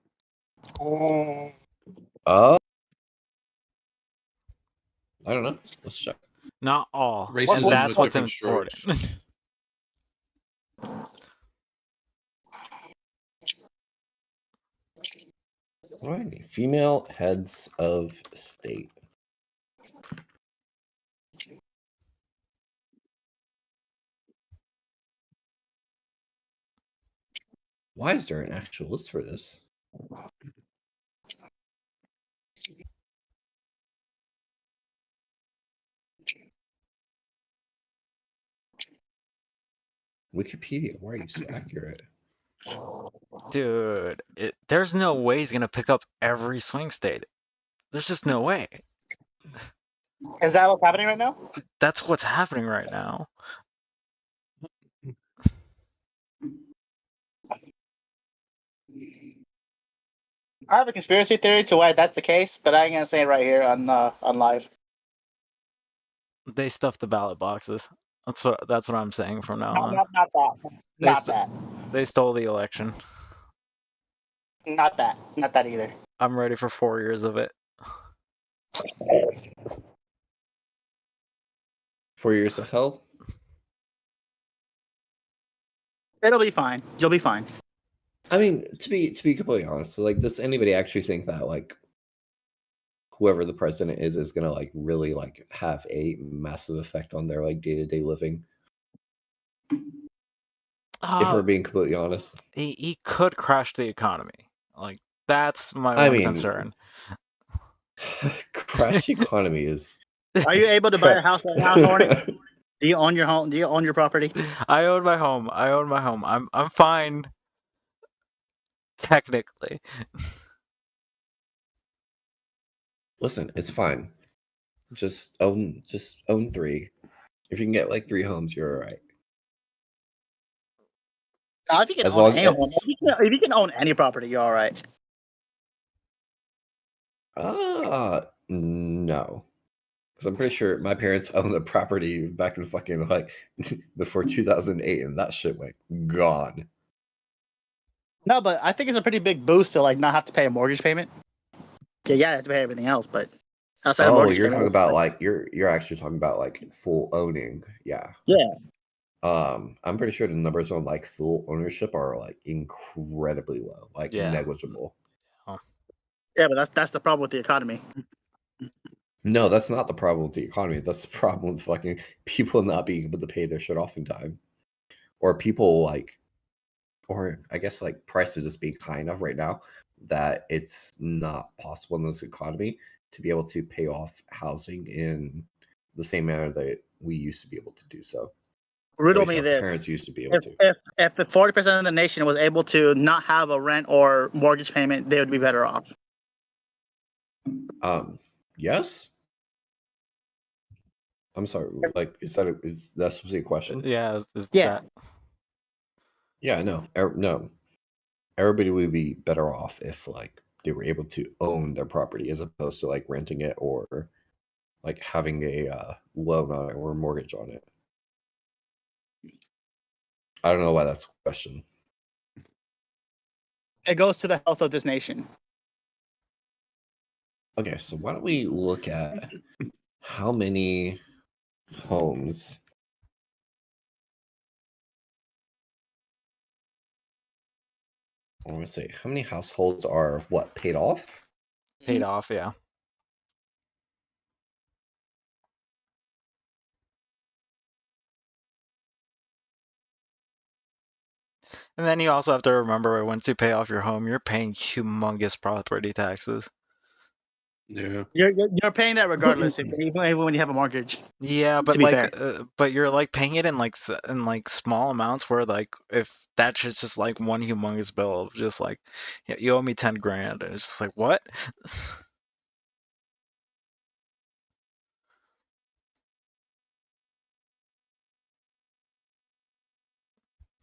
I don't know. Let's check. Not all. Racism And that's with what's different important. strokes. Alrighty. Female heads of state. Why is there an actual list for this? Wikipedia, why are you so accurate? Dude, there's no way he's gonna pick up every swing state. There's just no way. Is that what's happening right now? That's what's happening right now. I have a conspiracy theory to why that's the case, but I ain't gonna say it right here on live. They stuffed the ballot boxes. That's what I'm saying from now on. Not that. Not that. They stole the election. Not that. Not that either. I'm ready for 4 years of it. 4 years of hell? It'll be fine. You'll be fine. I mean, to be completely honest, like, does anybody actually think that like whoever the president is gonna like really like have a massive effect on their like day-to-day living? If we're being completely honest. He could crash the economy. Like, that's my I one mean, concern. Crash the economy is. Are you able to buy a house right now, Hornet? Do you own your home? Do you own your property? I own my home. I'm fine. Technically. Listen, it's fine. Just own 3. If you can get like 3 homes, you're all right. If you can As own long any as- home, if you can own any property, you're all right. No. Because I'm pretty sure my parents owned a property back in fucking like before 2008, and that shit went gone. No, but I think it's a pretty big boost to like not have to pay a mortgage payment. Yeah, you have to pay everything else, but outside of Oh, mortgage you're payment, talking about like you're actually talking about like full owning. Yeah. Yeah. I'm pretty sure the numbers on like full ownership are like incredibly low, like Yeah. negligible. Yeah, but that's the problem with the economy. No, that's not the problem with the economy. That's the problem with fucking people not being able to pay their shit off in time. Or people like, or I guess like prices just being high enough right now that it's not possible in this economy to be able to pay off housing in the same manner that we used to be able to do so. Riddle At least me our this. parents used to be able to. If the 40% of the nation was able to not have a rent or mortgage payment, they would be better off. Yes. I'm sorry. Like, is that supposed to be a question? Yeah. Yeah. Yeah. No. No. Everybody would be better off if like they were able to own their property as opposed to like renting it or like having a loan on it or a mortgage on it. I don't know why that's a question. It goes to the health of this nation. Okay, so why don't we look at how many homes I want to say, how many households are what paid off? Paid off, yeah. And then you also have to remember once you pay off your home, you're paying humongous property taxes. Yeah. You're paying that regardless, even when you have a mortgage. Yeah, To but be like, fair. but you're like paying it in like small amounts. Where like if that shit's just like one humongous bill of just like, yeah, you owe me 10 grand, and it's just like what?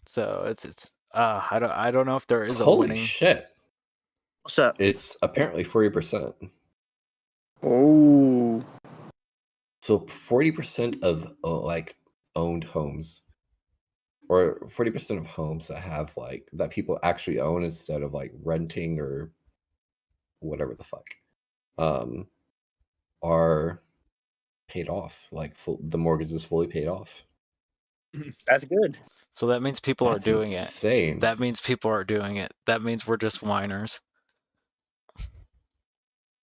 So it's I don't know if there is a Holy winning. shit! What's up? It's apparently 40%. Oh. So 40% of like owned homes, or 40% of homes that have like that people actually own instead of like renting or whatever the fuck, are paid off. Like the mortgage is fully paid off. That's good. So that means people are That's doing insane. it. That means people are doing it. That means we're just whiners.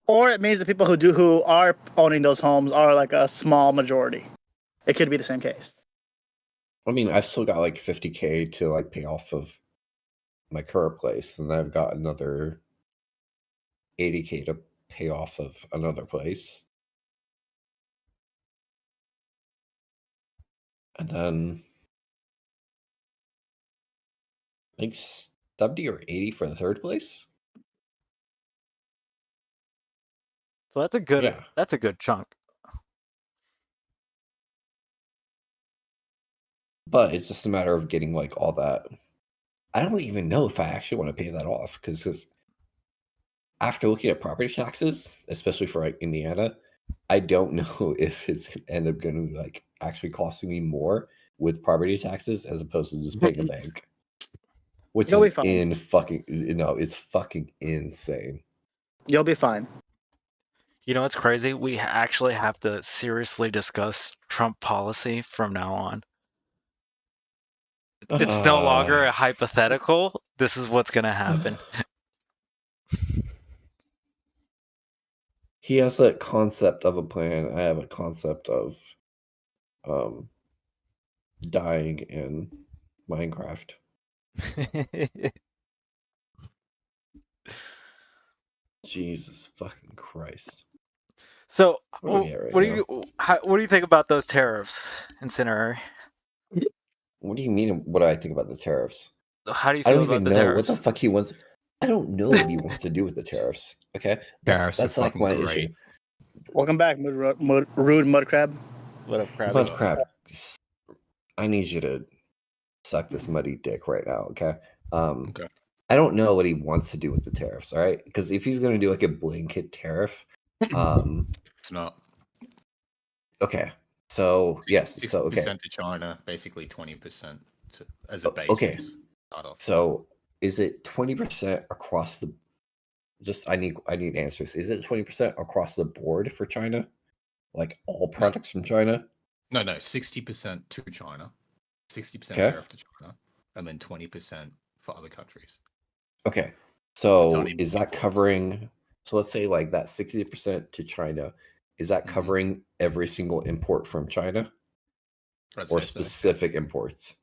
Or it means the people who are owning those homes are like a small majority. It could be the same case. I mean, I've still got like 50K to like pay off of my current place, and I've got another 80K to pay off of another place. And then I think 70 or 80 for the third place. So that's a good Yeah. that's a good chunk. But it's just a matter of getting like all that. I don't even know if I actually want to pay that off because after looking at property taxes, especially for like Indiana, I don't know if it's gonna end up going to like actually costing me more with property taxes as opposed to just paying a bank. Which You'll be is fine. it's fucking insane. You'll be fine. You know what's crazy? We actually have to seriously discuss Trump policy from now on. It's no longer a hypothetical. This is what's going to happen. He has a concept of a plan. I have a concept of dying in Minecraft. Jesus fucking Christ. So, What are we at right what do now? you think about those tariffs, Incinerary? What do you mean? What do I think about the tariffs? How do you I feel don't about even the know what the tariffs? fuck he wants. I don't know what he wants to do with the tariffs. Okay, Tariffs are that's like fucking my great. issue. Welcome back, rude mud crab. What up, Krabby? Mud crab, I need you to suck this muddy dick right now. Okay. Okay. I don't know what he wants to do with the tariffs. All right, because if he's going to do like a blanket tariff, It's not. okay. So yes. 60% So okay. to China, basically 20% as a basis. Okay. Start off. So is it 20% across the? Just I need answers. Is it 20% across the board for China, like all products from China? No, 60% to China, 60% Okay. tariff to China, and then 20% for other countries. Okay. It's So not even is that covering? So let's say like that 60% to China. Is that covering every single import from China, I'd or say so. specific imports?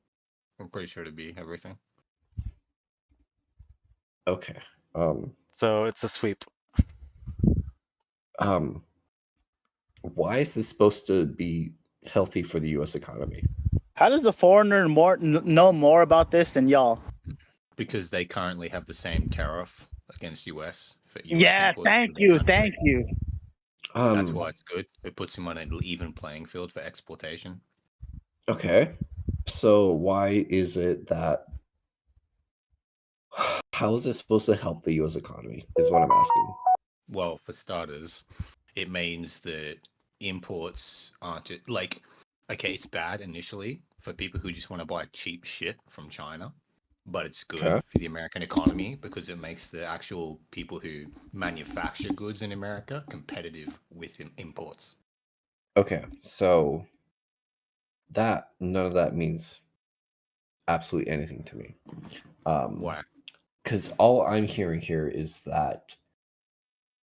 I'm pretty sure to be everything. Okay. So it's a sweep. Why is this supposed to be healthy for the U.S. economy? How does a foreigner know more about this than y'all? Because they currently have the same tariff against US for US Yeah, imports. thank you. That's why it's good. It puts them on an even playing field for exportation. Okay. So why is it that? How is this supposed to help the U.S. economy? Is what I'm asking. Well, for starters, it means that imports aren't like, okay, it's bad initially for people who just want to buy cheap shit from China, but it's good Okay. for the American economy because it makes the actual people who manufacture goods in America competitive with imports. Okay, so none of that means absolutely anything to me. Why? because all I'm hearing here is that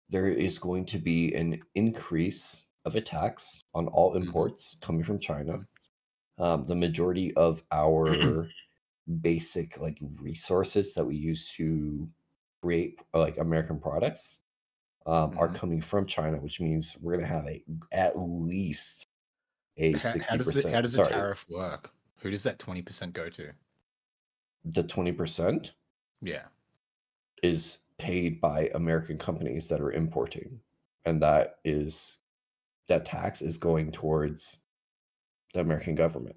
there is going to be an increase of a tax on all imports coming from China. The majority of our basic like resources that we use to create like American products are coming from China, which means we're going to have at least a How 60%. does the Sorry, tariff work? Who does that 20% go to? the 20% Yeah. is paid by American companies that are importing, and that tax is going towards the American government.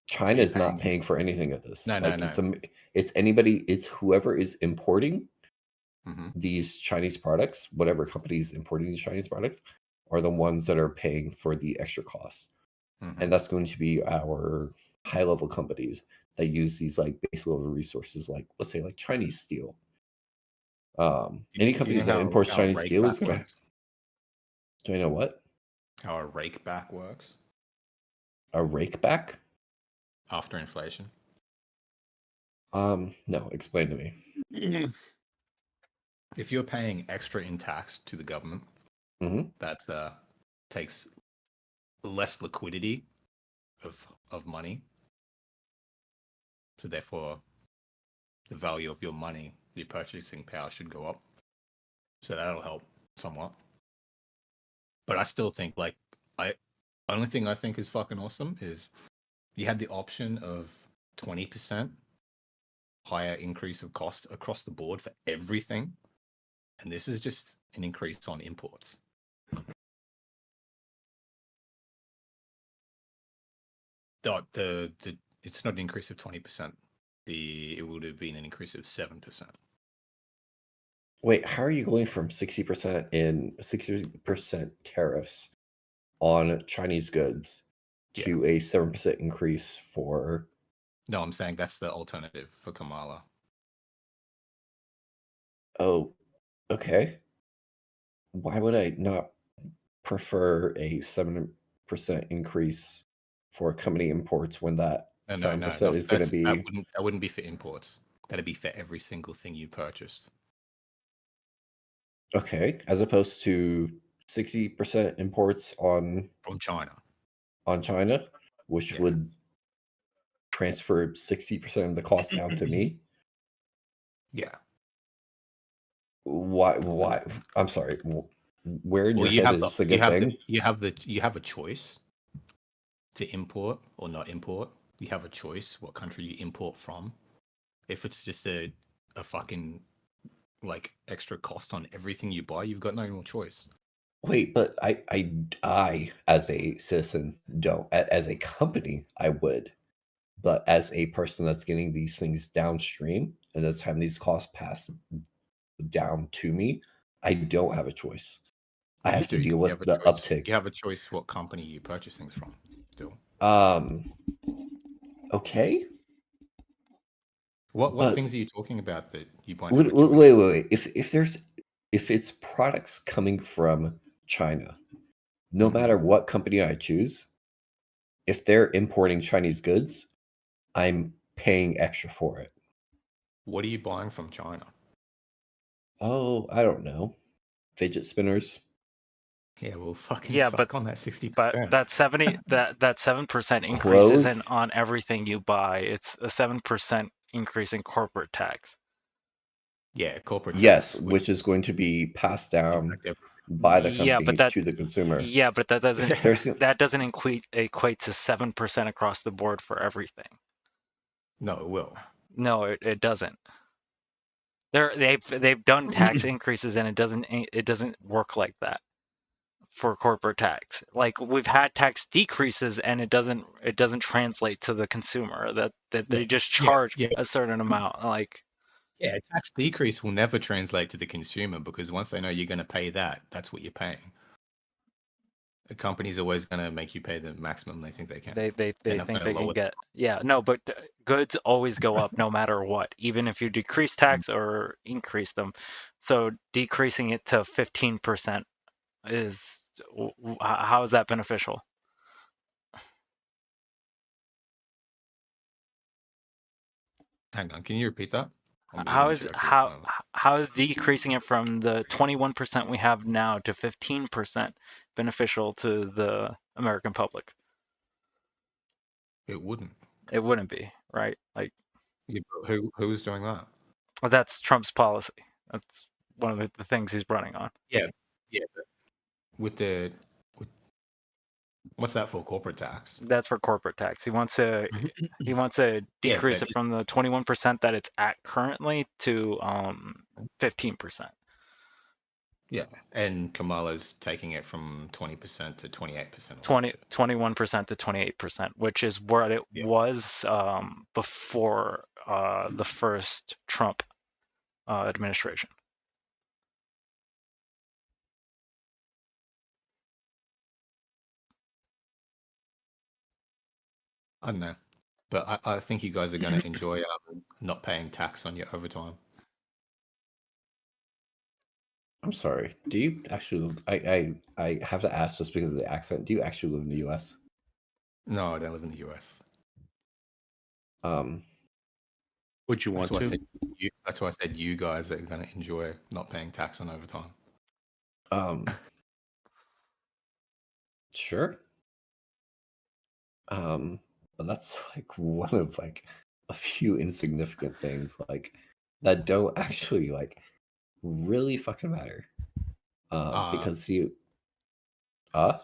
China you're is not paying- paying for anything of this. No, like no. it's anybody, it's whoever is importing Mhm. these Chinese products, whatever companies importing these Chinese products, are the ones that are paying for the extra costs. And that's going to be our high level companies that use these like base level resources, like let's say like Chinese steel. Any Do company you know that imports how a Chinese rake steel is back gonna. works? Do I know what? How a rake back works A rake back? after inflation? No, explain to me. If you're paying extra in tax to the government, that takes less liquidity of money. So therefore, the value of your money, your purchasing power should go up. So that'll help somewhat. But I still think only thing I think is fucking awesome is you had the option of 20% higher increase of cost across the board for everything. And this is just an increase on imports. It's not an increase of 20%. It would have been an increase of 7%. Wait, how are you going from 60% tariffs on Chinese goods to a 7% increase for? No, I'm saying that's the alternative for Kamala. Oh, okay. Why would I not prefer a 7% increase for company imports when that No, 7% is going to be? That wouldn't be for imports. That'd be for every single thing you purchased. Okay, as opposed to 60% imports from China. On China, which would transfer 60% of the cost down to me. Yeah. Why? I'm sorry. Where in Well, your head is this a good thing? You have a choice to import or not import. You have a choice what country you import from. If it's just a fucking like extra cost on everything you buy, you've got no more choice. Wait, but I as a citizen don't. As a company, I would, but as a person that's getting these things downstream and that's having these costs passed down to me, I don't have a choice. I have to deal with the uptick. You have a choice what company you purchase things from. Still. Okay. What things are you talking about that you might Wait, have a choice? wait. If it's products coming from China, no matter what company I choose, if they're importing Chinese goods, I'm paying extra for it. What are you buying from China? Oh, I don't know. Fidget spinners. Yeah, well, fucking Yeah, suck on that 60%. But that 7% increase Clothes? isn't on everything you buy. It's a 7% increase in corporate tax. Yeah, corporate tax. Yes, which is going to be passed down by the company to the consumer. Yeah, but that doesn't There's equate to 7% across the board for everything. No, it will. No, it doesn't. They've done tax increases and it doesn't work like that for corporate tax. Like we've had tax decreases and it doesn't translate to the consumer. That they just charge a certain amount. Like Yeah, a tax decrease will never translate to the consumer because once they know you're going to pay that, that's what you're paying. The company's always going to make you pay the maximum they think they can. they They're not think gonna they can lower get but goods always go up no matter what, even if you decrease tax or increase them. So decreasing it to 15% is how is that beneficial? Hang on, can you repeat that? I'm How eating is jerky at the moment. how is decreasing it from the 21% we have now to 15% beneficial to the American public? It wouldn't. It wouldn't be, right? Like Yeah, but who's doing that? that's Trump's policy. That's one of the things he's running on. Yeah, yeah. But with what's that for? Corporate tax. That's for corporate tax. He wants to Yeah, decrease but it from the 21% that it's at currently to 15%. yeah, and Kamala's taking it from 20% to 28%. 21% to 28%, which is what it was before the first Trump administration. I don't know, but I think you guys are going to enjoy not paying tax on your overtime. I'm sorry. Do you actually? I have to ask just because of the accent. Do you actually live in the U.S.? No, I don't live in the US. Would you want That's why I to? said that's why I said you guys are going to enjoy not paying tax on overtime. Sure. But that's like one of like a few insignificant things like that don't actually like really fucking matter. Because you No,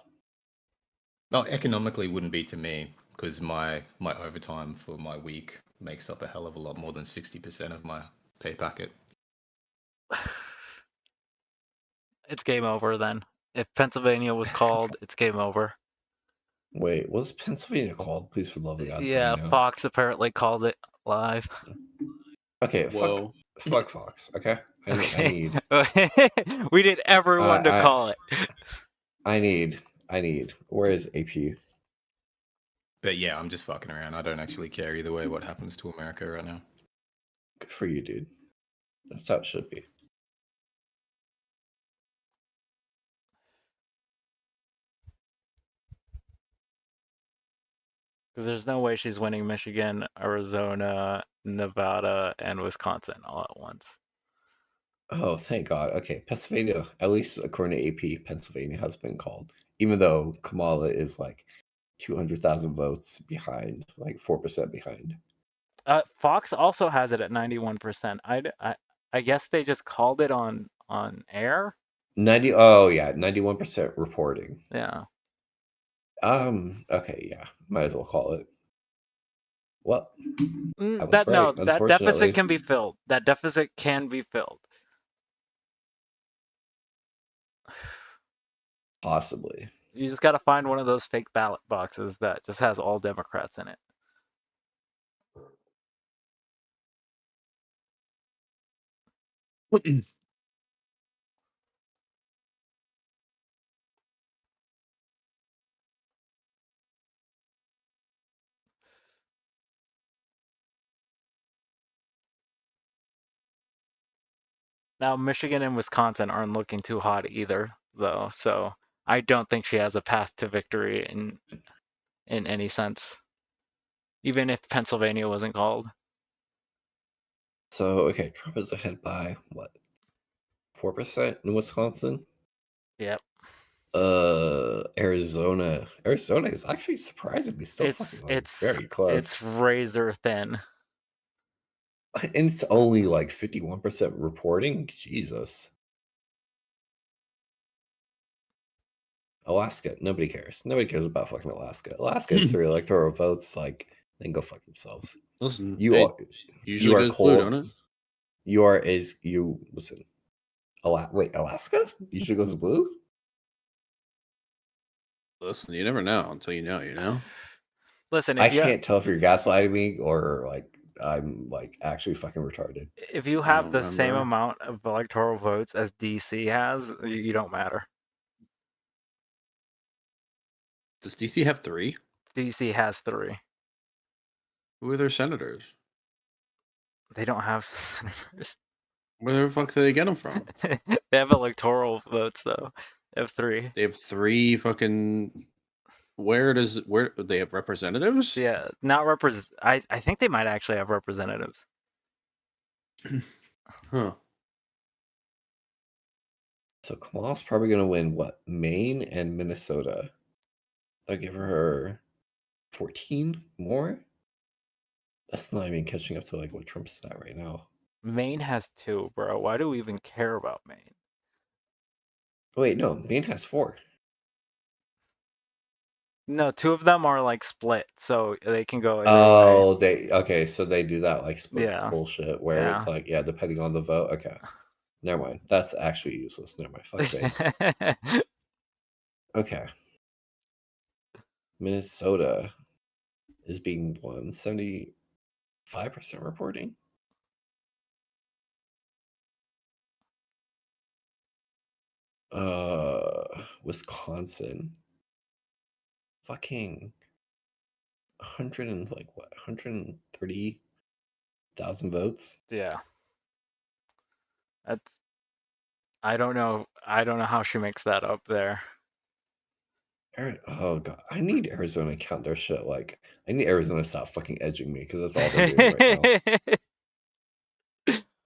economically wouldn't be to me because my overtime for my week makes up a hell of a lot more than 60% of my pay packet. It's game over then. If Pennsylvania was called, it's game over. Wait, what's Pennsylvania called? Please, for the love of God, tell Yeah, me now. Fox apparently called it live. Okay, Whoa. fuck Fox. Okay, I need. We need everyone to I- call it. I need. Where is AP? But yeah, I'm just fucking around. I don't actually care either way what happens to America right now. Good for you, dude. That's how it should be. Because there's no way she's winning Michigan, Arizona, Nevada, and Wisconsin all at once. Oh, thank God. Okay, Pennsylvania, at least according to AP, Pennsylvania has been called, even though Kamala is like 200,000 votes behind, like 4% behind. Fox also has it at 91%. I guess they just called it on air. 90. Oh yeah, 91% reporting. Yeah. Okay, yeah, might as well call it. Well, I was That right, no, that unfortunately. deficit can be filled. That deficit can be filled. Possibly. You just got to find one of those fake ballot boxes that just has all Democrats in it. Now, Michigan and Wisconsin aren't looking too hot either, though. So I don't think she has a path to victory in any sense, even if Pennsylvania wasn't called. So okay, Trump is ahead by what? 4% in Wisconsin. Yep. Arizona is actually surprisingly still fucking like, very close. It's razor thin. And it's only like 51% reporting. Jesus. Alaska, nobody cares. Nobody cares about fucking Alaska. Alaska is 3 electoral votes. Like, they can go fuck themselves. Listen, you it are usually goes blue, don't it? You are listen. Wait, Alaska usually goes blue. Listen, you never know until you know. You know. Listen, I can't tell if you're gaslighting me or like I'm like actually fucking retarded. If you have the same amount of electoral votes as DC has, you don't matter. Does DC have 3? DC has 3. Who are their senators? They don't have senators. Where the fuck do they get them from? They have electoral votes though. They have 3. They have 3 fucking. Where they have representatives? Yeah, not I think they might actually have representatives. Huh. So Kamala's probably gonna win what? Maine and Minnesota. I'll give her 14 more. That's not even catching up to like what Trump's at right now. Maine has 2, bro. Why do we even care about Maine? Wait, no, Maine has 4. No, 2 of them are like split, so they can go either way. Oh, okay, so they do that like split Yeah. bullshit where Yeah. it's like, yeah, depending on the vote. Okay. Never mind. That's actually useless. Never mind. Fuck Maine. Okay. Minnesota is being won 75% reporting. Wisconsin. Fucking 100 and like what? 130,000 votes. Yeah. That's I don't know how she makes that up there. Oh god, I need Arizona to count their shit. Like, I need Arizona to stop fucking edging me because that's all they're doing right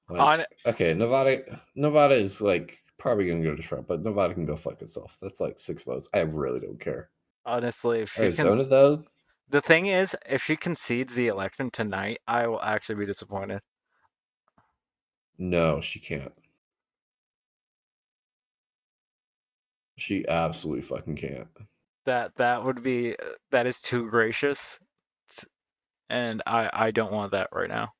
now. Like, okay, Nevada is like probably gonna go to Trump, but Nevada can go fuck itself. That's like 6 votes. I really don't care. Honestly, if she Arizona can, though, the thing is, if she concedes the election tonight, I will actually be disappointed. no, she can't. She absolutely fucking can't. That would be that is too gracious, and I don't want that right now.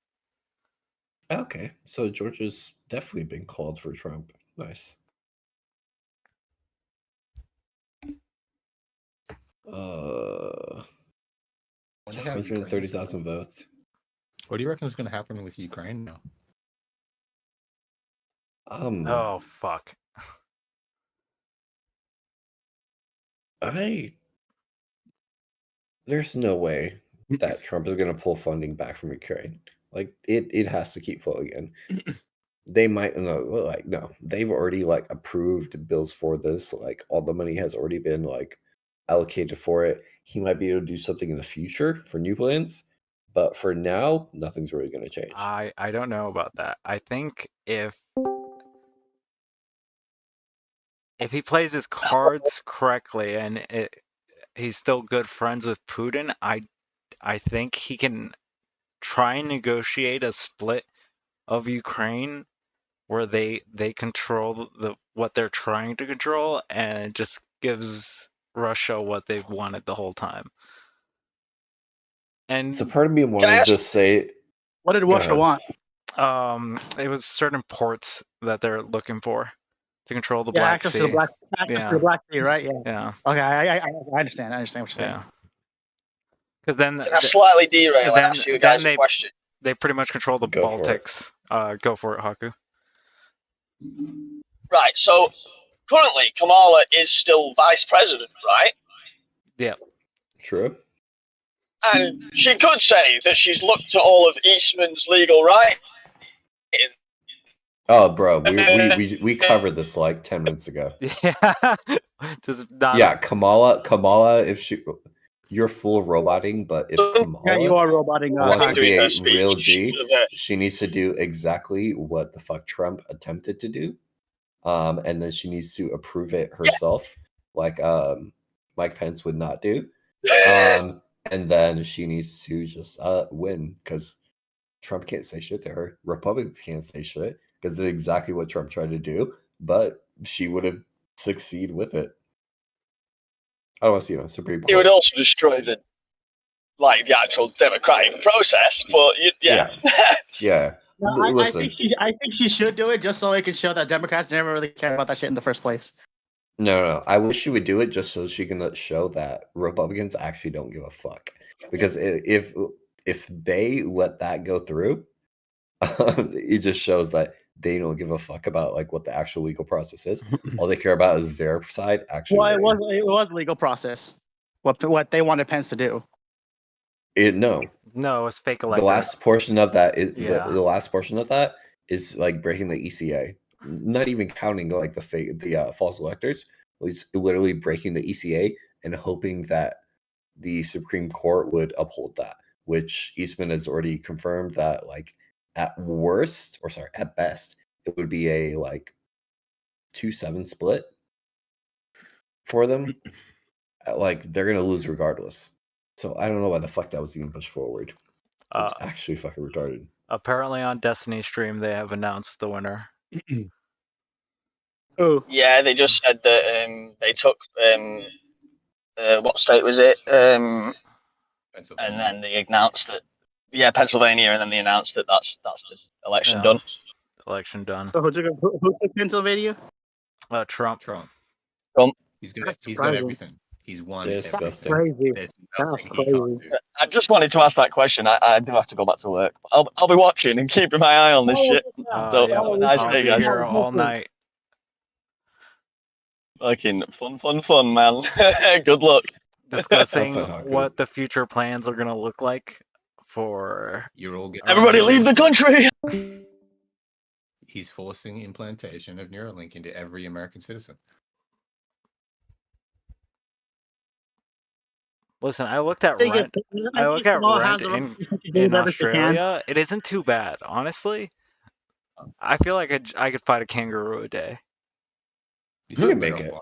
Okay, so Georgia's definitely been called for Trump. Nice. Wonder how Ukraine's 130,000 votes. What do you reckon is going to happen with Ukraine now? Oh fuck. There's no way that Trump is going to pull funding back from Ukraine. Like it has to keep flowing in. They might no, they've already like approved bills for this. Like all the money has already been like allocated for it. He might be able to do something in the future for new plans, but for now, nothing's really going to change. I don't know about that. I think if he plays his cards correctly and he's still good friends with Putin, I think he can try and negotiate a split of Ukraine where they control what they're trying to control, and it just gives Russia what they've wanted the whole time. And so part of me wanted to say, what did Russia want? It was certain ports that they're looking for to control the Yeah, Black access Sea. to the Black Sea, right? Yeah. Yeah. Okay, I understand. I understand what you're saying. Yeah. Because then That's slightly derail and ask you guys a question. They pretty much control the Go for it. Baltics. Go for it, Haku. Right. So currently, Kamala is still vice president, right? Yeah. True. And she could say that she's looked at all of Eastman's legal right. Oh, bro, we covered this like 10 minutes ago. Yeah. Just not. Yeah, Kamala, if you're full roboting, but if Kamala Yeah, you are roboting. wants to be a real G, she needs to do exactly what the fuck Trump attempted to do. And then she needs to approve it herself, like Mike Pence would not do. And then she needs to just win, because Trump can't say shit to her. Republicans can't say shit, because it's exactly what Trump tried to do, but she would have succeeded with it. I don't want to see Supreme Court. It would also destroy the actual democratic process, but yeah. Yeah. No, Listen. I think she should do it just so it can show that Democrats never really cared about that shit in the first place. No. I wish she would do it just so she can show that Republicans actually don't give a fuck. Because if they let that go through, it just shows that they don't give a fuck about like what the actual legal process is. All they care about is their side actually. Well, it was legal process. What they wanted Pence to do. No, it's fake The electorate. last portion of that is Yeah. the last portion of that is like breaking the ECA. Not even counting like the false electors. It's literally breaking the ECA and hoping that the Supreme Court would uphold that, which Eastman has already confirmed that like At worst, or sorry, at best, it would be a like 2-7 split for them. Like they're gonna lose regardless. So I don't know why the fuck that was even pushed forward. It's actually fucking retarded. Apparently on Destiny stream they have announced the winner. Oh. Yeah, they just said that they took what state was it? And then they announced that Pennsylvania, and then they announced that that's the election done. Election done. So who took Pennsylvania? Trump. Trump. He's got surprising. everything. He's won Disgusting. everything. Crazy. There's nothing he crazy. can't do. I just wanted to ask that question. I do have to go back to work. I'll be watching and keeping my eye on this shit. So Yeah, have a nice I'll day, be guys. here all night. Fucking fun, man. Good luck. Discussing what the future plans are gonna look like for You're all getting Everybody leave the country. He's forcing implantation of Neuralink into every American citizen. Listen, I looked at think rent. it- I look at Jamal rent has the right to do in whatever she can. Australia. It isn't too bad, honestly. I feel like I could fight a kangaroo a day. You can make it.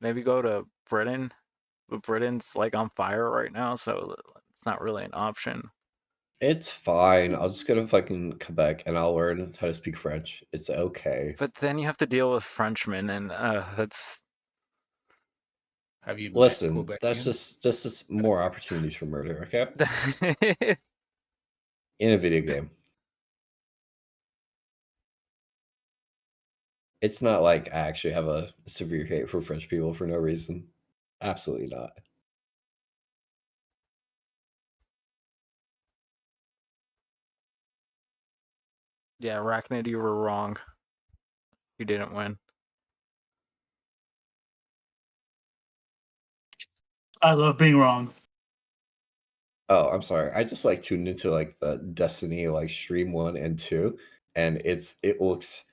Maybe go to Britain, but Britain's like on fire right now, so it's not really an option. It's fine. I'll just go to fucking Quebec and I'll learn how to speak French. It's okay. But then you have to deal with Frenchmen, and that's. Have you Listen, that's just more opportunities for murder, okay? In a video game. It's not like I actually have a severe hate for French people for no reason. Absolutely not. Yeah, Arachnid, you were wrong. You didn't win. I love being wrong. Oh, I'm sorry. I just like tuned into like the Destiny like stream 1 and 2, and it looks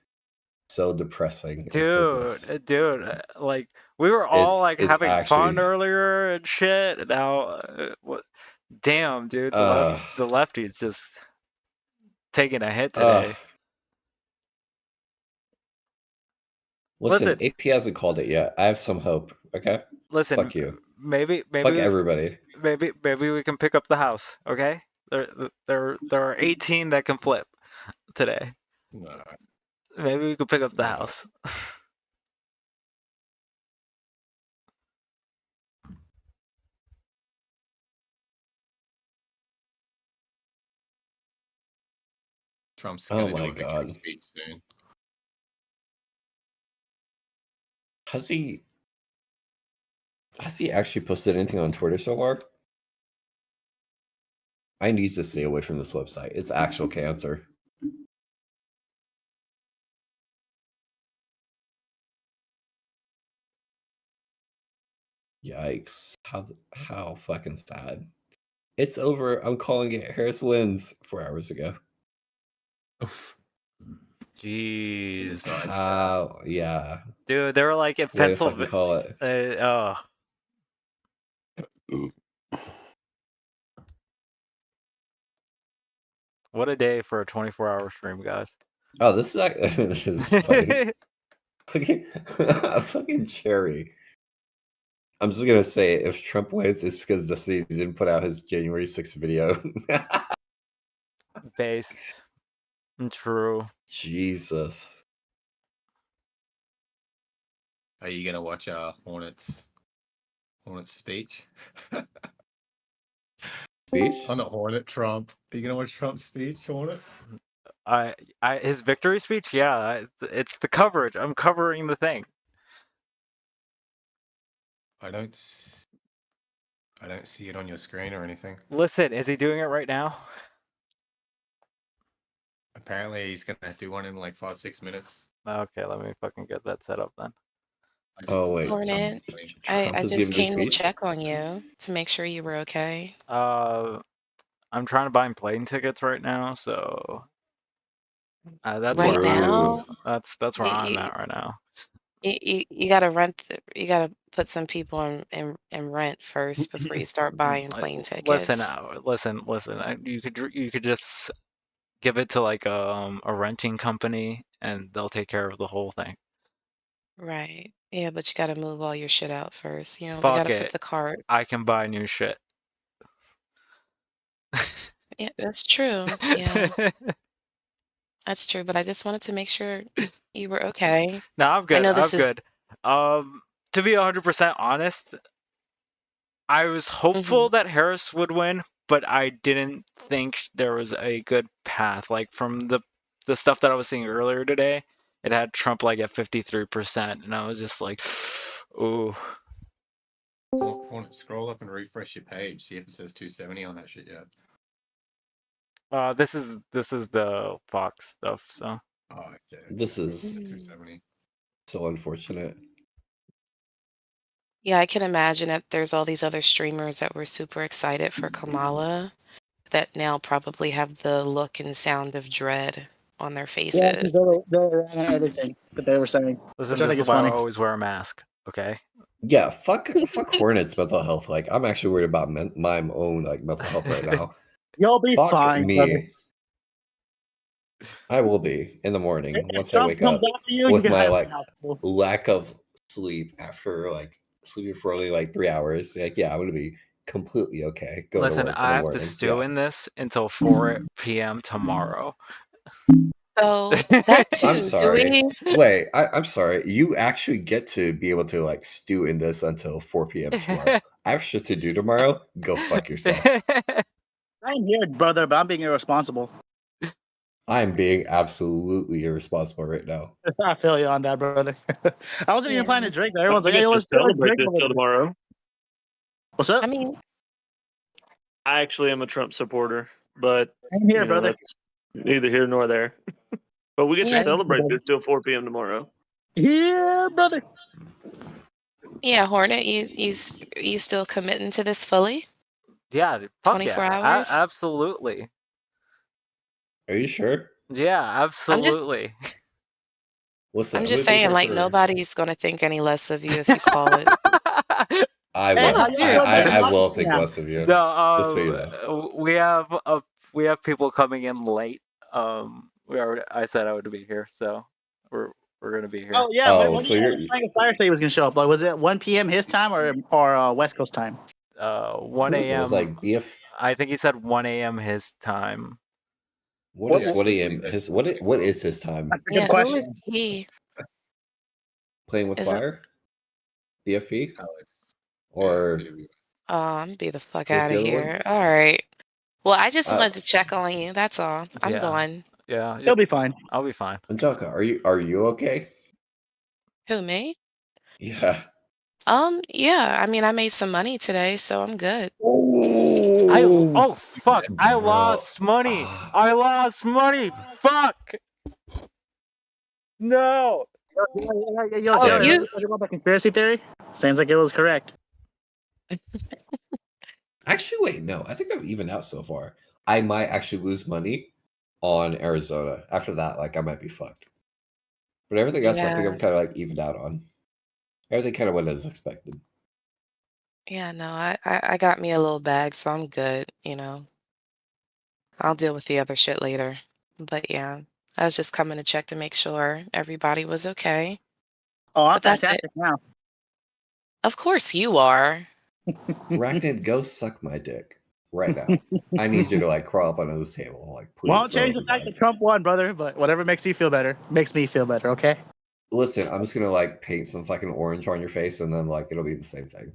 so depressing and hopeless. Dude, like we were all like It's having fun actually earlier and shit. And now, what? Damn, dude, the lefty's just taking a hit today. Listen, AP hasn't called it yet. I have some hope. Okay. Listen, Fuck you. Maybe Fuck everybody. Maybe we can pick up the house. Okay. There are 18 that can flip today. Maybe we could pick up the house. Trump's Oh gonna do my a victory God. speech soon. Has he actually posted anything on Twitter so far? I need to stay away from this website. It's actual cancer. Yikes. How fucking sad. It's over. I'm calling it. Harris wins 4 hours ago. Jeez. How? Yeah. Dude, they were like in Way to fucking Pennsylvania. call it. What a day for a 24-hour stream, guys. Oh, this is funny. Fucking Cherry. I'm just gonna say, if Trump wins, it's because Destiny didn't put out his January 6th video. Based. True. Jesus. Are you gonna watch Hornet's speech? Speech? On the Hornet Trump. Are you gonna watch Trump's speech, Hornet? His victory speech, yeah, it's the coverage. I'm covering the thing. I don't see it on your screen or anything. Listen, is he doing it right now? Apparently, he's gonna do one in like 5-6 minutes. Okay, let me fucking get that set up then. Oh wait. Hornet, Trump I is just giving came a to speech? check on you to make sure you were okay. I'm trying to buy plane tickets right now, so that's Right where now? that's where I'm at right now. You gotta rent. You gotta put some people in rent first before you start buying plane tickets. Listen. You could just give it to like a renting company, and they'll take care of the whole thing. Right. Yeah, but you got to move all your shit out first. You know, we Fuck got to put it. the cart. I can buy new shit. Yeah, that's true. Yeah, that's true. But I just wanted to make sure you were okay. No, I'm I good. know I'm this is. good. To be 100% honest, I was hopeful that Harris would win, but I didn't think there was a good path. Like from the stuff that I was seeing earlier today, it had Trump like at 53%, and I was just like, ooh. Want to scroll up and refresh your page, see if it says 270 on that shit yet. This is the Fox stuff. So. Oh, okay. This is 270. so unfortunate. Yeah, I can imagine that there's all these other streamers that were super excited for Kamala that now probably have the look and sound of dread on their Yeah, faces. they're wrong on everything that they were saying, Listen, which I this think is is why funny. I always wear a mask. Okay. Yeah, fuck Hornets mental health. Like I'm actually worried about my own like mental health right now. You'll be Fuck fine, me. brother. I will be in the morning If once I Trump wake comes up after you, you with can my hide like in the house, fool. lack of sleep after like sleeping for only like 3 hours. Like yeah, I'm gonna be completely okay. Go to Listen, work in I the have to morning. stew Yeah. in this until 4 p.m. tomorrow. So that I'm too. Do sorry. we? Wait, I'm sorry. You actually get to be able to like stew in this until 4 p.m. tomorrow. I have shit to do tomorrow. Go fuck yourself. I'm here, brother, but I'm being irresponsible. I'm being absolutely irresponsible right now. I feel you on that, brother. I wasn't even planning to drink. But everyone's I like, "Hey, get to let's do a celebrate drink." this over till there." tomorrow. What's up? I mean, I actually am a Trump supporter, but I'm here, you know, brother. that's neither here nor there. But we get to Yeah. celebrate this till 4 p.m. tomorrow. Yeah, brother. Yeah, Hornet, you still committing to this fully? Yeah, fuck 24 yeah. hours? Absolutely. Are you sure? Yeah, I'm just absolutely. Listen, I'm I'm just gonna be saying, here like, for. nobody's gonna think any less of you if you call it. I Hey, will. how No, you I, doing? I seriously. I will Democracy think now. less of you. Just so you know. No, we have people coming in late. I said I would be here, so we're gonna be here. Oh yeah, Oh, when so did you're Frank Fire say he was gonna show up? Like, was it 1 p.m. his time or West Coast time? 1 who was it? It was a.m. like BF. I think he said 1 a.m. his time. What is Okay. 1 a.m. his what is his time? That's a good Yeah, who question. is he? Playing with Is it? fire? BFE? Alex. Or Oh, I'm be the fuck who's out the of other one? here. All right. Well, I just Uh, wanted to check on you. That's all. I'm Yeah. going. Yeah. He'll be fine. I'll be fine. Angelica, are you okay? Who, me? Yeah. Yeah. I mean, I made some money today, so I'm good. Oh fuck! I Bro. lost money. I lost money. Fuck. No. Yo, Oh, Jared, you? you talking about the conspiracy theory? Seems like it was correct. Actually, wait, no. I think I'm even out so far. I might actually lose money on Arizona. After that, like I might be fucked. But everything else, I think Yeah. I'm kind of like evened out on. Everything kind of went as expected. Yeah, no, I got me a little bag, so I'm good, you know. I'll deal with the other shit later. But yeah, I was just coming to check to make sure everybody was okay. Oh, I'm But that's it. fantastic now. Of course you are. Arachnid, go suck my dick right now. I need you to like crawl up under this table, like please. Won't change the Won't fact that Trump won, brother. But whatever makes you feel better makes me feel better. Okay. Listen, I'm just gonna like paint some fucking orange on your face, and then like it'll be the same thing.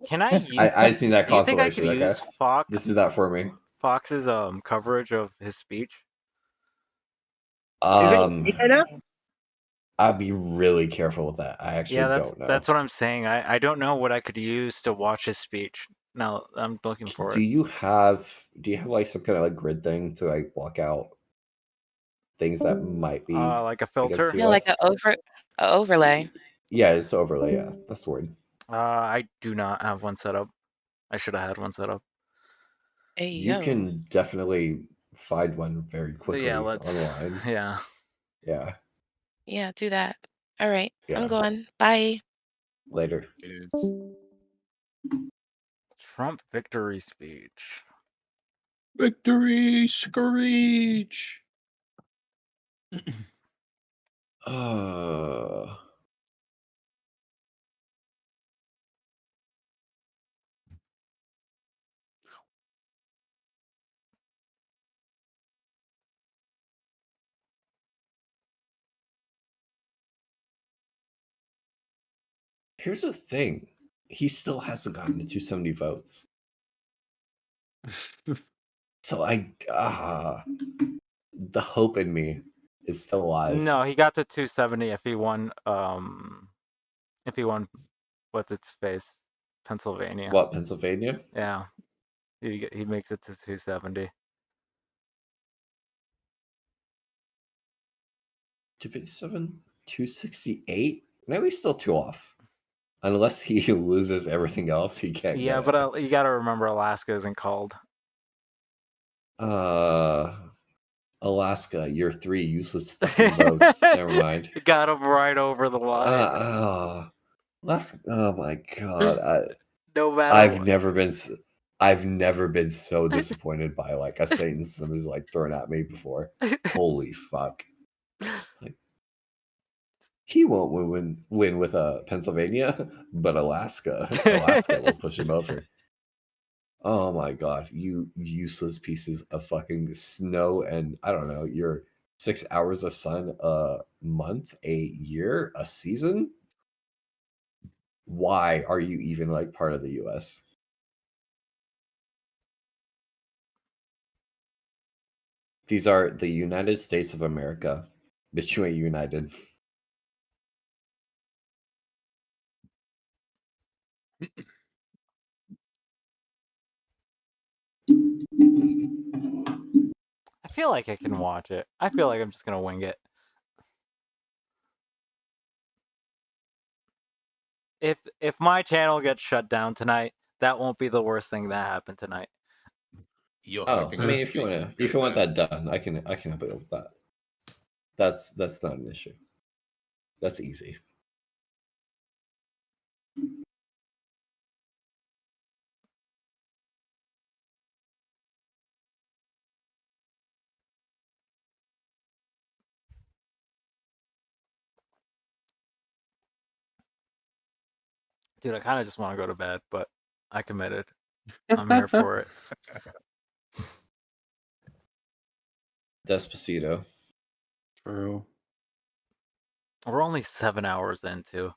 Can I use? I just need that Do you think I could consolation. Okay, use Fox? just do that for me. Fox's coverage of his speech. I'd be really careful with that. I actually Yeah, don't know. that's what I'm saying. I don't know what I could use to watch his speech. No, I'm looking for Do it. you have like some kind of like grid thing to like block out things that might be like a filter? Yeah, like a overlay. Yeah, it's overlay. Yeah, that's the word. I do not have one set up. I should have had one set up. Hey, You can definitely find one very quickly Yeah, let's. online. Yeah. Yeah. Yeah, do that. All right. Yeah. I'm going. Bye. Later. Trump victory speech. Victory screech. Here's the thing. He still hasn't gotten to 270 votes. So the hope in me is still alive. No, he got to 270 if he won. What's its face? Pennsylvania. What, Pennsylvania? Yeah, he makes it to 270. 257, 268. Maybe he's still 2 off. Unless he loses everything else, he can't Yeah, get but you got to remember Alaska isn't called. Alaska, your 3 useless fucking votes. Never mind. Got him right over the line. Oh my god. No matter I've what. never been so disappointed by like a Satan somebody's like thrown at me before. Holy fuck. Like, he won't win with Pennsylvania, but Alaska will push him over. Oh my god, you useless pieces of fucking snow and I don't know, you're 6 hours of sun a month, a year, a season? Why are you even like part of the US? These are the United States of America. Bitch, you ain't united. I feel like I can watch it. I feel like I'm just gonna wing it. If my channel gets shut down tonight, that won't be the worst thing that happened tonight. You're Oh, hoping I mean, it if you actually want to, if you want that done, I can help you with that. That's not an issue. That's easy. Dude, I kind of just want to go to bed, but I committed. I'm here for it. Despacito. True. We're only 7 hours into.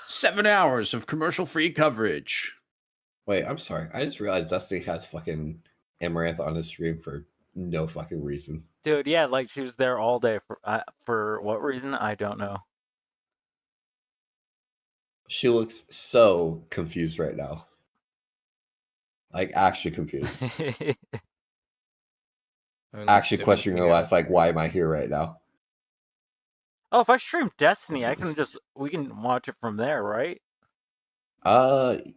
7 hours of commercial-free coverage. Wait, I'm sorry. I just realized Destiny has fucking Amaranth on his stream for no fucking reason. Dude, yeah, like she was there all day for what reason? I don't know. She looks so confused right now. Like actually confused. Actually questioning her life. Like, why am I here right now? Oh, if I stream Destiny, we can watch it from there, right?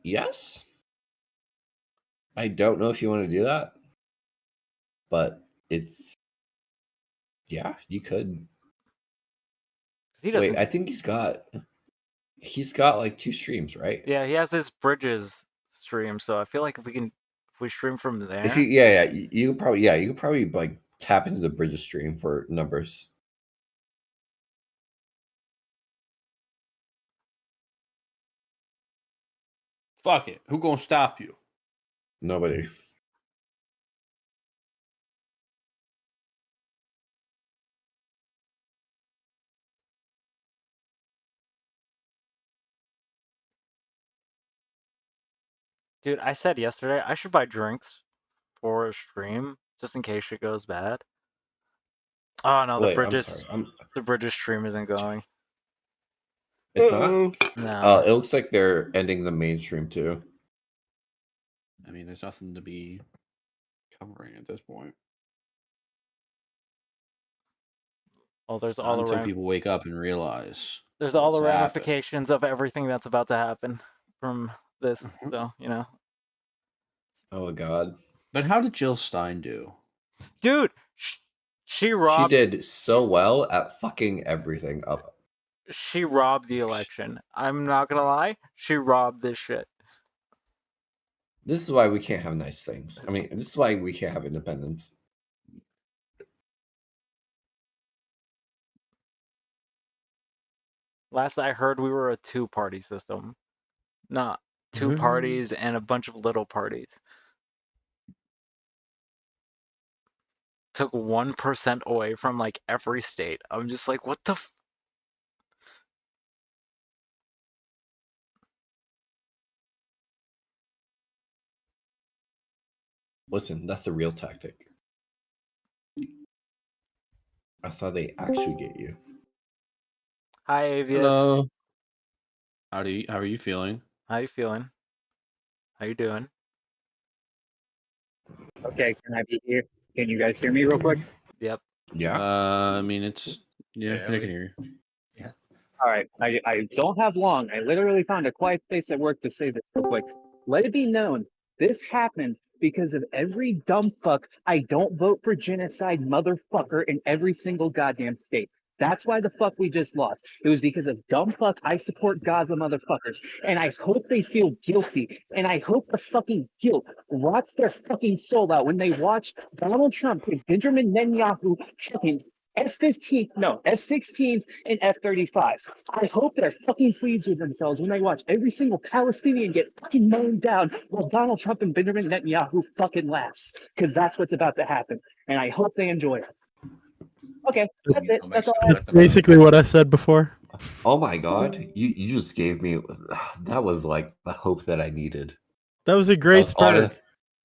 Yes. I don't know if you want to do that, but yeah, you could. Wait, I think he's got like 2 streams, right? Yeah, he has his Bridges stream, so I feel like if we stream from there. If you you could probably like tap into the Bridges stream for numbers. Fuck it. Who gonna stop you? Nobody. Dude, I said yesterday I should buy drinks for a stream just in case shit goes bad. Oh no, Wait, I'm sorry. The Bridges stream isn't going. It's not? No. It looks like they're ending the mainstream too. I mean, there's nothing to be covering at this point. Oh, there's Not all until the people wake up and realize. there's all the what's happened. ramifications of everything that's about to happen from this. So, you know. Oh god. But how did Jill Stein do? Dude, she robbed. She did so well at fucking everything up. She robbed the election. I'm not gonna lie. She robbed this shit. This is why we can't have nice things. I mean, this is why we can't have independence. Last I heard, we were a two-party system, not two Mhm. parties and a bunch of little parties. Took 1% away from like every state. I'm just like, what the? Listen, that's the real tactic. That's how they actually get you. Hi, Avius. Hello. How are you feeling? How you feeling? How you doing? Okay, can I be here? Can you guys hear me real quick? Yep. Yeah. I mean, it's yeah, I can hear you. Yeah. All right, I don't have long. I literally found a quiet space at work to say this real quick. Let it be known, this happened because of every dumb fuck I don't vote for genocide motherfucker in every single goddamn state. That's why the fuck we just lost. It was because of dumb fuck I support Gaza motherfuckers. And I hope they feel guilty. And I hope the fucking guilt rots their fucking soul out when they watch Donald Trump and Benjamin Netanyahu fucking F-16s and F-35s. I hope they're fucking pleased with themselves when they watch every single Palestinian get fucking mown down while Donald Trump and Benjamin Netanyahu fucking laughs. Because that's what's about to happen. And I hope they enjoy it. Okay, that's it. That's all I have. That's basically what I said before. Oh my god, you just gave me that was like the hope that I needed. That was a great spurt.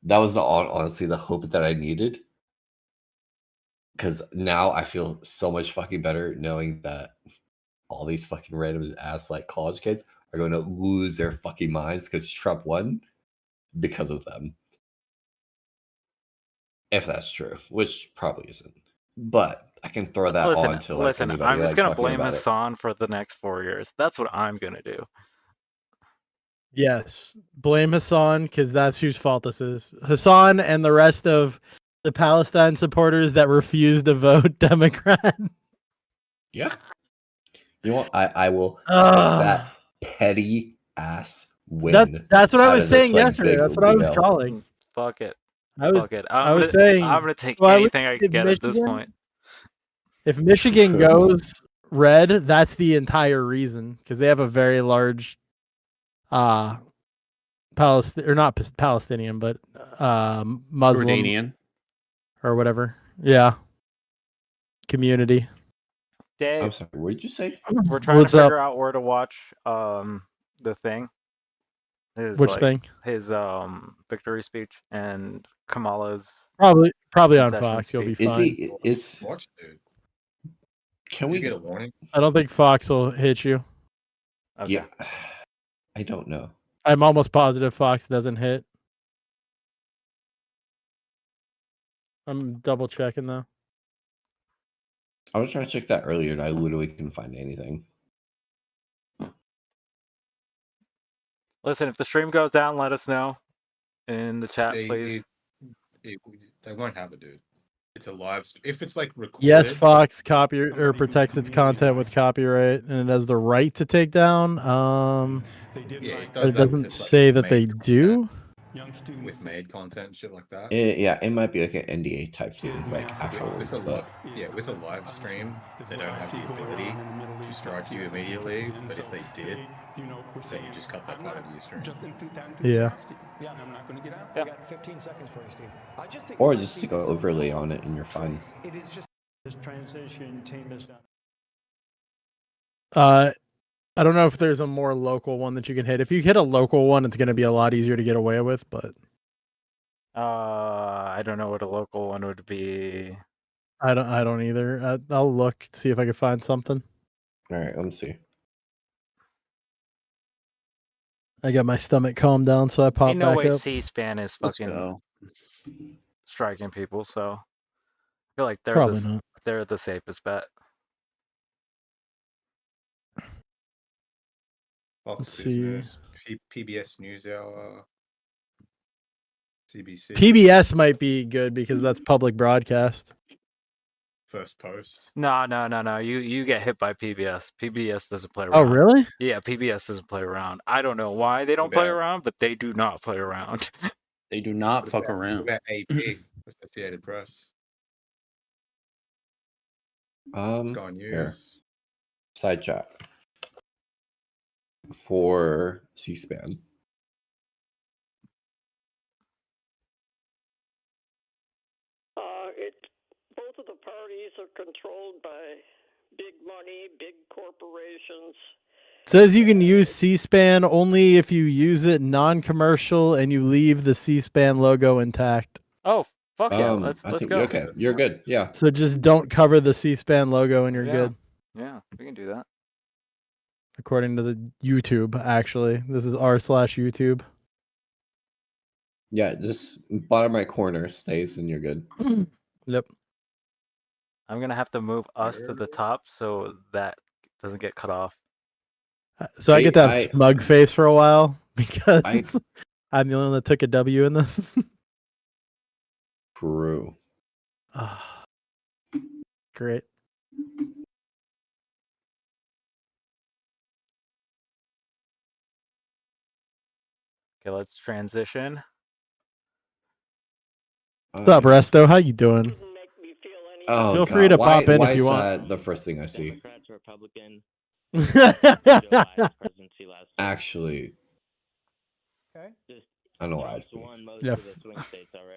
That was honestly the hope that I needed. Because now I feel so much fucking better knowing that all these fucking random ass like college kids are going to lose their fucking minds because Trump won because of them. If that's true, which probably isn't. But I can throw that on to like anybody. I'm just like, gonna talking blame about it. Hassan for the next 4 years. That's what I'm gonna do. Yes, blame Hassan because that's whose fault this is. Hassan and the rest of the Palestine supporters that refuse to vote Democrat. Yeah. You know what? I will take that petty ass win. That's what I out was of this, saying like, yesterday. big That's what I was wheel. calling. Fuck it. I was, Fuck it. I was saying I'm gonna take well, anything I can get at this point. If Michigan goes red, that's the entire reason because they have a very large, Palestinian or not Palestinian, but Muslim Jordanian or whatever. Yeah, community. Dave, I'm sorry. What did you say? we're trying What's to up? figure out where to watch the thing. His, Which like, thing? His victory speech and Kamala's Probably on concession Fox. You'll be speech. fine. Watch, dude. Can You we get a warning? I don't think Fox will hit you. Okay. Yeah. I don't know. I'm almost positive Fox doesn't hit. I'm double checking though. I was trying to check that earlier and I literally couldn't find anything. Listen, if the stream goes down, let us know in the chat, please. They won't have it, dude. It's a live. If it's like recorded. Yes, Fox copy or protects its content with copyright, and it has the right to take down. Yeah, it But does it that with doesn't its, like, say its that they made do. with made content and shit like that. Yeah, it might be like an NDA type too, like actual with rules, but with a live stream, they don't have the ability to strike you immediately. But if they did, then you just cut that part of your stream. Yeah. Yeah, I'm not going to get out. I got 15 seconds for you, Steve. I just think or just stick an overlay on it and you're fine. it is just this transition team is not. I don't know if there's a more local one that you can hit. If you hit a local one, it's going to be a lot easier to get away with. But I don't know what a local one would be. I don't either. I'll look see if I can find something. All right, let me see. I got my stomach calmed down, so I pop Ain't no back way up. C-SPAN is Let's fucking go. striking people, so I feel like Probably not. they're the safest bet. Fox Let's see. Business, PBS NewsHour, CBC. PBS might be good because that's public broadcast. first post. No. You get hit by PBS. PBS doesn't play Oh, around. really? Yeah, PBS doesn't play around. I don't know why they don't play Yeah. around, but they do not play around. They do not What fuck about, around. What about AP, Associated Press? Sky Here. News. Side chat for C-SPAN. Both of the parties are controlled by big money, big corporations. Says you can use C-SPAN only if you use it non-commercial and you leave the C-SPAN logo intact. Oh, fuck yeah. Let's I think go. okay. You're good. Yeah. So just don't cover the C-SPAN logo and you're Yeah. good. Yeah, we can do that. According to the YouTube, actually. This is r/YouTube. Yeah, just bottom right corner stays and you're good. Yep. I'm gonna have to move us to the top so that doesn't get cut off. So I get to have smug face for a while because I'm the only one that took a W in this. True. Great. Okay, let's transition. What's up, Resto? How you doing? Oh, Feel God. free to why, pop in why if you is want. that the first thing I see? Actually, Okay. I know why. Yeah,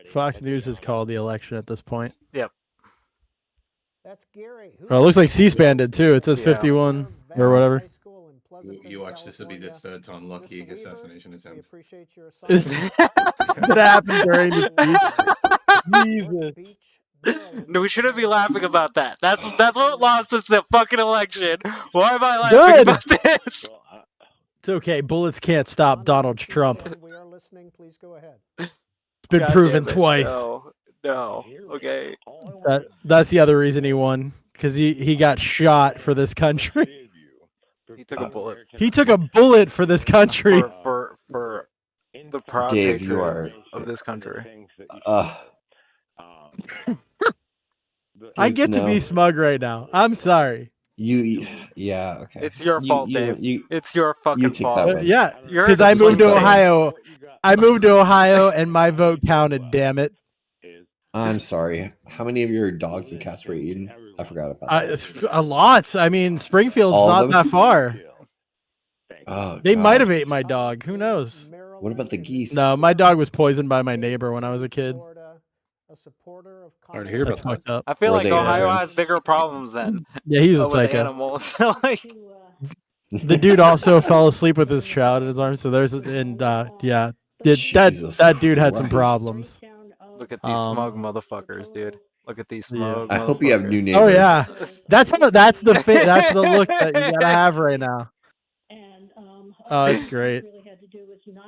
Fox News has called the election at this point. Yep. That's Gary. Oh, it looks like C-SPAN did too. It says 51 or whatever. You watch, this will be the third time Lucky assassination attempt. Appreciate your It happened during the speech. Jesus. No, we shouldn't be laughing about that. That's what lost us the fucking election. Why am I laughing about this? It's okay. Bullets can't stop Donald Trump. We are listening. Please go ahead. It's been God proven damn it. twice. No. Okay. That's the other reason he won, because he got shot for this country. He took a bullet. He took a bullet for this country. For the proud Dave, you are patriots of this country. I get to be smug right now. I'm sorry. Yeah, okay. It's your fault, Dave. It's your you fucking take fault. that win. Yeah, You're because the I moved to smug guy. Ohio. I moved to Ohio, and my vote counted. Damn it! I'm sorry. How many of your dogs and cats were eaten? I forgot about that. It's a lot. I mean, Springfield's All not of them? that far. Oh, They might God. have ate my dog. Who knows? What about the geese? No, my dog was poisoned by my neighbor when I was a kid. Sorry to hear about that. Fucked up. I feel Were like they Ohio immigrants? has bigger problems than Yeah, he's a with psycho. animals. Like, The dude also fell asleep with his child in his arms. So there's yeah, Jesus that dude had some Christ. problems. look at these smug motherfuckers, dude. Look at these smug I hope you have new motherfuckers. neighbors. Oh yeah, that's the look that you gotta have right now. Oh, it's great.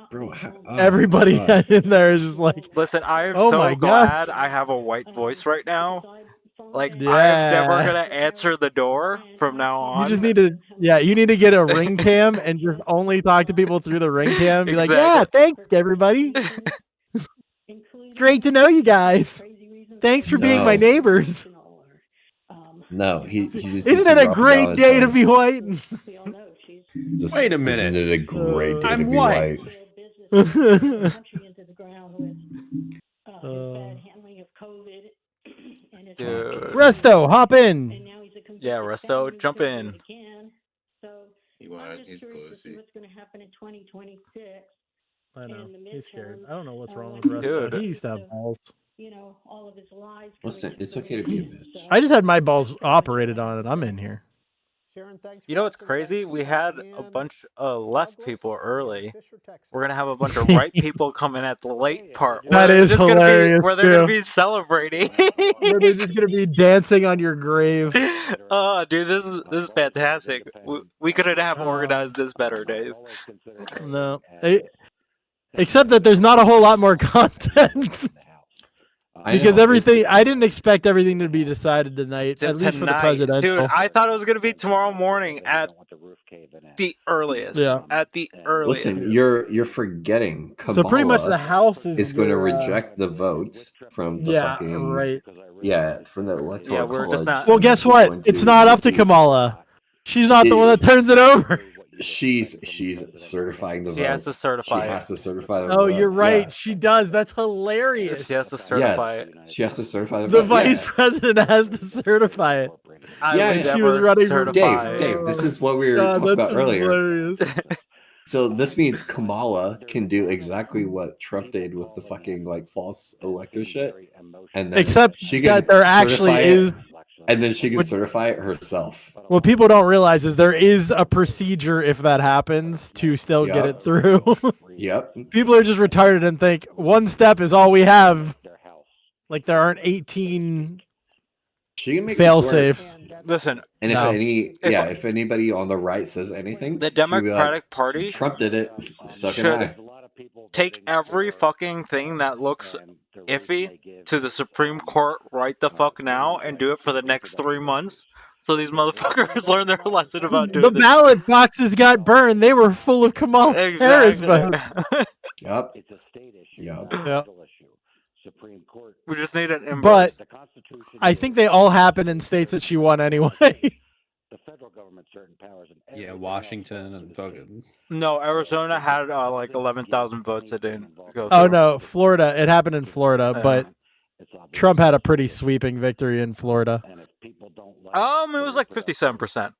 Bro, Everybody God. in there is just like, Listen, I am oh so my glad God. I have a white voice right now. Like, I'm Yeah. never gonna answer the door from now on. You just need to, you need to get a ring cam and just only talk to people through the ring cam. Be like, yeah, thanks everybody. Great to know you guys. Thanks for being my No. neighbors. No, he just Isn't needs it to a drop it down great and day tell to him. be white? Just, Wait a minute. Isn't it a great day to I'm be white. Dude. Resto, hop in. Yeah, Resto, jump in. He won't. He's pussy. I know. He's scared. I don't know what's wrong with Resto. Dude. He used to have balls. Listen, it's okay to be a bitch. I just had my balls operated on and I'm in here. You know what's crazy? We had a bunch of left people early. We're gonna have a bunch of right people coming at the late part. That is hilarious, Where they're gonna too. be celebrating. Where they're just gonna be dancing on your grave. Oh, dude, this is fantastic. We couldn't have organized this better, Dave. No. Except that there's not a whole lot more content. Because everything, I didn't expect everything to be decided tonight, at least for the Tonight. presidential. Dude, I thought it was gonna be tomorrow morning at the earliest. Yeah. At the earliest. Listen, you're forgetting Kamala So pretty much the House is going to your, reject the vote from the fucking right. Yeah, from the electoral we're just college. not. Well, guess what? It's not up to Kamala. She's not the one that turns it over. She's certifying the vote. She has to certify She it. has to certify the Oh, vote. you're right. Yeah. She does. That's hilarious. She has to certify Yes, it. she has to certify the The vote. vice Yeah. president has to certify it. I Yeah, would yeah. She was never running for certify. Dave, this is what we were God, talking that's about earlier. hilarious. So this means Kamala can do exactly what Trump did with the fucking like false elector shit, and then Except she that can there actually certify is. it, and then she can certify it herself. What people don't realize is there is a procedure if that happens to still get it Yep. through. Yep. People are just retarded and think one step is all we have. Like there aren't 18 She can make fail this work. safes. Listen, And No. if anybody on the right says anything, the she'll be like, Democratic Party Trump did it, so can should I. take every fucking thing that looks iffy to the Supreme Court right the fuck now and do it for the next 3 months, so these motherfuckers learn their lesson about The doing this. ballot boxes got burned. They were full of Kamala Harris Exactly. votes. Yep. Yep. We just need an But inverse. I think they all happen in states that she won anyway. Yeah, Washington and fucking. No, Arizona had like 11,000 votes that didn't go through. Oh no, Florida. It happened in Florida, Yeah. but Trump had a pretty sweeping victory in Florida. It was like 57%.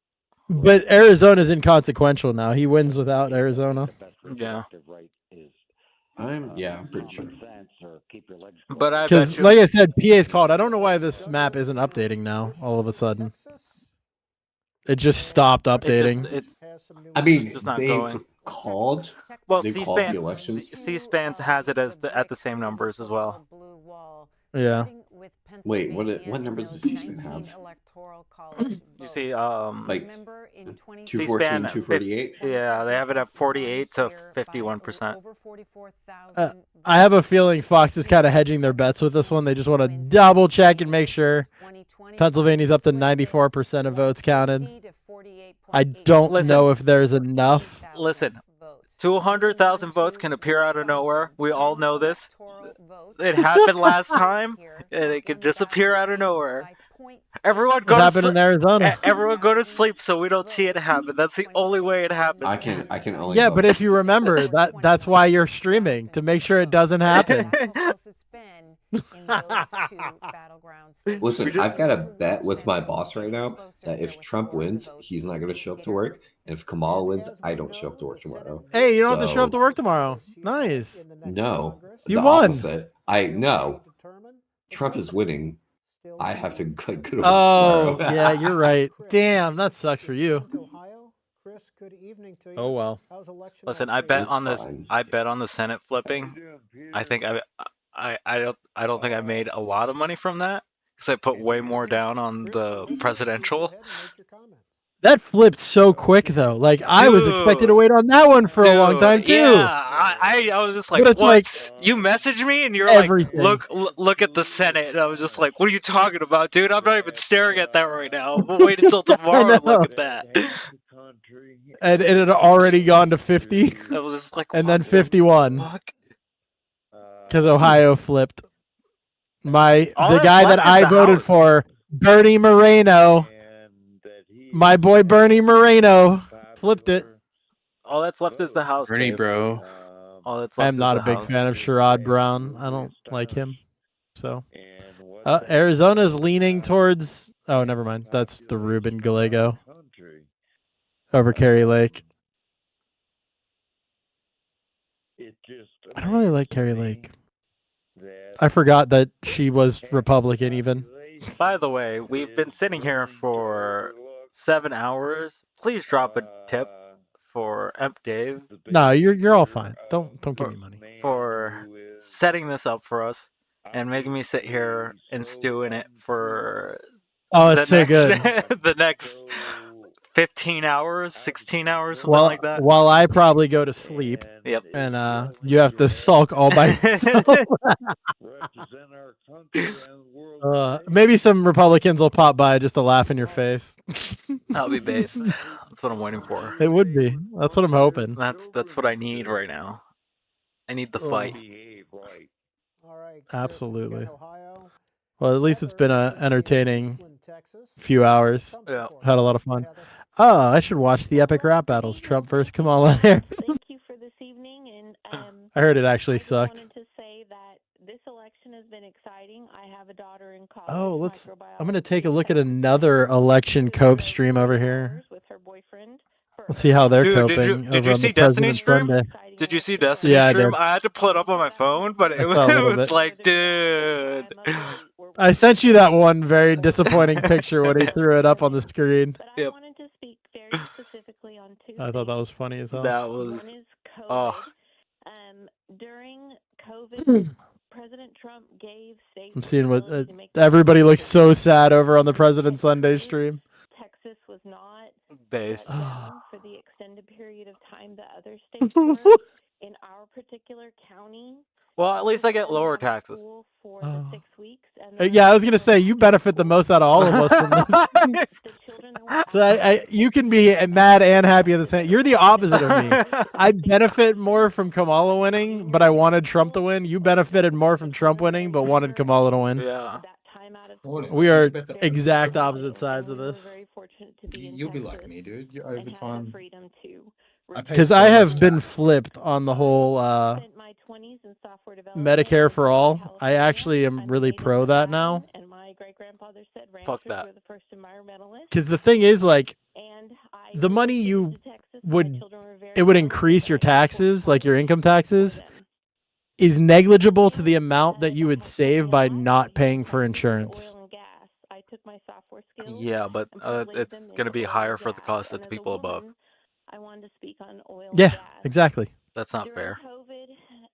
But Arizona's inconsequential now. He wins without Arizona. Yeah. I'm pretty sure. But I bet Because, you. like I said, PA's called. I don't know why this map isn't updating now. All of a sudden, it just stopped updating. I mean, just not they've going. called. Well, They've called the elections. C-SPAN has it as at the same numbers as well. Yeah. Wait, what numbers does C-SPAN have? You see, Like 214, C-SPAN, 248? Yeah, they have it at 48 to 51%. I have a feeling Fox is kind of hedging their bets with this one. They just want to double check and make sure Pennsylvania's up to 94% of votes counted. I don't know if there's enough. Listen, 200,000 votes can appear out of nowhere. We all know this. It happened last time, and it could disappear out of nowhere. Everyone go It to happened in Arizona. Everyone go to sleep so we don't see it happen. That's the only way it happens. I can only. Yeah, vote. but if you remember that's why you're streaming, to make sure it doesn't happen. Listen, I've got a bet with my boss right now that if Trump wins, he's not going to show up to work, and if Kamala wins, I don't show up to work tomorrow. Hey, you don't have to show up to work tomorrow. Nice. No, You the won. Opposite. I know. Trump is winning. I have to go to work Oh, tomorrow. yeah, you're right. Damn, that sucks for you. Oh well. Listen, I bet It's on this. fine. I bet on the Senate flipping. I think I don't think I made a lot of money from that because I put way more down on the presidential. That flipped so quick though. Like I was expecting to wait on that one for a long time too. Yeah, I was just like, But it's what? like You messaged me and you're everything. like, look at the Senate, and I was just like, what are you talking about, dude? I'm not even staring at that right now. But wait until tomorrow and look at that. And it had already gone to 50. I was just like, and what then the 51. fuck? Because Ohio flipped. All The that's guy that left is I the voted House. for, Bernie Moreno. My boy Bernie Moreno flipped it. All that's left is the House. Bernie, Dave. bro. All that's left I'm is not the a big House. fan of Sherrod Brown. I don't like him. So Arizona's leaning towards. Oh, never mind. That's the Ruben Gallego over Kerry Lake. I don't really like Kerry Lake. I forgot that she was Republican even. By the way, we've been sitting here for 7 hours. Please drop a tip for Dave No, you're all fine. Don't give me money. for setting this up for us and making me sit here and stew in it for Oh, it's so good. the next 15 hours, 16 hours, something Well, like that. while I probably go to sleep. Yep. And you have to sulk all by yourself. Maybe some Republicans will pop by just to laugh in your face. That'll be based. That's what I'm waiting for. It would be. That's what I'm hoping. That's what I need right now. I need the fight. Absolutely. Well, at least it's been a entertaining few hours. Yeah. Had a lot of fun. Oh, I should watch the epic rap battles. Trump versus Kamala Harris. Thank you for this evening, and I heard it actually I just sucked. wanted to say that this election has been exciting. I have a daughter in college. Oh, I'm gonna take a look at another election cope stream over here. With her boyfriend. Let's see how they're Dude, coping did over you on the see Destiny President stream? Sunday. Did you see Destiny Yeah, I stream? did. I had to pull it up on my phone, but it I saw a little was bit. like, dude. I sent you that one very disappointing picture when he threw it up on the screen. Yep. Specifically on two I thought that was funny as hell. That was. One is COVID. Oh. During COVID, President Trump gave states. I'm seeing what everybody looks so sad over on the President Sunday stream. Texas was not based shut down for the extended period of time that other states were. In our particular county, Well, at least I get lower taxes. for the 6 weeks. Yeah, I was gonna say you benefit the most out of all of us from this. So you can be mad and happy at the same. You're the opposite of me. I benefit more from Kamala winning, but I wanted Trump to win. You benefited more from Trump winning, but wanted Kamala to win. Yeah. We are exact opposite sides of this. You'll be like me, dude. You're overtime. Because I have been flipped on the whole Medicare for all. I actually am really pro that now. Fuck that. Because the thing is, like, the money it would increase your taxes, like your income taxes, is negligible to the amount that you would save by not paying for insurance. Yeah, but it's gonna be higher for the cost of the people above. I wanted to speak on oil. Yeah, exactly. That's not fair.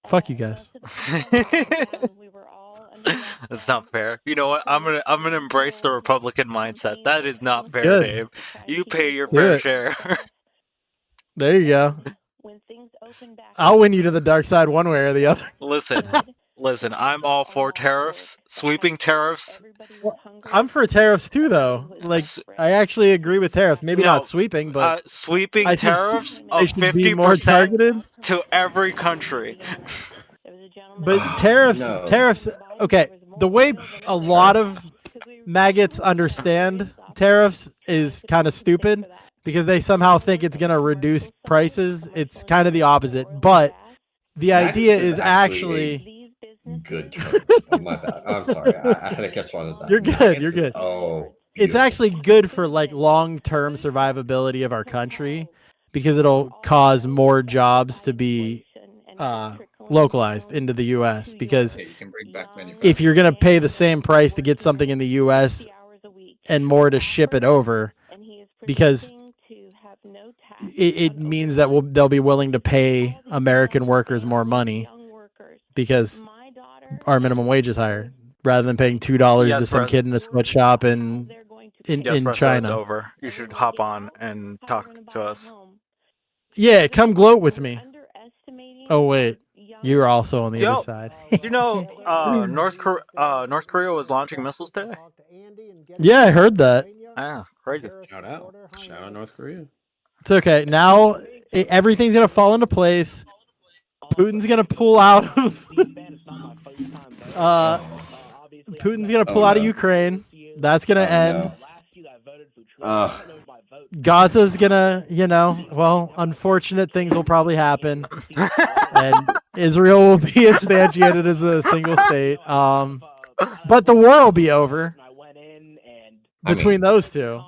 Fuck you guys. That's not fair. You know what? I'm gonna embrace the Republican mindset. That is not fair, Good. Dave. You pay your Do fair it. share. There you go. I'll win you to the dark side one way or the other. Listen, I'm all for tariffs, sweeping tariffs. I'm for tariffs too, though. Like, I actually agree with tariffs. Maybe not sweeping, but sweeping I think tariffs they of should be more 50% targeted. to every country. But tariffs. Okay, the way a lot of maggots understand tariffs is kind of stupid because they somehow think it's going to reduce prices. It's kind of the opposite. But the idea is actually good term. Oh, my bad. I'm sorry. I had to catch on to that. You're good. You're good. Oh, it's actually good for like long-term survivability of our country because it'll cause more jobs to be localized into the U.S. Because Yeah, you can bring back if you're going to pay the same price to get something in the U.S. and more to ship it over, because it means that they'll be willing to pay American workers more money because our minimum wage is higher, rather than paying $2 to some kid in a sweatshop in Presto, China. It's over. You should hop on and talk to us. Yeah, come gloat with me. Oh wait, you're also on the other side. You know, North Korea was launching missiles today. Yeah, I heard that. Ah, crazy. Shout out North Korea. It's okay. Now everything's gonna fall into place. Putin's gonna pull out of. Putin's gonna pull out of Ukraine. That's gonna end. Gaza's gonna, unfortunate things will probably happen, and Israel will be instantiated as a single state. But the war will be over between those two.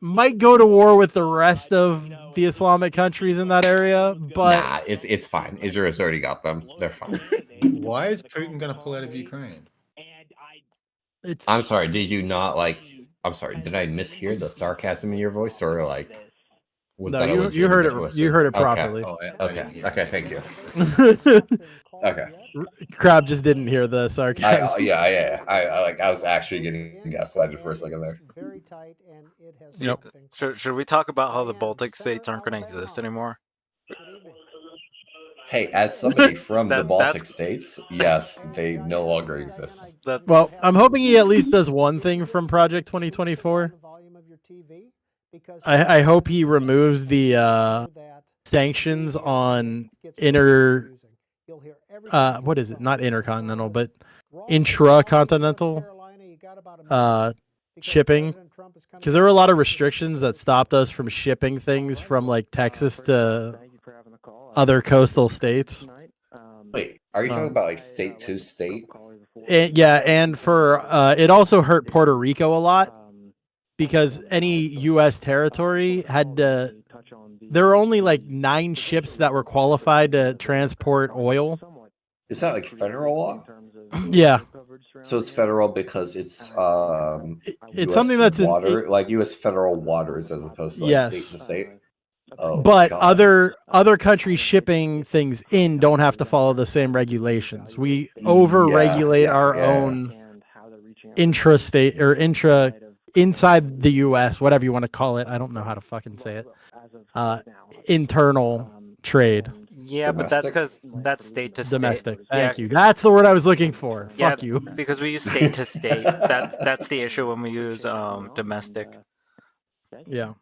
Might go to war with the rest of the Islamic countries in that area, but nah, it's fine. Israel's already got them. They're fine. Why is Putin going to pull out of Ukraine? I'm sorry. Did you not like? I'm sorry. Did I mishear the sarcasm in your voice, or like? Was no, that a you heard it. legitimate You heard it okay. properly. Okay. Thank you. Okay. Crab just didn't hear the sarcasm. I was actually getting gaslighted for a second there. Yep. Should we talk about how the Baltic states aren't going to exist anymore? Hey, as somebody from the Baltic states, yes, they no longer exist. Well, I'm hoping he at least does one thing from Project 2024. I hope he removes the sanctions on what is it? Not intercontinental, but intra-continental shipping, because there were a lot of restrictions that stopped us from shipping things from like Texas to other coastal states. Wait, are you talking about like state to state? Yeah, and for it also hurt Puerto Rico a lot because any U.S. territory had to. There were only like 9 ships that were qualified to transport oil. Is that like federal law? Yeah. So it's federal because it's it's US something that's water, like U.S. federal waters as opposed to like state to state. Oh, but God. other countries shipping things in don't have to follow the same regulations. We over-regulate our own intrastate or inside the U.S., whatever you want to call it. I don't know how to fucking say it. Internal trade. Yeah, but that's because that's state to state. Domestic. Thank you. That's the word I was looking for. Yeah, Fuck you. because we use state to state. That's the issue when we use domestic. Yeah.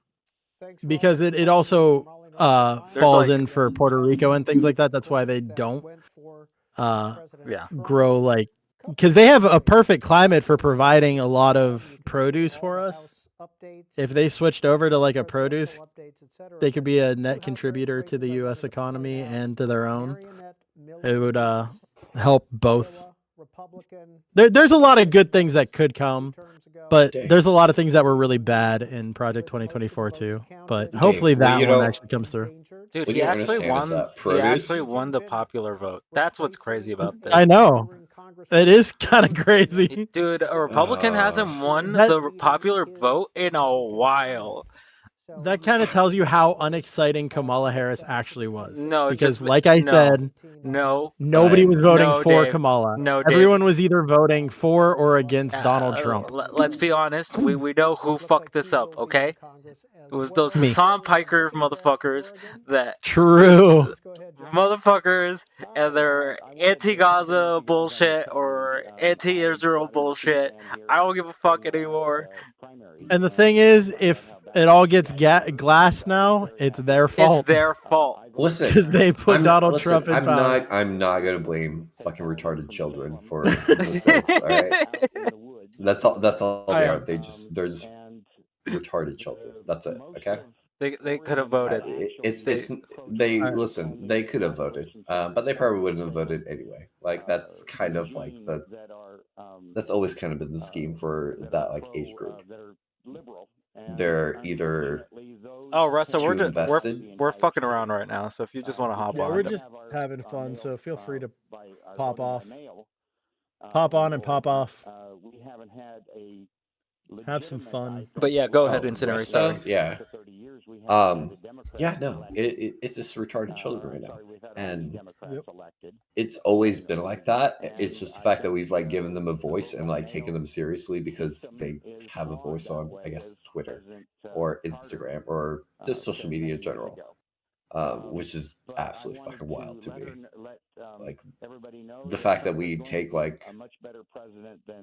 Because it also falls in for Puerto Rico and things like that. That's why they don't grow like, because they have a perfect climate for providing a lot of produce for us. If they switched over to like a produce, they could be a net contributor to the U.S. economy and to their own. It would help both. There's a lot of good things that could come, but there's a lot of things that were really bad in Project 2024 too. But hopefully that one actually comes through. Dude, he actually won the popular vote. That's what's crazy about this. I know. It is kind of crazy. Dude, a Republican hasn't won the popular vote in a while. That kind of tells you how unexciting Kamala Harris actually was. No, because like I said, nobody was voting for Kamala. Everyone was either voting for or against Donald Trump. Let's be honest. We know who fucked this up, okay? It was those Hassan Piker motherfuckers that True motherfuckers and their anti-Gaza bullshit or anti-Israel bullshit. I don't give a fuck anymore. And the thing is, if it all gets glass now, it's their fault. It's their fault. Listen, because they put Donald Trump in power. I'm not gonna blame fucking retarded children for mistakes. All right, that's all they are. They're just retarded children. That's it. Okay. They could have voted. Listen. They could have voted, but they probably wouldn't have voted anyway. Like that's kind of like that's always kind of been the scheme for that like age group. They're either Russell, we're fucking around right now. So if you just want to hop on, we're just having fun. So feel free to pop off, pop on and pop off. Have some fun. But yeah, go ahead, Incendiary. Sorry. Yeah. Yeah, no, it's just retarded children right now, and it's always been like that. It's just the fact that we've like given them a voice and like taken them seriously because they have a voice on, I guess, Twitter or Instagram or just social media in general, which is absolutely fucking wild to me. Like the fact that we take like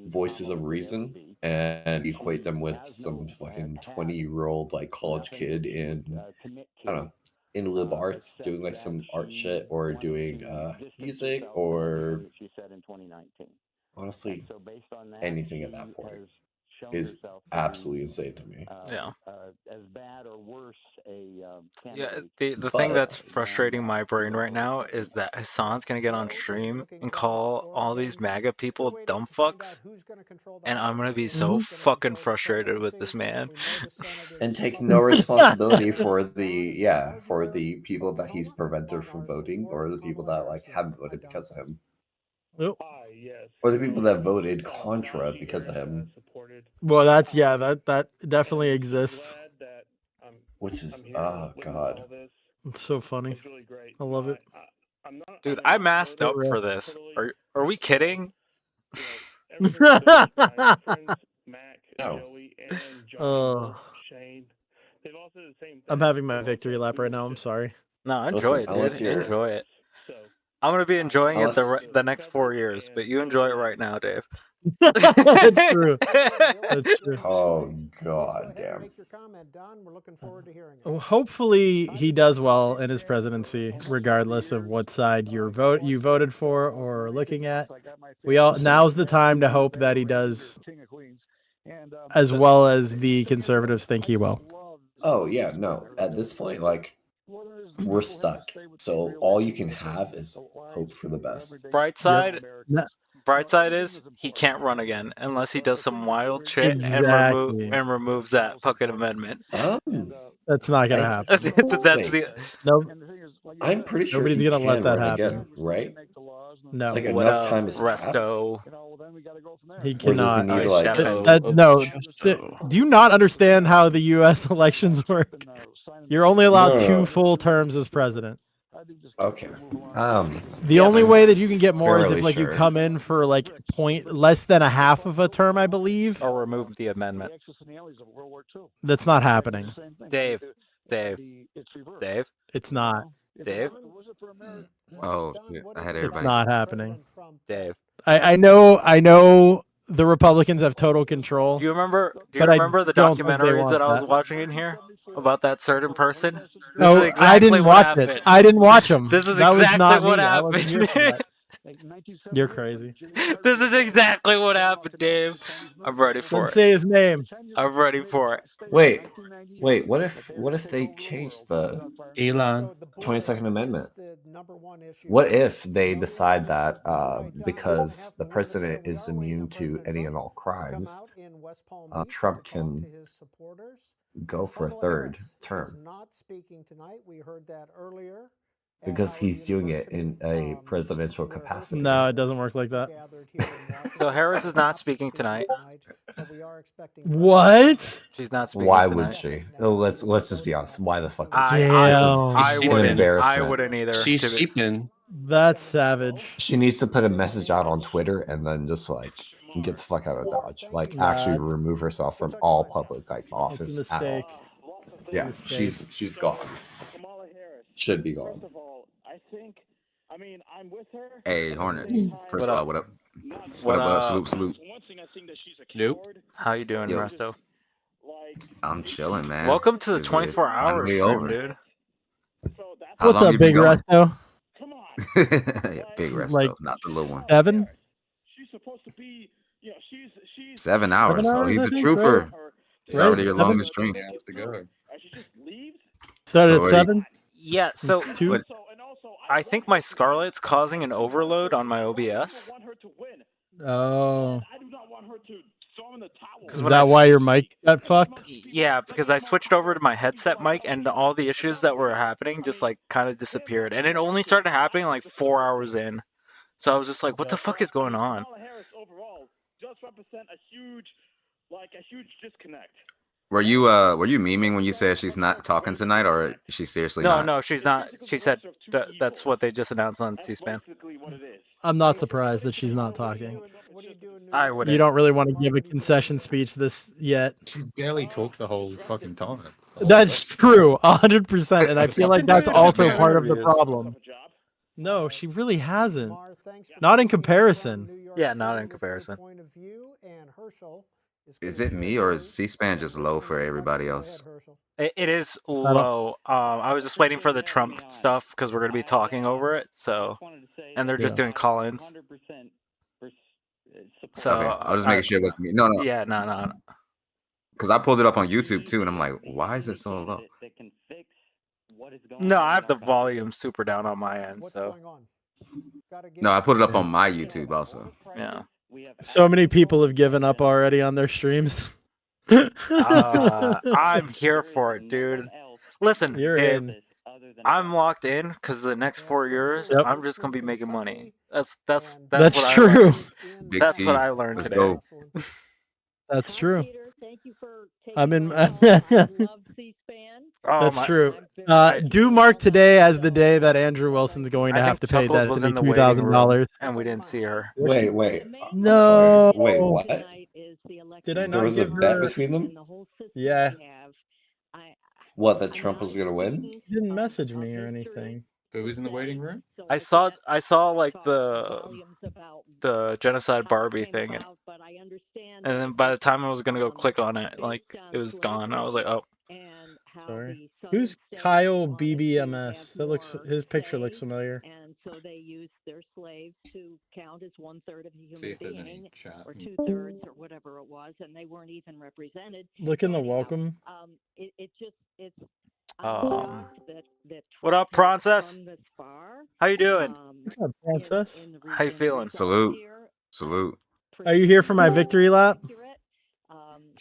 voices of reason and equate them with some fucking 20-year-old like college kid in, I don't know, in lib arts doing like some art shit or doing music or honestly anything at that point is absolutely insane to me. Yeah. The thing that's frustrating my brain right now is that Hassan's gonna get on stream and call all these MAGA people dumb fucks, and I'm gonna be so fucking frustrated with this man. And take no responsibility for the people that he's prevented from voting or the people that like haven't voted because of him. Or the people that voted contra because of him. Well, that definitely exists. Which is, oh god, it's so funny. I love it. Dude, I masked up for this. Are we kidding? No. I'm having my victory lap right now. I'm sorry. No, enjoy it, dude. Enjoy it. I'm gonna be enjoying it the next 4 years, but you enjoy it right now, Dave. That's true. That's true. Oh god damn. Make your comment, Don. We're looking forward to hearing it. Well, hopefully he does well in his presidency, regardless of what side you voted for or looking at. Now's the time to hope that he does as well as the conservatives think he will. Oh yeah, no. At this point, like we're stuck. So all you can have is hope for the best. Bright side is he can't run again unless he does some wild shit Exactly. and removes that fucking amendment. That's not gonna happen. That's Wait. No, I'm pretty sure nobody's he gonna can let that run happen. again, right? No. Like What enough up, time has passed. Resto? He Or does he cannot. need to like Do you not understand how the U.S. elections work? You're only allowed No. 2 full terms as president. Okay. The only way that you can get more is if fairly like you sure. come in for like less than a half of a term, I believe. Or remove the amendment. That's not happening. Dave. It's not. Dave. Oh, shit. I had It's everybody. not happening. Dave. I know the Republicans have total control. Do you remember but I the don't think they documentaries want that I was that. watching in here about that certain person? This No, is exactly I didn't what watch happened. it. I didn't watch them. This is that was exactly not what me. I wasn't here for happened. that. You're crazy. This is exactly what happened, Dave. I'm ready for Let's it. say his name. I'm ready for it. Wait. What if they changed the Elon 22nd Amendment? What if they decide that because the president is immune to any and all crimes, Trump can go for a third term? Not speaking tonight. We heard that earlier. Because he's doing it in a presidential capacity. No, it doesn't work like that. So Harris is not speaking tonight. What? She's not speaking Why tonight. would she? Oh, let's just be honest. Why the fuck? Would she? I This is an wouldn't. embarrassment. I wouldn't either. She's to be- sleeping. That's savage. She needs to put a message out on Twitter and then just like get the fuck out of Dodge. Like actually Nah, remove herself from all public like office It's a at all. mistake. Yeah, Mistake. she's gone. Should be gone. Hey, Hornet. First What of all, up? what up? What What up? up? Salute. Nope. How you doing, Yo. Resto? I'm chilling, man. Welcome to the It's 24 hour finally stream, over. dude. How What's long up, you been Big going? Resto? Yeah, big rest Like though, not the little one. 7? 7 hours. 7 Oh, hours, he's I a think, trooper. right? It's Right? already your 7? longest stream. Started at So, 7? Yeah, so It's 2? What? I think my Scarlet's causing an overload on my OBS. Oh. Because Is when I that why your mic got fucked? Yeah, because I switched over to my headset mic and all the issues that were happening just like kind of disappeared. And it only started happening like 4 hours in. So I was just like, what the fuck is going on? Were you memeing when you said she's not talking tonight, or is she seriously No, not? no, she's not. She said that's what they just announced on C-SPAN. I'm not surprised that she's not talking. I wouldn't. You don't really want to give a concession speech this yet. She's barely talked the whole fucking time. That's true, 100%, and I feel like that's also Yeah. part of the problem. No, she really hasn't. Not in comparison. Yeah, not in comparison. Is it me, or is C-SPAN just low for everybody else? It is low. I was just waiting for the Trump stuff because we're going to be talking over it. So, and they're just Yeah. doing call-ins. So Okay, I was just making sure it wasn't me. No. Yeah, no. Because I pulled it up on YouTube too, and I'm like, why is it so low? No, I have the volume super down on my end. So No, I put it up on my YouTube also. yeah. So many people have given up already on their streams. I'm here for it, dude. Listen, You're Dave, in. I'm locked in because the next 4 years, Yep. I'm just gonna be making money. That's That's what true. I learned. Big That's T, what I learned let's today. go. That's true. I'm in. Oh, That's my- true. Do mark today as the day that Andrew Wilson's going to I have to think pay Chuckles that was in the $2,000. and we didn't see her. Wait. No. Sorry. Wait, what? Did I There not was a give bet her? between them? Yeah. What, that Trump was gonna win? She didn't message me or anything. Who was in the waiting room? I saw like the genocide Barbie thing, and then by the time I was gonna go click on it, like it was gone. I was like, oh. Sorry. Who's Kyle BBMS? That looks. His picture looks familiar. And so they used their slaves to count as 1/3 of a human See if there's any being, chat. or 2/3, or whatever it was, and they weren't even represented. Look in the welcome. It's What up, Princess? How you doing? What's up, Princess? How you feeling? Salute. Salute. Are you here for my victory lap?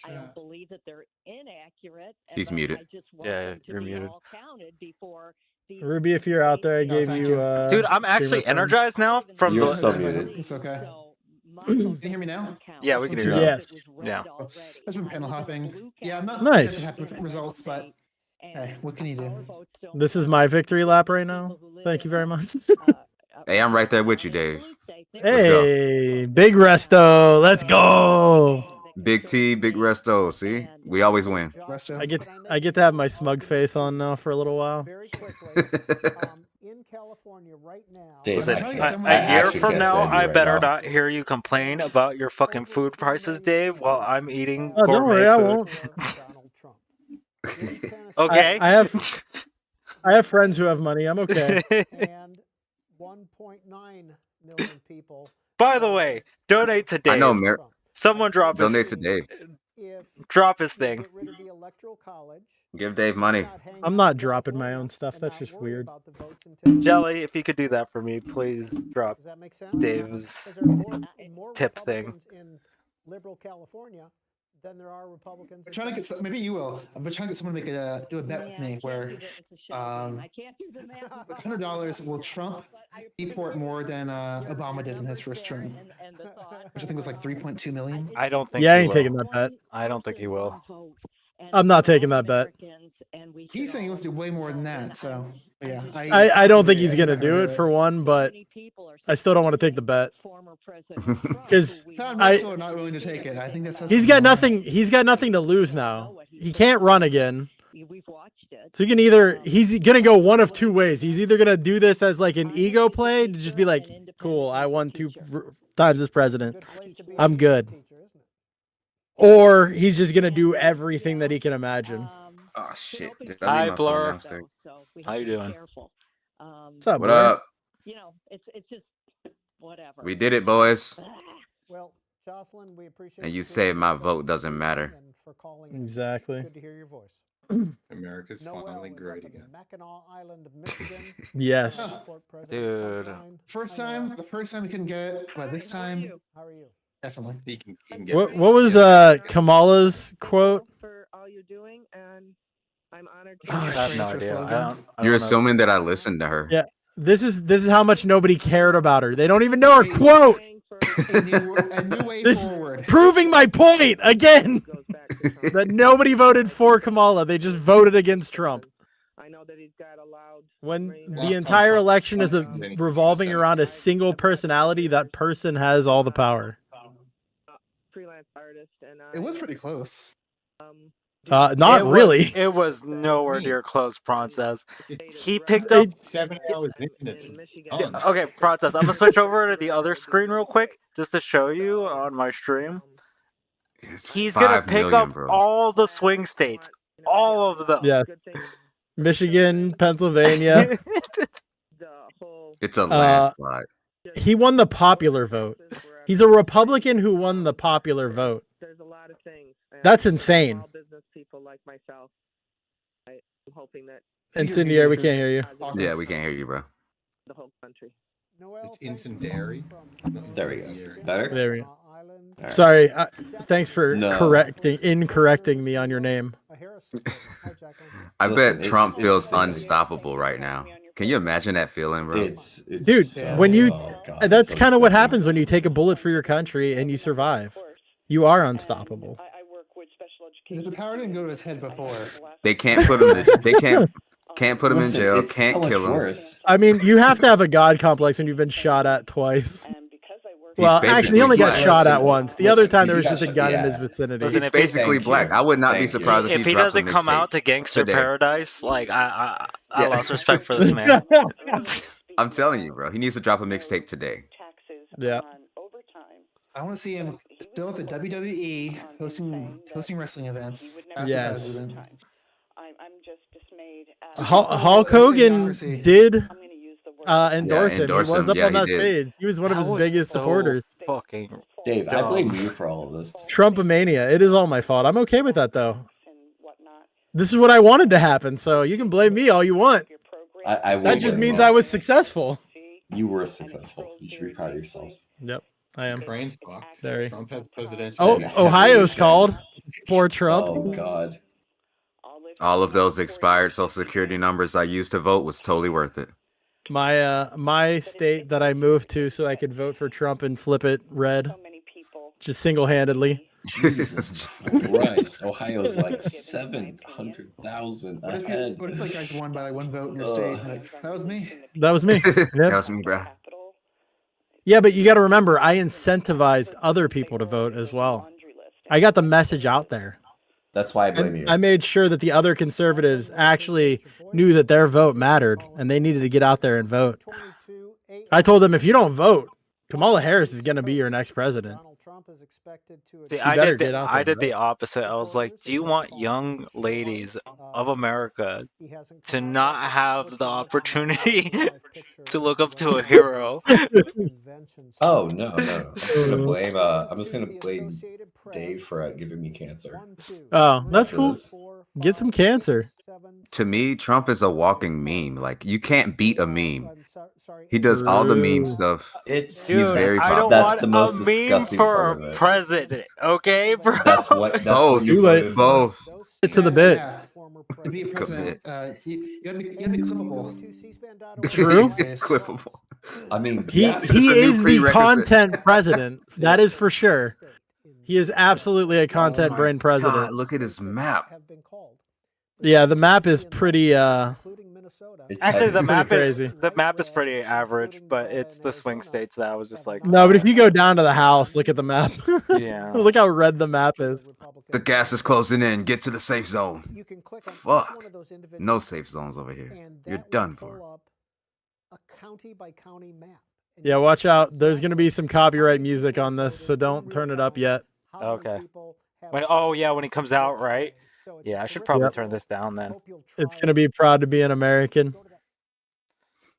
I don't believe that they're inaccurate. He's but muted. I just want Yeah, them to you're be muted. all counted before the Ruby, if you're out there, I gave you. Dude, I'm actually energized now from You're the. so muted. It's okay. Can you hear me now? Yeah, we can hear you. Yes. Yeah. There's been panel hopping. Yeah, I'm not Nice. exactly happy with the results, but hey, what can you do? This is my victory lap right now. Thank you very much. Hey, I'm right there with you, Dave. Hey, big resto. Let's go. Big T, big resto. See, we always win. I get to have my smug face on now for a little while. In California right now. Dave, Listen, trying to get someone a to year actually from get now, Sandy I right better now. not hear you complain about your fucking food prices, Dave, while I'm eating Oh, don't gourmet worry, I food. won't. Okay. I have friends who have money. I'm okay. And 1.9 million people. By the way, donate to Dave. I know, Mer. Someone drop his Donate to Dave. drop his thing. Get rid of the electoral college. Give Dave money. I'm not dropping my own stuff. That's just weird. Jelly, if you could do that for me, please drop Does that make sense? Dave's There are more tip thing. Republicans in liberal California than there are Republicans. I'm trying to get maybe you will. I'm trying to get someone to make do a bet with me where $100 will Trump deport more than Obama did in his first term, which I think was like 3.2 million. I don't think Yeah, I he ain't will. taking that bet. I don't think he will. I'm not taking that bet. He's saying he wants to do way more than that. So yeah, I don't think he's gonna do it for one, but I still don't want to take the bet because most people are not willing to take it. I think that's he's got nothing. He's got nothing to lose now. He can't run again. So he can he's gonna go one of two ways. He's either gonna do this as like an ego play to just be like, cool, I won 2 times as president, I'm good. Or he's just gonna do everything that he can imagine. Oh shit! Did I Hi, leave my phone Blur. downstairs? How you doing? What's up, What Blur? up? It's just whatever. We did it, boys. Well, Jocelyn, we appreciate. And you say my vote doesn't matter. For calling. Exactly. Good to hear your voice. America's finally great again. Mackinac Island, Michigan. Yes. Dude. The first time we couldn't get it, but this time, how are you? Definitely. He can get What it. was Kamala's quote? For all you're doing, and I'm honored to I have no idea. I don't You're know. assuming that I listened to her. Yeah. This is how much nobody cared about her. They don't even know her quote. A new way This forward. proving my point again that nobody voted for Kamala. They just voted against Trump. I know that he's got a loud. When range. the entire election is revolving around a single personality, that person has all the power. Freelance artist, and It was pretty close. Not really. It was nowhere near close, Princess. He picked up 7 hours in it. Okay, Princess, I'm gonna switch over to the other screen real quick just to show you on my stream. He's gonna 5 pick million, up bro. all the swing states, all of them. Yes. Michigan, Pennsylvania. It's a landslide. He won the popular vote. He's a Republican who won the popular vote. There's a lot of things. That's insane. Small business people like myself. I'm hoping that. And Cindy, we can't hear you. Yeah, we can't hear you, bro. The whole country. It's incendiary. There we go. Better? There we go. Alright. Sorry. Thanks for No. correcting me on your name. I Listen, bet Trump it's feels so- unstoppable right now. Can you imagine that feeling, bro? It's Dude, so- when you oh, God, that's it's kind of what unacceptable. happens when you take a bullet for your country and you survive. You are unstoppable. The power didn't go to his head before. They can't put him. They can't put him in Listen, jail. it's Can't so much kill him. worse. I mean, you have to have a god complex when you've been shot at twice. He's actually, he only got black. shot at once. The other time there was got just a shot- gun in yeah. his vicinity. Listen, He's if he- basically Thank black. you. I would not be Thank you. surprised If if he drops a doesn't come out mixtape to Gangster today. Paradise, like I Yeah. lost respect for this man. I'm telling you, bro. He needs to drop a mixtape today. Yeah. I want to see him still at the WWE hosting wrestling events as the Yes. president. I'm just dismayed. Hulk Hogan did endorse him. He endorse was him. up Yeah, on he that did. stage. He was one of That his was biggest so supporters. fucking Dave, I blame you for all of this. Trumpomania. It is all my fault. I'm okay with that though. This is what I wanted to happen, so you can blame me all you want. I will That just blame means you. I was successful. You were successful. You should be proud of yourself. Yep, I am. Brains box. Sorry. Trump has presidential. Oh, Ohio's called. Poor Trump. Oh God. All of those expired Social Security numbers I used to vote was totally worth it. My state that I moved to so I could vote for Trump and flip it red, just single-handedly. Jesus Christ. Ohio's like 700,000 ahead. What if like guys won by like one vote in your state? Like, that was me. That was me. That Yep. was me, bro. Yeah, but you got to remember, I incentivized other people to vote as well. I got the message out there. That's why I blame you. I made sure that the other conservatives actually knew that their vote mattered and they needed to get out there and vote. I told them, if you don't vote, Kamala Harris is going to be your next president. See, You I better did get out there I and did the vote. opposite. I was like, do you want young ladies of America to not have the opportunity to look up to a hero? Oh no. I'm just gonna blame Dave for giving me cancer. Oh, that's After cool. this. Get some cancer. To me, Trump is a walking meme. Like, you can't beat a meme. He does all the meme stuff. It's He's very I don't popular. That's the want most a meme disgusting for part a of it. president, okay, bro? That's what Both. you voted for. Both. Get to the bit. Yeah. To be a president, you gotta be clippable. True. Clippable. I mean, He yeah, It's a he new is the prerequisite. content president. That is for sure. He is absolutely a content Oh my brain God, president. look at his map. Yeah, the map is pretty it's Actually, the pretty map crazy. is pretty average, but it's the swing states that I was just like, No, but if you go down to the house, look at the map. yeah. Look how red the map is. The gas is closing in. Get to the safe zone. Fuck. No safe zones over here. You're done for. Yeah, watch out. There's going to be some copyright music on this, so don't turn it up yet. Okay. When he comes out, right? Yeah, I should probably Yep. turn this down then. It's going to be proud to be an American.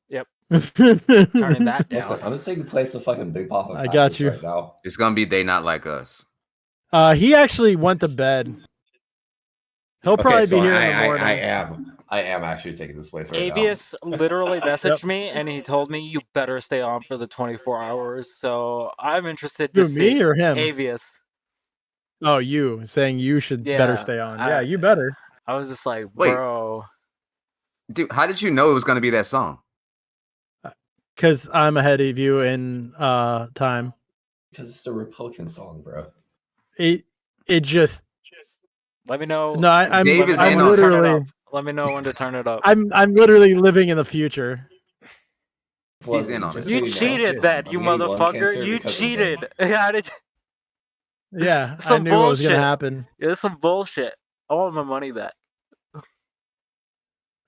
Yep. Turning Turning that Listen, down. I'm just taking place of fucking Big Papa. I got Factors you. right now. It's gonna be They Not Like Us. He actually went to bed. He'll probably be here in the morning. I am actually taking this place right Avius literally messaged me and he told me you better stay on for the 24 hours. So I'm interested to Who, see me or him? Avius. Oh, you saying you should Yeah, better stay on. Yeah, you better. I was just like, Wait. bro. Dude, how did you know it was gonna be that song? Because I'm ahead of you in time. now. Because it's a Republican song, bro. It just Let me know. no. I'm Dave is I'm in on it. turn it literally up. Let me know when to turn it up. I'm literally living in the future. He's in on it. You cheated that, you motherfucker. You cheated. How did you... Yeah, I Some knew what was gonna bullshit. happen. It's some bullshit. I want my money back.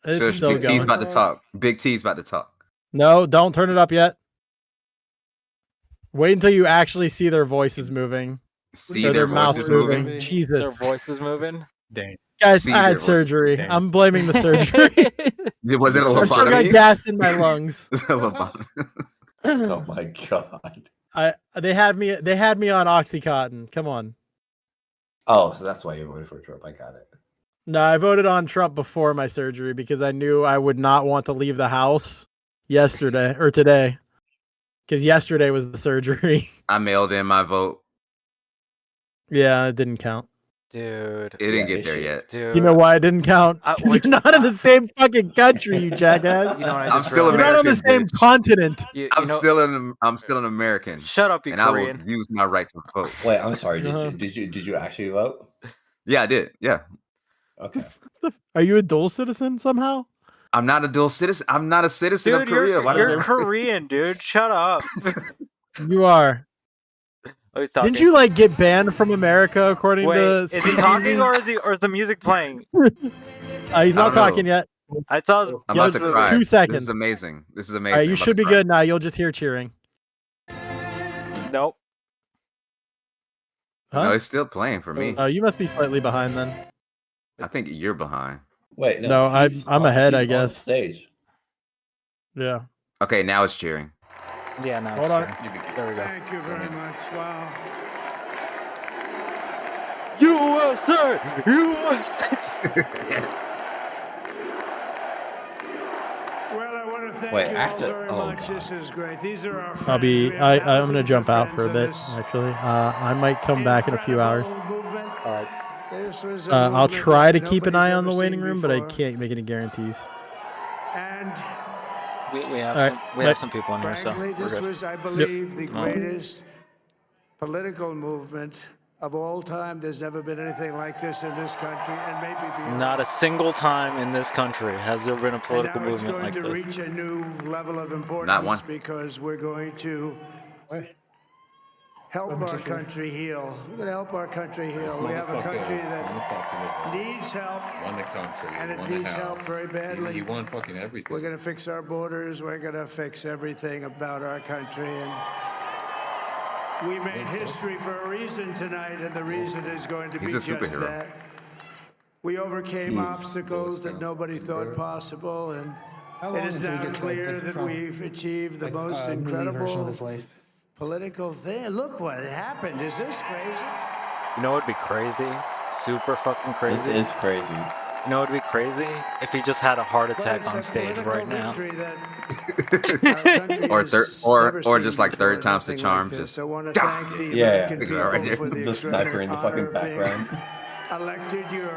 It's Shush, still Big T's going. about to talk. Big T's about to talk. No, don't turn it up yet. Wait until you actually see their voices moving. See Or their mouths voices moving. Jesus. Their voices moving. Dang. Guys, See I their had voices. surgery. Dang. I'm blaming the surgery. Was it a I've still got lobotomy? gas in my lungs. Lobotomy. Oh my god. They had me on Oxycontin. Come on. Oh, so that's why you voted for Trump. I got it. No, I voted on Trump before my surgery because I knew I would not want to leave the house yesterday or today. Because yesterday was the surgery. I mailed in my vote. Yeah, it didn't count. Dude. It didn't Yeah, get there yet. Dude. You know why it didn't count? I- 'Cause you're not in the same fucking country, you jackass. You know what I I'm just still You're not on the American, same bitch. continent. I'm still an American. Shut up, you and I will Korean. use my right to vote. Wait, I'm sorry. Uh-huh. Did you actually vote? Yeah, I did. Yeah. Okay. Are you a dual citizen somehow? I'm not a dual citizen. I'm not a citizen Dude, of Korea. Why does you're it- Korean, dude. Shut up. You are. Oh, he's talking. Didn't you like get banned from America according Wait, to? is he talking or is the music playing? He's not talking yet. I saw his I'm nose about to moving. cry. 2 This seconds. is amazing. This is All amazing. right, you I'm about should to be cry. good now. You'll just hear cheering. Nope. No, it's still playing for me. Oh, you must be slightly behind then. I think you're behind. Wait, No, I'm ahead, I guess. Stage. Yeah. Okay, now it's cheering. Yeah, now Hold it's on. cheering. There we go. Thank you very much. Wow. USA! USA! Well, I want to thank Wait, you actually- all very oh, much. This is great. These are our friends. I'll be. We have I'm gonna thousands jump of out for a friends in bit. this Actually, I might come back in a few hours. incredible movement. All right. This was a I'll movement try to that keep an eye nobody's on the ever waiting seen room, but I before. can't make any guarantees. And We have All right, some we have some people in here, so frankly, we're this good. was, I believe, the Come on. greatest political movement of all time. There's never been anything like this in this country, and maybe beyond. Not a single time in this country has there been a political and now it's movement going like to this. reach a new level of importance Not one. because we're going to help our country heal. We're going to help our country heal. We have a country that needs help, Won the country. and it won the needs help House. very badly. He won fucking everything. We're going to fix our borders. We're going to fix everything about our country. And we made history for a reason tonight, and the reason is going to be He's a just superhero. that. We overcame obstacles that nobody thought possible, and it is now clear that we've achieved the most incredible political thing. Look what happened. Is this crazy? You know what'd be crazy? Super fucking crazy. This is crazy. You know what'd be crazy? If he just had a heart attack on stage right now. or just like third time's the charm. Just I want to thank the Yeah, American people right there. for the The sniper in the fucking background. elected your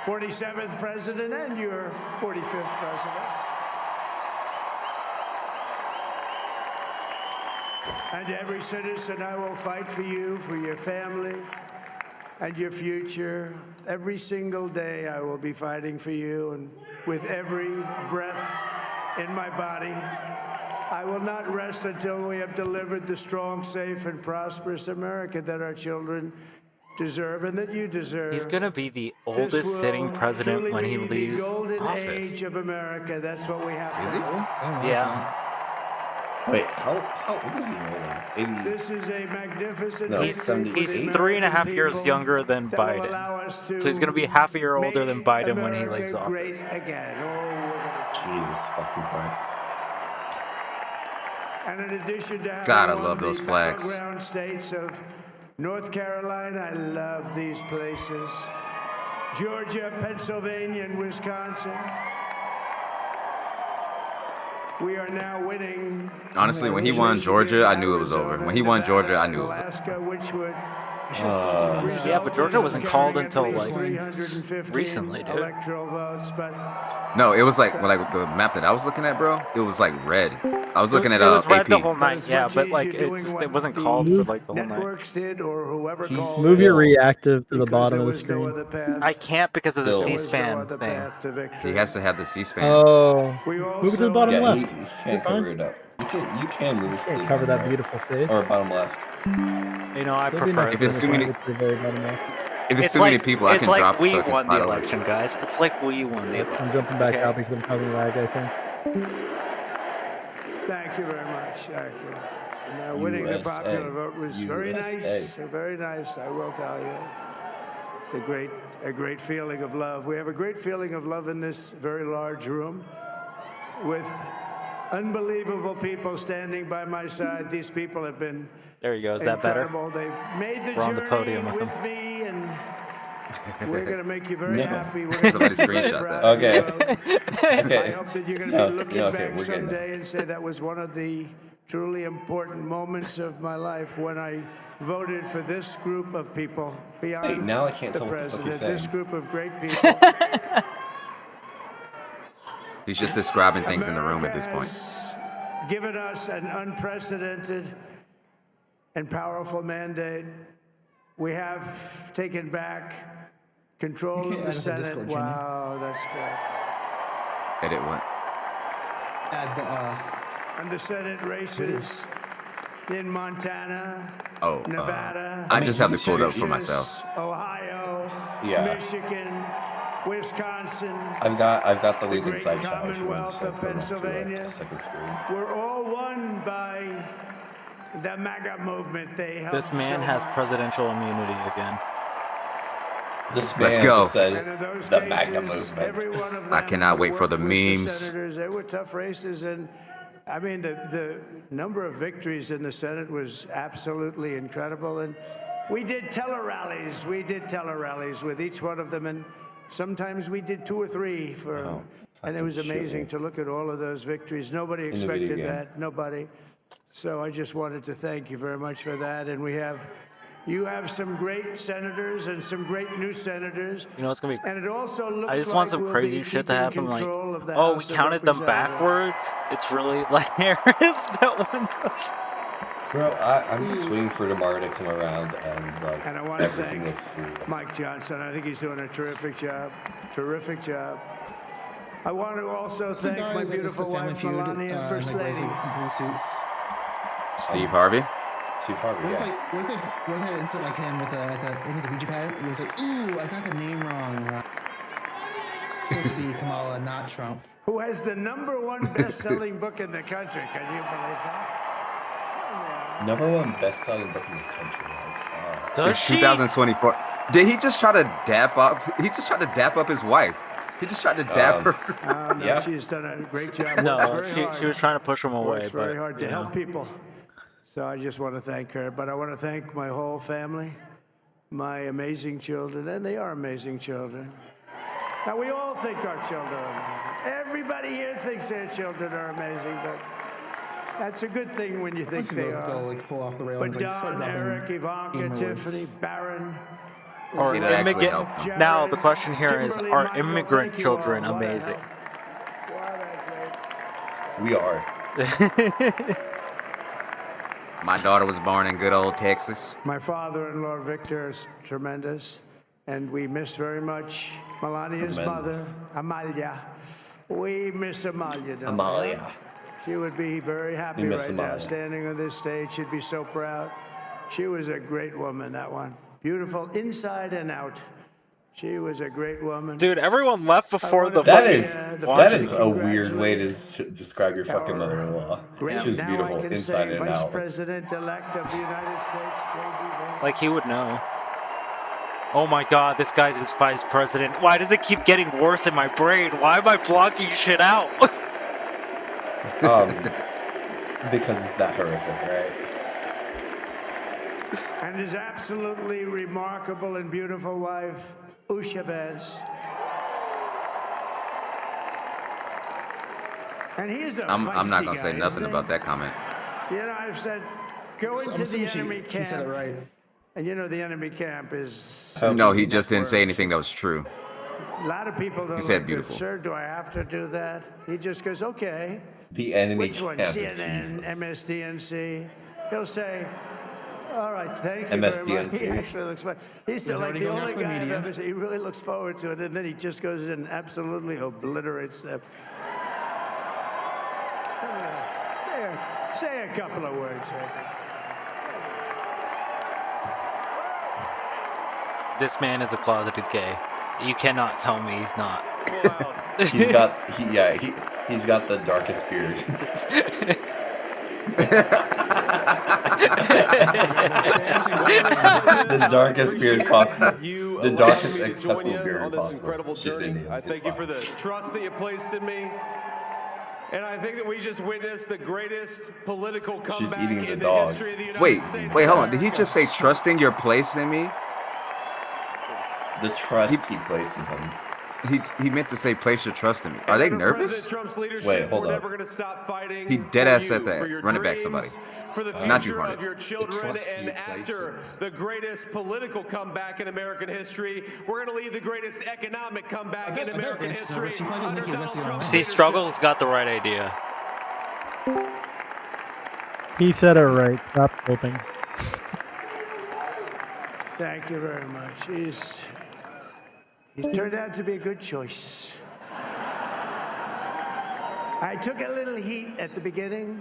47th president and your 45th president. And to every citizen, I will fight for you, for your family, and your future. Every single day, I will be fighting for you, and with every breath in my body, I will not rest until we have delivered the strong, safe, and prosperous America that our children deserve and that you deserve. He's gonna be the This oldest sitting will president truly when he be the leaves golden office. age of America. That's what we have to do. Yeah. Wait, how old is he really? 80? This is a magnificent No, victory He's for the 78? 3.5 American years people younger than that will Biden. allow us to So he's gonna be half a year older than make Biden when he America leaves great office. again. Oh, we're gonna- Jesus fucking Christ. And in addition to having God, I one love of those the flags. battleground states of North Carolina, I love these places. Georgia, Pennsylvania, and Wisconsin. We are now winning. Honestly, when he won Georgia, I knew it was over. When he won Georgia, I knew it was over. Alaska, which would Yeah, but Georgia wasn't called until like 315 recently, dude. electoral votes, but No, it was like the map that I was looking at, bro. It was like red. I was looking at It was red AP. the whole night, as yeah, much but as like you're doing it what wasn't the called for like the whole night. networks did or whoever called Move it, your reactive to the because bottom there of the was no screen. other path. I can't because of the Bill. There was no C-SPAN other thing. path to victory. He has to have the C-SPAN. Oh, We move it to the also bottom Yeah, left. you You're can't fine. cover it up. You can move it to Can't the cover bottom that right. beautiful face. Or bottom left. You know, I There'll be prefer enough If it it's this too way. many, room to the very bottom left. if it's too many people, I it's can like drop we so I can won the slide over. election, guys. It's like we won the election. I'm jumping back okay? out because I'm causing lag, I think. Thank you very much. Thank you. Now, winning the popular vote was very nice. Very nice, I will tell you. It's a great feeling of love. We have a great feeling of love in this very large room with unbelievable people standing by my side. These people have been There you go. Is that better? incredible. They've made the We're on the journey podium with with them. me, and we're going to make you very No. happy. We're gonna Somebody make you very screenshot proud that. of your Okay. vote. I Okay. hope that you're going to No, be looking no, okay, back we're getting someday and say that was one of the truly important moments of my life when I voted for this group of people beyond Hey, now I can't the tell what the fuck president. he's saying. This group of great people. He's just describing things in the room at this point. Has given us an unprecedented and powerful mandate. We have taken back control You of can't the add it to Senate. Discord, can you? Wow, that's good. Edit what? Add the And the Senate races. in Montana, Oh, Nevada. I just have the quote up for myself. Texas, Ohio, Yeah. Michigan, Wisconsin. I've got the the link great inside chat. Commonwealth of Pennsylvania. A second screen. We're all won by the MAGA movement. They helped This man so has much. presidential immunity again. This Let's man go. just said And in those the cases, MAGA movement. every one of them I cannot wait for the worked with the memes. senators. They were tough races, and I mean the number of victories in the Senate was absolutely incredible. And we did tele-rallies. We did tele-rallies with each one of them, and sometimes we did 2 or 3 for. And it was amazing to look at all of those victories. Nobody In the video expected game. that. Nobody. So I just wanted to thank you very much for that. And you have some great senators and some great new senators. You know, it's gonna be. And it also looks I just like want some we'll crazy be shit to keeping happen. Like, control of the oh, we House of counted them Representatives. backwards. It's really like Harris. That one does. Bro, I'm just waiting for tomorrow to come around and like And I want to everything thank will free. Mike Johnson. I think he's doing a terrific job. Terrific job. I want to also What's the thank guy my that does beautiful the Family wife, Feud, Melania, and, First like, wears, Lady. like, blue suits? Steve Harvey. Steve Harvey, What if yeah. what if they had an instant like him with I think it was a Ouija pad, and he was like, ooh, I got the name wrong. It's supposed to be Kamala, not Trump. Who has the #1 best-selling book in the country. Can you believe that? #1 best-selling book in the country. Like, It's 2024. Did he just try to dap up? He just tried to dap up his wife. He just tried to dap her. No, Yeah. she's done a great job. No, Works very she hard. was trying to push him away, Works but very hard to you help know. people. So I just want to thank her. But I want to thank my whole family, my amazing children, and they are amazing children. Now, we all think our children are amazing. Everybody here thinks their children are amazing, but that's a good thing when you think Once you they go, are. like, full off the rails, But like, start Don, dropping Eric, Ivanka, gamer words. Tiffany, Barron. Or See, that actually immigrant. helped him. Now the question here is: Kimberly, are Michael, immigrant thank you all. children What a amazing? we are. My daughter was born in good old Texas. My father-in-law, Victor, is tremendous, and we miss very much Melania's Tremendous. mother, Amalia. We miss Amalia, don't we? Amalia. She would be very happy We miss right now, Amalia. standing on this stage. She'd be so proud. She was a great woman, that one. Beautiful inside and out. She was a great woman. Dude, everyone left before the That fucking. is Watch that it. is a weird way to describe your fucking Our mother-in-law. Great. She was Now beautiful I can inside say and Vice out. President-elect of the United States, J.D. Vance. Like he would know. Oh my god, this guy's his vice president. Why does it keep getting worse in my brain? Why am I blocking shit out? Because it's that horrific, right? And his absolutely remarkable and beautiful wife, Usha Vance. And he is a I'm not feisty gonna say guy, nothing isn't he? about that comment. You know, I've said, go I'm into the assuming enemy she camp. said it right. And you know, the enemy camp is. No, he just didn't say anything that was true. A lot of people don't He said like beautiful. it. Sir, do I have to do that? He just goes, okay. The enemy Which one? camp, CNN, Jesus. MSDNC. He'll say, all right, thank you very much. He MSDNC. actually looks fine. He's He's like already the going only after the guy I've media. ever seen. He really looks forward to it, and then he just goes in and absolutely obliterates them. Say a couple of words. This man is a closeted gay. You cannot tell me he's not. He's got the darkest beard. The darkest beard possible. The darkest acceptable beard possible. Just Indian. I thank you for the trust that you placed in me. And I think that we just witnessed the greatest political comeback eating the in the dogs. history of the United Wait, States. wait, of hold on. Did he America. just say trusting your place in me? The trust he placed in him. He meant to say place your trust in me. Are they Under nervous? President Trump's leadership, Wait, hold we're up. never going to stop fighting. He for deadass you, said that. For your Run it back, dreams, somebody. For the Not you, future Hunter. of your children, trust and you place after in me. the greatest political comeback in American history, we're going to lead the greatest economic comeback in American history under Donald Trump's See, leadership. Struggle's got the right idea. He said it right. Stop hoping. Thank you very much. He's turned out to be a good choice. I took a little heat at the beginning,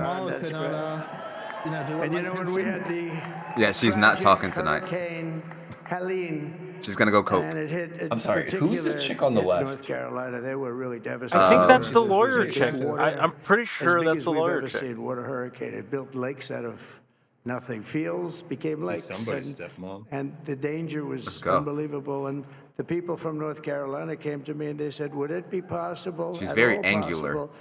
Ron, Kamala that's could great. not And you know when we had the Yeah, she's not tragic talking tonight. Hurricane Helene, She's gonna go coke. and it hit. I'm sorry, who's the chick on the left? North Carolina, they were really devastated. I think that's It the was lawyer a big chick. water- I'm pretty as sure big that's as the we've lawyer ever chick. seen. Water hurricane. It built lakes out of nothing. Fields became lakes. Somebody's and, stepmom. and the danger was go. unbelievable. And the people from North Carolina came to me and they said, "Would it be possible? She's at very all angular. possible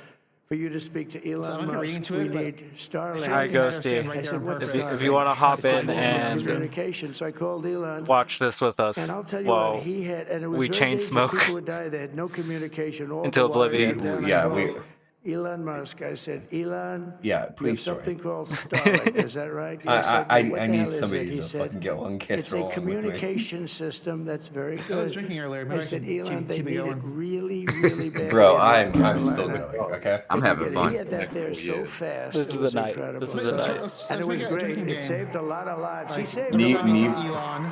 for you to speak to So Elon I'm not reading Musk? to We it, but need Starlink." Hi, Ghosty. I said, "What's If you want to hop in and communication?" So I called Elon. watch this with us And I'll tell you while what, he had, and it was we very chain dangerous. smoke People would die. They had no communication. All Until the wires oblivion. were down. I Yeah, called Elon Musk. I said, Elon, Yeah, you have please join. something called Starlink. Is that right? He said, I "What the need hell is somebody it?" He to said, fucking get one kiss "It's a rolling with me. communication system that's very good." I was drinking earlier, but I I said, can Elon, they keep it need it going. really, really bad. Bro, in North I'm still Carolina. going. Okay. I'm having He fun. had that there so fast. This it is was the night. incredible. This is the night. And it was make it a great. drinking It game. saved a lot of lives. He Like, saved Neve- a lot of Neve- lives. Elon.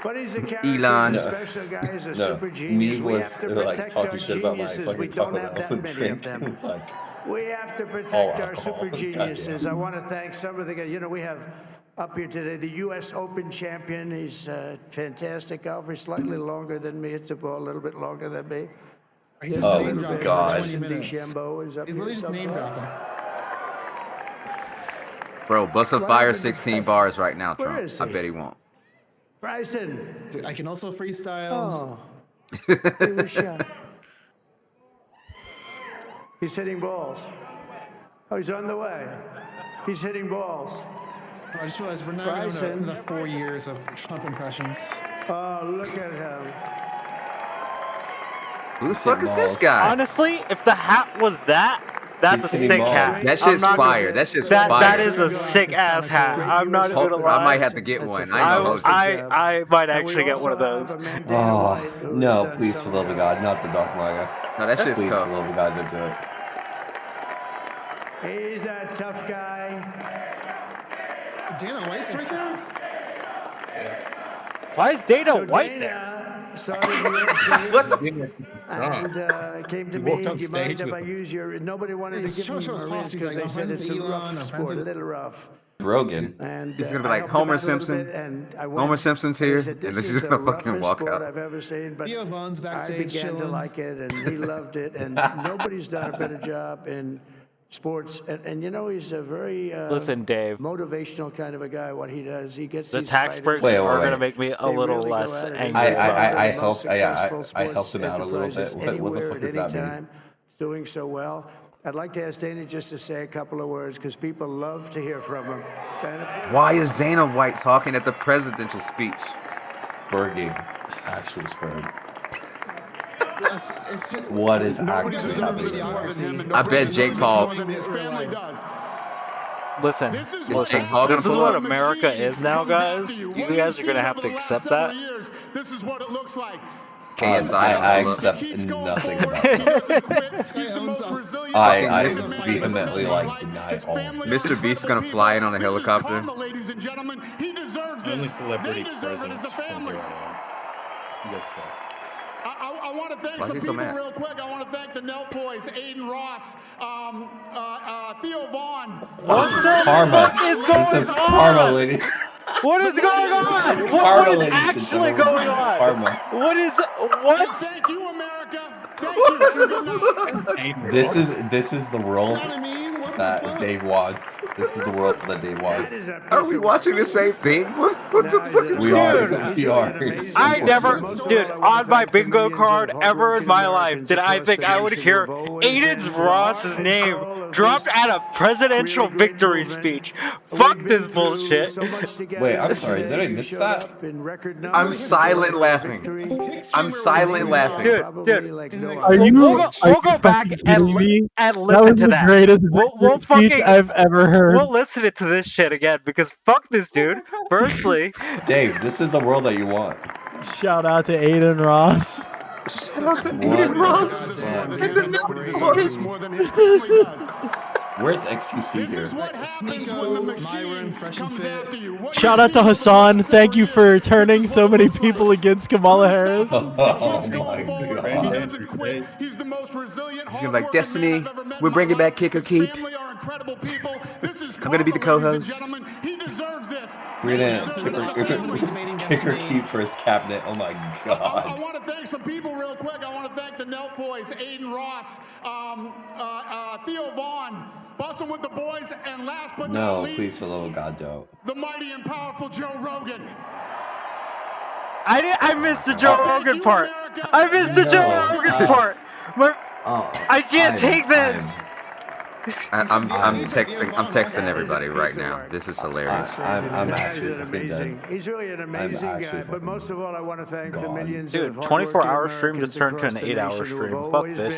But he's a character, Elon. he's a special guy, he's a No, super genius. Neve We was have to like protect talking our shit about my geniuses. fucking We don't Taco have Bell that many drink. of them. It's like, We have to all protect our alcohol. super geniuses. I Goddamn. want to thank some of the guys. You know, we have up here today the U.S. Open champion. He's a fantastic golfer. He's slightly longer than me. It's a ball a little bit longer than me. He's Just just a Oh, name little dropping bit. God. for 20 Bryson minutes. DeChambeau is up He's here literally just name someplace. dropping. Bro, bust a What fire happened to 16 Bryson? bars right now, Where Trump. is I he? bet he won't. Bryson. I can also freestyle. Oh, he was shot. He's hitting balls. Oh, he's on the way. He's hitting balls. I just realized we're now going to Bryson. the 4 years of Trump impressions. Oh, look at him. Who the fuck is this guy? Honestly, if the hat was that's He's a hitting sick balls. hat. That I'm shit's not fire. gonna- That shit's that fire. is a sick ass hat. I'm not even gonna lie. I might have to get one. I ain't gonna hold you. I might actually get one of those. Oh, no, please, for the love of God, not the Dark Maya. No, that shit's Please, tough. for the love of God, don't do it. He's a tough guy. Dana White's right there? Why is Dana So White there? Dana started UFC What the? and came to He me. walked on Do you mind stage if with I them. use your? Nobody wanted Hey, to give show him us a pops. rinse He's because like, they said I'm it's a friends with rough Elon, I'm sport, friends a with- little rough. Rogan. And He's gonna be I like helped him Homer out a little Simpson. bit, and I Homer went, Simpson's and he here, said, and "This then she's is the gonna fucking roughest walk sport out. I've ever seen." But Theo Von's I backstage began to chilling. like it, and he loved it, and nobody's done a better job in sports. And you know, he's a very Listen, Dave. motivational kind of a guy. What he does, he gets The these tax fighters, breaks are wait. gonna make me a they little really go less at it. angry. He's one of I the most helped- yeah, successful I helped sports him out a little bit. enterprises What the anywhere fuck at does any that mean? time, doing so well. I'd like to ask Dana just to say a couple of words because people love to hear from him. Dana? Why is Dana White talking at the presidential speech? Fergie. Actual Ferg. It's What is Nobody actually deserves happening? it more than him, and I bet Jake Paul. more than his family does. Listen, Is listen. Jake Paul This gonna is pull what up? America is now, guys. You guys are gonna have to accept that. This is what it looks like. KSI. I pull up. accept nothing about this. I vehemently like deny all. Mr. Beast is gonna fly in on a helicopter. Ladies and gentlemen, he deserves Only this. celebrity They deserve it presence as a from family. here on out. You guys fucked. I want to thank Why is some he so people mad? real quick. I want to thank the Nelt boys, Aiden Ross, Theo Vaughn. What the Karma. fuck is This going is karma, on? ladies. What is going on? Karma, What is ladies and actually gentlemen. going on? Karma. What is what? Thank you, America. Thank you. Have a good night. This is the world that Dave wants. This is the world that Dave wants. Are we watching the same thing? What the fuck is We are. I never, dude, on my bingo card ever in my life did I think I would hear Aiden Ross's name dropped at a presidential victory speech. Fuck this bullshit. Wait, I'm sorry. Did I miss that? I'm silent laughing. I'm silent laughing. Dude, Are you? we'll go back and listen That was to the that. greatest We'll speech fucking I've ever heard. we'll listen to this shit again because fuck this dude. Firstly, Dave, this is the world that you want. Shout out to Aiden Ross. Shout out to What? Aiden Ross. What? And the Nelt Deserves Boys. more than his family does. Where's XQC here? What happens when the machine comes after you? What Shout you out to see Hassan. Thank you for turning so many people against Kamala Harris. Oh my He god. doesn't quit. He's the most resilient, He's gonna be like, hardworking man Destiny, I've ever met in we're my bringing back life. Kick or His Keep. family are incredible people. This is I'm gonna be the co-host. gentlemen. He deserves this. We're gonna kick her keep for his cabinet. Oh my I god. want to thank some people real quick. I want to thank the Nelk boys, Aiden Ross, Theo Vaughn, Bustin' with the boys, and last but not No, least, please, for the love of God, don't. the mighty and powerful Joe Rogan. I missed the Joe Rogan part. I missed the Joe Rogan part. But I can't take this. I'm texting everybody right now. This is hilarious. I'm He's actually an amazing. He's really an amazing guy. But most of all, I want to thank the millions of Dude, 24-hour stream just turned to an 8-hour stream. Fuck this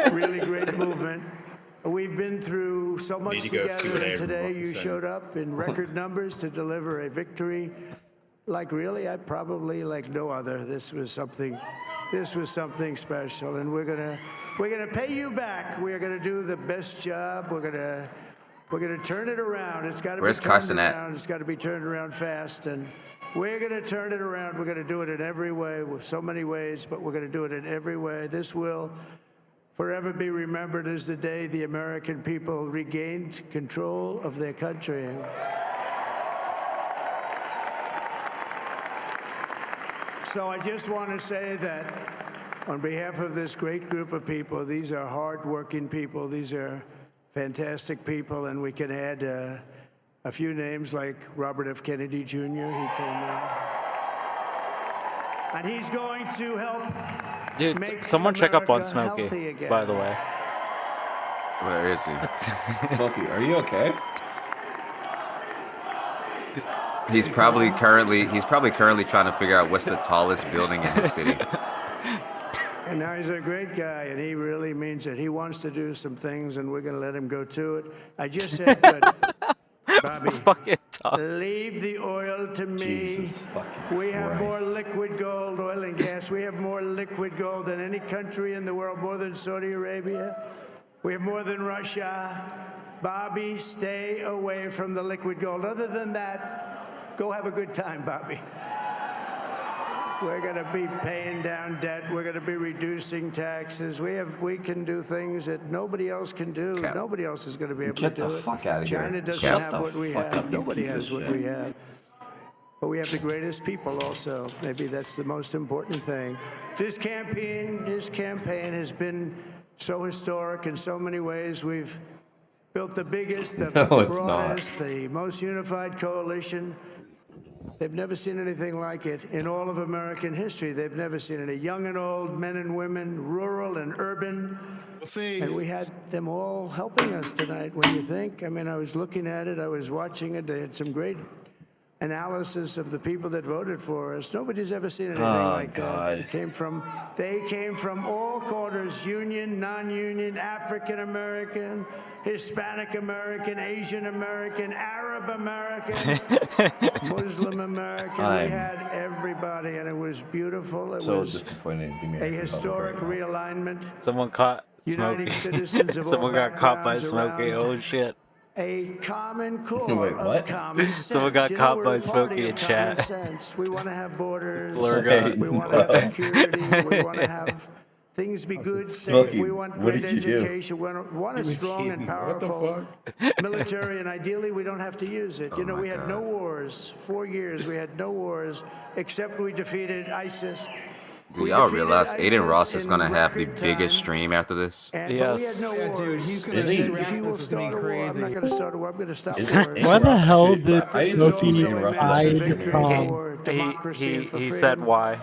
shit. Really great movement. We've been through so much Need to go see what together, and Aaron today Ross you is saying. showed up in record numbers to deliver a victory. Like really, I probably like no other. This was something special, and we're gonna pay you back. We're gonna do the best job. We're gonna turn it around. It's got to be Where's turned Carson at? around. It's got to be turned around fast, and we're gonna turn it around. We're gonna do it in every way, with so many ways, but we're gonna do it in every way. This will forever be remembered as the day the American people regained control of their country. So I just want to say that on behalf of this great group of people, these are hard-working people. These are fantastic people, and we can add a few names like Robert F. Kennedy Jr. He came in. And he's going to help. Dude, someone check up on America Smokey, healthy again. by the way. Where is he? Smokey, are you okay? He's probably currently trying to figure out what's the tallest building in the city. And now he's a great guy, and he really means it. He wants to do some things, and we're going to let him go to it. I just said, but Bobby, leave the oil to me. Jesus fucking We have Christ. more liquid gold, oil and gas. We have more liquid gold than any country in the world, more than Saudi Arabia. We have more than Russia. Bobby, stay away from the liquid gold. Other than that, go have a good time, Bobby. We're going to be paying down debt. We're going to be reducing taxes. We can do things that nobody else can do. Cap. Nobody else is going to be able Get to do the it. fuck out of here. China doesn't Shut have the what we fuck have. up, you Nobody piece of has what shit. we have. But we have the greatest people also. Maybe that's the most important thing. This campaign has been so historic in so many ways. We've built the biggest, the No, it's broadest, the most unified coalition. They've never seen anything like it in all of American history. They've never seen it. Young and old, men and women, rural and urban. We'll see. And we had them all helping us tonight, when you think. I mean, I was looking at it, I was watching it. They had some great analysis of the people that voted for us. Nobody's ever seen anything like that. They came from all corners, union, non-union, African American, Hispanic American, Asian American, Arab American, Muslim American. We had everybody, and it was beautiful. It So was disappointed in the a American historic public right realignment. Someone caught Uniting Smokey. citizens of all Someone got caught by backgrounds Smokey. around Oh shit. a common core Wait, of what? common sense. Someone got You know, caught we're by a party Smokey of in common chat. sense. We want to have borders. Blur got. We want to have security. We want to have things be good, safe. Smokey, We want what great did you do? education. We want a strong and powerful military, and ideally, we don't have to use it. You know, we had no wars. 4 years, we had no wars, except we defeated ISIS. Do We y'all defeated realize Aiden Ross ISIS is in gonna have the record biggest time. stream after this? And, but we had Yes. no Yeah, wars. dude, he's gonna Is he? sit He will this is gonna start be a war. I'm crazy. not going to start a war. I'm going to stop Is wars. it? Why the hell Dude, did I didn't Smokey see Aiden Ross as a hide victory from? for democracy and for He freedom. said why.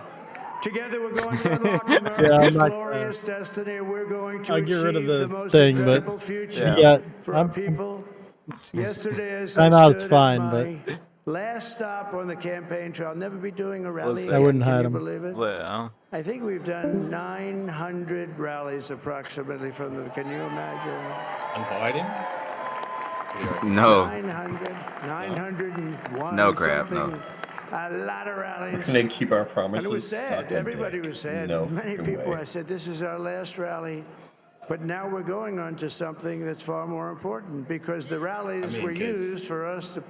Together we're going to unlock Yeah, I'm America's not. glorious destiny. We're going to I'll get rid of achieve the the most thing, but incredible future Yeah. for our I'm. people. Yesterday, as I I know it's stood fine, at but my last stop on the campaign trail, I'll never be doing a rally Listen. I again. wouldn't Can hide you him. believe it? Well, I think we've done 900 rallies approximately from them. Can you imagine? I'm hiding. No. 901. No crap, no. something. A lot of rallies. We're gonna keep our And promises. it was Suck sad. a Everybody dick. was sad. No Many fucking people, way. I said, this is our last rally. But now we're going on to something that's far more important, because the rallies I mean, were 'cause used for us to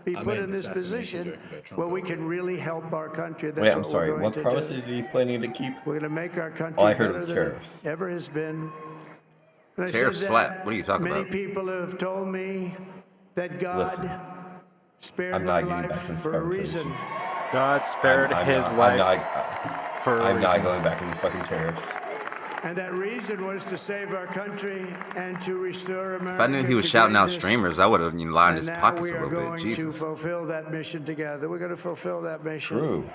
be I put made in this an assassination position joke about Trump where we earlier. can really help our country. That's Wait, I'm what sorry. we're going What to promises do. is he planning to keep? We're going to make our country All I heard better was than tariffs. it ever has been. And I Tariff said slap. that What are you talking many about? people have told me that God Listen, spared I'm my not getting life back into for a fucking reason. tariffs. God spared his I'm life not, for a I'm not reason. going back into fucking tariffs. And that reason was to save our country and to restore America. If I knew he was to shouting out greatness. streamers, I would have lined And his now pockets we a are little bit. going to Jesus. fulfill that mission together. We're going to fulfill that mission. True.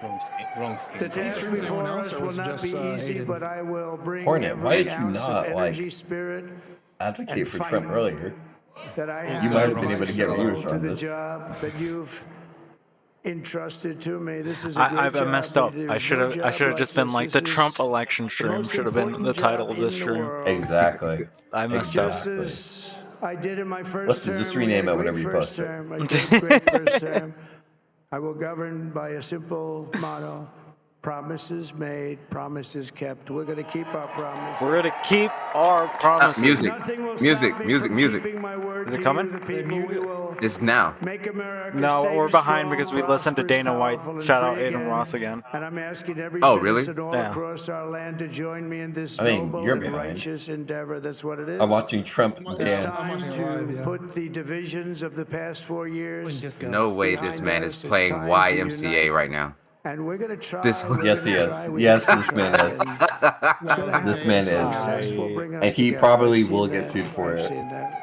Wrong skin. The task before us will not be easy, but I will bring Hornet, why every did you ounce of not energy, like spirit, advocate and for fight Trump earlier? that I You might have have been able to get my viewers soul to on the this. job that you've entrusted to me. This is a great I job. messed up. I There's should no have job like just been this. like the This Trump is election the stream most should have been the important title job of this in the stream. world. Exactly. I messed up. Just as I did in my first Listen, term. just we rename had a it great whenever you first post it. term, a great first term. I will govern by a simple motto: promises made, promises kept. We're going to keep our promises. We're gonna keep our promises. Music. Nothing will Music. stop me Music. from Music. keeping my word Is it to coming? you, the people. We will It's now. make America No, safe, we're behind strong, because we listened to prosperous, Dana White. powerful, and Shout out free Aiden again. Ross again. And I'm asking every Oh, really? citizen all Yeah. across our land to join me in this I mean, noble you're and behind. righteous endeavor. That's what it is. I'm watching Trump It's dance. time to put the divisions of the past 4 years No way this behind man us. is It's playing time to YMCA unite. right now. And we're going to try. This- we're Yes, gonna he try, is. we're Yes, gonna this try, man is. and it's gonna happen. This man Success is. will bring us And he together. probably I've seen will get that. sued for I've it. seen that.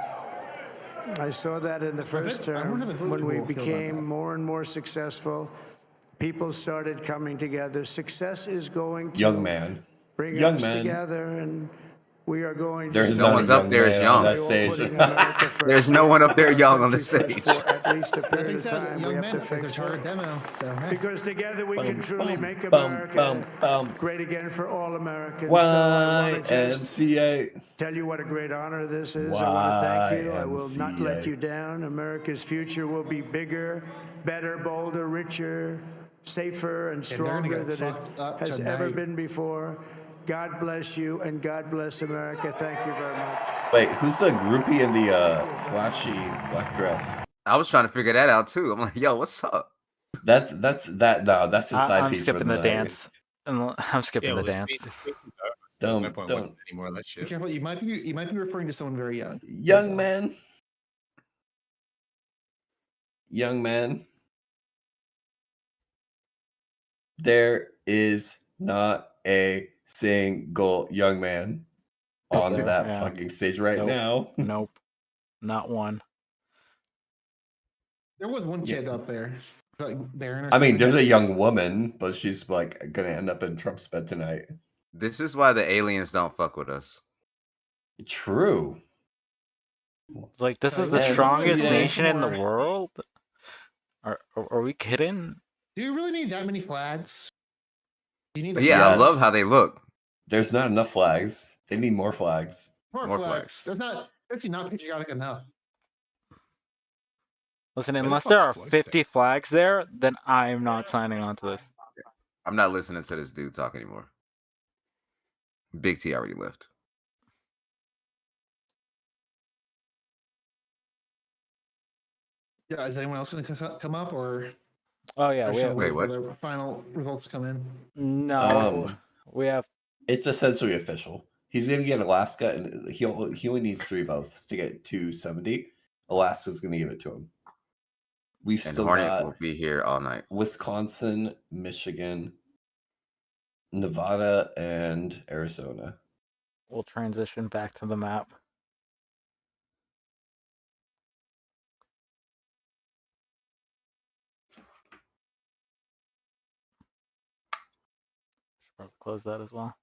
I saw that in the first I wonder term how the vote when we people feel about became that. more and more successful. People started coming together. Success is going to Young man. bring Young us man. together, and we are going There's to No not one's a up young there is man young. on that all stage. putting America first. There's no one up there Our young on the country first stage. for at least a That period being of said, time. We young have men to look like fix their target it. demo. So hey. Because together we can truly make bum, America bum. great again for all Americans. So I want to just YMCA. tell you what a great honor this is. I want to thank you. I will not let YMCA. you down. America's future will be bigger, better, bolder, richer, safer, and And they're gonna stronger get than fucked it up has ever tonight. been before. God bless you, and God bless America. Thank you very much. Wait, who's the groupie in the flashy black dress? I was trying to figure that out too. I'm like, yo, what's up? That's no, that's the side I'm piece skipping for the night. dance. I'm skipping Yeah, well, the the dance. speed is over. There's no point watching any more of that Be shit. careful. You might be referring to someone very young. Young man. Young man. There is not a single young man on There, that yeah. fucking stage right Nope. now. Nope. Not one. There was one kid up there. Like Baron or I mean, something. there's a young woman, but she's like gonna end up in Trump's bed tonight. This is why the aliens don't fuck with us. True. It's like this is the Yeah, strongest yeah. nation in the world. Are we kidding? Do you really need that many flags? You need Yeah, I Yes. love how they look. There's not enough flags. They need more flags. more more flags. That's actually not patriotic enough. Listen, the unless there fuck's are Floyd 50 flags there, then I'm not signing on to this. I'm not listening to this dude talk anymore. Big T already left. Yeah, is anyone else going to come up, or Oh yeah, or we shall have. we Wait, wait what? for the final results to come in? No, we have. It's essentially official. He's gonna get Alaska, and he only needs 3 votes to get 270. Alaska's gonna give it to him. We've And still Hornet got will be here all night. Wisconsin, Michigan, Nevada, and Arizona. We'll transition back to the map. Should probably close that as well.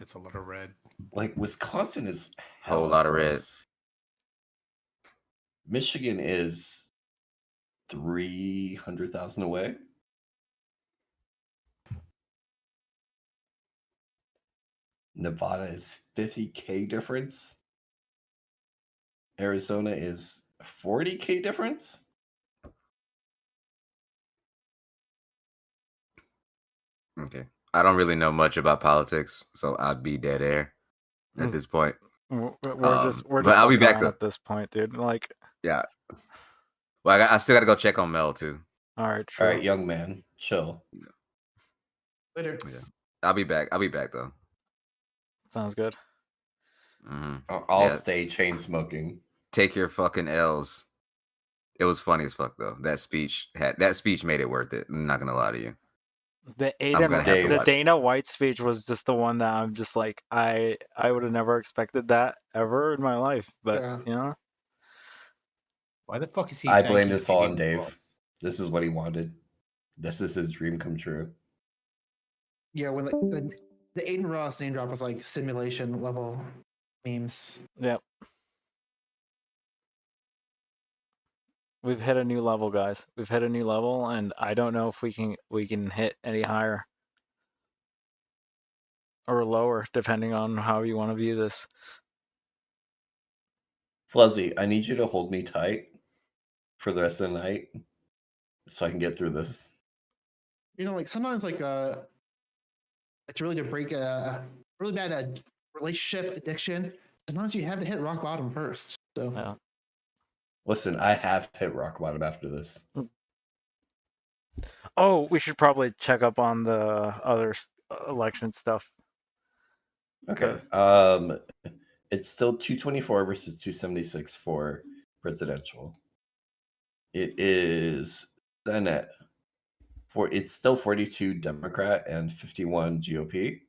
It's a lot of red. Like Wisconsin is Whole hella lot of red. close. Michigan is 300,000 away. Nevada is 50K difference. Arizona is 40K difference. Okay. I don't really know much about politics, so I'd be dead air at this point. We're just but I'll be fucking back around though. at this point, dude. Like, Yeah. Well, I still got to go check on Mel too. all right, All true. right, young man, chill. Later. Yeah. I'll be back. I'll be back though. Sounds good. I'll Yeah. stay chain smoking. Take your fucking L's. It was funny as fuck though. That speech made it worth it. I'm not gonna lie to you. The I'm gonna have to the watch. Dana White speech was just the one that I'm just like I would have never expected that ever in my life, but Yeah. you know. Why the fuck is he? I blame thanking this all on Aiden Dave. Ross? This is what he wanted. This is his dream come true. Yeah, when the Aiden Ross name drop was like simulation level memes. Yep. We've hit a new level, guys. We've hit a new level, and I don't know if we can hit any higher or lower, depending on how you want to view this. Fluzzy, I need you to hold me tight for the rest of the night so I can get through this. You know, like sometimes it's really to break a really bad relationship addiction. Sometimes you have to hit rock bottom first. So yeah. Listen, I have hit rock bottom after this. Oh, we should probably check up on the other election stuff. Okay. It's still 224 versus 276 for presidential. It is Senate. It's still 42 Democrat and 51 GOP.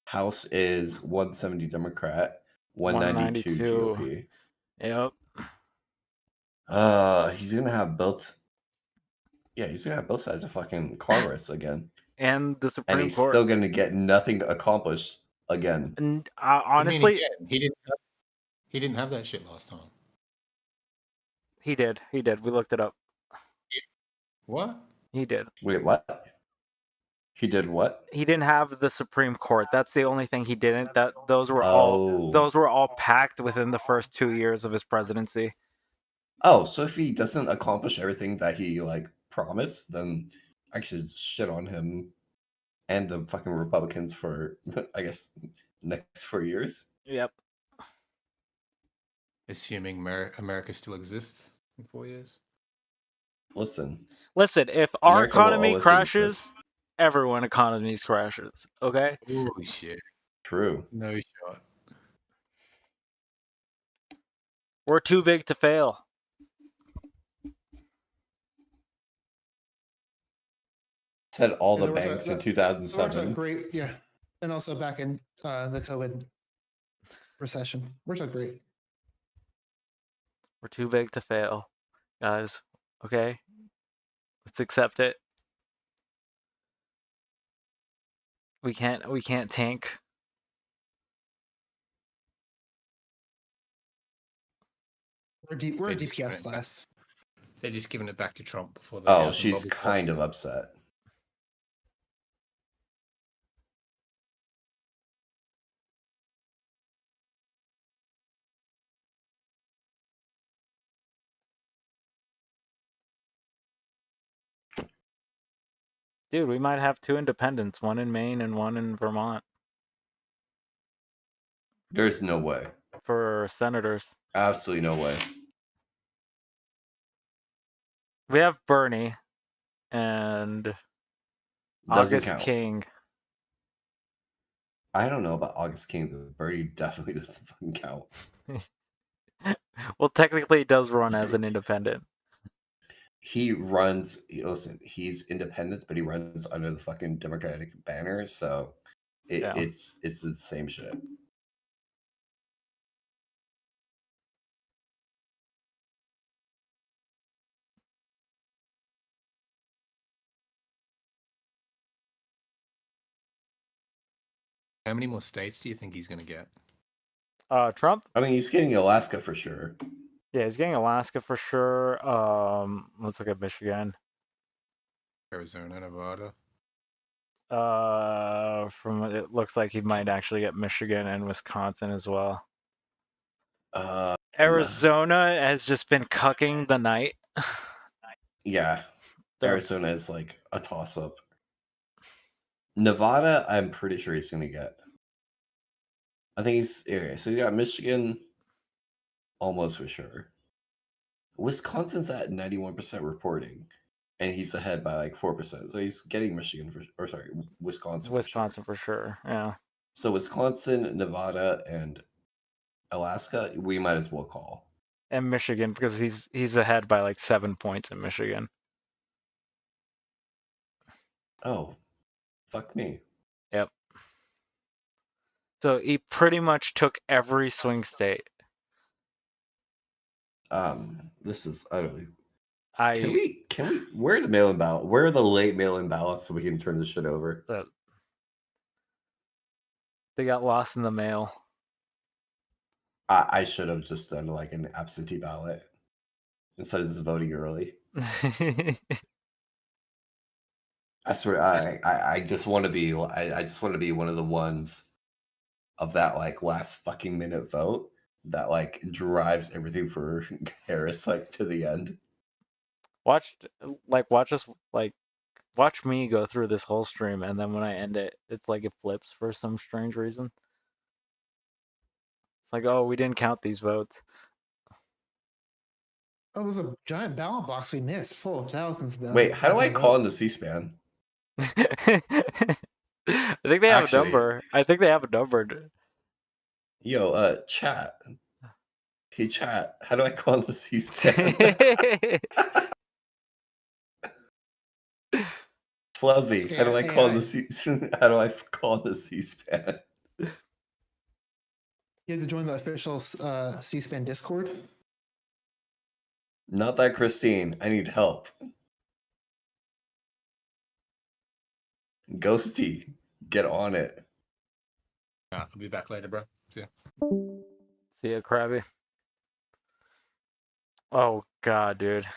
House is 170 Democrat, 192 GOP. Yep. He's gonna have both. Yeah, he's gonna have both sides of fucking Congress again. And the Supreme And he's Court. still gonna get nothing accomplished again. And What do you mean honestly, again? He didn't have that shit last time. he did. He did. We looked it up. What? He did. Wait, what? He did what? He didn't have the Supreme Court. That's the only thing he didn't. Those were all packed within the first 2 years of his presidency. Oh, so if he doesn't accomplish everything that he like promised, then I should shit on him and the fucking Republicans for I guess next 4 years. Yep. Assuming America still exists in 4 years. Listen, if our America will economy always crashes, everyone economies crashes. Okay. Holy shit. True. No shot. We're too big to fail. Said all the there was banks in there was 2007. great, yeah, and also back in the COVID recession, worked out great. We're too big to fail, guys. Okay. Let's accept it. We can't tank. We're a DPS class. They're just giving it back to Trump before the Oh, housing she's bubble kind pops. of upset. Dude, we might have 2 independents, one in Maine and one in Vermont. There's no way. For senators. Absolutely no way. We have Bernie and August count. King. I don't know about August King, but Bernie definitely doesn't fucking count. Well, technically, he does run as an independent. He runs. Listen, he's independent, but he runs under the fucking Democratic banner, so it's the same shit. How many more states do you think he's going to get? Trump? I mean, he's getting Alaska for sure. Yeah, he's getting Alaska for sure. Let's look at Michigan. Arizona, Nevada. From what it looks like, he might actually get Michigan and Wisconsin as well. Arizona has just been cucking the night. Yeah, Arizona is like a toss-up. Nevada, I'm pretty sure he's gonna get. I think he's okay. So you got Michigan, almost for sure. Wisconsin's at 91% reporting, and he's ahead by like 4%. So he's getting Michigan Wisconsin. Wisconsin for sure. Yeah. So Wisconsin, Nevada, and Alaska, we might as well call. And Michigan, because he's ahead by like 7 points in Michigan. Oh, fuck me. Yep. So he pretty much took every swing state. This is utterly. I Can we? Where are the mail-in ballot? Where are the late mail-in ballots so we can turn this shit over? They got lost in the mail. I should have just done like an absentee ballot instead of just voting early. I swear, I just want to be. I just want to be one of the ones of that like last fucking minute vote that like drives everything for Harris like to the end. Watch me go through this whole stream, and then when I end it, it's like it flips for some strange reason. It's like, oh, we didn't count these votes. Oh, it was a giant ballot box we missed, full of thousands of them. Wait, how do I call in the C-SPAN? I think they have a number. I think they have a number. Yo, chat. Hey, chat. How do I call in the C-SPAN? Fluzzy, how do I call in the How do I call in the C-SPAN? You have to join the official C-SPAN Discord. Not that, Christine. I need help. Ghosty, get on it. I'll be back later, bro. See ya. See ya, Krabby. Oh god, dude.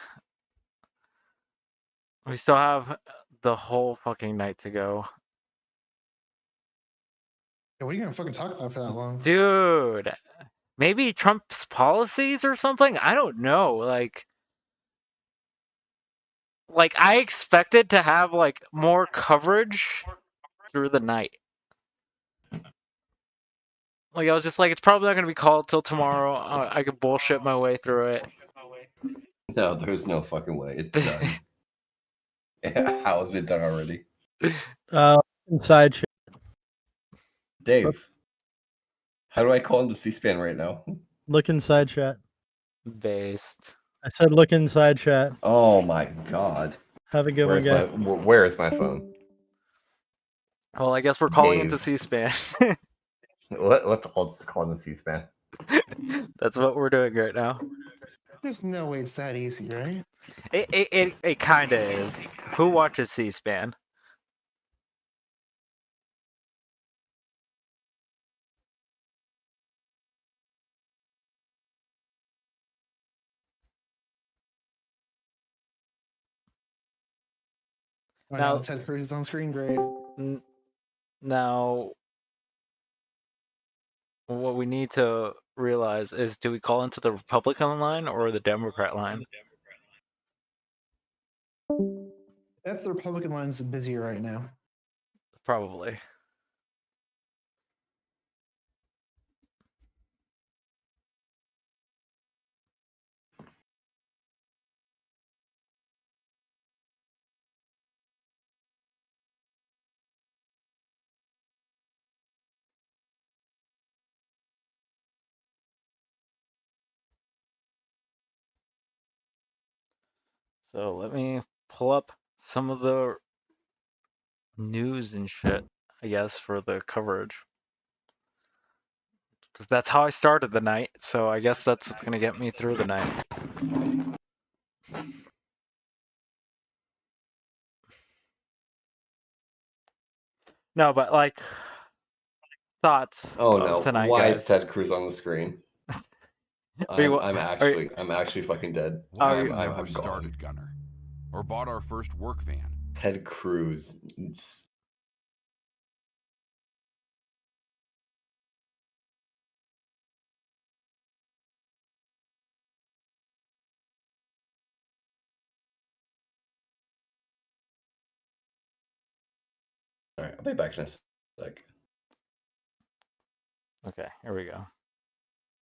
We still have the whole fucking night to go. Yeah, what are you gonna fucking talk about for that long? Dude, maybe Trump's policies or something? I don't know. Like I expected to have like more coverage through the night. Like I was just like, it's probably not gonna be called till tomorrow. I could bullshit my way through it. No, there's no fucking way. It's done. How is it done already? Inside chat. Dave, how do I call in the C-SPAN right now? Look inside chat. Based. I said look inside chat. Oh my god. Have a good one, guys. Where is my phone? Well, I guess we're calling Dave. into C-SPAN. Let's all just call in the C-SPAN. That's what we're doing right now. There's no way it's that easy, right? It kind of is. Who watches C-SPAN? Now Ted Cruz is on screen. Great. Now, what we need to realize is, do we call into the Republican line or the Democrat line? That's the Republican line's busier right now. Probably. So let me pull up some of the news and shit, I guess, for the coverage. Because that's how I started the night, so I guess that's what's going to get me through the night. No, but like, thoughts Oh of no! tonight, Why guys. is Ted Cruz on the screen? I'm actually fucking dead. We never started Gunner, or bought our first work van. Ted Cruz. All right, I'll be back in a sec. Okay, here we go.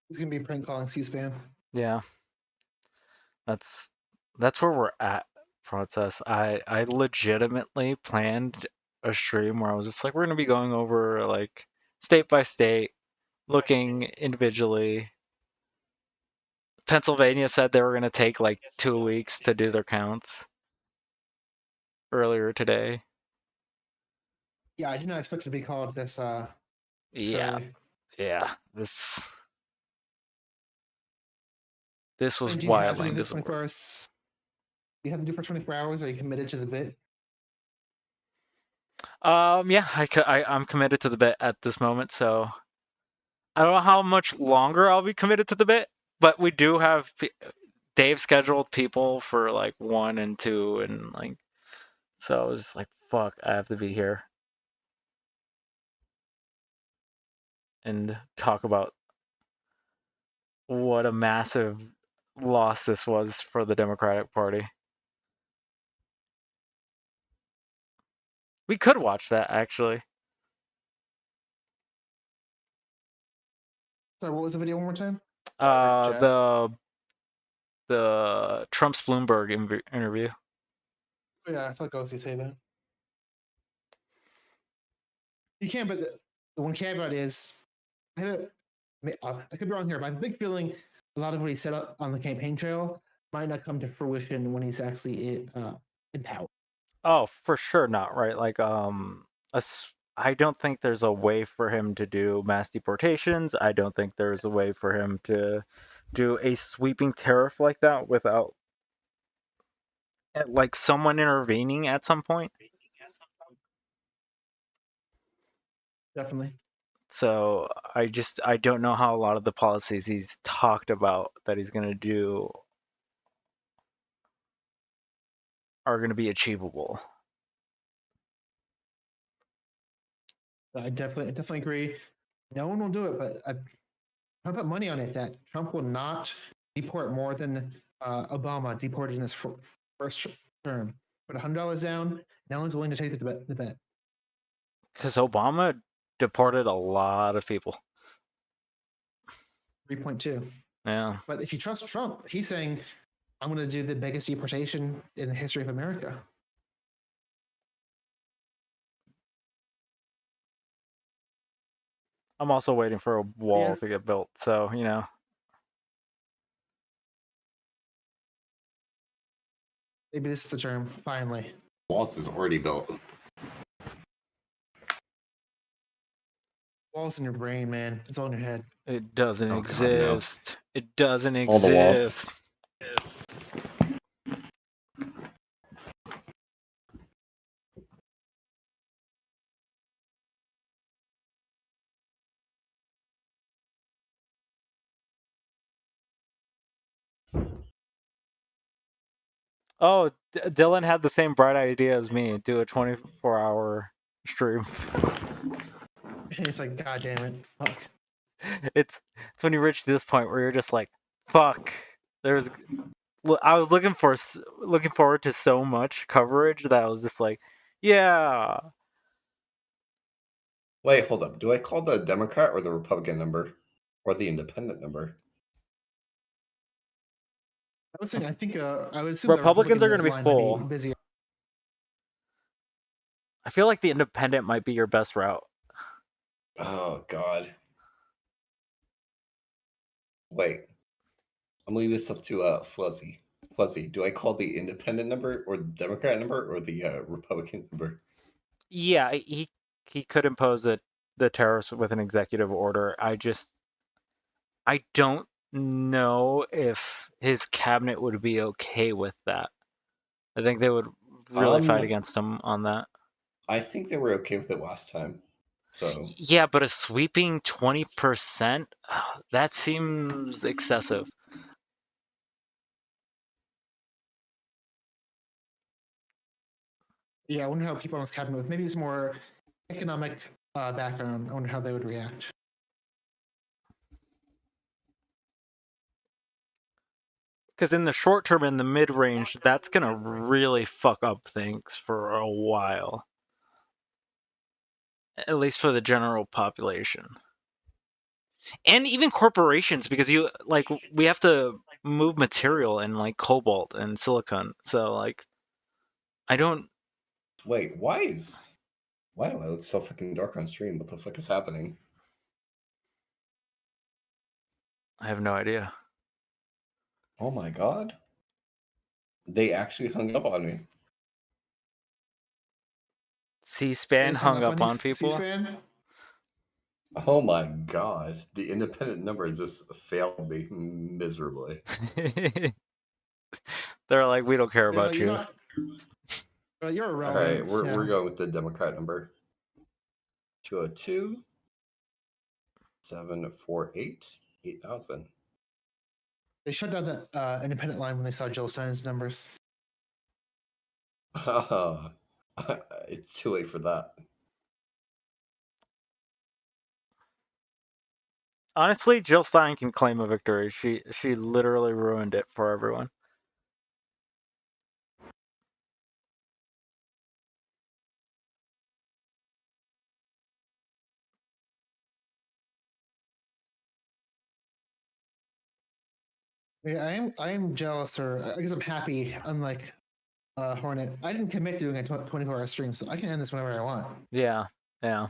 He's gonna be prank calling C-SPAN. Yeah. That's where we're at, Process. I legitimately planned a stream where I was just like, we're gonna be going over like state by state, looking individually. Pennsylvania said they were going to take like 2 weeks to do their counts earlier today. Yeah, I did not expect it to be called this. Yeah, early. yeah. This was And do you why have to do Elaine this doesn't 24 work. hours? Do you have to do for 24 hours? Are you committed to the bit? Yeah, I'm committed to the bit at this moment, so I don't know how much longer I'll be committed to the bit, but we do have Dave scheduled people for like 1 and 2, and like, so I was just like, fuck, I have to be here and talk about what a massive loss this was for the Democratic Party. We could watch that actually. Sorry, what was the video one more time? The Trump's Bloomberg interview. Yeah, I saw Ghosty say that. You can, but the one caveat is, I could be wrong here, but I have a big feeling a lot of what he set up on the campaign trail might not come to fruition when he's actually in power. Oh, for sure not, right? Like, I don't think there's a way for him to do mass deportations. I don't think there's a way for him to do a sweeping tariff like that without like someone intervening at some point. Definitely. So I don't know how a lot of the policies he's talked about that he's going to do are going to be achievable. I definitely agree. No one will do it, but I put money on it that Trump will not deport more than Obama deported in his first term. Put $100 down. No one's willing to take the bet. Because Obama deported a lot of people. 3.2. Yeah. But if you trust Trump, he's saying, I'm going to do the biggest deportation in the history of America. I'm also waiting for a wall to get built, so, you know. Maybe this is the term, finally. Walls is already built. Walls in your brain, man. It's all in your head. It doesn't God, no. exist. It doesn't All the walls. exist. Oh, Dylan had the same bright idea as me. Do a 24-hour stream. It's like, God damn it. Fuck. It's when you reach this point where you're just like, fuck. I was looking forward to so much coverage that I was just like, yeah. Wait, hold up. Do I call the Democrat or the Republican number? Or the independent number? I think I would assume Republicans are going to be line full. might be busy. I feel like the independent might be your best route. Oh, God. Wait. I'm leaving this up to Fuzzy. Fuzzy, do I call the independent number or the Democrat number or the Republican number? Yeah, he could impose the tariffs with an executive order. I don't know if his cabinet would be okay with that. I think they would really fight against him on that. I think they were okay with it last time. So yeah, but a sweeping 20%, that seems excessive. Yeah, I wonder how people on this cabinet with maybe it's more economic background. I wonder how they would react. Because in the short term, in the mid range, that's gonna really fuck up things for a while. At least for the general population. And even corporations, because we have to move material in like cobalt and silicon. So like, I don't. Wait, why do I look so freaking dark on stream? What the fuck is happening? I have no idea. Oh my god. They actually hung up on me. C-SPAN hung up on people. C-SPAN? Oh my god. The independent number just failed me miserably. They're like, we don't care You know, about you're you. not. You're All irrelevant. right, we're yeah. going with the Democrat number. 202 748 8000. They shut down the independent line when they saw Jill Stein's numbers. It's too late for that. Honestly, Jill Stein can claim a victory. She literally ruined it for everyone. Yeah, I am jealous, or I guess I'm happy. Unlike Hornet, I didn't commit to doing a 24-hour stream, so I can end this whenever I want. Yeah, yeah.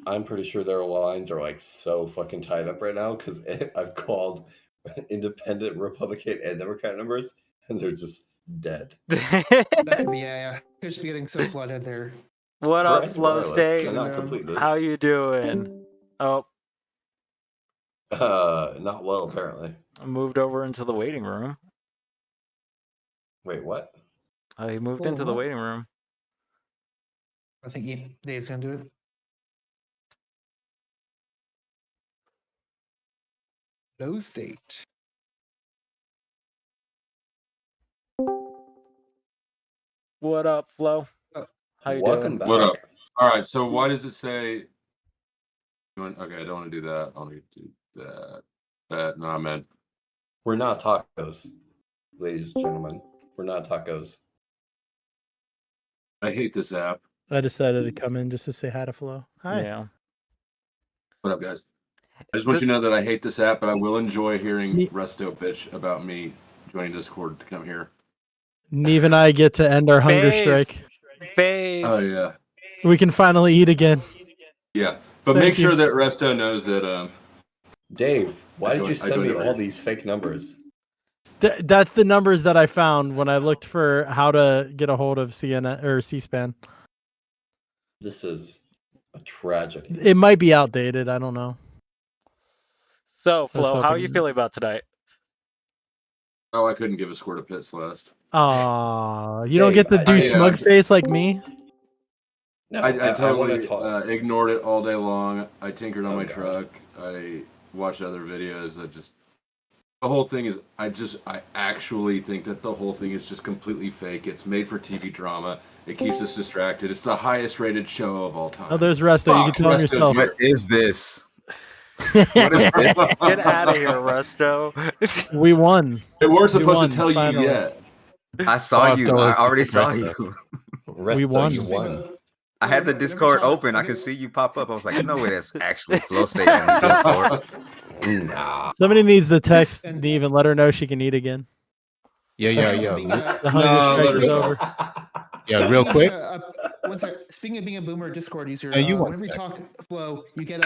I'm pretty sure their lines are like so fucking tied up right now because I've called independent Republican and Democrat numbers and they're just dead. That could be, yeah. Could just be getting so flooded there. What up, Verizon Flow Wireless State? cannot complete this. How you doing? Oh, not well apparently. I moved over into the waiting room. Wait, what? He moved Oh, into the what? waiting room. I think Dave's gonna do it. No state. What up, Flo? How you Welcome doing? back. What up? All right, so why does it say? Okay, I don't want to do that. I want to do that. No, man. We're not tacos, ladies and gentlemen. We're not tacos. I hate this app. I decided to come in just to say hi to Flo. Hi. Yeah. What up, guys? I just want you to know that I hate this app, but I will enjoy hearing Resto bitch about me joining Discord to come here. Neve and I get to end our hunger strike. Oh yeah. We can finally eat again. Yeah, but Thank make you. sure that Resto knows that. Dave, why did you send me joined all these fake numbers? That's the numbers that I found when I looked for how to get a hold of CNN or C-SPAN. This is a tragedy. It might be outdated. I don't know. So, I was Flo, how are hoping- you feeling about tonight? Oh, I couldn't give a squirt of piss last. Aw, you don't get to do I- smug face like me? No, I wanna totally talk. ignored it all day long. I tinkered on my truck. I watched other videos. The whole thing is, I actually think that the whole thing is just completely fake. It's made for TV drama. It keeps us distracted. It's the highest rated show of all time. Oh, there's Resto. You can tell him Resto's yourself. here. What is this? What is this? Get out of here, Resto. We won. They weren't We supposed won, to tell finally. you yet. I saw you. I already saw you. We won. I had the Discord open. I could see you pop up. I was like, no way, that's actually Flow State on Discord. Nah. Somebody needs to text Neve and let her know she can eat again. Yo. The hunger strike is over. Yeah, real quick. One sec. Speaking of being a boomer Discord user, No, you whenever you talk, Flo, you get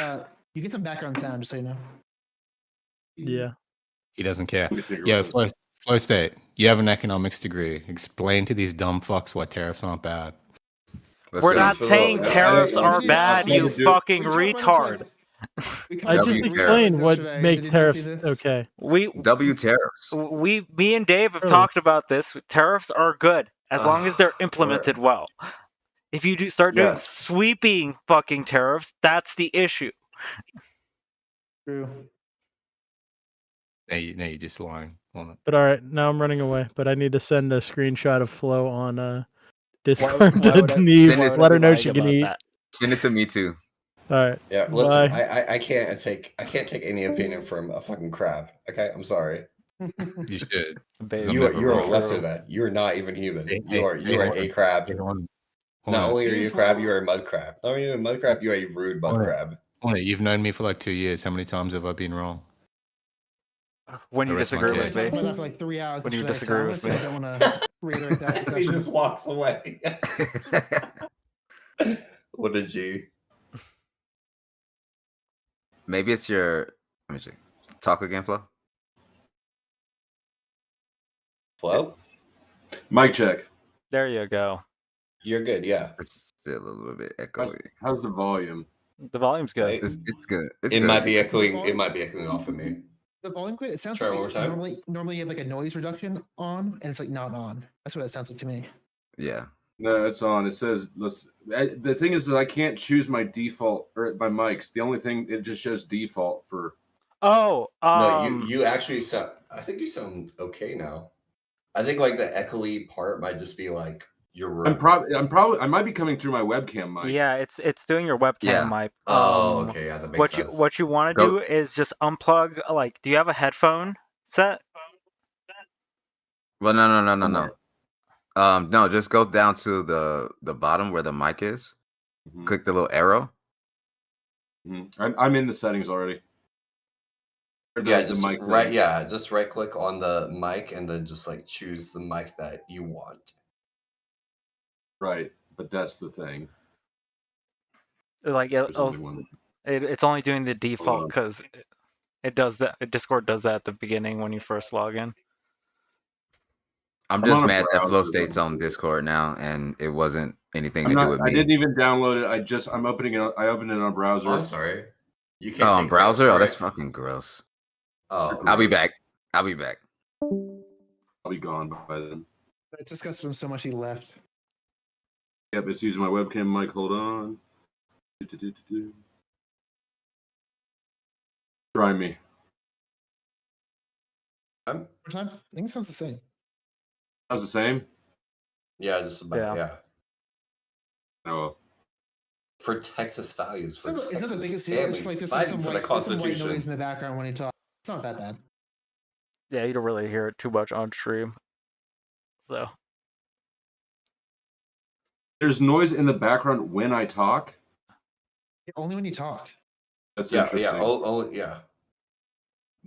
some background sound, just so you know. Yeah. He doesn't care. Yo, Flow State, you have an economics degree. Explain to these dumb fucks why tariffs aren't bad. We're not saying tariffs are bad, you fucking retard. I just explained what makes tariffs okay. W tariffs. Me and Dave have talked about this. Tariffs are good as long as they're implemented well. If you start doing sweeping fucking tariffs, that's the issue. True. No, you're just lying on it. But all right, now I'm running away. But I need to send a screenshot of Flo on Discord to Neve. Let her know she can eat. Send it to me too. All right. Yeah, listen, Bye. I can't take any opinion from a fucking crab. Okay, I'm sorry. You should. You are lesser than. You are not even human. You are a crab. Not only are you a crab, you are a mud crab. Not only are you a mud crab, you are a rude mud crab. You've known me for like 2 years. How many times have I been wrong? When you disagree with me. For like 3 hours. When you disagree with me. I don't want to reiterate that. He just walks away. What a G. Maybe it's your. Let me see. Talk again, Flo. Flo? Mic check. There you go. You're good, yeah. It's still a little bit echoey. How's the volume? The volume's good. Right? It's good. It's It good. might be echoing. It might be echoing off of me. The volume grid. It sounds Try like one more time. normally you have like a noise reduction on, and it's like not on. That's what it sounds like to me. Yeah. No, it's on. It says the thing is that I can't choose my default or my mics. The only thing it just shows default for. Oh, No, you actually sound. I think you sound okay now. I think like the echoey part might just be like your room. I might be coming through my webcam mic. Yeah, it's doing your webcam mic. Oh, okay, yeah, that makes sense. What you want to do is just unplug. Like, do you have a headphone set? Well, no. No, just go down to the bottom where the mic is. Mm-hmm. Click the little arrow. Mm-hmm. I'm in the settings already. Just right click on the mic and then just like choose the mic that you want. Right, but that's the thing. Like it's only doing the default because it does that. Discord does that at the beginning when you first log in. I'm just mad that Flow State's on Discord now, and it wasn't anything to do with me. I didn't even download it. I'm opening it. I opened it on browser. Oh, I'm sorry. You can't. On browser? Oh, that's fucking gross. Oh, I'll be back. I'll be gone by then. It disgusted him so much he left. Yep, it's using my webcam mic. Hold on. Try me. More time? I think it sounds the same. Sounds the same? Yeah, just about, yeah. Oh. For Texas values. For It's not the biggest deal. families, It's like there's fighting like for the some white Constitution. noise in the background when he talks. It's not that bad. Yeah, you don't really hear it too much on stream. So there's noise in the background when I talk. Only when you talk. That's interesting. interesting. Yeah.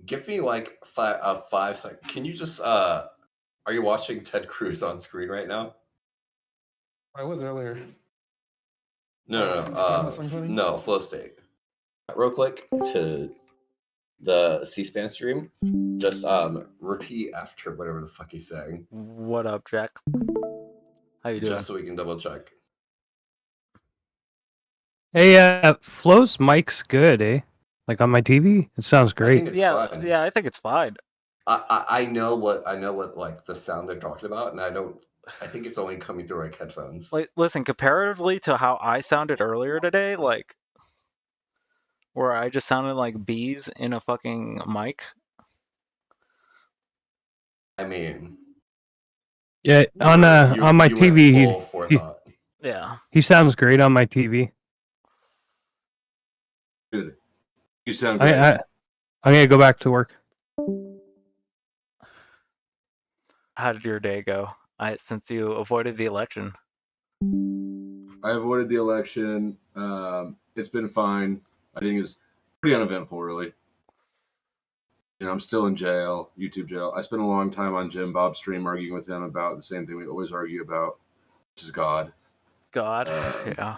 Give me like 5 seconds. Can you just are you watching Ted Cruz on screen right now? I was earlier. No, Flow State. Real quick to the C-SPAN stream. Just repeat after whatever the fuck he's saying. What up, Jack? How you doing? Just so we can double check. Hey, Flo's mic's good, eh? Like on my TV, it sounds great. Fine. Yeah, I think it's fine. I know what like the sound they're talking about, and I think it's only coming through like headphones. Like, listen, comparatively to how I sounded earlier today, like where I just sounded like bees in a fucking mic. I mean, yeah, on my TV, he sounds great on my TV. Good. You sound great. I'm gonna go back to work. How did your day go? Since you avoided the election. I avoided the election. It's been fine. I think it's pretty uneventful, really. You know, I'm still in jail, YouTube jail. I spent a long time on Jim Bob's stream arguing with him about the same thing we always argue about, which is God. God, yeah.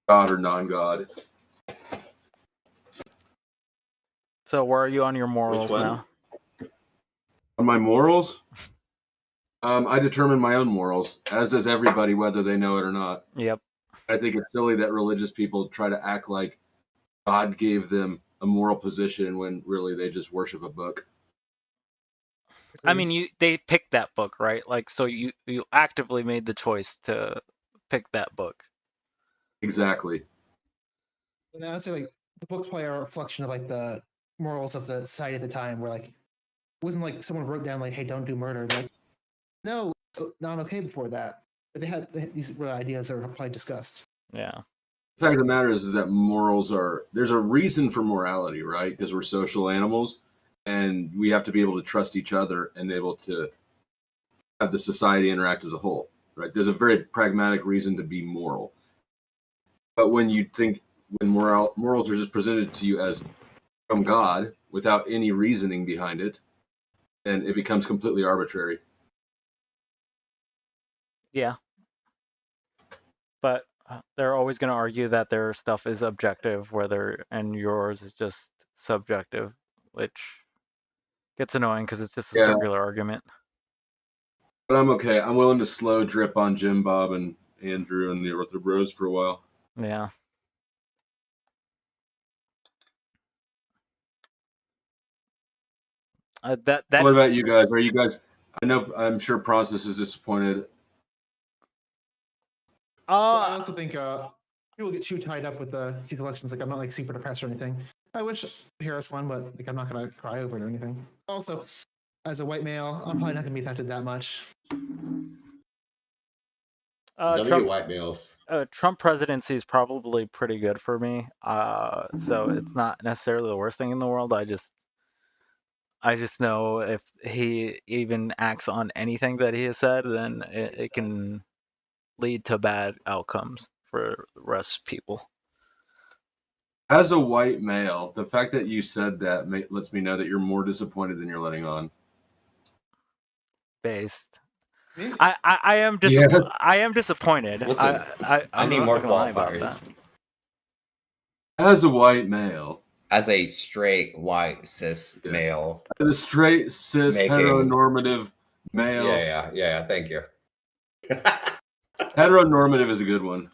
God or non-God. So where are you on your morals now? On my morals? I determine my own morals, as does everybody, whether they know it or not. Yep. I think it's silly that religious people try to act like God gave them a moral position when really they just worship a book. I mean, they picked that book, right? Like, so you actively made the choice to pick that book. Exactly. And I would say like the books probably are a reflection of like the morals of the society at the time, where like it wasn't like someone wrote down like, "Hey, don't do murder." They're like, no, it's not okay before that. But they had these were ideas that were probably discussed. Yeah. The fact of the matter is that morals there's a reason for morality, right? Because we're social animals and we have to be able to trust each other and able to have the society interact as a whole, right? There's a very pragmatic reason to be moral. But when morals are just presented to you as from God without any reasoning behind it, then it becomes completely arbitrary. Yeah. But they're always going to argue that their stuff is objective, and yours is just subjective, which gets annoying because it's just a Yeah. circular argument. But I'm okay. I'm willing to slow drip on Jim Bob and Andrew and the Ortho Bros for a while. Yeah. That. What about you guys? Are you guys? I'm sure Process is disappointed. So I also think people get too tied up with these elections. Like I'm not like super depressed or anything. I wish Harris won, but like I'm not gonna cry over it or anything. Also, as a white male, I'm probably not gonna be affected that much. Trump, white males. Trump presidency is probably pretty good for me. So it's not necessarily the worst thing in the world. I just know if he even acts on anything that he has said, then it can lead to bad outcomes for the rest of people. As a white male, the fact that you said that lets me know that you're more disappointed than you're letting on. Based. I am disappointed. Listen, I'm I need not more gonna lie about qualifiers. that. As a white male. As a straight white cis male. As a straight cis heteronormative male. Yeah. Thank you. Heteronormative is a good one.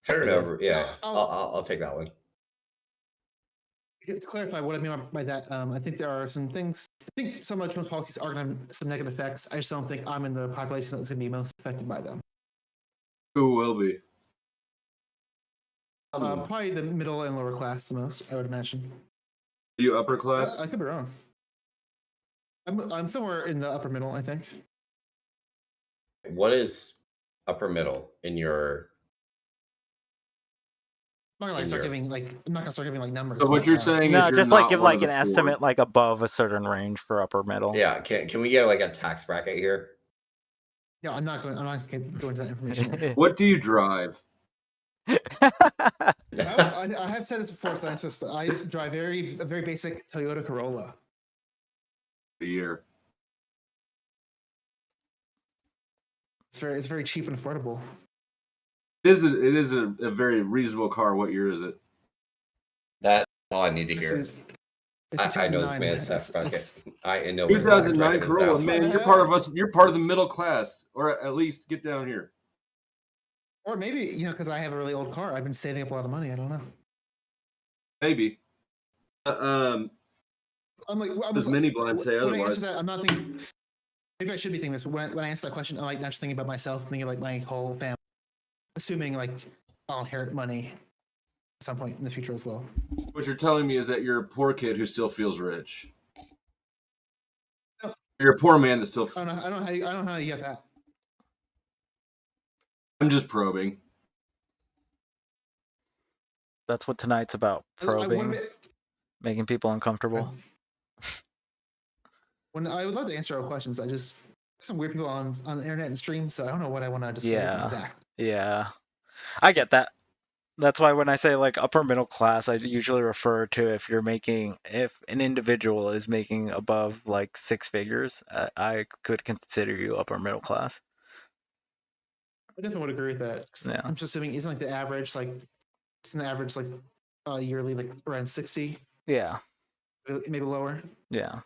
Yeah. I'll take that one. To clarify what I mean by that, I think there are some things. I think some of Trump's policies are going to have some negative effects. I just don't think I'm in the population that's going to be most affected by them. Who will be? Probably the middle and lower class the most, I would imagine. Are you upper class? I could be wrong. I'm somewhere in the upper middle, I think. What is upper middle in your? I'm not gonna start giving like numbers. So what you're saying No, is just like give like an estimate, like above a certain range for upper middle. Yeah, can we get like a tax bracket here? No, I'm not going to go into that information here. What do you drive? I have said this before, scientists, but I drive a very basic Toyota Corolla. A year. It's very cheap and affordable. It is a very reasonable car. What year is it? That's all I need to hear. I know this man's tax bracket. I know 2009 Corolla. Man, you're part of us. You're part of the middle class, or at least get down here. Or maybe because I have a really old car, I've been saving up a lot of money. I don't know. Maybe. I'm Does Mini Blind say when otherwise? I answer that, I'm not thinking. Maybe I should be thinking this. When I answer that question, I'm like not just thinking about myself, thinking like my whole family. Assuming like I'll inherit money at some point in the future as well. What you're telling me is that you're a poor kid who still feels rich. No. You're a poor man that still. I don't know how you get that. I'm just probing. That's what tonight's about. Probing, making people uncomfortable. When I would love to answer all questions, I just some weird people on the internet and stream, so I don't know what I want to disclose exactly. Yeah, I get that. That's why when I say like upper middle class, I usually refer to if an individual is making above like 6 figures, I could consider you upper middle class. I definitely would agree with that. Yeah. I'm just assuming isn't like the average yearly like around 60. Yeah. Maybe lower. Yeah.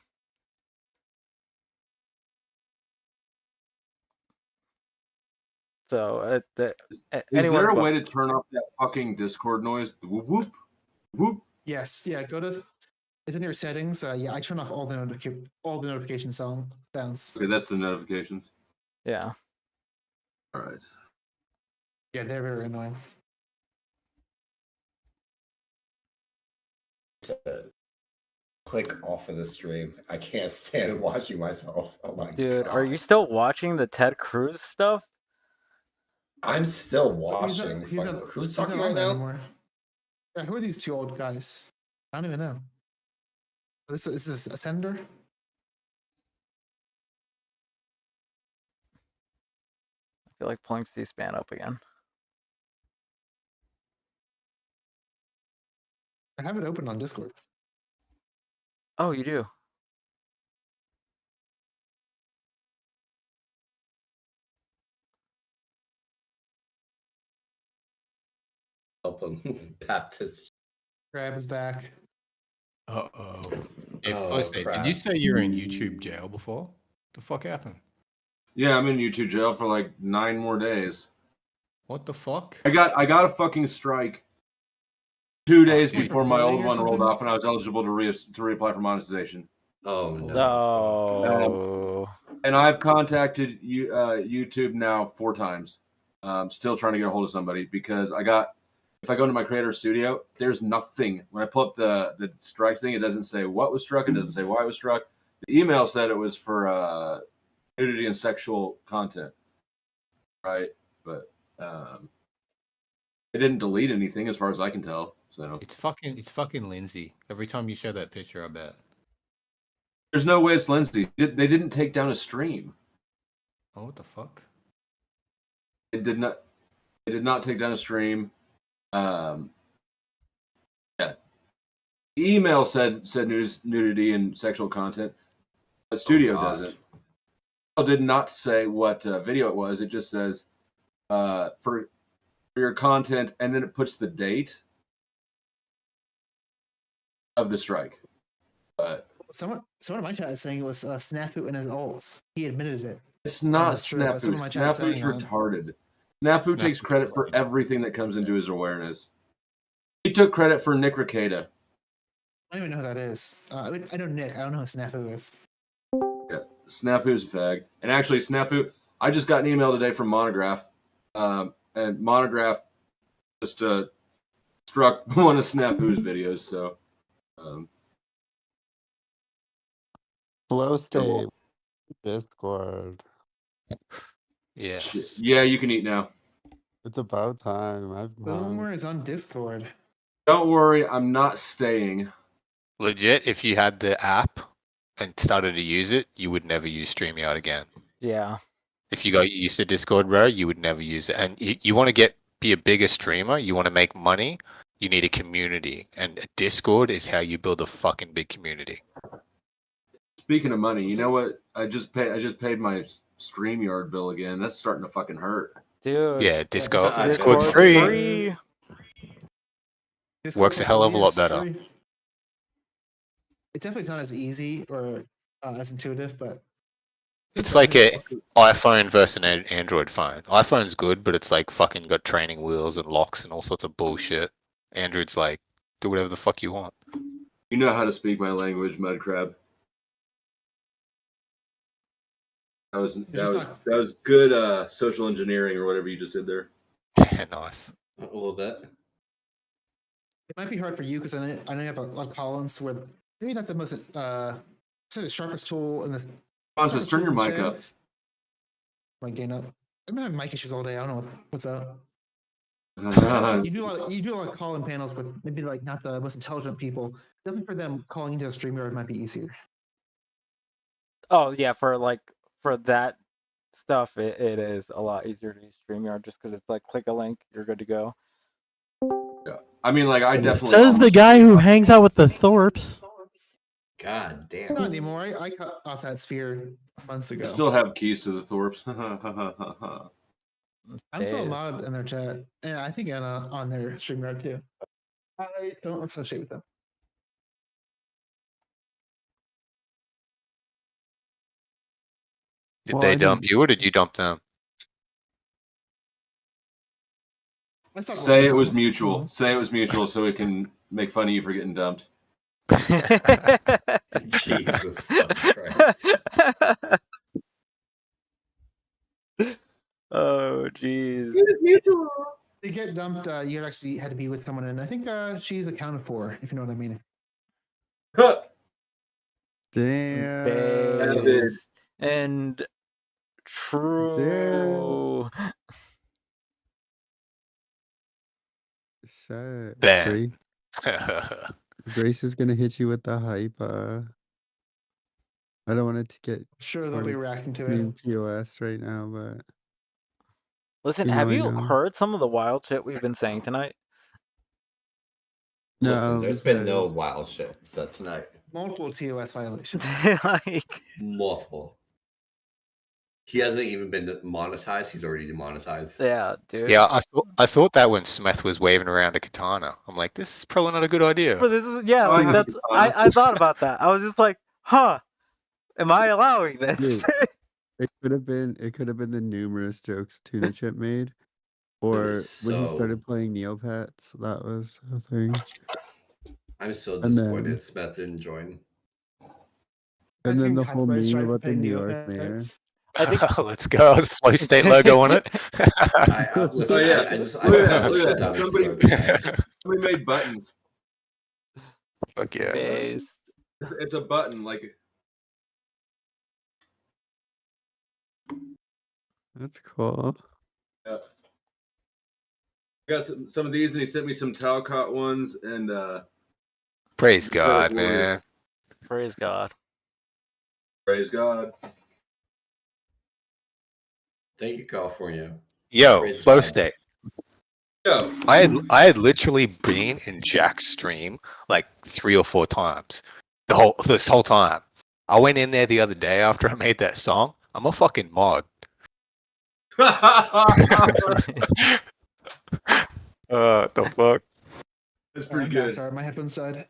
So, is there a way to turn off that fucking Discord noise? The whoop whoop whoop. Yes. Yeah. Go to. It's in your settings. Yeah, I turn off all the notification sounds. Okay, that's the notifications. Yeah. All right. Yeah, they're very annoying. To click off of the stream. I can't stand watching myself. Oh my Dude, God. are you still watching the Ted Cruz stuff? I'm still watching. Who's talking right now? Anymore. Yeah, who are these two old guys? I don't even know. This is a senator? I feel like pulling C-SPAN up again. I have it open on Discord. Oh, you do? Help him, Baptist. Crab is back. Uh-oh. Hey, Oh, first, did crap. you say you're in YouTube jail before? The fuck happened? Yeah, I'm in YouTube jail for like 9 more days. What the fuck? I got a fucking strike 2 days Wait, before for my billing old or one rolled something? off, and I was eligible to reapply for monetization. Oh no. No. And I've contacted YouTube now 4 times. Still trying to get a hold of somebody because if I go into my creator studio, there's nothing. When I pull up the strike thing, it doesn't say what was struck. It doesn't say why it was struck. The email said it was for nudity and sexual content, right? But it didn't delete anything as far as I can tell. So It's fucking Lindsay. Every time you show that picture, I bet. there's no way it's Lindsay. They didn't take down a stream. Oh, what the fuck? It did not. They did not take down a stream. Yeah. The email said nudity and sexual content. The studio doesn't. It did not say what video it was. It just says for your content, and then it puts the date of the strike. But Someone in my chat is saying it was Snafu and his ults. He admitted it. it's not That's true, but Snafu. someone in my chat is Snafu's saying, retarded. Snafu takes credit for everything that comes into his awareness. He took credit for Nick Ricada. I don't even know who that is. I know Nick. I don't know who Snafu is. Yeah, Snafu's a fag. And actually, Snafu, I just got an email today from Monograph. And Monograph just struck one of Snafu's videos. So, Flow state. Discord. Yes. Yeah, you can eat now. It's about time. Boomer is on Discord. Don't worry, I'm not staying. Legit, if you had the app and started to use it, you would never use StreamYard again. Yeah. If you got used to Discord, bro, you would never use it. And you want to be a bigger streamer, you want to make money, you need a community. And Discord is how you build a fucking big community. Speaking of money, you know what? I just paid my StreamYard bill again. That's starting to fucking hurt. Dude. Yeah, Discord's Discord's free. Discord Works a hell of a lot is better. free. It definitely is not as easy or as intuitive, but It's like a iPhone versus an Android phone. iPhone's good, but it's like fucking got training wheels and locks and all sorts of bullshit. Android's like, do whatever the fuck you want. You know how to speak my language, Mudcrab. That was good social engineering or whatever you just did there. Nice. A little bit. it might be hard for you because I know you have a lot of columns where maybe not the most say the sharpest tool in the. Francis, turn your mic up. My gain up. I've been having mic issues all day. I don't know what's up. You do a lot of call-in panels with maybe like not the most intelligent people. Definitely for them, calling into a StreamYard might be easier. Oh yeah, for that stuff, it is a lot easier to use StreamYard just because it's like click a link, you're good to go. Yeah, I mean, like I definitely. Says the guy who hangs out with the Thorpes. God damn. Not anymore. I cut off that sphere months ago. I still have keys to the Thorpes. I'm still a mod in their chat, and I think on their StreamYard too. I don't associate with them. Did they dump you or did you dump them? Say it was mutual. Say it was mutual so we can make fun of you for getting dumped. Jesus Christ. Oh, jeez. To get dumped, you actually had to be with someone, and I think she's accounted for, if you know what I mean. Damn. Base and true. Shit. Ben. Grace is gonna hit you with the hype. I don't want it to get. Sure, they'll be reacting to Team it. TOS right now, but Listen, have you heard some of the wild shit we've been saying tonight? No, Listen, there's been no because- wild shit said tonight. Multiple TOS violations. Like Multiple. He hasn't even been monetized. He's already demonetized. Yeah, dude. Yeah, I thought that when Smith was waving around a katana. I'm like, this is probably not a good idea. But this is like that's I thought about that. I was just like, huh, am I allowing this? Dude, it could have been the numerous jokes Tuna Chip made, or when he started playing Neopets. That was a thing. I'm so And disappointed then- Smith didn't join. And then the whole copyright meme strike about for the paying New York mayor. Neopets. I think Let's go. The Flow State logo on it. Listen, Oh yeah, I just look at that, wanted to look shut at down that. his Somebody, throat, man. somebody made buttons. Fuck yeah. Based. It's a button, like That's cool. yeah. I got some of these, and he sent me some Talcott ones, and Praise just God, like warriors. man. Praise God. Praise God. Thank you, California. Yo, Praise Flow God. State. Yo. I had literally been in Jack's stream like 3 or 4 times. This whole time. I went in there the other day after I made that song. I'm a fucking mod. The fuck? It's pretty I'm good. back, sorry, my headphones died.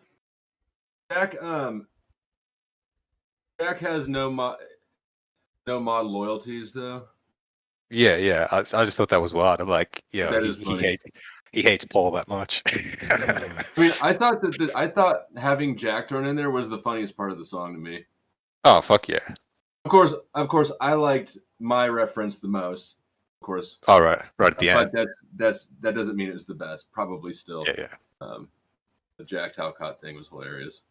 Jack has no mod loyalties though. Yeah. I just thought that was wild. I'm like, yeah, That is funny. he hates Paul that much. I mean, I thought having Jack thrown in there was the funniest part of the song to me. Oh fuck yeah. Of course, I liked my reference the most. Of course. All right at the end. But that doesn't mean it was the best. Probably still. Yeah. The Jack Talcott thing was hilarious.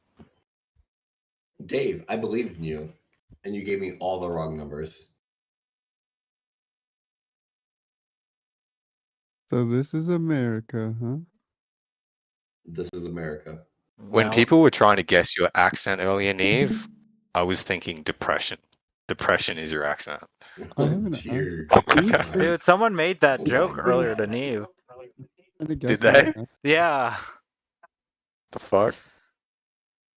Dave, I believed in you, and you gave me all the wrong numbers. So this is America, huh? This is America. When people were trying to guess your accent earlier, Neve, I was thinking depression. Depression is your accent. I have an dear. Dude, someone made that joke earlier to Neve. Did they? Yeah. The fuck?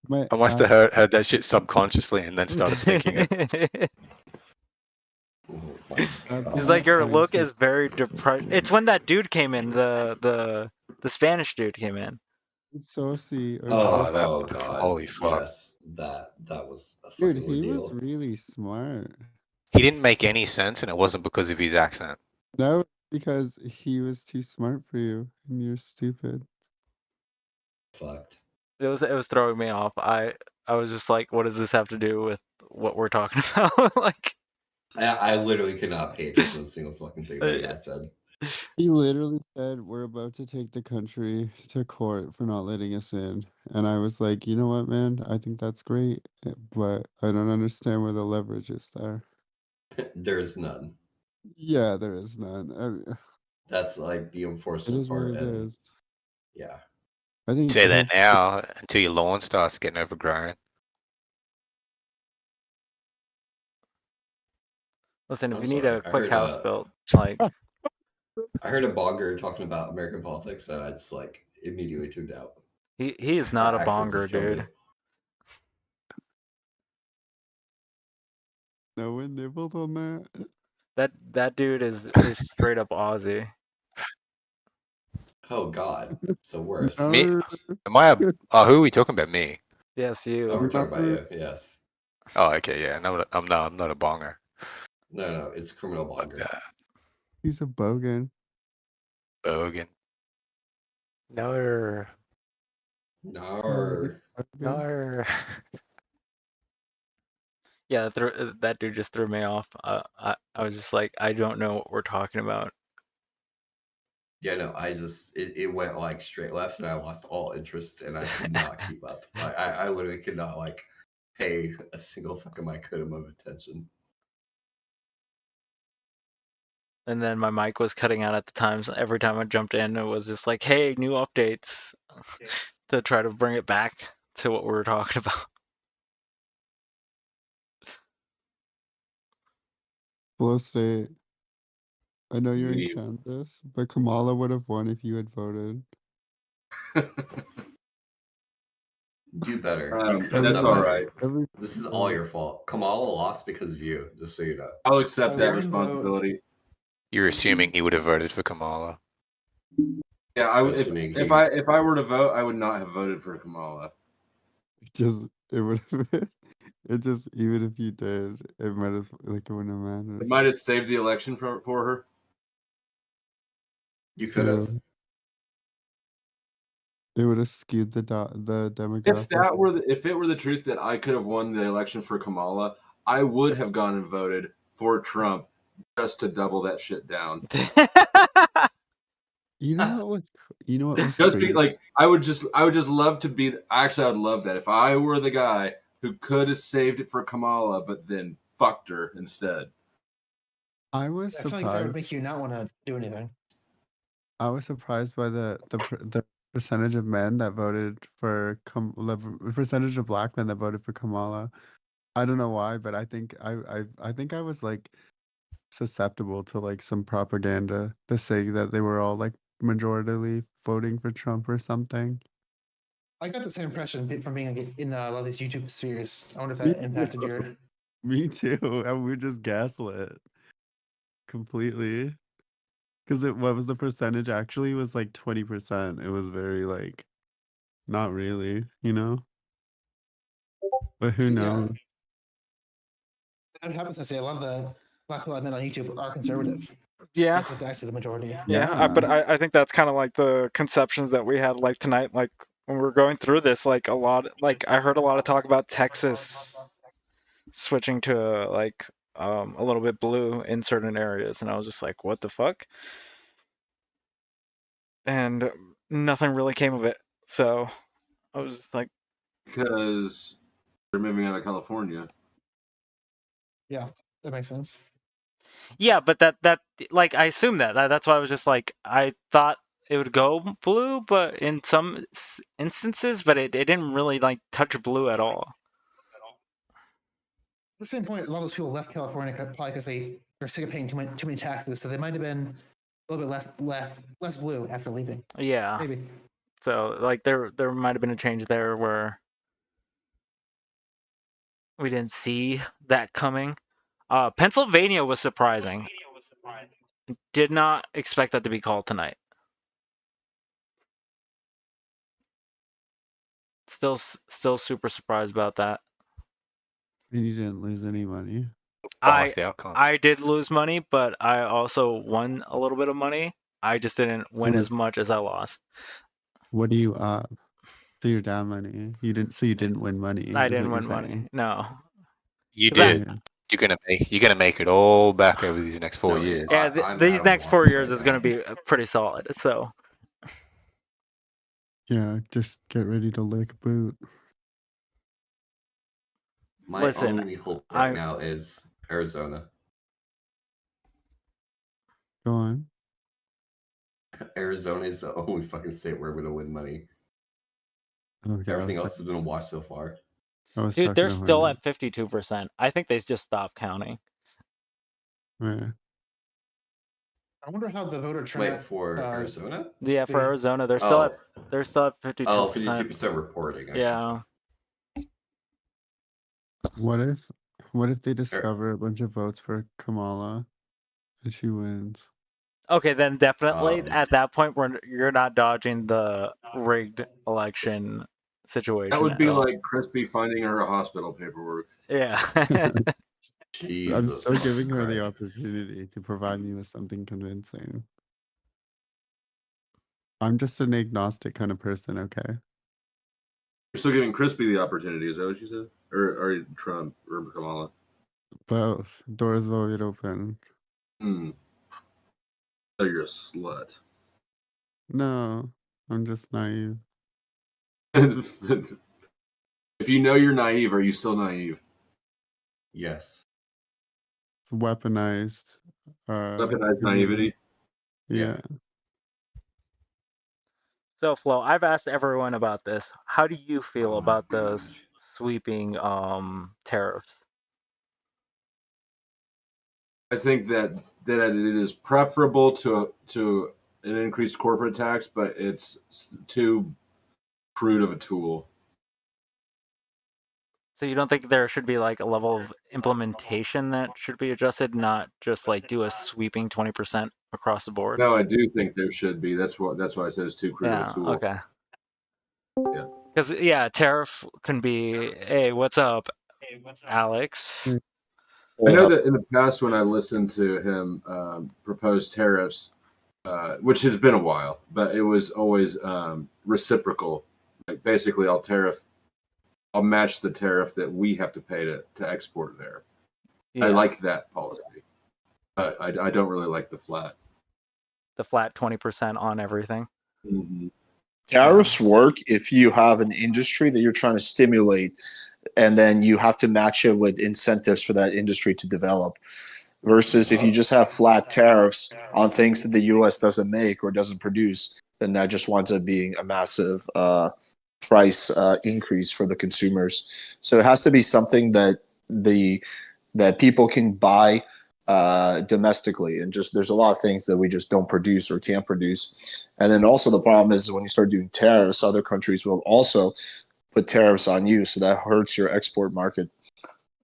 My I must have heard that shit subconsciously and then started thinking it. He's like, your look is very depressed. It's when that dude came in, the Spanish dude came in. Saucy. Oh god. Holy fuck. Yes, that was a Dude, fucking he ordeal. was really smart. He didn't make any sense, and it wasn't because of his accent. No, because he was too smart for you, and you're stupid. Fucked. It was throwing me off. I was just like, what does this have to do with what we're talking about? Like, I literally could not pay attention to a single fucking thing that guy said. He literally said, "We're about to take the country to court for not letting us in," and I was like, "You know what, man? I think that's great, but I don't understand where the leverage is there." There's none. Yeah, there is none. That's like the It enforcement is what part. it And is. yeah. I think Say that both- now until your lawn starts getting overgrown. listen, if I'm you need sorry, a I quick heard, house built, like, I heard a blogger talking about American politics, and I just like immediately tuned out. he is not a That accent bonger, just killed me. dude. No one nibbled on that. That dude is straight up Aussie. Oh god, so worse. Me? Am I who are we talking about? Me? Yes, Oh, you. we're talking about you. Yes. Oh, okay, yeah. No, I'm not a bonger. No, it's criminal blogger. He's a bogan. Bogan. No. No. No. Yeah, that dude just threw me off. I was just like, I don't know what we're talking about. Yeah, no, it went like straight left, and I lost all interest, and I could not keep up. I literally could not like pay a single fucking microdom of attention. And then my mic was cutting out at the times. Every time I jumped in, it was just like, hey, new updates to try to bring it back to what we were talking about. Flow State. I know you're in Leave. Kansas, but Kamala would have won if you had voted. Do better. That's all right. This is all your fault. Kamala lost because of you, just so you know. I'll accept that responsibility. You're assuming he would have voted for Kamala. Yeah, I would. If I were to vote, I would not have voted for Kamala. It would have been. It just even if you did, it might have it wouldn't have mattered. It might have saved the election for her. You could have. It would have skewed the demographic. If it were the truth that I could have won the election for Kamala, I would have gone and voted for Trump just to double that shit down. You know what was Just crazy? be like, I would just love to be. Actually, I would love that if I were the guy who could have saved it for Kamala, but then fucked her instead. I was I feel surprised. like that would make you not want to do anything. I was surprised by the percentage of men that voted for the percentage of black men that voted for Kamala. I don't know why, but I think I think I was susceptible to some propaganda to say that they were all majoritarily voting for Trump or something. I got the same impression from being in a lot of these YouTube spheres. I wonder if Me that impacted too. your. Me too. And we were just gaslit completely. Because what was the percentage? Actually, it was 20%. It was very not really, But who knows? That happens. I say a lot of the black people I met on YouTube are conservative. Yeah. That's actually the majority. But I think that's kind of like the conceptions that we had tonight, when we were going through this, I heard a lot of talk about Texas switching to a little bit blue in certain areas, and I was just like, what the fuck? And nothing really came of it. So I was just like, because they're moving out of California. Yeah, that makes sense. yeah, but that I assume that's why I was just like, I thought it would go blue, but in some instances, but it didn't really touch blue at all. At the same point, a lot of those people left California probably because they're sick of paying too many taxes, so they might have been a little bit less blue after leaving. Yeah. Maybe. So there might have been a change there where we didn't see that coming. Pennsylvania was surprising. Did not expect that to be called tonight. Still super surprised about that. And you didn't lose any money. I did lose money, but I also won a little bit of money. I just didn't win as much as I lost. What do you up? So you're down money. You didn't win money. I didn't win money. No. You did. You're gonna make it all back over these next 4 years. Yeah, these next 4 years is gonna be pretty solid. So. Yeah, just get ready to lick boot. My only hope right now is Arizona. Go on. Arizona is the only fucking state where we're gonna win money. Okay, Everything else has been a wash so far. Dude, they're still at 52%. I think they just stopped counting. Yeah. I wonder how the voter turnout. Wait, for Arizona? Yeah, for Arizona, they're still at 52%. Oh, 52% reporting. Yeah. What if they discover a bunch of votes for Kamala and she wins? Okay, then definitely at that point you're not dodging the rigged election situation. That would be like Crispy finding her hospital paperwork. Yeah. I'm still giving her the opportunity to provide me with something convincing. I'm just an agnostic kind of person, okay? You're still giving Crispy the opportunity, is that what you said? Or are you Trump or Kamala? Both. Doors wide open. So you're a slut. No, I'm just naive. If you know you're naive, are you still naive? Yes. It's weaponized. Weaponized naivety? Yeah. So, Flo, I've asked everyone about this. How do you feel about those sweeping tariffs? I think that it is preferable to an increased corporate tax, but it's too crude of a tool. So you don't think there should be like a level of implementation that should be adjusted, not just like do a sweeping 20% across the board? No, I do think there should be. That's why I said it's too crude of Yeah. a tool. Okay. Yeah. Because tariff can be, hey, what's up, Alex? I know that in the past when I listened to him propose tariffs, which has been a while, but it was always reciprocal. Like basically, I'll match the tariff that we have to pay to export there. Yeah. I like that policy, but I don't really like the flat. The flat 20% on everything. Mm-hmm. Tariffs work if you have an industry that you're trying to stimulate, and then you have to match it with incentives for that industry to develop. Versus if you just have flat tariffs on things that the U.S. doesn't make or doesn't produce, then that just winds up being a massive price increase for the consumers. So it has to be something that people can buy domestically, and just there's a lot of things that we just don't produce or can't produce. And then also the problem is when you start doing tariffs, other countries will also put tariffs on you, so that hurts your export market.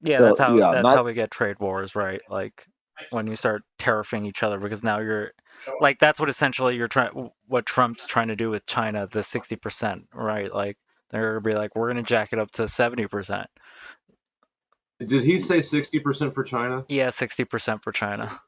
Yeah, So, that's how we get trade wars, right? Like when you start tariffing each other, because now you're like that's what essentially what Trump's trying to do with China, the 60%, right? Like they're gonna be like, we're gonna jack it up to 70%. Did he say 60% for China? Yeah, 60% for China.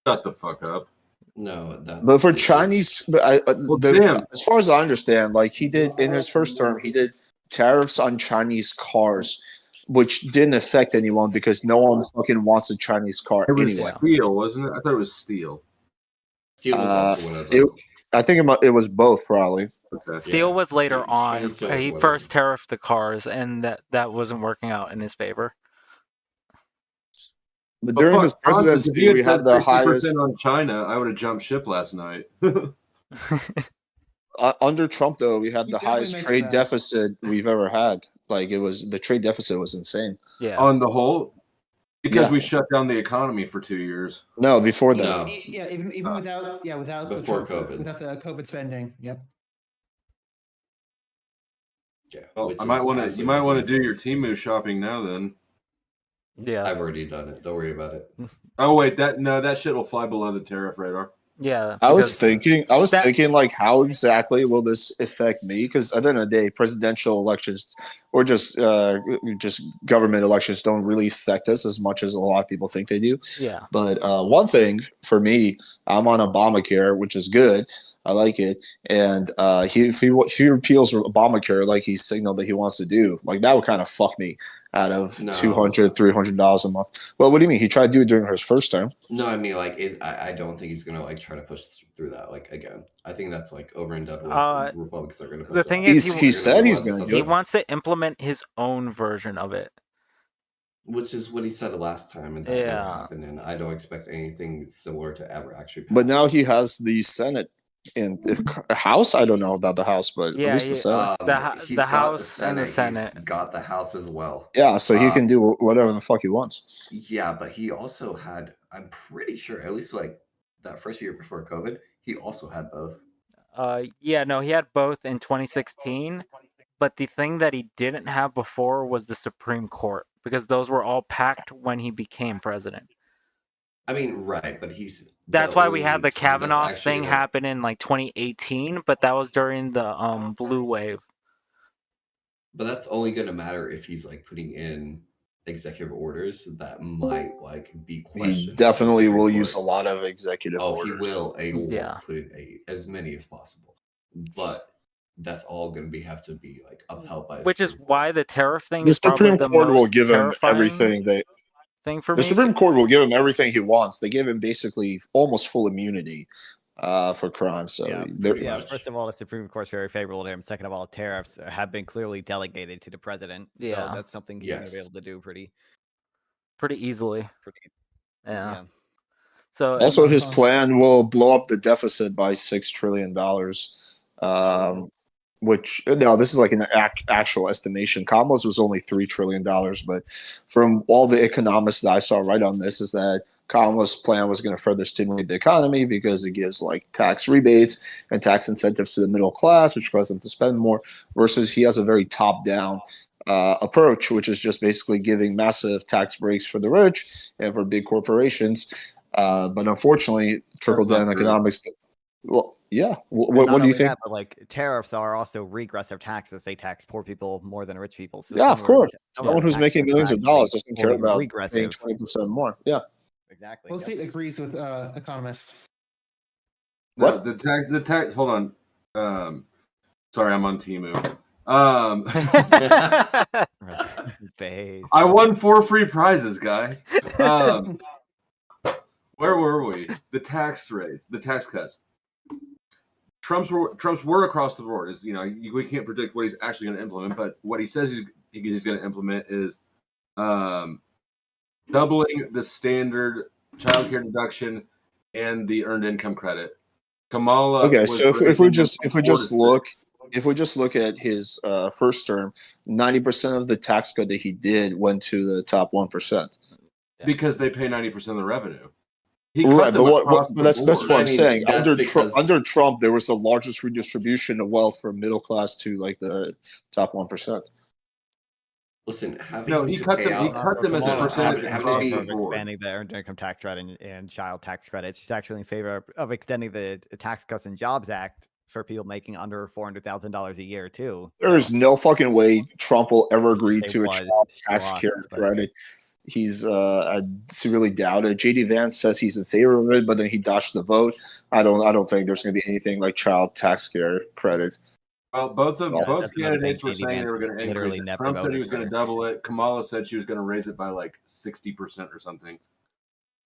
Shut the fuck up. No, but for Chinese, as far as I understand, like he did in his first term, he did tariffs on Chinese cars, which didn't affect anyone because no one fucking wants a Chinese car It was anyway. steel, wasn't it? I thought it was steel. Steel was also one of them. I think it was both, probably. Okay. Steel was later on. Chinese steel was He one of first tariffed the cars, and that wasn't working out in his favor. But during his presidency, we had the highest. On China, I would have jumped ship last night. Under Trump, though, we had the highest trade deficit we've ever had. Like the trade deficit was insane. Yeah. On the whole, because Yeah. we shut down the economy for 2 years. No, before that. Yeah, even without Before the COVID. without the COVID spending. Yep. Yeah. Well, you might want to do your Temu shopping now then. Yeah. I've already done it. Don't worry about it. Oh wait, that shit will fly below the tariff radar. Yeah. I was thinking like, how exactly will this affect me? Because at the end of the day, presidential elections or just government elections don't really affect us as much as a lot of people think they do. Yeah. But one thing for me, I'm on Obamacare, which is good. I like it. And if he repeals Obamacare like he signaled that he wants to do, like that would kind of fuck me out of $200, $300 a month. Well, what do you mean? He tried to do it during his first term. No, I mean like I don't think he's gonna like try to push through that like again. I think that's like over and done with. Republicans are gonna push The thing that. is, he said he's going to do he it. wants to implement his own version of it. Which is what he said last time, and that never happened. And I don't expect anything similar to ever actually pass. But now he has the Senate and the House. I don't know about the House, but at least the Senate. The House and the Senate. He's got the House as well. Yeah, so he can do whatever the fuck he wants. Yeah, but he also had, I'm pretty sure, at least like that first year before COVID, he also had both. Yeah, no, he had both in 2016. But the thing that he didn't have before was the Supreme Court, because those were all packed when he became president. I mean, right, but that's why we had the Kavanaugh thing happen in like 2018, but that was during the blue wave. But that's only going to matter if he's like putting in executive orders that might like be questioned. He definitely will use a lot of executive orders. He will put in as many as possible, but that's all going to have to be like upheld by. Which is why the tariff thing The is probably Supreme the Court most will give him terrifying everything thing for the me. Supreme Court will give him everything he wants. They give him basically almost full immunity for crime. So first of all, the Supreme Court's very favorable to him. Second of all, tariffs have been clearly delegated to the president. Yeah. So that's something he's going to be able to do pretty easily. Yeah. Yeah. So also, his plan will blow up the deficit by $6 trillion. Which this is like an actual estimation. Kamala's was only $3 trillion, but from all the economists that I saw right on this is that Kamala's plan was going to further stimulate the economy because it gives like tax rebates and tax incentives to the middle class, which causes them to spend more, versus he has a very top-down approach, which is just basically giving massive tax breaks for the rich and for big corporations. But unfortunately, trickle down economics. Well, yeah. What do you think? That, but like tariffs are also regressive taxes. They tax poor people more than rich people. So Yeah, of course. some Someone who's making millions of dollars doesn't care about paying regressive. 20% more. Yeah. Exactly. Well, see, it agrees with economists. No, the tax. Hold on. Sorry, I'm on Temu. I won 4 free prizes, guys. Where were we? The tax rates, the tax cuts. Trump's were across the board. Is we can't predict what he's actually going to implement, but what he says he's going to implement is doubling the standard child care deduction and the earned income credit. Kamala. Okay, so if we just look at his first term, 90% of the tax cut that he did went to the top 1%. Because they pay 90% of the revenue. Right, but that's what I'm saying. That's Under Trump, there was the largest redistribution of wealth from middle class to like the top 1%. Listen, he cut them as a percentage across the of board. expanding the earned income tax credit and child tax credits. She's actually in favor of extending the Tax Cuts and Jobs Act for people making under $400,000 a year too. There's no fucking way Trump will ever agree to a child tax care credit. I severely doubt it. JD Vance says he's in favor of it, but then he dodged the vote. I don't think there's going to be anything like child tax care credit. Well, both candidates were saying they were going to increase it. Trump said he was going to double it. Kamala said she was going to raise it by like 60% or something.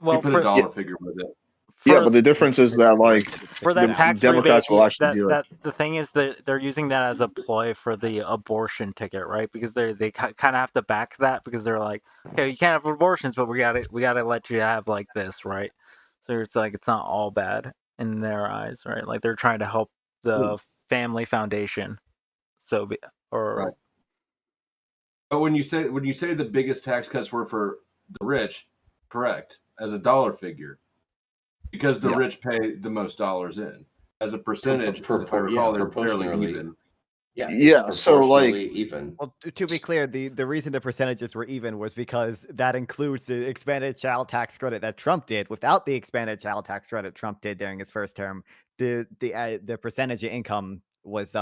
Well, he put a dollar figure with it. Yeah, but the difference is that like for that tax Democrats rebate, will actually do it. The thing is that they're using that as a ploy for the abortion ticket, right? Because they kind of have to back that because they're like, okay, you can't have abortions, but we gotta let you have like this, right? So it's like it's not all bad in their eyes, right? Like they're trying to help the family foundation. Right. But when you say the biggest tax cuts were for the rich, correct, as a dollar figure. Because the rich pay the most dollars in. As a percentage, if I recall, they're fairly even. Yeah, so like even. Well, to be clear, the reason the percentages were even was because that includes the expanded child tax credit that Trump did. Without the expanded child tax credit Trump did during his first term, the percentage of income was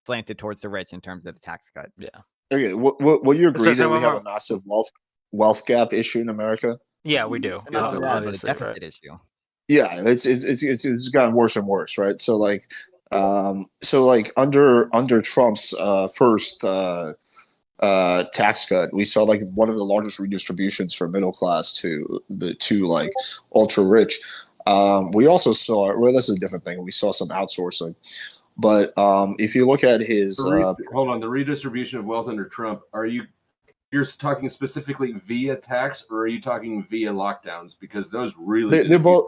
slanted towards the rich in terms of the tax cut. Yeah. Okay, would you agree that we have a massive wealth gap issue in America? Yeah, we do. Not only that, but a deficit issue. Yeah, it's gotten worse and worse, right? So like under Trump's first tax cut, we saw like one of the largest redistributions from middle class to like ultra rich. We also saw, well, this is a different thing. We saw some outsourcing, but if you look at his hold on, the redistribution of wealth under Trump, you're talking specifically via tax, or are you talking via lockdowns? Because those really they both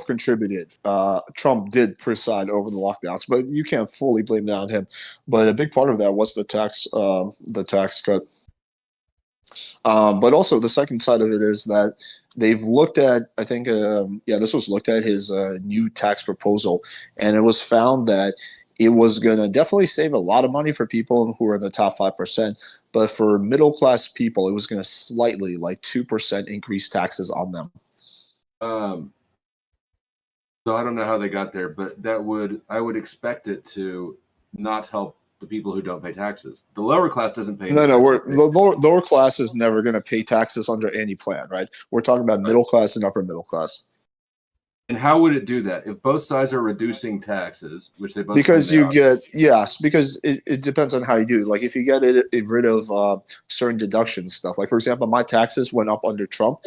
contributed. Trump did preside over the lockdowns, but you can't fully blame that on him. But a big part of that was the tax cut. But also the second side of it is that they've looked at, I think, this was looked at his new tax proposal, and it was found that it was going to definitely save a lot of money for people who are in the top 5%. But for middle class people, it was going to slightly, like 2%, increase taxes on them. So I don't know how they got there, but I would expect it to not help the people who don't pay taxes. The lower class doesn't pay. The lower class is never going to pay taxes under any plan, right? We're talking about middle class and upper middle class. And how would it do that if both sides are reducing taxes, which they both because it depends on how you do it. Like if you get rid of certain deduction stuff, like for example, my taxes went up under Trump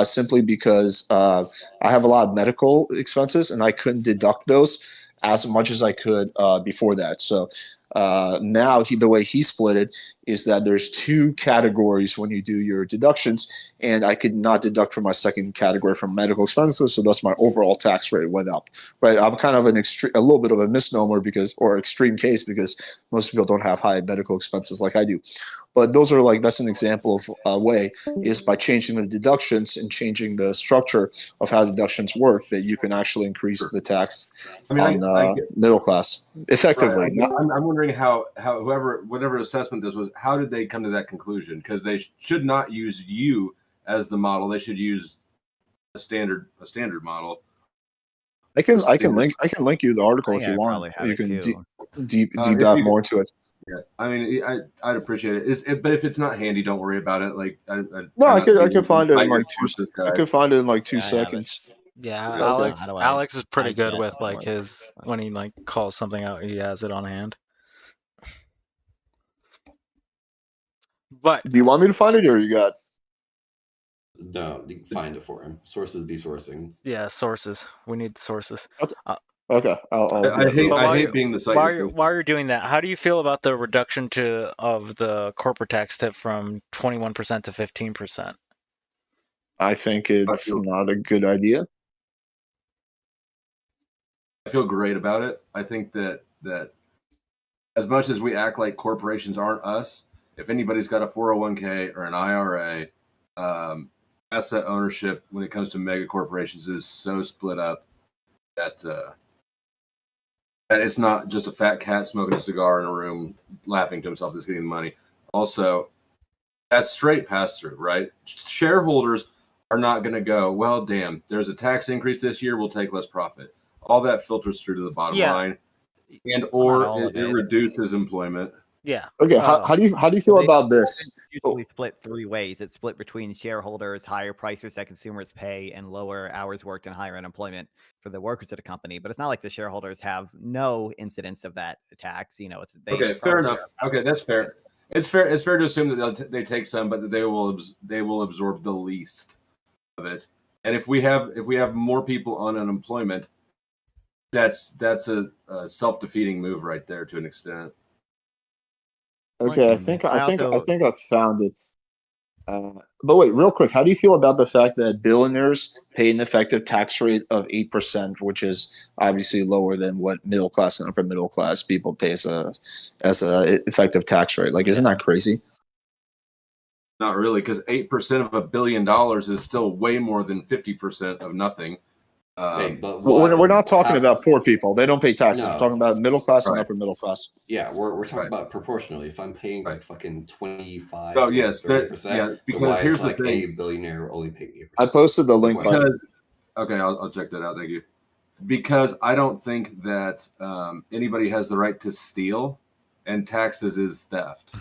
simply because I have a lot of medical expenses and I couldn't deduct those as much as I could before that. So now the way he split it is that there's 2 categories when you do your deductions, and I could not deduct from my second category from medical expenses, so thus my overall tax rate went up. Right? I'm kind of a little bit of a misnomer or extreme case because most people don't have high medical expenses like I do. But that's an example of a way is by changing the deductions and changing the structure of how deductions work that you can actually increase the tax on middle class effectively. Right. I'm wondering how whatever assessment this was, how did they come to that conclusion? Because they should not use you as the model. They should use a standard model. I can link you the article if you want. You can deep dive more into it. Yeah, I mean, I'd appreciate it. But if it's not handy, don't worry about it. Like, no, I could find it in like 2. I could find it in like 2 seconds. Yeah, Okay. Alex is pretty good iChat with like or- his when he like calls something out, he has it on hand. But Do you want me to find it, or you got? No, you can find it for him. Sources be sourcing. yeah, sources. We need the sources. Okay, I hate being the site. While you're doing that, how do you feel about the reduction of the corporate tax tip from 21% to 15%? I think it's not a good idea. I feel great about it. I think that as much as we act like corporations aren't us, if anybody's got a 401k or an IRA, asset ownership when it comes to mega corporations is so split up that it's not just a fat cat smoking a cigar in a room laughing to himself that's getting the money. Also, that's straight pass through, right? Shareholders are not going to go, well, damn, there's a tax increase this year, we'll take less profit. All that filters through to the bottom line, and or it reduces employment. Yeah. Okay. How do you feel about this? It's usually split 3 ways. It's split between shareholders, higher prices that consumers pay, and lower hours worked and higher unemployment for the workers at a company. But it's not like the shareholders have no incidence of that tax. You know, it's Okay, fair enough. Okay, that's fair. It's fair. It's fair to assume that they take some, but that they will absorb the least of it. And if we have more people on unemployment, that's a self-defeating move right there to an extent. Okay, I think I found it. But wait, real quick, how do you feel about the fact that billionaires pay an effective tax rate of 8%, which is obviously lower than what middle class and upper middle class people pay as a effective tax rate? Like, isn't that crazy? Not really, because 8% of $1 billion is still way more than 50% of nothing. But we're not talking about poor people. They don't pay taxes. No. We're talking about middle class and Right. upper middle class. Yeah, we're talking about proportionally. If I'm paying like fucking 25, Oh, yes, 30%, yeah, because why here's is the like thing. a billionaire only paying 8%? I posted the link. Okay, I'll check that out. Thank you. Because I don't think that anybody has the right to steal, and taxes is theft.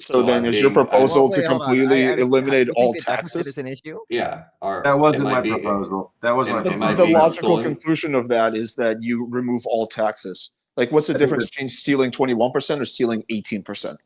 So then, is your proposal to completely eliminate all taxes? Is an issue? Yeah. That wasn't my proposal. That was my proposal. The logical conclusion of that is that you remove all taxes. Like, what's the difference between stealing 21% or stealing 18%?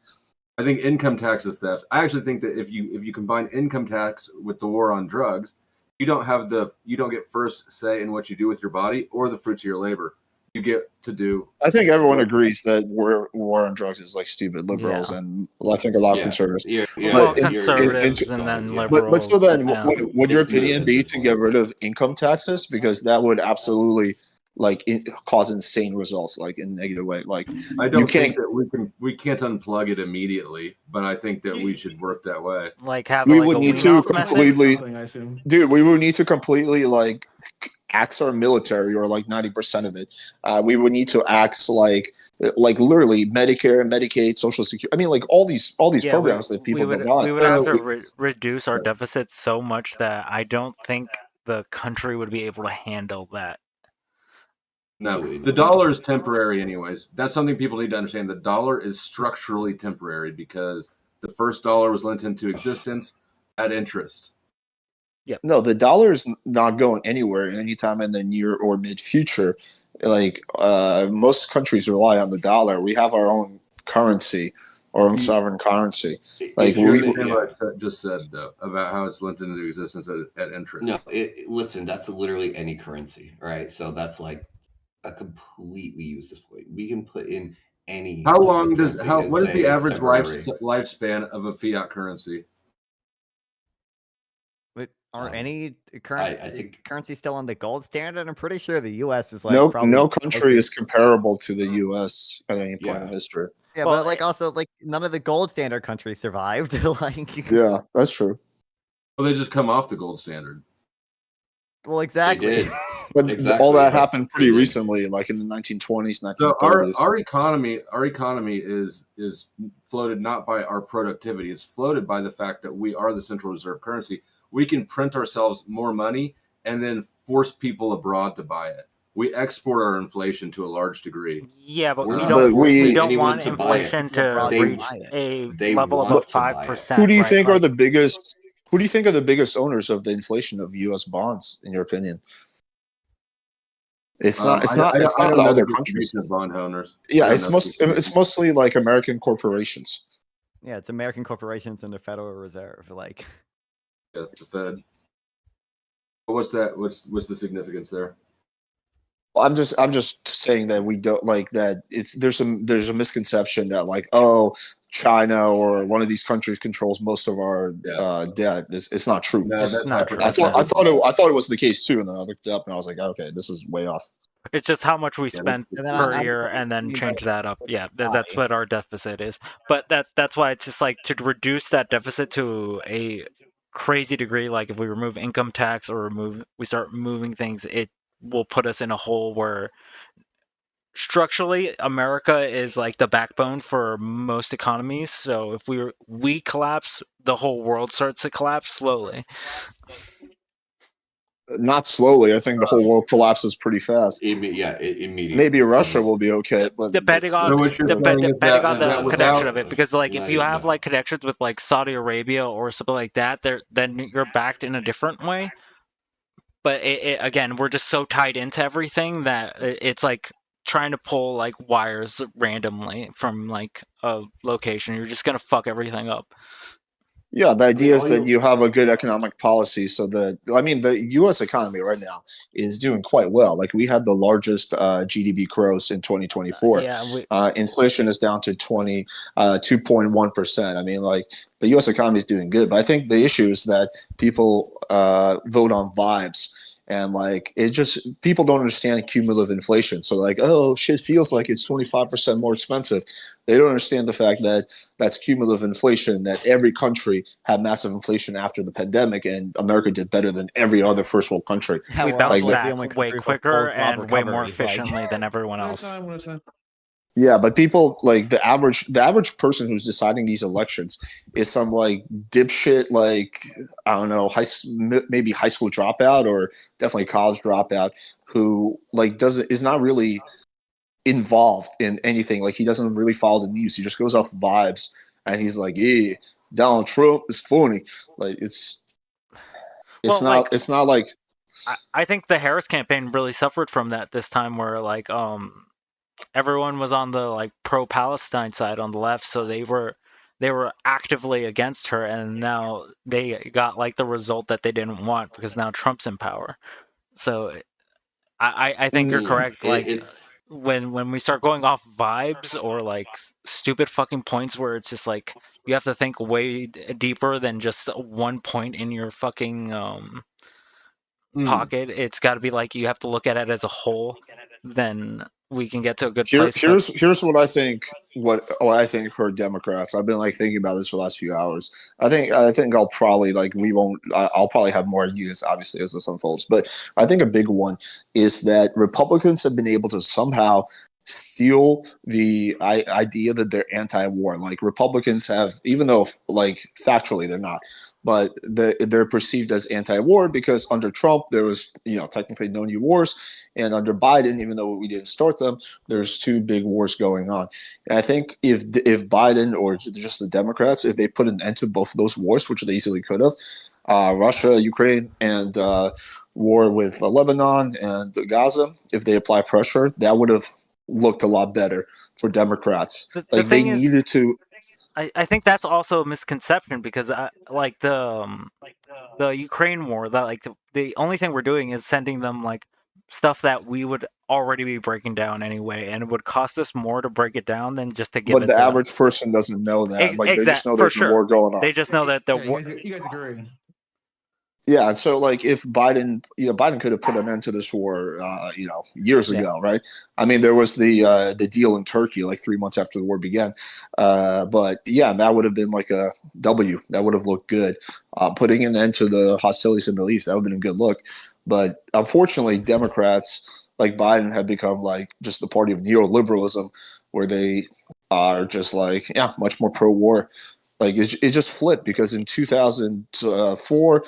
I think income tax is theft. I actually think that if you combine income tax with the war on drugs, you don't get first say in what you do with your body or the fruits of your labor. You get to do. I think everyone agrees that war on drugs is like stupid. Liberals and I think a lot of conservatives. Conservatives and then liberals. But so then, would your opinion be to get rid of income taxes, because that would absolutely cause insane results, like in a negative way? Like, I don't think that we can't unplug it immediately, but I think that we should work that way. Like have we like would a need wean-off to method? completely, dude. We would need to completely axe our military, or like 90% of it. We would need to axe like literally Medicare, Medicaid, Social Security. I mean, like all these programs that people don't want. We would have to reduce our deficit so much that I don't think the country would be able to handle that. No, the dollar is temporary anyways. That's something people need to understand. The dollar is structurally temporary because the first dollar was lent into existence at interest. Yeah. No, the dollar is not going anywhere anytime in the near or mid future. Like most countries rely on the dollar. We have our own currency, our own sovereign currency. Like what I just said though, about how it's lent into existence at interest. No, listen, that's literally any currency, right? So that's like a completely useless point. We can put in any. What is the average lifespan of a fiat currency? Are any currency still on the gold standard? I'm pretty sure the U.S. is like no country is comparable to the U.S. at any point in history. Yeah, but also none of the gold standard countries survived. Yeah, that's true. Well, they just come off the gold standard. Well, exactly. But Exactly. all that happened pretty recently, like in the 1920s, 1930s. So our economy is floated not by our productivity. It's floated by the fact that we are the central reserve currency. We can print ourselves more money and then force people abroad to buy it. We export our inflation to a large degree. Yeah, but We're we not don't. forcing We don't anyone want to buy it. inflation to They- reach a they level want above to buy it. 5%. Who do you right? think are Like, the biggest? Who do you think are the biggest owners of the inflation of U.S. bonds, in your opinion? It's not. It's not. It's I not don't the know other the countries. distribution of bond owners. I Yeah, don't it's know most. the It's mostly like American corporations. Yeah, it's American corporations and the Federal Reserve. Like, Yeah, the Fed. But what's that? What's the significance there? I'm just saying that we don't like that. There's a misconception that like, oh, China or one of these countries controls most of our debt. It's not true. No, that's not true. I thought it was the case too, and then I looked it up and I was like, okay, this is way off. it's just how much we spend And then per I- year, and then mean, change like, that up. Yeah, that's what our deficit is. But that's why it's just like to reduce that deficit to a crazy degree. Like if we remove income tax or we start moving things, it will put us in a hole where structurally America is like the backbone for most economies. So if we collapse, the whole world starts to collapse slowly. Not slowly. I think the whole world collapses pretty fast. Immediately. Maybe Russia will be okay, but Depending on So what you're saying is depending on is the that connection without of it, because like if you have like connections with like Saudi Arabia or something like that, then you're backed in a different way. But again, we're just so tied into everything that it's like trying to pull like wires randomly from like a location. You're just gonna fuck everything up. yeah, the idea is that you have a good economic policy so that the US economy right now is doing quite well. Like we had the largest GDP growth in 2024. Inflation is down to 2.1%. I mean, like the US economy is doing good, but I think the issue is that people vote on vibes. And like it just people don't understand cumulative inflation. So like, oh, shit feels like it's 25% more expensive. They don't understand the fact that that's cumulative inflation, that every country had massive inflation after the pandemic, and America did better than every other first world country. We bounced back way quicker and way more efficiently than everyone else. Yeah, but people like the average person who's deciding these elections is some like dipshit, like I don't know, maybe high school dropout or definitely college dropout who like is not really involved in anything. Like he doesn't really follow the news. He just goes off vibes, and he's like, "Yeah, Donald Trump is funny." Like it's not like. I think the Harris campaign really suffered from that this time, where like everyone was on the like pro-Palestine side on the left, so they were actively against her, and now they got like the result that they didn't want because now Trump's in power. So I think you're correct. Like when we start going off vibes or like stupid fucking points where it's just like you have to think way deeper than just one point in your fucking pocket. It's got to be like you have to look at it as a whole. Then we can get to a good place. Here's what I think. What I think for Democrats, I've been like thinking about this for the last few hours. I think I'll probably like I'll probably have more ideas obviously as this unfolds. But I think a big one is that Republicans have been able to somehow steal the idea that they're anti-war. Like Republicans have, even though like factually they're not, but they're perceived as anti-war because under Trump there was technically no new wars, and under Biden, even though we didn't start them, there's two big wars going on. And I think if Biden or just the Democrats, if they put an end to both of those wars, which they easily could have, Russia, Ukraine, and war with Lebanon and Gaza, if they apply pressure, that would have looked a lot better for Democrats. Like they needed to. I think that's also a misconception because like the Ukraine war, that like the only thing we're doing is sending them like stuff that we would already be breaking down anyway, and it would cost us more to break it down than just to give But it the to average them. person doesn't know that. Like they just know there's a war going on. They just know that you guys agree. Yeah, and so like if Biden, Biden could have put an end to this war, years ago, right? I mean, there was the deal in Turkey like 3 months after the war began, but yeah, that would have been like a W. That would have looked good. Putting an end to the hostilities in the Middle East, that would have been a good look. But unfortunately, Democrats like Biden have become like just the party of neoliberalism, where they are just like much more pro-war. Like it just flipped because in 2004,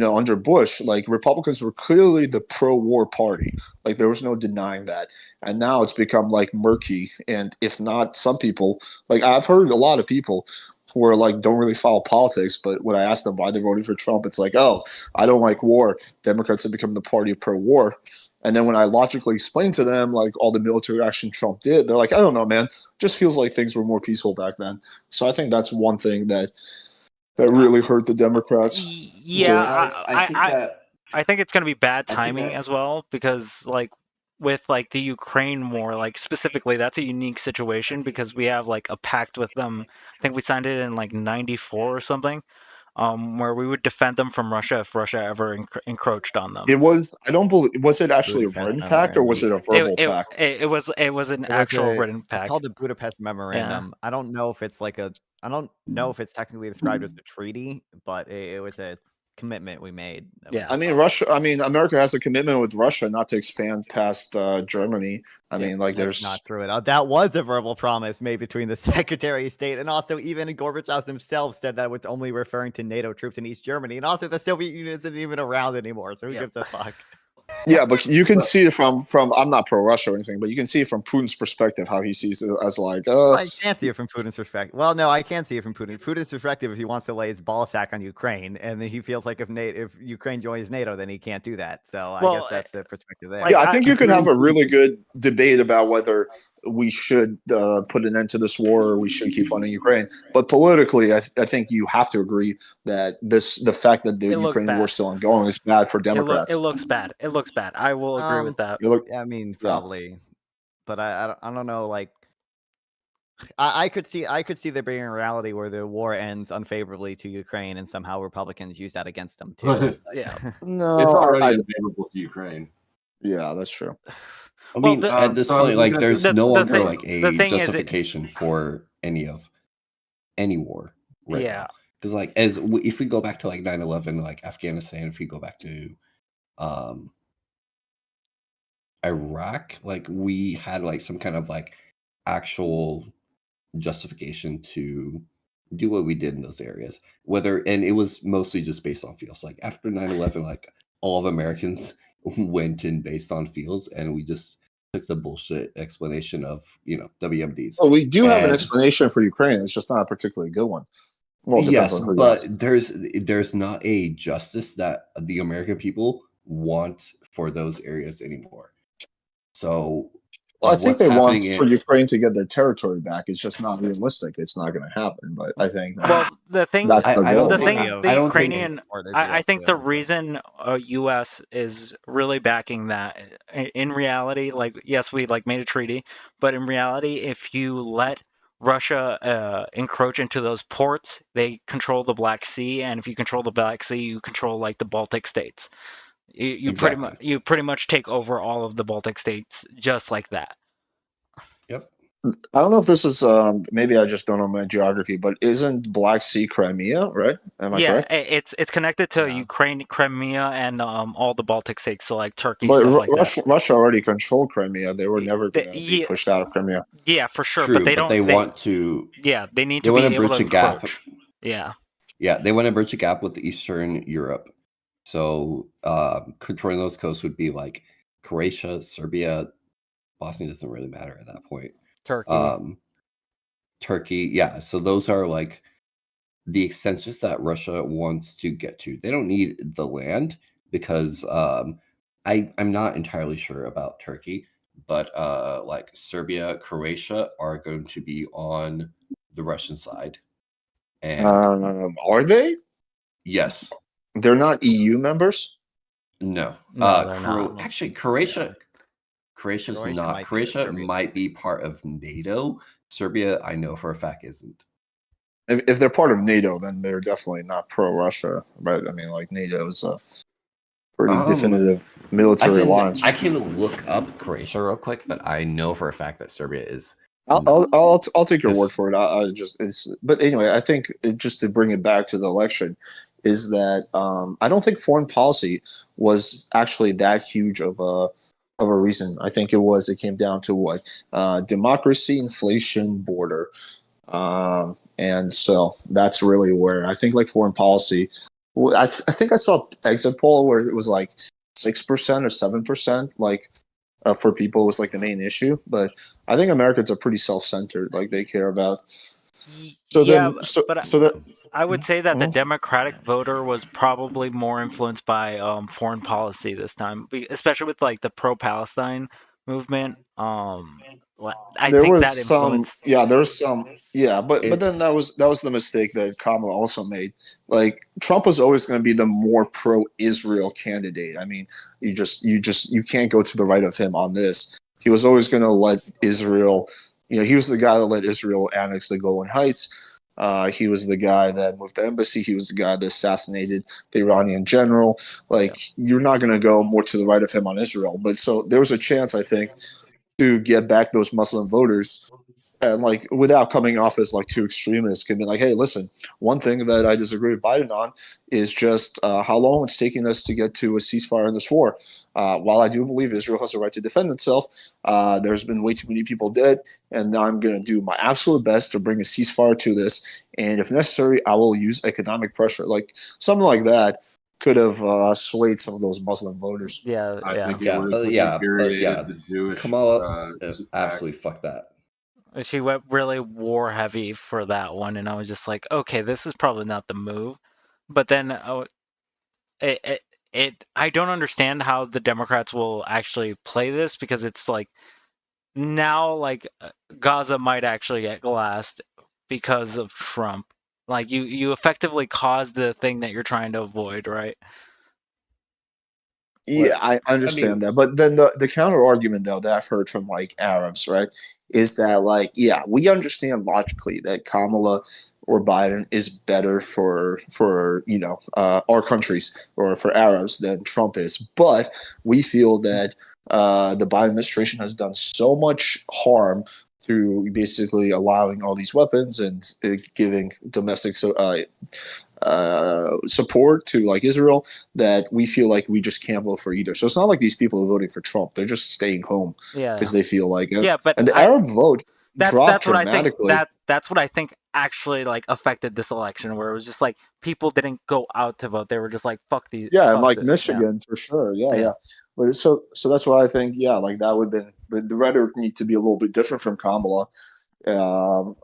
under Bush, like Republicans were clearly the pro-war party. Like there was no denying that. And now it's become like murky. And if not, some people, like I've heard a lot of people who are like don't really follow politics, but when I ask them why they're voting for Trump, it's like, oh, I don't like war. Democrats have become the party of pro-war. And then when I logically explain to them like all the military action Trump did, they're like, I don't know, man. Just feels like things were more peaceful back then. So I think that's one thing that really hurt the Democrats. Yeah, I think it's going to be bad timing as well because like with like the Ukraine war, like specifically, that's a unique situation because we have like a pact with them. I think we signed it in like '94 or something, where we would defend them from Russia if Russia ever encroached on them. It was. I don't believe. Was it actually a written pact or was it a verbal pact? It was an actual written pact. Called the Budapest Memorandum. I don't know if it's like I don't know if it's technically described as a treaty, but it was a commitment we made. Yeah. I mean, America has a commitment with Russia not to expand past Germany. I mean, like That's not true at all. That was a verbal promise made between the Secretary of State and also even Gorbachev himself said that it was only referring to NATO troops in East Germany. And also the Soviet Union isn't even around anymore. So who gives a fuck? Yeah, but you can see it from I'm not pro Russia or anything, but you can see it from Putin's perspective how he sees it as like. I can't see it from Putin's perspective. Well, no, I can see it from Putin's perspective. If he wants to lay his ball sack on Ukraine, and then he feels like if Ukraine joins NATO, then he can't do that. So I guess that's the perspective there. Yeah, I think you could have a really good debate about whether we should put an end to this war or we should keep funding Ukraine. But politically, I think you have to agree that the fact that the Ukraine war is still ongoing is bad for Democrats. It looks bad. It looks bad. I will agree with that. I mean, probably, but I don't know. Like, I could see there being a reality where the war ends unfavorably to Ukraine, and somehow Republicans use that against them too. Yeah, no, it's already unfavorable to Ukraine. Yeah, that's true. I mean, at this point, like, there's no longer like a justification for any war. Right now. Because like if we go back to like 9/11, like Afghanistan, if we go back to Iraq, like we had like some kind of like actual justification to do what we did in those areas. And it was mostly just based on feels. Like after 9/11, like all of Americans went in based on feels, and we just took the bullshit explanation of WMDs. Well, we do have an explanation for Ukraine. It's just not a particularly good one. Well, yes, but there's not a justice that the American people want for those areas anymore. So, I think they want for Ukraine to get their territory back. It's just not realistic. It's not going to happen. But I think the thing, I think the reason U.S. is really backing that in reality, like yes, we like made a treaty, but in reality, if you let Russia encroach into those ports, they control the Black Sea, and if you control the Black Sea, you control like the Baltic states. You pretty much take over all of the Baltic states just like that. Yep. I don't know if this is maybe I just don't know my geography, but isn't Black Sea Crimea, right? Am I correct? It's connected to Ukraine, Crimea, and all the Baltic states, so like Turkey, but stuff like that. Russia already controlled Crimea. They were never going to be pushed out of Crimea. Yeah, for sure. True, but they want to. Yeah, they need to be able to encroach. Yeah. Yeah, they want to bridge a gap with Eastern Europe. So controlling those coasts would be like Croatia, Serbia, Bosnia doesn't really matter at that point. Turkey, yeah. So those are like the extensions that Russia wants to get to. They don't need the land because I'm not entirely sure about Turkey, but like Serbia, Croatia are going to be on the Russian side. And are they? Yes. They're not EU members? No. They're not. Actually, Croatia's not. Croatia might be part of NATO. Serbia, I know for a fact, isn't. If they're part of NATO, then they're definitely not pro-Russia. But I mean, like NATO is a pretty definitive military alliance. I can look up Croatia real quick, but I know for a fact that Serbia is. I'll take your word for it. But anyway, I think just to bring it back to the election, is that I don't think foreign policy was actually that huge of a reason. I think it came down to what democracy, inflation, border, and so that's really where I think like foreign policy. I think I saw an exit poll where it was like 6% or 7%, like for people was like the main issue. But I think Americans are pretty self-centered. Like they care about. I would say that the Democratic voter was probably more influenced by foreign policy this time, especially with like the pro-Palestine movement. I think that influenced. There was some, but then that was the mistake that Kamala also made. Like Trump was always going to be the more pro-Israel candidate. I mean, you can't go to the right of him on this. He was always going to let Israel. He was the guy that let Israel annex the Golan Heights. He was the guy that moved the embassy. He was the guy that assassinated the Iranian general. Like, you're not going to go more to the right of him on Israel. But so there was a chance, I think, to get back those Muslim voters, and like without coming off as like too extremist, can be like, hey, listen, one thing that I disagree with Biden on is just how long it's taking us to get to a ceasefire in this war. While I do believe Israel has a right to defend itself, there's been way too many people dead, and I'm going to do my absolute best to bring a ceasefire to this. And if necessary, I will use economic pressure, like something like that. Could have swayed some of those Muslim voters. I think it would have infuriated the Jewish. Kamala absolutely fucked that. She went really war heavy for that one, and I was just like, okay, this is probably not the move. But then I don't understand how the Democrats will actually play this, because it's like now like Gaza might actually get glassed because of Trump. Like you effectively caused the thing that you're trying to avoid, right? Yeah, I understand that. But then the counter argument, though, that I've heard from like Arabs, right, is that like, yeah, we understand logically that Kamala or Biden is better for our countries or for Arabs than Trump is. But we feel that the Biden administration has done so much harm through basically allowing all these weapons and giving domestic support to like Israel, that we feel like we just can't vote for either. So it's not like these people are voting for Trump; they're just staying home because they feel like it. Yeah, but and the Arab vote dropped that's what dramatically. I think. That's what I think actually like affected this election, where it was just like people didn't go out to vote; they were just like, "Fuck these." Yeah, fuck and like this. Michigan for sure. Yeah. But so that's why I think like that would have been. But the rhetoric need to be a little bit different from Kamala.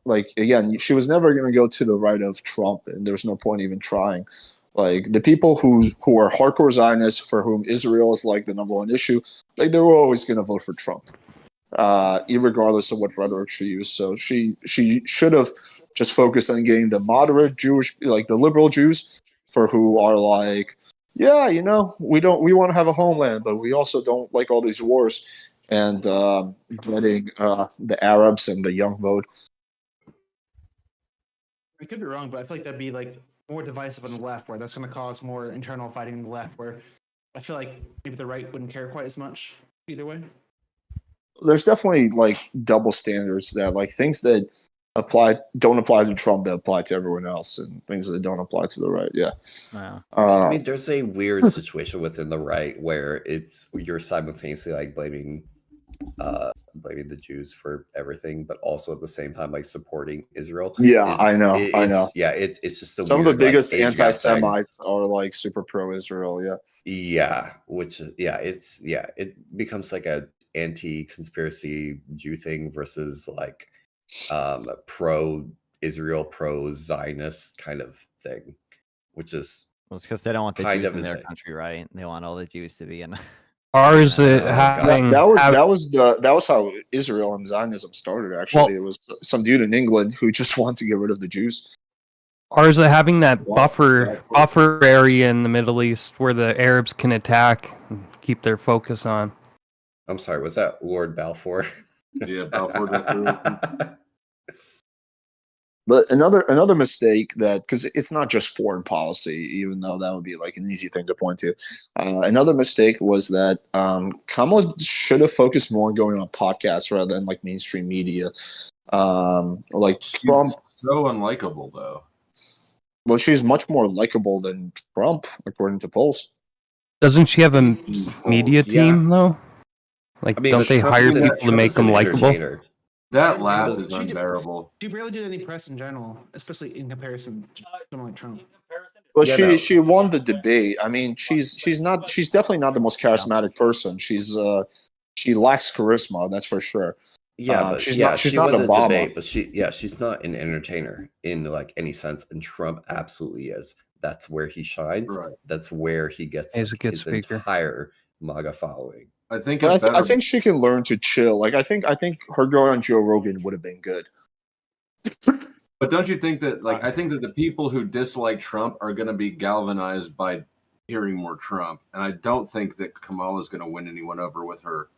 Like again, she was never going to go to the right of Trump, and there's no point even trying. Like the people who are hardcore Zionists, for whom Israel is like the number one issue, like they were always going to vote for Trump, regardless of what rhetoric she used. So she should have just focused on getting the moderate Jewish, like the liberal Jews, for who are like, yeah, we want to have a homeland, but we also don't like all these wars, and getting the Arabs and the young vote. I could be wrong, but I feel like that'd be like more divisive on the left, where that's going to cause more internal fighting on the left, where I feel like maybe the right wouldn't care quite as much either way. There's definitely like double standards, that like things that don't apply to Trump that apply to everyone else, and things that don't apply to the right. Yeah. I mean, there's a weird situation within the right where you're simultaneously like blaming the Jews for everything, but also at the same time like supporting Israel. Yeah, I know. Yeah, it's just some of the biggest anti-Semites are like super pro-Israel. Yeah, which is it becomes like a anti-conspiracy Jew thing versus like pro-Israel, pro-Zionist kind of thing, which is because they don't want the Jews in their country, right? They want all the Jews to be in. Ours that was how Israel and Zionism started. Actually, it was some dude in England who just wanted to get rid of the Jews. Ours are having that buffer area in the Middle East where the Arabs can attack and keep their focus on. I'm sorry, was that Lord Balfour? Yeah, Balfour. But another mistake that, because it's not just foreign policy, even though that would be like an easy thing to point to. Another mistake was that Kamala should have focused more on going on podcasts rather than like mainstream media. Like Trump, so unlikable though. well, she's much more likable than Trump, according to polls. Doesn't she have a media team though? Like, I mean, don't but they Trump hire is people to Trump make is an them likable? entertainer. That laugh is She did- unbearable. She barely did any press in general, especially in comparison to someone like Trump. Well, Yeah, no. she won the debate. I mean, she's definitely not the most charismatic person. She lacks charisma, that's for sure. Yeah, but she's yeah, not she not won the Obama. debate, but she's not an entertainer in like any sense, and Trump absolutely is. That's where he shines. Right. That's where he gets He's a like, good his speaker. entire MAGA following. I think But I think she can learn to chill. Like I think her going on Joe Rogan would have been good. But don't you think that, like, I think that the people who dislike Trump are going to be galvanized by hearing more Trump, and I don't think that Kamala is going to win anyone over with her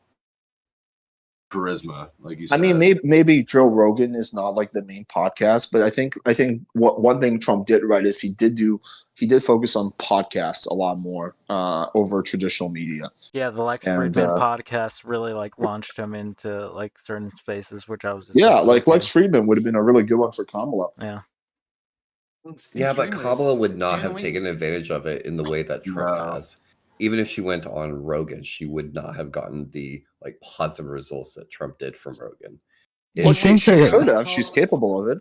charisma, like you said. I mean, maybe Joe Rogan is not like the main podcast, but I think what one thing Trump did right is he did focus on podcasts a lot more over traditional media. Yeah, the Lex And, Friedman podcast really like launched him into like certain spaces, which I was just yeah, like okay. Lex Friedman would have been a really good one for Kamala. Yeah. Yeah, but Kamala would not have taken advantage of it in the way that Trump has. Even if she went on Rogan, she would not have gotten the like positive results that Trump did from Rogan. Well, she could have. She's capable of it.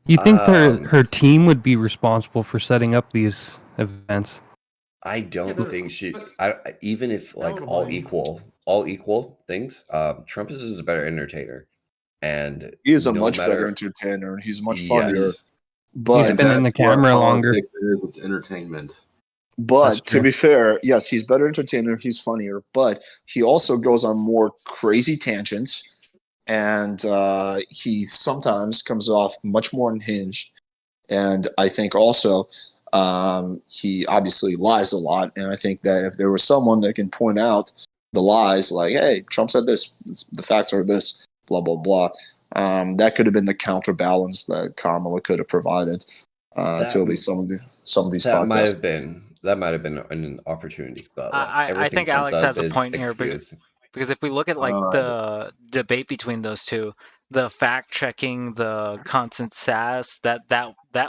You think her team would be responsible for setting up these events? I don't think she. Even if like all equal things, Trump is just a better entertainer, and He is a no much matter- better entertainer, and he's much funnier. Yes. But He's been in the camera longer. It's entertainment. But to be fair, yes, he's better entertainer. He's funnier, but he also goes on more crazy tangents, and he sometimes comes off much more unhinged. And I think also he obviously lies a lot. And I think that if there was someone that can point out the lies, like, "Hey, Trump said this. The facts are this. Blah blah blah." That could have been the counterbalance that Kamala could have provided to at least some of these podcasts. That might have been an opportunity, but like, I everything think Trump Alex does has a is point here excuse. because if we look at like the debate between those two, the fact checking, the constant sass, that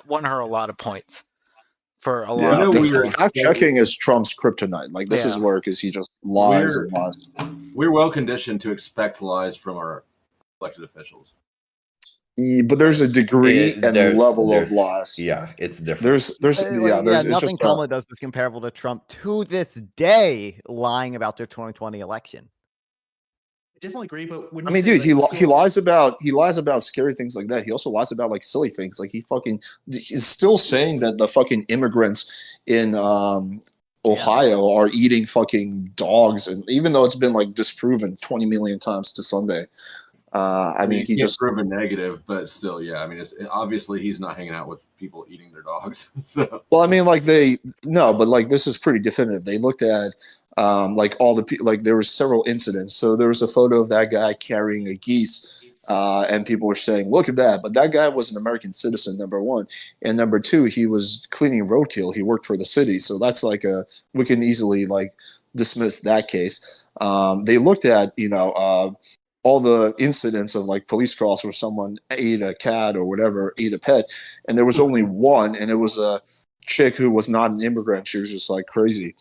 won her a lot of points for a lot of people. Fact checking is Trump's kryptonite. Like this is where because he just lies and lies. We're well conditioned to expect lies from our elected officials. Yeah, but there's a degree and level of lies. Yeah, it's different. There's it's nothing just Kamala does is comparable to Trump to this day, lying about their 2020 election. I definitely agree, but when I mean, dude, he lies about scary things like that. He also lies about like silly things. Like he's still saying that the fucking immigrants in Ohio are eating fucking dogs, and even though it's been like disproven 20 million times to Sunday. I mean, he just proven negative, but still, yeah. I mean, obviously he's not hanging out with people eating their dogs. So. Well, I mean, like but like this is pretty definitive. They looked at like all the like there were several incidents. So there was a photo of that guy carrying a geese, and people were saying, "Look at that!" But that guy was an American citizen, number one, and number two, he was cleaning roadkill. He worked for the city, so that's like we can easily like dismiss that case. They looked at all the incidents of like police calls where someone ate a cat or whatever, ate a pet, and there was only one, and it was a chick who was not an immigrant. She was just like crazy.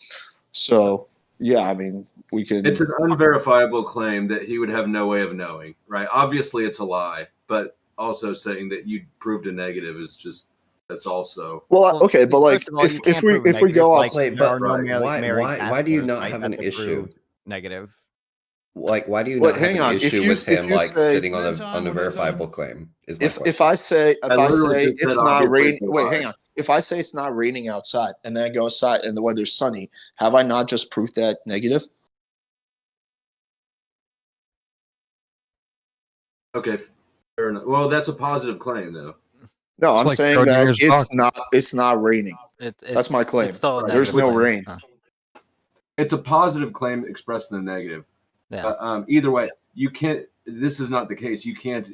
So yeah, I mean, we can. It's an unverifiable claim that he would have no way of knowing, right? Obviously, it's a lie, but also saying that you proved a negative is just that's also okay. But like, if we go off, why do you not have an issue? Negative. Like, why do you not have an issue with him like sitting on a verifiable claim? If I say it's not raining, wait, hang on. If I say it's not raining outside and then I go outside and the weather's sunny, have I not just proved that negative? okay. Fair enough. Well, that's a positive claim, though. No, I'm saying that it's not raining. That's my claim. There's no rain. It's a positive claim expressed in the negative. Yeah. Either way, you can't. This is not the case. You can't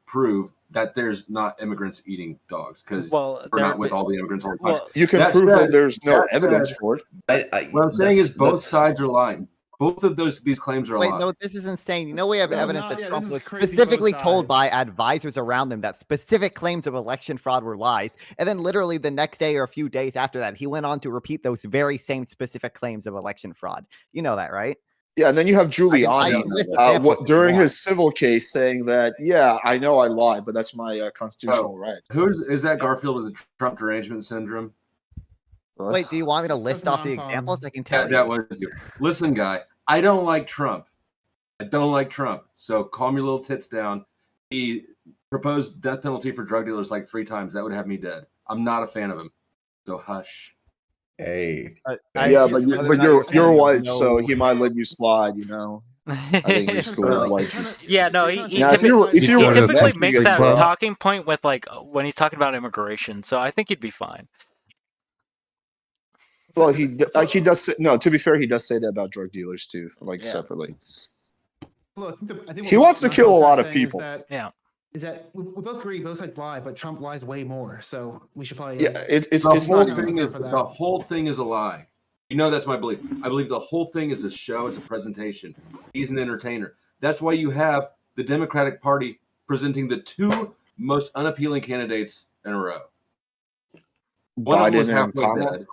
prove that there's not immigrants eating dogs because Well, we're there, not with all the immigrants all the time. well, You can That prove that said- there's no that evidence said, for it. what I'm saying is both that's- sides are lying. Both of these claims are Wait, lying. no, this is insane. You know, we have This is evidence not- that yeah, Trump this was is crazy specifically both told by sides. advisors around him that specific claims of election fraud were lies. And then literally the next day or a few days after that, he went on to repeat those very same specific claims of election fraud. You know that, right? Yeah, and then you have I Giuliani can list examples if you during want. his civil case saying that, yeah, I know I lied, but that's my constitutional right. Is that Garfield with the Trump derangement syndrome? Wait, do you want me to list off the examples? I can tell That you. was you. Listen, guy, I don't like Trump. I don't like Trump. So calm your little tits down. He proposed death penalty for drug dealers like 3 times. That would have me dead. I'm not a fan of him. So hush. Hey. Yeah, but you're white, so he might let you slide. You know. I think he's cool with white people. Yeah, no, he Now, if you were typically next, makes you that get- talking point with like when he's talking about immigration. So I think he'd be fine. Well, he does say, no. To be fair, he does say that about drug dealers too, like separately. Well, I think He what wants to kill a Marco's lot of saying is people. that- Yeah. Is that we both agree both sides lie, but Trump lies way more. So we should probably The whole thing is a lie. You know that's my belief. I believe the whole thing is a show. It's a presentation. He's an entertainer. That's why you have the Democratic Party presenting the 2 most unappealing candidates in a row. One of them was Biden and halfway Kamala? dead.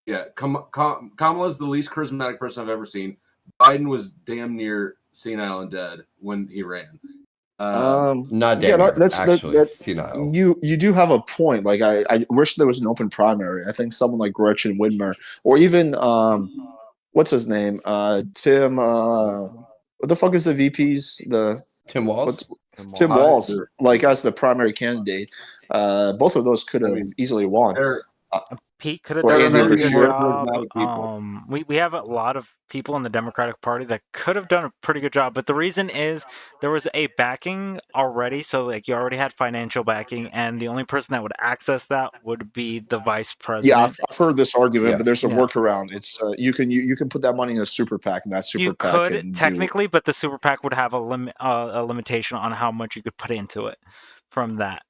Yeah, Kamala's the least charismatic person I've ever seen. Biden was damn near senile and dead when he ran. Not yeah, damn near, that's actually, senile. you do have a point. Like I wish there was an open primary. I think someone like Gretchen Whitmer or even what's his name? Tim what the fuck is the VP's Tim Walz? Tim Walz, like as the primary candidate. Both of those could have easily won. Pete could have Or done a Andy really good Beshear. job. We have a lot of people in the Democratic Party that could have done a pretty good job, but the reason is there was a backing already, so like you already had financial backing, and the only person that would access that would be the vice president. Yeah, I've heard this argument, but there's a Yeah. workaround. It's you can put that money in a super PAC, and that super You PAC could can technically, but the super PAC would have a limitation on how much you could put into it from that.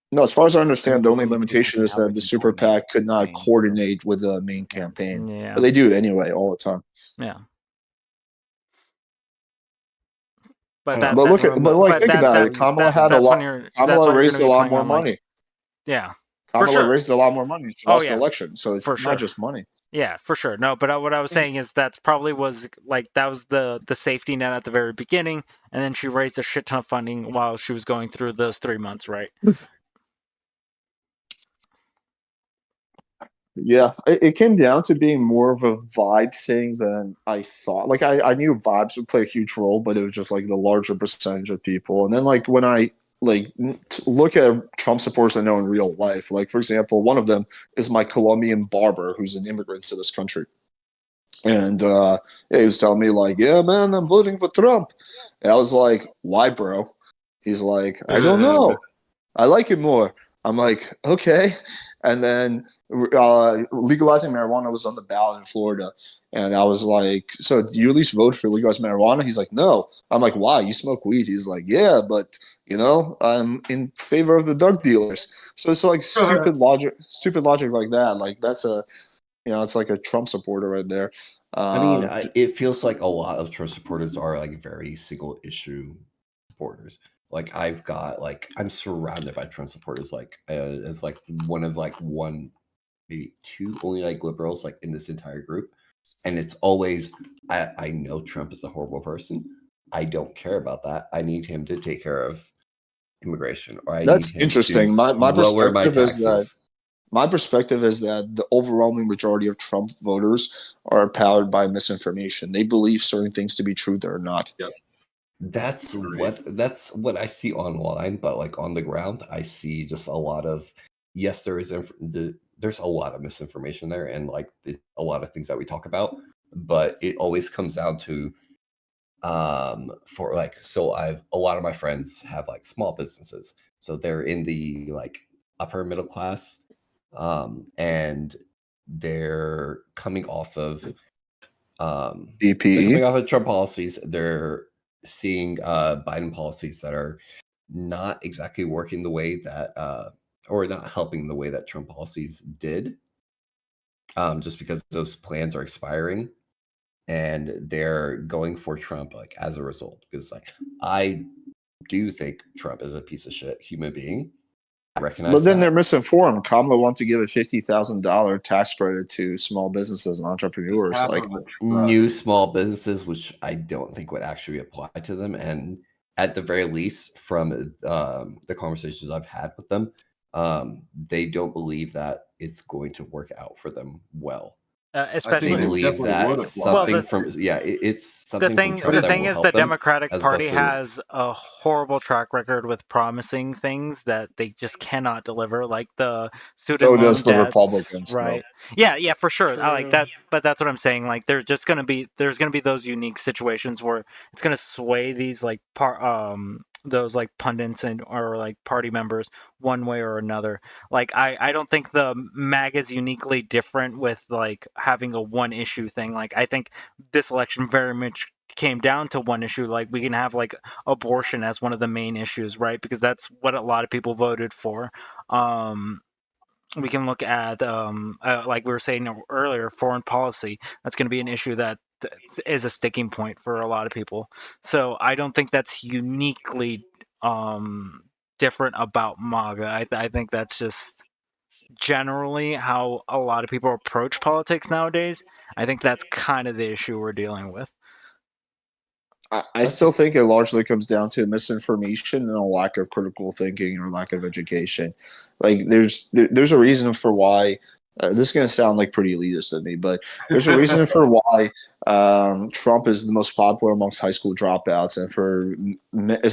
No, as far as I understand, the only limitation is that the super PAC could not coordinate with the main campaign. Yeah. But they do it anyway all the time. Yeah. But But look at think about it. Kamala had a lot. Kamala raised a lot more money. Yeah. For Kamala sure. raised a lot more money. She Oh, lost yeah. the election, so it's For not sure. just money. Yeah, for sure. No, but what I was saying is that's probably was like that was the safety net at the very beginning, and then she raised a shit ton of funding while she was going through those 3 months, right? Yeah, it came down to being more of a vibe thing than I thought. Like I knew vibes would play a huge role, but it was just like the larger percentage of people. And then like when I look at Trump supporters I know in real life, like for example, one of them is my Colombian barber who's an immigrant to this country. And yeah, he was telling me like, yeah, man, I'm voting for Trump. And I was like, why, bro? He's like, I don't know. I like it more. I'm like, okay. And then legalizing marijuana was on the ballot in Florida. And I was like, so do you at least vote for legalized marijuana? He's like, no. I'm like, why? You smoke weed? He's like, yeah, but, I'm in favor of the drug dealers. So it's like stupid logic like that. Like that's it's like a Trump supporter right there. I mean, it feels like a lot of Trump supporters are like very single issue supporters. Like I'm surrounded by Trump supporters. Like it's like one of one, maybe 2 only like liberals like in this entire group, and it's always I know Trump is a horrible person. I don't care about that. I need him to take care of immigration, or That's need him interesting. to My lower my perspective is that taxes. my perspective is that the overwhelming majority of Trump voters are powered by misinformation. They believe certain things to be true that are not. That's what I see online, but like on the ground, I see just a lot of there's a lot of misinformation there, and like a lot of things that we talk about, but it always comes down to for like a lot of my friends have like small businesses, so they're in the like upper middle class, and they're coming off of DPE. coming off of Trump policies. They're seeing Biden policies that are not exactly working the way that, or not helping the way that Trump policies did, just because those plans are expiring and they're going for Trump like as a result. Because like I do think Trump is a piece of shit human being. I recognize But then that. they're misinformed. Kamala wants to give a $50,000 tax credit to small businesses and entrepreneurs. Like, New small businesses, which I don't think would actually apply to them. And at the very least, from the conversations I've had with them, they don't believe that it's going to work out for them well. Especially, they believe that something it's something from Trump the that thing will is help the them, Democratic as Party opposed to- has a horrible track record with promising things that they just cannot deliver, like the student so loan does the debts, Republicans, right? though. Yeah, for sure. I like that, but that's what I'm saying. Like, there's gonna be those unique situations where it's gonna sway these like those like pundits and or like party members one way or another. Like I don't think the MAG is uniquely different with like having a one issue thing. Like I think this election very much came down to one issue. Like we can have like abortion as one of the main issues, right? Because that's what a lot of people voted for. We can look at like we were saying earlier, foreign policy. That's going to be an issue that is a sticking point for a lot of people. So I don't think that's uniquely different about MAGA. I think that's just generally how a lot of people approach politics nowadays. I think that's kind of the issue we're dealing with. I still think it largely comes down to misinformation and a lack of critical thinking or lack of education. Like there's a reason for why. This is going to sound like pretty elitist of me, but there's a reason for why Trump is the most popular amongst high school dropouts, and for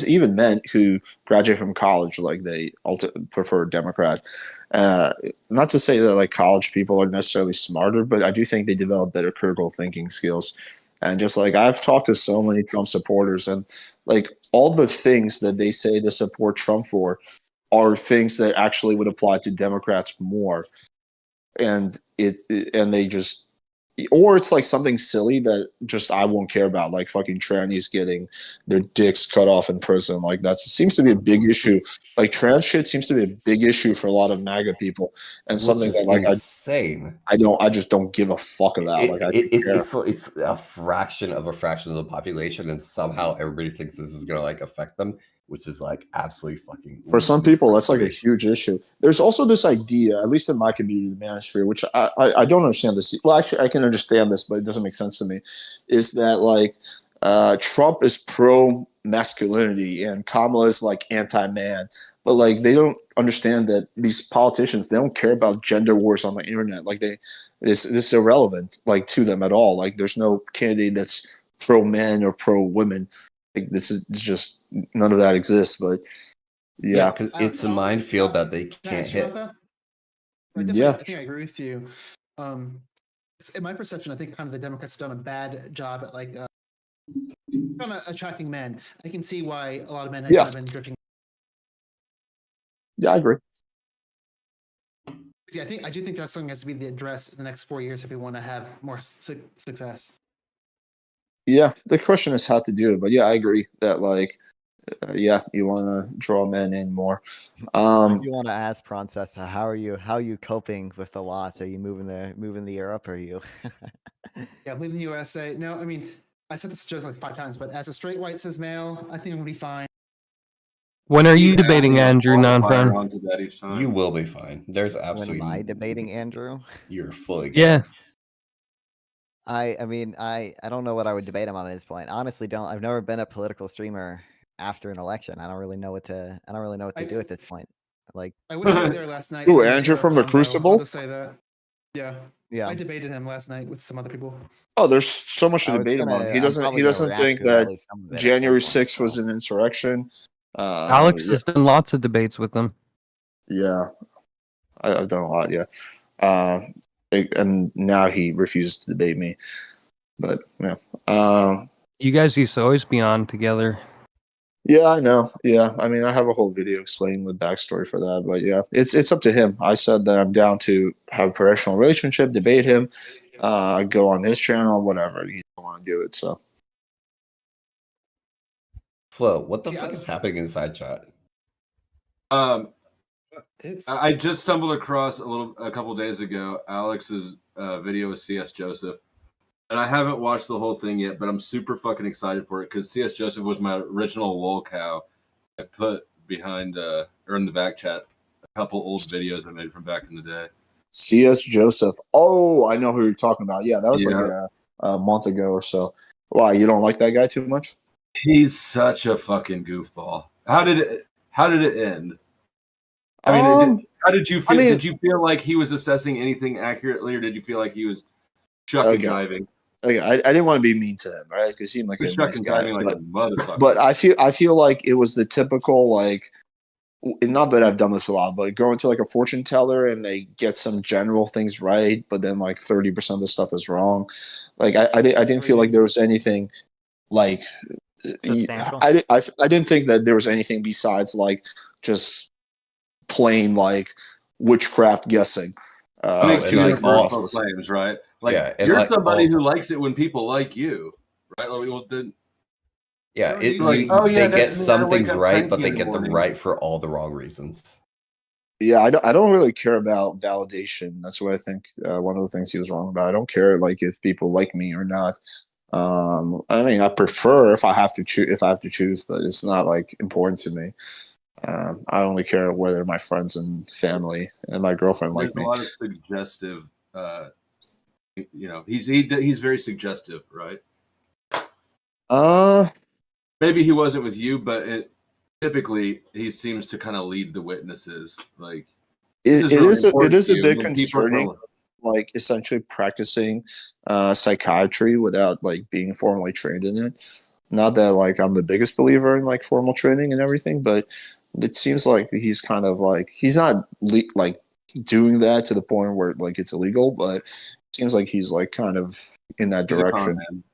even men who graduate from college, like they prefer Democrat. Not to say that like college people are necessarily smarter, but I do think they develop better critical thinking skills. And just like I've talked to so many Trump supporters, and like all the things that they say to support Trump for are things that actually would apply to Democrats more. And they just, or it's like something silly that just I won't care about, like fucking trannies getting their dicks cut off in prison. Like that seems to be a big issue. Like trans shit seems to be a big issue for a lot of MAGA people, and something that like insane. I just don't give a fuck about. Like it's a fraction of the population, and somehow everybody thinks this is gonna like affect them, which is like absolutely fucking. For some people, that's like a huge issue. There's also this idea, at least in my community, the manosphere, which I don't understand this. Well, actually, I can understand this, but it doesn't make sense to me. Is that like Trump is pro masculinity and Kamala is like anti man, but like they don't understand that these politicians, they don't care about gender wars on the internet. Like this is irrelevant like to them at all. Like there's no candidate that's pro men or pro women. Like this is just none of that exists. But yeah, because it's a minefield that they can't hit. I think I agree with you. In my perception, I think kind of the Democrats have done a bad job at like kind of attracting men. I can see why a lot of men have kind of been drifting. Yeah, I agree. Yeah, I do think that's something that has to be the address in the next 4 years if we want to have more success. Yeah, the question is how to do it, but yeah, I agree that like, you want to draw men in more. You want to ask Francesca, how are you coping with the loss? Are you moving to Europe? Or are you? Yeah, I'm leaving the USA. No, I mean, I said this joke like 5 times, but as a straight white cis male, I think I'm gonna be fine. When are you debating Andrew, non-friend? You will be fine. There's absolutely. When am I debating Andrew? You're fully. Yeah. I mean, I don't know what I would debate him on at this point. Honestly, I've never been a political streamer after an election. I don't really know what to do at this point. Like, I wish you were there last night. Ooh, Andrew from the Crucible? I'll just say that. Yeah. Yeah. I debated him last night with some other people. Oh, there's so much to debate him on. He doesn't think that January 6th was an insurrection. Alex has done lots of debates with them. Yeah, I've done a lot. Yeah, and now he refuses to debate me. But yeah, you guys used to always be on together. Yeah, I know. Yeah, I mean, I have a whole video explaining the backstory for that. But yeah, it's up to him. I said that I'm down to have a professional relationship, debate him, go on his channel, whatever. He don't want to do it. So, Flo, what the fuck is happening inside chat? I just stumbled across a couple days ago Alex's video with C.S. Joseph, and I haven't watched the whole thing yet, but I'm super fucking excited for it because C.S. Joseph was my original lol cow. I put behind or in the back chat a couple old videos I made from back in the day. C.S. Joseph. Oh, I know who you're talking about. Yeah, that was like a month ago or so. Why, you don't like that guy too much? He's such a fucking goofball. How did it end? I mean, how did you feel? Did you feel like he was assessing anything accurately, or did you feel like he was shucking jiving? Okay, I didn't want to be mean to him, right? Because he seemed like He was a nice shucking guy. jiving like a motherfucker. But I feel like it was the typical like, not that I've done this a lot, but going to like a fortune teller and they get some general things right, but then like 30% of the stuff is wrong. Like I didn't feel like there was anything like I didn't think that there was anything besides like just plain like witchcraft guessing. Makes two different claims, right? Like Yeah, you're like, somebody who likes it when people like you, right? Like, well, then Yeah, They they get that's me. I some wake things up right, but cranky they in the get them morning. right for all the wrong reasons. Yeah, I don't really care about validation. That's what I think. One of the things he was wrong about. I don't care like if people like me or not. I mean, I prefer if I have to choose, but it's not like important to me. I only care whether my friends and family and my girlfriend There's like me. a lot of suggestive. He's very suggestive, right? Maybe he wasn't with you, but typically he seems to kind of lead the witnesses. Like It is a bit concerning. concerning, like essentially practicing psychiatry without like being formally trained in it. Not that like I'm the biggest believer in like formal training and everything, but it seems like he's kind of like he's not like doing that to the point where like it's illegal, but it seems like he's like kind of in that He's a con direction. man.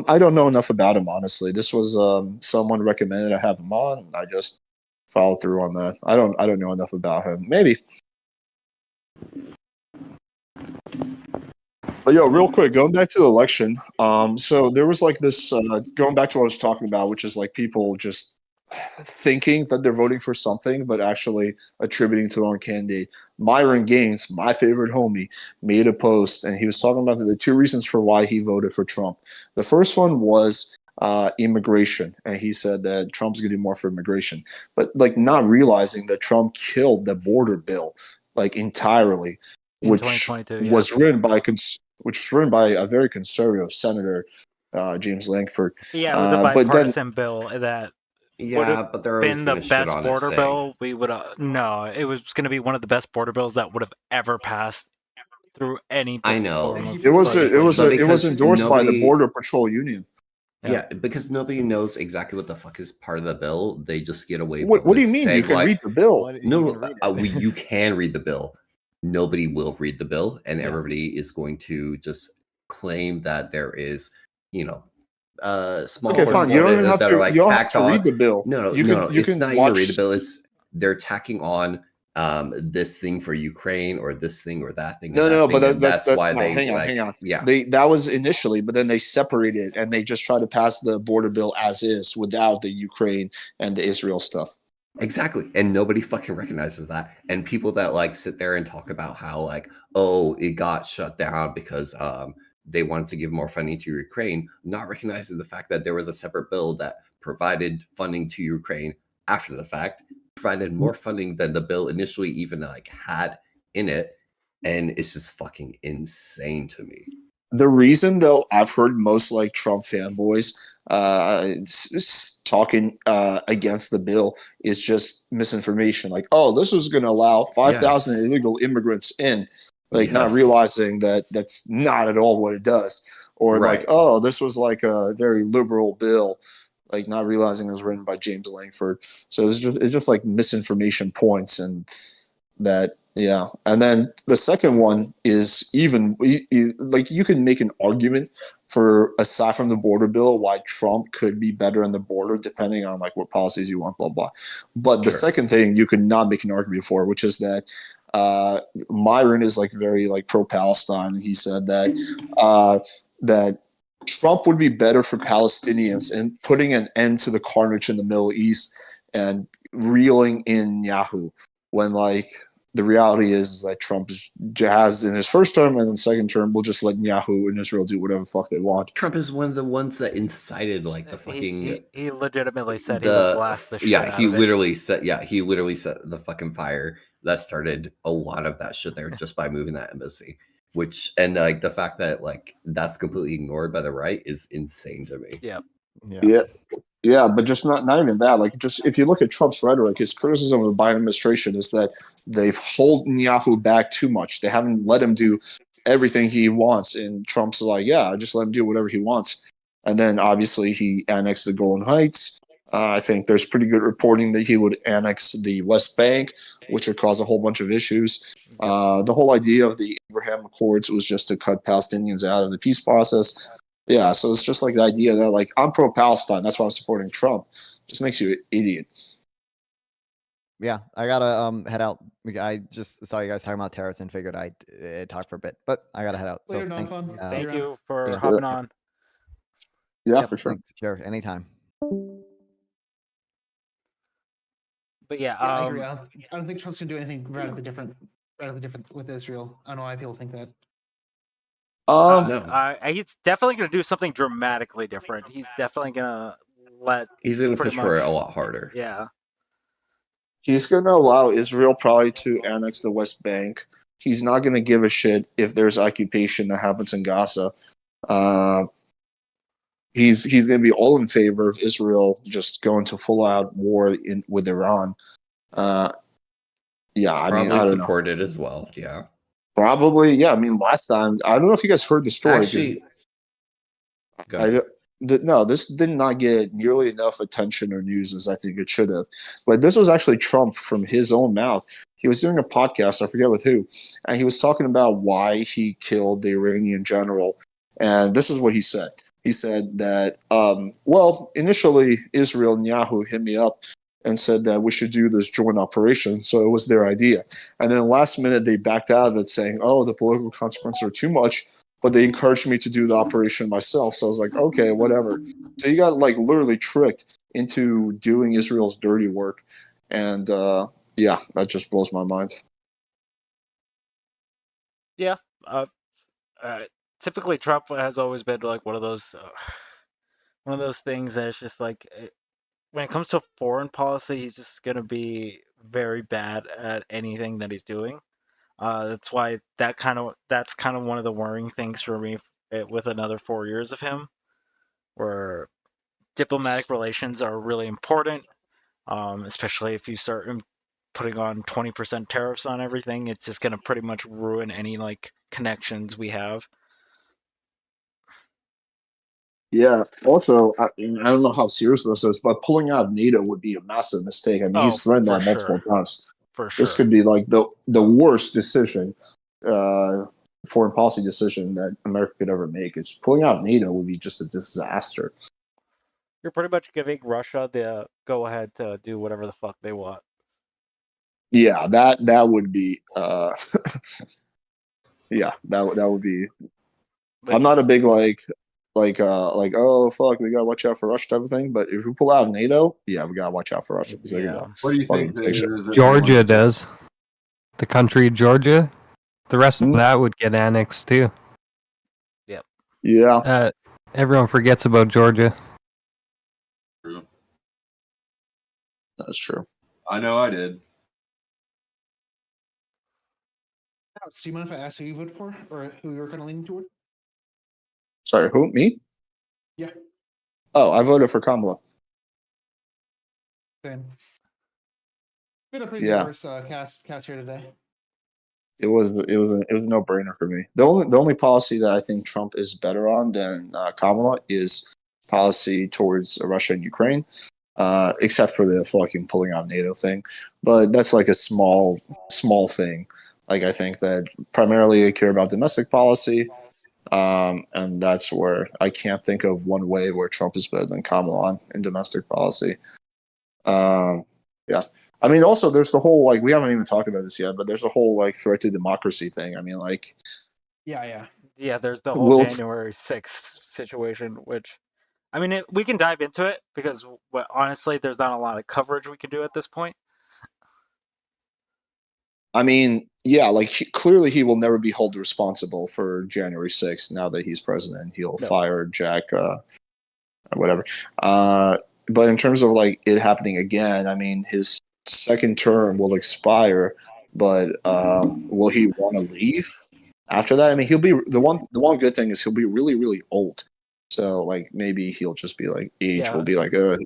I don't know enough about him, honestly. This was someone recommended I have him on, and I just followed through on that. I don't know enough about him. Maybe. But yo, real quick, going back to the election. So there was like this going back to what I was talking about, which is like people just thinking that they're voting for something, but actually attributing to their own candidate. Myron Gaines, my favorite homie, made a post, and he was talking about the two reasons for why he voted for Trump. The first one was immigration, and he said that Trump's going to do more for immigration, but like not realizing that Trump killed the border bill like entirely, In which 2022, was written by a very conservative senator, James Lankford. Yeah, it was a But then bipartisan bill that would Yeah, have but they're always been the gonna shit best on it, border saying bill we would no, it was going to be one of the best border bills that would have ever passed through any I know. form of it was because endorsed by the nobody- Border Patrol Union. Yeah, because nobody knows exactly what the fuck is part of the bill. They just get away What with do you mean? You saying, can like, read the bill. you can read the bill. Nobody will read the bill, and everybody is going to just claim that there is, small Okay, fine. You don't even have that to. are like You don't have tacked to read on. the bill. No, You can. You it's can not watch. even read the bill. It's they're tacking on this thing for Ukraine or this thing or that thing. No, and that no, thing, but and that's why no, they hang on, like, hang on. yeah. That was initially, but then they separated and they just tried to pass the border bill as is without the Ukraine and the Israel stuff. Exactly. And nobody fucking recognizes that. And people that like sit there and talk about how like, oh, it got shut down because they wanted to give more funding to Ukraine, not recognizing the fact that there was a separate bill that provided funding to Ukraine after the fact, provided more funding than the bill initially even like had in it. And it's just fucking insane to me. The reason, though, I've heard most like Trump fanboys talking against the bill is just misinformation. Like, oh, this was going to allow 5,000 illegal immigrants in, like not realizing that that's not at all what it does. Or like, oh, this was like a very liberal bill, like not realizing it was written by James Lankford. So it's just like misinformation points and that. Yeah, and then the second one is even like you can make an argument for aside from the border bill why Trump could be better on the border depending on like what policies you want, blah blah. But the second thing you could not make an argument for, which is that Myron is like very like pro-Palestine. He said that that Trump would be better for Palestinians and putting an end to the carnage in the Middle East and reeling in Yahoo when like the reality is that Trump has in his first term and then second term will just let Yahoo and Israel do whatever the fuck they want. Trump is one of the ones that incited like the fucking He legitimately said he would blast the shit out he of it. literally set the fucking fire that started a lot of that shit there just by moving that embassy. Which and like the fact that like that's completely ignored by the right is insane to me. Yeah. Yeah, but just not even that. Like, just if you look at Trump's rhetoric, his criticism of the Biden administration is that they've held Netanyahu back too much. They haven't let him do everything he wants. And Trump's like, yeah, just let him do whatever he wants. And then obviously he annexed the Golan Heights. I think there's pretty good reporting that he would annex the West Bank, which would cause a whole bunch of issues. The whole idea of the Abraham Accords was just to cut Palestinians out of the peace process. Yeah, so it's just like the idea that like I'm pro-Palestine, that's why I'm supporting Trump. Just makes you an idiot. Yeah, I gotta head out. I just saw you guys talking about terrorists and figured I'd talk for a bit, but I gotta head out. Later, so non-fun. Thank you for yeah. hopping on. Yeah, Yep, for sure. thanks. Sure, anytime. But yeah, I agree. I don't think Trump's gonna do anything radically different with Israel. I don't know why people think that. He's definitely going to do something dramatically different. He's definitely going to let. He's going to pretty push for it much- a lot harder. Yeah. He's going to allow Israel probably to annex the West Bank. He's not going to give a shit if there's occupation that happens in Gaza. He's going to be all in favor of Israel just going to full out war with Iran. Yeah, I mean, I don't know. Support it as well. Yeah. Probably, yeah. I mean, last time, I don't know if you guys heard the story. Actually, No, this did not get nearly enough attention or news as I think it should have. But this was actually Trump from his own mouth. He was doing a podcast, I forget with who, and he was talking about why he killed the Iranian general. And this is what he said. He said that, well, initially Israel and Yahoo hit me up and said that we should do this joint operation. So it was their idea. And then last minute they backed out of it saying, oh, the political consequences are too much. But they encouraged me to do the operation myself. So I was like, okay, whatever. So you got like literally tricked into doing Israel's dirty work. And yeah, that just blows my mind. Yeah. Typically Trump has always been like one of those things that it's just like when it comes to foreign policy, he's just going to be very bad at anything that he's doing. That's why that's kind of one of the worrying things for me with another 4 years of him, where diplomatic relations are really important, especially if you start putting on 20% tariffs on everything. It's just going to pretty much ruin any like connections we have. Yeah. Also, I don't know how serious this is, but pulling out of NATO would be a massive mistake. I mean, he's threatened that multiple times. For sure. This could be like the worst decision, foreign policy decision that America could ever make. Is pulling out of NATO would be just a disaster. You're pretty much giving Russia the go ahead to do whatever the fuck they want. Yeah, that would be. Yeah, that would be. I'm not a big like oh fuck, we gotta watch out for Russia type of thing. But if we pull out of NATO, yeah, we gotta watch out for Russia because they're gonna. What do you think? Georgia does. The country of Georgia. The rest of that would get annexed too. Yep. Yeah. Everyone forgets about Georgia. True. That's true. I know I did. Alex, do you mind if I ask who you vote for or who you're kind of leaning toward? Sorry, who? Me? Yeah. Oh, I voted for Kamala. Same. We had a pretty Yeah. diverse cast here today. It was a no brainer for me. The only policy that I think Trump is better on than Kamala is policy towards Russia and Ukraine, except for the fucking pulling out NATO thing. But that's like a small thing. Like I think that primarily I care about domestic policy, and that's where I can't think of one way where Trump is better than Kamala in domestic policy. Yeah. I mean, also there's the whole like we haven't even talked about this yet, but there's a whole like threat to democracy thing. I mean, like, yeah. There's the whole January 6th situation, which I mean, we can dive into it because honestly, there's not a lot of coverage we can do at this point. I mean, yeah, like clearly he will never be held responsible for January 6th. Now that he's president, he'll fire Jack, whatever. But in terms of like it happening again, I mean, his second term will expire, but will he want to leave after that? I mean, he'll be the one good thing is he'll be really, really old. So like maybe he'll just be like age will be like yeah.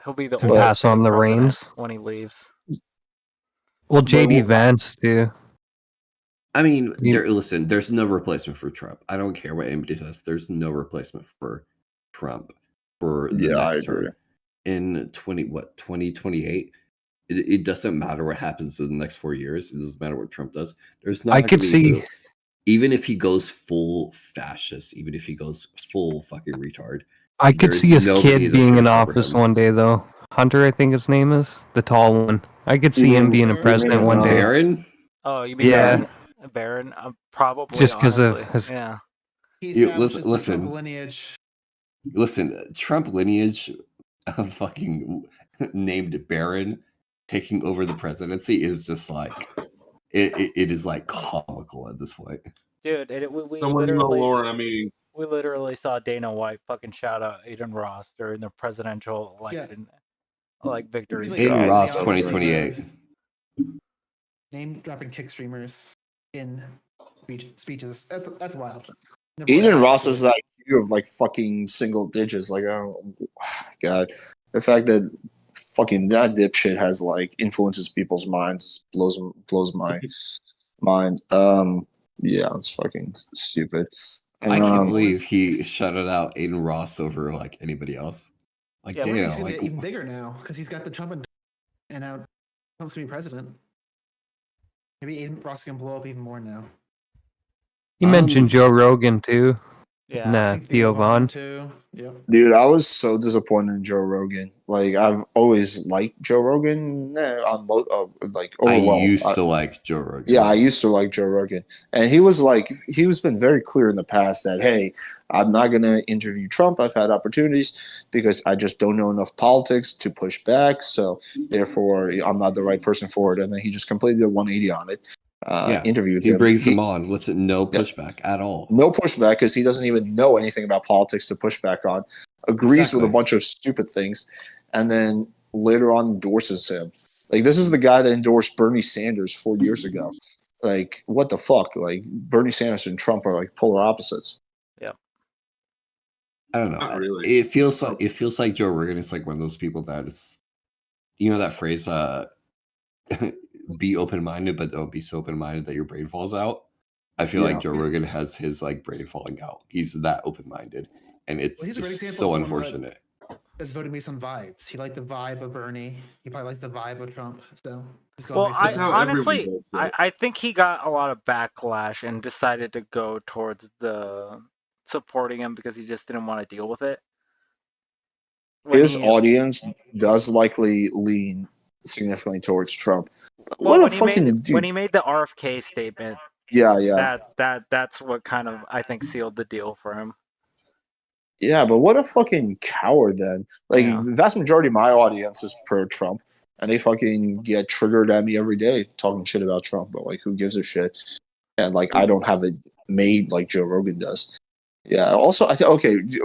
He'll be the And oldest pass on the president reins. when he leaves. Well, JD Vance too. I mean, listen, there's no replacement for Trump. I don't care what anybody says. There's no replacement for Trump for the next term. In 2028, it doesn't matter what happens in the next 4 years. It doesn't matter what Trump does. There's not. I could see, even if he goes full fascist, even if he goes full fucking retard. I could see his kid being in office one day, though. Hunter, I think his name is the tall one. I could see him being a president one day. Barron? Oh, you mean Barron? Probably. Just because of his. Yeah. Trump lineage. Listen, Trump lineage, fucking named Barron taking over the presidency is just like it is like comical at this point. Dude, we Someone in the lore, I mean, we literally saw Dana White fucking shout out Aiden Ross during the presidential election, like victory. Aiden Ross, 2028. Name dropping kick streamers in speeches. That's wild. Aiden Ross is like of like fucking single digits. Like, oh god, the fact that fucking that dipshit has like influences people's minds blows my mind. Yeah, it's fucking stupid. I can't believe he shouted out Aiden Ross over like anybody else. Like, yeah, damn, he's gonna like, get even bigger now because he's got the Trump and now Trump's gonna be president. Maybe Aiden Ross can blow up even more now. You mentioned Joe Rogan too. Yeah. Nah, Theo Vaughn too. Yep. Dude, I was so disappointed in Joe Rogan. Like, I've always liked Joe Rogan. Like, I used to like Joe Rogan. Yeah, I used to like Joe Rogan, and he was been very clear in the past that, hey, I'm not gonna interview Trump. I've had opportunities because I just don't know enough politics to push back. So therefore, I'm not the right person for it. And then he just completely did a 180 on it. Interviewed him. He brings him on with no pushback at all. No pushback because he doesn't even know anything about politics to push back on. Agrees with a bunch of stupid things, and then later on endorses him. Like, this is the guy that endorsed Bernie Sanders 4 years ago. Like, what the fuck? Like, Bernie Sanders and Trump are like polar opposites. Yep. I don't know. Really. It feels like Joe Rogan is like one of those people that is, you know, that phrase, be open-minded, but don't be so open-minded that your brain falls out. I feel like Joe Rogan has his like brain falling out. He's that open-minded, and it's just so unfortunate. That's voting based on vibes. He liked the vibe of Bernie. He probably likes the vibe of Trump. So well, I think he got a lot of backlash and decided to go towards the supporting him because he just didn't want to deal with it. His audience does likely lean significantly towards Trump. Well, when he made the RFK statement, that's what kind of I think sealed the deal for him. Yeah, but what a fucking coward then. Like, the vast majority of my audience is pro-Trump, and they fucking get triggered at me every day talking shit about Trump, but like, who gives a shit? And like, I don't have it made like Joe Rogan does. Yeah. Also,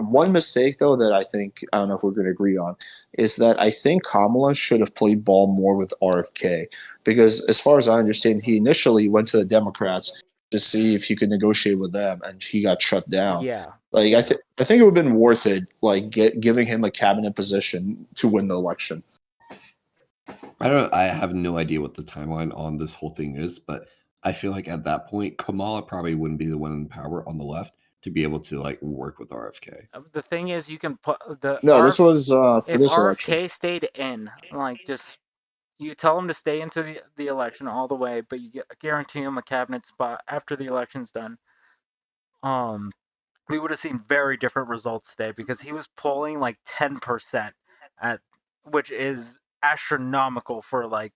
one mistake though that I don't know if we're going to agree on is that I think Kamala should have played ball more with RFK, because as far as I understand, he initially went to the Democrats to see if he could negotiate with them, and he got shut down. Yeah. Like, I think it would have been worth it, like giving him a cabinet position to win the election. I have no idea what the timeline on this whole thing is, but I feel like at that point, Kamala probably wouldn't be the one in power on the left to be able to like work with RFK. The thing is, you can put the this was for if this RFK election. stayed in, like, just you tell him to stay into the election all the way, but you guarantee him a cabinet spot after the election's done. We would have seen very different results today because he was polling like 10% which is astronomical for like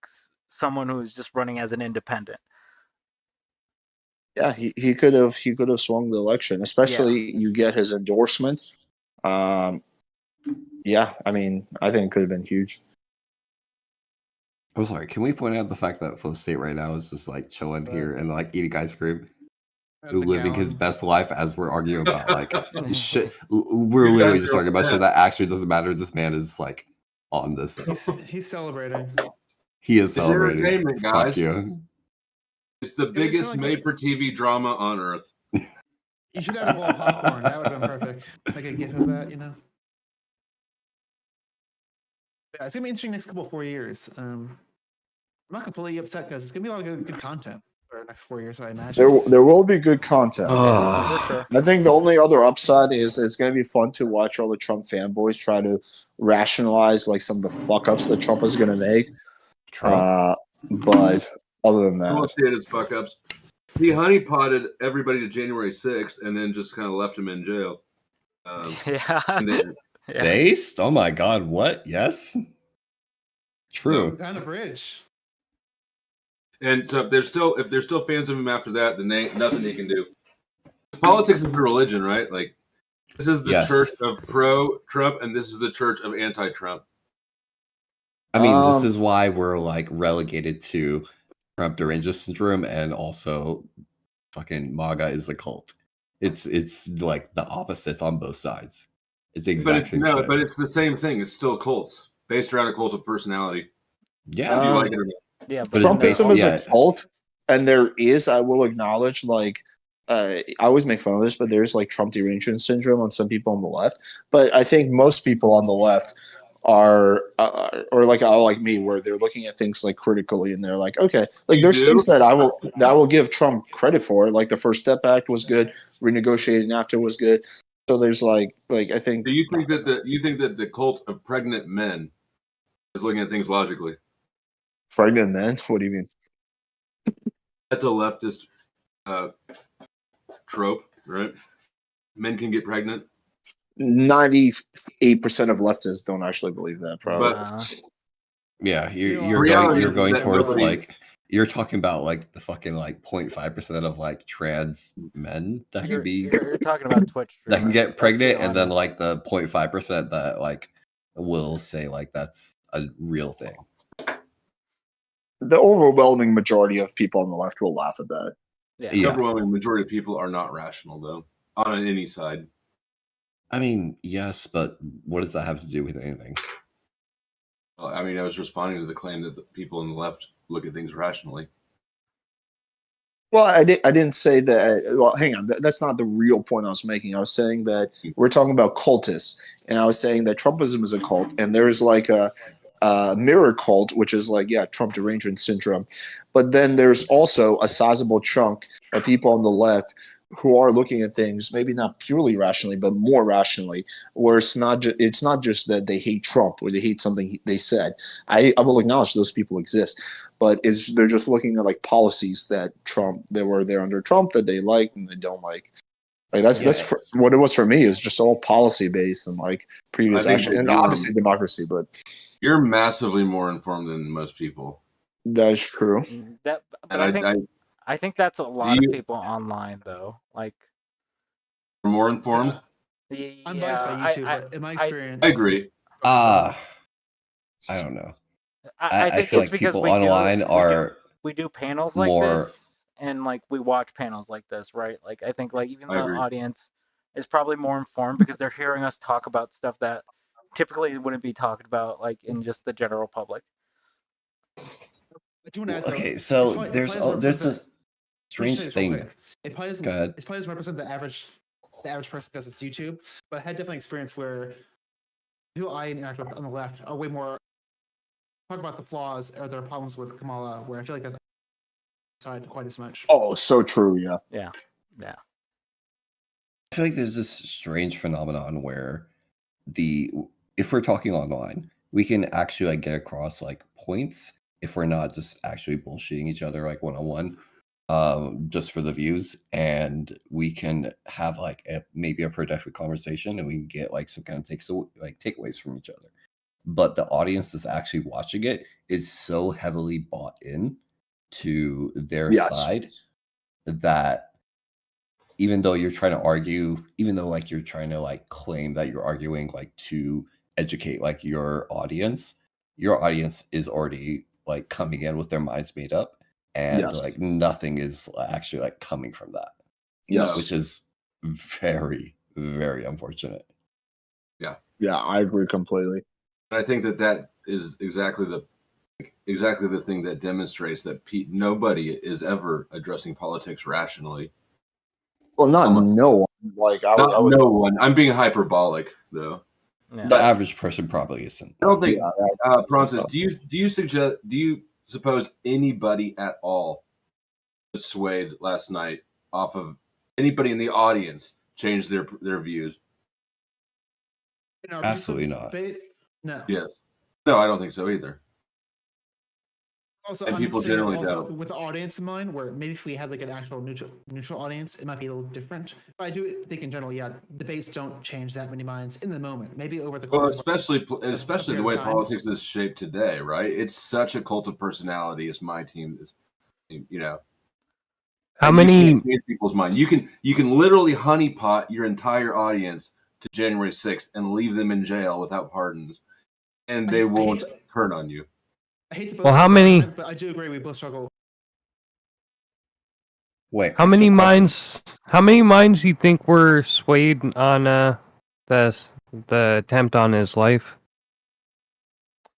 someone who is just running as an independent. Yeah, he could have swung the election, especially you get his endorsement. yeah, I mean, I think it could have been huge. I'm sorry. Can we point out the fact that Flow State right now is just like chilling here and like eating ice cream, living his best life as we're arguing about like shit. We're You literally guys just are talking about shit upset. that actually doesn't matter. This man is like on this. He's celebrating. He is It's celebrating. entertainment, Fuck guys. you. It's the biggest made-for-TV drama on Earth. You should have a bowl of popcorn. That would have been perfect. Like a gif of that, you know. Yeah, it's gonna be interesting next couple 4 years. I'm not completely upset because it's gonna be a lot of good content for the next 4 years, I imagine. There will be good content. For sure. I think the only other upside is it's going to be fun to watch all the Trump fanboys try to rationalize like some of the fuck ups that Trump is going to make. But other than that, Bullshit as fuck ups. He honeypotted everybody to January 6th and then just kind of left him in jail. And then, Based? Oh my god, what? Yes. True. Kind of bridge. and so if they're still fans of him after that, then nothing he can do. Politics is a religion, right? Like this is the Yes. church of pro-Trump, and this is the church of anti-Trump. I mean, this is why we're like relegated to Trump deranged syndrome, and also fucking MAGA is a cult. It's like the opposites on both sides. It's the exact same shit. But it's the same thing. It's still cults based around a cult of personality. Yeah. If you like it or not. Yeah, but Trumpism is a cult, and there is, I will acknowledge, like, I always make fun of this, but there's like Trump derangement syndrome on some people on the left. But I think most people on the left are, or like me, where they're looking at things like critically, and they're like, okay, like there's things that I will give Trump credit for. Like the First Step Act was good, renegotiating NAFTA was good. So there's like I think. Do you think that the cult of pregnant men is looking at things logically? Pregnant men? What do you mean? That's a leftist trope, right? Men can get pregnant. 98% of leftists don't actually believe that. Probably. Yeah, you're Reality going is that towards nobody- like you're talking about like the fucking like 0.5% of like trans men that can be You're talking about Twitch that can streamers, get let's be pregnant, and then honest. like the 0.5% that like will say like that's a real thing. The overwhelming majority of people on the left will laugh at that. The overwhelming majority of people are not rational, though, on any side. I mean, yes, but what does that have to do with anything? Well, I mean, I was responding to the claim that the people on the left look at things rationally. Well, I didn't say that. Well, hang on. That's not the real point I was making. I was saying that we're talking about cultists, and I was saying that Trumpism is a cult, and there's like a mirror cult, which is like, yeah, Trump derangement syndrome. But then there's also a sizable chunk of people on the left who are looking at things maybe not purely rationally, but more rationally, where it's not just that they hate Trump or they hate something they said. I will acknowledge those people exist, but they're just looking at like policies that were there under Trump that they like and they don't like. Like that's what it was for me. Is just all policy based and like previous I think action, that and you're- obviously democracy. But You're massively more informed than most people. that is true. But And I think that's a lot you- of people online though. Like more informed. I'm biased by YouTube, but in my experience, I agree. I don't know. I think feel it's like because people we online are we do panels like more. this, and like we watch panels like this, right? Like I think like even I the agree. audience is probably more informed because they're hearing us talk about stuff that typically wouldn't be talked about like in just the general public. I do want to add, though, Okay, it's so probably- it there's probably doesn't there's represent this strange Let me just say this real thing. quick. It probably doesn't. Go ahead. It probably doesn't represent the average person because it's YouTube. But I had definitely experience where people I interact with on the left are way more talk about the flaws or their problems with Kamala, where I feel like that's side quite as much. Oh, so true. Yeah. Yeah. I feel like there's this strange phenomenon where if we're talking online, we can actually like get across like points if we're not just actually bullshitting each other like one-on-one, just for the views, and we can have like maybe a productive conversation, and we can get like some kind of takeaways from each other. But the audience that's actually watching it is so heavily bought in to their Yes. side that even though you're trying to argue, even though like you're trying to like claim that you're arguing like two educate like your audience is already like coming in with their minds made up, and Yes. like nothing is actually like coming from that. Yes. Which is very, very unfortunate. Yeah. Yeah, I agree completely. And I think that is exactly the thing that demonstrates that nobody is ever addressing politics rationally. Well, not no one. Like I Not would no one. I'm being hyperbolic though. The average person probably isn't. I don't think, Yeah, Francis, do you suppose anybody at all was swayed last night off of anybody in the audience changed their views? Absolutely not. Debate? No. Yes. No, I don't think so either. Also, And I'm people saying generally also don't. with the audience in mind, where maybe if we had like an actual neutral audience, it might be a little different. But I do think in general, yeah, debates don't change that many minds in the moment. Maybe over the Well, course especially of a the period way of time. politics is shaped today, right? It's such a cult of personality. As my team is, you know. How And many? you can't change people's mind. You can literally honeypot your entire audience to January 6th and leave them in jail without pardons, and they won't turn on you. I hate the both Well, how sides many- argument, but I do agree we both struggle. Wait, How many minds? How many minds do you think were swayed on the attempt on his life?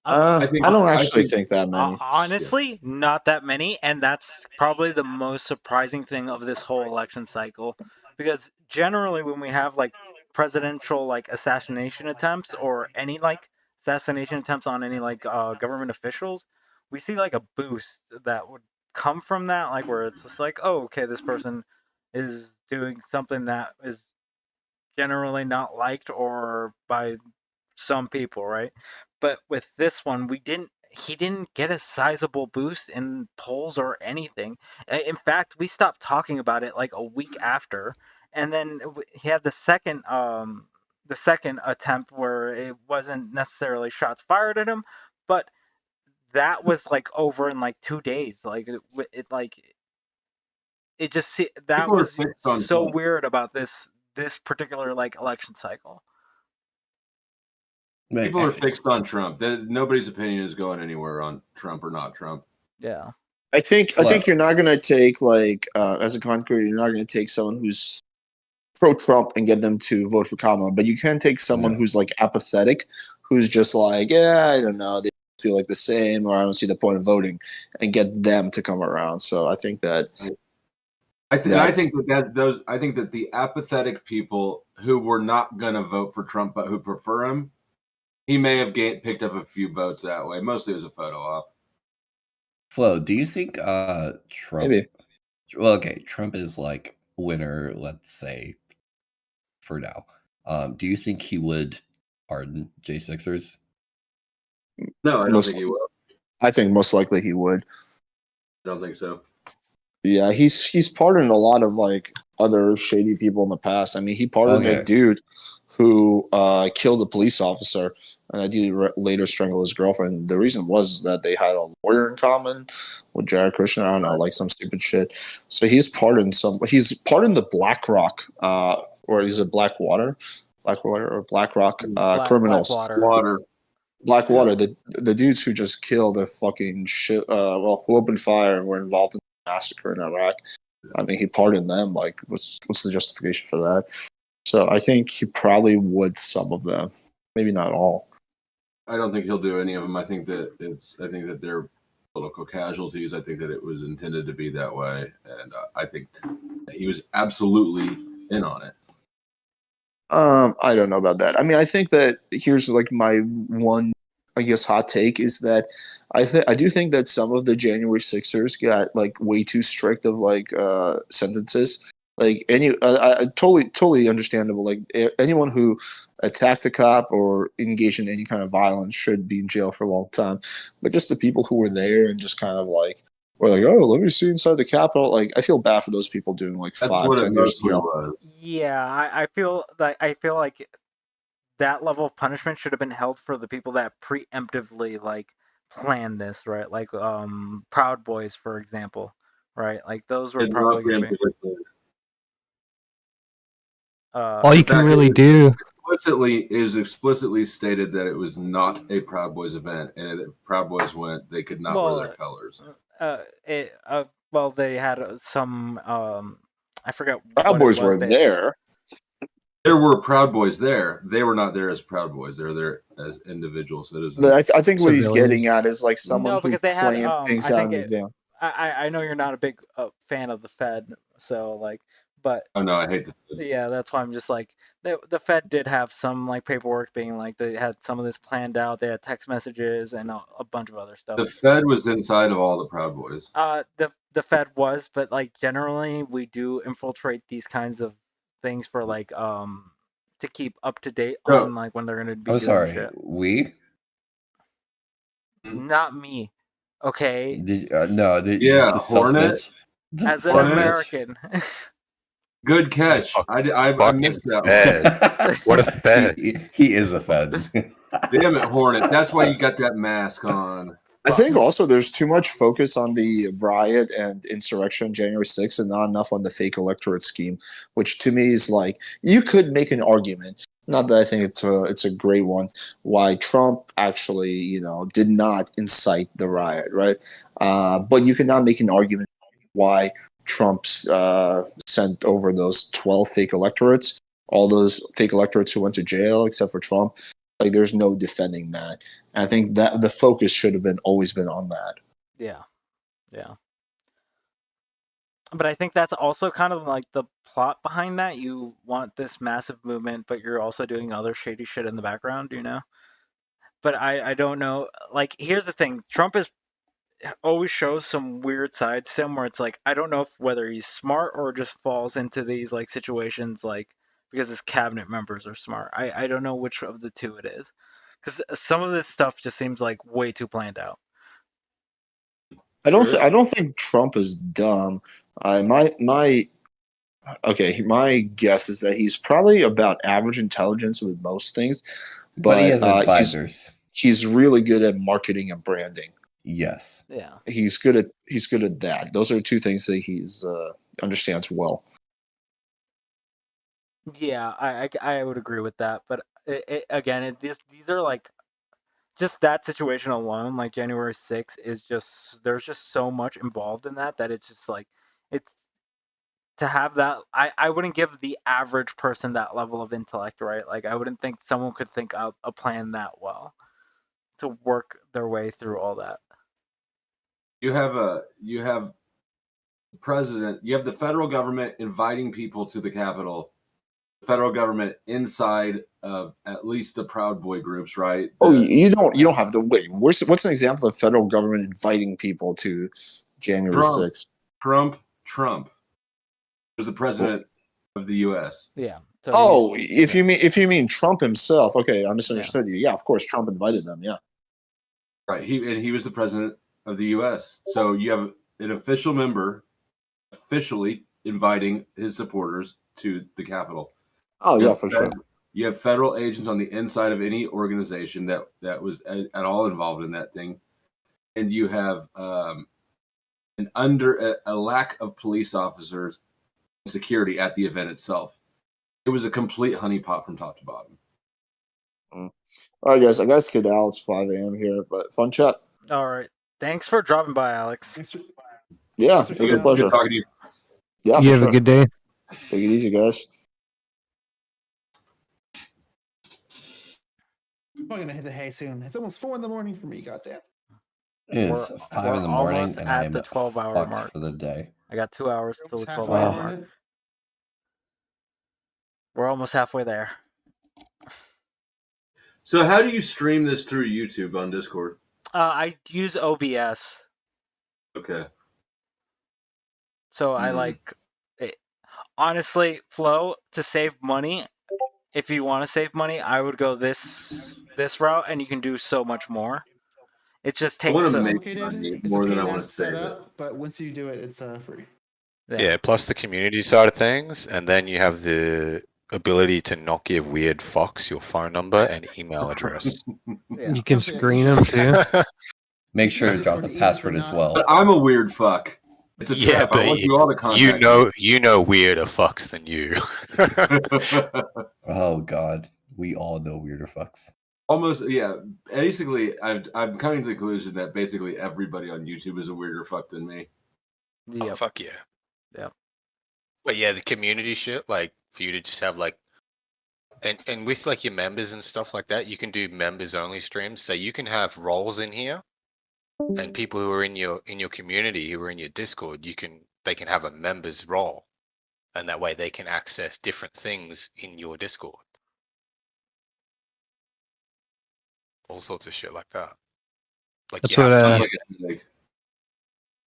I don't actually think that many. Honestly, not that many, and that's probably the most surprising thing of this whole election cycle. Because generally, when we have like presidential like assassination attempts or any like assassination attempts on any like government officials, we see like a boost that would come from that, like where it's just like, oh, okay, this person is doing something that is generally not liked or by some people, right? But with this one, he didn't get a sizable boost in polls or anything. In fact, we stopped talking about it like a week after, and then he had the second attempt where it wasn't necessarily shots fired at him, but that was like over in like 2 days. Like it just that People are was fixed on so Trump. weird about this particular like election cycle. People are fixed on Trump. Nobody's opinion is going anywhere on Trump or not Trump. Yeah. I think you're not gonna take like as a concrete, you're not gonna take someone who's pro Trump and get them to vote for Kamala, but you can take someone who's like apathetic, who's just like, yeah, I don't know, they feel like the same, or I don't see the point of voting, and get them to come around. So I think that I think that the apathetic people who were not going to vote for Trump but who prefer him, he may have picked up a few votes that way. Mostly it was a photo op. Flo, do you think Trump? Maybe. Well, okay, Trump is like winner, let's say, for now. Do you think he would pardon J6ers? No, I don't think he will. I think most likely he would. I don't think so. Yeah, he's pardoned a lot of like other shady people in the past. I mean, he pardoned a dude who killed a police officer, and that dude later strangled his girlfriend. The reason was that they had a lawyer in common with Jared Kushner. I don't know, like some stupid shit. So he's pardoned the BlackRock, or is it Blackwater or BlackRock criminals. Blackwater, the dudes who just killed a fucking shit, who opened fire and were involved in the massacre in Iraq. I mean, he pardoned them. Like, what's the justification for that? So I think he probably would some of them, maybe not all. I don't think he'll do any of them. I think that they're political casualties. I think that it was intended to be that way, and I think he was absolutely in on it. I don't know about that. I mean, I think that here's like my one, I guess, hot take is that I do think that some of the January 6ers got like way too strict of like sentences. Like totally understandable. Like anyone who attacked a cop or engaged in any kind of violence should be in jail for a long time. But just the people who were there and just kind of like were like, oh, let me see inside the Capitol. Like I feel bad for those people doing like 5-10 years in jail. Yeah, I feel like that level of punishment should have been held for the people that preemptively like planned this, right? Like Proud Boys, for example, right? Like those were probably gonna be All you can really do. explicitly stated that it was not a Proud Boys event, and if Proud Boys went, they could not wear their colors. Well, they had some. I forget. Proud what Boys it was. were there. There were Proud Boys there. They were not there as Proud Boys. They were there as individual citizens. But I think what he's getting at is like someone No, who because they had. planned things I out think in it. advance. I know you're not a big fan of the Fed, so like, but Oh no, I hate the Fed. yeah, that's why I'm just like the Fed did have some like paperwork being like they had some of this planned out. They had text messages and a bunch of other stuff. The Fed was inside of all the Proud Boys. The Fed was, but like generally we do infiltrate these kinds of things for like to keep up to date on like when they're gonna be I'm doing sorry. shit. We? Not me. Okay. No. Yeah, the Hornet. substance- As an Hornet. American. Good catch. I missed that one. What a Fed. He is a Fed. Damn it, Hornet. That's why you got that mask on. I think also there's too much focus on the riot and insurrection January 6th and not enough on the fake electorate scheme, which to me is like, you could make an argument, not that I think it's a great one, why Trump actually, did not incite the riot, right? But you cannot make an argument why Trump sent over those 12 fake electorates, all those fake electorates who went to jail except for Trump. Like, there's no defending that. And I think that the focus should have always been on that. Yeah. But I think that's also kind of like the plot behind that. You want this massive movement, but you're also doing other shady shit in the background, But I don't know. Like, here's the thing. Trump always shows some weird sides to him where it's like, I don't know whether he's smart or just falls into these like situations like because his cabinet members are smart. I don't know which of the two it is. Because some of this stuff just seems like way too planned out. I don't think Trump is dumb. My guess is that he's probably about average intelligence with most things, But he has advisors. He's really good at marketing and branding. Yes. Yeah. He's good at that. Those are two things that he's understands well. Yeah, I would agree with that. But these are like just that situation alone, like January 6th is just there's just so much involved in that it's just like it's to have that. I wouldn't give the average person that level of intellect, right? Like I wouldn't think someone could think out a plan that well to work their way through all that. You have president. You have the federal government inviting people to the Capitol. The federal government inside of at least the Proud Boy groups, right? You don't have to wait. What's an example of federal government inviting people to January 6th? Trump was the president of the U.S. Yeah. So if you mean Trump himself, okay, I misunderstood you. Yeah, of course, Trump invited them. Yeah. Right. He was the president of the U.S. So you have an official member officially inviting his supporters to the Capitol. Oh, yeah, for sure. You have federal agents on the inside of any organization that was at all involved in that thing. And you have a lack of police officers and security at the event itself. It was a complete honeypot from top to bottom. All right, guys. I guess skedaddle. It's 5 a.m. here, but fun chat. All right. Thanks for dropping by, Alex. Yeah, it was a pleasure. Good talking to you. Yeah, you have a good day. Take it easy, guys. I'm probably gonna hit the hay soon. It's almost 4 a.m. for me. Goddamn. It is 5 in the morning, and I am the 12-hour fucked mark for the day. I got 2 hours till the 12-hour Oh. mark. We're almost halfway there. So how do you stream this through YouTube on Discord? I use OBS. Okay. So I like it. Honestly, Flo, to save money, if you want to save money, I would go this route, and you can do so much more. It just takes wanna some. make It's more a than pain I wanna ass set save it. up, but once you do it, it's free. Yeah, plus the community side of things, and then you have the ability to not give weird fucks your phone number and email address. You can screen them too. Make sure to drop the password as well. But I'm a weird fuck. It's a Yeah, trap. I but want you all to contact you know weirder fucks than you. Oh God, We all know weirder fucks. Almost, yeah. Basically, I'm coming to the conclusion that basically everybody on YouTube is a weirder fuck than me. Oh, fuck yeah. Yeah. But yeah, the community shit, like for you to just have like, and with like your members and stuff like that, you can do members only streams. So you can have roles in here, and people who are in your community, who are in your Discord, they can have a members role, and that way they can access different things in your Discord. All sorts of shit like that. Like That's you have what, to.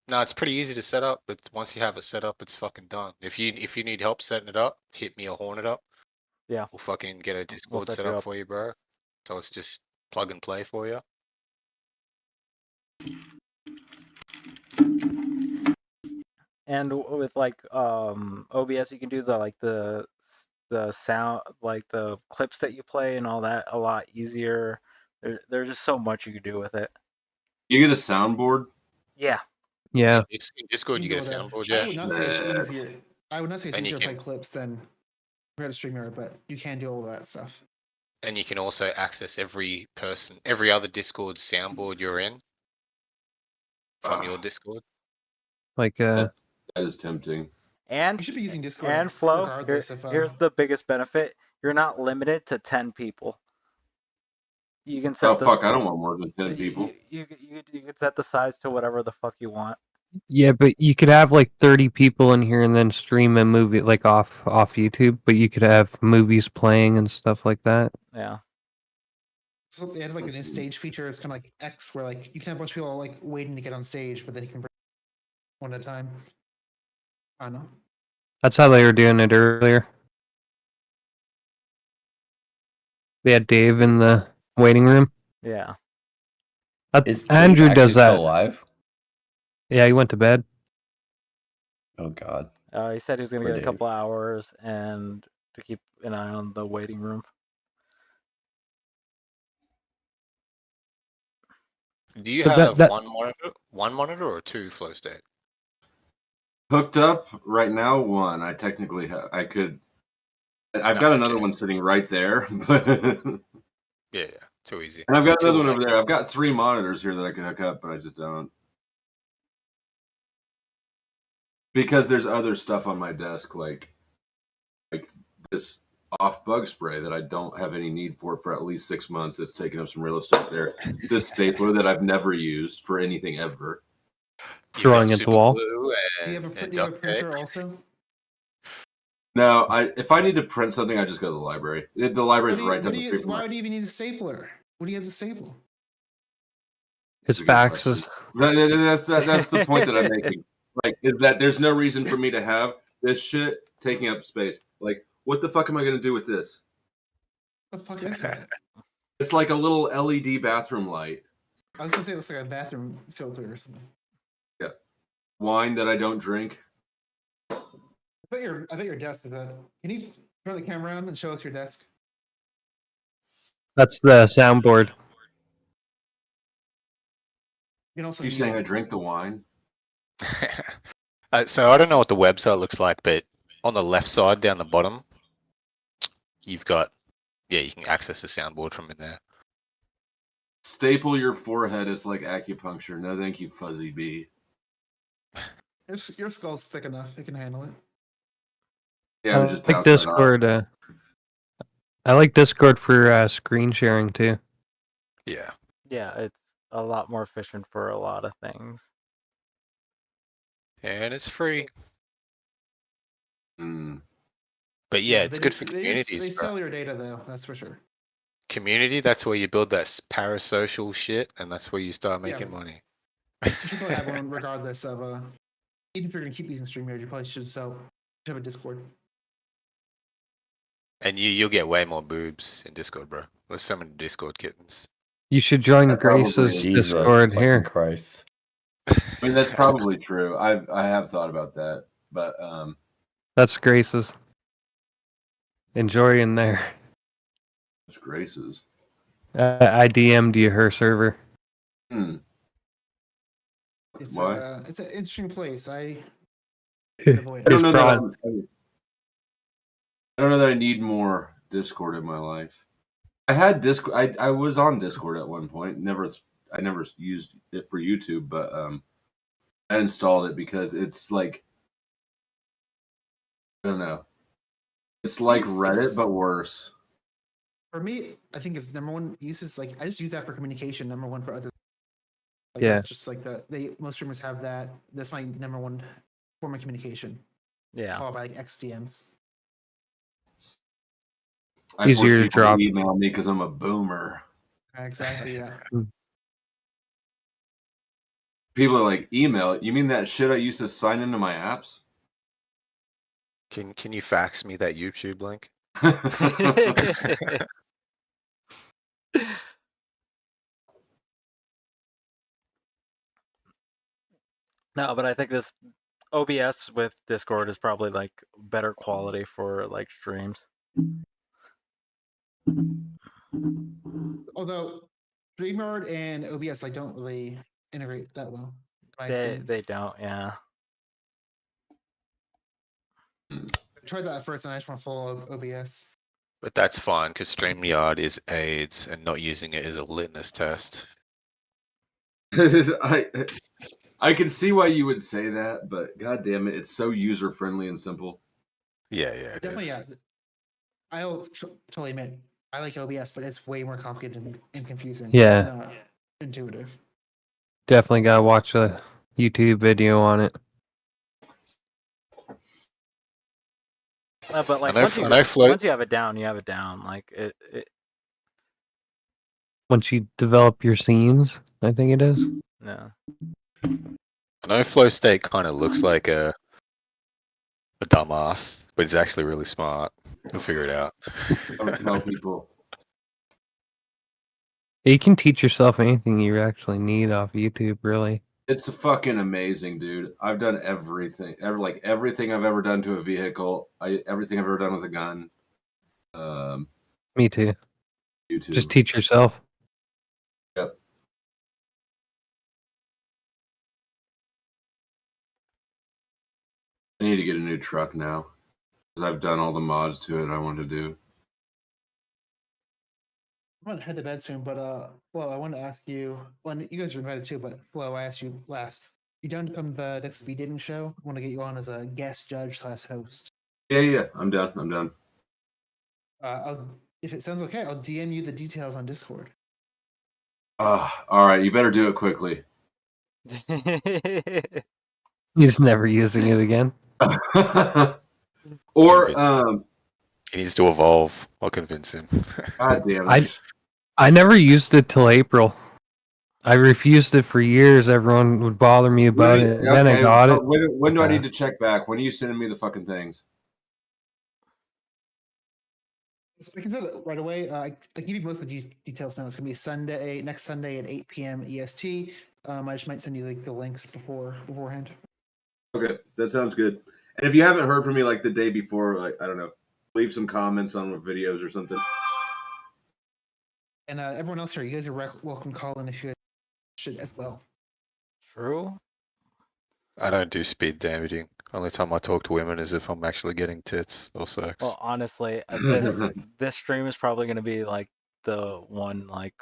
No, it's pretty easy to set up, but once you have it set up, it's fucking done. If you need help setting it up, hit me or horn it up. Yeah. We'll fucking get a Discord set set you up up. for you, bro. So it's just plug and play for you. And with like OBS, you can do the sound, like the clips that you play and all that a lot easier. There's just so much you can do with it. You get a soundboard. Yeah. Yeah. In Discord, you get a soundboard, I yeah. would not say it's easier. I would not say it's And you easier to play can- clips than compared to StreamYard, but you can do all that stuff. And you can also access every other Discord soundboard you're in from your Discord. Like that is tempting. And you should be using Discord and Flow. regardless of, Here's the biggest benefit: you're not limited to 10 people. You can set Oh fuck! I don't want more than 10 people. You can set the size to whatever the fuck you want. yeah, but you could have like 30 people in here and then stream a movie like off YouTube, but you could have movies playing and stuff like that. Yeah. So they have like an in-stage feature. It's kind of like X, where like you can have a bunch of people like waiting to get on stage, but then you can bring one at a time. I don't know. That's how they were doing it earlier. They had Dave in the waiting room. Yeah. Andrew does that. Still alive? Yeah, he went to bed. Oh God. He said he was gonna Poor get a Dave. couple hours and to keep an eye on the waiting room. Do you But have that- one monitor or two flow state? Hooked up right now, one. I technically I could. I've got another one sitting right there, but Yeah, too easy. and I've got Until, another one like, over there. I've got 3 monitors here that I can hook up, but I just don't. Because there's other stuff on my desk, like this off bug spray that I don't have any need for at least 6 months. It's taken up some real estate there. This stapler that I've never used for anything ever. Throwing at the wall. Glue Do you have a, and do you have a duct tape. printer also? No, if I need to print something, I just go to the library. The library's right down the street from Why would you even need a stapler? What do you have to staple? His faxes. That's the point that I'm making. Like, is that there's no reason for me to have this shit taking up space. Like, what the fuck am I going to do with this? What the fuck is that? It's like a little LED bathroom light. I was gonna say it looks like a bathroom filter or something. Yeah, wine that I don't drink. I bet your desk is that. Can you turn the camera on and show us your desk? That's the soundboard. You can also You saying I drink the wine? So I don't know what the website looks like, but on the left side down the bottom, you've got you can access the soundboard from in there. Staple your forehead is like acupuncture. No, thank you, Fuzzy Bee. Your skull's thick enough; it can handle it. Yeah, I we just like bounce that off. Discord. I like Discord for screen sharing too. Yeah. Yeah, it's a lot more efficient for a lot of things. And it's free. Mm. But yeah, it's they good just- for they communities. They bro. sell your data though, that's for sure. Community, that's where you build that parasocial shit, and that's where you start Yeah. making money. You should probably have one regardless of even if you're gonna keep using StreamYard, you probably should have a Discord. And you'll get way more boobs in Discord, bro. There's so many Discord kittens. You should join That probably Grace's is. Discord fucking here. Christ. I mean, that's probably true. I have thought about that, but That's Grace's. Enjoy in there. it's Grace's. I DM'd you her server. It's Why? it's an interesting place. I avoid I don't it. know It's that broad. I don't know that I need more Discord in my life. I had Discord. I was on Discord at one point. I never used it for YouTube, but I installed it because it's like, I don't know. It's like Reddit but worse. For me, I think its number one use is like I just use that for communication. Number one for others. Like Yeah. that's just like most streamers have that. That's my number one form of communication. Yeah. Followed by like XDMs. I force Easier to people drop. to email me because I'm a boomer. Exactly. Yeah. People are like, email? You mean that shit I used to sign into my apps? Can you fax me that YouTube link? No, but I think this OBS with Discord is probably like better quality for like streams. Although StreamYard and OBS like don't really integrate that well. In my experience. They don't, yeah. I tried that at first, and I just want full OBS. But that's fine because StreamYard is AIDS, and not using it is a litmus test. I can see why you would say that, but god damn it, it's so user friendly and simple. Yeah, yeah. Definitely, yeah. I'll totally admit I like OBS, but it's way more complicated and confusing. Yeah. It's not intuitive. Definitely gotta watch a YouTube video on it. But like And once you have it down, you have it down. Like it Once you develop your scenes, I think it is. yeah. I know Flow State kind of looks like a dumbass, but he's actually really smart. You'll figure it out. Don't tell people. You can teach yourself anything you actually need off YouTube, really. It's fucking amazing, dude. I've done everything. Everything I've ever done to a vehicle. Everything I've ever done with a gun. Me too. YouTube. Just teach yourself. Yep. I need to get a new truck now. Because I've done all the mods to it I want to do. I'm gonna head to bed soon, but Flo, I wanted to ask you. Well, you guys are invited too, but Flo, I asked you last. You down to come to the next speed dating show? I want to get you on as a guest judge / host. Yeah, I'm done. I'm done. If it sounds okay, I'll DM you the details on Discord. All right. You better do it quickly. He's never using it again. Or he needs to evolve. I'll convince him. God damn it. I never used it till April. I refused it for years. Everyone would bother me about it. Then I got it. When do I need to check back? When are you sending me the fucking things? So I can send it right away. I give you most of the details now. It's gonna be next Sunday at 8 p.m. EST. I just might send you like the links beforehand. Okay, that sounds good. And if you haven't heard from me like the day before, like I don't know, leave some comments on the videos or something. And everyone else here, you guys are welcome to call in if you guys should as well. True. I don't do speed damaging. Only time I talk to women is if I'm actually getting tits or sex. Well, honestly, this stream is probably going to be like the one like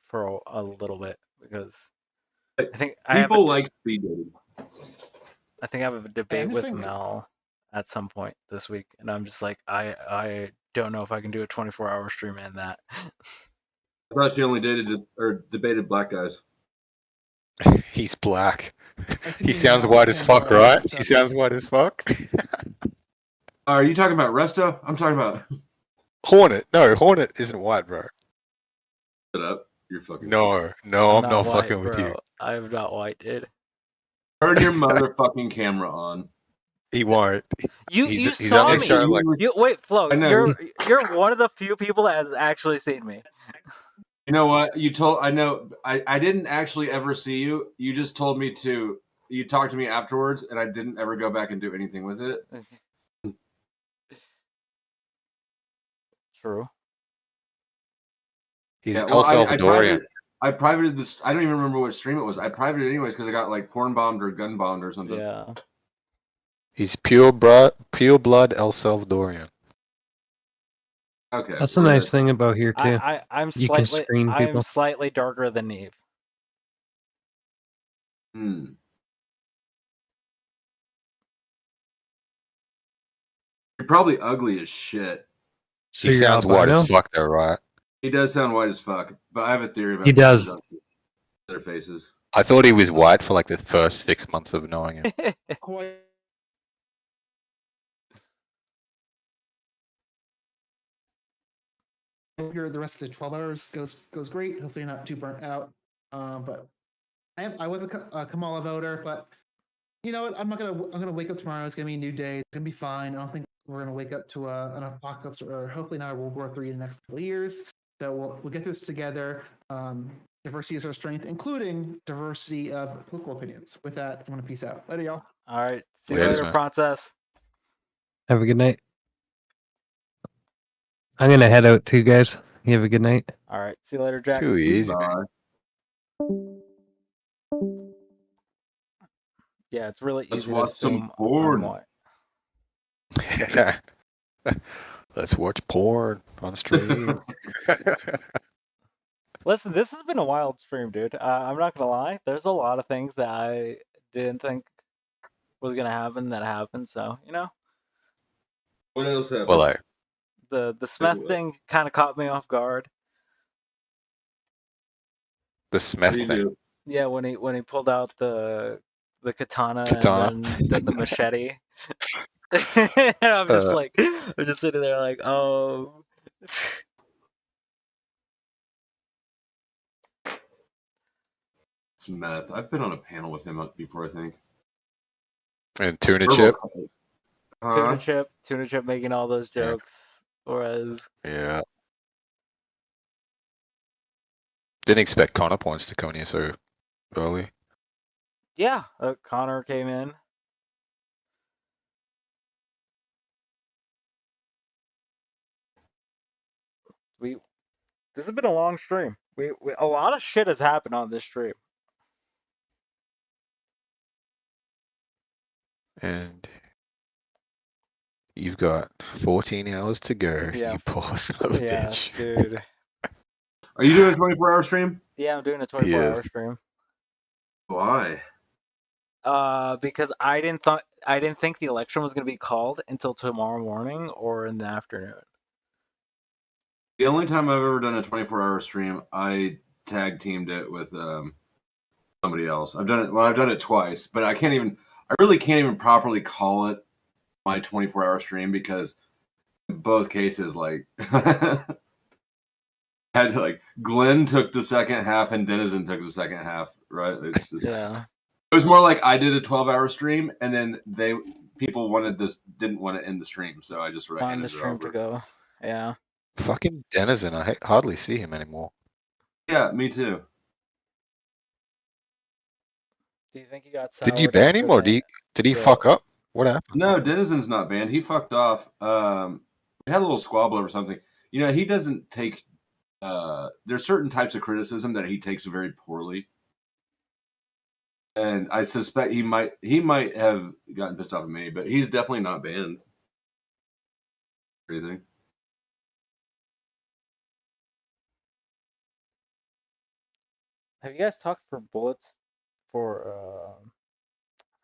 for a little bit because I think people like speed dating. I think I have a debate with Mel at some point this week, and I'm just like, I don't know if I can do a 24-hour stream and that. I thought you only debated black guys. He's black. He sounds white as fuck, right? He sounds white as fuck. Are you talking about Resto? I'm talking about Hornet. No, Hornet isn't white, bro. Shut up. You're fucking. No, I'm not white, fucking with you. I'm not white, dude. Turn your motherfucking camera on. He won't. You saw me. Wait, Flo. You're one of the few people that has actually seen me. You know what? I didn't actually ever see you. You just told me to. You talked to me afterwards, and I didn't ever go back and do anything with it. True. He's El Salvadorian. I privated this. I don't even remember what stream it was. I privated it anyways because I got like porn bombed or gun bombed or something. Yeah. He's pure blood El Salvadorian. Okay. That's the nice thing about here too. I'm You can slightly screen I'm people. slightly darker than Neve. Hmm. You're probably ugly as shit. So He you're sounds white as albino? fuck though, right? He does sound white as fuck, but I have a theory about He people does. who don't see their faces. I thought he was white for like the first 6 months of knowing him. Here, the rest of the 12 hours goes great. Hopefully, not too burnt out. But I was a Kamala voter, but you know what? I'm gonna wake up tomorrow. It's gonna be a new day. It's gonna be fine. I don't think we're gonna wake up to an apocalypse or hopefully not a World War III in the next couple of years. So we'll get this together. Diversity is our strength, including diversity of political opinions. With that, I'm gonna peace out. Later, y'all. All right. See you Laters, later, man. Princess. Have a good night. I'm gonna head out too, guys. You have a good night. All right. See you later, Jack. Too easy. Yeah, it's really Let's easy to watch some assume I'm porn. white. Let's watch porn on stream. Listen, this has been a wild stream, dude. I'm not gonna lie. There's a lot of things that I didn't think was gonna happen that happened. So you know, What else happened? Well, like, the Smith thing kind of caught me off guard. the Smith thing. Yeah, when he pulled out the katana, Katana. and then the machete. I'm just like, I'm just sitting there like, oh. It's meth. I've been on a panel with him before, I think. And tuna chip. Tuna chip making all those jokes, whereas Yeah. Didn't expect Connor points to come in here so early. yeah, Connor came in. This has been a long stream. We a lot of shit has happened on this stream. And you've got 14 hours to go, Yeah. you poor son of a Yeah, bitch. dude. Are you doing a 24-hour stream? Yeah, I'm doing a 24-hour Yes. stream. Why? Because I didn't think the election was gonna be called until tomorrow morning or in the afternoon. The only time I've ever done a 24-hour stream, I tag teamed it with somebody else. I've done it twice, but I really can't even properly call it my 24-hour stream because in both cases, like, had like Glenn took the second half and Denizen took the second half, right? It's just, yeah. It was more like I did a 12-hour stream and then people didn't want to end the stream, so I just sort of On the handed it stream over. to go. Yeah. Fucking Denizen, I hardly see him anymore. Yeah, me too. Do you think he got Did you soured ban after him or that? did he Yeah. fuck up? What happened? No, Denizen's not banned. He fucked off. We had a little squabble over something. You know, he doesn't take. There's certain types of criticism that he takes very poorly, and I suspect he might have gotten pissed off at me, but he's definitely not banned. What do you think? Have you guys talked for Bullets for I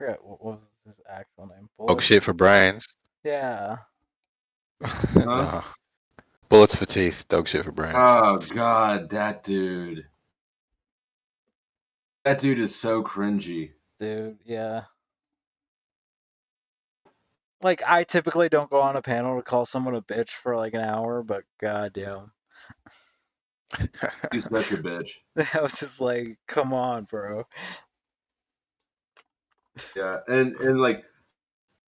forget what was his actual name? Dog Bullets. shit for brains. Yeah. Nah. Bullets for teeth, dog shit for brains. Oh God, that dude. That dude is so cringy. Dude, yeah. Like, I typically don't go on a panel to call someone a bitch for like an hour, but goddamn. He's such a bitch. I was just like, come on, bro. Yeah, and like,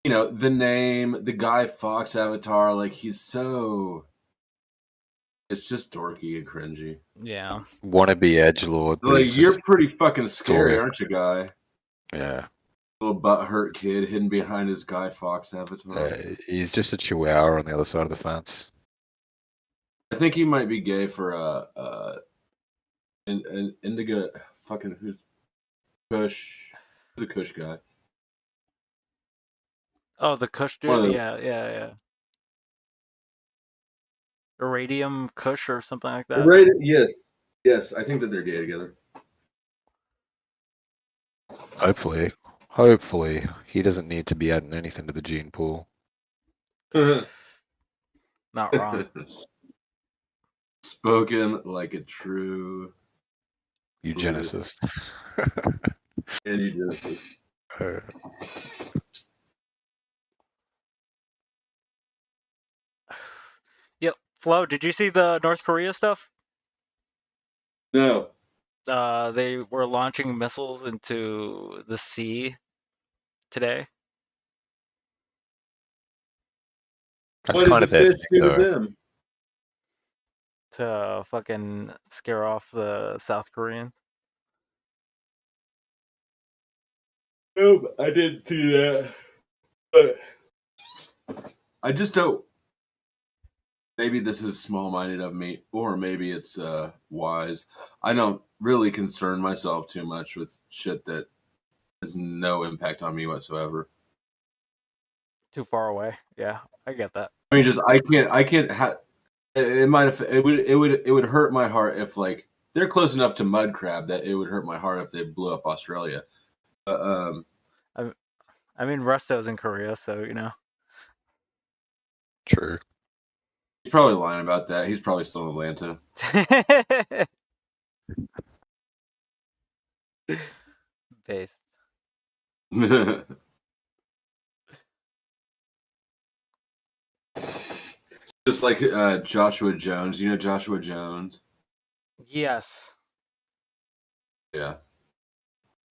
you know, the name, the Guy Fawkes avatar, like he's so. It's just dorky and cringy. Yeah. Wannabe edgelord. but Like, he's you're just pretty fucking scary, sorry. aren't you, Guy? Yeah. Little butthurt kid hidden behind his Guy Fawkes avatar. He's just a chihuahua on the other side of the fence. I think he might be gay for an indigo. Fucking who's Kush? Who's the Kush guy? Oh, the Kush One of dude? the- Yeah. Iridium Kush or something like that. Right? Yes. I think that they're gay together. Hopefully, he doesn't need to be adding anything to the gene pool. Not wrong. Spoken like a true Eugenicist. And eugenicist. Yep. Flo, did you see the North Korea stuff? No. They were launching missiles into the sea today. That's kind of their thing, though. To fucking scare off the South Koreans. Nope, I didn't see that. But I just don't. Maybe this is small-minded of me, or maybe it's wise. I don't really concern myself too much with shit that has no impact on me whatsoever. Too far away. Yeah, I get that. I mean, just I can't. It would hurt my heart if like they're close enough to mud crab that it would hurt my heart if they blew up Australia. I mean, Rusto's in Korea, so you know. True. He's probably lying about that. He's probably still in Atlanta. Based. Just like Joshua Jones. You know Joshua Jones? Yes. Yeah.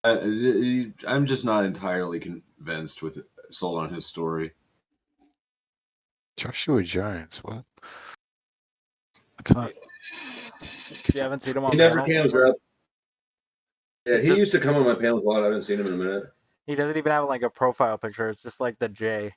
I'm just not entirely convinced with sold on his story. Joshua Jones, what? I can't. You haven't seen him on He never panels cams before? up. Yeah, he used to come on my panels a lot. I haven't seen him in a minute. He doesn't even have like a profile picture. It's just like the J.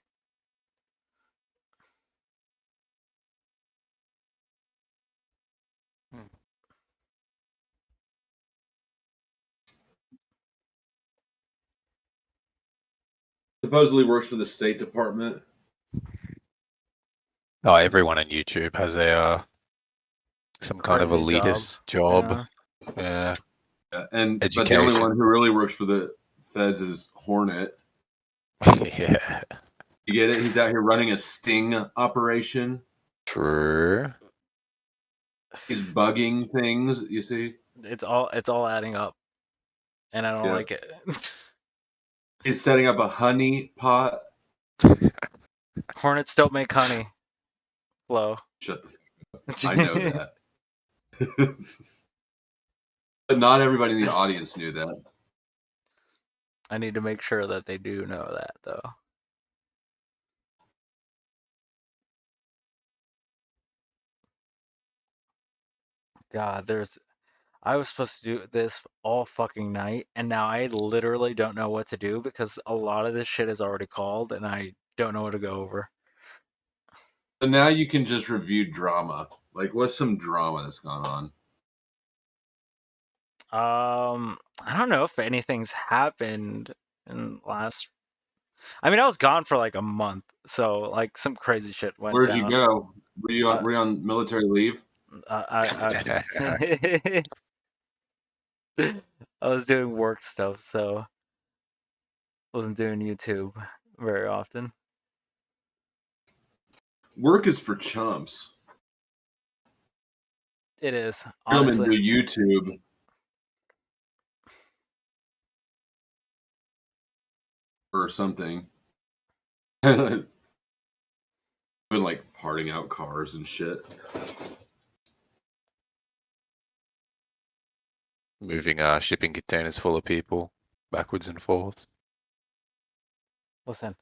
Supposedly works for the State Department. Oh, everyone on YouTube has a some kind of Crazy elitist job. Yeah, and but the education. only one who really works for the feds is Hornet. Yeah. You get it? He's out here running a sting operation. True. He's bugging things. You see? It's all adding up, and I don't Yeah. like it. He's setting up a honey pot. Hornets don't make honey. Flo. Shut the fuck up. I know that. But not everybody in the audience knew that. I need to make sure that they do know that, though. God, I was supposed to do this all fucking night, and now I literally don't know what to do because a lot of this shit is already called, and I don't know what to go over. So now you can just review drama. Like, what's some drama that's gone on? I don't know if anything's happened in last. I mean, I was gone for like a month, so like some crazy shit went Where'd down. you go? Were you on military leave? I was doing work stuff, so wasn't doing YouTube very often. Work is for chumps. It is, Come and honestly. do YouTube. Or something. Been like parting out cars and shit. Moving shipping containers full of people backwards and forwards. Listen.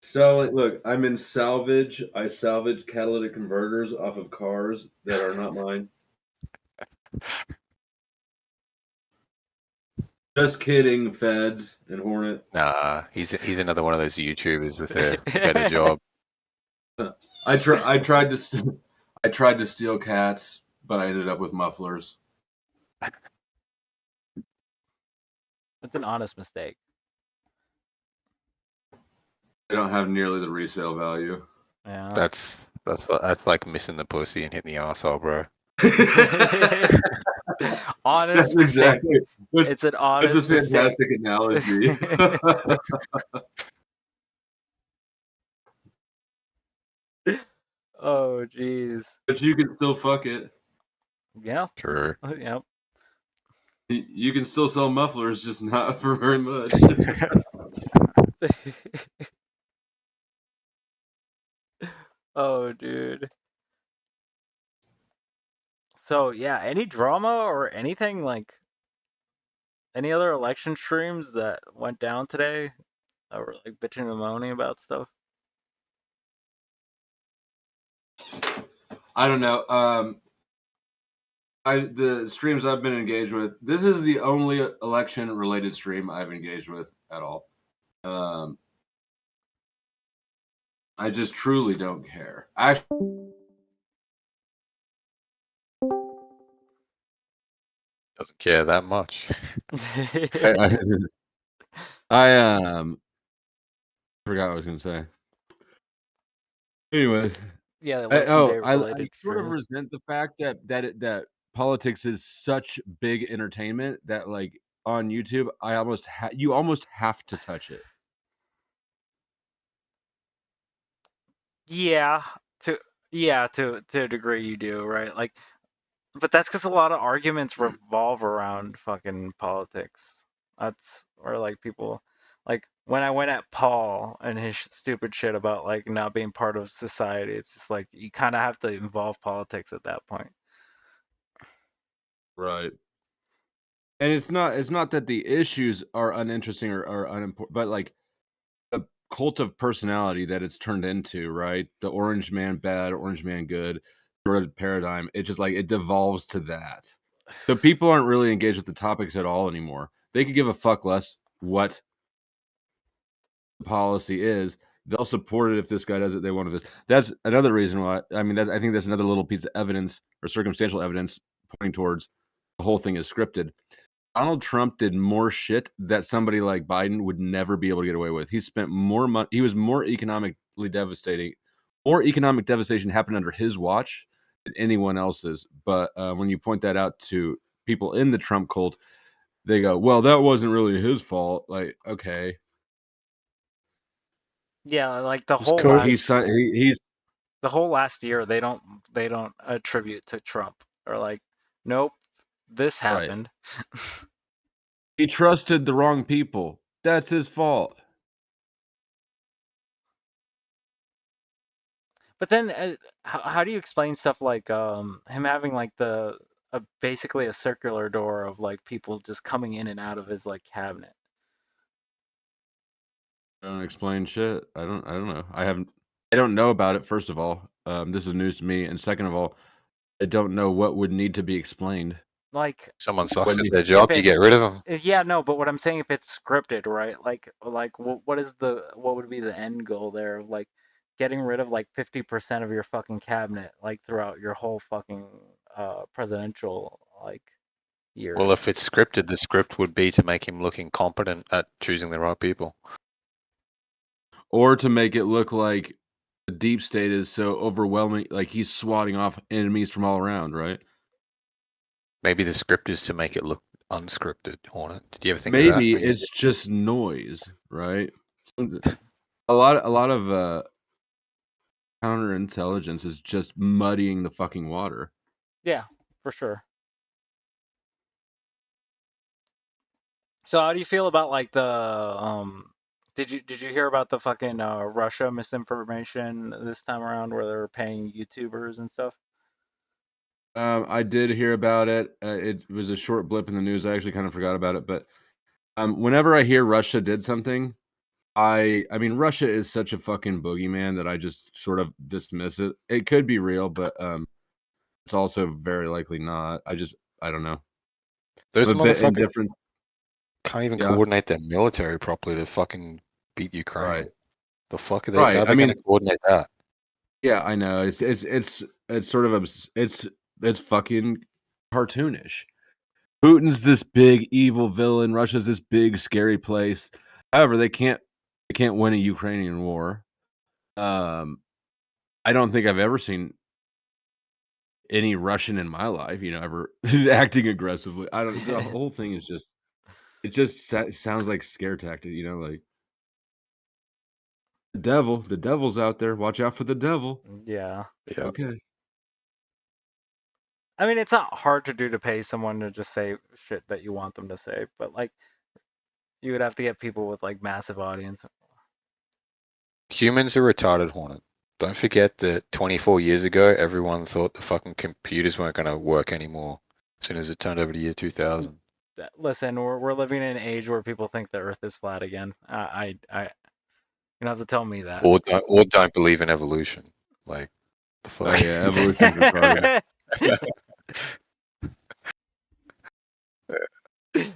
So look, I'm in salvage. I salvage catalytic converters off of cars that are not mine. Just kidding, Feds and Hornet. Nah, he's another one of those YouTubers with a better job. I tried to steal cats, but I ended up with mufflers. It's an honest mistake. They don't have nearly the resale value. Yeah. That's That's like missing the pussy and hitting the arsehole, bro. That's Honest exactly. It's an honest That's a mistake. fantastic analogy. Oh, jeez. But you can still fuck it. Yeah. True. Yep. You can still sell mufflers, just not for very much. Oh, dude. So yeah, any drama or anything like any other election streams that went down today that were like bitching and moaning about stuff? I don't know. The streams I've been engaged with, this is the only election related stream I've engaged with at all. I just truly don't care. Doesn't care that much. I forgot what I was gonna say. Anyways, Yeah, election day I related sort of streams. resent the fact that politics is such big entertainment that like on YouTube, you almost have to touch it. Yeah, to to a degree you do, right? Like, but that's because a lot of arguments revolve around fucking politics. That's or like people like when I went at Paul and his stupid shit about like not being part of society. It's just like you kind of have to involve politics at that point. Right. And it's not that the issues are uninteresting or unimportant, but like the cult of personality that it's turned into, right? The orange man bad, orange man good, sort of paradigm. It just like it devolves to that. So people aren't really engaged with the topics at all anymore. They could give a fuck less what the policy is. They'll support it if this guy does it. They want to. That's another reason why. I mean, I think that's another little piece of evidence or circumstantial evidence pointing towards the whole thing is scripted. Donald Trump did more shit that somebody like Biden would never be able to get away with. He spent more money. He was more economically devastating. More economic devastation happened under his watch than anyone else's. But when you point that out to people in the Trump cult, they go, "Well, that wasn't really his fault." Like, okay, Yeah, like the He's whole cool. last He's the whole last year they don't attribute to Trump or like nope, this right. happened. He trusted the wrong people. That's his fault. But then, how do you explain stuff like him having like basically a circular door of like people just coming in and out of his like cabinet? I don't explain shit. I don't know. I don't know about it, first of all. This is news to me. And second of all, I don't know what would need to be explained. Like Someone sucks When at you- their if job, you it, get rid of them. yeah, no, but what I'm saying if it's scripted, right? Like what would be the end goal there of like getting rid of like 50% of your fucking cabinet like throughout your whole fucking presidential like year? Well, if it's scripted, the script would be to make him look incompetent at choosing the right people. Or to make it look like the deep state is so overwhelming, like he's swatting off enemies from all around, right? Maybe the script is to make it look unscripted on it. Did you ever think of Maybe that? it's just noise, right? A lot of counterintelligence is just muddying the fucking water. Yeah, for sure. So how do you feel about like the did you hear about the fucking Russia misinformation this time around where they were paying YouTubers and stuff? I did hear about it. It was a short blip in the news. I actually kind of forgot about it, but whenever I hear Russia did something, I mean Russia is such a fucking boogeyman that I just sort of dismiss it. It could be real, but it's also very likely not. I don't know. Those I'm a bit motherfuckers indifferent. can't even Yeah. coordinate their military properly to fucking beat Ukraine. Right. The fuck are they? Right. How are they I going mean, to coordinate that? yeah, I know. It's sort of it's fucking cartoonish. Putin's this big evil villain. Russia's this big scary place. However, they can't win a Ukrainian war. I don't think I've ever seen any Russian in my life, ever acting aggressively. I don't. The whole thing is just. It just sounds like scare tactic, like the devil's out there. Watch out for the devil. Yeah. Okay. I mean, it's not hard to do to pay someone to just say shit that you want them to say, but like, you would have to get people with like massive audience. Humans are retarded, Hornet. Don't forget that 24 years ago, everyone thought the fucking computers weren't going to work anymore as soon as it turned over to year 2000. Listen, we're living in an age where people think the Earth is flat again. You don't have to tell me that. Or don't believe in evolution. Like, the fuck? Oh yeah, evolution's retarded. I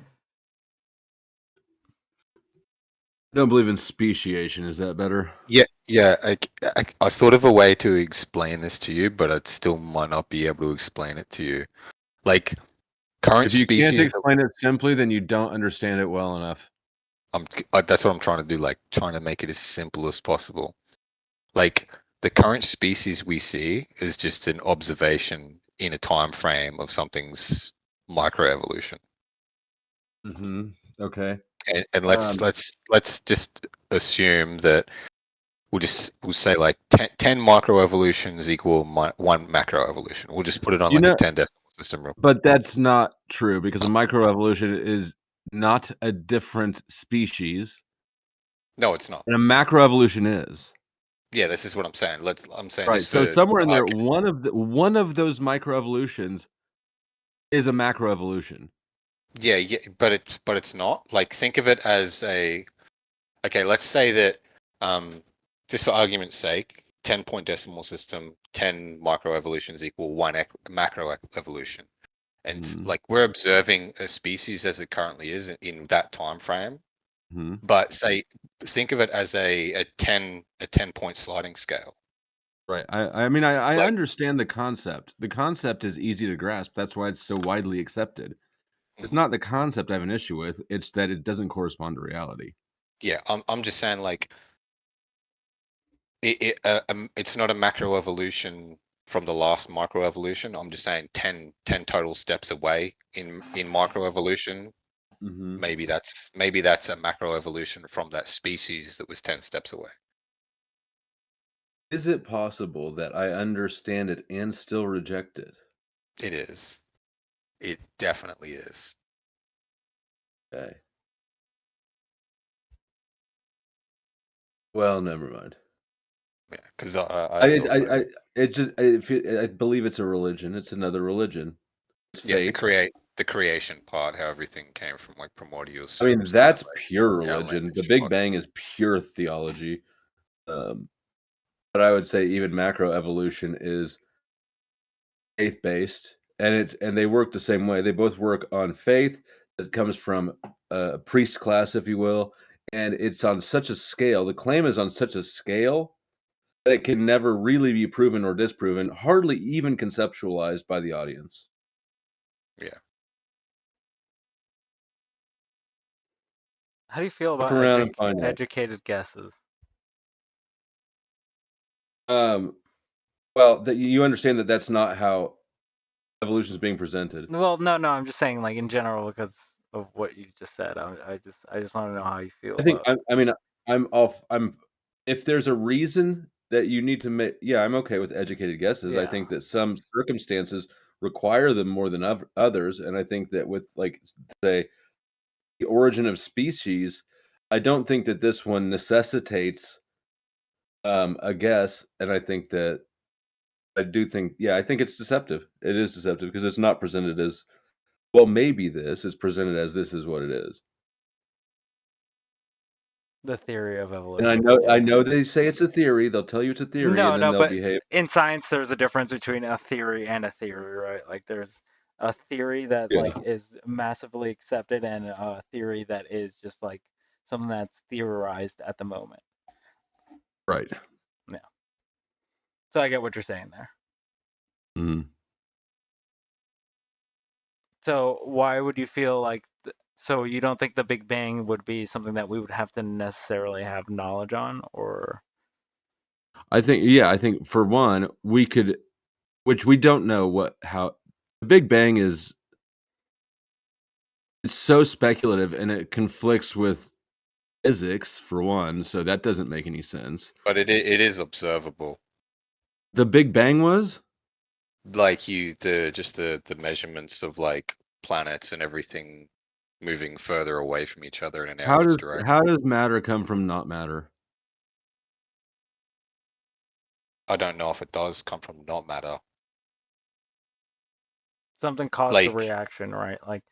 don't believe in speciation. Is that better? Yeah. I thought of a way to explain this to you, but I still might not be able to explain it to you. Like, current If you species. can't explain it simply, then you don't understand it well enough. That's what I'm trying to do. Like, trying to make it as simple as possible. Like, the current species we see is just an observation in a time frame of something's microevolution. Mm-hmm. Okay. And let's just assume that we'll say like 10 microevolutions equal one macroevolution. We'll just put it on a 10 decimal system. But that's not true because a microevolution is not a different species. No, it's not. And a macroevolution is. Yeah, this is what I'm saying. I'm saying Right. just So for somewhere in there, one of those microevolutions is a macroevolution. Yeah, but it's not. Like, think of it as okay, let's say that just for argument's sake, 10-point decimal system, 10 microevolutions equal one macroevolution. And like, we're observing a species as it currently is in that time frame. But think of it as a 10-point sliding scale. Right. I mean, I understand the concept. The concept is easy to grasp. That's why it's so widely accepted. It's not the concept I have an issue with. It's that it doesn't correspond to reality. Yeah, I'm just saying, like, it's not a macroevolution from the last microevolution. I'm just saying 10 total steps away in microevolution. Maybe that's a macroevolution from that species that was 10 steps away. Is it possible that I understand it and still reject it? It is. It definitely is. Okay. Well, never mind. Yeah, because I believe it's a religion. It's another religion. It's faith. The creation part, how everything came from like primordial. I mean, that's pure religion. The Big Bang is pure theology. But I would say even macroevolution is faith-based, and they work the same way. They both work on faith that comes from a priest class, if you will, and it's on such a scale. The claim is on such a scale that it can never really be proven or disproven, hardly even conceptualized by the audience. Yeah. How do you feel Look about around and find out. educated guesses? Well, you understand that that's not how evolution is being presented. Well, no, I'm just saying, like, in general, because of what you just said. I just want to know how you feel. I'm if there's a reason that you need to make, I'm okay with educated guesses. I think that some circumstances require them more than others, and I think that with, like, say, the origin of species, I don't think that this one necessitates a guess, and I think that I think it's deceptive. It is deceptive because it's not presented as, well, maybe this is presented as this is what it is. The theory of evolution. And I know they say it's a theory. They'll tell you it's a theory, and then they'll but behave. In science, there's a difference between a theory and a theory, right? Like, there's a theory that like is massively accepted, and a theory that is just like something that's theorized at the moment. Right. Yeah. So I get what you're saying there. So why would you feel like? So you don't think the Big Bang would be something that we would have to necessarily have knowledge on, or? I think for one, we could, which we don't know how the Big Bang is. It's so speculative and it conflicts with physics for one, so that doesn't make any sense. But it is observable. The Big Bang was? Like the measurements of like planets and everything moving further away from each other in an area's direction. How does matter come from not matter? I don't know if it does come from not matter. Something caused the Like, reaction, right? Like,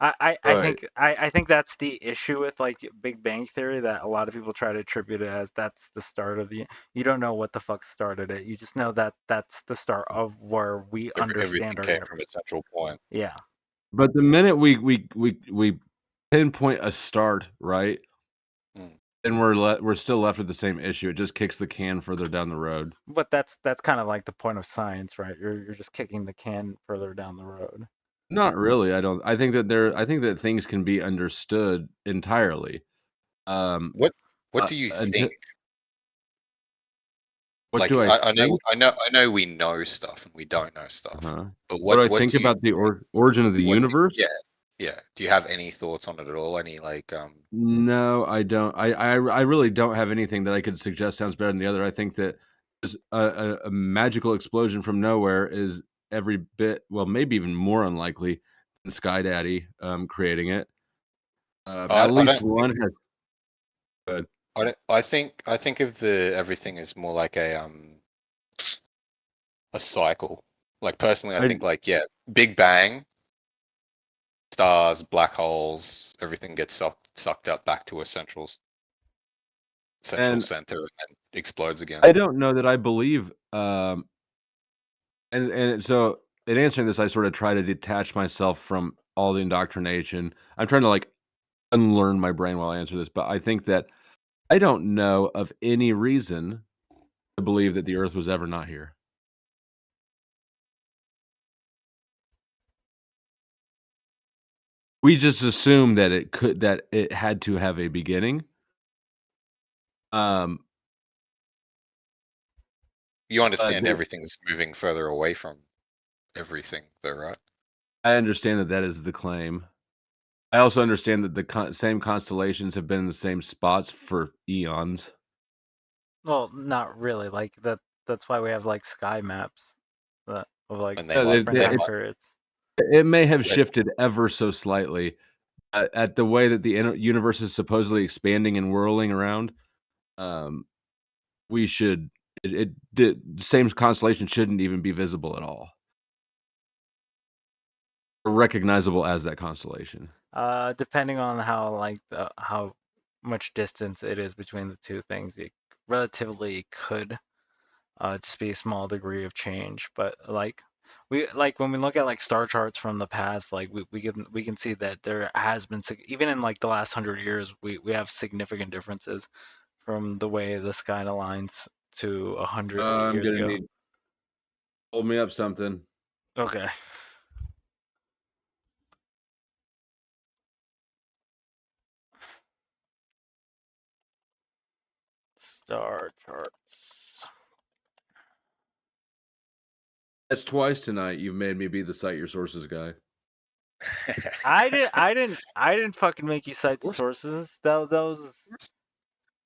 I Right. think that's the issue with like Big Bang Theory, that a lot of people try to attribute it as that's the start of the. You don't know what the fuck started it. You just know that that's the start of where we everything understand our came universe. from a central point. Yeah. But the minute we pinpoint a start, right? And we're still left with the same issue. It just kicks the can further down the road. But that's kind of like the point of science, right? You're just kicking the can further down the road. Not really. I don't. I think that things can be understood entirely. What do you think? What Like, do I I think? know we know stuff and we don't know stuff. But What do I what think do you about the origin of the universe? yeah. Do you have any thoughts on it at all? Any like No, I don't. I really don't have anything that I could suggest sounds better than the other. I think that a magical explosion from nowhere is every bit, well, maybe even more unlikely than Sky Daddy creating it. I At least don't one has. Good. I think of the everything as more like a cycle. Like personally, I think like Big Bang, stars, black holes, everything gets sucked up back to a central And center and explodes again. I don't know that I believe. And so in answering this, I sort of try to detach myself from all the indoctrination. I'm trying to like unlearn my brain while I answer this, but I think that I don't know of any reason to believe that the Earth was ever not here. We just assume that it had to have a beginning. You understand everything's moving further away from everything, though, right? I understand that is the claim. I also understand that the same constellations have been in the same spots for eons. Well, not really. Like that's why we have like sky maps that of like And they different time periods. It may have shifted ever so slightly at the way that the universe is supposedly expanding and whirling around. We should the same constellation shouldn't even be visible at all, or recognizable as that constellation. Depending on how much distance it is between the two things, it relatively could just be a small degree of change. But like when we look at like star charts from the past, like we can see that there has been even in like the last 100 years, we have significant differences from the way the sky aligns to 100 I'm years gonna ago. need. Hold me up something. Okay. Star charts. That's twice tonight. You've made me be the cite your sources guy. I didn't fucking make you cite the sources. That was.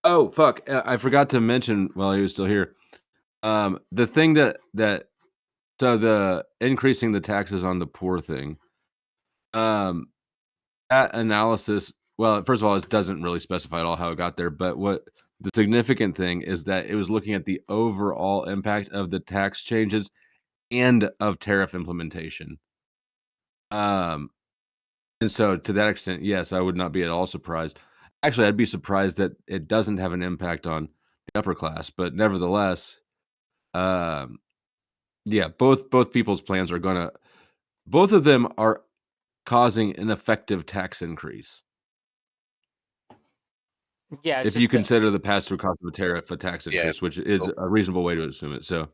Oh fuck! I forgot to mention while he was still here. The thing that so the increasing the taxes on the poor thing. That analysis. Well, first of all, it doesn't really specify at all how it got there. But what the significant thing is that it was looking at the overall impact of the tax changes and of tariff implementation. And so to that extent, yes, I would not be at all surprised. Actually, I'd be surprised that it doesn't have an impact on the upper class, but nevertheless, yeah, both people's plans are gonna both of them are causing an effective tax increase. Yeah, If you consider the pass-through cost of a tariff a tax increase, which is a reasonable way to assume it. So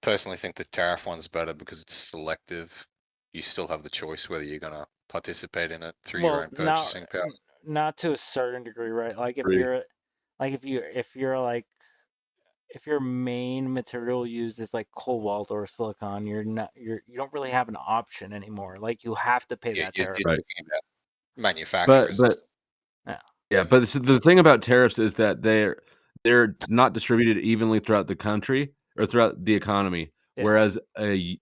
personally think the tariff one's better because it's selective. You still have the choice whether you're gonna participate in it through your own purchasing power. Not to a certain degree, right? Like if Agree. you're like if you're like if your main material used is like cobalt or silicon, you don't really have an option anymore. Like you have to pay that tariff. You're Right. talking about manufacturers. Yeah. Yeah, but the thing about tariffs is that they're not distributed evenly throughout the country or throughout the economy, Yeah. whereas a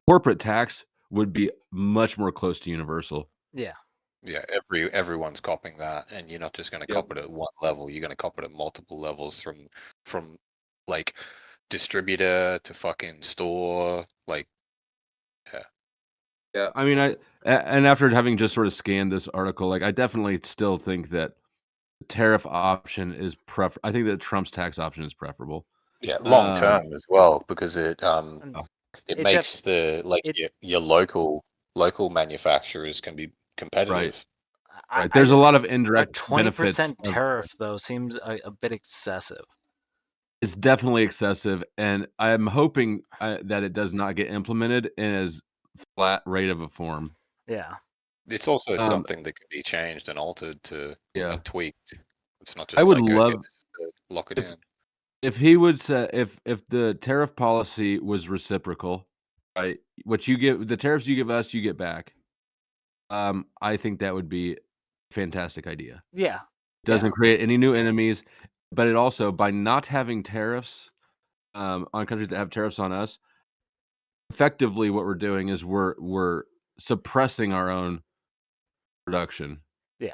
corporate tax would be much more close to universal. Yeah. Yeah, everyone's copying that, and you're not just going to cop it at one level. You're going to cop it at multiple levels, from like distributor to fucking store. Like, yeah. Yeah, I mean, and after having just sort of scanned this article, like I definitely still think that the tariff option is I think that Trump's tax option is preferable. Yeah, long term as well, because it It makes your local manufacturers can be competitive. Right. There's a lot of A indirect 20% benefits. tariff though seems a bit excessive. It's definitely excessive, and I'm hoping that it does not get implemented in as flat rate of a form. Yeah. It's also something that can be changed and altered and tweaked. It's not just I would like love lock it in. if he would say if the tariff policy was reciprocal, right? What you give the tariffs you give us, you get back. I think that would be a fantastic idea. Yeah. Doesn't create any new enemies, but it also by not having tariffs on countries that have tariffs on us, effectively what we're doing is we're suppressing our own production. Yeah.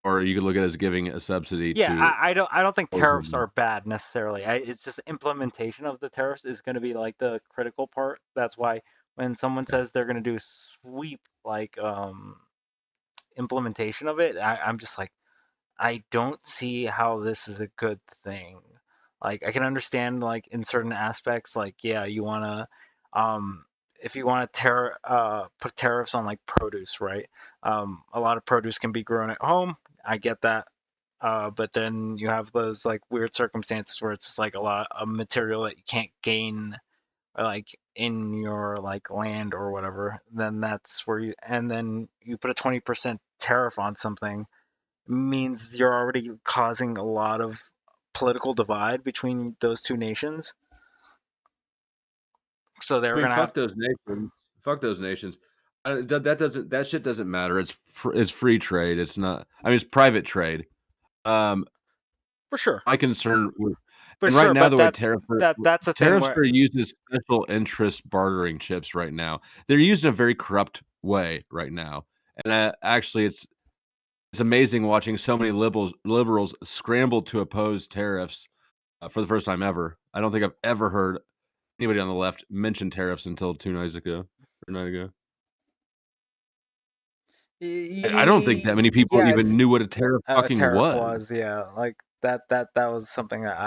Or you could look at it as giving a subsidy Yeah, to I don't think tariffs overall. are bad necessarily. It's just implementation of the tariffs is going to be like the critical part. That's why when someone says they're going to do sweep like implementation of it, I'm just like, I don't see how this is a good thing. Like I can understand like in certain aspects, like yeah, you want to if you want to put tariffs on like produce, right? A lot of produce can be grown at home. I get that. But then you have those like weird circumstances where it's like a lot of material that you can't gain like in your like land or whatever. Then that's where and then you put a 20% tariff on something means you're already causing a lot of political divide between those two nations. So they're gonna have those nations. Fuck those nations. That shit doesn't matter. It's free trade. It's not. I mean, it's private trade. For sure. My concern with For and right sure, now but the way that's a thing tariffs where are used as special interest bartering chips right now. They're used in a very corrupt way right now, and actually, it's amazing watching so many liberals scramble to oppose tariffs for the first time ever. I don't think I've ever heard anybody on the left mention tariffs until 2 nights ago or a night ago. I don't think that many people yeah, even knew what a tariff fucking tariff was. yeah, like that was something that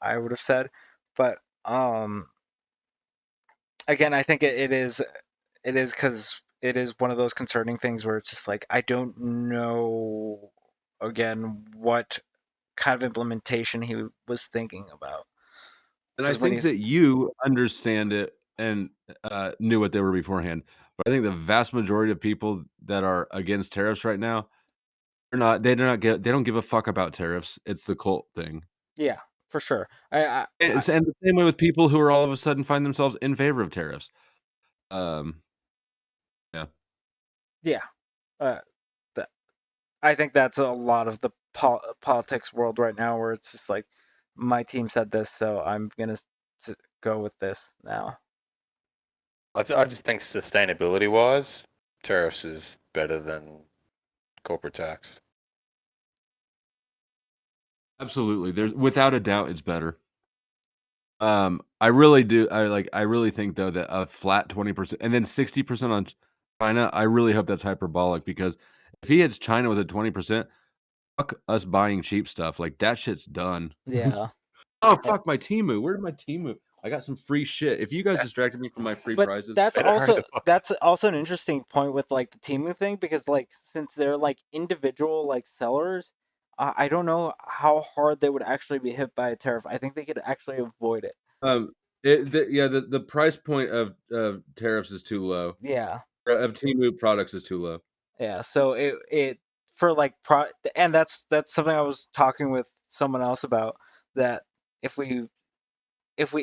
I would have said, but again, I think it is because it is one of those concerning things where it's just like I don't know again what kind of implementation he was thinking about. And I 'Cause when think that you understand it and knew what they were beforehand. But I think the vast majority of people that are against tariffs right now, they don't give a fuck about tariffs. It's the cult thing. Yeah, for sure. And the same way with people who are all of a sudden find themselves in favor of tariffs. Yeah. Yeah. That I think that's a lot of the politics world right now, where it's just like my team said this, so I'm gonna go with this now. I just think sustainability wise, tariffs is better than corporate tax. Absolutely. There's without a doubt it's better. I really do. I really think though that a flat 20% and then 60% on China, I really hope that's hyperbolic because if he hits China with a 20%, fuck us buying cheap stuff. Like that shit's done. Yeah. Oh fuck my Temu. Where'd my Temu? I got some free shit. If you guys distracted me from my free But prizes, that's also an interesting point with like the Temu thing, because like since they're like individual like sellers, I don't know how hard they would actually be hit by a tariff. I think they could actually avoid it. the price point of tariffs is too low. Yeah. Of Temu products is too low. Yeah, so it for like and that's something I was talking with someone else about. that if we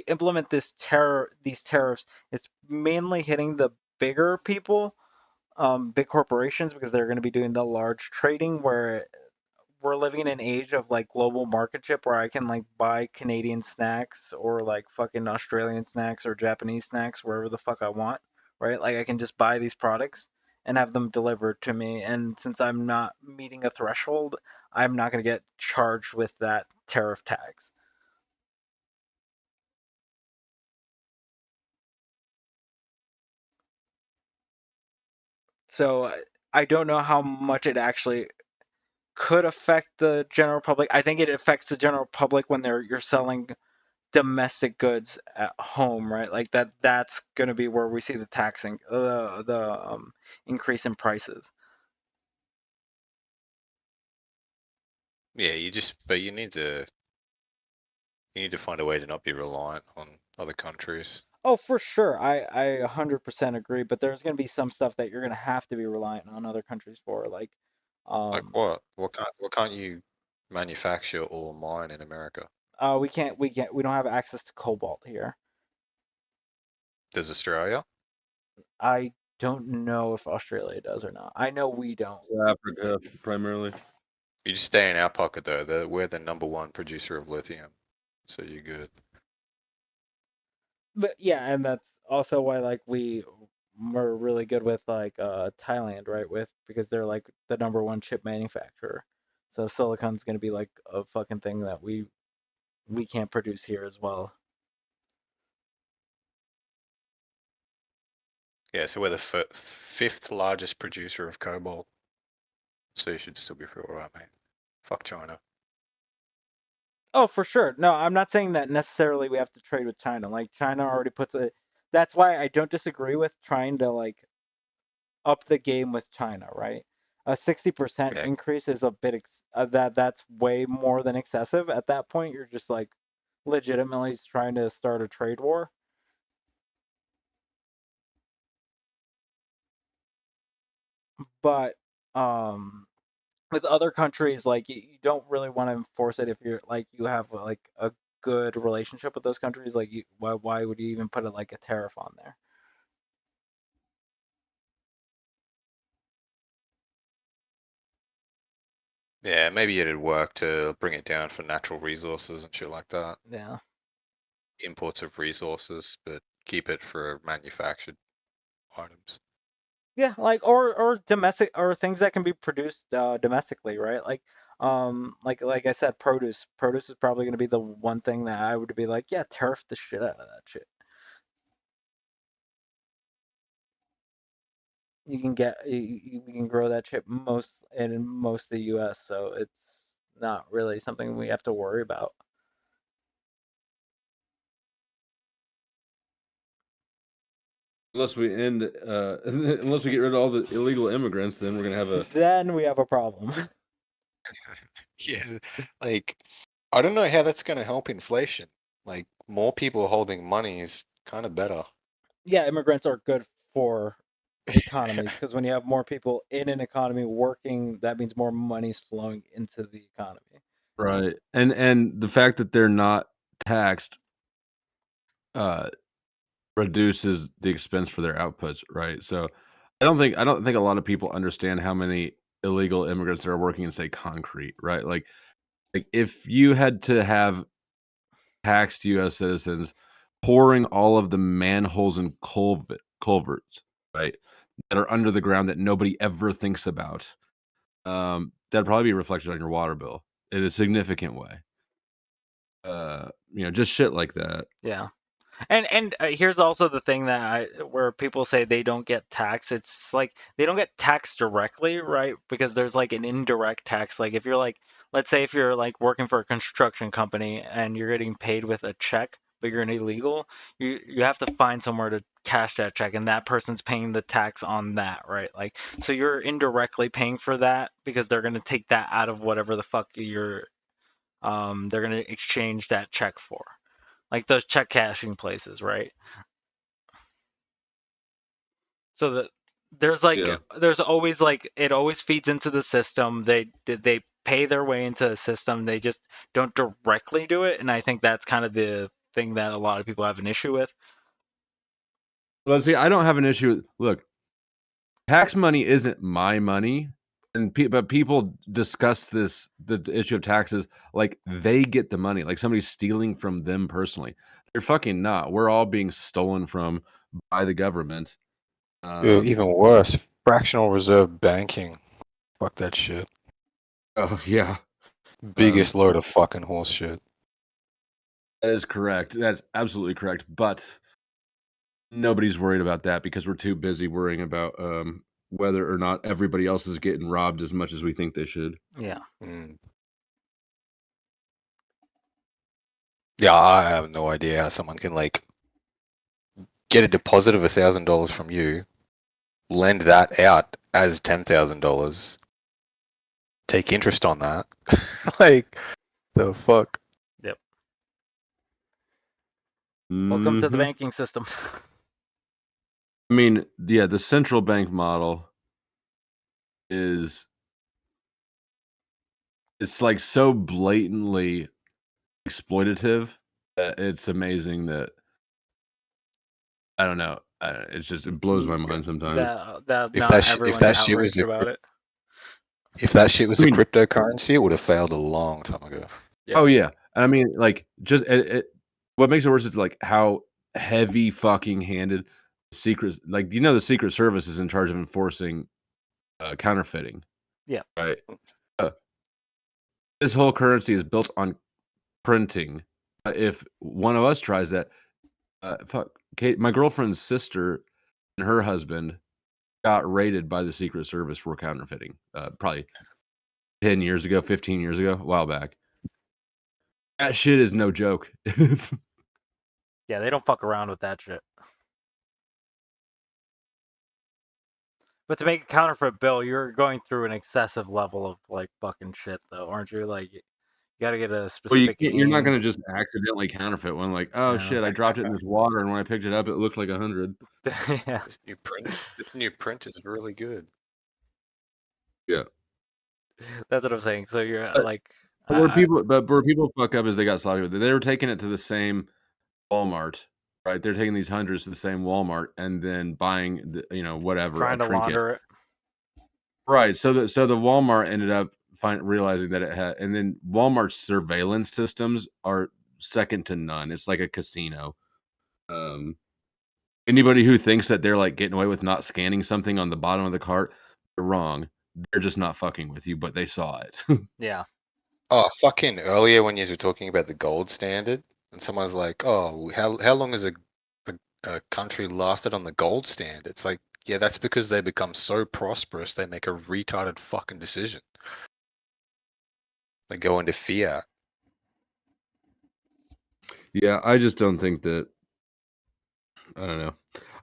implement these tariffs, it's mainly hitting the bigger people, big corporations, because they're going to be doing the large trading, where we're living in an age of like global market ship where I can like buy Canadian snacks or like fucking Australian snacks or Japanese snacks wherever the fuck I want, right? Like I can just buy these products and have them delivered to me. And since I'm not meeting a threshold, I'm not going to get charged with that tariff tax. So I don't know how much it actually could affect the general public. I think it affects the general public when you're selling domestic goods at home, right? Like that's going to be where we see the taxing, the increase in prices. Yeah, but you need to find a way to not be reliant on other countries. Oh, for sure. I 100% agree, but there's going to be some stuff that you're going to have to be reliant on other countries for, like Like what? What can't you manufacture or mine in America? we don't have access to cobalt here. Does Australia? I don't know if Australia does or not. I know we don't. Africa primarily. You just stay in our pocket though. We're the #1 producer of lithium, so you're good. But yeah, and that's also why like we're really good with like Thailand, right? Because they're like the #1 chip manufacturer. So silicon's gonna be like a fucking thing that we can't produce here as well. Yeah, so we're the fifth largest producer of cobalt, so you should still be alright, mate. Fuck China. Oh, for sure. No, I'm not saying that necessarily we have to trade with China. Like China already puts a. That's why I don't disagree with trying to like up the game with China, right? A 60% increase is a bit that's way more than excessive. At that point, you're just like legitimately trying to start a trade war. But with other countries, like you don't really want to enforce it if you're like you have like a good relationship with those countries. Like why would you even put it like a tariff on there? Yeah, maybe it'd work to bring it down for natural resources and shit like that. Yeah. Imports of resources, but keep it for manufactured items. Yeah, like or domestic or things that can be produced domestically, right? Like I said, produce. Produce is probably going to be the one thing that I would be like, yeah, tariff the shit out of that shit. You can grow that shit in most of the U.S., so it's not really something we have to worry about. Unless we end, unless we get rid of all the illegal immigrants, then we're gonna have a. Then we have a problem. Yeah, like I don't know how that's gonna help inflation. Like more people holding money is kind of better. Yeah, immigrants are good for economies because when you have more people in an economy working, that means more money's flowing into the economy. Right, and the fact that they're not taxed, reduces the expense for their outputs, right? So, I don't think a lot of people understand how many illegal immigrants are working in, say, concrete, right? Like if you had to have taxed U.S. citizens pouring all of the manholes and culverts, right, that are under the ground that nobody ever thinks about, that'd probably be reflected on your water bill in a significant way. Just shit like that. Yeah. And here's also the thing where people say they don't get taxed. It's like they don't get taxed directly, right? Because there's like an indirect tax. Like if you're like, let's say if you're like working for a construction company and you're getting paid with a check, but you're an illegal, you have to find somewhere to cash that check, and that person's paying the tax on that, right? Like so you're indirectly paying for that because they're gonna take that out of whatever the fuck they're gonna exchange that check for. Like those check cashing places, right? So that there's like Yeah. there's always like it always feeds into the system. They pay their way into a system. They just don't directly do it, and I think that's kind of the thing that a lot of people have an issue with. Well, see, I don't have an issue with. Look, tax money isn't my money, and but people discuss the issue of taxes like they get the money, like somebody's stealing from them personally. They're fucking not. We're all being stolen from by the government. Even worse, fractional reserve banking. Fuck that shit. Oh yeah, Biggest load of fucking horse shit. that is correct. That's absolutely correct. But nobody's worried about that because we're too busy worrying about whether or not everybody else is getting robbed as much as we think they should. Yeah. Yeah, I have no idea how someone can like get a deposit of $1,000 from you, lend that out as $10,000, take interest on that. Like the fuck. Yep. Welcome to the Mhm. banking system. I mean, yeah, the central bank model is it's like so blatantly exploitative that it's amazing that I don't know. It's just it blows my mind sometimes. That If not that everyone's if that shit was outraged a about it. if that shit was I a mean- cryptocurrency, it would have failed a long time ago. Oh yeah, and I mean, like, just what makes it worse is like how heavy fucking handed secret, like the Secret Service is in charge of enforcing counterfeiting. Yeah. Right. This whole currency is built on printing. If one of us tries that, fuck, Kate, my girlfriend's sister and her husband got raided by the Secret Service for counterfeiting. Probably 10 years ago, 15 years ago, a while back. That shit is no joke. Yeah, they don't fuck around with that shit. But to make a counterfeit bill, you're going through an excessive level of like fucking shit, though, aren't you? Like, you gotta get a Well, specific. you're not gonna just accidentally counterfeit one. Like, oh Yeah. shit, I dropped it in this water, and when I picked it up, it looked like 100. Yeah. This new print is really good. Yeah. That's what I'm saying. So you're But- like, But where people fuck up is they got sloppy with it. They were taking it to the same Walmart, right? They're taking these hundreds to the same Walmart and then buying the, whatever, trying a to trinket. launder it. Right. So the Walmart ended up realizing that it had, and then Walmart's surveillance systems are second to none. It's like a casino. Anybody who thinks that they're like getting away with not scanning something on the bottom of the cart, they're wrong. They're just not fucking with you, but they saw it. Yeah. Oh, fucking earlier when you were talking about the gold standard, and someone's like, "Oh, how long has a country lasted on the gold standard?" It's like, yeah, that's because they become so prosperous they make a retarded fucking decision. They go into fiat. Yeah, I just don't think that. I don't know.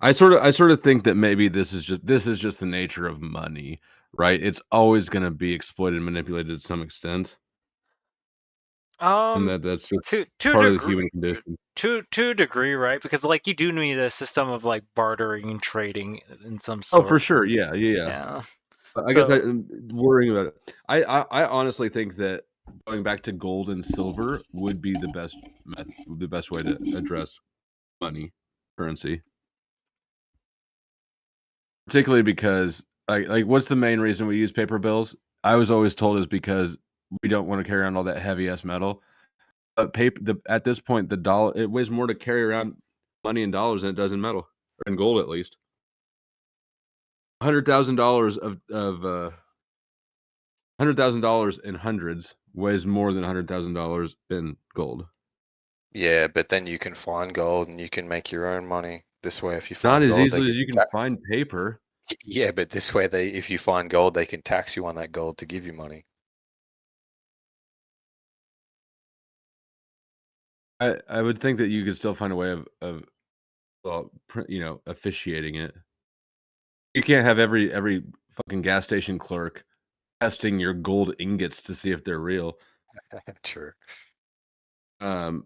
I sort of think that maybe this is just the nature of money, right? It's always going to be exploited and manipulated to some extent. And that's just part of the human condition. To a degree, right? Because like you do need a system of like bartering and trading in some Oh, sort. for sure. Yeah. Yeah. But I guess I'm worrying about it. I honestly think that going back to gold and silver would be the best way to address money, currency. Particularly because like what's the main reason we use paper bills? I was always told is because we don't want to carry around all that heavy ass metal. But at this point, the dollar, it weighs more to carry around money in dollars than it does in metal, or in gold at least. $100,000 of $100,000 in hundreds weighs more than $100,000 in gold. Yeah, but then you can find gold and you can make your own money this way. If you Not find as gold, easily as you can find paper. Yeah, but this way if you find gold, they can tax you on that gold to give you money. I would think that you could still find a way of officiating it. You can't have every fucking gas station clerk testing your gold ingots to see if they're real. True. Yeah.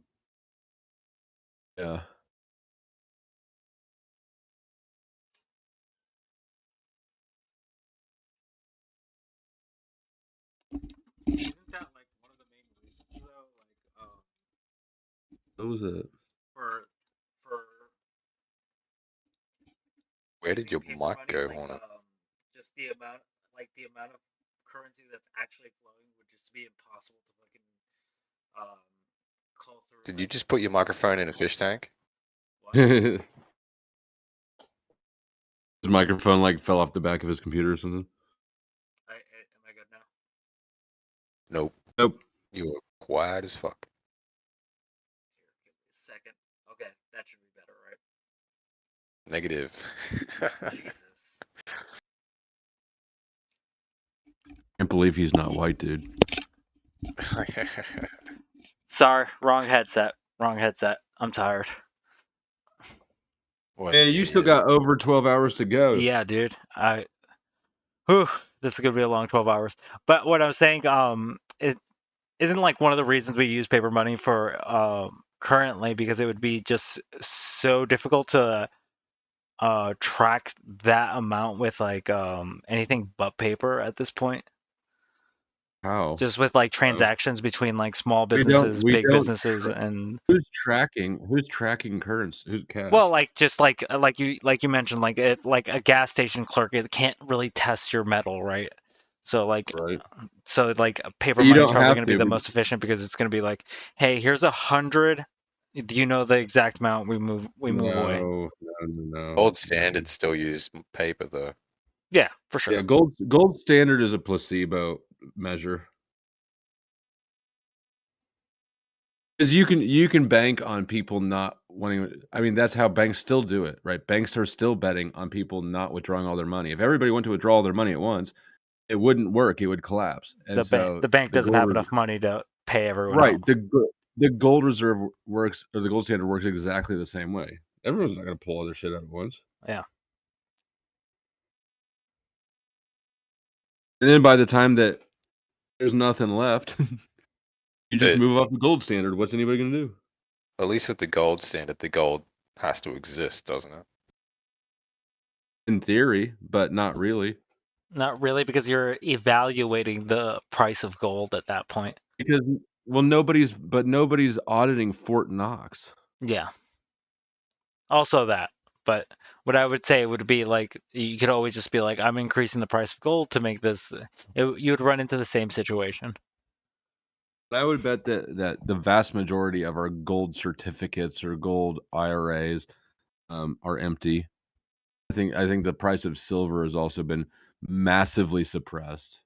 What was it? For Where did your paper mic money, go, like Hornet? just the amount of currency that's actually flowing would just be impossible to fucking call through. Did you just put your microphone in a fish tank? His microphone like fell off the back of his computer or something. Am I good now? Nope. Nope. You were quiet as fuck. Second. Okay, that should be better, right? Negative. Jesus. Can't believe he's not white, dude. Sorry, wrong headset. Wrong headset. I'm tired. Hey, you still got over 12 hours to go. Yeah, dude. Whew, this is gonna be a long 12 hours. But what I was saying, it isn't like one of the reasons we use paper money for currently because it would be just so difficult to track that amount with like anything but paper at this point. How? Just with like transactions between like small We businesses, don't big businesses, and who's tracking currency? Who's cash? well, like just like you mentioned, like a gas station clerk, it can't really test your metal, right? So like paper But you money is don't probably have going to be to. the most efficient because it's going to be like, hey, here's 100. Do you know the exact amount we move away? No. Gold standard still use paper though. Yeah, for sure. Yeah, gold standard is a placebo measure. Because you can bank on people not wanting. I mean, that's how banks still do it, right? Banks are still betting on people not withdrawing all their money. If everybody went to withdraw all their money at once, it wouldn't work. It would collapse. And The bank doesn't have enough money to pay everyone right. out. The gold reserve works, or the gold standard works exactly the same way. Everyone's not going to pull all their shit out at once. Yeah. And then by the time that there's nothing left, you just move off the gold standard. What's anybody going to do? At least with the gold standard, the gold has to exist, doesn't it? In theory, but not really. Not really, because you're evaluating the price of gold at that point. Because nobody's auditing Fort Knox. Yeah. Also that. But what I would say would be like, you could always just be like, I'm increasing the price of gold to make this. You would run into the same situation. I would bet that the vast majority of our gold certificates or gold IRAs are empty. I think the price of silver has also been massively suppressed.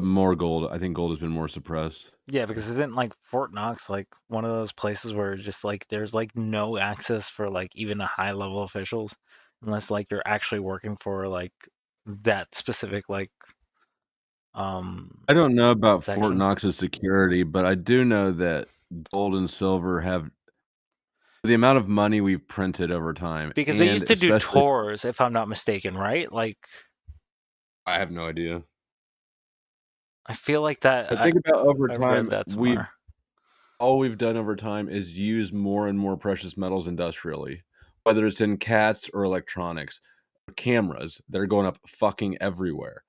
More gold. I think gold has been more suppressed. Yeah, because isn't like Fort Knox like one of those places where just like there's like no access for like even the high level officials unless like you're actually working for like that specific like I don't know about Fort section. Knox's security, but I do know that gold and silver have the amount of money we've printed over time. Because they used to do tours, if I'm not mistaken, right? Like I have no idea. I feel like that. But think about over I time, read that somewhere. all we've done over time is use more and more precious metals industrially, whether it's in cats or electronics, or cameras that are going up fucking everywhere.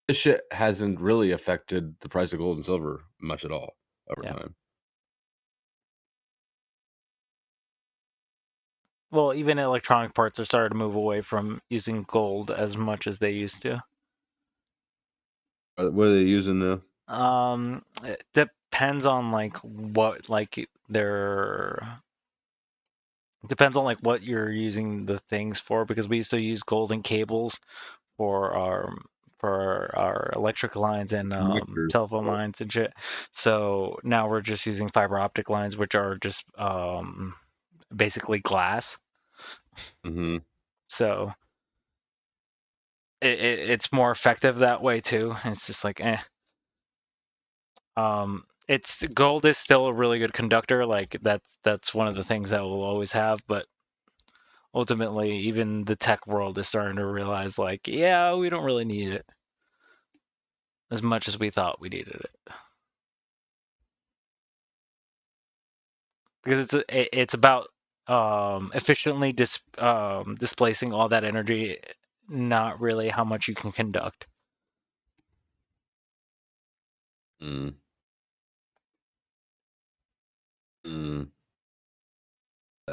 This shit hasn't really affected the price of gold and silver much at all over time. Well, even electronic parts are starting to move away from using gold as much as they used to. What are they using now? It depends on like what like their depends on like what you're using the things for, because we used to use golden cables for our electric lines and telephone lines and shit. So now we're just using fiber optic lines, which are just basically glass. Mm-hmm. So it's more effective that way too. It's just like it's gold is still a really good conductor. Like that's one of the things that we'll always have, but ultimately even the tech world is starting to realize like, yeah, we don't really need it as much as we thought we needed it. Because it's about efficiently displacing all that energy, not really how much you can conduct.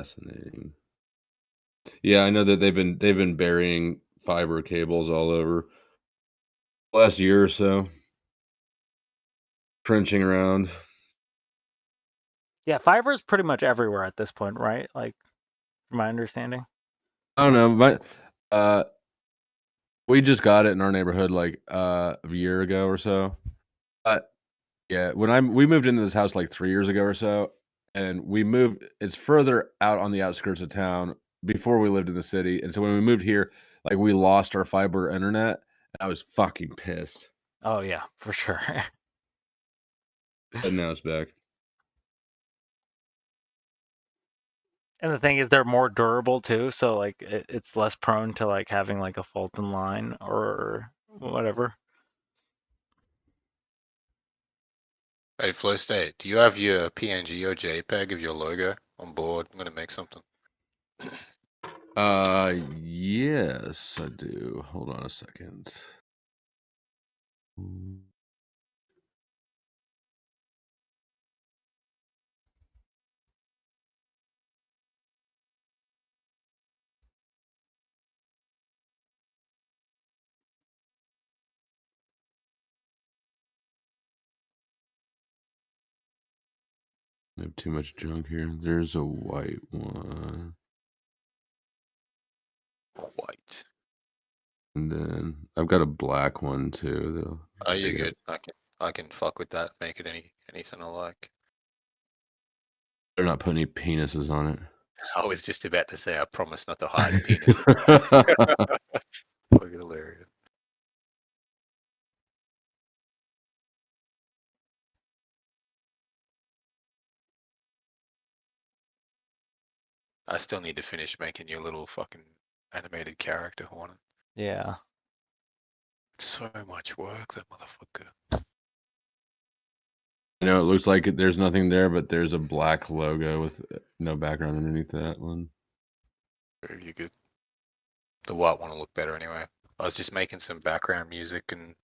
Fascinating. Yeah, I know that they've been burying fiber cables all over the last year or so. Trenching around. Yeah, fiber is pretty much everywhere at this point, right? Like, from my understanding. I don't know. We just got it in our neighborhood like a year ago or so. But yeah, we moved into this house like 3 years ago or so, and we moved. It's further out on the outskirts of town before we lived in the city, and so when we moved here, like we lost our fiber internet. And I was fucking pissed. Oh yeah, for sure. But now it's back. And the thing is, they're more durable too, so like it's less prone to like having like a fault in line or whatever. Hey, Flow State, do you have your PNG or JPEG of your logo on board? I'm gonna make something. Yes, I do. Hold on a second. I have too much junk here. There's a white one. White. And then I've got a black one too. Though. Oh, you're good. I can fuck with that. Make it anything I like. They're not putting any penises on it. I was just about to say I promise not to hide a penis. Fucking hilarious. I still need to finish making your little fucking animated character, Hornet. Yeah. So much work, that motherfucker. I know it looks like there's nothing there, but there's a black logo with no background underneath that one. You're good. The white one will look better anyway. I was just making some background music and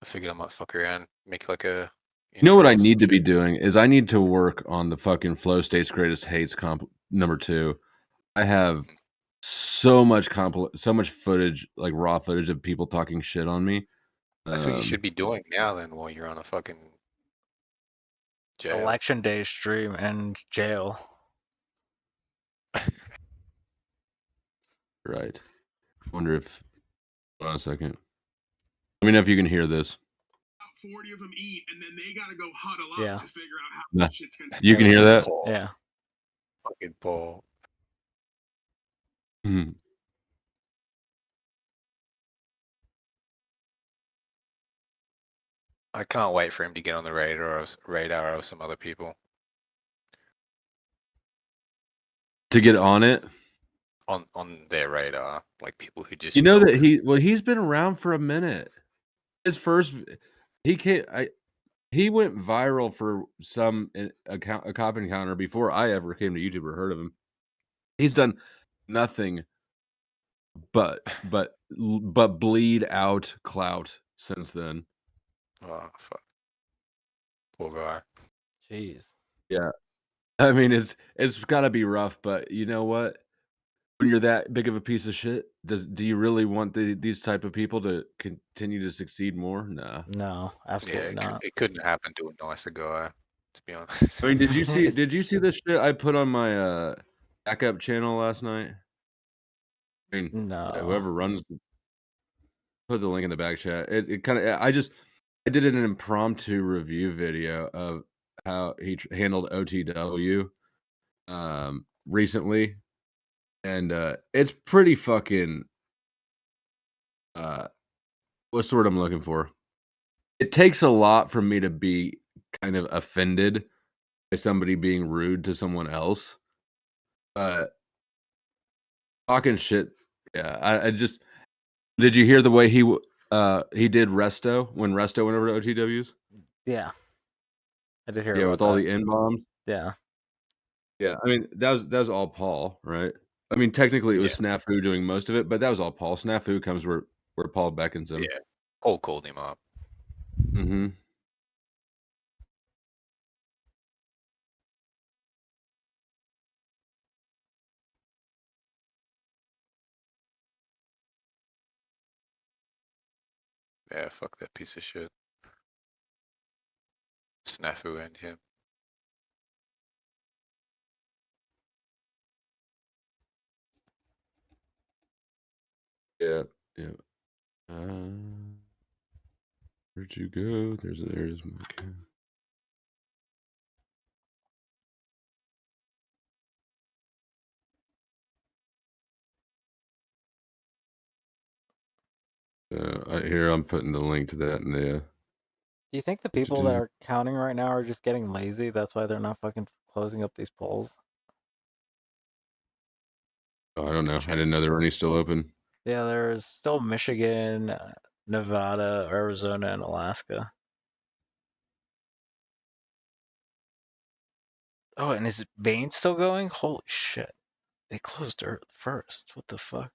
I figured I might fuck around, make like a. You know what I need to be doing is I need to work on the fucking Flow State's Greatest Hates comp #2. I have so much footage, like raw footage of people talking shit on me. That's what you should be doing now then while you're on a fucking jail. Election day stream and jail. Right. I wonder if. Hold on a second. Let me know if you can hear this. 40 of them eat, and then they gotta go huddle up Yeah. to figure out how Nah. shit's gonna. You can hear that? Yeah. Fucking Paul. Mhm. I can't wait for him to get on the radar of some other people. To get on it. On their radar, like people who just You know that he's been around for a minute. His first he went viral for a cop encounter before I ever came to YouTube or heard of him. He's done nothing but bleed out clout since then. Oh fuck. Poor guy. Jeez. Yeah. I mean it's gotta be rough, but you know what? When you're that big of a piece of shit, do you really want these type of people to continue to succeed more? Nah. No, absolutely not. It couldn't happen to a nicer guy, to be honest. I mean, did you see this shit I put on my backup channel last night? I mean, No. whoever runs put the link in the back chat. It kind of I did an impromptu review video of how he handled OTW recently, and it's pretty fucking what's the word I'm looking for? It takes a lot for me to be kind of offended by somebody being rude to someone else. Talking shit. Yeah, I just did you hear the way he did Resto when Resto went over to OTWs? Yeah. I did hear Yeah, about with all that. the N-bombs. Yeah. Yeah, I mean that was all Paul, right? I mean technically it was Snafu doing most of it, but that was all Paul. Snafu comes where Paul beckons him. Yeah. Paul called him up. Mm-hmm. Yeah, fuck that piece of shit. Snafu and him. Yeah, yeah. Where'd you go? There's my cat. I'm putting the link to that in the. Do you think the people that are counting right now are just getting lazy? That's why they're not fucking closing up these polls. Oh, I don't know. I didn't know there were any still open. Yeah, there's still Michigan, Nevada, Arizona, and Alaska. Oh, and is Bain still going? Holy shit. They closed Earth first. What the fuck?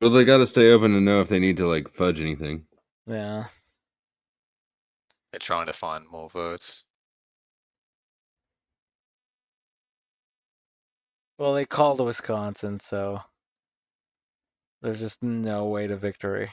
Well, they got to stay open to know if they need to like fudge anything. Yeah. They're trying to find more votes. Well, they called Wisconsin, so there's just no way to victory.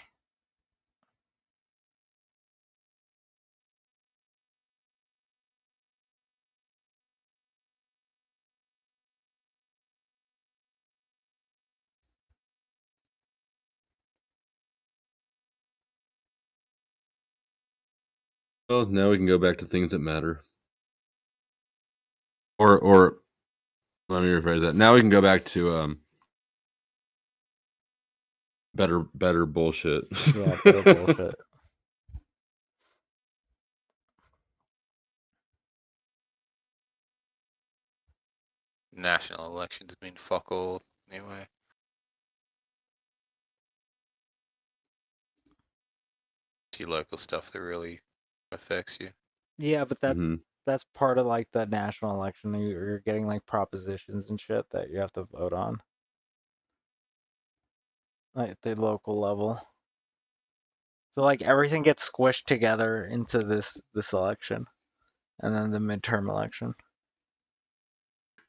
Well, now we can go back to things that matter. Or let me rephrase that. Now we can go back to better bullshit. Yeah, better bullshit. National elections mean fuck all anyway. It's your local stuff that really affects you. Yeah, but that's part of like the national election. You're getting like propositions and shit that you have to vote on, like at the local level. So like everything gets squished together into this election, and then the midterm election.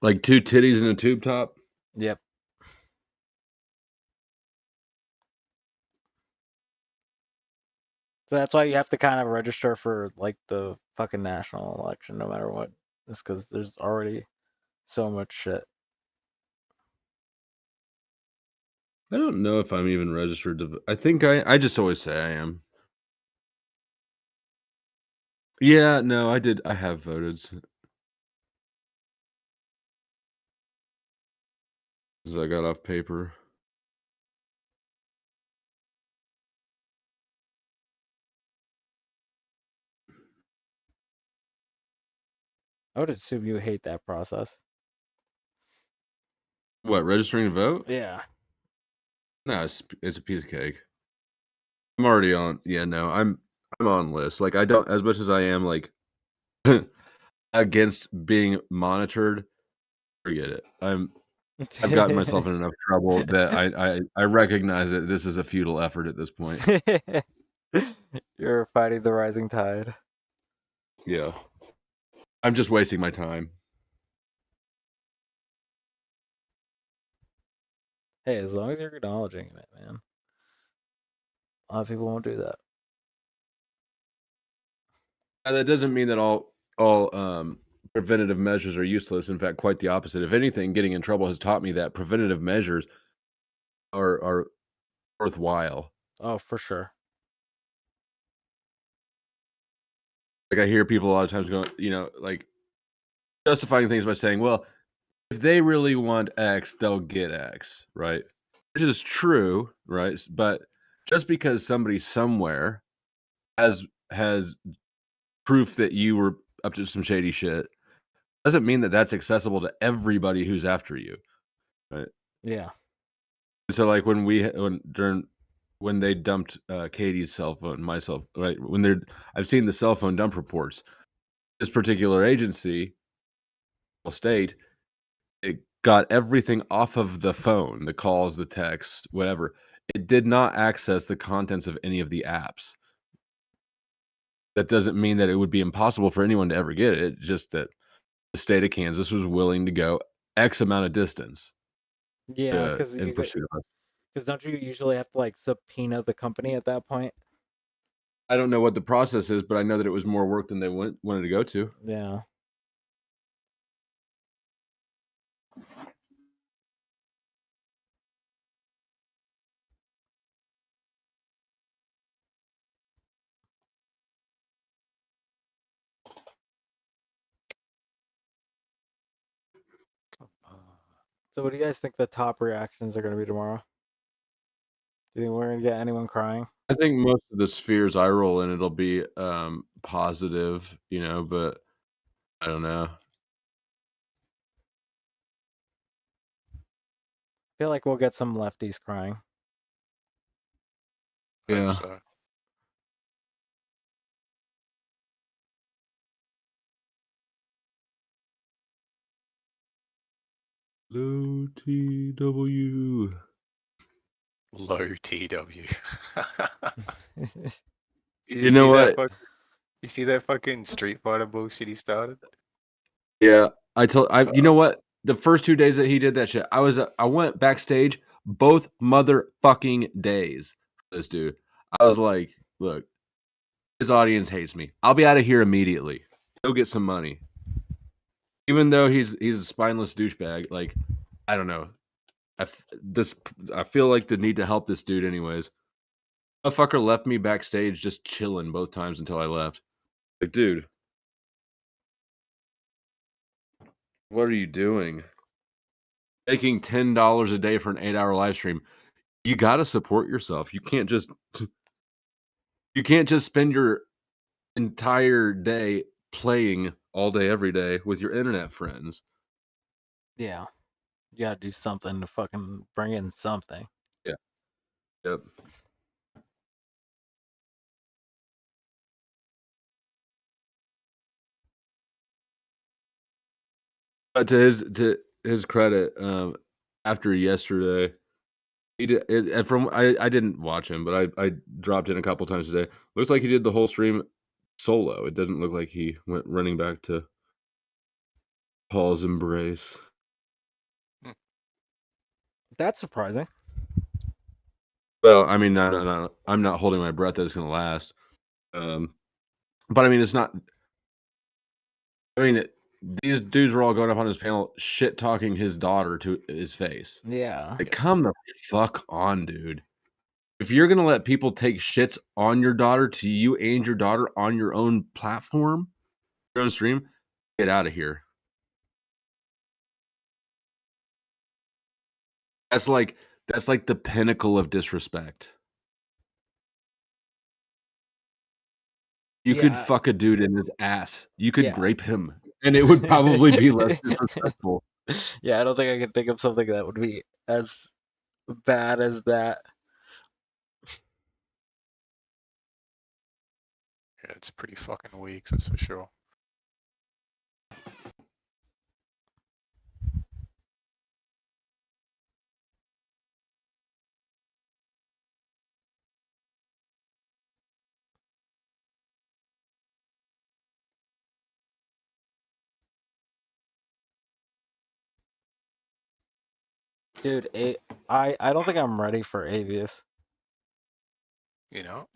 Like two titties and a tube top. Yep. So that's why you have to kind of register for like the fucking national election, no matter what. Just because there's already so much shit. I don't know if I'm even registered to. I think I just always say I am. Yeah, no, I did. I have voted. Because I got off paper. I would assume you hate that process. What, registering to vote? Yeah. No, it's a piece of cake. I'm already on. Yeah, no, I'm on list. Like I don't, as much as I am like against being monitored. Forget it. I've gotten myself in enough trouble that I recognize that this is a futile effort at this point. You're fighting the rising tide. Yeah. I'm just wasting my time. Hey, as long as you're acknowledging it, man. A lot of people won't do that. That doesn't mean that all preventative measures are useless. In fact, quite the opposite. If anything, getting in trouble has taught me that preventative measures are worthwhile. Oh, for sure. Like I hear people a lot of times going, like justifying things by saying, well, if they really want X, they'll get X, right? Which is true, right? But just because somebody somewhere has proof that you were up to some shady shit doesn't mean that that's accessible to everybody who's after you, right? Yeah. So like when they dumped Katie's cell phone, my cell, right? I've seen the cell phone dump reports. This particular agency, state, it got everything off of the phone, the calls, the text, whatever. It did not access the contents of any of the apps. That doesn't mean that it would be impossible for anyone to ever get it. It's just that the state of Kansas was willing to go X amount of distance. Yeah, because in pursuit of it. Because don't you usually have to like subpoena the company at that point? I don't know what the process is, but I know that it was more work than they wanted to go to. Yeah. So what do you guys think the top reactions are going to be tomorrow? Do you think we're going to get anyone crying? I think most of the spheres I roll in, it'll be positive, but I don't know. I feel like we'll get some lefties crying. Yeah. So. Low TW. Low TW. You know what? You see that fucking Street Fighter bullshit he started? Yeah, you know what? The first 2 days that he did that shit, I went backstage both motherfucking days for this dude. I was like, look, his audience hates me. I'll be out of here immediately. Go get some money. Even though he's a spineless douchebag, like, I don't know. I feel like the need to help this dude anyways. Motherfucker left me backstage just chilling both times until I left. Like, dude, what are you doing? Making $10 a day for an 8-hour live stream. You got to support yourself. You can't just spend your entire day playing all day every day with your internet friends. Yeah. You got to do something to fucking bring in something. Yeah. Yep. But to his credit, after yesterday, he did. I didn't watch him, but I dropped in a couple times today. Looks like he did the whole stream solo. It doesn't look like he went running back to Paul's embrace. That's surprising. Well, I mean, I'm not holding my breath that it's going to last. But I mean, it's not. I mean, these dudes were all going up on his panel, shit talking his daughter to his face. Yeah. Like, come the fuck on, dude. If you're gonna let people take shits on your daughter to you and your daughter on your own platform, your own stream, get out of here. That's like the pinnacle of disrespect. You could fuck a dude in his ass. You could rape him, and it would probably be less disrespectful. Yeah, I don't think I can think of something that would be as bad as that. Yeah, it's pretty fucking weak, that's for sure. Dude, I don't think I'm ready for Avius. You know?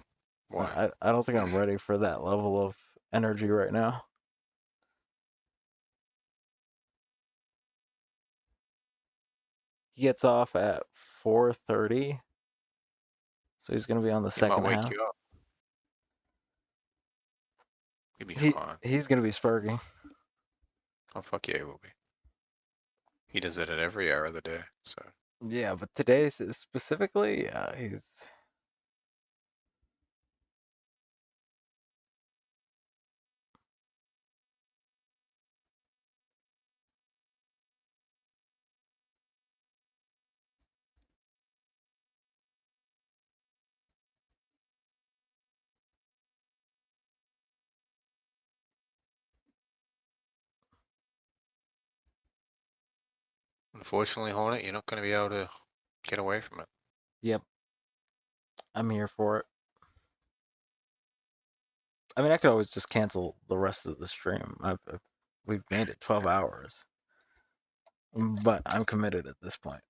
Why? I don't think I'm ready for that level of energy right now. He gets off at 4:30, so he's gonna be on the He might second wake half. you up. He'll be fine. He's gonna be spurging. Oh fuck yeah, he will be. He does it at every hour of the day, so. Yeah, but today specifically, yeah, he's. Unfortunately, Hornet, you're not going to be able to get away from it. Yep. I'm here for it. I mean, I could always just cancel the rest of the stream. We've made it 12 hours. But I'm committed at this point.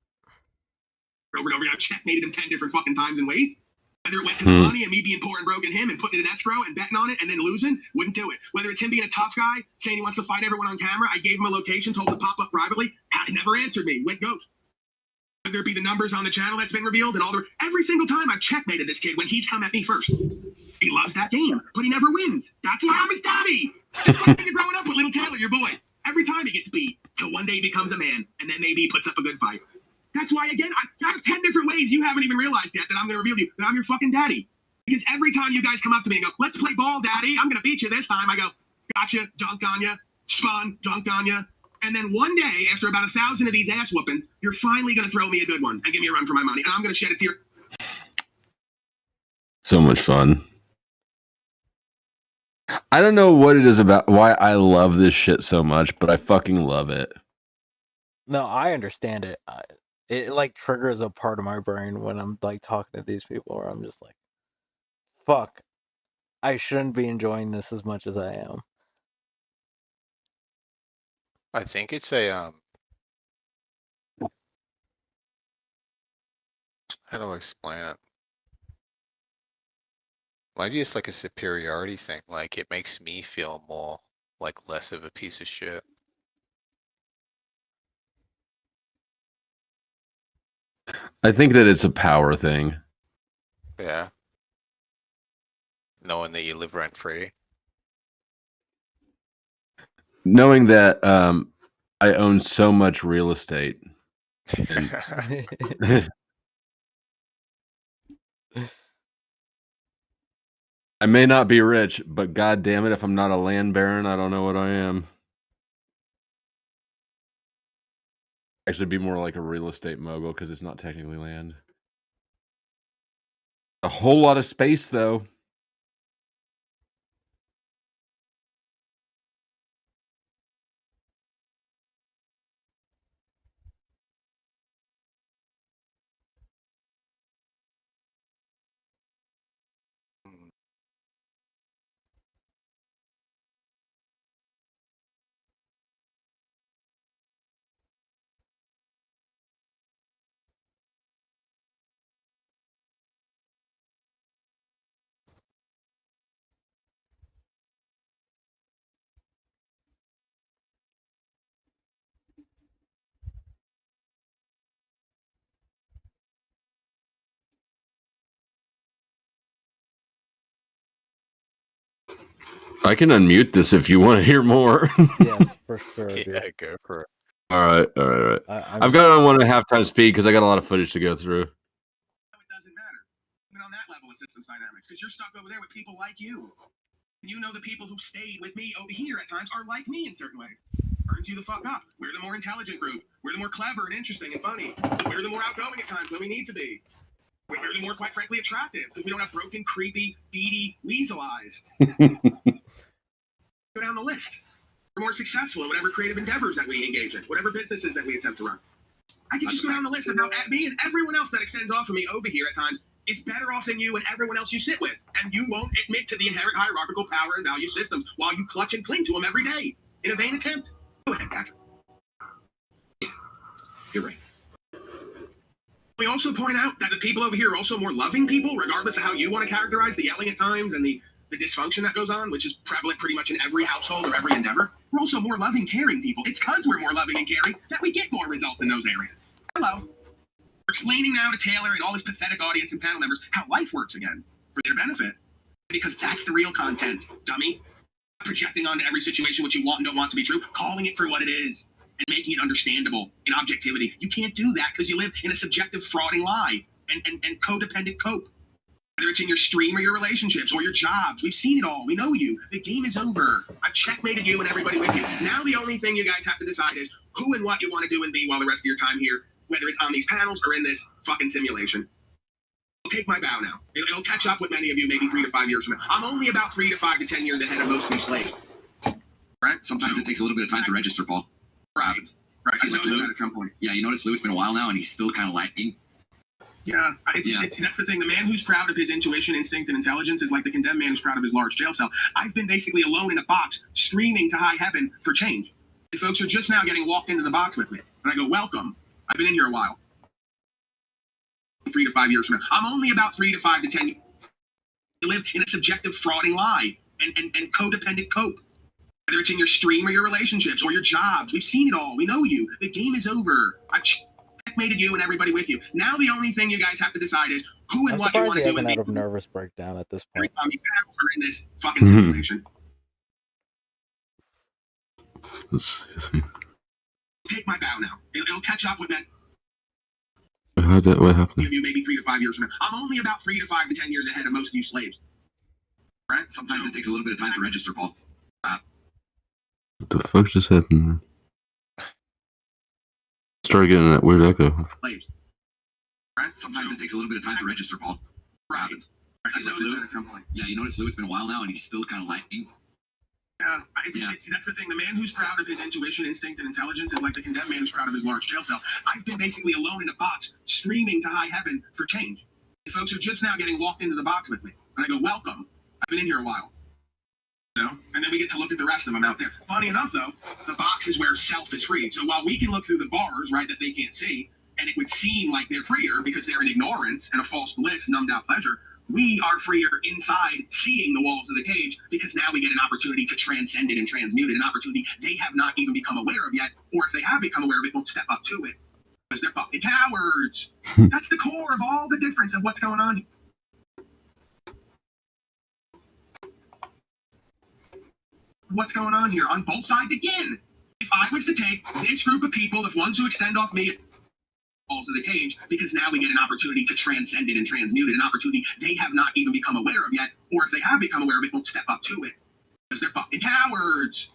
over and over again. I've checkmated him 10 different fucking times and ways. Whether it went to the money and me being poor and broke in him and putting it in escrow and betting on it and then losing, wouldn't do it. Whether it's him being a tough guy, saying he wants to fight everyone on camera, I gave him a location, told him to pop up privately, never answered me, went ghost. Whether it be the numbers on the channel that's been revealed and every single time I've checkmated this kid when he's come at me first. He loves that game, but he never wins. That's why I'm his daddy. Just like you're growing up with little Taylor, your boy. Every time he gets beat, till one day he becomes a man, and then maybe he puts up a good fight. That's why, again, I have 10 different ways you haven't even realized yet that I'm going to reveal to you that I'm your fucking daddy. Because every time you guys come up to me and go, let's play ball, daddy, I'm going to beat you this time, I go, gotcha, dunked on you, spun, dunked on you. And then one day, after about 1,000 of these ass whoopings, you're finally going to throw me a good one and give me a run for my money. And I'm going to shed a tear. So much fun. I don't know what it is about why I love this shit so much, but I fucking love it. No, I understand it. It like triggers a part of my brain when I'm like talking to these people where I'm just like, fuck, I shouldn't be enjoying this as much as I am. I think it's a how do I explain it? Maybe it's like a superiority thing. Like it makes me feel more like less of a piece of shit. I think that it's a power thing. Yeah. Knowing that you live rent free. Knowing that I own so much real estate. And I may not be rich, but god damn it, if I'm not a land baron, I don't know what I am. Actually be more like a real estate mogul because it's not technically land. A whole lot of space though. I can unmute this if you want to hear more. Yes, for sure. Yeah, Dude. go for it. All right. I'm I've got it on 1.5 times speed because I got a lot of footage to go through. It doesn't matter. Even on that level of systems dynamics, because you're stuck over there with people like you. And you know the people who stayed with me over here at times are like me in certain ways. Turns you the fuck up. We're the more intelligent group. We're the more clever and interesting and funny. We're the more outgoing at times when we need to be. We're the more, quite frankly, attractive because we don't have broken, creepy, beady weasel eyes. Go down the list. We're more successful in whatever creative endeavors that we engage in, whatever businesses that we attempt to run. I can just go down the list of how me and everyone else that extends off of me over here at times is better off than you and everyone else you sit with. And you won't admit to the inherent hierarchical power and value systems while you clutch and cling to them every day in a vain attempt. Go ahead, Patrick. Yeah, you're right. We also point out that the people over here are also more loving people, regardless of how you want to characterize the yelling at times and the dysfunction that goes on, which is prevalent pretty much in every household or every endeavor. We're also more loving, caring people. It's because we're more loving and caring that we get more results in those areas. Hello. We're explaining now to Taylor and all his pathetic audience and panel members how life works again for their benefit. Because that's the real content, dummy. Projecting onto every situation what you want and don't want to be true, calling it for what it is, and making it understandable in objectivity. You can't do that because you live in a subjective, frauding lie and codependent cope. Whether it's in your stream or your relationships or your jobs, we've seen it all. We know you. The game is over. I've checkmated you and everybody with you. Now the only thing you guys have to decide is who and what you want to do and be while the rest of your time here, whether it's on these panels or in this fucking simulation. I'll take my bow now. It'll catch up with many of you maybe 3 to 5 years from now. I'm only about 3 to 5 to 10 years ahead of most of you slaves. Right? Sometimes it takes a little bit of time to register, Paul. Right. I see, like Lou, at some point. Yeah, you notice Lou, it's been a while now, and he's still kind of lacking. Yeah, that's the thing. The man who's proud of his intuition, instinct, and intelligence is like the condemned man who's proud of his large jail cell. I've been basically alone in a box, screaming to high heaven for change. And folks are just now getting walked into the box with me. And I go, welcome. I've been in here a while. 3 to 5 years from now. I'm only about 3 to 5 to 10 years. You live in a subjective, frauding lie and codependent cope. Whether it's in your stream or your relationships or your jobs. We've seen it all. We know you. The game is over. I've checkmated you and everybody with you. Now the only thing you guys have to decide is who and I'm what you surprised want he to do. hasn't had a nervous breakdown at this point. Every time you have her in this fucking simulation. Take my bow now. It'll catch up with that. What happened? Give you maybe 3 to 5 years from now. I'm only about 3 to 5 to 10 years ahead of most of you slaves. Right? Sometimes it takes a little bit of time to register, Paul. What the fuck just happened? Started getting that weird echo. Slaves. Right? Sometimes it takes a little bit of time to register, Paul. What happens? See, like Lou, yeah, you notice Lou, it's been a while now, and he's still kind of lagging. Yeah, that's the thing. The man who's proud of his intuition, instinct, and intelligence is like the condemned man who's proud of his large jail cell. I've been basically alone in a box, screaming to high heaven for change. And folks are just now getting walked into the box with me. And I go, welcome. I've been in here a while. You know? And then we get to look at the rest of them out there. Funny enough, though, the box is where self is free. So while we can look through the bars, right, that they can't see, and it would seem like they're freer because they're in ignorance and a false bliss, numbed out pleasure, we are freer inside seeing the walls of the cage because now we get an opportunity to transcend it and transmute it, an opportunity they have not even become aware of yet, or if they have become aware of it, won't step up to it because they're fucking cowards. That's the core of all the difference of what's going on. What's going on here on both sides again? If I was to take this group of people, the ones who extend off me, walls of the cage, because now we get an opportunity to transcend it and transmute it, an opportunity they have not even become aware of yet, or if they have become aware of it, won't step up to it because they're fucking cowards.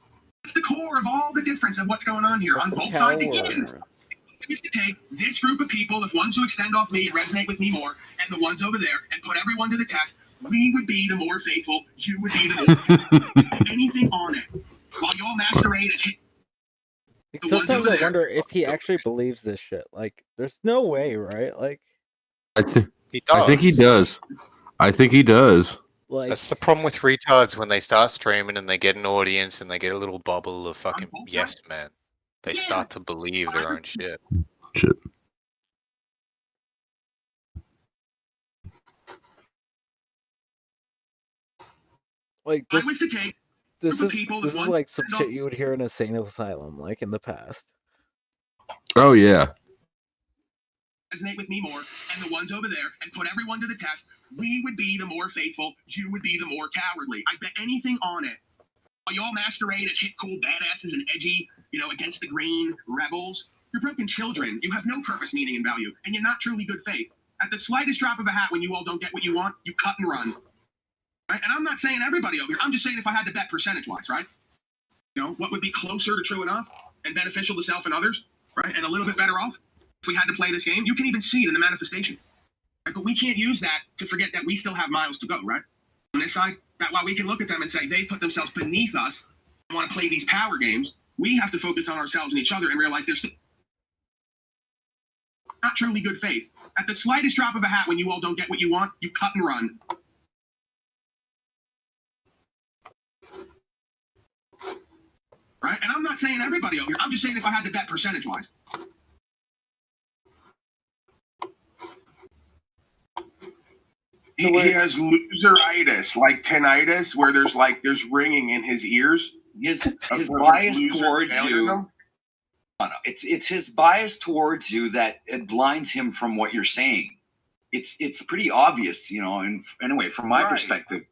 It's the core of all the difference of what's going on here on both sides again. I used to take this group of people, the ones who extend off me and resonate with me more, and the ones over there, and put everyone to the test. We would be the more faithful. You would be the more anything on it. While y'all masquerade as hit. Sometimes I wonder if he actually believes this shit. Like, there's no way, right? Like, I think he does. I think he does. Like, that's the problem with retards when they start streaming and they get an audience and they get a little bubble of fucking yes men. They start to believe their own shit. Shit. Like this, I wish to take this is like some shit you would hear in a sane asylum, like in the past. Oh yeah. Resonate with me more, and the ones over there, and put everyone to the test. We would be the more faithful. You would be the more cowardly. I bet anything on it. While y'all masquerade as hit cool badasses and edgy, against the grain rebels, you're broken children. You have no purpose, meaning, and value, and you're not truly good faith. At the slightest drop of a hat, when you all don't get what you want, you cut and run. Right? And I'm not saying everybody over here. I'm just saying if I had to bet percentage-wise, right? What would be closer to true enough and beneficial to self and others, right? And a little bit better off if we had to play this game. You can even see it in the manifestations. Right? But we can't use that to forget that we still have miles to go, right? On this side, that while we can look at them and say they put themselves beneath us and want to play these power games, we have to focus on ourselves and each other and realize there's not truly good faith. At the slightest drop of a hat, when you all don't get what you want, you cut and run. Right? And I'm not saying everybody over here. I'm just saying if I had to bet percentage-wise. He has loseritis, like tinnitus, where there's ringing in his ears. His bias towards you. No, it's his bias towards you that it blinds him from what you're saying. It's pretty obvious, and anyway, from my perspective.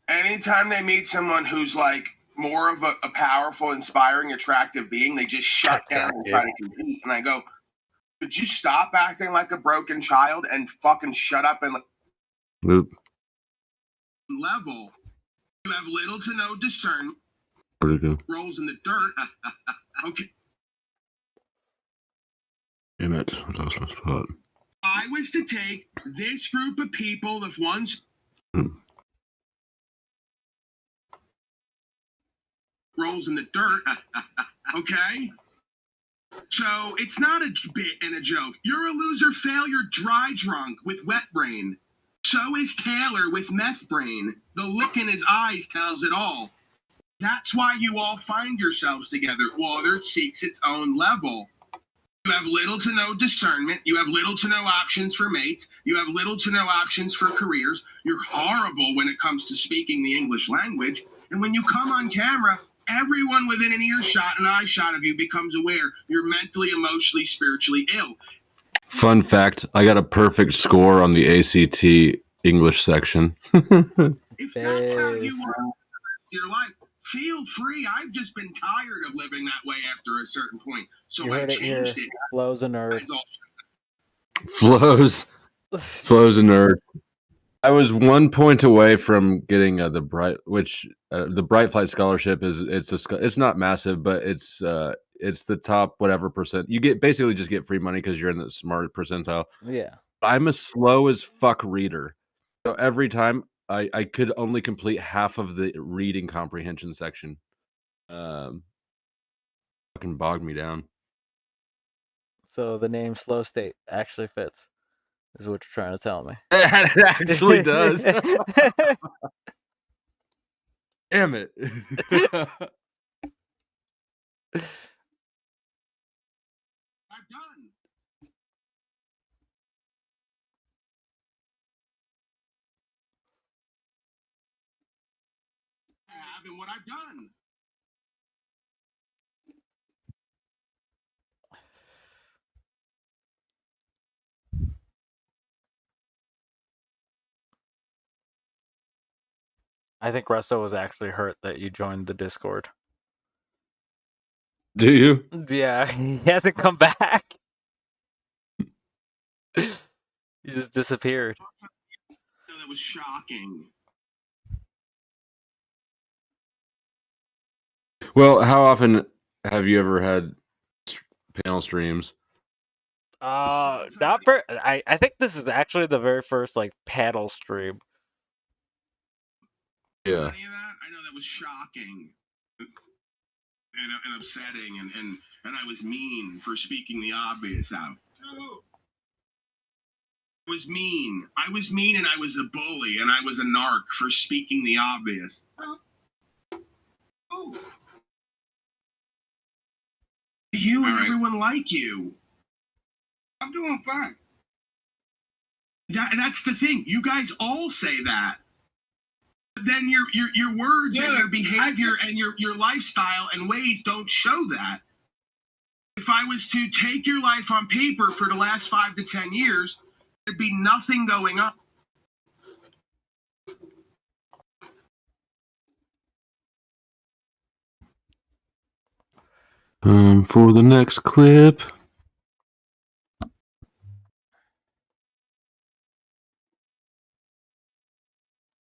Anytime they meet someone who's like more of a powerful, inspiring, attractive being, they just shut down and try to compete. And I go, could you stop acting like a broken child and fucking shut up and level? You have little to no discernment. Where'd it go? Rolls in the dirt. Okay. Damn it, I lost my spot. I was to take this group of people, the ones rolls in the dirt. Okay? So it's not a bit and a joke. You're a loser failure dry drunk with wet brain. So is Taylor with meth brain. The look in his eyes tells it all. That's why you all find yourselves together. Water seeks its own level. You have little to no discernment. You have little to no options for mates. You have little to no options for careers. You're horrible when it comes to speaking the English language. And when you come on camera, everyone within an earshot, an eye shot of you becomes aware you're mentally, emotionally, spiritually ill. Fun fact: I got a perfect score on the ACT English section. If that's how you want your life, feel free. I've just been tired of living that way after a certain point. So You I heard it here. changed it. Flo's a nerd. Flows a nerd. I was 1 point away from getting the Bright Flight scholarship it's not massive, but it's the top whatever percent. You basically just get free money because you're in the smart percentile. Yeah. I'm a slow as fuck reader, so every time I could only complete half of the reading comprehension section. Fucking bogged me down. So the name Slow State actually fits, is what you're trying to tell me. It actually does. Damn it. And what I've done. I think Russo was actually hurt that you joined the Discord. Do you? Yeah, he hasn't come back. He just disappeared. That was shocking. Well, how often have you ever had panel streams? Not for. I think this is actually the very first like paddle stream. Yeah. I know that was shocking and upsetting, and I was mean for speaking the obvious out. I was mean. I was mean, and I was a bully, and I was a narc for speaking the obvious. Oh. You and everyone like you. I'm doing fine. That's the thing. You guys all say that. But then your words and your behavior and your lifestyle and ways don't show that. If I was to take your life on paper for the last 5 to 10 years, there'd be nothing going up. For the next clip.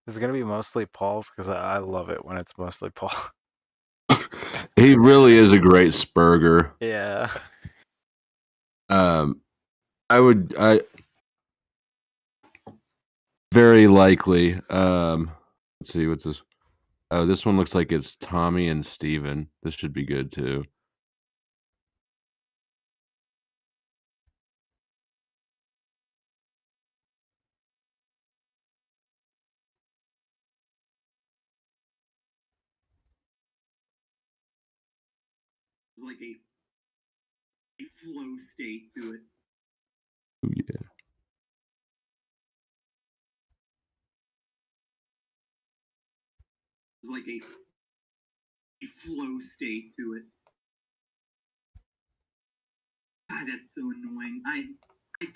Is it gonna be mostly Paul? Because I love it when it's mostly Paul. He really is a great Spurger. Yeah. I very likely. Let's see, what's this? Oh, this one looks like it's Tommy and Steven. This should be good too. Like a flow state to it. Oh, yeah. Like a flow state to it. God, that's so annoying. I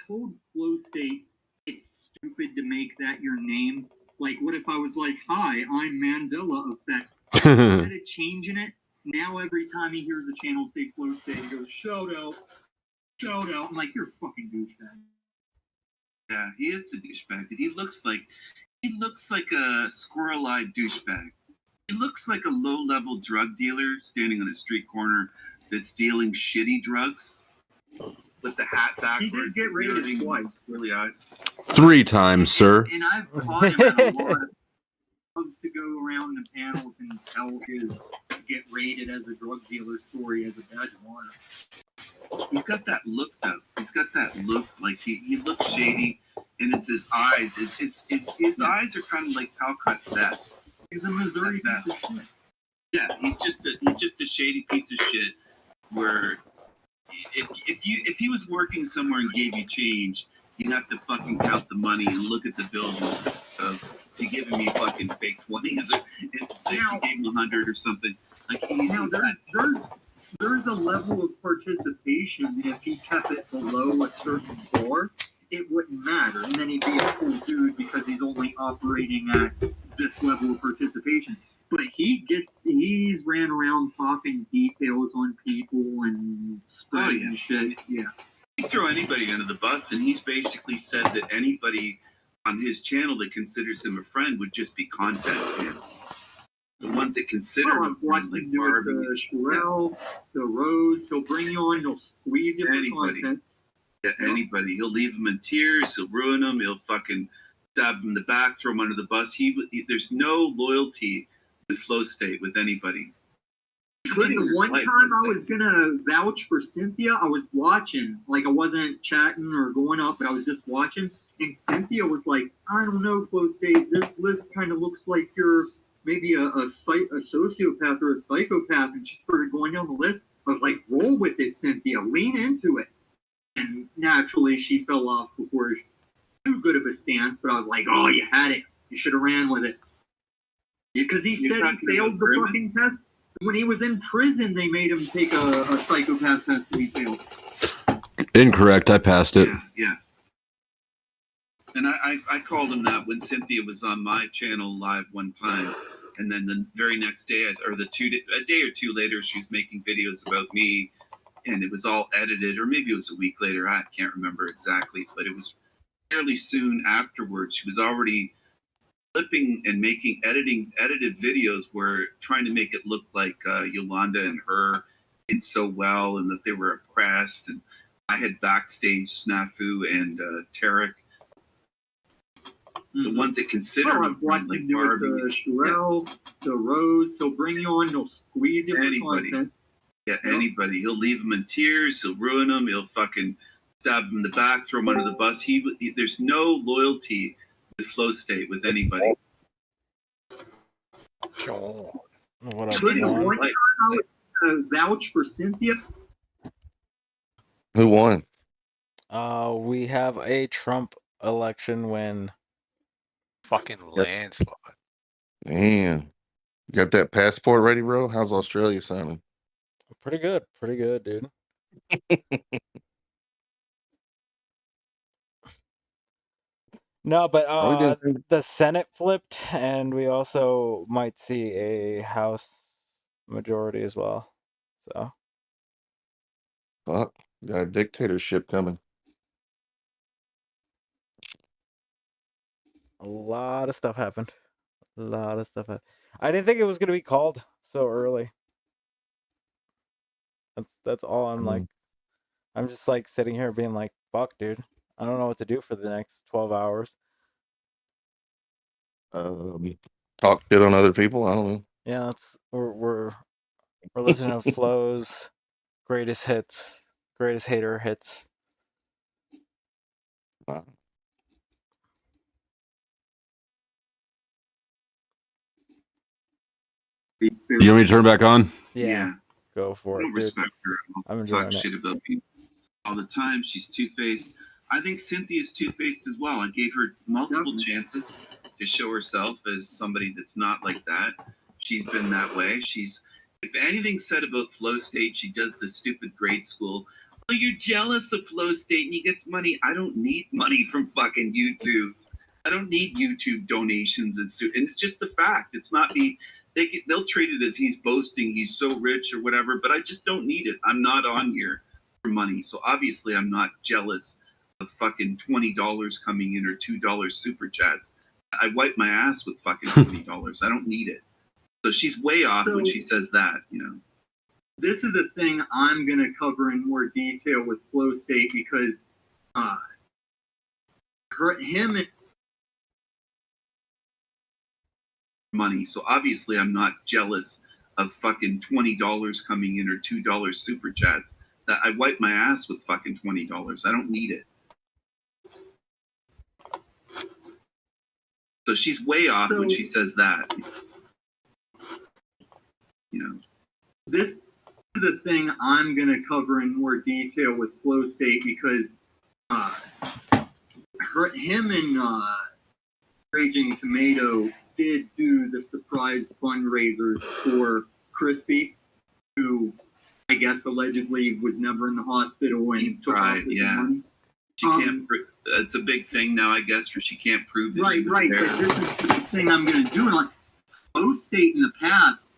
told Flow State it's stupid to make that your name. Like, what if I was like, "Hi, I'm Mandela Effect." Instead of changing it, now every time he hears a channel say Flow State, he goes, "Shout out, shout out." I'm like, "You're a fucking douchebag." Yeah, he is a douchebag. He looks like a squirrel-eyed douchebag. He looks like a low-level drug dealer standing on a street corner that's dealing shitty drugs. With the hat backwards. He did get raided twice. Really eyes. 3 times, sir. And I've caught him at a lot of loves to go around the panels and tell his get raided as a drug dealer story as a badge of honor. He's got that look though. He's got that look like he looks shady, and it's his eyes. His eyes are kind of like Talcott's vest. He's a Missouri piece of shit. Yeah, he's just a shady piece of shit. Where if he was working somewhere and gave you change, you'd have to fucking count the money and look at the bills of to giving me fucking fake 20s or if you gave him 100 or something. Like he's There's a level of participation that if he kept it below a certain floor, it wouldn't matter. And then he'd be a cool dude because he's only operating at this level of participation. But he's ran around popping details on people and spreading shit. Yeah. He'd throw anybody under the bus, and he's basically said that anybody on his channel that considers him a friend would just be content to him. The ones that consider him friend, like Barbie, the Sherelle, the Rose, he'll bring you on, he'll squeeze you for anybody. content. Yeah, anybody. He'll leave them in tears. He'll ruin them. He'll fucking stab them in the back, throw them under the bus. There's no loyalty with Flow State with anybody. Including the one time I was gonna vouch for Cynthia, I was watching, like I wasn't chatting or going up, but I was just watching, and Cynthia was like, I don't know, Flow State, this list kind of looks like you're maybe a sociopath or a psychopath, and she started going down the list. I was like, roll with it, Cynthia, lean into it. And naturally, she fell off before too good of a stance, but I was like, oh, you had it. You should have ran with it. Because he said he failed the fucking test. When he was in prison, they made him take a psychopath test and he failed. Incorrect. I passed it. Yeah. And I called him that when Cynthia was on my channel live one time. And then the very next day, or a day or two later, she was making videos about me. And it was all edited, or maybe it was a week later. I can't remember exactly. But it was fairly soon afterwards. She was already flipping and making edited videos where trying to make it look like Yolanda and her did so well and that they were oppressed. And I had backstage Snafu and Tarek. The ones that consider him friend, like Barbie. The Sherelle, the Rose, he'll bring you on, he'll squeeze you for content. Yeah, anybody. He'll leave them in tears. He'll ruin them. He'll fucking stab them in the back, throw them under the bus. There's no loyalty with Flow State with anybody. Sure. Including the one time I was vouch for Cynthia. Who won? We have a Trump election win. Fucking landslide. Damn. You got that passport ready, bro? How's Australia sounding? Pretty good, dude. No, but the Senate flipped, and we also might see a House majority as well. So Fuck. Got a dictatorship coming. a lot of stuff happened. I didn't think it was gonna be called so early. That's all I'm like. I'm just like sitting here being like, fuck, dude. I don't know what to do for the next 12 hours. Talk shit on other people. I don't know. Yeah, we're listening to Flo's greatest hits, greatest hater hits. Wow. You want me to turn back on? Yeah. Go for I it. don't respect her. I'm I'll enjoying talk it. shit about people all the time. She's two-faced. I think Cynthia's two-faced as well. I gave her multiple chances to show herself as somebody that's not like that. She's been that way. If anything's said about Flow State, she does the stupid grade school. Oh, you're jealous of Flow State and he gets money. I don't need money from fucking YouTube. I don't need YouTube donations and it's just the fact. It's not me. They'll treat it as he's boasting, he's so rich or whatever, but I just don't need it. I'm not on here for money. So obviously I'm not jealous of fucking $20 coming in or $2 super chats. I wipe my ass with fucking $20. I don't need it. So she's way off when she says that, you know. This is a thing I'm going to cover in more detail with Flow State because him and money. So obviously I'm not jealous of fucking $20 coming in or $2 super chats. That I wipe my ass with fucking $20. I don't need it. So she's way off when she says that. You know. This is a thing I'm gonna cover in more detail with Flow State because him and Raging Tomato did do the surprise fundraisers for Crispy, who I guess allegedly was never in the hospital and took Right, off his yeah. money. She can't. It's a big thing now, I guess, where she can't prove that she was Right. there. But this is the thing I'm gonna do. Like Flow State in the past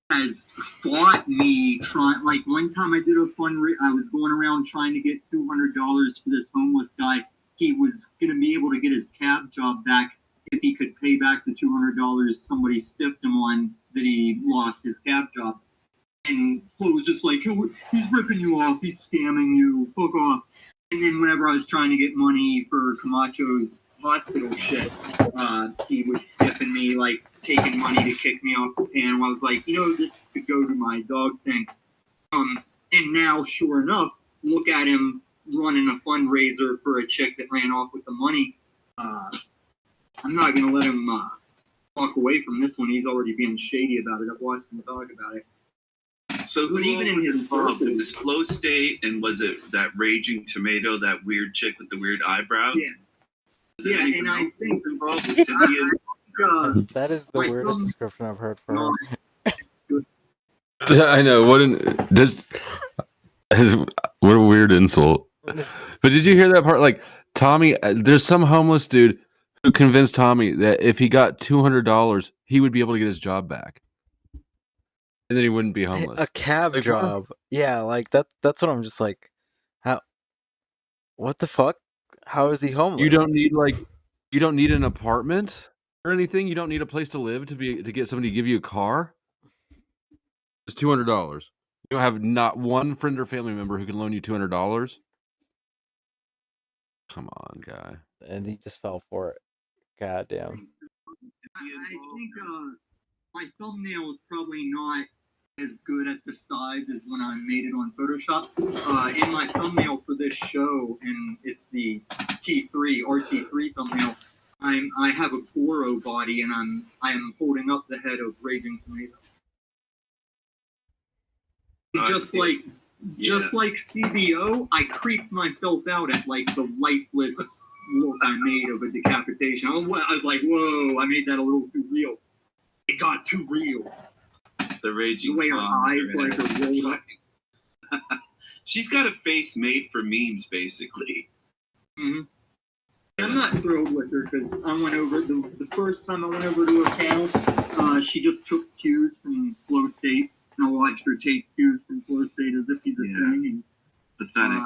has fought me trying. Like one time I did a fundraiser. I was going around trying to get $200 for this homeless guy. He was gonna be able to get his cab job back if he could pay back the $200 somebody stiffed him on that he lost his cab job. And Flo was just like, oh, he's ripping you off, he's scamming you, fuck off. And then whenever I was trying to get money for Camacho's hospital shit, he was stiffing me, like taking money to kick me off the panel. I was like, this could go to my dog thing. And now, sure enough, look at him running a fundraiser for a chick that ran off with the money. I'm not going to let him walk away from this one. He's already being shady about it. I've watched him talk about it. So But even in his involved in this Flow State, and was it that Raging Tomato, that weird chick with the weird eyebrows? Yeah. Yeah, and I think involved with Cynthia. That is the weirdest description I've heard for her. I know what what a weird insult. But did you hear that part? Like Tommy, there's some homeless dude who convinced Tommy that if he got $200, he would be able to get his job back, and then he wouldn't be homeless. A cab Like, job. Yeah, like that's what I'm just like. How? What the fuck? How is he homeless? You don't need an apartment or anything. You don't need a place to live to get somebody to give you a car. It's $200. You don't have not one friend or family member who can loan you $200. Come on, guy. And he just fell for it. God damn. I think my thumbnail is probably not as good at the size as when I made it on Photoshop. In my thumbnail for this show, and it's the RT3 thumbnail, I have a Goro body, and I'm holding up the head of Raging Tomato. Just like CBO, I creeped myself out at like the lifeless look I made of a decapitation. I was like, whoa, I made that a little too real. It got too real. The Raging The way her eyes like are rolled up. She's got a face made for memes, basically. Mm-hmm. I'm not thrilled with her because I went over the first time I went over to her panel. She just took cues from Flow State, and I watched her take cues from Flow State as if he's a thing. And, pathetic.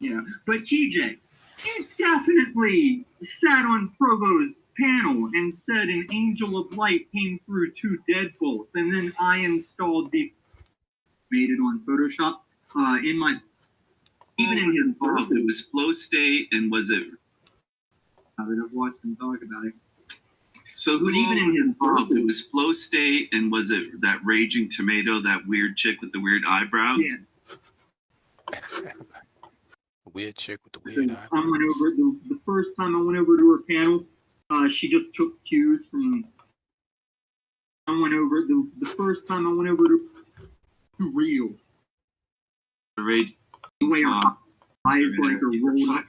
Yeah, but TJ, he definitely sat on Provo's panel and said an angel of light came through 2 deadbolts, and then I installed made it on Photoshop. In my even in his involved, it was Flow State, and was it? I've watched him talk about it. So who even involved? It was Flow State, and was it that Raging Tomato, that weird chick with the weird eyebrows? Yeah. Weird chick with the weird eyebrows. I went over the first time I went over to her panel. She just took cues from. I went over the first time I went over to real. The rage. The way her eyes like are rolled up.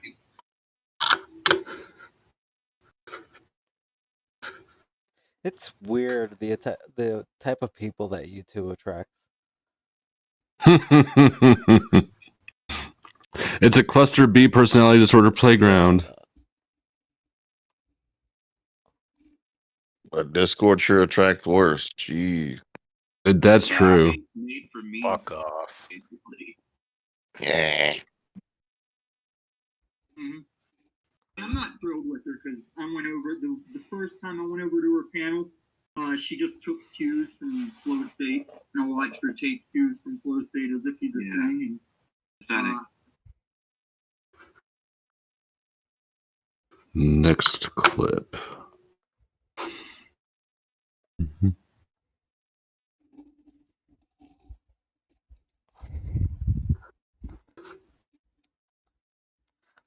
It's weird the type of people that YouTube attracts. It's a cluster B personality disorder playground. But Discord sure attracts worse. Jeez. That's true. Made for memes, Fuck off. basically. Yeah. Mm-hmm. I'm not thrilled with her because I went over the first time I went over to her panel. She just took cues from Flow State, and I watched her take cues from Flow State as if he's a thing. And, Next clip.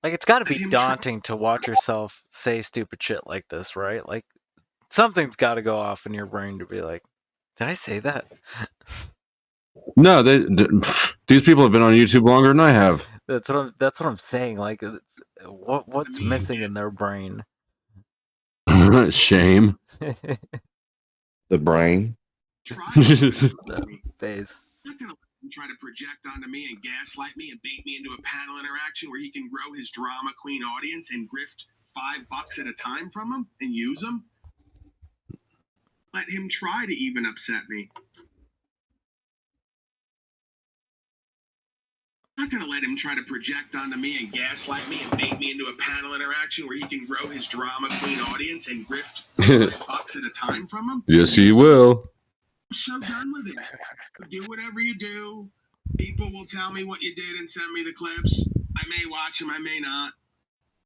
Like, it's got to be daunting to watch yourself say stupid shit like this, right? Like, something's got to go off in your brain to be like, did I say that? No, these people have been on YouTube longer than I have. That's what I'm saying. Like, what's missing in their brain? Shame. The brain. The face. Not gonna let him try to project onto me and gaslight me and bait me into a panel interaction where he can grow his drama queen audience and grift $5 at a time from him and use them. Let him try to even upset me. I'm not gonna let him try to project onto me and gaslight me and bait me into a panel interaction where he can grow his drama queen audience and grift $5 at a time from him. Yes, he will. I'm so done with it. Do whatever you do. People will tell me what you did and send me the clips. I may watch them, I may not.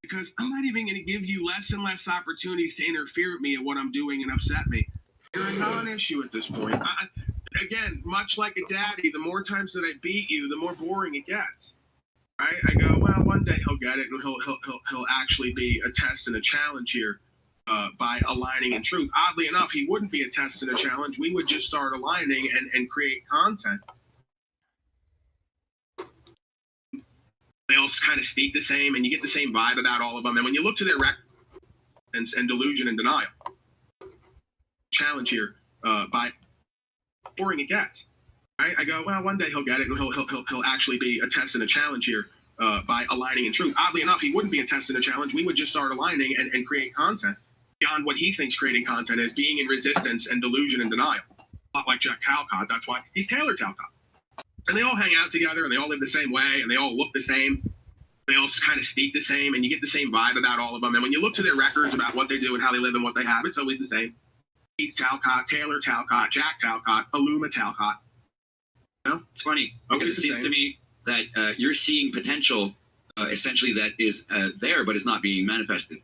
Because I'm not even going to give you less and less opportunities to interfere with me at what I'm doing and upset me. You're a non-issue at this point. Again, much like a daddy, the more times that I beat you, the more boring it gets. Right? I go, well, one day he'll get it, and he'll actually be a test and a challenge here. By aligning in truth. Oddly enough, he wouldn't be a test and a challenge. We would just start aligning and create content. They all kind of speak the same, and you get the same vibe about all of them. And when you look to their record and delusion and denial, challenge here by boring it gets. Right? I go, well, one day he'll get it, and he'll actually be a test and a challenge here by aligning in truth. Oddly enough, he wouldn't be a test and a challenge. We would just start aligning and create content beyond what he thinks creating content is, being in resistance and delusion and denial. A lot like Jack Talcott. That's why he's Taylor Talcott. And they all hang out together, and they all live the same way, and they all look the same. They all kind of speak the same, and you get the same vibe about all of them. And when you look to their records about what they do and how they live and what they have, it's always the same. Keith Talcott, Taylor Talcott, Jack Talcott, Aluma Talcott. No? It's funny because it seems to me that you're seeing potential essentially that is there but is not being manifested.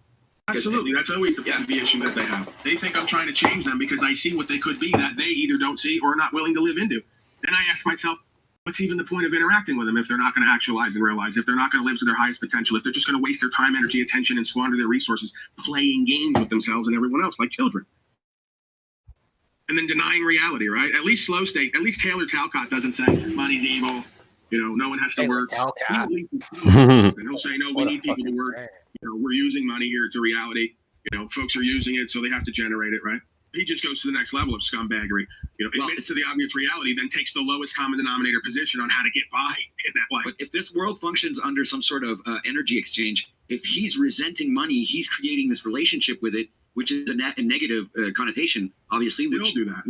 Absolutely. That's always the issue that they have. They think I'm trying to change them because I see what they could be that they either don't see or are not willing to live into. Then I ask myself, what's even the point of interacting with them if they're not going to actualize and realize, if they're not going to live to their highest potential, if they're just going to waste their time, energy, attention, and squander their resources playing games with themselves and everyone else like children? And then denying reality, right? At least Slow State, at least Taylor Talcott doesn't say money's evil. You know, no one has to work. And he'll say, no, we need people to work. You know, we're using money here. It's a reality. You know, folks are using it, so they have to generate it, right? He just goes to the next level of scumbaggery. You know, admits to the obvious reality, then takes the lowest common denominator position on how to get by in that life. But if this world functions under some sort of energy exchange, if he's resenting money, he's creating this relationship with it, which is a negative connotation, obviously. They all do that.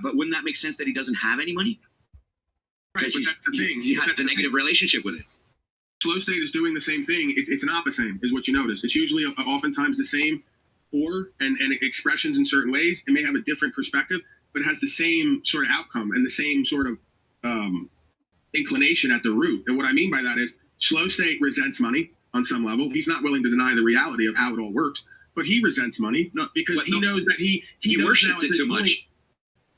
But wouldn't that make sense that he doesn't have any money? Right, but that's the thing. He had the negative relationship with it. Slow State is doing the same thing. It's an opposite, is what you notice. It's usually oftentimes the same or and expressions in certain ways. It may have a different perspective, but it has the same sort of outcome and the same sort of inclination at the root. And what I mean by that is Slow State resents money on some level. He's not willing to deny the reality of how it all works, but he resents money because he knows that he worships it too much.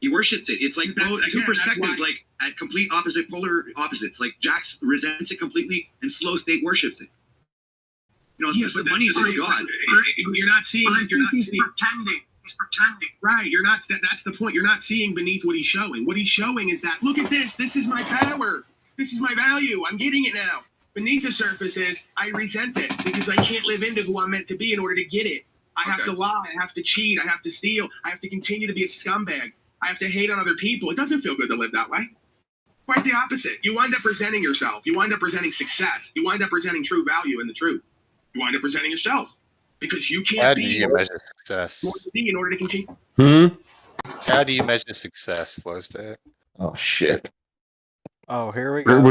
He worships it. It's like two perspectives, like at complete polar opposites. Like Jax resents it completely, and Slow State worships it. You know, yes, the money's his god. You're not seeing. He's pretending. He's pretending. Right. You're not. That's the point. You're not seeing beneath what he's showing. What he's showing is that, look at this. This is my power. This is my value. I'm getting it now. Beneath the surface is I resent it because I can't live into who I'm meant to be in order to get it. I have to lie. I have to cheat. I have to steal. I have to continue to be a scumbag. I have to hate on other people. It doesn't feel good to live that way. Quite the opposite. You wind up presenting yourself. You wind up presenting success. You wind up presenting true value in the truth. You wind up presenting yourself because you can't How do you measure success? in order to continue. How do you measure success, Flow State? Oh shit. Oh, here we go.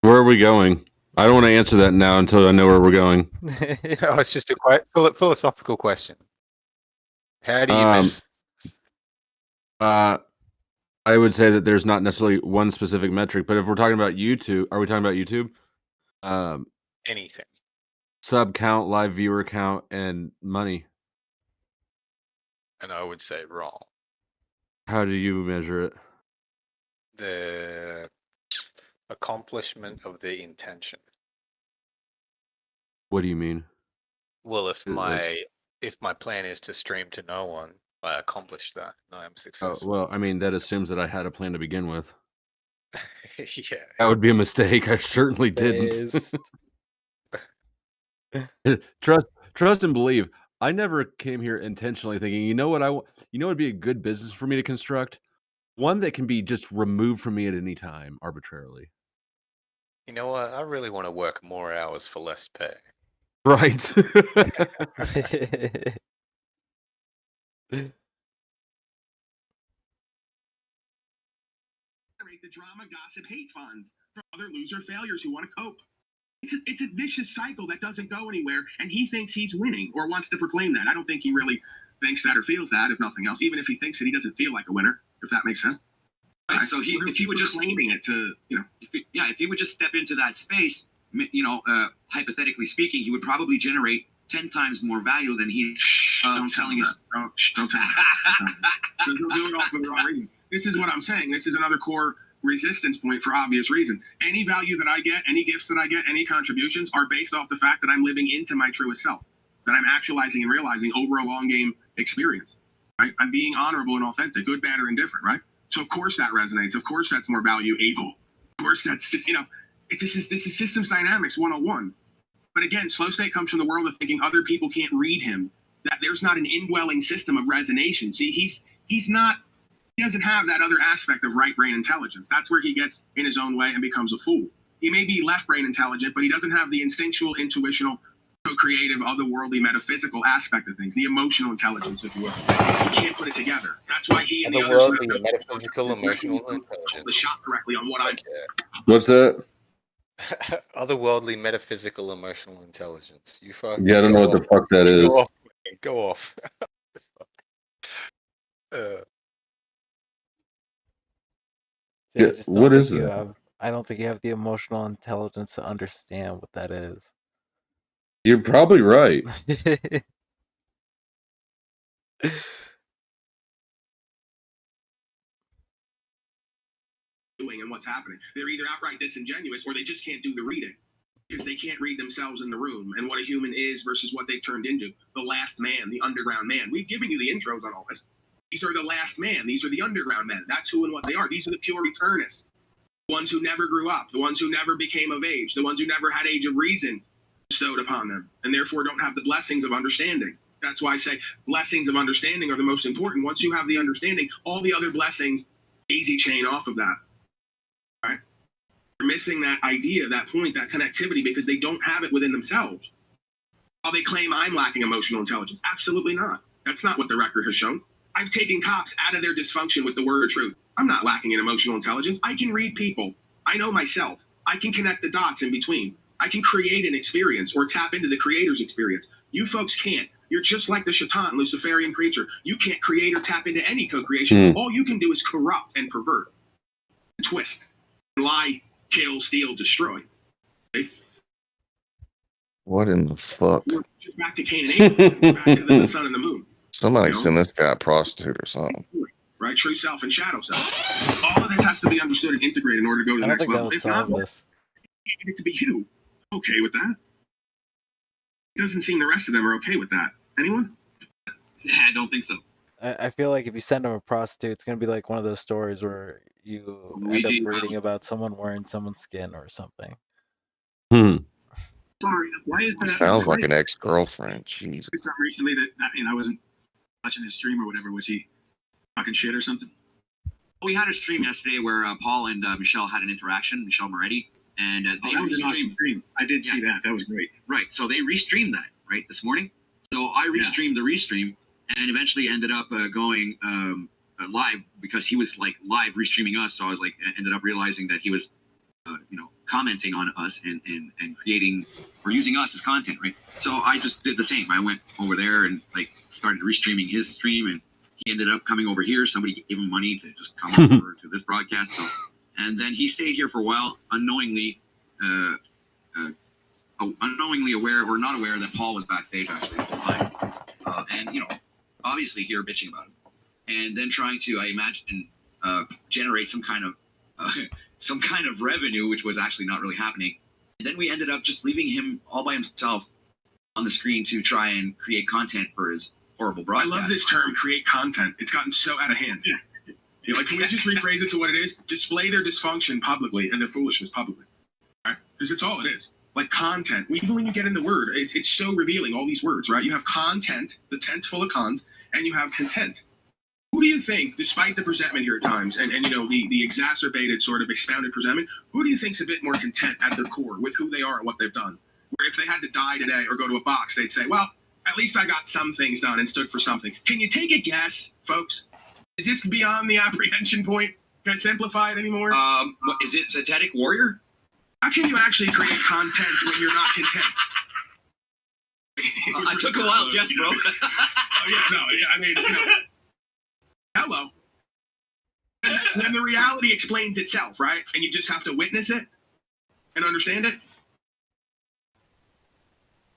Where are we going? I don't want to answer that now until I know where we're going. No, it's just a quite philosophical question. How do you measure? I would say that there's not necessarily one specific metric, but if we're talking about YouTube, are we talking about YouTube? Anything. Sub count, live viewer count, and money. And I would say wrong. How do you measure it? The accomplishment of the intention. What do you mean? Well, if my plan is to stream to no one, I accomplished that. I am Oh, successful. well, I mean, that assumes that I had a plan to begin with. Yeah. That would be a mistake. I certainly didn't. Based. Trust and believe. I never came here intentionally thinking, you know what you know, it'd be a good business for me to construct one that can be just removed from me at any time arbitrarily. You know what? I really want to work more hours for less pay. Right. The drama, gossip, hate funds from other loser failures who want to cope. It's a vicious cycle that doesn't go anywhere, and he thinks he's winning or wants to proclaim that. I don't think he really thinks that or feels that, if nothing else. Even if he thinks it, he doesn't feel like a winner, if that makes sense. Right. So if he would just claiming it to, if he would just step into that space, hypothetically speaking, he would probably generate 10 times more value than he's selling his. Don't tell him. He'll do it all for the wrong reason. This is what I'm saying. This is another core resistance point for obvious reason. Any value that I get, any gifts that I get, any contributions are based off the fact that I'm living into my truest self, that I'm actualizing and realizing over a long game experience. Right? I'm being honorable and authentic, good, bad, or indifferent. Right? So of course that resonates. Of course that's more valuable. Of course that's just, this is systems dynamics 101. But again, slow state comes from the world of thinking other people can't read him, that there's not an indwelling system of resonation. See, he doesn't have that other aspect of right brain intelligence. That's where he gets in his own way and becomes a fool. He may be left brain intelligent, but he doesn't have the instinctual, intuitional, co-creative, otherworldly, metaphysical aspect of things, the emotional intelligence, if you will. He can't put it together. That's why he and the others Otherworldly, metaphysical, emotional intelligence. the shot correctly on what I'm. What's that? Otherworldly, metaphysical, emotional intelligence. You fucking Yeah, I don't know what the fuck that is. Go off. See, I Yeah, just don't what think is you that? have. I don't think you have the emotional intelligence to understand what that is. You're probably right. Doing and what's happening. They're either outright disingenuous or they just can't do the reading because they can't read themselves in the room and what a human is versus what they've turned into. The last man, the underground man. We've given you the intros on all this. These are the last man. These are the underground men. That's who and what they are. These are the pure eternists. The ones who never grew up. The ones who never became of age. The ones who never had age of reason bestowed upon them and therefore don't have the blessings of understanding. That's why I say blessings of understanding are the most important. Once you have the understanding, all the other blessings easy chain off of that. Right? They're missing that idea, that point, that connectivity because they don't have it within themselves. While they claim I'm lacking emotional intelligence, absolutely not. That's not what the record has shown. I've taken cops out of their dysfunction with the word of truth. I'm not lacking in emotional intelligence. I can read people. I know myself. I can connect the dots in between. I can create an experience or tap into the creator's experience. You folks can't. You're just like the Shaitan, Luciferian creature. You can't create or tap into any co-creation. All you can do is corrupt and pervert, and twist, lie, kill, steal, destroy. Okay? What in the fuck? We're just back to Cain and Abel, back to the sun and the moon. Somebody send this guy a prostitute or something. Right? True self and shadow self. All of this has to be understood and integrated in order to go to the next level. If not, it to be you. Okay with that? It doesn't seem the rest of them are okay with that. Anyone? Yeah, I don't think so. I feel like if you send them a prostitute, it's gonna be like one of those stories where you end up reading about someone wearing someone's skin or something. Sorry, why is that? Sounds like an ex-girlfriend. Jesus. It's not recently that I wasn't watching his stream or whatever. Was he talking shit or something? We had a stream yesterday where Paul and Michelle had an interaction, Michelle Moretti, and they that was an awesome stream. I did see that. That was great. Right. So they restreamed that right this morning. So I restreamed the restream, and eventually ended up going live because he was like live restreaming us. So I was like, ended up realizing that he was, commenting on us and creating or using us as content, right? So I just did the same. I went over there and like started restreaming his stream, and he ended up coming over here. Somebody gave him money to just come over to this broadcast. So, and then he stayed here for a while, unknowingly aware or not aware that Paul was backstage actually the whole time, and obviously here bitching about him, and then trying to, I imagine, generate some kind of revenue, which was actually not really happening. And then we ended up just leaving him all by himself on the screen to try and create content for his horrible I broadcast. love this term, create content. It's gotten so out of hand. You know, like, can we just rephrase it to what it is? Display their dysfunction publicly and their foolishness publicly. Right? Because it's all it is. Like content. Even when you get in the word, it's so revealing, all these words, right? You have content, the tent full of cons, and you have content. Who do you think, despite the presentment here at times, and you know, the exacerbated sort of expounded presentment, who do you think's a bit more content at their core with who they are and what they've done? Where if they had to die today or go to a box, they'd say, well, at least I got some things done and stood for something. Can you take a guess, folks? Is this beyond the apprehension point? Can I simplify it anymore? What, is it Satanic Warrior? How can you actually create content when you're not content? I took a wild guess, bro. Oh, yeah, no, yeah, I mean, you know, hello. When the reality explains itself, right? And you just have to witness it and understand it.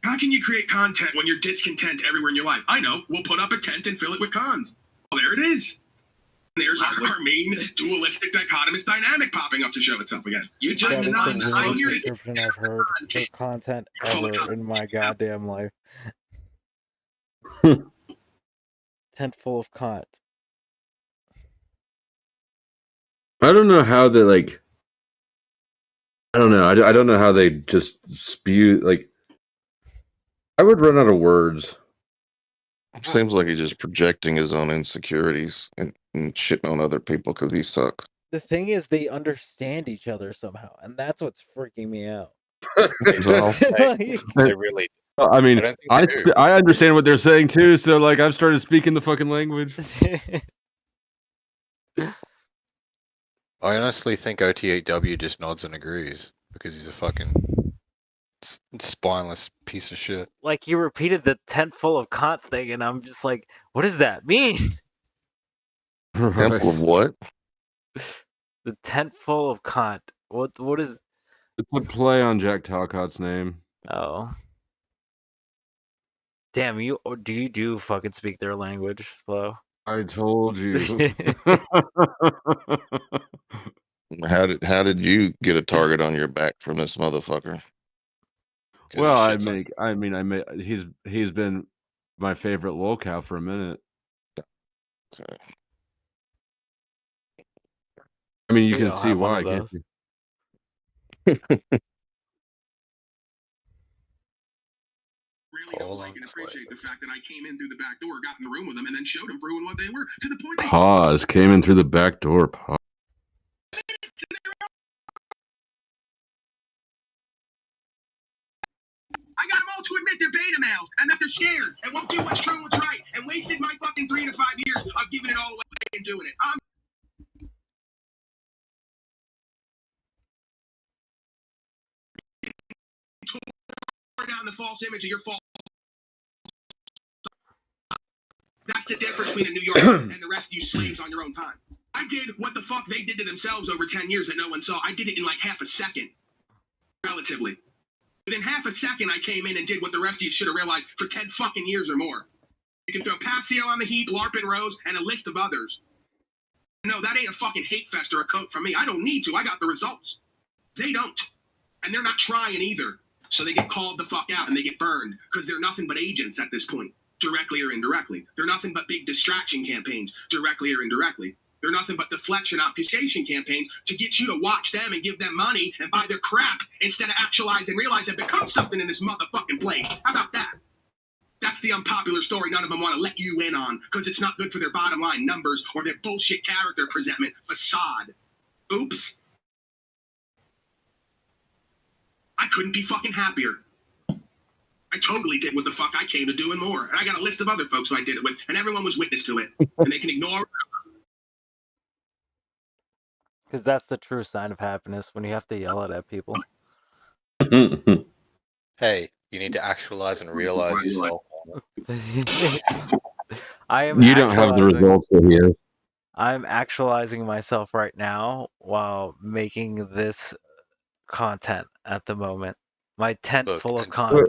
How can you create content when you're discontent everywhere in your life? I know. We'll put up a tent and fill it with cons. Well, there it is. There's our main dualistic dichotomous dynamic popping up to show itself again. You just That is denied the the worst same. description I've heard for content ever in my goddamn life. Tent full of cons. I don't know how they like. I don't know. I don't know how they just spew like. I would run out of words. Seems like he's just projecting his own insecurities and shitting on other people because he sucks. The thing is, they understand each other somehow, and that's what's freaking me out. So, They really. I mean, I don't think they do. I understand what they're saying too. So like, I've started speaking the fucking language. I honestly think OTAW just nods and agrees because he's a fucking spineless piece of shit. Like, you repeated the tent full of cont thing, and I'm just like, what does that mean? Temple of what? The tent full of cont. What is? It's a play on Jack Talcott's name. Oh. Damn, you do fucking speak their language, Slow. I told you. How did you get a target on your back from this motherfucker? Well, he's been my favorite lolcow for a minute. Okay. I mean, you Maybe can I'll see have one why. of Can't those. you? Really don't like and appreciate the fact that I came in through the back door, got in the room with them, and then showed them for who and what they were, to the point they Pause. Came in through the back door. Pause. I got them all to admit they're beta males and that they're scared and won't do what's true and what's right and wasted my fucking 3 to 5 years of giving it all away and doing it. I'm tore down the false image of your fault. That's the difference between a New York and the rest of you slaves on your own time. I did what the fuck they did to themselves over 10 years that no one saw. I did it in like half a second, relatively. Within half a second, I came in and did what the rest of you should have realized for 10 fucking years or more. You can throw Papsio on the heap, LARPin' Rose, and a list of others. No, that ain't a fucking hate fest or a coat from me. I don't need to. I got the results. They don't. And they're not trying either. So they get called the fuck out and they get burned because they're nothing but agents at this point, directly or indirectly. They're nothing but big distraction campaigns, directly or indirectly. They're nothing but deflection obfuscation campaigns to get you to watch them and give them money and buy their crap instead of actualize and realize and become something in this motherfucking place. How about that? That's the unpopular story none of them want to let you in on because it's not good for their bottom line numbers or their bullshit character presentment facade. Oops. I couldn't be fucking happier. I totally did what the fuck I came to do and more. And I got a list of other folks who I did it with, and everyone was witness to it. And they can ignore it. Because that's the true sign of happiness, when you have to yell it at people. Hey, you need to actualize and realize yourself. I am. You don't have the results that he has. I'm actualizing myself right now while making this content at the moment. My tent full of content.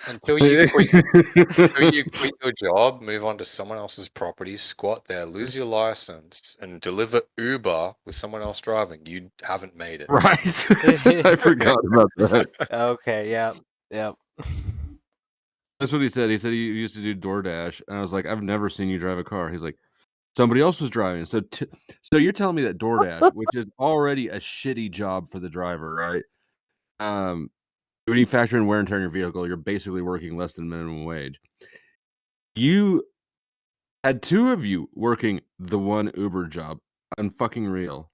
Until you quit your job, move on to someone else's property, squat there, lose your license, and deliver Uber with someone else driving, you haven't made it. Right. I forgot about that. Okay, yeah. That's what he said. He said he used to do DoorDash, and I was like, I've never seen you drive a car. He's like, somebody else was driving. So you're telling me that DoorDash, which is already a shitty job for the driver, right? When you factor in wear and tear on your vehicle, you're basically working less than minimum wage. You had two of you working the one Uber job. Unfucking real.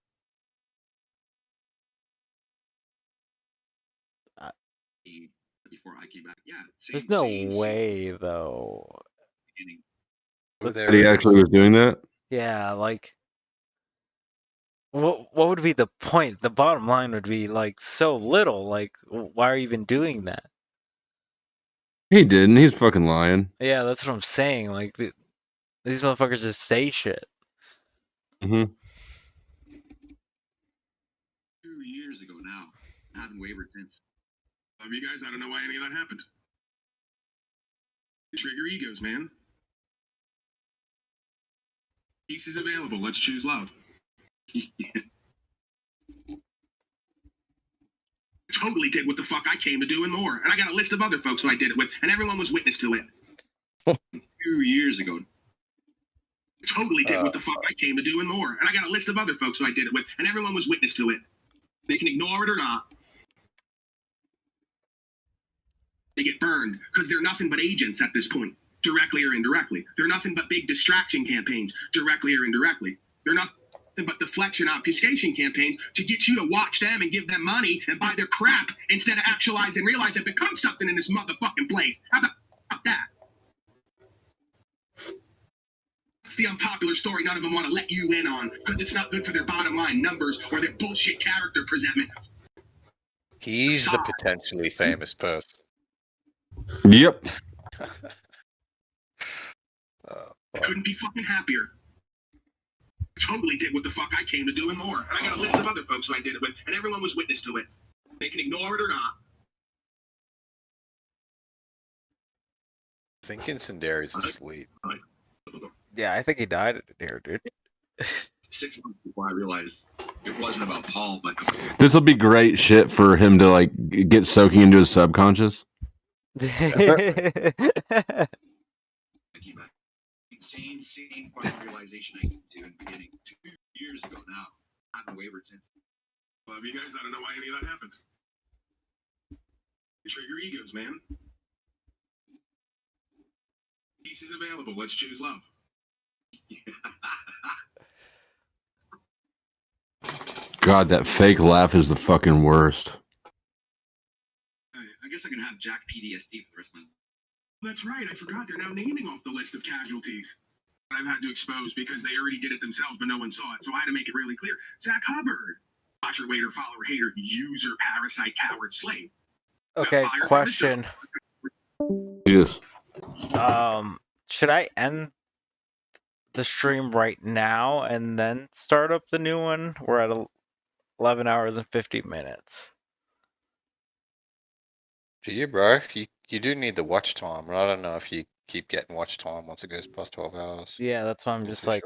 Before I came back, yeah. There's no way though. That he actually was doing that? Yeah, like what would be the point? The bottom line would be like so little. Like why are you even doing that? He didn't. He's fucking lying. Yeah, that's what I'm saying. Like these motherfuckers just say shit. Mm-hmm. 2 years ago now. I haven't wavered since. You guys, I don't know why any of that happened. Trigger egos, man. Pieces available. Let's choose love. Totally did what the fuck I came to do and more. And I got a list of other folks who I did it with, and everyone was witness to it. 2 years ago. Totally did what the fuck I came to do and more. And I got a list of other folks who I did it with, and everyone was witness to it. They can ignore it or not. They get burned because they're nothing but agents at this point, directly or indirectly. They're nothing but big distraction campaigns, directly or indirectly. They're nothing but deflection obfuscation campaigns to get you to watch them and give them money and buy their crap instead of actualize and realize it becomes something in this motherfucking place. How about that? That's the unpopular story none of them want to let you in on because it's not good for their bottom line numbers or their bullshit character presentment. He's the potentially famous person. Yep. I couldn't be fucking happier. Totally did what the fuck I came to do and more. And I got a list of other folks who I did it with, and everyone was witness to it. They can ignore it or not. I think Incendiary's asleep. Yeah, I think he died here, dude. 6 months before I realized it wasn't about Paul, but This will be great shit for him to like get soaking into his subconscious. insane fucking realization I came to in the beginning 2 years ago now. I haven't wavered since. Well, you guys, I don't know why any of that happened. Trigger egos, man. Pieces available. Let's choose love. God, that fake laugh is the fucking worst. I guess I can have Jack PTSD for the rest of my life. That's right. I forgot. They're now naming off the list of casualties I've had to expose because they already did it themselves, but no one saw it. So I had to make it really clear. Zach Hubbard. Watcher, waiter, follower, hater, user, parasite, coward, slave. Okay, question. Yes. Should I end the stream right now and then start up the new one? We're at 11 hours and 50 minutes. For you, bro, you do need the watch time, and I don't know if you keep getting watch time once it goes past 12 hours. Yeah, that's why I'm just like,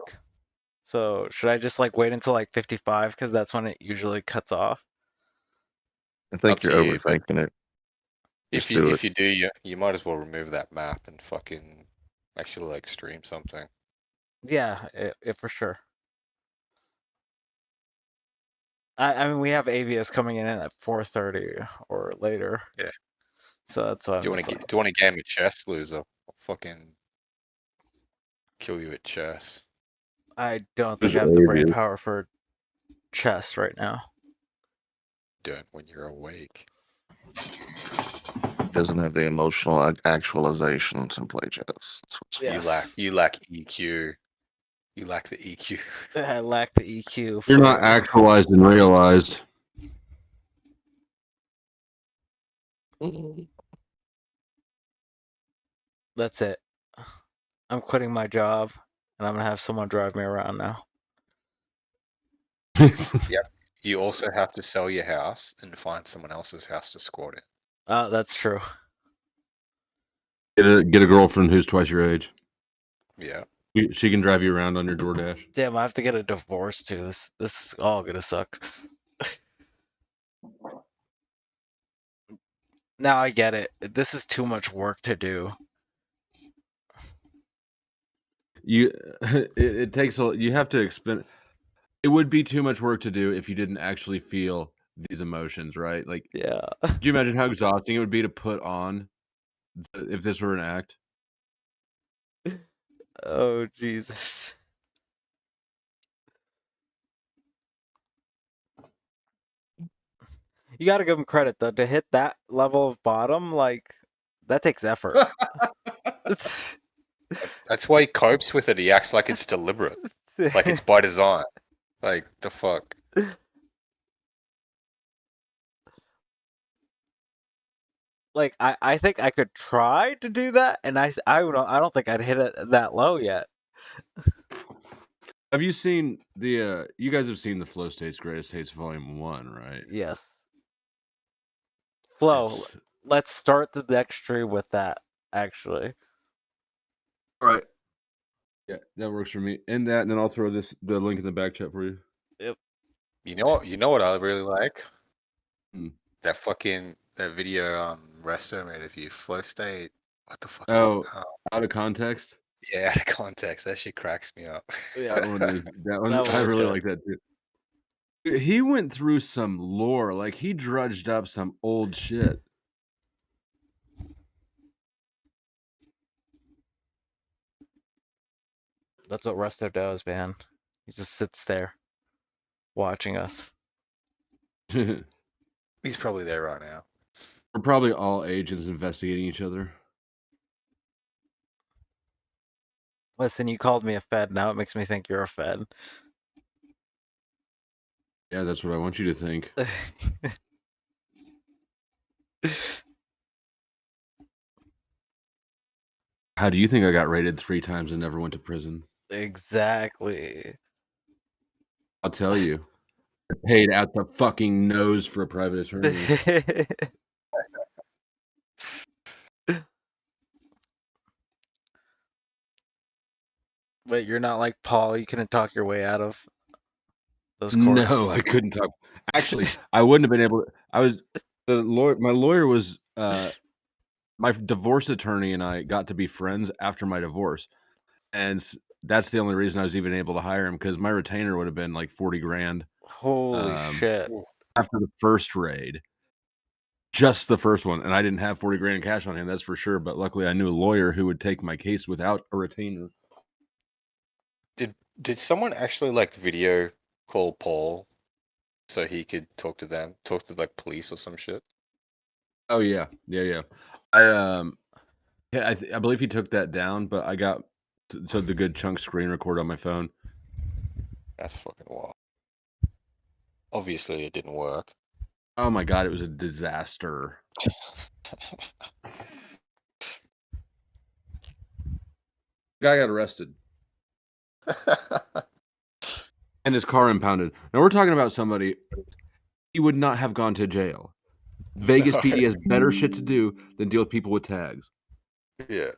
so should I just like wait until like 55 because that's when it usually cuts off? I think Up you're to you, but overthinking it. if Just do it. you do, you might as well remove that map and fucking actually like stream something. Yeah, for sure. I mean, we have AVS coming in at 4:30 or later. Yeah. So that's why I'm Do you just want like, to do you want a game of chess, loser? I'll fucking kill you at chess. I don't think I have the brain power for chess right now. Don't when you're awake. Doesn't have the emotional actualization to play chess. That's what's Yes. You lack EQ. You lack the EQ. I lack the EQ. You're not actualized and realized. That's it. I'm quitting my job, and I'm gonna have someone drive me around now. Yep. You also have to sell your house and find someone else's house to squat in. That's true. Get a girlfriend who's twice your age. Yeah. She can drive you around on your DoorDash. Damn, I have to get a divorce too. This is all gonna suck. Now I get it. This is too much work to do. You it takes a you have to expend. It would be too much work to do if you didn't actually feel these emotions, right? Like, Yeah. do you imagine how exhausting it would be to put on if this were an act? Oh Jesus. You got to give him credit though to hit that level of bottom. Like that takes effort. That's why he copes with it. He acts like it's deliberate, like it's by design. Like the fuck. Like I think I could try to do that, and I don't think I'd hit it that low yet. Have you seen the? You guys have seen the Flow States Greatest Hits Volume 1, right? Yes. Flo, let's start the next stream with that. Actually. All right. Yeah, that works for me. And that, and then I'll throw the link in the back chat for you. Yep. You know what I really like? Hmm. That video Resto made of you. Flow State. What the fuck Oh, is it? out of context? Yeah, out of context. That shit cracks me up. Yeah. That one That I was really good. like that too. Dude, he went through some lore, like he drudged up some old shit. That's what Resto does, man. He just sits there watching us. He's probably there right now. We're probably all agents investigating each other. Listen, you called me a Fed. Now it makes me think you're a Fed. Yeah, that's what I want you to think. How do you think I got raided 3 times and never went to prison? Exactly. I'll tell you. I paid out the fucking nose for a private attorney. But you're not like Paul. You couldn't talk your way out of those courts. No, I couldn't talk. Actually, I wouldn't have been able to. My lawyer was my divorce attorney, and I got to be friends after my divorce. And that's the only reason I was even able to hire him, because my retainer would have been like 40 grand. Holy shit. After the first raid. Just the first one, and I didn't have 40 grand cash on hand, that's for sure. But luckily, I knew a lawyer who would take my case without a retainer. Did someone actually like video call Paul so he could talk to like police or some shit? Oh yeah. I believe he took that down, but I got so the good chunk screen record on my phone. That's fucking wild. Obviously, it didn't work. Oh my god, it was a disaster. Guy got arrested. And his car impounded. Now we're talking about somebody, he would not have gone to jail. Vegas No. PD has better shit to do than deal with people with tags. Yeah.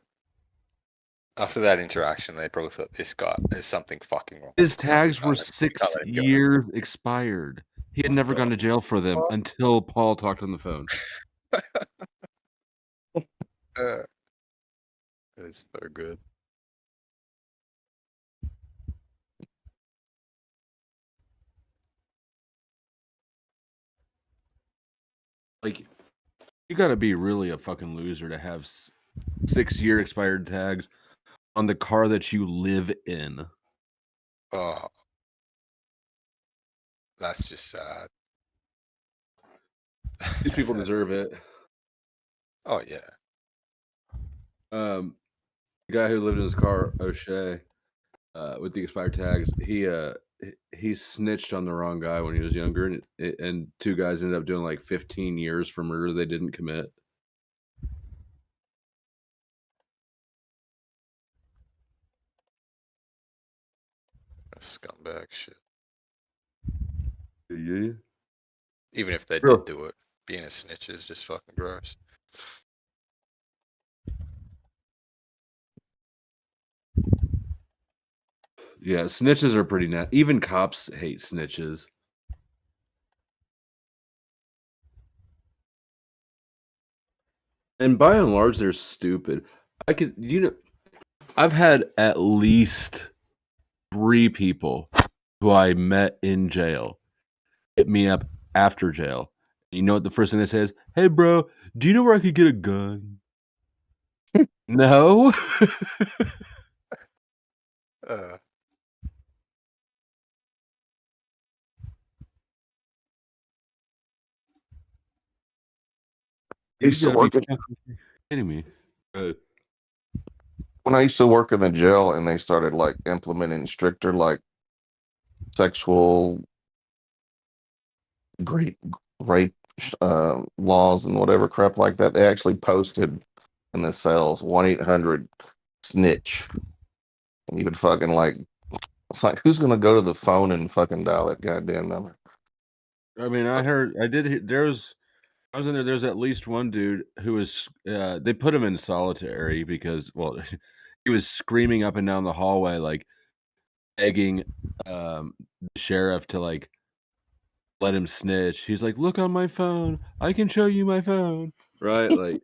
After that interaction, they probably thought there's something fucking wrong. His tags were 6 years expired. He had never gone to jail for them until Paul talked on the phone. It's so good. Like, you gotta be really a fucking loser to have 6-year expired tags on the car that you live in. Oh, that's just sad. These people deserve it. Oh yeah. The guy who lived in his car, O'Shea, with the expired tags, he snitched on the wrong guy when he was younger, and 2 guys ended up doing like 15 years for murder they didn't commit. Scumbag shit. Yeah. Even if they Sure. did do it, being a snitch is just fucking gross. Yeah, snitches are pretty net. Even cops hate snitches. And by and large, they're stupid. I've had at least 3 people who I met in jail hit me up after jail. You know what the first thing they say is, "Hey, bro, do you know where I could get a gun?" No. Uh, I used to work kidding me. When I used to work in the jail and they started like implementing stricter like sexual rape laws and whatever crap like that, they actually posted in the cells 1-800-snitch, and you could fucking like, it's like, who's gonna go to the phone and fucking dial that goddamn number? I mean, I was in there. There's at least one dude who was. They put him in solitary because, well, he was screaming up and down the hallway, like begging the sheriff to like let him snitch. He's like, "Look on my phone. I can show you my phone." Right? Like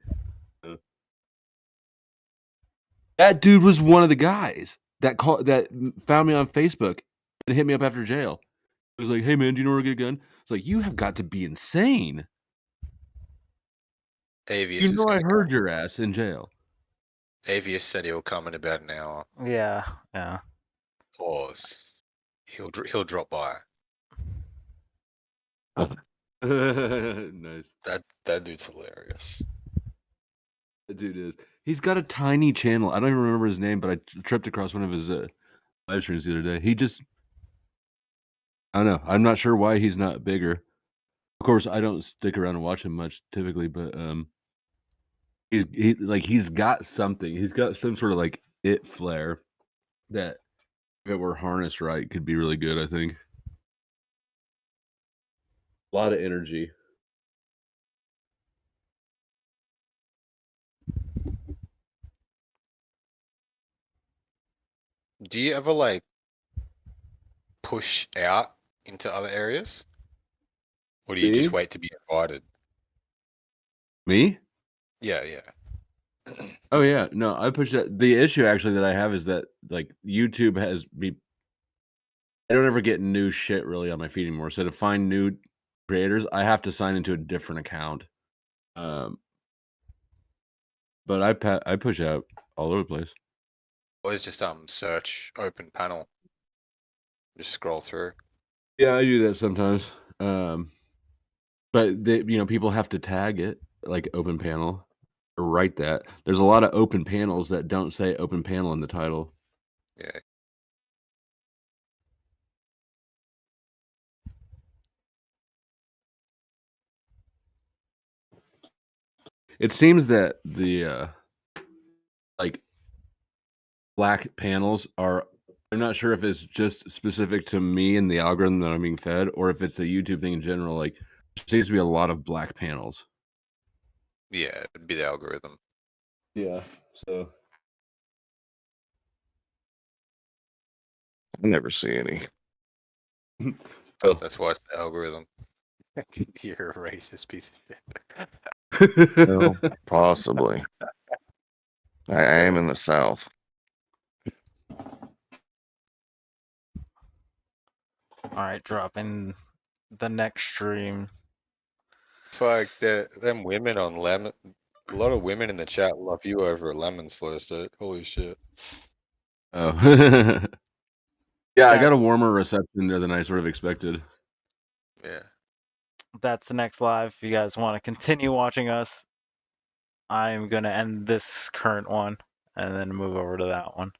that dude was one of the guys that found me on Facebook and hit me up after jail. He was like, "Hey man, do you know where to get a gun?" It's like, you have got to be insane. Avius You is know I gonna heard come. your ass in jail. Avius said he'll come in about an hour. Yeah, yeah. Pause. He'll drop by. Nice. That dude's hilarious. That dude is. He's got a tiny channel. I don't even remember his name, but I tripped across one of his live streams the other day. I don't know. I'm not sure why he's not bigger. Of course, I don't stick around and watch him much typically, but he's got something. He's got some sort of like it flair that if it were harnessed right could be really good, I think. A lot of energy. Do you ever like push out into other areas? Or do you just Me? wait to be invited? Me? Yeah, yeah. Oh yeah, no, I push that. The issue actually that I have is that like YouTube has me. I don't ever get new shit really on my feed anymore. So to find new creators, I have to sign into a different account. But I push out all over the place. Always just search open panel. Just scroll through. Yeah, I do that sometimes. But people have to tag it like open panel or write that. There's a lot of open panels that don't say open panel in the title. Yeah. It seems that the like black panels are. I'm not sure if it's just specific to me and the algorithm that I'm being fed, or if it's a YouTube thing in general. Like, there seems to be a lot of black panels. Yeah, it'd be the algorithm. Yeah. So I never see any. Oh. That's why it's the algorithm. You're a racist piece of shit. Well, possibly. I am in the South. Alright, dropping the next stream. Fuck, them women on Lemon. A lot of women in the chat love you over at Lemon's first date. Holy shit. Oh. Yeah, I got a warmer reception there than I sort of expected. Yeah. That's the next live. If you guys want to continue watching us, I'm going to end this current one and then move over to that one.